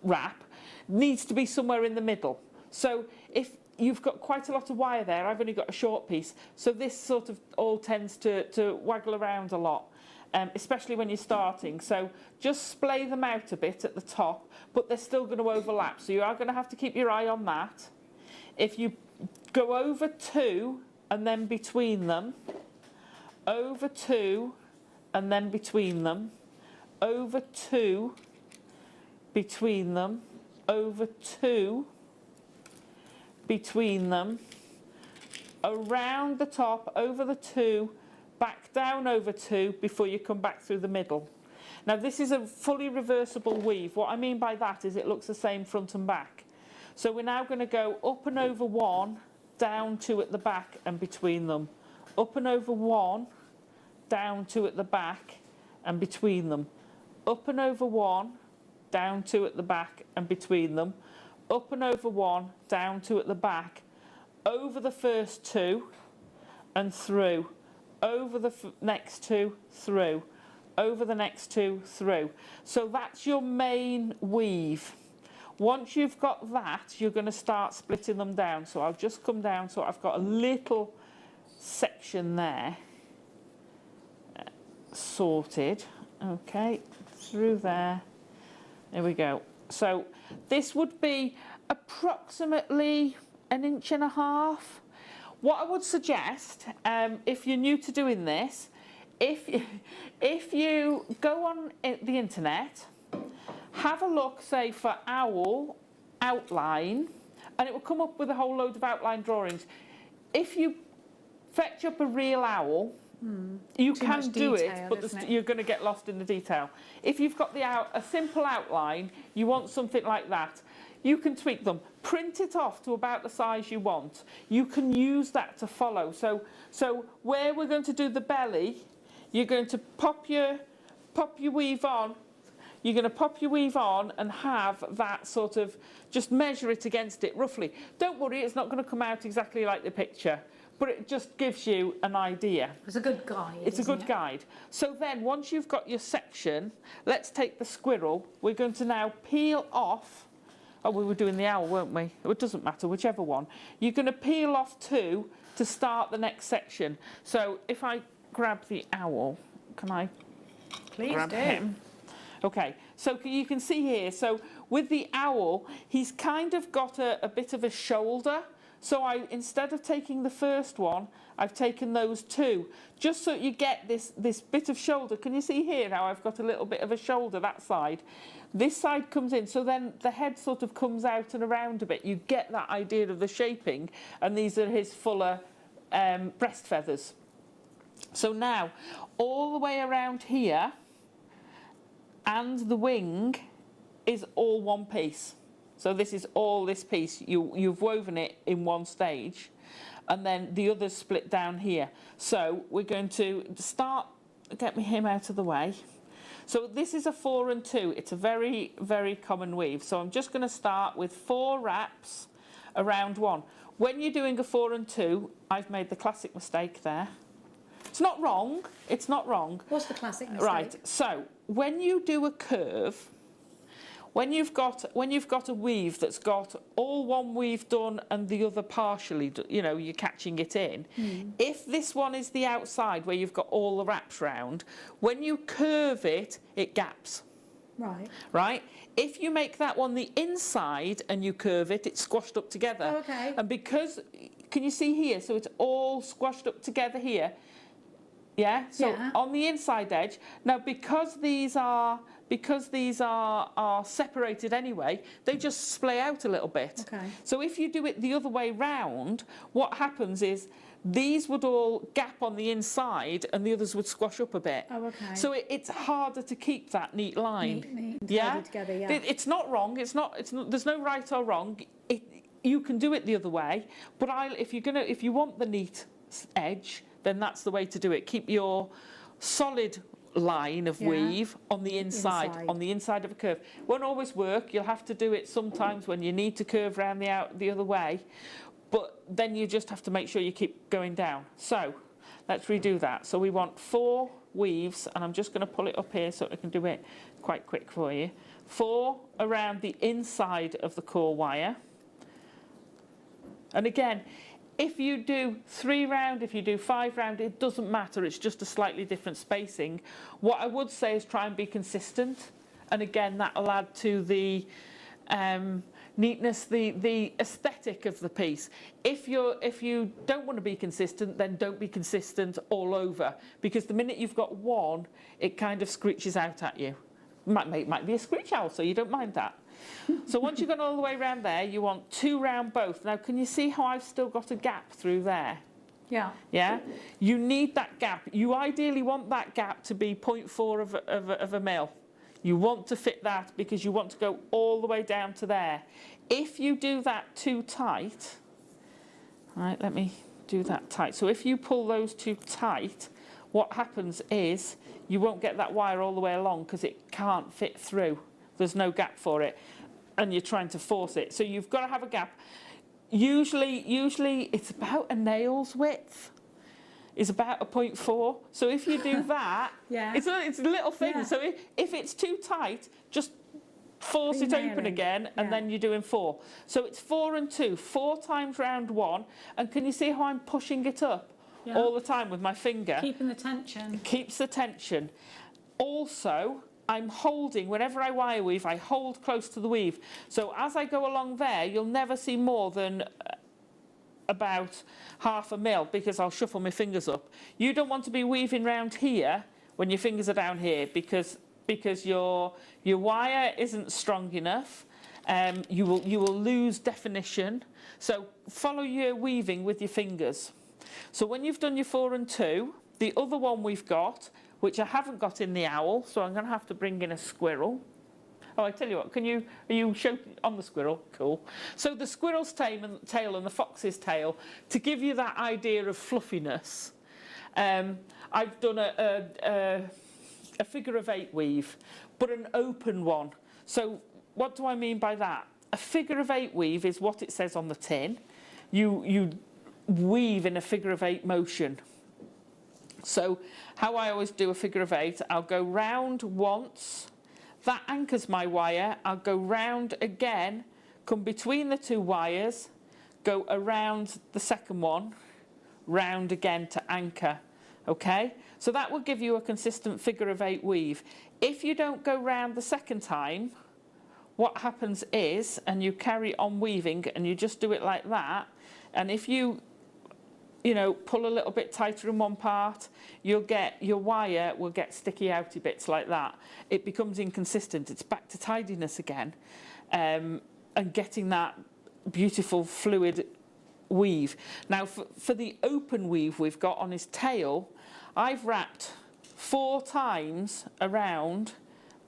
wrap needs to be somewhere in the middle. So if you've got quite a lot of wire there, I've only got a short piece, so this sort of all tends to waggle around a lot. Especially when you're starting. So just splay them out a bit at the top, but they're still going to overlap. So you are going to have to keep your eye on that. If you go over 2 and then between them, over 2 and then between them, over 2, between them, over 2, between them, around the top, over the 2, back down over 2 before you come back through the middle. Now this is a fully reversible weave. What I mean by that is it looks the same front and back. So we're now going to go up and over 1, down 2 at the back and between them. Up and over 1, down 2 at the back and between them. Up and over 1, down 2 at the back and between them. Up and over 1, down 2 at the back, over the first 2 and through. Over the next 2, through, over the next 2, through. So that's your main weave. Once you've got that, you're going to start splitting them down. So I'll just come down, so I've got a little section there sorted. Okay, through there. There we go. So this would be approximately 1.5 inches. What I would suggest, if you're new to doing this, if you go on the internet, have a look, say, for owl outline, and it will come up with a whole load of outline drawings. If you fetch up a real owl, you can do it, but you're going to get lost in the detail. If you've got a simple outline, you want something like that, you can tweak them. Print it off to about the size you want. You can use that to follow. So where we're going to do the belly, you're going to pop your weave on. You're going to pop your weave on and have that sort of, just measure it against it roughly. Don't worry, it's not going to come out exactly like the picture, but it just gives you an idea. It's a good guide. It's a good guide. So then once you've got your section, let's take the squirrel. We're going to now peel off. Oh, we were doing the owl, weren't we? It doesn't matter, whichever one. You're going to peel off 2 to start the next section. So if I grab the owl, can I grab him? Okay, so you can see here, so with the owl, he's kind of got a bit of a shoulder. So instead of taking the first one, I've taken those 2, just so you get this bit of shoulder. Can you see here how I've got a little bit of a shoulder, that side? This side comes in, so then the head sort of comes out and around a bit. You get that idea of the shaping, and these are his fuller breast feathers. So now, all the way around here, and the wing is all one piece. So this is all this piece. You've woven it in one stage, and then the others split down here. So we're going to start, get him out of the way. So this is a 4 and 2. It's a very, very common weave. So I'm just going to start with 4 wraps around 1. When you're doing a 4 and 2, I've made the classic mistake there. It's not wrong. It's not wrong. What's the classic mistake? Right. So when you do a curve, when you've got a weave that's got all one weave done and the other partially, you're catching it in. If this one is the outside where you've got all the wraps round, when you curve it, it gaps. Right. Right? If you make that one the inside and you curve it, it's squashed up together. Okay. And because, can you see here? So it's all squashed up together here. Yeah, so on the inside edge. Now, because these are separated anyway, they just splay out a little bit. Okay. So if you do it the other way round, what happens is these would all gap on the inside and the others would squash up a bit. Oh, okay. So it's harder to keep that neat line. Neat, yeah. together, yeah. It's not wrong. It's not. There's no right or wrong. You can do it the other way. But if you want the neat edge, then that's the way to do it. Keep your solid line of weave on the inside of a curve. Won't always work. You'll have to do it sometimes when you need to curve around the other way, but then you just have to make sure you keep going down. So let's redo that. So we want 4 weaves, and I'm just going to pull it up here so I can do it quite quick for you. 4 around the inside of the core wire. And again, if you do 3 round, if you do 5 round, it doesn't matter. It's just a slightly different spacing. What I would say is try and be consistent. And again, that'll add to the neatness, the aesthetic of the piece. If you don't want to be consistent, then don't be consistent all over. Because the minute you've got one, it kind of screeches out at you. Might be a screech owl, so you don't mind that. So once you've gone all the way around there, you want 2 round both. Now, can you see how I've still got a gap through there? Yeah. Yeah? You need that gap. You ideally want that gap to be 0.4 of a mil. You want to fit that because you want to go all the way down to there. If you do that too tight, right, let me do that tight. So if you pull those too tight, what happens is you won't get that wire all the way along because it can't fit through. There's no gap for it, and you're trying to force it. So you've got to have a gap. Usually it's about a nail's width. It's about a 0.4. So if you do that, it's a little thing. Yeah. So if it's too tight, just force it open again, and then you're doing 4. So it's 4 and 2, 4 times round 1. And can you see how I'm pushing it up all the time with my finger? Keeping the tension. Keeps the tension. Also, I'm holding, whenever I wire weave, I hold close to the weave. So as I go along there, you'll never see more than about half a mil because I'll shuffle my fingers up. You don't want to be weaving round here when your fingers are down here because your wire isn't strong enough. You will lose definition. So follow your weaving with your fingers. So when you've done your 4 and 2, the other one we've got, which I haven't got in the owl, so I'm going to have to bring in a squirrel. Oh, I tell you what, are you show on the squirrel? Cool. So the squirrel's tail and the fox's tail, to give you that idea of fluffiness, I've done a figure of 8 weave, but an open one. So what do I mean by that? A figure of 8 weave is what it says on the tin. You weave in a figure of 8 motion. So how I always do a figure of 8, I'll go round once, that anchors my wire, I'll go round again, come between the 2 wires, go around the second one, round again to anchor, okay? So that will give you a consistent figure of 8 weave. If you don't go round the second time, what happens is, and you carry on weaving and you just do it like that, and if you pull a little bit tighter in one part, your wire will get sticky outy bits like that. It becomes inconsistent. It's back to tidiness again, and getting that beautiful fluid weave. Now for the open weave we've got on his tail, I've wrapped 4 times around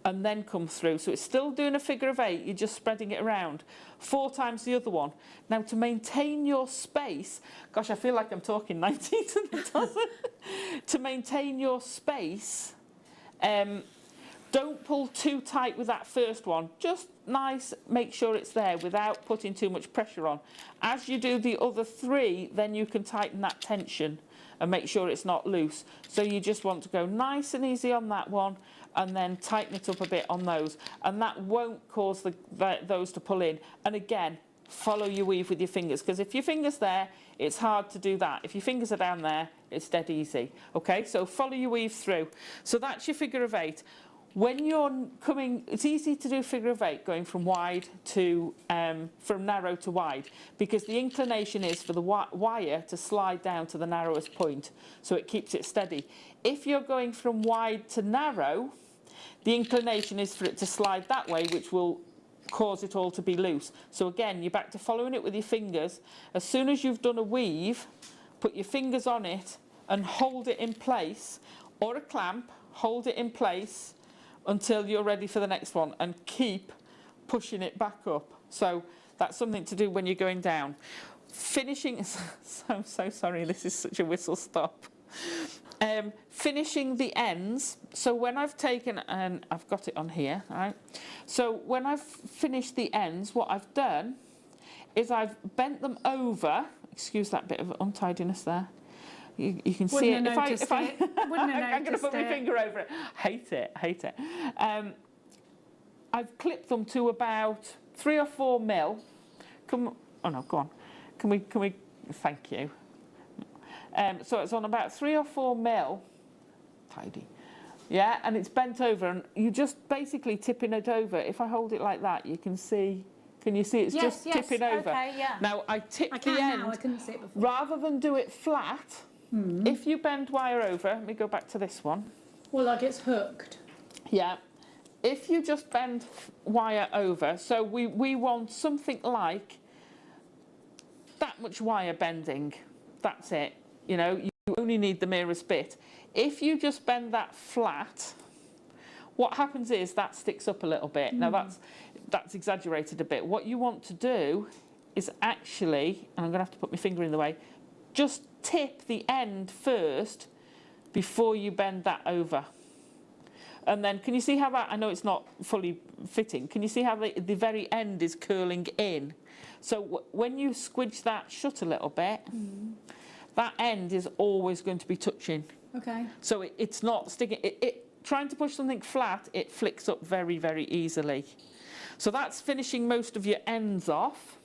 and then come through. So it's still doing a figure of 8, you're just spreading it around. 4 times the other one. Now to maintain your space, gosh, I feel like I'm talking 19th and it doesn't. To maintain your space, don't pull too tight with that first one. Just nice, make sure it's there without putting too much pressure on. As you do the other 3, then you can tighten that tension and make sure it's not loose. So you just want to go nice and easy on that one, and then tighten it up a bit on those, and that won't cause those to pull in. And again, follow your weave with your fingers, because if your finger's there, it's hard to do that. If your fingers are down there, it's dead easy. Okay, so follow your weave through. So that's your figure of 8. when you're coming, it's easy to do a figure of 8 going from wide to, from narrow to wide, because the inclination is for the wire to slide down to the narrowest point, so it keeps it steady. If you're going from wide to narrow, the inclination is for it to slide that way, which will cause it all to be loose. So again, you're back to following it with your fingers. As soon as you've done a weave, put your fingers on it and hold it in place, or a clamp, hold it in place until you're ready for the next one, and keep pushing it back up. So that's something to do when you're going down. Finishing, so sorry, this is such a whistle stop. Finishing the ends, so when I've taken, and I've got it on here, right? So when I've finished the ends, what I've done is I've bent them over, excuse that bit of untidiness there, you can see it. If I I'm going to put my finger over it. Hate it. I've clipped them to about 3 or 4 mil. Oh no, go on. Can we? Thank you. So it's on about 3 or 4 mil. Tidy. Yeah, and it's bent over, and you just basically tipping it over. If I hold it like that, you can see. Can you see it's just tipping over? Okay, yeah. Now I tip the end. Now. I couldn't see it before. Rather than do it flat, if you bend wire over, let me go back to this one. Well, like it's hooked. Yeah. If you just bend wire over, so we want something like that much wire bending. That's it. You know, you only need the merest bit. If you just bend that flat, what happens is that sticks up a little bit. Now that's exaggerated a bit. What you want to do is actually, and I'm going to have to put my finger in the way, just tip the end first before you bend that over. And then, can you see how that, I know it's not fully fitting, can you see how the very end is curling in? So when you squidge that shut a little bit, that end is always going to be touching. Okay. So it's not sticking, trying to push something flat, it flicks up very, very easily. So that's finishing most of your ends off.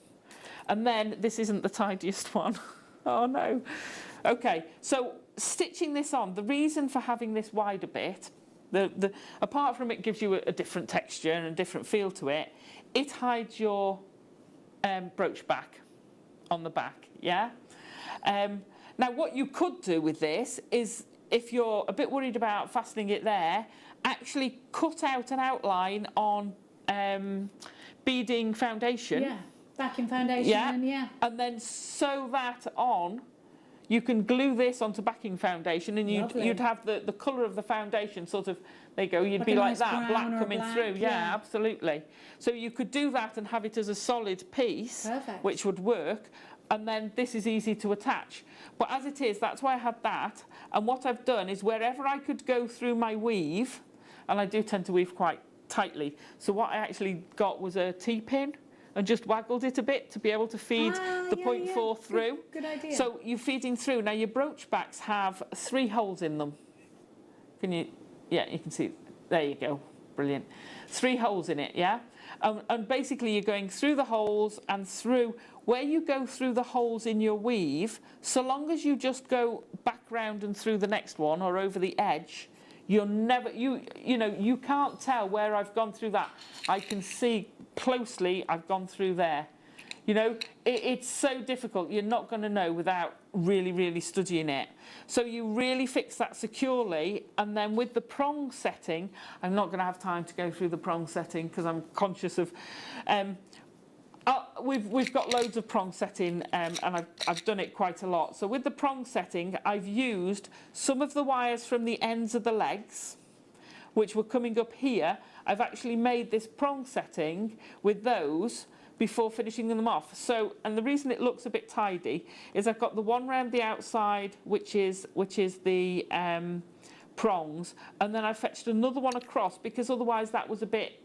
And then, this isn't the tidiest one. Oh no. Okay, so stitching this on, the reason for having this wider bit, apart from it gives you a different texture and a different feel to it, it hides your brooch back on the back, yeah? Now what you could do with this is, if you're a bit worried about fastening it there, actually cut out an outline on beading foundation. Yeah, backing foundation. Yeah, and then sew that on. You can glue this onto backing foundation, and you'd have the colour of the foundation sort of, there you go, you'd be like that, black coming through. Yeah, absolutely. So you could do that and have it as a solid piece, which would work, and then this is easy to attach. But as it is, that's why I had that, and what I've done is wherever I could go through my weave, and I do tend to weave quite tightly, so what I actually got was a T-pin, and just waggled it a bit to be able to feed the 0.4 through. Good idea. So you're feeding through. Now your brooch backs have 3 holes in them. Can you? Yeah, you can see. There you go. Brilliant. 3 holes in it, yeah? And basically you're going through the holes and through. Where you go through the holes in your weave, so long as you just go back round and through the next one or over the edge, you're never, you know, you can't tell where I've gone through that. I can see closely I've gone through there. You know, it's so difficult. You're not going to know without really studying it. So you really fix that securely, and then with the prong setting, I'm not going to have time to go through the prong setting because I'm conscious of. We've got loads of prong setting, and I've done it quite a lot. So with the prong setting, I've used some of the wires from the ends of the legs, which were coming up here. I've actually made this prong setting with those before finishing them off. So, and the reason it looks a bit tidy is I've got the one round the outside, which is the prongs, and then I fetched another one across because otherwise that was a bit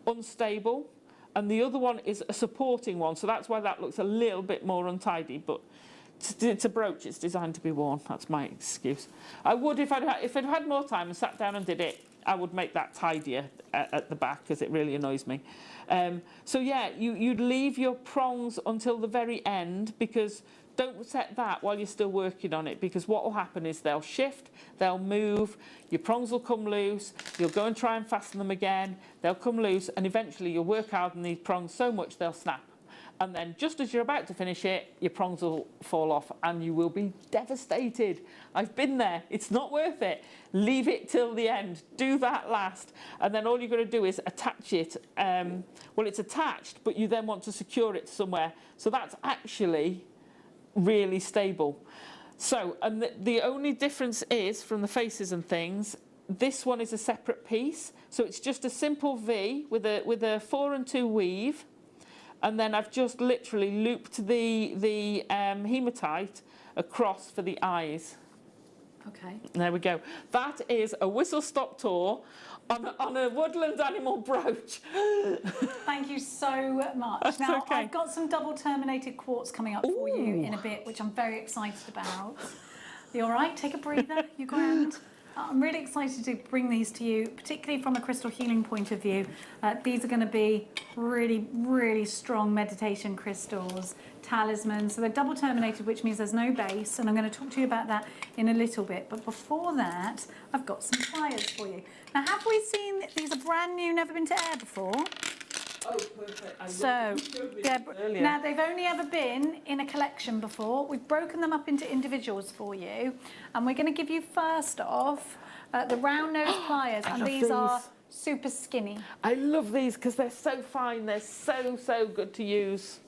unstable. And the other one is a supporting one, so that's why that looks a little bit more untidy. But it's a brooch, it's designed to be worn. That's my excuse. I would, if I'd had more time and sat down and did it, I would make that tidier at the back because it really annoys me. So yeah, you'd leave your prongs until the very end, because don't set that while you're still working on it, because what will happen is they'll shift, they'll move, your prongs will come loose, you'll go and try and fasten them again, they'll come loose, and eventually you'll work hard on these prongs so much they'll snap. And then just as you're about to finish it, your prongs will fall off and you will be devastated. I've been there. It's not worth it. Leave it till the end. Do that last. And then all you've got to do is attach it. Well, it's attached, but you then want to secure it somewhere. So that's actually really stable. So, and the only difference is, from the faces and things, this one is a separate piece. So it's just a simple V with a 4 and 2 weave. And then I've just literally looped the hematite across for the eyes. Okay. There we go. That is a whistle-stop tour on a woodland animal brooch. Thank you so much. That's now, okay. I've got some double terminated quartz coming up for you in a bit, which I'm very excited about. You all right? Take a breather. You grand? I'm really excited to bring these to you, particularly from a crystal healing point of view. These are going to be really, really strong meditation crystals, talismans. So they're double terminated, which means there's no base, and I'm going to talk to you about that in a little bit. But before that, I've got some pliers for you. Now, have we seen these are brand new, never been to air before? Oh, perfect. So, now they've only ever been in a collection before. We've broken them up into individuals for you, and we're going to give you first off the round nose pliers, and these are super skinny. I love these because they're so fine. They're so good to use.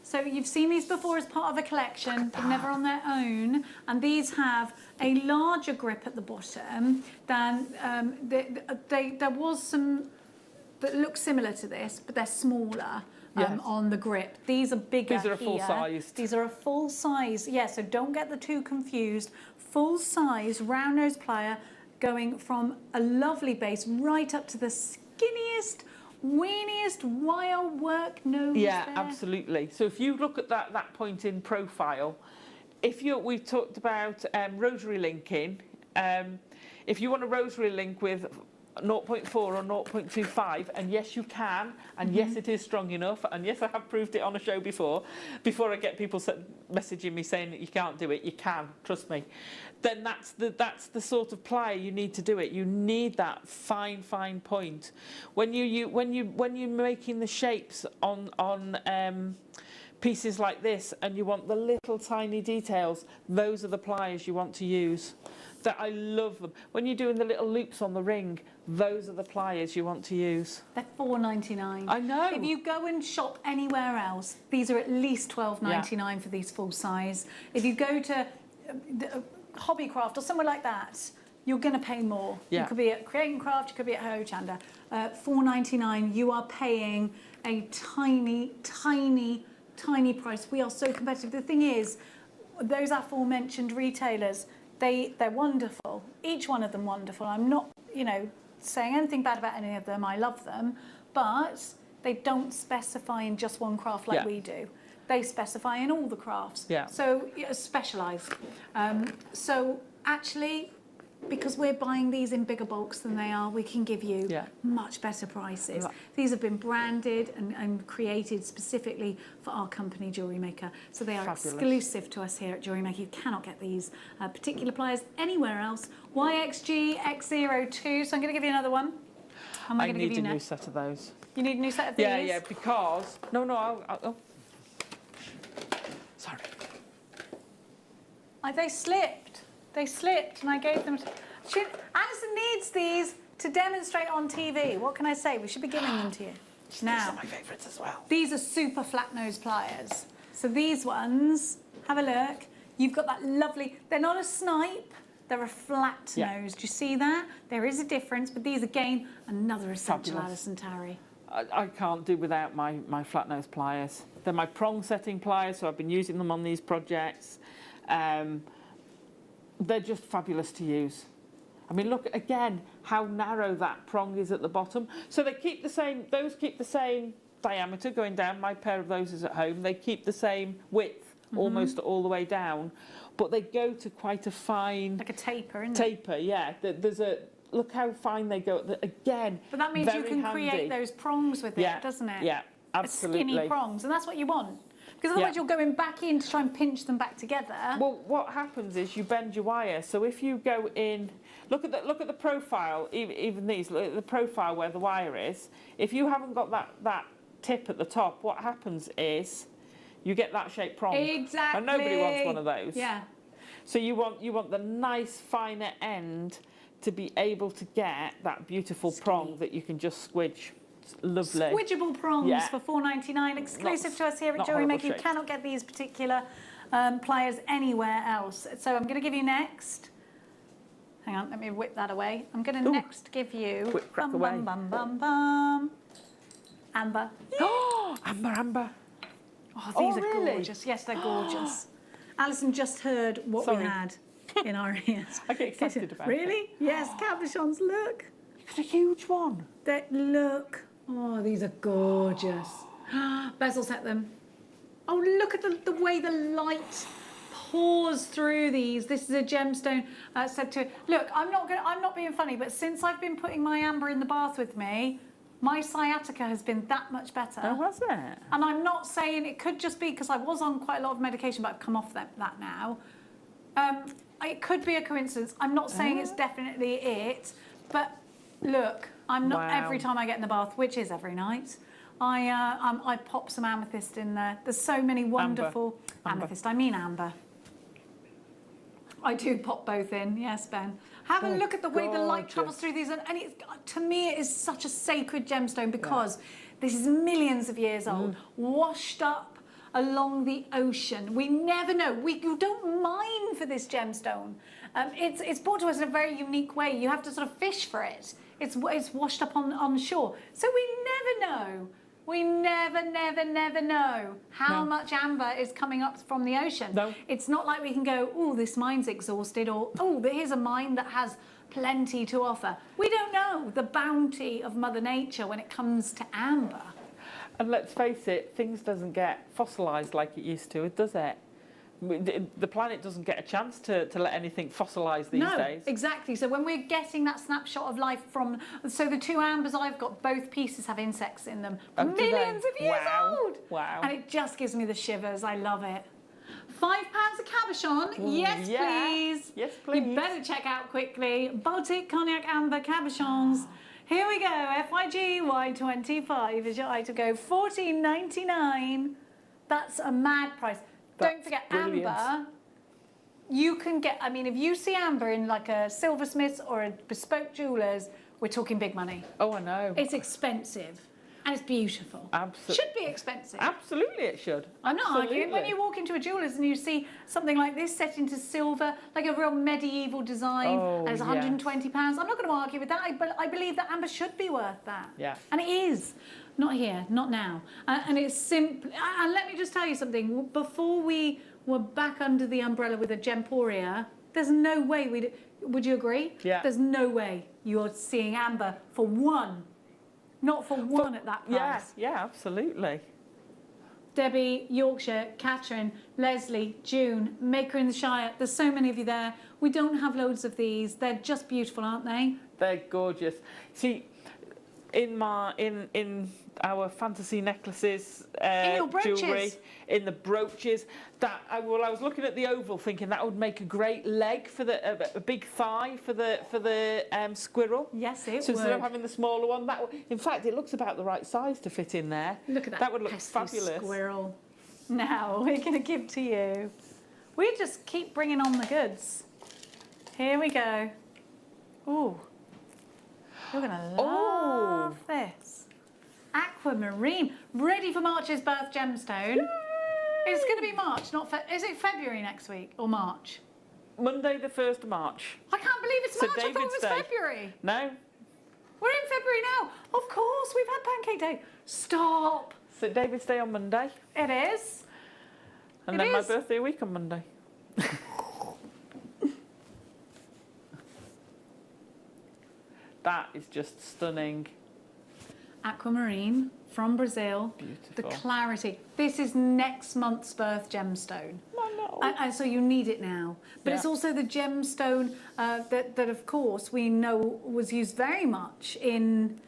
So you've seen these before as part of a collection, but never on their own, and these have a larger grip at the bottom than there was some that look similar to this, but they're smaller on the grip. These are bigger. These are a full size. These are a full size, yeah, so don't get the two confused. Full size round nose plier going from a lovely base right up to the skinniest, weeniest wire work nose. Yeah, there. absolutely. So if you look at that point in profile, we've talked about rotary linking. If you want a rotary link with 0.4 or 0.25, and yes you can, and yes it is strong enough, and yes I have proved it on a show before I get people messaging me saying that you can't do it. You can, trust me. Then that's the sort of plier you need to do it. You need that fine point. When you're making the shapes on pieces like this, and you want the little tiny details, those are the pliers you want to use. That I love them. When you're doing the little loops on the ring, those are the pliers you want to use. They're $4.99. I know. If you go and shop anywhere else, these are at least $12.99 for these full size. If you go to Hobbycraft or somewhere like that, you're going to pay more. Yeah. You could be at Create & Craft, you could be at Ho Chanda. $4.99, you are paying a tiny price. We are so competitive. The thing is, those aforementioned retailers, they're wonderful. Each one of them wonderful. I'm not, saying anything bad about any of them. I love them, but they don't specify in just one craft like we do. They specify in all the crafts. Yeah. So specialised. So actually, because we're buying these in bigger bulks than they are, we can give you much better prices. Right. These have been branded and created specifically for our company, JewelleryMaker. So they are exclusive to us here at JewelleryMaker. You cannot get these particular pliers anywhere else. YXG X02, so I'm going to give you another one. I need a new set of those. You need a new set of these? Yeah, because... No, I'll sorry. They slipped. They slipped, and I gave them. Alison needs these to demonstrate on TV. What can I say? We should be giving them to you. Now, these are my favourites as well. These are super flat nose pliers. So these ones, have a look. You've got that lovely. They're not a snipe. They're a flat nose. Do you see that? There is a difference, but these again, another essential Alison Tarry. I can't do without my flat nose pliers. They're my prong setting pliers, so I've been using them on these projects. They're just fabulous to use. I mean, look again how narrow that prong is at the bottom. So they keep the same. Those keep the same diameter going down. My pair of those is at home. They keep the same width almost all the way down, but they go to quite a fine, like a taper, isn't it? Taper, yeah. There's a look how fine they go. Again, But that means you very can handy. create those prongs with it, Yeah, doesn't it? yeah, absolutely. Skinny prongs, and that's what you want. Because otherwise you're going back in to try and pinch them back together. Well, what happens is you bend your wire. So if you go in, look at the profile. Even these, look at the profile where the wire is. If you haven't got that tip at the top, what happens is you get that shaped prong. Exactly. And nobody wants one of those. Yeah. So you want the nice finer end to be able to get that beautiful prong that you can just squidge. It's lovely. Squidgeable prongs Yeah. for $4.99, exclusive to us here at not JewelleryMaker. horrible You shape. cannot get these particular pliers anywhere else. So I'm going to give you next. Hang on, let me whip that away. I'm going to next give you Whip crack bum, away. bum, bum, bum, bum. Amber. Oh, amber. Oh, these are really? gorgeous. Yes, they're gorgeous. Alison just heard what we Sorry. had in our ears. I get excited about it. Really? Yes, cabochons, look. It's a huge one. Look. Oh, these are gorgeous. Bezel set them. Oh, look at the way the light pours through these. This is a gemstone set to. Look, I'm not being funny, but since I've been putting my amber in the bath with me, my sciatica has been that much better. Oh, has it? And I'm not saying it could just be because I was on quite a lot of medication, but I've come off that now. It could be a coincidence. I'm not saying it's definitely it, but look, I'm not every time I get in the bath, which is every night. I pop some amethyst in there. There's so many wonderful amethyst. I mean amber. I do pop both in. Yes, Ben. Have a look at the way the light travels through these, and to me it is such a sacred gemstone because this is millions of years old, washed up along the ocean. We never know. You don't mine for this gemstone. It's brought to us in a very unique way. You have to sort of fish for it. It's washed up on shore. So we never know. We never know how much amber is coming up from the ocean. No. It's not like we can go, oh, this mine's exhausted, or, oh, but here's a mine that has plenty to offer. We don't know the bounty of Mother Nature when it comes to amber. And let's face it, things doesn't get fossilised like it used to, does it? The planet doesn't get a chance to let anything fossilise these days. Exactly. So when we're getting that snapshot of life from... So the two ambers I've got, both pieces have insects in them. Oh, do they? Millions of years old! Wow. And it just gives me the shivers. I love it. £5 a cabochon. Ooh, yes, yeah. please. Yes, please. You better check out quickly. Baltic Cognac Amber cabochons. Here we go. FYGY25 is your item code. $14.99. That's a mad price. Don't forget, brilliant. amber, you can get, I mean, if you see amber in like a silversmith's or a bespoke jeweller's, we're talking big money. Oh, I know. It's expensive and it's beautiful. Absolutely. Should be expensive. Absolutely it should. I'm not arguing. When Absolutely. you walk into a jeweller's and you see something like this set into silver, like a real medieval design, Oh, and it's £120, I'm not going to argue with that. I believe that amber should be worth that. Yeah. And it is. Not here, not now. And it's simply... And let me just tell you something. Before we were back under the umbrella with a Gemporia, there's no way we'd... Would you agree? Yeah. There's no way you're seeing amber for one. Not for one at that price. Yeah, absolutely. Debbie, Yorkshire, Catherine, Leslie, June, Maker in the Shire. There's so many of you there. We don't have loads of these. They're just beautiful, aren't they? They're gorgeous. See, in our fantasy necklaces, In your brooches. jewellery, in the brooches, I was looking at the oval, thinking that would make a great leg for a big thigh for the squirrel. Yes, it So would. instead of having the smaller one, in fact, it looks about the right size to fit in there. Look at that. That would look pesky fabulous. Squirrel. Now we're going to give to you. We just keep bringing on the goods. Here we go. Ooh. You're going to love this. Aquamarine. Ready for March's birth gemstone. Yay! It's going to be March, not is it February next week or March? Monday the 1st of March. I can't believe it's St. March. I thought it was David's Day. February. No, We're in February now. Of course, we've had Pancake Day. Stop. St. David's Day on Monday. It is. And It then my is. birthday week on Monday. That is just stunning. Aquamarine from Brazil. Beautiful. The clarity. This is next month's birth gemstone. I know. know. And so you need it now. But it's also the gemstone that, of course, we know was used very much in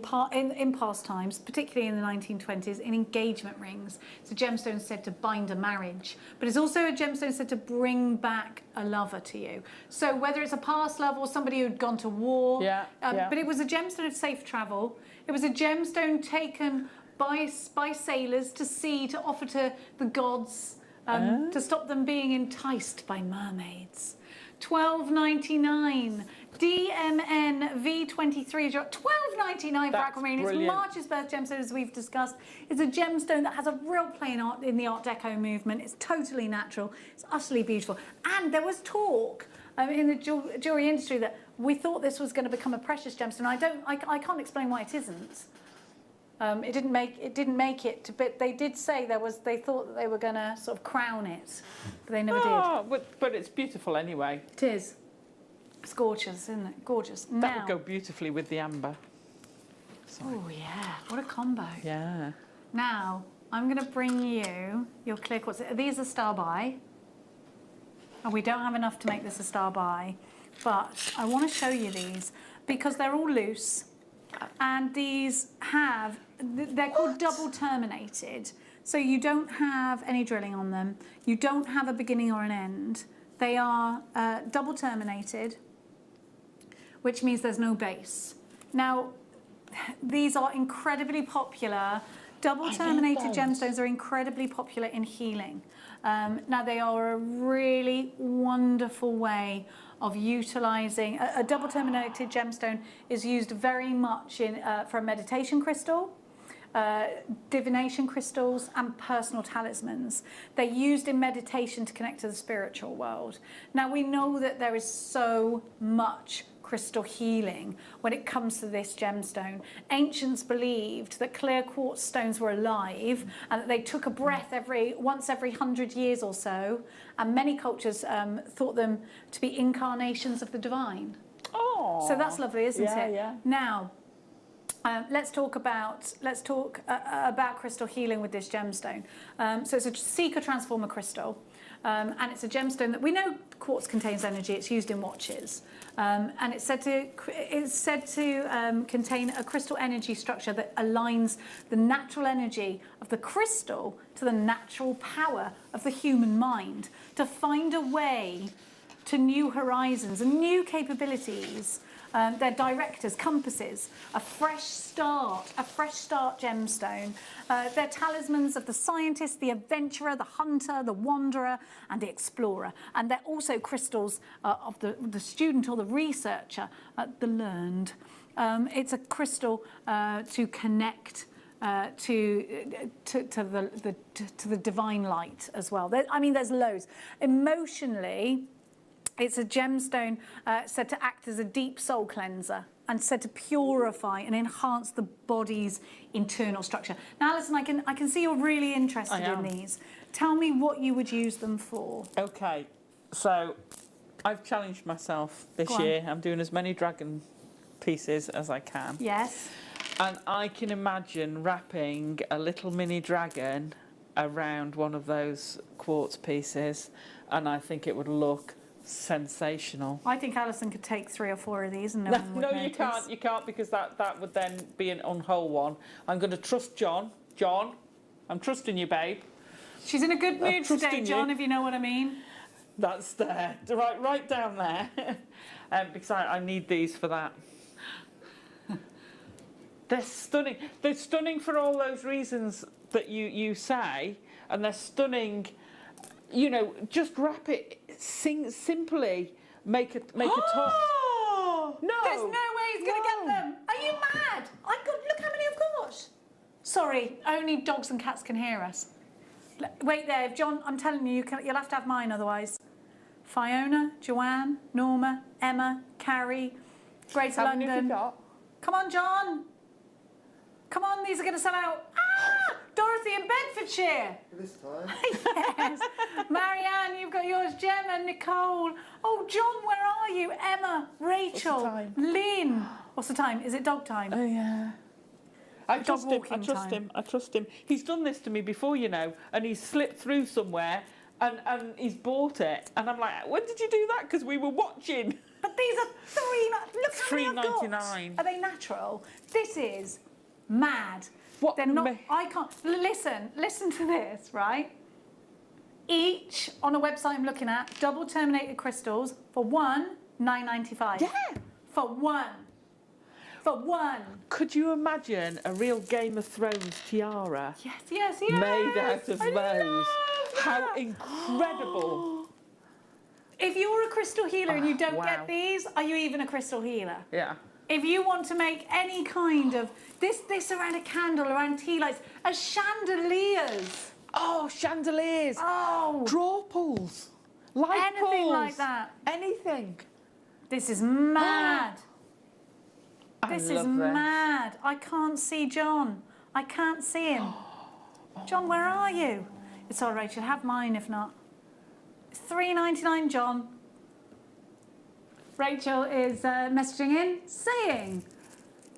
past times, particularly in the 1920s, in engagement rings. It's a gemstone said to bind a marriage, but it's also a gemstone said to bring back a lover to you. So whether it's a past love or somebody who'd gone to war, but it was a gemstone of safe travel. It was a gemstone taken by sailors to sea to offer to the gods to stop them being enticed by mermaids. $12.99. DMN V23 $12.99 for aquamarine. It's March's birth gemstone, as we've discussed. It's a gemstone that has a real play in the Art Deco movement. It's totally natural. It's utterly beautiful. And there was talk in the jewellery industry that we thought this was going to become a precious gemstone. I can't explain why it isn't. It didn't make it, but they did say they thought that they were going to sort of crown it, but they never did. But it's beautiful anyway. It is. It's gorgeous, isn't it? Gorgeous. That would go beautifully with the amber. Oh yeah, what a combo. Yeah. Now, I'm going to bring you your clear quartz. These are star by. And we don't have enough to make this a star by, but I want to show you these because they're all loose. And these they're called double terminated. So you don't have any drilling on them. You don't have a beginning or an end. They are double terminated, which means there's no base. Now, these are incredibly popular. Double terminated gemstones are incredibly popular in healing. Now, they are a really wonderful way of utilising. A double terminated gemstone is used very much for a meditation crystal, divination crystals and personal talismans. They're used in meditation to connect to the spiritual world. Now we know that there is so much crystal healing when it comes to this gemstone. Ancients believed that clear quartz stones were alive and that they took a breath once every 100 years or so, and many cultures thought them to be incarnations of the divine. Oh, so that's lovely, isn't it? Yeah. Now, let's talk about crystal healing with this gemstone. So it's a seeker transformer crystal, and it's a gemstone that we know quartz contains energy. It's used in watches, and it's said to contain a crystal energy structure that aligns the natural energy of the crystal to the natural power of the human mind to find a way to new horizons and new capabilities. They're directors, compasses, a fresh start gemstone. They're talismans of the scientist, the adventurer, the hunter, the wanderer, and the explorer. And they're also crystals of the student or the researcher, the learned. It's a crystal to connect to the divine light as well. There's loads. Emotionally, it's a gemstone said to act as a deep soul cleanser and said to purify and enhance the body's internal structure. Now, Alison, I can see you're really interested in these. Tell me what you would use them for. Okay, so I've challenged myself this year. I'm doing as many dragon pieces as I can. Yes. And I can imagine wrapping a little mini dragon around one of those quartz pieces, and I think it would look sensational. I think Alison could take 3 or 4 of these and no one would notice. You can't because that would then be an unwhole one. I'm going to trust John. John, I'm trusting you, babe. She's in a good mood today, John, if you know what I mean. That's there, right down there. Because I need these for that. They're stunning. They're stunning for all those reasons that you say, and they're stunning. You know, just wrap it. Simply make a top. No! There's no way he's going to get them. Are you mad? Look how many I've got. Sorry, only dogs and cats can hear us. Wait there, John. I'm telling you, you'll have to have mine otherwise. Fiona, Joanne, Norma, Emma, Carrie, Greater London. How many have you got? Come on, John. Come on, these are going to sell out. Ah! Dorothy in Bedfordshire. This time. Yes. Marianne, you've got yours. Gemma, Nicole. Oh, John, where are you? Emma, Rachel, Lynn. What's the time? Is it dog time? Oh, yeah. I trust him. He's done this to me before, you know, and he's slipped through somewhere and he's bought it, and I'm like, when did you do that? Because we were watching. But these are look how many I've got. $3.99. Are they natural? This is mad. What? They're not. I can't. Listen to this, right? Each on a website I'm looking at, double terminated crystals for one, $9.95. Yeah. For one. For one. Could you imagine a real Game of Thrones tiara? Yes. Made out of I those. love How that. incredible. If you're a crystal healer and you don't wow. get these, are you even a crystal healer? Yeah. If you want to make any kind of this around a candle, around tea lights, as chandeliers. Oh, chandeliers. Oh. Draw pulls. Light Anything pulls. like that. Anything. This is mad. I This is love this. mad. I can't see John. I can't see him. John, where are you? It's all right, Rachel. Have mine if not. It's $3.99, John. Rachel is messaging in, saying,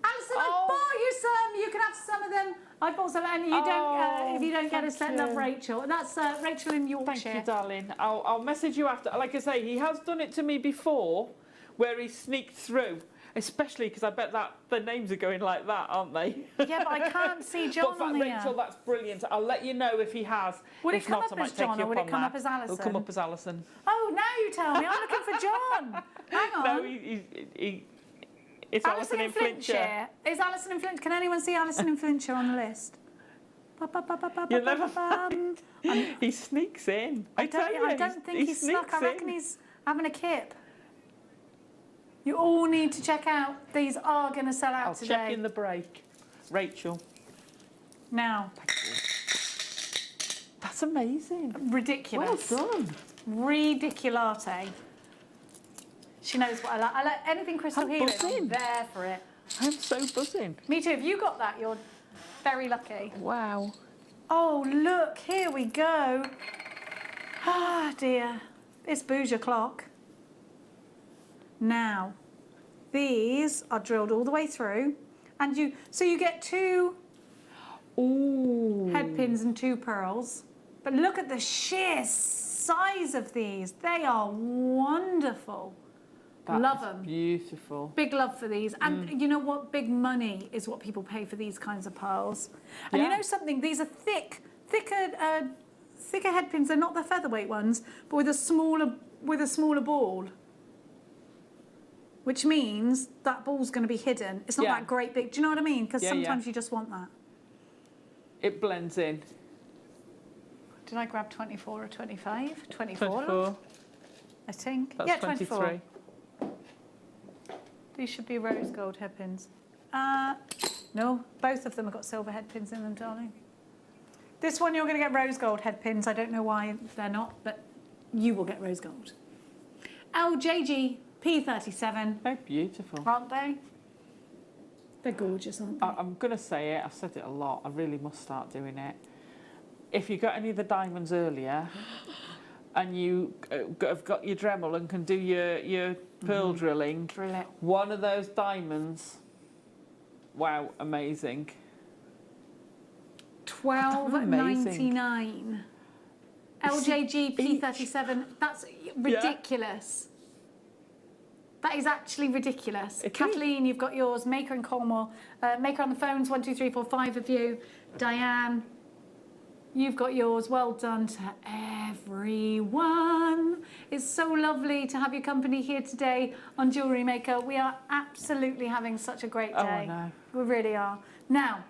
Alison, I bought you some. You can have some of them. I bought some, and you don't. If you don't get a set, love Rachel. And that's Rachel in Yorkshire. Thank you, darling. I'll message you after. Like I say, he has done it to me before, where he sneaked through. Especially because I bet that the names are going like that, aren't they? Yeah, but I can't see John but on here. Rachel, that's brilliant. I'll let you know if he has. Would it if come not, up I might as take John you or would up it come on up as that. Alison? It'll come up as Alison. Oh, now you tell me. I'm looking for John. Hang on. No, it's Alison in Flintshire. Is Alison in Flintshire? Can anyone see Alison in Flintshire on the list? You'll never find. He sneaks in. I don't think he's snuck. I reckon he's having a kip. You all need to check out. These are going to sell out I'll today. check in the break. Rachel. Now. That's amazing. Ridiculous. Well done. Ridiculate. She knows what I like. I like anything crystal I'm healing. buzzing. I'm there for it. I'm so buzzing. Me too. If you got that, you're very lucky. Wow. Oh, look. Here we go. Ah, dear. It's Bouger clock. Now, these are drilled all the way through, and you get two head pins and two pearls. But look at the sheer size of these. They are wonderful. Love them. Beautiful. Big love for these. And you know what? Big money is what people pay for these kinds of pearls. And you know something? These are thicker head pins. They're not the featherweight ones, but with a smaller ball. Which means that ball's going to be hidden. It's not that great big. Do you know what I mean? Because sometimes you just want that. It blends in. Did I grab 24 or 25? 24. 24. I think. That's 24. 23. These should be rose gold head pins. No, both of them have got silver head pins in them, darling. This one you're going to get rose gold head pins. I don't know why they're not, but you will get rose gold. LJG P37. They're beautiful. Aren't they? They're gorgeous, aren't they? I'm going to say it. I've said it a lot. I really must start doing it. If you got any of the diamonds earlier and you have got your Dremel and can do your pearl drilling, Drill it. one of those diamonds, wow, amazing. $12.99. LJG P37. That's ridiculous. That is actually ridiculous. Kathleen, you've got yours. Maker in Cornwall. Maker on the phones, 1, 2, 3, 4, 5 of you. Diane, you've got yours. Well done to everyone. It's so lovely to have your company here today on Jewellery Maker. We are absolutely having such a great day. Oh, I know. We really are. Now,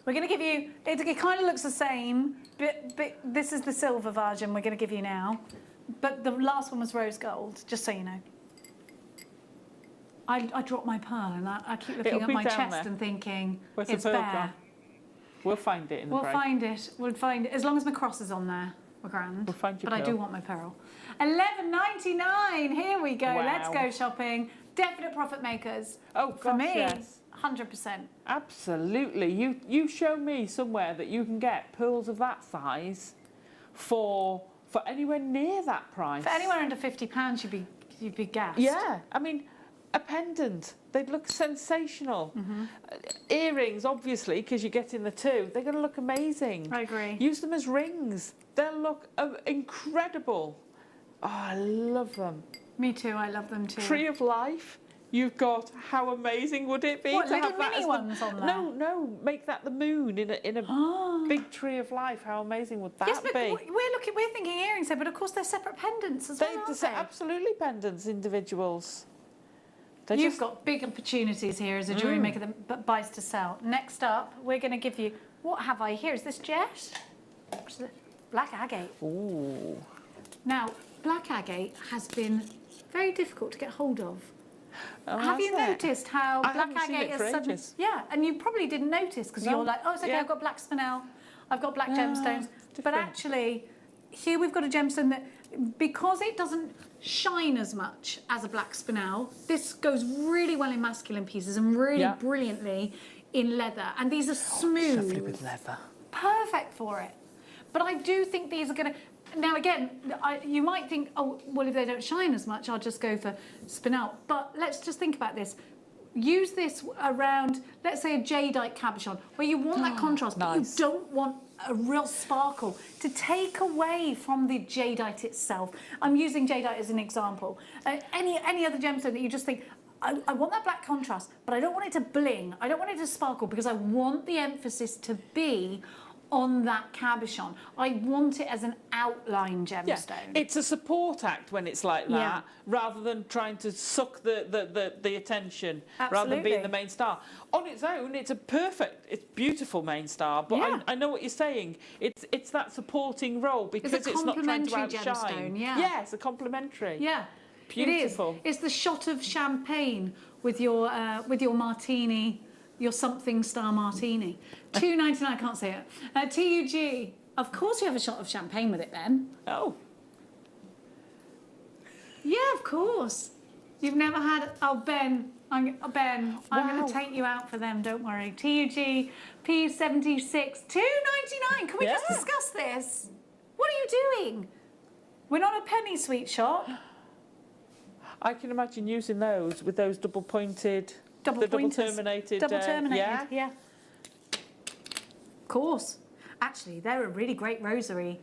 we're going to give you, it kind of looks the same, but this is the silver version we're going to give you now. But the last one was rose gold, just so you know. I dropped my pearl and I keep looking at my chest and thinking, it's bare. We'll find it in the break. We'll find it. As long as my cross is on there, we're grand. We'll find your But I do want my pearl. $11.99. Here we go. Wow. Let's go shopping. Definite profit makers. Oh, for gosh, me, yes. 100%. Absolutely. You show me somewhere that you can get pearls of that size for anywhere near that price. For anywhere under £50, you'd be gassed. Yeah. I mean, a pendant. They'd look sensational. Earrings, obviously, because you're getting the two, they're going to look amazing. I agree. Use them as rings. They'll look incredible. Oh, I love them. Me too, I love them too. Tree of Life. You've got, how amazing would it be What, to little have that mini as ones on there? No, make that the moon in a big tree of life. How amazing would that Yes, but be? we're thinking earrings here, but of course they're separate pendants as well, aren't they? Absolutely pendants, individuals. You've got big opportunities here as a jewellery maker that buys to sell. Next up, we're going to give you, what have I here? Is this jet? Black agate. Ooh. Now, black agate has been very difficult to get hold of. Oh, have you noticed how I black haven't seen agate it for is suddenly... ages. Yeah, and you probably didn't notice because No. you're like, oh, it's okay, Yeah. I've got black spinel, I've got black gemstones. But different. actually, here we've got a gemstone that, because it doesn't shine as much as a black spinel, this goes really well in masculine pieces and really brilliantly in leather. And these are smooth. Lovely with leather. Perfect for it. But I do think these are going to... Now, again, you might think, oh, well, if they don't shine as much, I'll just go for spinel. But let's just think about this. Use this around, let's say, a jadeite cabochon, where you want that contrast, but you don't want a real sparkle to take away from the jadeite itself. I'm using jadeite as an example. Any other gemstone that you just think, I want that black contrast, but I don't want it to bling. I don't want it to sparkle because I want the emphasis to be on that cabochon. I want it as an outline gemstone. Yeah. It's a support act when it's like that, rather than trying to suck the attention, rather than being the main star. On its own, it's it's beautiful main star, but I know what you're saying. It's that supporting role because it's not trying to outshine. Yeah, it's a complementary. Yeah. Beautiful. It is. It's the shot of champagne with your martini, your something star martini. $2.99, I can't say it. TUG. Of course you have a shot of champagne with it then. Oh. Yeah, of course. You've never had... Oh, Ben, I'm going to take you out for them, don't worry. TUG P76, $2.99. Can we just discuss this? What are you doing? We're not a penny sweet shop. I can imagine using those with those double pointed... Double terminated. Double terminated, yeah. Of course. Actually, they're a really great rosary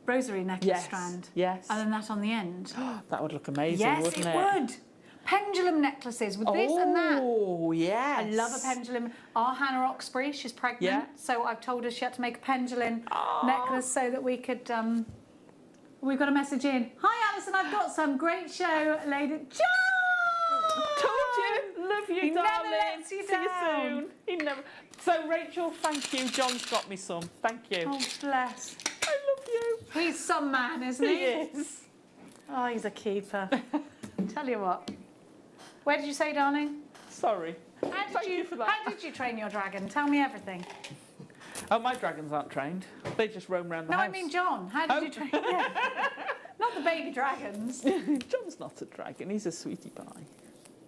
necklace strand. Yes. And then that on the end. That would look amazing, yes, wouldn't it? Yes, it would. Pendulum necklaces with this and that. Oh, yes. I love a pendulum. Our Hannah Oxbury, she's pregnant, so I've told her she had to make a pendulum necklace so that we could... We've got a message in. Hi, Alison, I've got some great show, lady. John! Told you. Love you, He darling. never lets you See down. you soon. He never... So, Rachel, thank you. John's got me some. Thank you. Oh, bless. I love you. He's some man, isn't he? He is. Oh, he's a keeper. Tell you what. Where did you say, darling? Sorry. Thank you for that. How did you train your dragon? Tell me everything. Oh, my dragons aren't trained. They just roam around the No, house. I mean John. How did you train? Yeah. Not the baby dragons. John's not a dragon. He's a sweetie pie.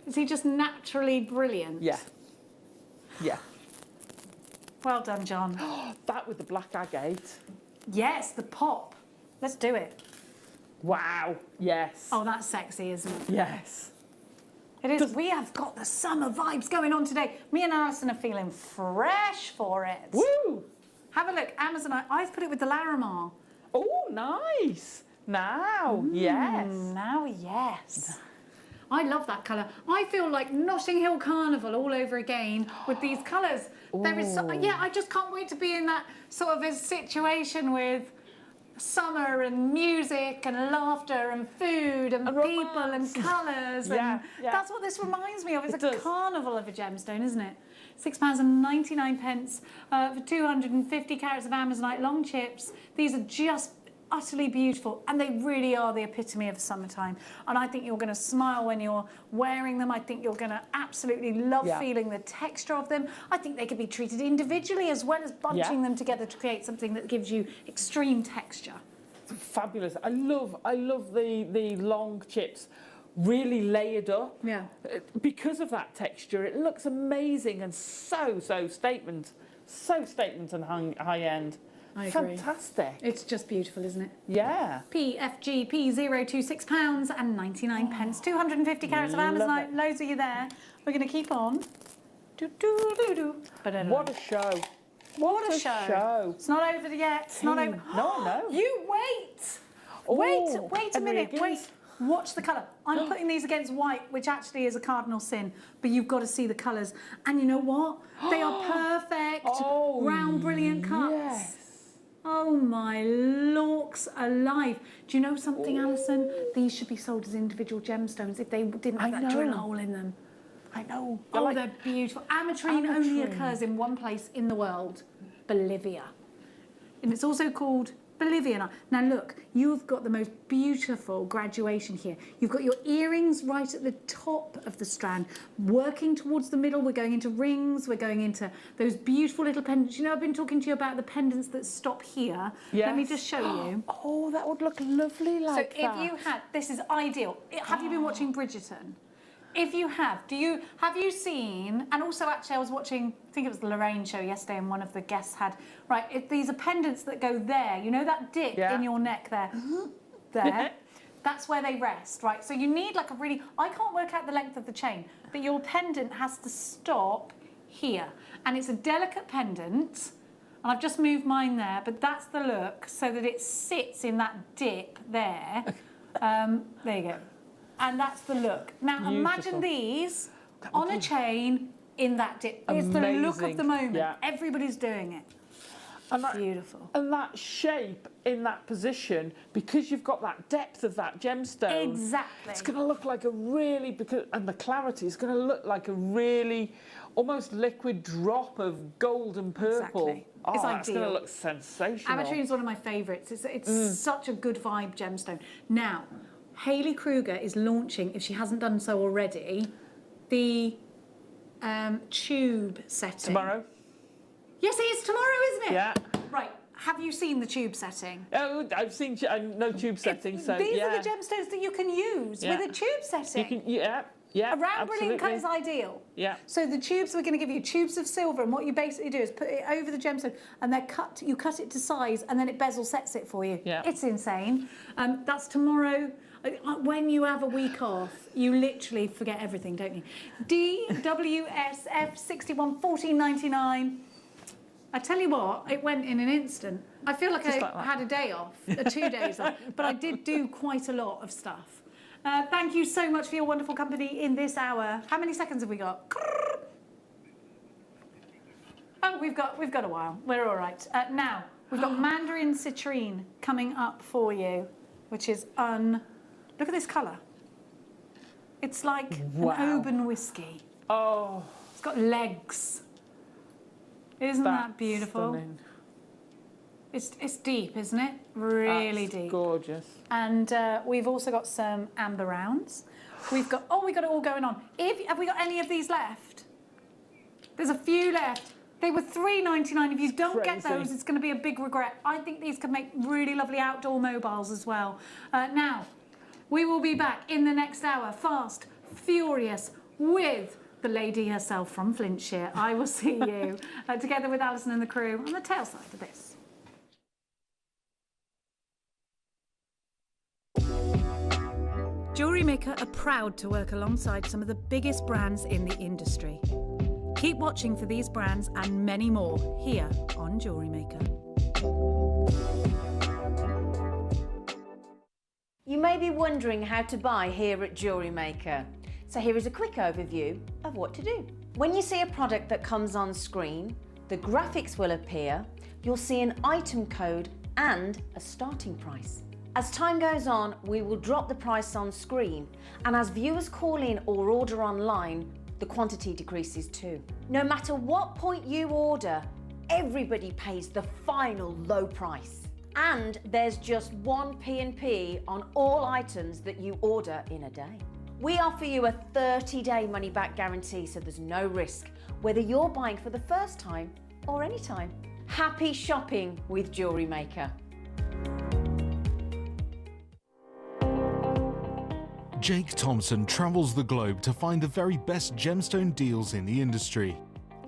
Is he just naturally brilliant? Yeah. Yeah. Well done, John. That with the black agate. Yes, the pop. Let's do it. Wow. Yes. Oh, that's sexy, isn't it? Yes. It is. We have got the summer vibes going on today. Me and Alison are feeling fresh for it. Woo! Have a look. Amazon, I've put it with the Larimar. Oh, nice. Now, yes. Now, yes. I love that colour. I feel like Notting Hill Carnival all over again with these colours. There is, I just can't wait to be in that sort of a situation with summer and music and laughter and food and people and colours. Yeah. That's what this reminds me of. It's It a does. carnival of a gemstone, isn't it? £6.99 for 250 carats of Amazonite long chips. These are just utterly beautiful, and they really are the epitome of summertime. And I think you're going to smile when you're wearing them. I think you're going to absolutely love feeling the texture of them. I think they could be treated individually as well as bunching them together to create something that gives you extreme texture. Fabulous. I love the long chips, really layered up. Yeah. Because of that texture, it looks amazing and so statement and high end. I agree. Fantastic. It's just beautiful, isn't it? Yeah. PFGP £026.99, 250 carats of Amazonite. Loads of you there. We're going to keep on. What a show. What a show. It's not over yet. It's not over. No. You wait. Oh, Wait a minute. Wait. Watch the colour. I'm putting these against white, which actually is a cardinal sin, but you've got to see the colours. And you know what? They are perfect, round, brilliant cuts. Yes. Oh my lorks alive. Do you know something, Alison? These should be sold as individual gemstones if they didn't have that drill hole in them. I know. They're beautiful. Ametrine only occurs in one place in the world, Bolivia. And it's also called Bolivian. Now look, you've got the most beautiful graduation here. You've got your earrings right at the top of the strand, working towards the middle. We're going into rings. We're going into those beautiful little pendants. You know, I've been talking to you about the pendants that stop here. Yes. Let me just show you. Oh, that would look lovely like that. So if you had, this is ideal. Have you been watching Bridgerton? If you have, have you seen, and also actually I was watching, I think it was the Lorraine show yesterday, and one of the guests had, these are pendants that go there, you know that dip in your neck there? There. That's where they rest, right? So you need like a really, I can't work out the length of the chain, but your pendant has to stop here. And it's a delicate pendant, and I've just moved mine there, but that's the look, so that it sits in that dip there. There you go. And that's the look. Now imagine these on a chain in that dip. It's the look of the moment. Yeah. Everybody's doing it. And beautiful. And that shape in that position, because you've got that depth of that gemstone. Exactly. It's going to look like a really, and the clarity is going to look like a really almost liquid drop of gold and purple. Exactly. Oh, It's that's going to ideal. look sensational. Ametrine is one of my favourites. It's such a good vibe gemstone. Now, Hayley Kruger is launching, if she hasn't done so already, the tube setting. Tomorrow? Yes, it is tomorrow, isn't it? Yeah. Right. Have you seen the tube setting? Oh, I've seen no tube setting, so These are the gemstones that you can use with a tube setting. You can, yeah, A round brilliant cut is absolutely. ideal. Yeah. So the tubes, we're going to give you tubes of silver, and what you basically do is put it over the gemstone, and they're cut. You cut it to size, and then it bezel sets it for you. Yeah. It's insane. That's tomorrow. When you have a week off, you literally forget everything, don't you? DWSF 61 14.99. I tell you what, it went in an instant. I feel like I had a day off, 2 days off, but I did do quite a lot of stuff. Thank you so much for your wonderful company in this hour. How many seconds have we got? Oh, we've got a while. We're all right. Now, we've got Mandarin Citrine coming up for you, which is look at this colour. It's like an Oban whiskey. Oh. It's got legs. Isn't that beautiful? Stunning. It's deep, isn't it? Really That's deep. Gorgeous. And we've also got some amber rounds. We've got it all going on. Have we got any of these left? There's a few left. They were $3.99. If you don't get those, it's going to be a big regret. I think these could make really lovely outdoor mobiles as well. Now, we will be back in the next hour, fast, furious, with the lady herself from Flintshire. I will see you together with Alison and the crew on the tail side of this. JewelleryMaker are proud to work alongside some of the biggest brands in the industry. Keep watching for these brands and many more here on JewelleryMaker. You may be wondering how to buy here at JewelleryMaker. So here is a quick overview of what to do. When you see a product that comes on screen, the graphics will appear, you'll see an item code and a starting price. As time goes on, we will drop the price on screen, and as viewers call in or order online, the quantity decreases too. No matter what point you order, everybody pays the final low price. And there's just one P&P on all items that you order in a day. We offer you a 30-day money-back guarantee, so there's no risk, whether you're buying for the first time or any time. Happy shopping with JewelleryMaker. Jake Thompson travels the globe to find the very best gemstone deals in the industry.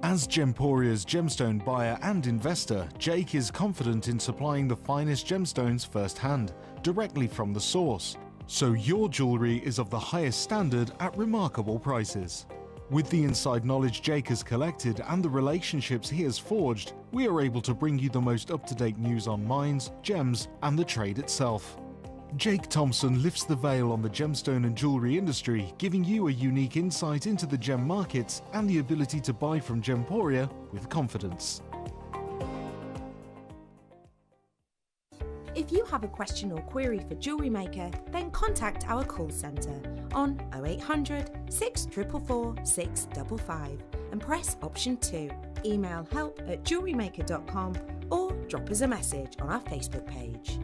As Gemporia's gemstone buyer and investor, Jake is confident in supplying the finest gemstones firsthand, directly from the source. So your jewellery is of the highest standard at remarkable prices. With the inside knowledge Jake has collected and the relationships he has forged, we are able to bring you the most up-to-date news on mines, gems, and the trade itself. Jake Thompson lifts the veil on the gemstone and jewellery industry, giving you a unique insight into the gem markets and the ability to buy from Gemporia with confidence. If you have a question or query for JewelleryMaker, then contact our call centre on 0800 644 655 and press option 2. Email help@jewellerymaker.com or drop us a message on our Facebook page.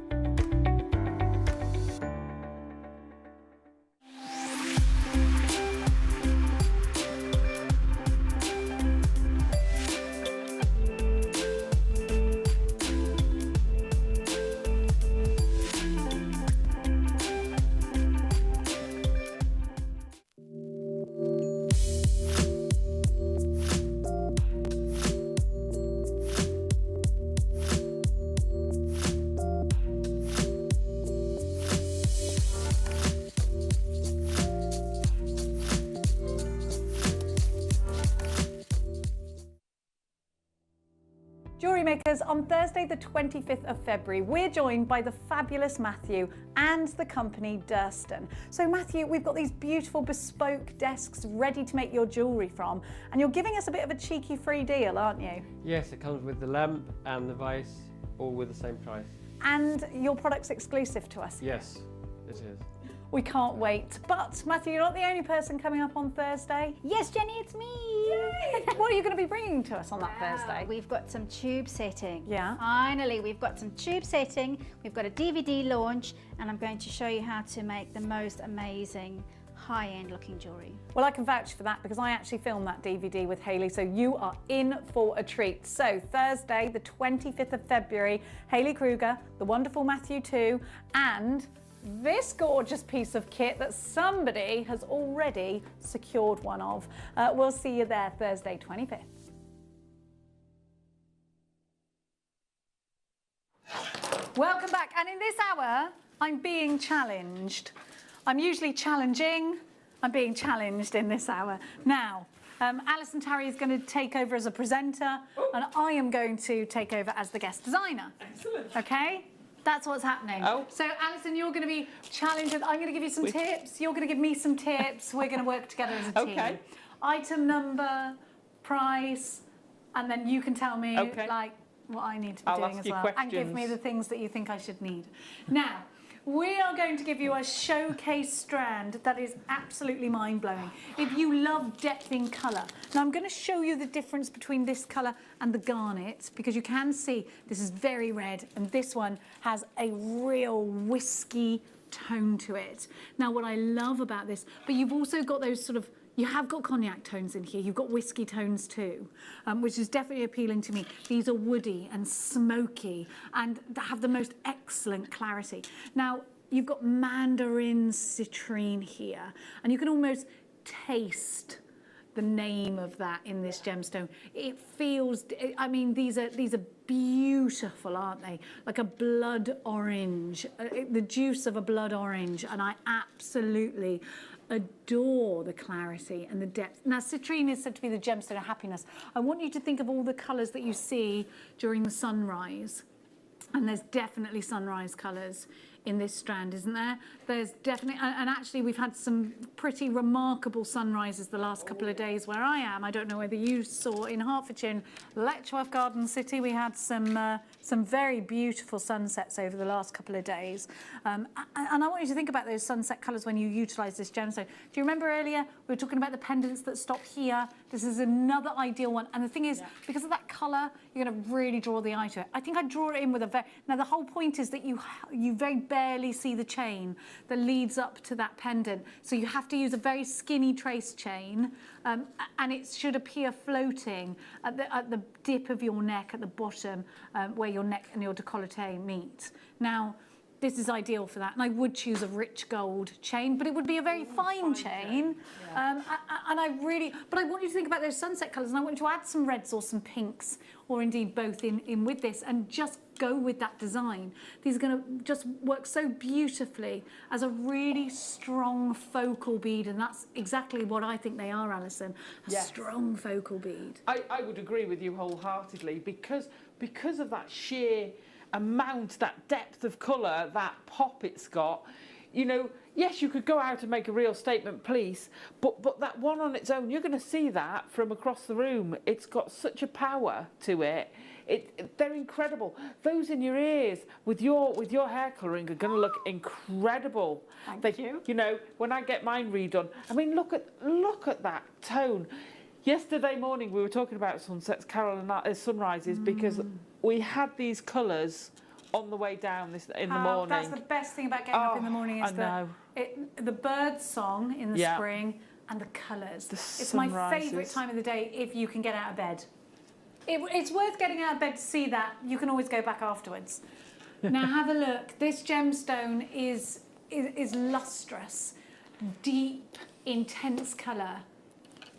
JewelleryMakers, on Thursday the 25th of February, we're joined by the fabulous Matthew and the company Durston. So Matthew, we've got these beautiful bespoke desks ready to make your jewellery from, and you're giving us a bit of a cheeky free deal, aren't you? Yes, it comes with the lamp and the vise, all with the same price. And your product's exclusive to us. Yes, it is. We can't wait. But Matthew, you're not the only person coming up on Thursday. Yes, Jenny, it's me. Yay. What are you going to be bringing to us on that Thursday? We've got some tube setting. Yeah. Finally, we've got some tube setting. We've got a DVD launch, and I'm going to show you how to make the most amazing high-end looking jewellery. Well, I can vouch for that because I actually filmed that DVD with Hayley, so you are in for a treat. So Thursday, the 25th of February, Hayley Kruger, the wonderful Matthew 2, and this gorgeous piece of kit that somebody has already secured one of. We'll see you there Thursday 25th. Welcome back, and in this hour I'm being challenged. I'm usually challenging, I'm being challenged in this hour. Now, Alison Tarry is going to take over as a presenter, and I am going to take over as the guest designer. Excellent. Okay? That's what's happening. Oh. So, Alison, you're going to be challenged. I'm going to give you some tips. You're going to give me some tips. We're going to work together as a team. Okay. Item number, price, and then you can tell me like what I need to be I'll doing ask as you well, and give questions. me the things that you think I should need. Now, we are going to give you a showcase strand that is absolutely mind-blowing. If you love depth in colour. Now, I'm going to show you the difference between this colour and the garnet, because you can see this is very red and this one has a real whiskey tone to it. Now, what I love about this, but you've also got those sort of, you have got cognac tones in here. You've got whiskey tones too, which is definitely appealing to me. These are woody and smoky and have the most excellent clarity. Now, you've got mandarin citrine here, and you can almost taste the name of that in this gemstone. It feels, I mean, these are beautiful, aren't they? Like a blood orange, the juice of a blood orange, and I absolutely adore the clarity and the depth. Now, citrine is said to be the gemstone of happiness. I want you to think of all the colours that you see during the sunrise, and there's definitely sunrise colours in this strand, isn't there? There's definitely, and actually we've had some pretty remarkable sunrises the last couple of days where I am. I don't know whether you saw in Hertfordshire, in Letchworth Garden City, we had some very beautiful sunsets over the last couple of days. And I want you to think about those sunset colours when you utilise this gemstone. Do you remember earlier we were talking about the pendants that stop here? This is another ideal one. And the thing is, because of that colour, you're going to really draw the eye to it. I think I'd draw it in with a now the whole point is that you very barely see the chain that leads up to that pendant. So you have to use a very skinny trace chain, and it should appear floating at the dip of your neck, at the bottom, where your neck and your décolleté meet. Now, this is ideal for that. And I would choose a rich gold chain, but it would be a very fine chain. And I want you to think about those sunset colours, and I want you to add some reds or some pinks, or indeed both in with this, and just go with that design. These are going to just work so beautifully as a really strong focal bead, and that's exactly what I think they are, Alison. A strong focal bead. I would agree with you wholeheartedly, because of that sheer amount, that depth of colour, that pop it's got. You know, yes, you could go out and make a real statement piece, but that one on its own, you're going to see that from across the room. It's got such a power to it. They're incredible. Those in your ears with your hair colouring are going to look incredible. Thank you. You know, when I get mine redone, I mean, look at that tone. Yesterday morning we were talking about sunsets, Carol and sunrises, because we had these colours on the way down in the morning. That's the best thing about getting up in the morning, is the bird song in the spring and the colours. It's my favourite time of the day if you can get out of bed. It's worth getting out of bed to see that. You can always go back afterwards. Now have a look. This gemstone is lustrous, deep, intense colour.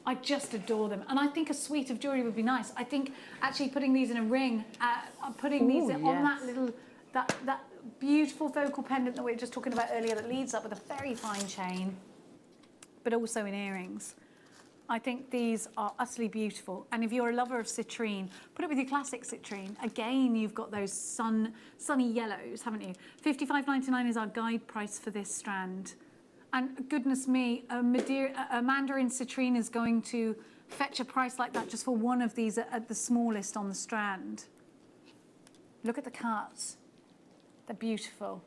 I just adore them, and I think a suite of jewellery would be nice. I think actually putting these in a ring, putting these on that little, that beautiful focal pendant that we were just talking about earlier, that leads up with a very fine chain, but also in earrings. I think these are utterly beautiful. And if you're a lover of citrine, put it with your classic citrine. Again, you've got those sunny yellows, haven't you? $55.99 is our guide price for this strand. And goodness me, a mandarin citrine is going to fetch a price like that just for one of these at the smallest on the strand. Look at the cuts. They're beautiful.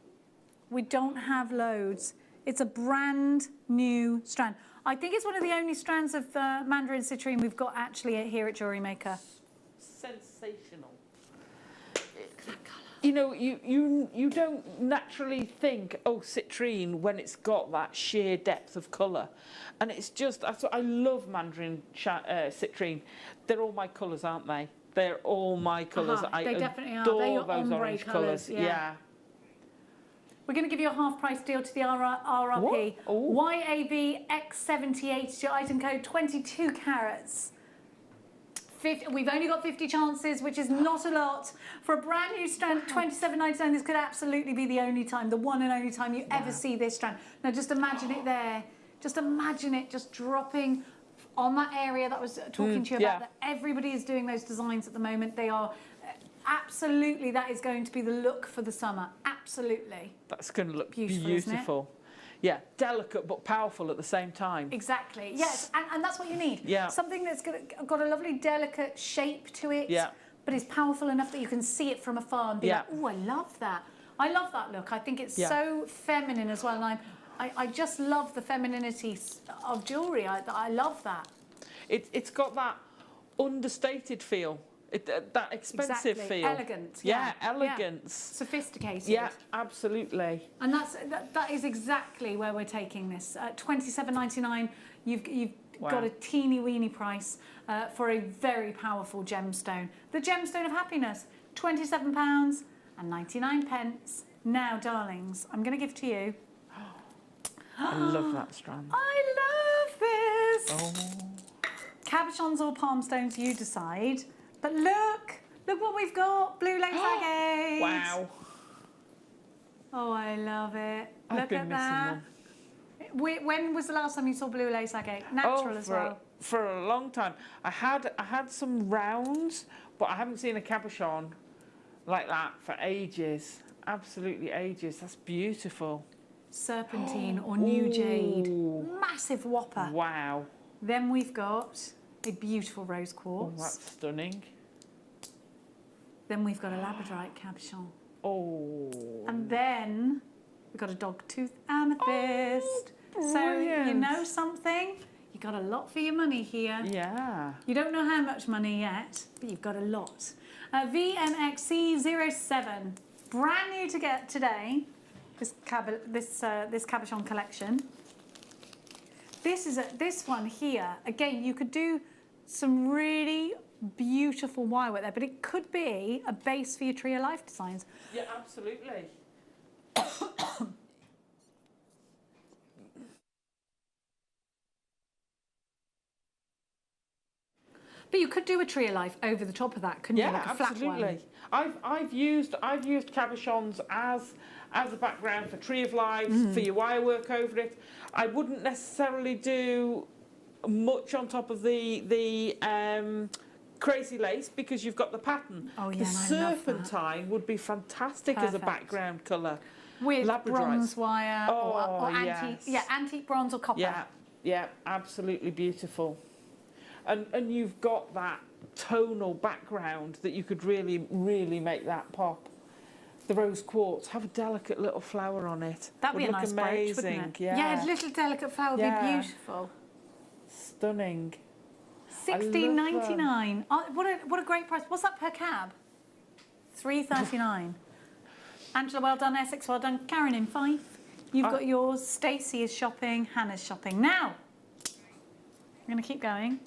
We don't have loads. It's a brand new strand. I think it's one of the only strands of mandarin citrine we've got actually here at JewelleryMaker. Sensational. You know, you don't naturally think, oh, citrine, when it's got that sheer depth of colour. And it's just, I love mandarin citrine. They're all my colours, aren't they? They're all my colours. They definitely are. Adore They are those ombre orange colours. Yeah. We're going to give you a half price deal to the RRP. YAB X78 is your item code, 22 carats. We've only got 50 chances, which is not a lot. For a brand new strand, $27.99, this could absolutely be the only time, the one and only time you ever see this strand. Now just imagine it there. Just imagine it just dropping on that area that I was talking to you about. That everybody is doing those designs at the moment. They are absolutely, that is going to be the look for the summer. Absolutely. That's going to look beautiful. Beautiful. Yeah, delicate but powerful at the same time. Exactly, yes, and that's what you need. Yeah. Something that's got a lovely delicate shape to it, but is powerful enough that you can see it from afar and be like, oh, I love that. I love that look. I think it's so feminine as well, and I just love the femininity of jewellery. I love that. It's got that understated feel. That expensive feel. Elegant. Yeah, elegance. Yeah. Sophisticated. Yeah, absolutely. And that is exactly where we're taking this. $27.99, you've got a teeny weeny price for a very powerful gemstone. The gemstone of happiness, £27.99. Now, darlings, I'm going to give to you. I love that strand. I love this. Oh. Cabochons or palm stones, you decide. But look what we've got. Blue lace agate. Wow. Oh, I love it. I've been missing them. When was the last time you saw blue lace agate? Natural as well. For a long time. I had some rounds, but I haven't seen a cabochon like that for ages. Absolutely ages. That's beautiful. Serpentine or new jade. Massive whopper. Wow. Then we've got a beautiful rose quartz. Oh, that's stunning. Then we've got a labradorite cabochon. Oh. And then we've got a dogtooth amethyst. So you know something? You got a lot for your money here. Yeah. You don't know how much money yet, but you've got a lot. VMXC07, brand new to get today. This cabochon collection. This one here, again, you could do some really beautiful wire work there, but it could be a base for your Tree of Life designs. Yeah, absolutely. But you could do a tree of life over the top of that, couldn't you? Like a flat one. absolutely. I've used cabochons as a background for tree of life, for your wire work over it. I wouldn't necessarily do much on top of the crazy lace because you've got the pattern. Oh, yeah, the and I love that. serpentine would be fantastic as a Perfect. background colour. With Labradorite. bronze wire or yes. antique bronze or copper. Yeah, absolutely beautiful. And you've got that tonal background that you could really, really make that pop. The rose quartz, have a delicate little flower on it. That'd be a Would nice look brooch, amazing. wouldn't it? Yeah. a little delicate flower would be beautiful. Stunning. $16.99. Oh, what a great price. What's that per cab? $3.39. Angela, well done. Essex, well done. Karen in Fife. You've got yours. Stacey is shopping. Hannah's shopping. Now, I'm going to keep going.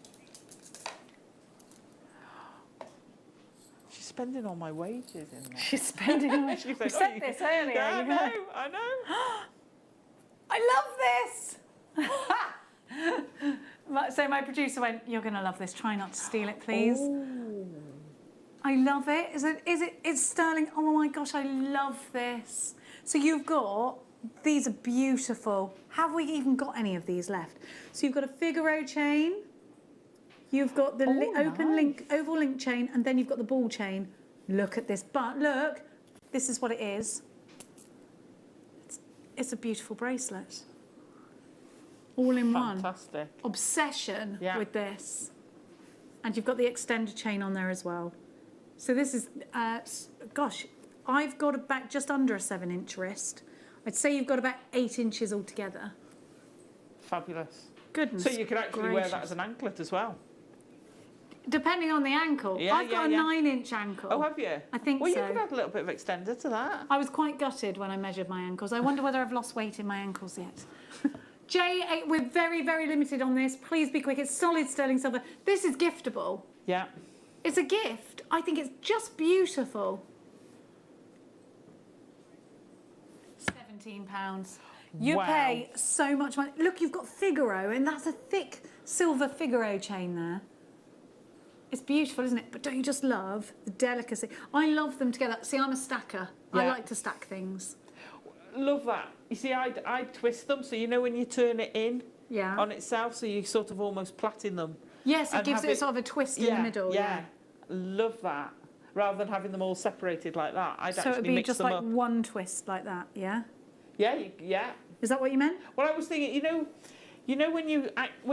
She's spending all my wages in there. She's spending all my... We said this earlier. Yeah, I know. I love this! So my producer went, you're going to love this. Try not to steal it, please. Ooh. I love it. It's sterling. Oh my gosh, I love this. So you've got, these are beautiful. Have we even got any of these left? So you've got a Figaro chain. You've got the oval link chain, and then you've got the ball chain. Look at this. But look, this is what it is. It's a beautiful bracelet. All in one. Fantastic. Obsession with this. And you've got the extender chain on there as well. So this is, gosh, I've got about just under a 7-inch wrist. I'd say you've got about 8 inches altogether. Fabulous. Goodness So you could actually wear that gracious. as an anklet as well. Depending on the ankle. I've got a 9-inch ankle. Oh, have you? I think well, so. Well, you could add a little bit of extender to that. I was quite gutted when I measured my ankles. I wonder whether I've lost weight in my ankles yet. J8, we're very, very limited on this. Please be quick. It's solid sterling silver. This is giftable. Yeah. It's a gift. I think it's just beautiful. £17. You pay so much money. Look, you've got Figaro, and that's a thick silver Figaro chain there. It's beautiful, isn't it? But don't you just love the delicacy? I love them together. See, I'm a stacker. I like to stack things. Love that. You see, I twist them, so you know when you turn it in on itself, so you sort of almost plaiting them. Yes, it gives it sort of a twist in the middle. Yeah. Love that. Rather than having them all separated like that, I'd actually mix them up. So it'd be just like one twist like that, yeah? Yeah. Is that what you meant? Well, I was thinking, you know when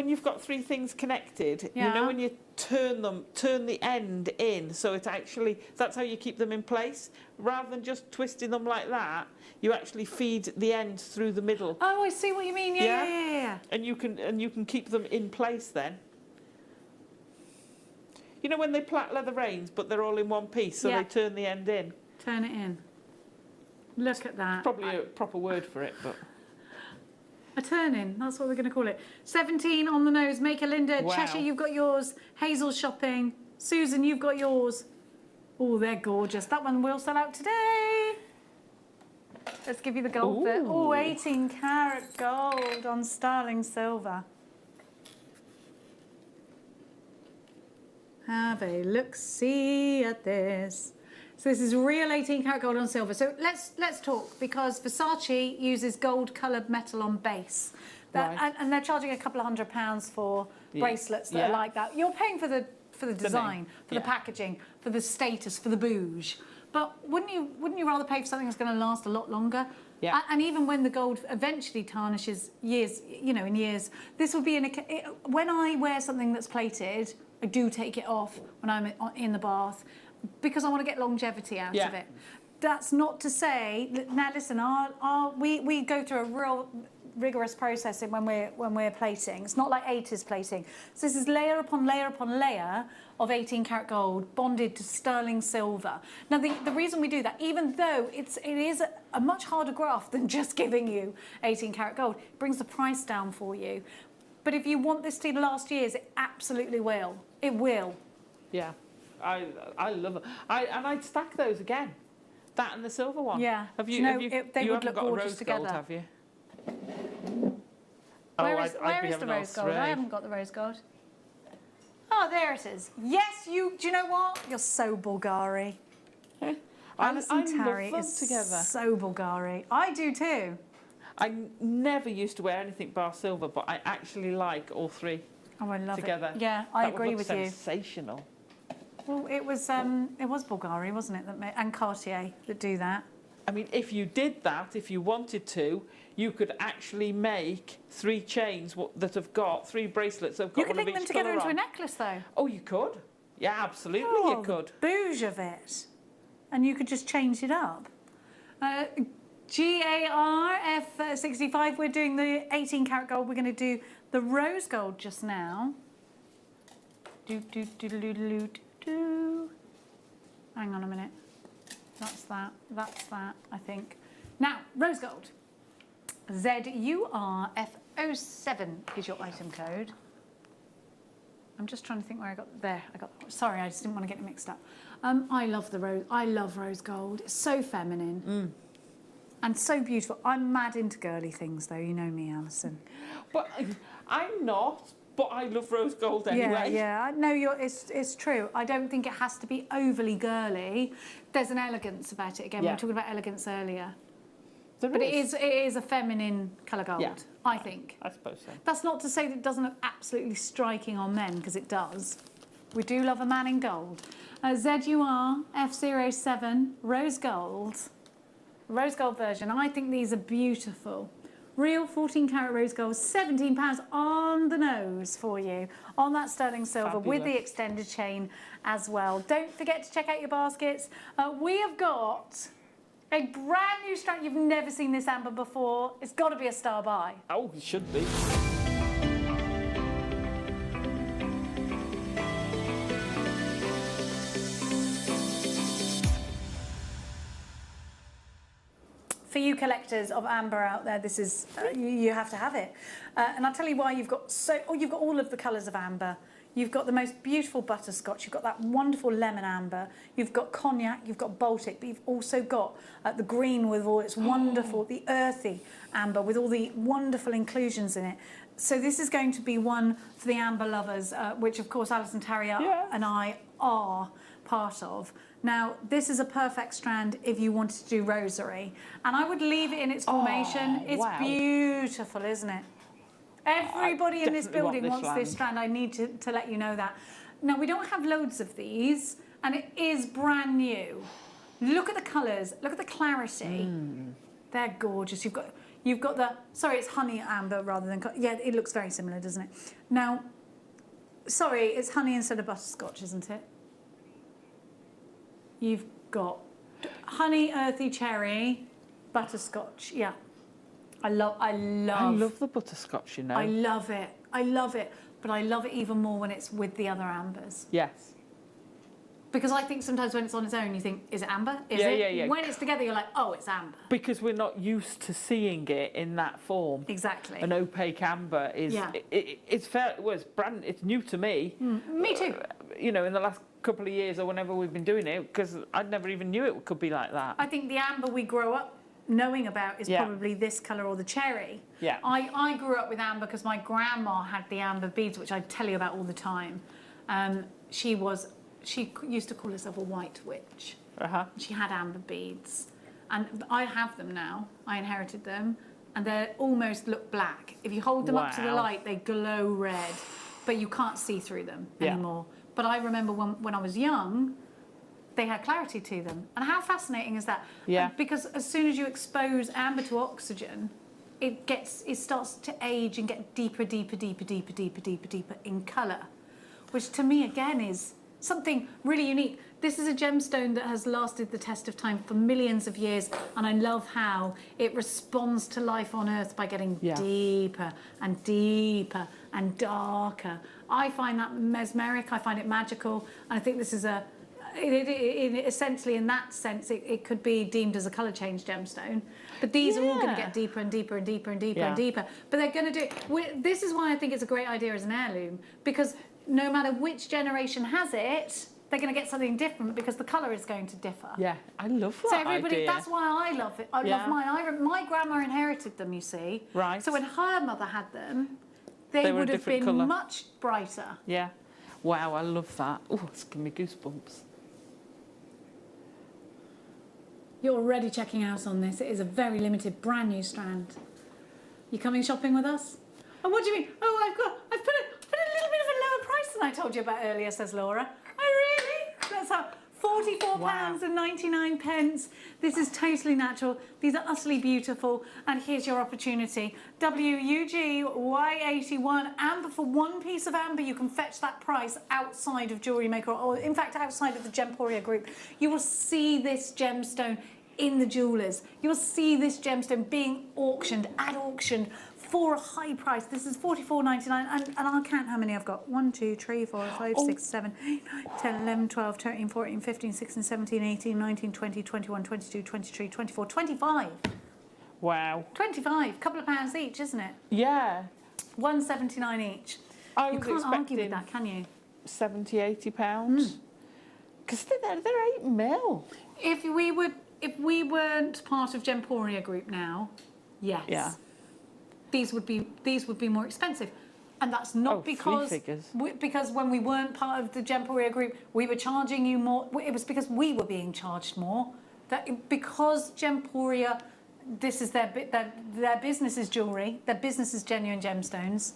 you've got 3 things connected, you know when you turn the end in, so it actually, that's how you keep them in place. Rather than just twisting them like that, you actually feed the end through the middle. Oh, I see what you mean. Yeah. And you can keep them in place then. You know when they plait leather reins, but they're all in one piece, so they turn the end in. Turn it in. Look at that. Probably a proper word for it, but... A turn-in, that's what we're going to call it. 17 on the nose, Maker Linda. Wow. Cheshire, you've got yours. Hazel's shopping. Susan, you've got yours. Oh, they're gorgeous. That one will sell out today. Let's give you the gold bit. Oh, 18 karat gold on sterling silver. Have a look-see at this. So this is real 18 karat gold on silver. So let's talk, because Versace uses gold coloured metal on base. And they're charging a couple of £100 for bracelets that are like that. You're paying for the design, for the packaging, for the status, for the bouge. But wouldn't you rather pay for something that's going to last a lot longer? Yeah. And even when the gold eventually tarnishes in years, this would be when I wear something that's plated, I do take it off when I'm in the bath, because I want to get longevity out of it. That's not to say that, now listen, we go through a real rigorous processing when we're plating. It's not like 80s plating. So this is layer upon layer upon layer of 18 karat gold bonded to sterling silver. Now the reason we do that, even though it is a much harder graft than just giving you 18 karat gold, it brings the price down for you. But if you want this to last years, it absolutely will. It will. Yeah. I love it. I'd stack those again. That and the silver one. Yeah. Have Do you? you know, have you, they you would haven't look got a gorgeous rose together. gold, have you? Where Oh, is, I'd where be is the having all rose gold? I three. haven't got the rose gold. Oh, there it is. Yes, you. Do you know what? You're so Bulgari. Alison I Tarry love them is together. so Bulgari. I do too. I never used to wear anything bar silver, but I actually like all three Oh, I love together. it. Yeah, I That would agree look with you. sensational. Well, it was Bulgari, wasn't it, that made, and Cartier that do that. I mean, if you did that, if you wanted to, you could actually make 3 chains that have got 3 bracelets that have got You could one of link them each together colour into a on. necklace, though. Oh, you could. Yeah, absolutely, Oh, you could. the bouge of it, and you could just change it up. GARF65. We're doing the 18 karat gold. We're going to do the rose gold just now. Hang on a minute. That's that. That's that, I think. Now, rose gold. ZURF07 is your item code. I'm just trying to think where I got there. I got. Sorry, I just didn't want to get it mixed up. I love the rose. I love rose gold. It's so feminine and so beautiful. I'm mad into girly things, though. You know me, Alison. But I'm not. But I love rose gold anyway. Yeah. No, it's true. I don't think it has to be overly girly. There's an elegance about it. Again, we were talking about elegance earlier. But it is a feminine colour gold, I think. I suppose so. That's not to say that it doesn't look absolutely striking on men, because it does. We do love a man in gold. ZURF07 rose gold. Rose gold version. I think these are beautiful. Real 14 karat rose gold, £17 on the nose for you on that sterling silver with the extended chain as well. Don't forget to check out your baskets. We have got a brand new strand. You've never seen this amber before. It's got to be a star buy. Oh, it should be. For you collectors of amber out there, this is you have to have it. And I'll tell you why. You've got all of the colours of amber. You've got the most beautiful butterscotch. You've got that wonderful lemon amber. You've got cognac. You've got Baltic. But you've also got the green with all its wonderful, the earthy amber with all the wonderful inclusions in it. So this is going to be one for the amber lovers, which of course Alison Tarry and I are part of. Now, this is a perfect strand if you wanted to do rosary. And I would leave it in its formation. It's beautiful, isn't it? Everybody in this building wants this strand. I need to let you know that. Now, we don't have loads of these, and it is brand new. Look at the colours. Look at the clarity. They're gorgeous. You've got the... Sorry, it's honey amber rather than... Yeah, it looks very similar, doesn't it? Now, sorry, it's honey instead of butterscotch, isn't it? You've got honey, earthy cherry, butterscotch. Yeah, I love the butterscotch. You know, I love it. I love it, but I love it even more when it's with the other ambers. Yes. Because I think sometimes when it's on its own, you think, is it amber? Is it? Yeah. When it's together, you're like, oh, it's amber. Because we're not used to seeing it in that form. Exactly. An opaque amber is. Yeah. It's fair. Well, it's new to me. Me too. You know, in the last couple of years or whenever we've been doing it, because I never even knew it could be like that. I think the amber we grow up knowing about is probably this colour or the cherry. Yeah. I grew up with amber because my grandma had the amber beads, which I tell you about all the time. She used to call herself a white witch. She had amber beads. And I have them now. I inherited them. And they almost look black. If you hold them up to the light, they glow red. But you can't see through them anymore. But I remember when I was young, they had clarity to them. And how fascinating is that? Yeah. Because as soon as you expose amber to oxygen, it starts to age and get deeper in colour. Which to me, again, is something really unique. This is a gemstone that has lasted the test of time for millions of years, and I love how it responds to life on Earth by getting deeper and deeper and darker. I find that mesmeric, I find it magical, and I think this is essentially in that sense, it could be deemed as a colour change gemstone. But these are all going to get deeper and deeper and deeper and deeper and deeper. But they're going to do it. This is why I think it's a great idea as an heirloom, because no matter which generation has it, they're going to get something different because the colour is going to differ. Yeah, I love that So everybody, idea. that's why I love it. I love mine. My grandma inherited them, you see. Right. So when her mother had them, they were a would have different been colour. much brighter. Yeah. Wow, I love that. Oh, it's giving me goosebumps. You're already checking out on this. It is a very limited, brand new strand. You coming shopping with us? Oh, what do you mean? Oh, I've put a little bit of a lower price than I told you about earlier, says Laura. Oh, really? That's how. £44.99. This is totally natural. These are utterly beautiful. And here's your opportunity. WUGY81 amber. For one piece of amber, you can fetch that price outside of JewelleryMaker, or in fact outside of the Gemporia group. You will see this gemstone in the jewellers. You'll see this gemstone being auctioned at auction for a high price. This is £44.99, and I'll count how many I've got. 1, 2, 3, 4, 5, 6, 7, 8, 9, 10, 11, 12, 13, 14, 15, 16, 17, 18, 19, 20, 21, 22, 23, 24, 25. Wow. 25, couple of pounds each, isn't it? Yeah. £1.79 each. I You was can't argue with expecting that, can you? 70, 80 pounds. Because they're 8 mil. If we weren't part of Gemporia group now, yes. Yeah. These would be more expensive, and that's not because when we weren't part of the Gemporia group, we were charging you more. It was because we were being charged more. Because Gemporia, this is their business is jewellery. Their business is genuine gemstones.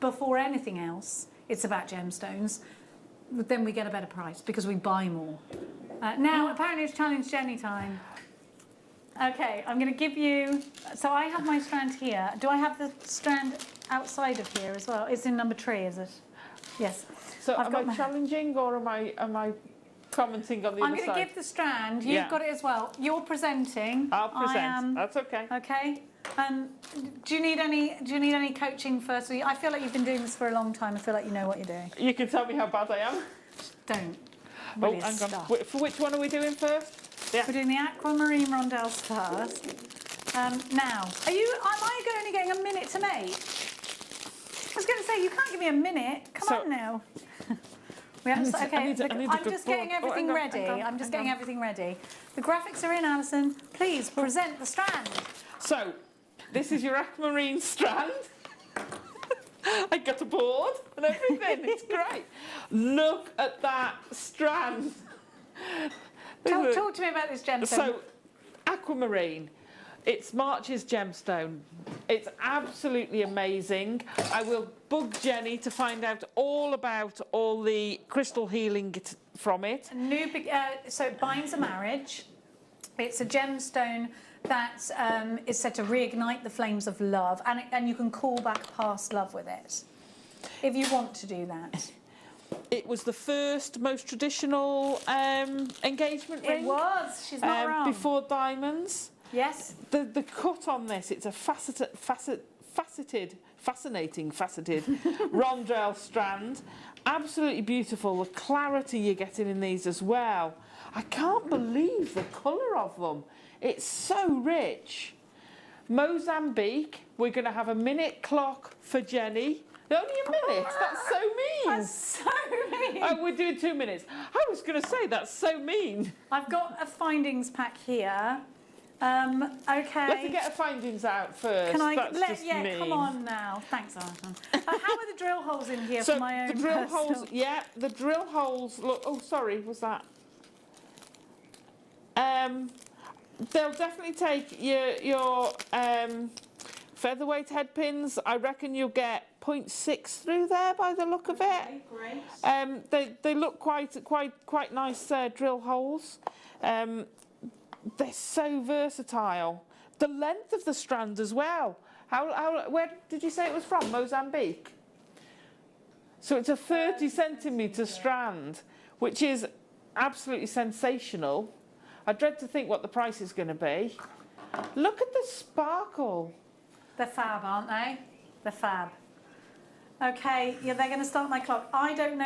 Before anything else, it's about gemstones. Then we get a better price because we buy more. Now, apparently, it's Challenge Jenny time. Okay, I'm going to give you... So I have my strand here. Do I have the strand outside of here as well? It's in number 3, is it? Yes. So am I challenging or am I commenting on the other side? I'm going to give the strand. You've got it as well. You're presenting. I'll present. I am. That's okay. Okay. Do you need any coaching first? I feel like you've been doing this for a long time. I feel like you know what you're doing. You can tell me how bad I am. Don't. Oh, hang on. For which one are we doing first? Yeah. We're doing the aquamarine rondelles first. Now, am I only getting a minute to make? I was going to say, you can't give me a minute. Come on now. I'm just getting everything ready. I'm just getting everything ready. The graphics are in, Alison. Please present the strand. So, this is your aquamarine strand. I got a board and everything. It's great. Look at that strand. Talk to me about this gemstone. So, aquamarine. It's March's gemstone. It's absolutely amazing. I will bug Jenny to find out all about all the crystal healing from it. So it binds a marriage. It's a gemstone that is said to reignite the flames of love, and you can call back past love with it, if you want to do that. It was the first, most traditional engagement ring. It was. She's not wrong. Before diamonds. Yes. The cut on this, it's a fascinating rondelle strand. Absolutely beautiful. The clarity you're getting in these as well. I can't believe the colour of them. It's so rich. Mozambique, we're going to have a minute clock for Jenny. Only a minute? That's so mean. That's so mean. Oh, we're doing 2 minutes. I was going to say, that's so mean. I've got a findings pack here. Okay. Let's get the findings out first. Can I That's mean. Come on now. Thanks, Alison. How are the drill holes in here for my own the drill personal... holes, yeah, the drill holes look, oh sorry, was that? They'll definitely take your featherweight head pins. I reckon you'll get 0.6 through there by the look of it. Great. They look quite nice drill holes. They're so versatile. The length of the strand as well. Where did you say it was from? Mozambique? So it's a 30 centimetre strand, which is absolutely sensational. I dread to think what the price is going to be. Look at the sparkle. They're fab, aren't they? They're fab. Okay, yeah, they're going to start my clock. I don't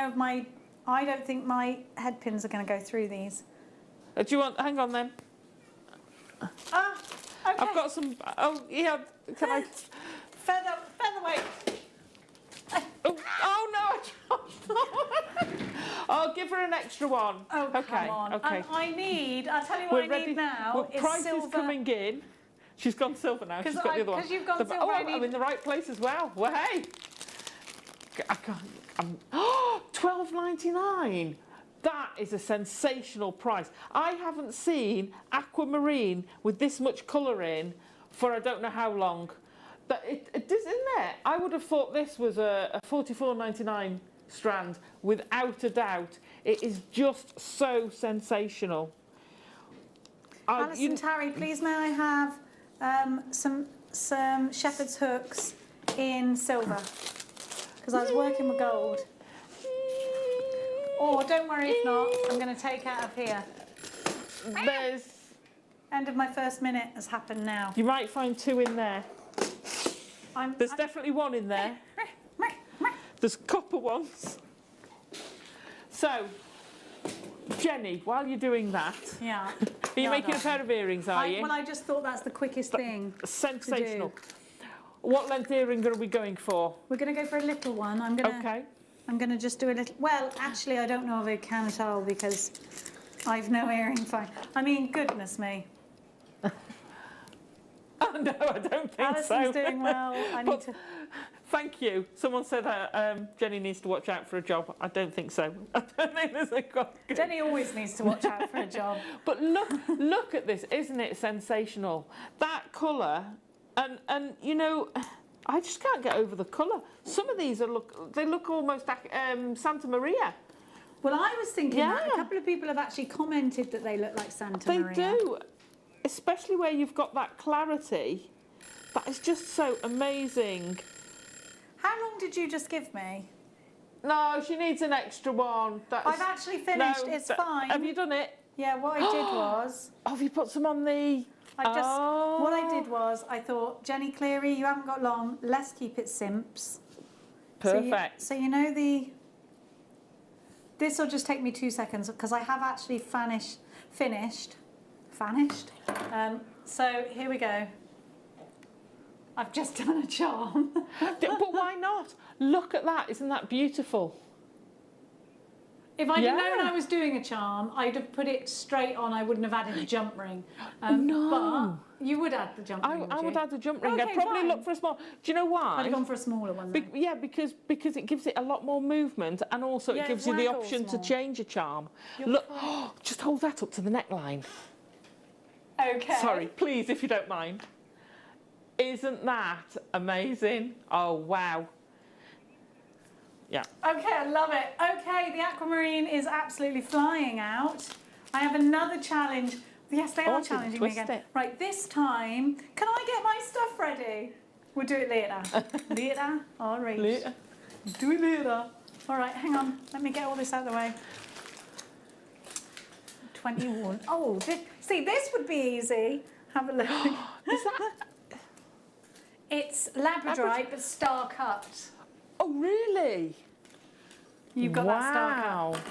think my head pins are going to go through these. Do you want? Hang on then. Okay. I've got some. Oh yeah. Can I? Featherweight. Oh no! I dropped. Oh give her an extra one. Oh, okay, come on. okay. And I'll tell you what I need now is price silver. is coming in. She's gone silver now. She's got the other one. Because you've gone silver, Oh, I I'm need... in the right place as well. Well, hey. I can't. Oh, $12.99. That is a sensational price. I haven't seen aquamarine with this much colour in for I don't know how long. But it is, isn't it? I would have thought this was a $44.99 strand, without a doubt. It is just so sensational. Alison Tarry, please may I have some shepherd's hooks in silver? Because I was working with gold. Oh, don't worry if not. I'm going to take out of here. There's... End of my first minute has happened now. You might find two in there. There's definitely one in there. There's copper ones. So, Jenny, while you're doing that... Yeah. Are you making a pair of earrings, are you? Well, I just thought that's the quickest thing. Sensational. What length earring are we going for? We're going to go for a little one. I'm going to just do a little... Well, actually, I don't know if I can at all because I've no earring find. I mean, goodness me. Oh, no, I don't think Alison's so. doing well. I need to... Thank you. Someone said Jenny needs to watch out for a job. I don't think so. I don't think there's a good... Jenny always needs to watch out for a job. But look at this. Isn't it sensational? That colour, and you know, I just can't get over the colour. Some of these they look almost like Santa Maria. Well, I was thinking that a couple of people have actually commented that they look like Santa Maria. They do, especially where you've got that clarity. That is just so amazing. How long did you just give me? No, she needs an extra one. I've actually finished. No, it's fine. Have you done it? Yeah, what I did was... Oh, have you put some on the... What I did was, I thought, Jenny Cleary, you haven't got long. Let's keep it simps. Perfect. So you know the... This will just take me 2 seconds because I have actually finished. So here we go. I've just done a charm. But why not? Look at that. Isn't that beautiful? If I'd known I was doing a charm, I'd have put it straight on. I wouldn't have added a jump ring. No. But you would add the jump ring, I would add a jump ring. Okay, I'd probably fine. look for a small... Do you know why? I'd have gone for a smaller one then. Yeah, because it gives it a lot more movement, and also it gives you the waggles option to more. change a charm. Look, just hold that up to the neckline. Okay. Sorry, please, if you don't mind. Isn't that amazing? Oh, wow. Yeah. Okay, I love it. Okay, the aquamarine is absolutely flying out. I have another challenge. Yes, they are challenging me again. Right, this time, can I get my stuff ready? We'll do it later. Later? All right. Later. Do it later. All right, hang on. Let me get all this out of the way. 21. Oh, see, this would be easy. Have a look. Is that... It's Labradorite, but star cut. Oh, really? You've got that star cut.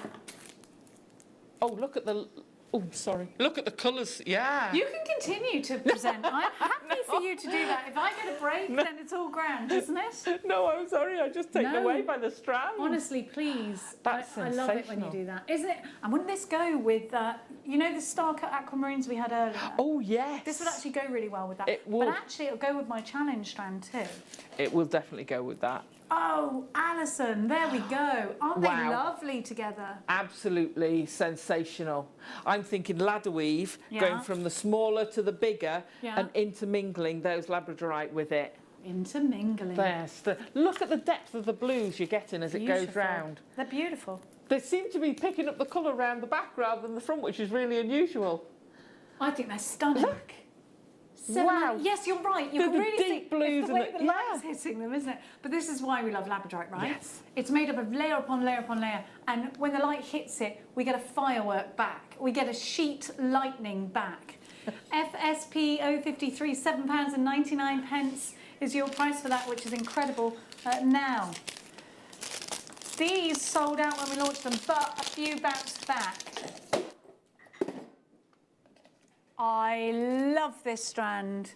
Oh, look at the... Oh, sorry. Look at the colours. Yeah. You can continue to present. I'm happy for you to do that. If I get a break, then it's all grand, isn't it? No, I'm sorry. I just taken away by the strand. Honestly, please. That's I love it when you do that. Isn't it? And wouldn't this go with, you know, the star cut aquamarines we had earlier? Oh, yes. This would actually go really well with that. It would. But actually, it'll go with my challenge strand too. It will definitely go with that. Oh, Alison, there we go. Aren't they lovely together? Absolutely sensational. I'm thinking ladder weave, going from the smaller to the bigger and intermingling those labradorite with it. Intermingling. Yes. Look at the depth of the blues you're getting as it goes round. They're beautiful. They seem to be picking up the colour around the back rather than the front, which is really unusual. I think they're stunning. Look. Wow. Yes, you're right. You can really see blues it's the way the light's hitting them, isn't it? But this is why we love labradorite, right? Yes. It's made up of layer upon layer upon layer, and when the light hits it, we get a firework back. We get a sheet lightning back. FSP 053, £7.99 is your price for that, which is incredible. Now, these sold out when we launched them, but a few bounced back. I love this strand.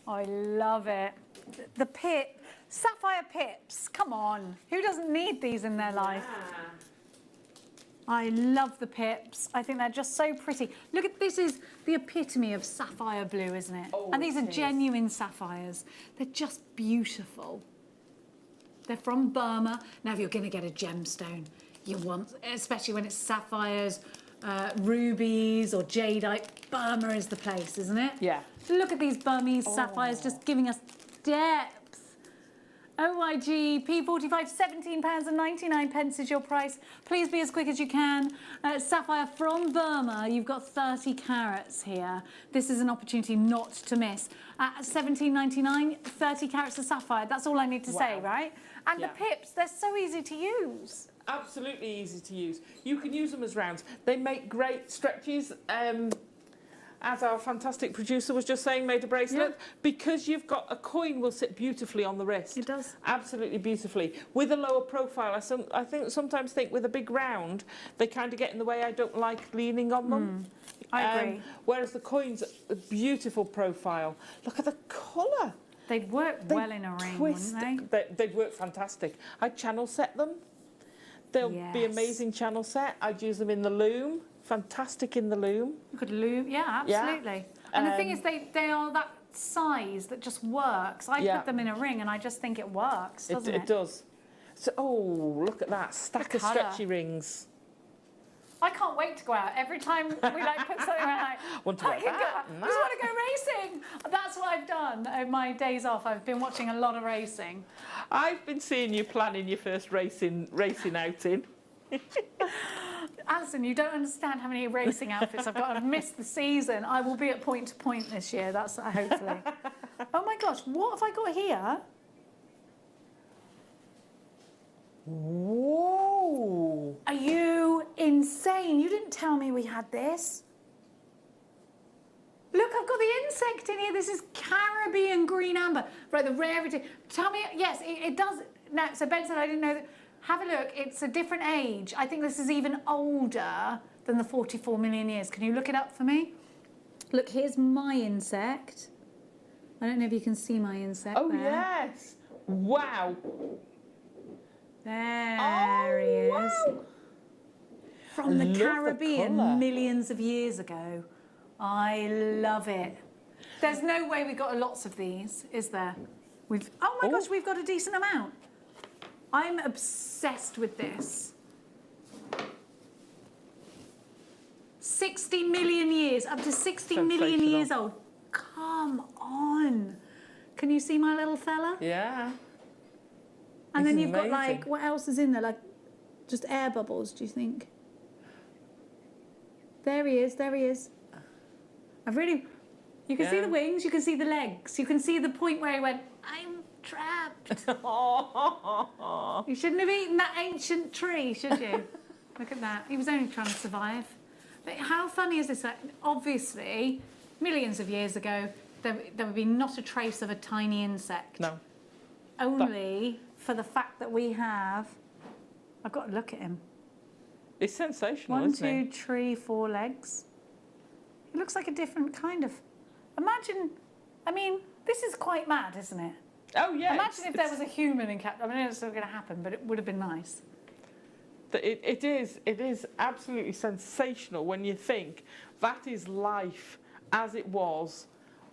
I love it. The sapphire pips, come on. Who doesn't need these in their life? I love the pips. I think they're just so pretty. Look at this, is the epitome of sapphire blue, isn't it? Oh, and these are it is. genuine sapphires. They're just beautiful. They're from Burma. Now, if you're going to get a gemstone, you want, especially when it's sapphires, rubies or jadeite, Burma is the place, isn't it? Yeah. Look at these Burmese sapphires just giving us depth. OYG P45, £17.99 is your price. Please be as quick as you can. Sapphire from Burma, you've got 30 carats here. This is an opportunity not to miss. At £17.99, 30 carats of sapphire. That's all I need to say, right? And the pips, they're so easy to use. Absolutely easy to use. You can use them as rounds. They make great stretches. As our fantastic producer was just saying, made a bracelet. Because you've got a coin will sit beautifully on the wrist. It does. Absolutely beautifully. With a lower profile, I sometimes think with a big round, they kind of get in the way. I don't like leaning on them. I agree. Whereas the coin's a beautiful profile. Look at the colour. They'd work well in a ring, wouldn't they? They'd work fantastic. I'd channel set them. They'll be amazing channel set. I'd use them in the loom. Fantastic in the loom. You could loom, yeah, absolutely. And the thing is, they are that size that just works. I put them in a ring and I just think it works, doesn't it? It does. So, oh, look at that stack of stretchy rings. I can't wait to go out. Every time we like put something out, like, Want to wear that? I just want to go racing. That's what I've done. On my days off, I've been watching a lot of racing. I've been seeing you planning your first racing outing. Alison, you don't understand how many racing outfits I've got. I've missed the season. I will be at point to point this year. That's hopefully. Oh my gosh, what have I got here? Whoa! Are you insane? You didn't tell me we had this. Look, I've got the insect in here. This is Caribbean green amber. Right, the rarity. Tell me, yes, it does. No, so Ben said I didn't know that. Have a look, it's a different age. I think this is even older than the 44 million years. Can you look it up for me? Look, here's my insect. I don't know if you can see my insect there. Yes. Wow. There he is. Wow. From the Love Caribbean, the colour. millions of years ago. I love it. There's no way we got lots of these, is there? Oh my gosh, we've got a decent amount. I'm obsessed with this. 60 million years, up to 60 million years old. Come on. Can you see my little fella? Yeah. And then you've got like, what else is in there? Like just air bubbles, do you think? There he is, there he is. You can see the wings, you can see the legs, you can see the point where he went, I'm trapped. You shouldn't have eaten that ancient tree, should you? Look at that. He was only trying to survive. But how funny is this? That obviously, millions of years ago, there would be not a trace of a tiny insect. No. Only for the fact that we have... I've got to look at him. It's sensational, 1, isn't it? 2, 3, 4 legs. He looks like a different kind of... Imagine... I mean, this is quite mad, isn't it? Oh, yeah. Imagine if there was a human in captivity. I mean, it's not going to happen, but it would have been nice. It is absolutely sensational when you think that is life as it was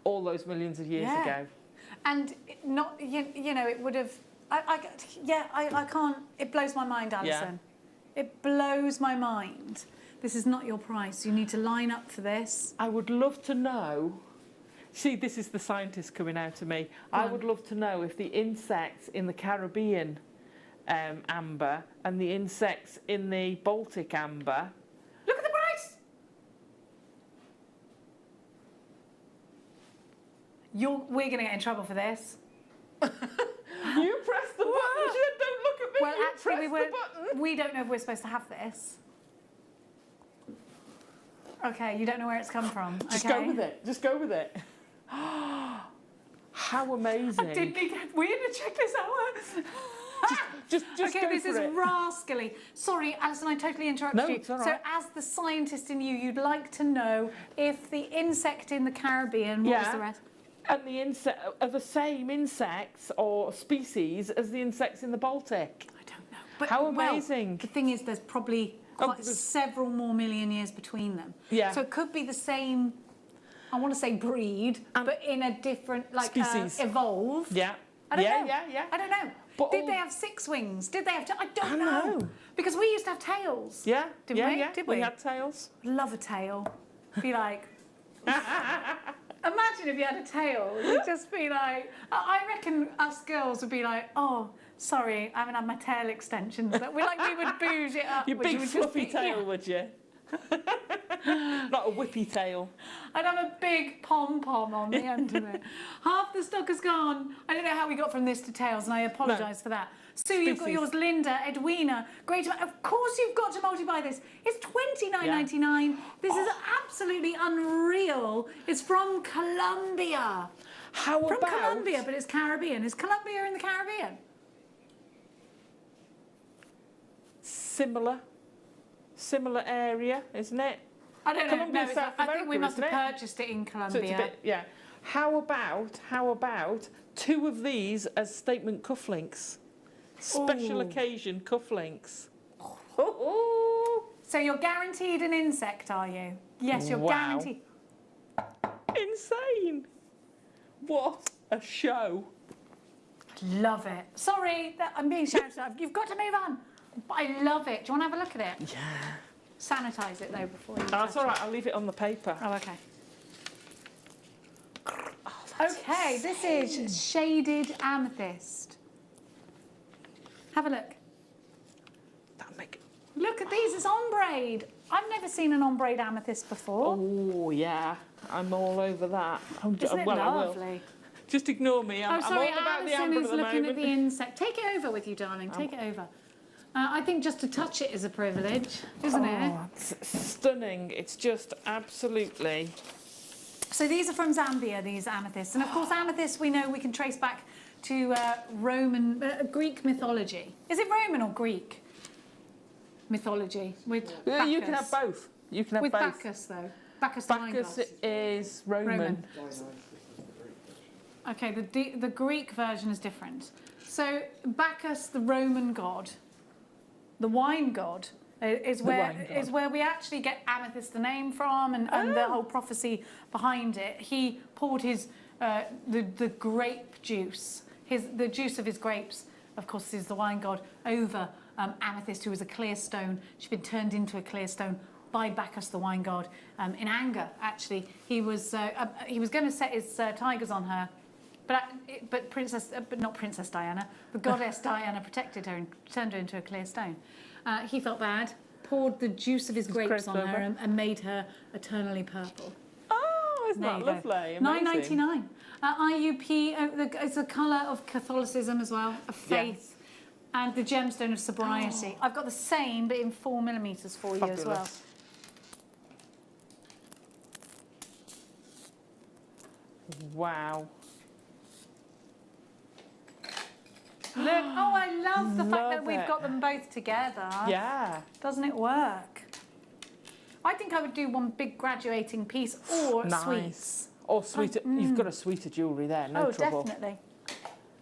all those millions of years ago. And not, you know, it would have... I can't... It blows my mind, Alison. Yeah. It blows my mind. This is not your price. You need to line up for this. I would love to know... See, this is the scientist coming out of me. I would love to know if the insects in the Caribbean amber and the insects in the Baltic amber... Look at the price! We're going to get in trouble for this. You pressed the button. She said, don't look at me. Well, you actually, pressed the button. We don't know if we're supposed to have this. Okay, you don't know where it's come from. Just go with it. Just go with it. How amazing. I didn't need that. We're going to check this out. Just okay, go this is for it. rascally. Sorry, Alison, I totally interrupted you. It's all right. So, as the scientist in you, you'd like to know if the insect in the Caribbean, what was the rest? And the insect are the same insects or species as the insects in the Baltic. I don't know. But, how amazing. Well, the thing is, there's probably quite several more million years between them. Yeah. So it could be the same, I want to say breed, but in a different, like, species. evolved. Yeah. I don't know. Yeah. I don't know. But Did they have 6 wings? Did they have... I don't know. Because we used to have tails. Yeah. Didn't we? Yeah. Did we? We had tails. Love a tail. Be like... Imagine if you had a tail. You'd just be like... I reckon us girls would be like, oh, sorry, I haven't had my tail extensions. We would bouge it up. Your which big would just fluffy be- tail, would you? Not a whippy tail. I'd have a big pom-pom on the end of it. Half the stock has gone. I don't know how we got from this to tails, and I apologise for that. Sue, you've got yours. Linda, Edwina, great. Of course you've got to multiply this. It's $29.99. This is absolutely unreal. It's from Colombia. How from about... Colombia, but it's Caribbean. Is Colombia in the Caribbean? Similar area, isn't it? I don't know. Colombia, No, South I think we America, must have isn't it? purchased it in So Colombia. it's a bit, yeah. How about 2 of these as statement cufflinks? Special occasion cufflinks. So you're guaranteed an insect, are you? Yes, you're guaranteed. Insane. What a show. Love it. Sorry, I'm being shouted at. You've got to move on. But I love it. Do you want to have a look at it? Yeah. Sanitise it, though, before you Oh, it's all right. I'll leave it on the paper. Oh, okay. Okay, this is shaded amethyst. Have a look. That'll make it... Look at these. It's ombre. I've never seen an ombre amethyst before. Oh, yeah. I'm all over that. Isn't it lovely? Just ignore me. I'm sorry, all about the Alison amber is at the looking moment. at the insect. Take it over with you, darling. Take it over. I think just to touch it is a privilege, isn't it? It's stunning. It's just absolutely... So these are from Zambia, these amethysts. And of course, amethysts we know we can trace back to Greek mythology. Is it Roman or Greek mythology? With Bacchus? You can have both. You can have with both. Bacchus, though. Bacchus the wine Bacchus god. is Roman. Okay, the Greek version is different. So Bacchus, the Roman god, the wine god, is where we actually get amethyst, the name from, and the whole prophecy behind it. He poured his the grape juice, the juice of his grapes, of course, is the wine god, over amethyst, who was a clear stone. She'd been turned into a clear stone by Bacchus, the wine god, in anger. Actually, he was going to set his tigers on her. But not Princess Diana, the goddess Diana protected her and turned her into a clear stone. He felt bad, poured the juice of his grapes on her and made her eternally purple. Oh, isn't that lovely? $9.99. IUP, it's a colour of Catholicism as well, of faith, and the gemstone of sobriety. I've got the same, but in 4mm for you as well. Wow. Look, oh, I love the fact that we've got them both together. Yeah. Doesn't it work? I think I would do one big graduating piece or sweets. Or sweeter. You've got a sweeter jewellery there, no trouble. Oh, definitely.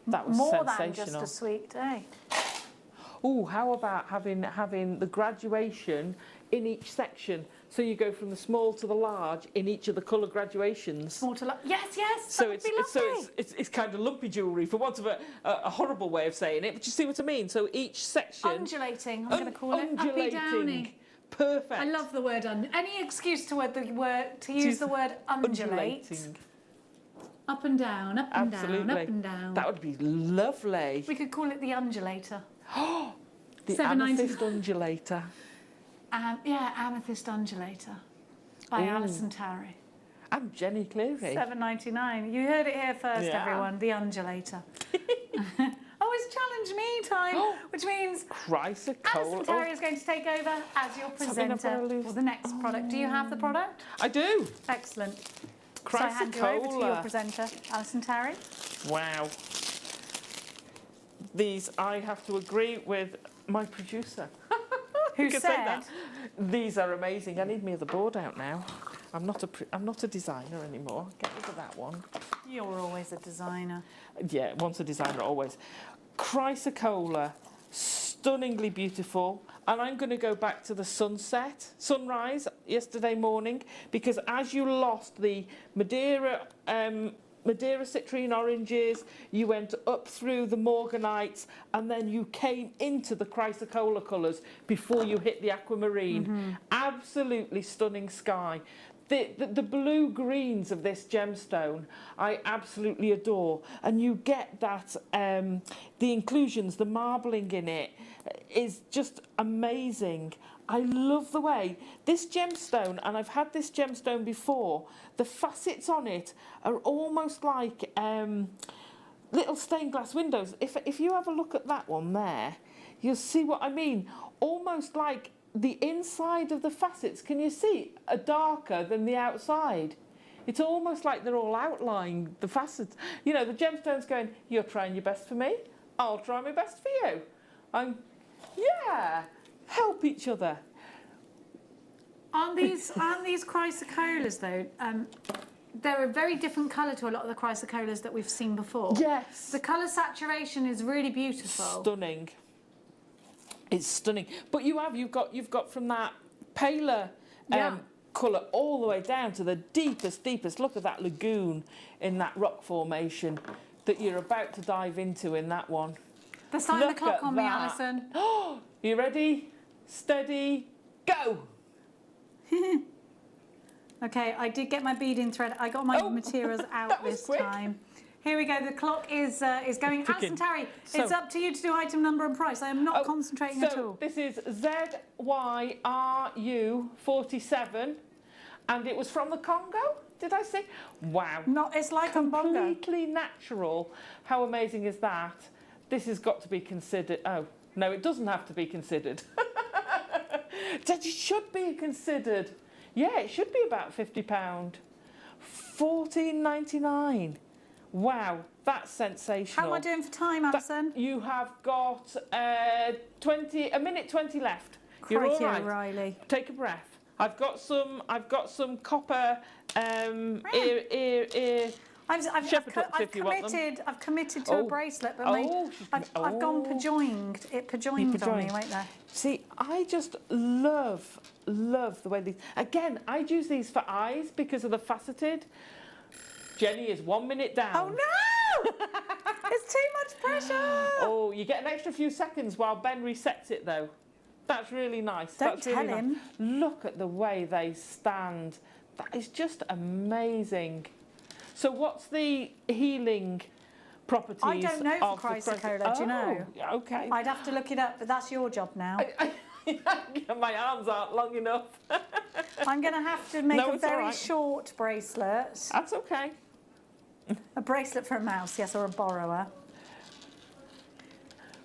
That was more sensational. than just a sweet day. Oh, how about having the graduation in each section? So you go from the small to the large in each of the colour graduations. Small to large. Yes, yes. So it's kind of lumpy jewellery, for want of a horrible way of saying it. But you see what I mean? So each section undulating. I'm going to call it uppy downy. Perfect. I love the word any excuse to use the word undulate. Up and down, up and down, up and down. That would be lovely. We could call it the undulator. The amethyst undulator. Yeah, amethyst undulator by Alison Tarry. And Jenny Cleary. $7.99. You heard it here first, everyone. The undulator. Oh, it's challenge me time, which means Alison Tarry is going to take over as your presenter for the next product. Do you have the product? I do. Excellent. So I hand you over to your presenter, Alison Tarry. Wow. These, I have to agree with my producer. Who said that. These are amazing. I need me the board out now. I'm not a designer anymore. Get rid of that one. You're always a designer. Yeah, once a designer, always. Chrysocolla, stunningly beautiful. And I'm going to go back to the sunrise yesterday morning, because as you lost the Madeira citrine oranges, you went up through the Morganites, and then you came into the chrysocolla colours before you hit the aquamarine. Absolutely stunning sky. The blue greens of this gemstone I absolutely adore, and you get that the inclusions, the marbling in it is just amazing. I love the way this gemstone, and I've had this gemstone before, the facets on it are almost like little stained glass windows. If you have a look at that one there, you'll see what I mean. Almost like the inside of the facets, can you see, are darker than the outside. It's almost like they're all outlining the facets. You know, the gemstone's going, you're trying your best for me, I'll try my best for you. Yeah, help each other. Aren't these chrysocollas though? They're a very different colour to a lot of the chrysocollas that we've seen before. Yes. The colour saturation is really beautiful. Stunning. It's stunning. But you've got from that paler colour all the way down to the deepest. Look at that lagoon in that rock formation that you're about to dive into in that one. They're starting the clock on me, Alison. Oh, you ready? Steady, go. Okay, I did get my beading thread. I got my materials out this time. Here we go. The clock is going. Alison Tarry, it's up to you to do item number and price. I am not concentrating at all. This is ZYRU47, and it was from the Congo. Did I say? Wow. It's like completely natural. How amazing is that? This has got to be considered. Oh no, it doesn't have to be considered. It should be considered. Yeah, it should be about £50. £14.99. Wow, that's sensational. How am I doing for time, Alison? You have got a minute 20 left. You're all right. O'Reilly. Take a breath. I've got some copper ear I've committed to a bracelet, but I've gone pajoinged. It pajoinged on me. Wait there. See, I just love the way these. Again, I'd use these for eyes because of the faceted. Jenny is 1 minute down. Oh no! It's too much pressure. Oh, you get an extra few seconds while Ben resets it, though. That's really nice. Don't tell him. Look at the way they stand. That is just amazing. So what's the healing properties I don't know of for chrysocolla, do you know? Okay. I'd have to look it up, but that's your job now. My arms aren't long enough. I'm going to have to make a very short bracelet. That's okay. A bracelet for a mouse, yes, or a borrower.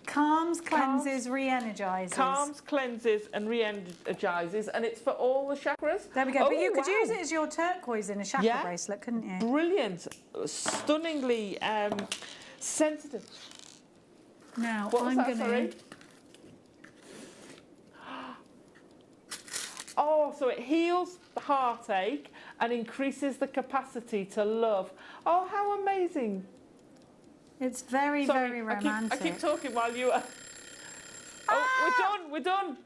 Calms, cleanses, re-energizes. Calms, cleanses and re-energizes, and it's for all the chakras. There we go. But you could use it as your turquoise in a chakra bracelet, couldn't you? Brilliant. Stunningly sensitive. Now, I'm going to... Oh, so it heals the heartache and increases the capacity to love. Oh, how amazing. It's very, very romantic. I keep talking while you are... Oh, we're done.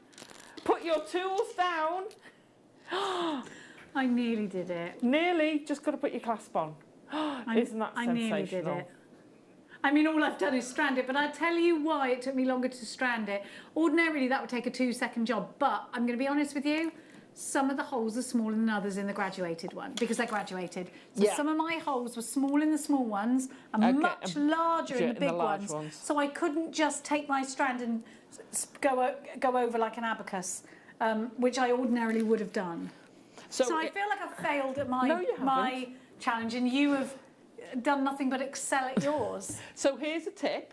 Put your tools down. I nearly did it. Nearly, just got to put your clasp on. Isn't that sensational? I nearly did it. I mean, all I've done is strand it, but I'll tell you why it took me longer to strand it. Ordinarily, that would take a 2-second job, but I'm going to be honest with you, some of the holes are smaller than others in the graduated one, because they're graduated. So some of my holes were small in the small ones and much larger in the big ones. So I couldn't just take my strand and go over like an abacus, which I ordinarily would have done. So I feel like I've failed at my challenge, and you have done nothing but excel at yours. So here's a tip.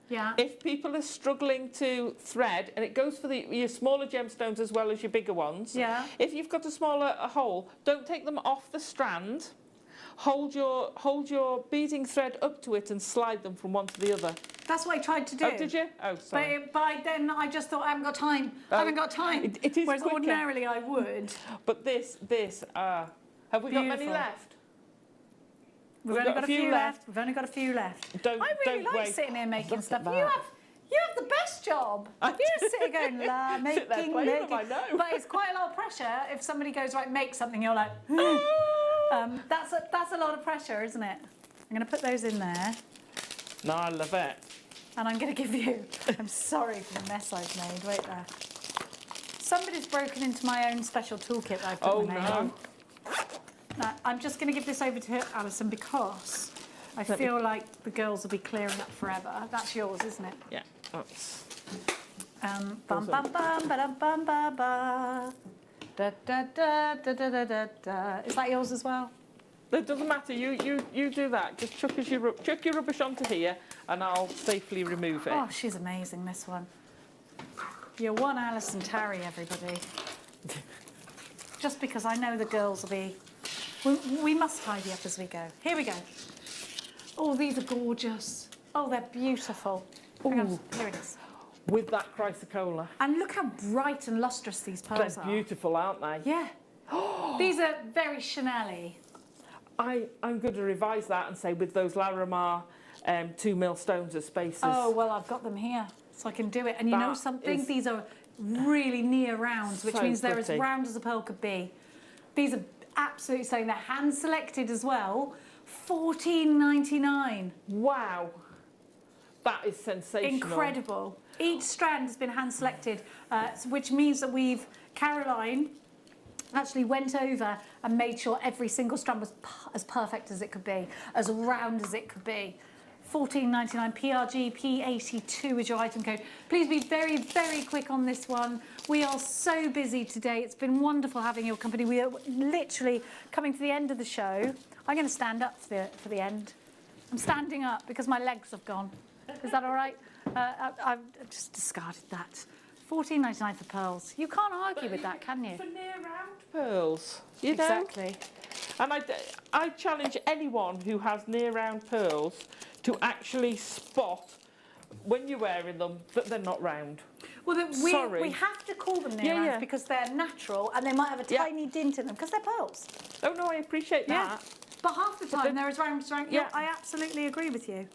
Yeah. If people are struggling to thread, and it goes for your smaller gemstones as well as your bigger ones. Yeah. If you've got a smaller hole, don't take them off the strand. Hold your beading thread up to it and slide them from one to the other. That's what I tried to do. Oh, did you? Oh, sorry. But then I just thought I haven't got time. I haven't got time. It is Whereas quicker. ordinarily I would. But have we got many left? We've only got a few left. We've only got a few left. I really like sitting here making stuff. You have the best job. You're sitting going, la, making, Sit there playing them, I know. But it's quite a lot of pressure if somebody goes, right, make something, you're like, that's a lot of pressure, isn't it? I'm going to put those in there. No, I love it. And I'm going to give you, I'm sorry for the mess I've made, wait there. Somebody's broken into my own special toolkit that I've put my name on. Now, I'm just going to give this over to Alison because I feel like the girls will be clearing up forever. That's yours, isn't it? Yeah, that's... Bum bum bum ba bum ba ba. Da da da da da da da da. Is that yours as well? It doesn't matter. You do that. Just chuck your rubbish onto here, and I'll safely remove it. Oh, she's amazing. This one. You're one Alison Tarry, everybody. Just because I know the girls will be. We must tidy up as we go. Here we go. Oh, these are gorgeous. Oh, they're beautiful. Hang on, here it is. With that chrysocolla. And look how bright and lustrous these pearls They're are. beautiful, aren't they? Yeah. These are very Chanel-y. I'm going to revise that and say with those Larimar 2 mil stones of spaces. Oh, well, I've got them here, so I can do it. And you know something? These are really near rounds, which means they're as round as a pearl could be. These are absolutely stunning. They're hand-selected as well. $14.99. Wow. That is sensational. Incredible. Each strand has been hand-selected, which means that Caroline actually went over and made sure every single strand was as perfect as it could be, as round as it could be. $14.99, PRG P82 is your item code. Please be very, very quick on this one. We are so busy today. It's been wonderful having your company. We are literally coming to the end of the show. I'm going to stand up for the end. I'm standing up because my legs have gone. Is that all right? I've just discarded that. $14.99 for pearls. You can't argue with that, can you? For near round pearls, you know? Exactly. And I challenge anyone who has near round pearls to actually spot when you're wearing them that they're not round. Well, we have to call them near rounds because they're natural and they might have a tiny dint in them because they're pearls. Oh no, I appreciate that. But half the time they're as round as round. Yeah, I absolutely agree with you.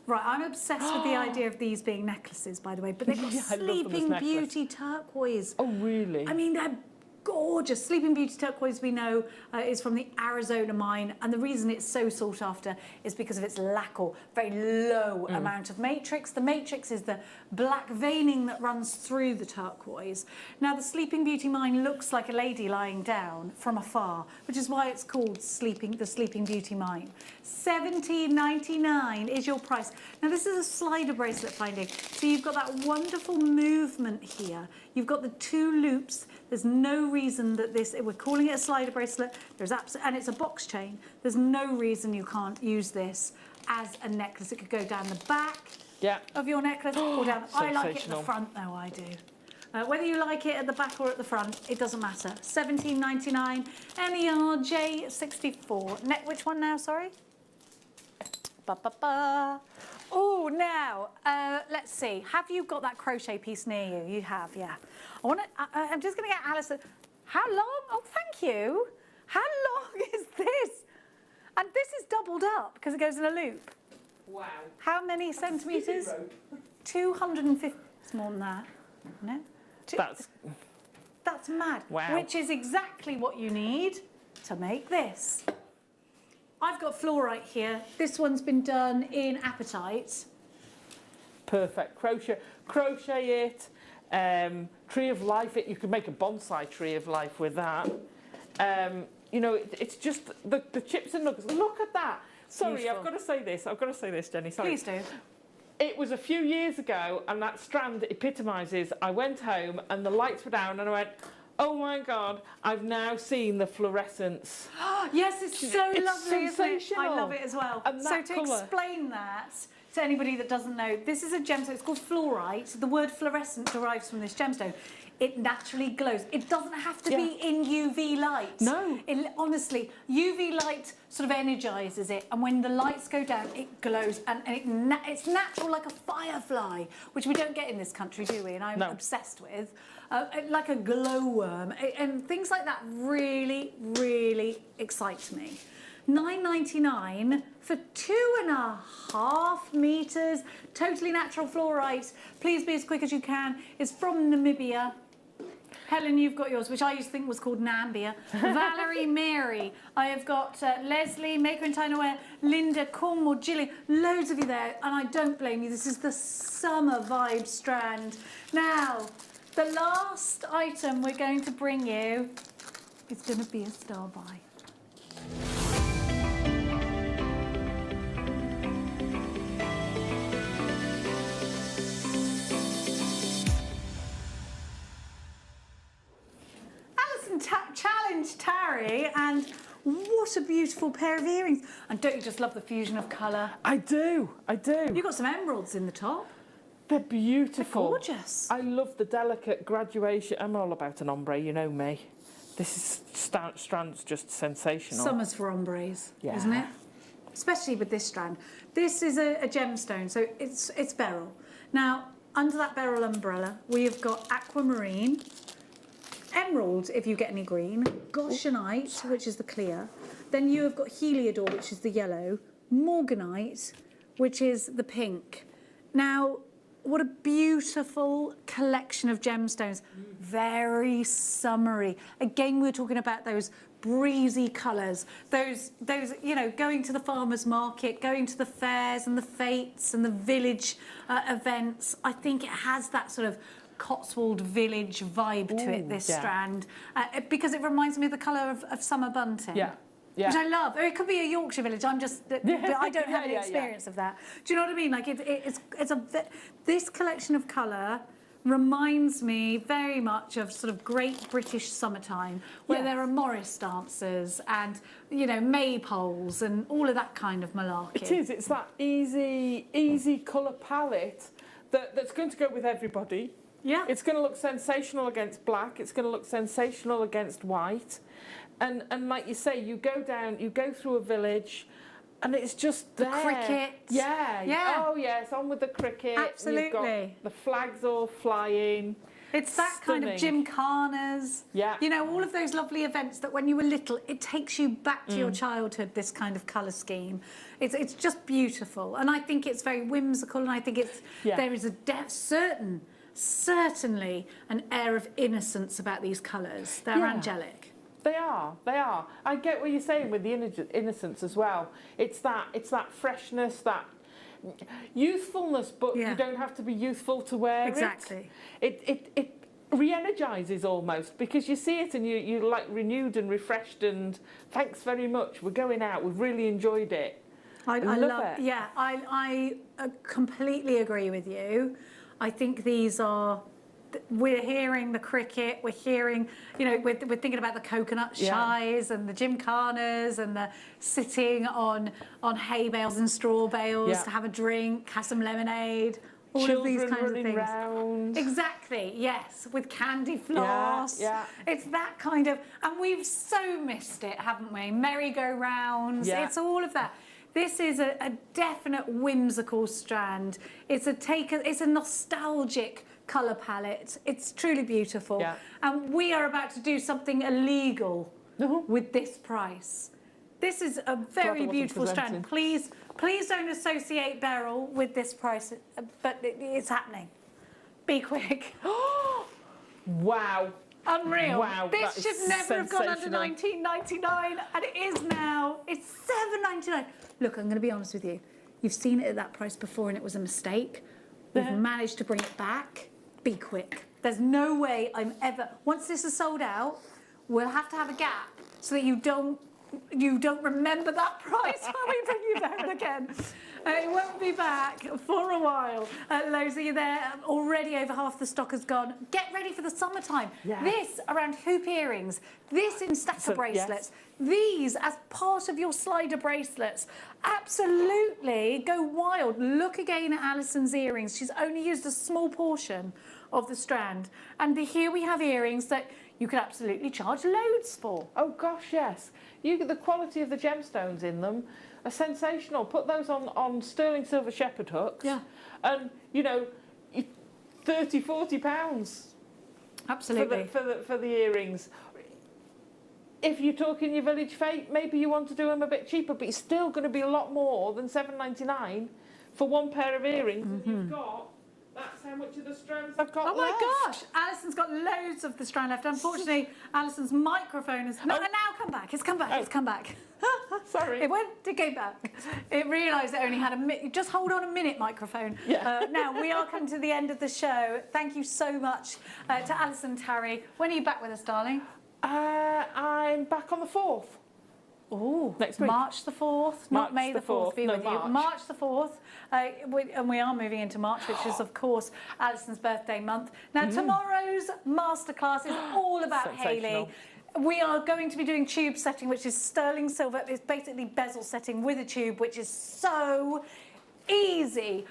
Right, I'm obsessed with the idea of these being necklaces, by the way, but they've got Sleeping Beauty turquoise. Oh, really? I mean, they're gorgeous. Sleeping Beauty turquoise, we know, is from the Arizona mine, and the reason it's so sought after is because of its lacquer, very low amount of matrix. The matrix is the black veining that runs through the turquoise. Now, the Sleeping Beauty mine looks like a lady lying down from afar, which is why it's called the Sleeping Beauty mine. $17.99 is your price. Now, this is a slider bracelet finding, so you've got that wonderful movement here. You've got the 2 loops. There's no reason that we're calling it a slider bracelet. And it's a box chain. There's no reason you can't use this as a necklace. It could go down the back of your necklace or down. I like it at the front, though. I do. Whether you like it at the back or at the front, it doesn't matter. $17.99. NERJ64. Which one now? Sorry. Oh, now, let's see. Have you got that crochet piece near you? You have, yeah. I'm just going to get Alison. How long? Oh, thank you. How long is this? And this is doubled up because it goes in a loop. Wow. How many centimetres? 250. It's more than that. No? That's mad. Wow. Which is exactly what you need to make this. I've got fluorite here. This one's been done in apatite. Perfect. Crochet it. Tree of life it. You could make a bonsai tree of life with that. You know, it's just the chips and nuggets. Look at that. Sorry, beautiful. I've got to say this, Jenny. Sorry. Please do. It was a few years ago, and that strand epitomises. I went home, and the lights were down, and I went, oh my God, I've now seen the fluorescence. Yes, it's so lovely, isn't it? Sensational. I love it as well. And so to explain that to anybody that doesn't know, this is a gemstone. It's called fluorite. The word fluorescent derives from this gemstone. It naturally glows. It doesn't have to be in UV light. No. Honestly, UV light sort of energises it, and when the lights go down, it glows, and it's natural like a firefly, which we don't get in this country, do we? And I'm obsessed with. Like a glowworm, and things like that really, really excite me. £9.99 for 2.5 metres. Totally natural fluorite. Please be as quick as you can. It's from Namibia. Helen, you've got yours, which I used to think was called Nambia. Valerie, Mary. I have got Leslie, Maker and Tyne Aware, Linda, Cornwall, Gilly. Loads of you there, and I don't blame you. This is the summer vibe strand. Now, the last item we're going to bring you is going to be a star buy. Challenge Tarry, and what a beautiful pair of earrings. And don't you just love the fusion of colour? I do. You've got some emeralds in the top. They're beautiful. They're gorgeous. I love the delicate graduation. I'm all about an ombre, you know me. This strand's just sensational. Summer's for ombres, Yeah. isn't it? Especially with this strand. This is a gemstone, so it's beryl. Now, under that beryl umbrella, we have got aquamarine, emerald, if you get any green, goshenite, which is the clear. Then you have got heliodor, which is the yellow, morganite, which is the pink. Now, what a beautiful collection of gemstones. Very summery. Again, we're talking about those breezy colours, those you know, going to the farmer's market, going to the fairs and the fetes and the village events. I think it has that sort of Cotswold village vibe to it, this strand, because it reminds me of the colour of summer bunting. Yeah. Yeah. Which I love. Or it could be a Yorkshire village. I'm just, but I don't have any experience of that. Do you know what I mean? Like this collection of colour reminds me very much of sort of great British summertime, where there are Morris dancers and, you know, maypoles and all of that kind of malarkey. It is. It's that easy colour palette that's going to go with everybody. Yeah. It's going to look sensational against black. It's going to look sensational against white. And like you say, you go through a village, and it's just there. The cricket. Yeah. Oh, yes, on with the cricket. Absolutely. You've got the flags all flying. It's that kind of gymkhanas. Yeah. You know, all of those lovely events that when you were little, it takes you back to your childhood, this kind of colour scheme. It's just beautiful. And I think it's very whimsical, and I think there is certainly an air of innocence about these colours. They're angelic. They are. I get what you're saying with the innocence as well. It's that freshness, that youthfulness, but you don't have to be youthful to wear Exactly. It re-energises almost, because you see it and you're like renewed and refreshed, and thanks very much. We're going out. We've really enjoyed it. I love it. Yeah, I completely agree with you. I think these are. We're hearing the cricket, we're hearing, you know, we're thinking about the coconut shies and the gymkhanas and the sitting on hay bales and straw bales to have a drink, have some lemonade, all Children of these kinds of running things. Round. Exactly, yes, with candy floss. Yeah. It's that kind of, and we've so missed it, haven't we? Merry-go-rounds, it's all of that. This is a definite whimsical strand. It's a nostalgic colour palette. It's truly beautiful. Yeah. And we are about to do something illegal with this price. This is a very beautiful strand. Please don't associate beryl with this price, but it's happening. Be quick. Wow. Unreal. Wow, This that should is never have gone under sensational. £19.99, and it is now. It's £7.99. Look, I'm going to be honest with you. You've seen it at that price before, and it was a mistake. We've managed to bring it back. Be quick. There's no way I'm ever. Once this is sold out, we'll have to have a gap so that you don't remember that price when we bring you there again. It won't be back for a while. Loads of you there. Already over half the stock has gone. Get ready for the summertime. Yeah. This around hoop earrings. This in stacker bracelets. These as part of your slider bracelets. Absolutely go wild. Look again at Alison's earrings. She's only used a small portion of the strand. And here we have earrings that you could absolutely charge loads for. Oh gosh, yes. The quality of the gemstones in them are sensational. Put those on sterling silver shepherd hooks. Yeah. And you know, £30-40. Absolutely. For the earrings. if you're talking your village fete, maybe you want to do them a bit cheaper, but it's still going to be a lot more than £7.99 for one pair of earrings. And you've got, that's how much of the strands I've got Oh my left. gosh, Alison's got loads of the strand left. Unfortunately, Alison's microphone has now come back. It's come back. It's come back. Sorry. It went to go back. It realised it only had a minute. Just hold on a minute, microphone. Yeah. Now, we are coming to the end of the show. Thank you so much to Alison and Tarry. When are you back with us, darling? I'm back on the 4th. Oh, next week. March the 4th, not March May the 4th. Be no, with you. March. March the 4th, and we are moving into March, which is of course Alison's birthday month. Now tomorrow's masterclass is all about Hayley. We are going to be doing tube setting, which is sterling silver. It's basically bezel setting with a tube, which is so easy.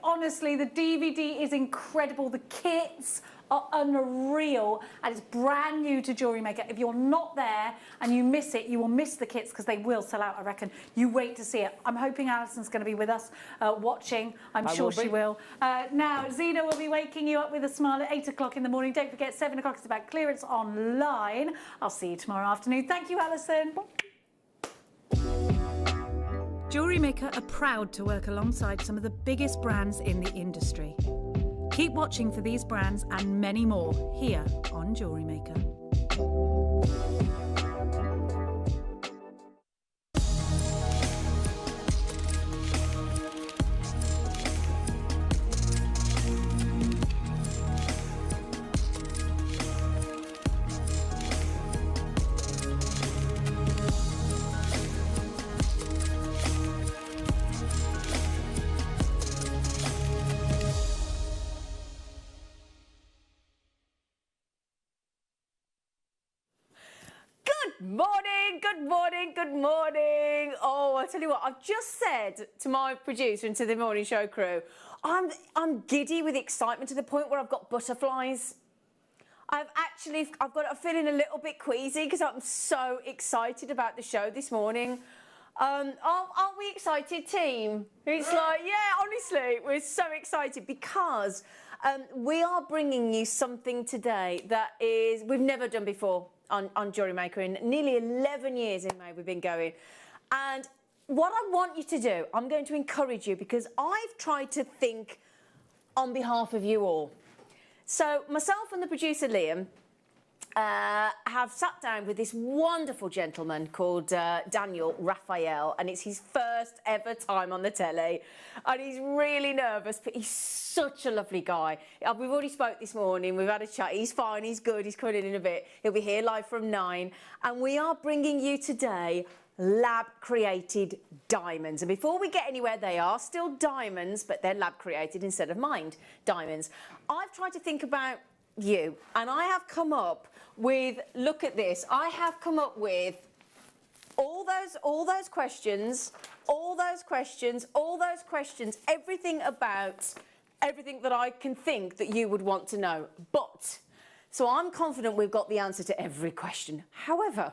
Honestly, the DVD is incredible. The kits are unreal, and it's brand new to JewelleryMaker. If you're not there and you miss it, you will miss the kits because they will sell out, I reckon. You wait to see it. I'm hoping Alison's going to be with us watching. I'm sure she will. Now, Zena will be waking you up with a smile at 8 o'clock in the morning. Don't forget, 7 o'clock is about clearance online. I'll see you tomorrow afternoon. Thank you, Alison. JewelleryMaker are proud to work alongside some of the biggest brands in the industry. Keep watching for these brands and many more here on JewelleryMaker. Good morning, good morning, good morning. Oh, I tell you what, I've just said to my producer and to the morning show crew, I'm giddy with excitement to the point where I've got butterflies. I'm feeling a little bit queasy because I'm so excited about the show this morning. Aren't we excited, team? It's like, yeah, honestly, we're so excited because we are bringing you something today that we've never done before on JewelleryMaker. In nearly 11 years in May we've been going. And what I want you to do, I'm going to encourage you because I've tried to think on behalf of you all. So myself and the producer Liam have sat down with this wonderful gentleman called Daniel Raphael, and it's his first ever time on the telly, and he's really nervous, but he's such a lovely guy. We've already spoke this morning, we've had a chat, he's fine, he's good, he's coming in a bit, he'll be here live from 9, and we are bringing you today lab created diamonds. And before we get anywhere, they are still diamonds, but they're lab created instead of mined diamonds. I've tried to think about you, and I have come up with, look at this, I have come up with all those questions, everything about everything that I can think that you would want to know. But, so I'm confident we've got the answer to every question. However,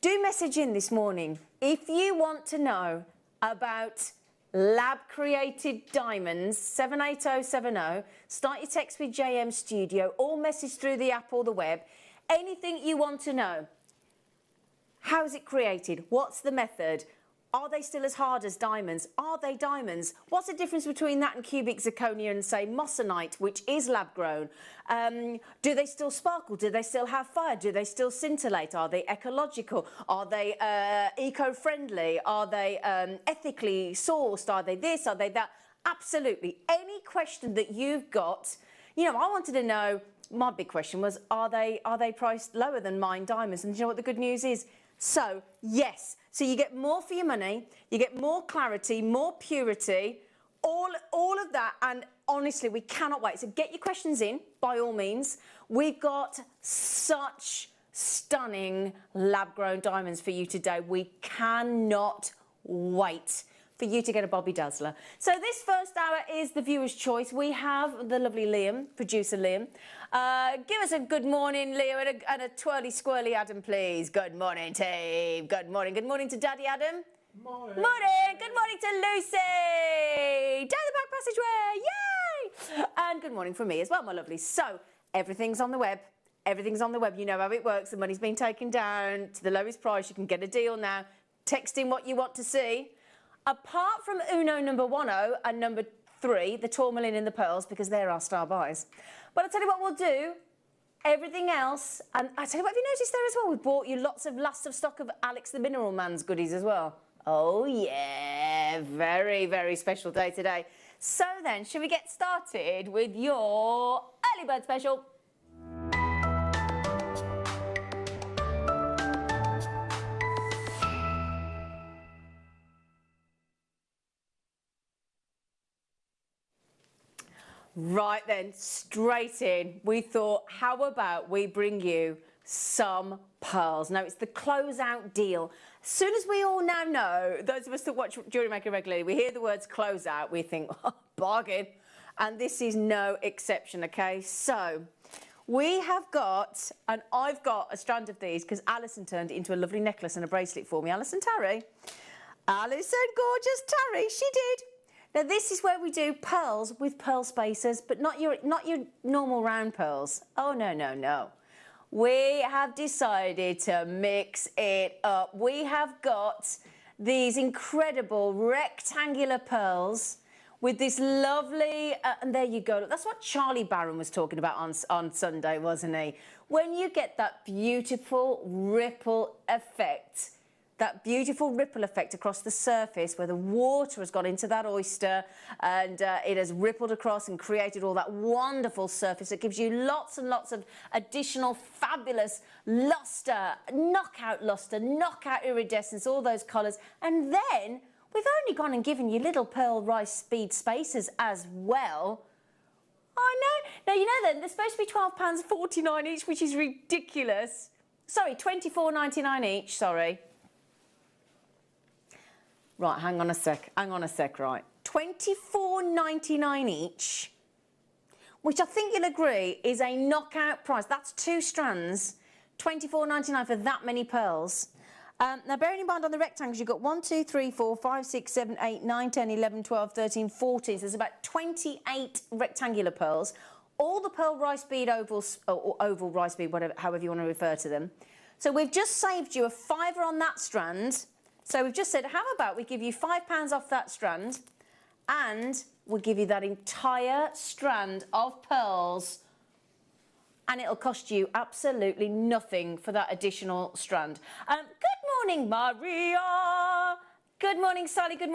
do message in this morning if you want to know about lab created diamonds. 78070. Start your text with JM Studio or message through the app or the web. Anything you want to know. How is it created? What's the method? Are they still as hard as diamonds? Are they diamonds? What's the difference between that and cubic zirconia and, say, moissanite, which is lab-grown? Do they still sparkle? Do they still have fire? Do they still scintillate? Are they ecological? Are they eco-friendly? Are they ethically sourced? Are they this? Are they that? Absolutely. Any question that you've got, you know, I wanted to know, my big question was, are they priced lower than mined diamonds? And do you know what the good news is? So, yes. So you get more for your money, you get more clarity, more purity, all of that. And honestly, we cannot wait. So get your questions in, by all means. We've got such stunning lab-grown diamonds for you today. We cannot wait for you to get a Bobby Dazzler. So this first hour is the viewer's choice. We have the lovely Liam, producer Liam. Give us a good morning, Leo, and a twirly squirly Adam, please. Good morning, team. Good morning. Good morning to Daddy Adam. Morning. Morning. Good morning to Lucy. Down the back passageway. Yay! And good morning from me as well, my lovely. So everything's on the web. Everything's on the web. You know how it works. The money's been taken down to the lowest price. You can get a deal now. Text in what you want to see. Apart from Uno number 10 and number 3, the tourmaline and the pearls, because they're our star buys. But I'll tell you what we'll do. Everything else, and I tell you what, have you noticed there as well? We bought you lots of last of stock of Alex the Mineral Man's goodies as well. Oh yeah, very, very special day today. So then, should we get started with your early bird special? Right then, straight in. We thought, how about we bring you some pearls? Now, it's the closeout deal. As soon as we all now know, those of us that watch JewelleryMaker regularly, we hear the words closeout, we think, oh, bargain. And this is no exception, okay? So, we have got, and I've got a strand of these because Alison turned it into a lovely necklace and a bracelet for me. Alison Tarry. Alison, gorgeous Tarry, she did. Now this is where we do pearls with pearl spacers, but not your normal round pearls. Oh, no, no, no. We have decided to mix it up. We have got these incredible rectangular pearls with this lovely, and there you go. That's what Charlie Barron was talking about on Sunday, wasn't he? When you get that beautiful ripple effect, across the surface where the water has gone into that oyster and it has rippled across and created all that wonderful surface. It gives you lots and lots of additional fabulous luster, knockout iridescence, all those colours. And then we've only gone and given you little pearl rice bead spacers as well. I know. Now, you know then, they're supposed to be £12.49 each, which is ridiculous. Sorry, £24.99 each, sorry. Right, hang on a sec, right. £24.99 each, which I think you'll agree is a knockout price. That's 2 strands, £24.99 for that many pearls. Now, bearing in mind on the rectangles, you've got 1, 2, 3, 4, 5, 6, 7, 8, 9, 10, 11, 12, 13, 14. So there's about 28 rectangular pearls. All the pearl rice bead ovals, or oval rice bead, whatever, however you want to refer to them. So we've just saved you a £5 on that strand. So we've just said, how about we give you £5 off that strand and we'll give you that entire strand of pearls and it'll cost you absolutely nothing for that additional strand. Good morning, Maria. Good morning, Sally. Good morning.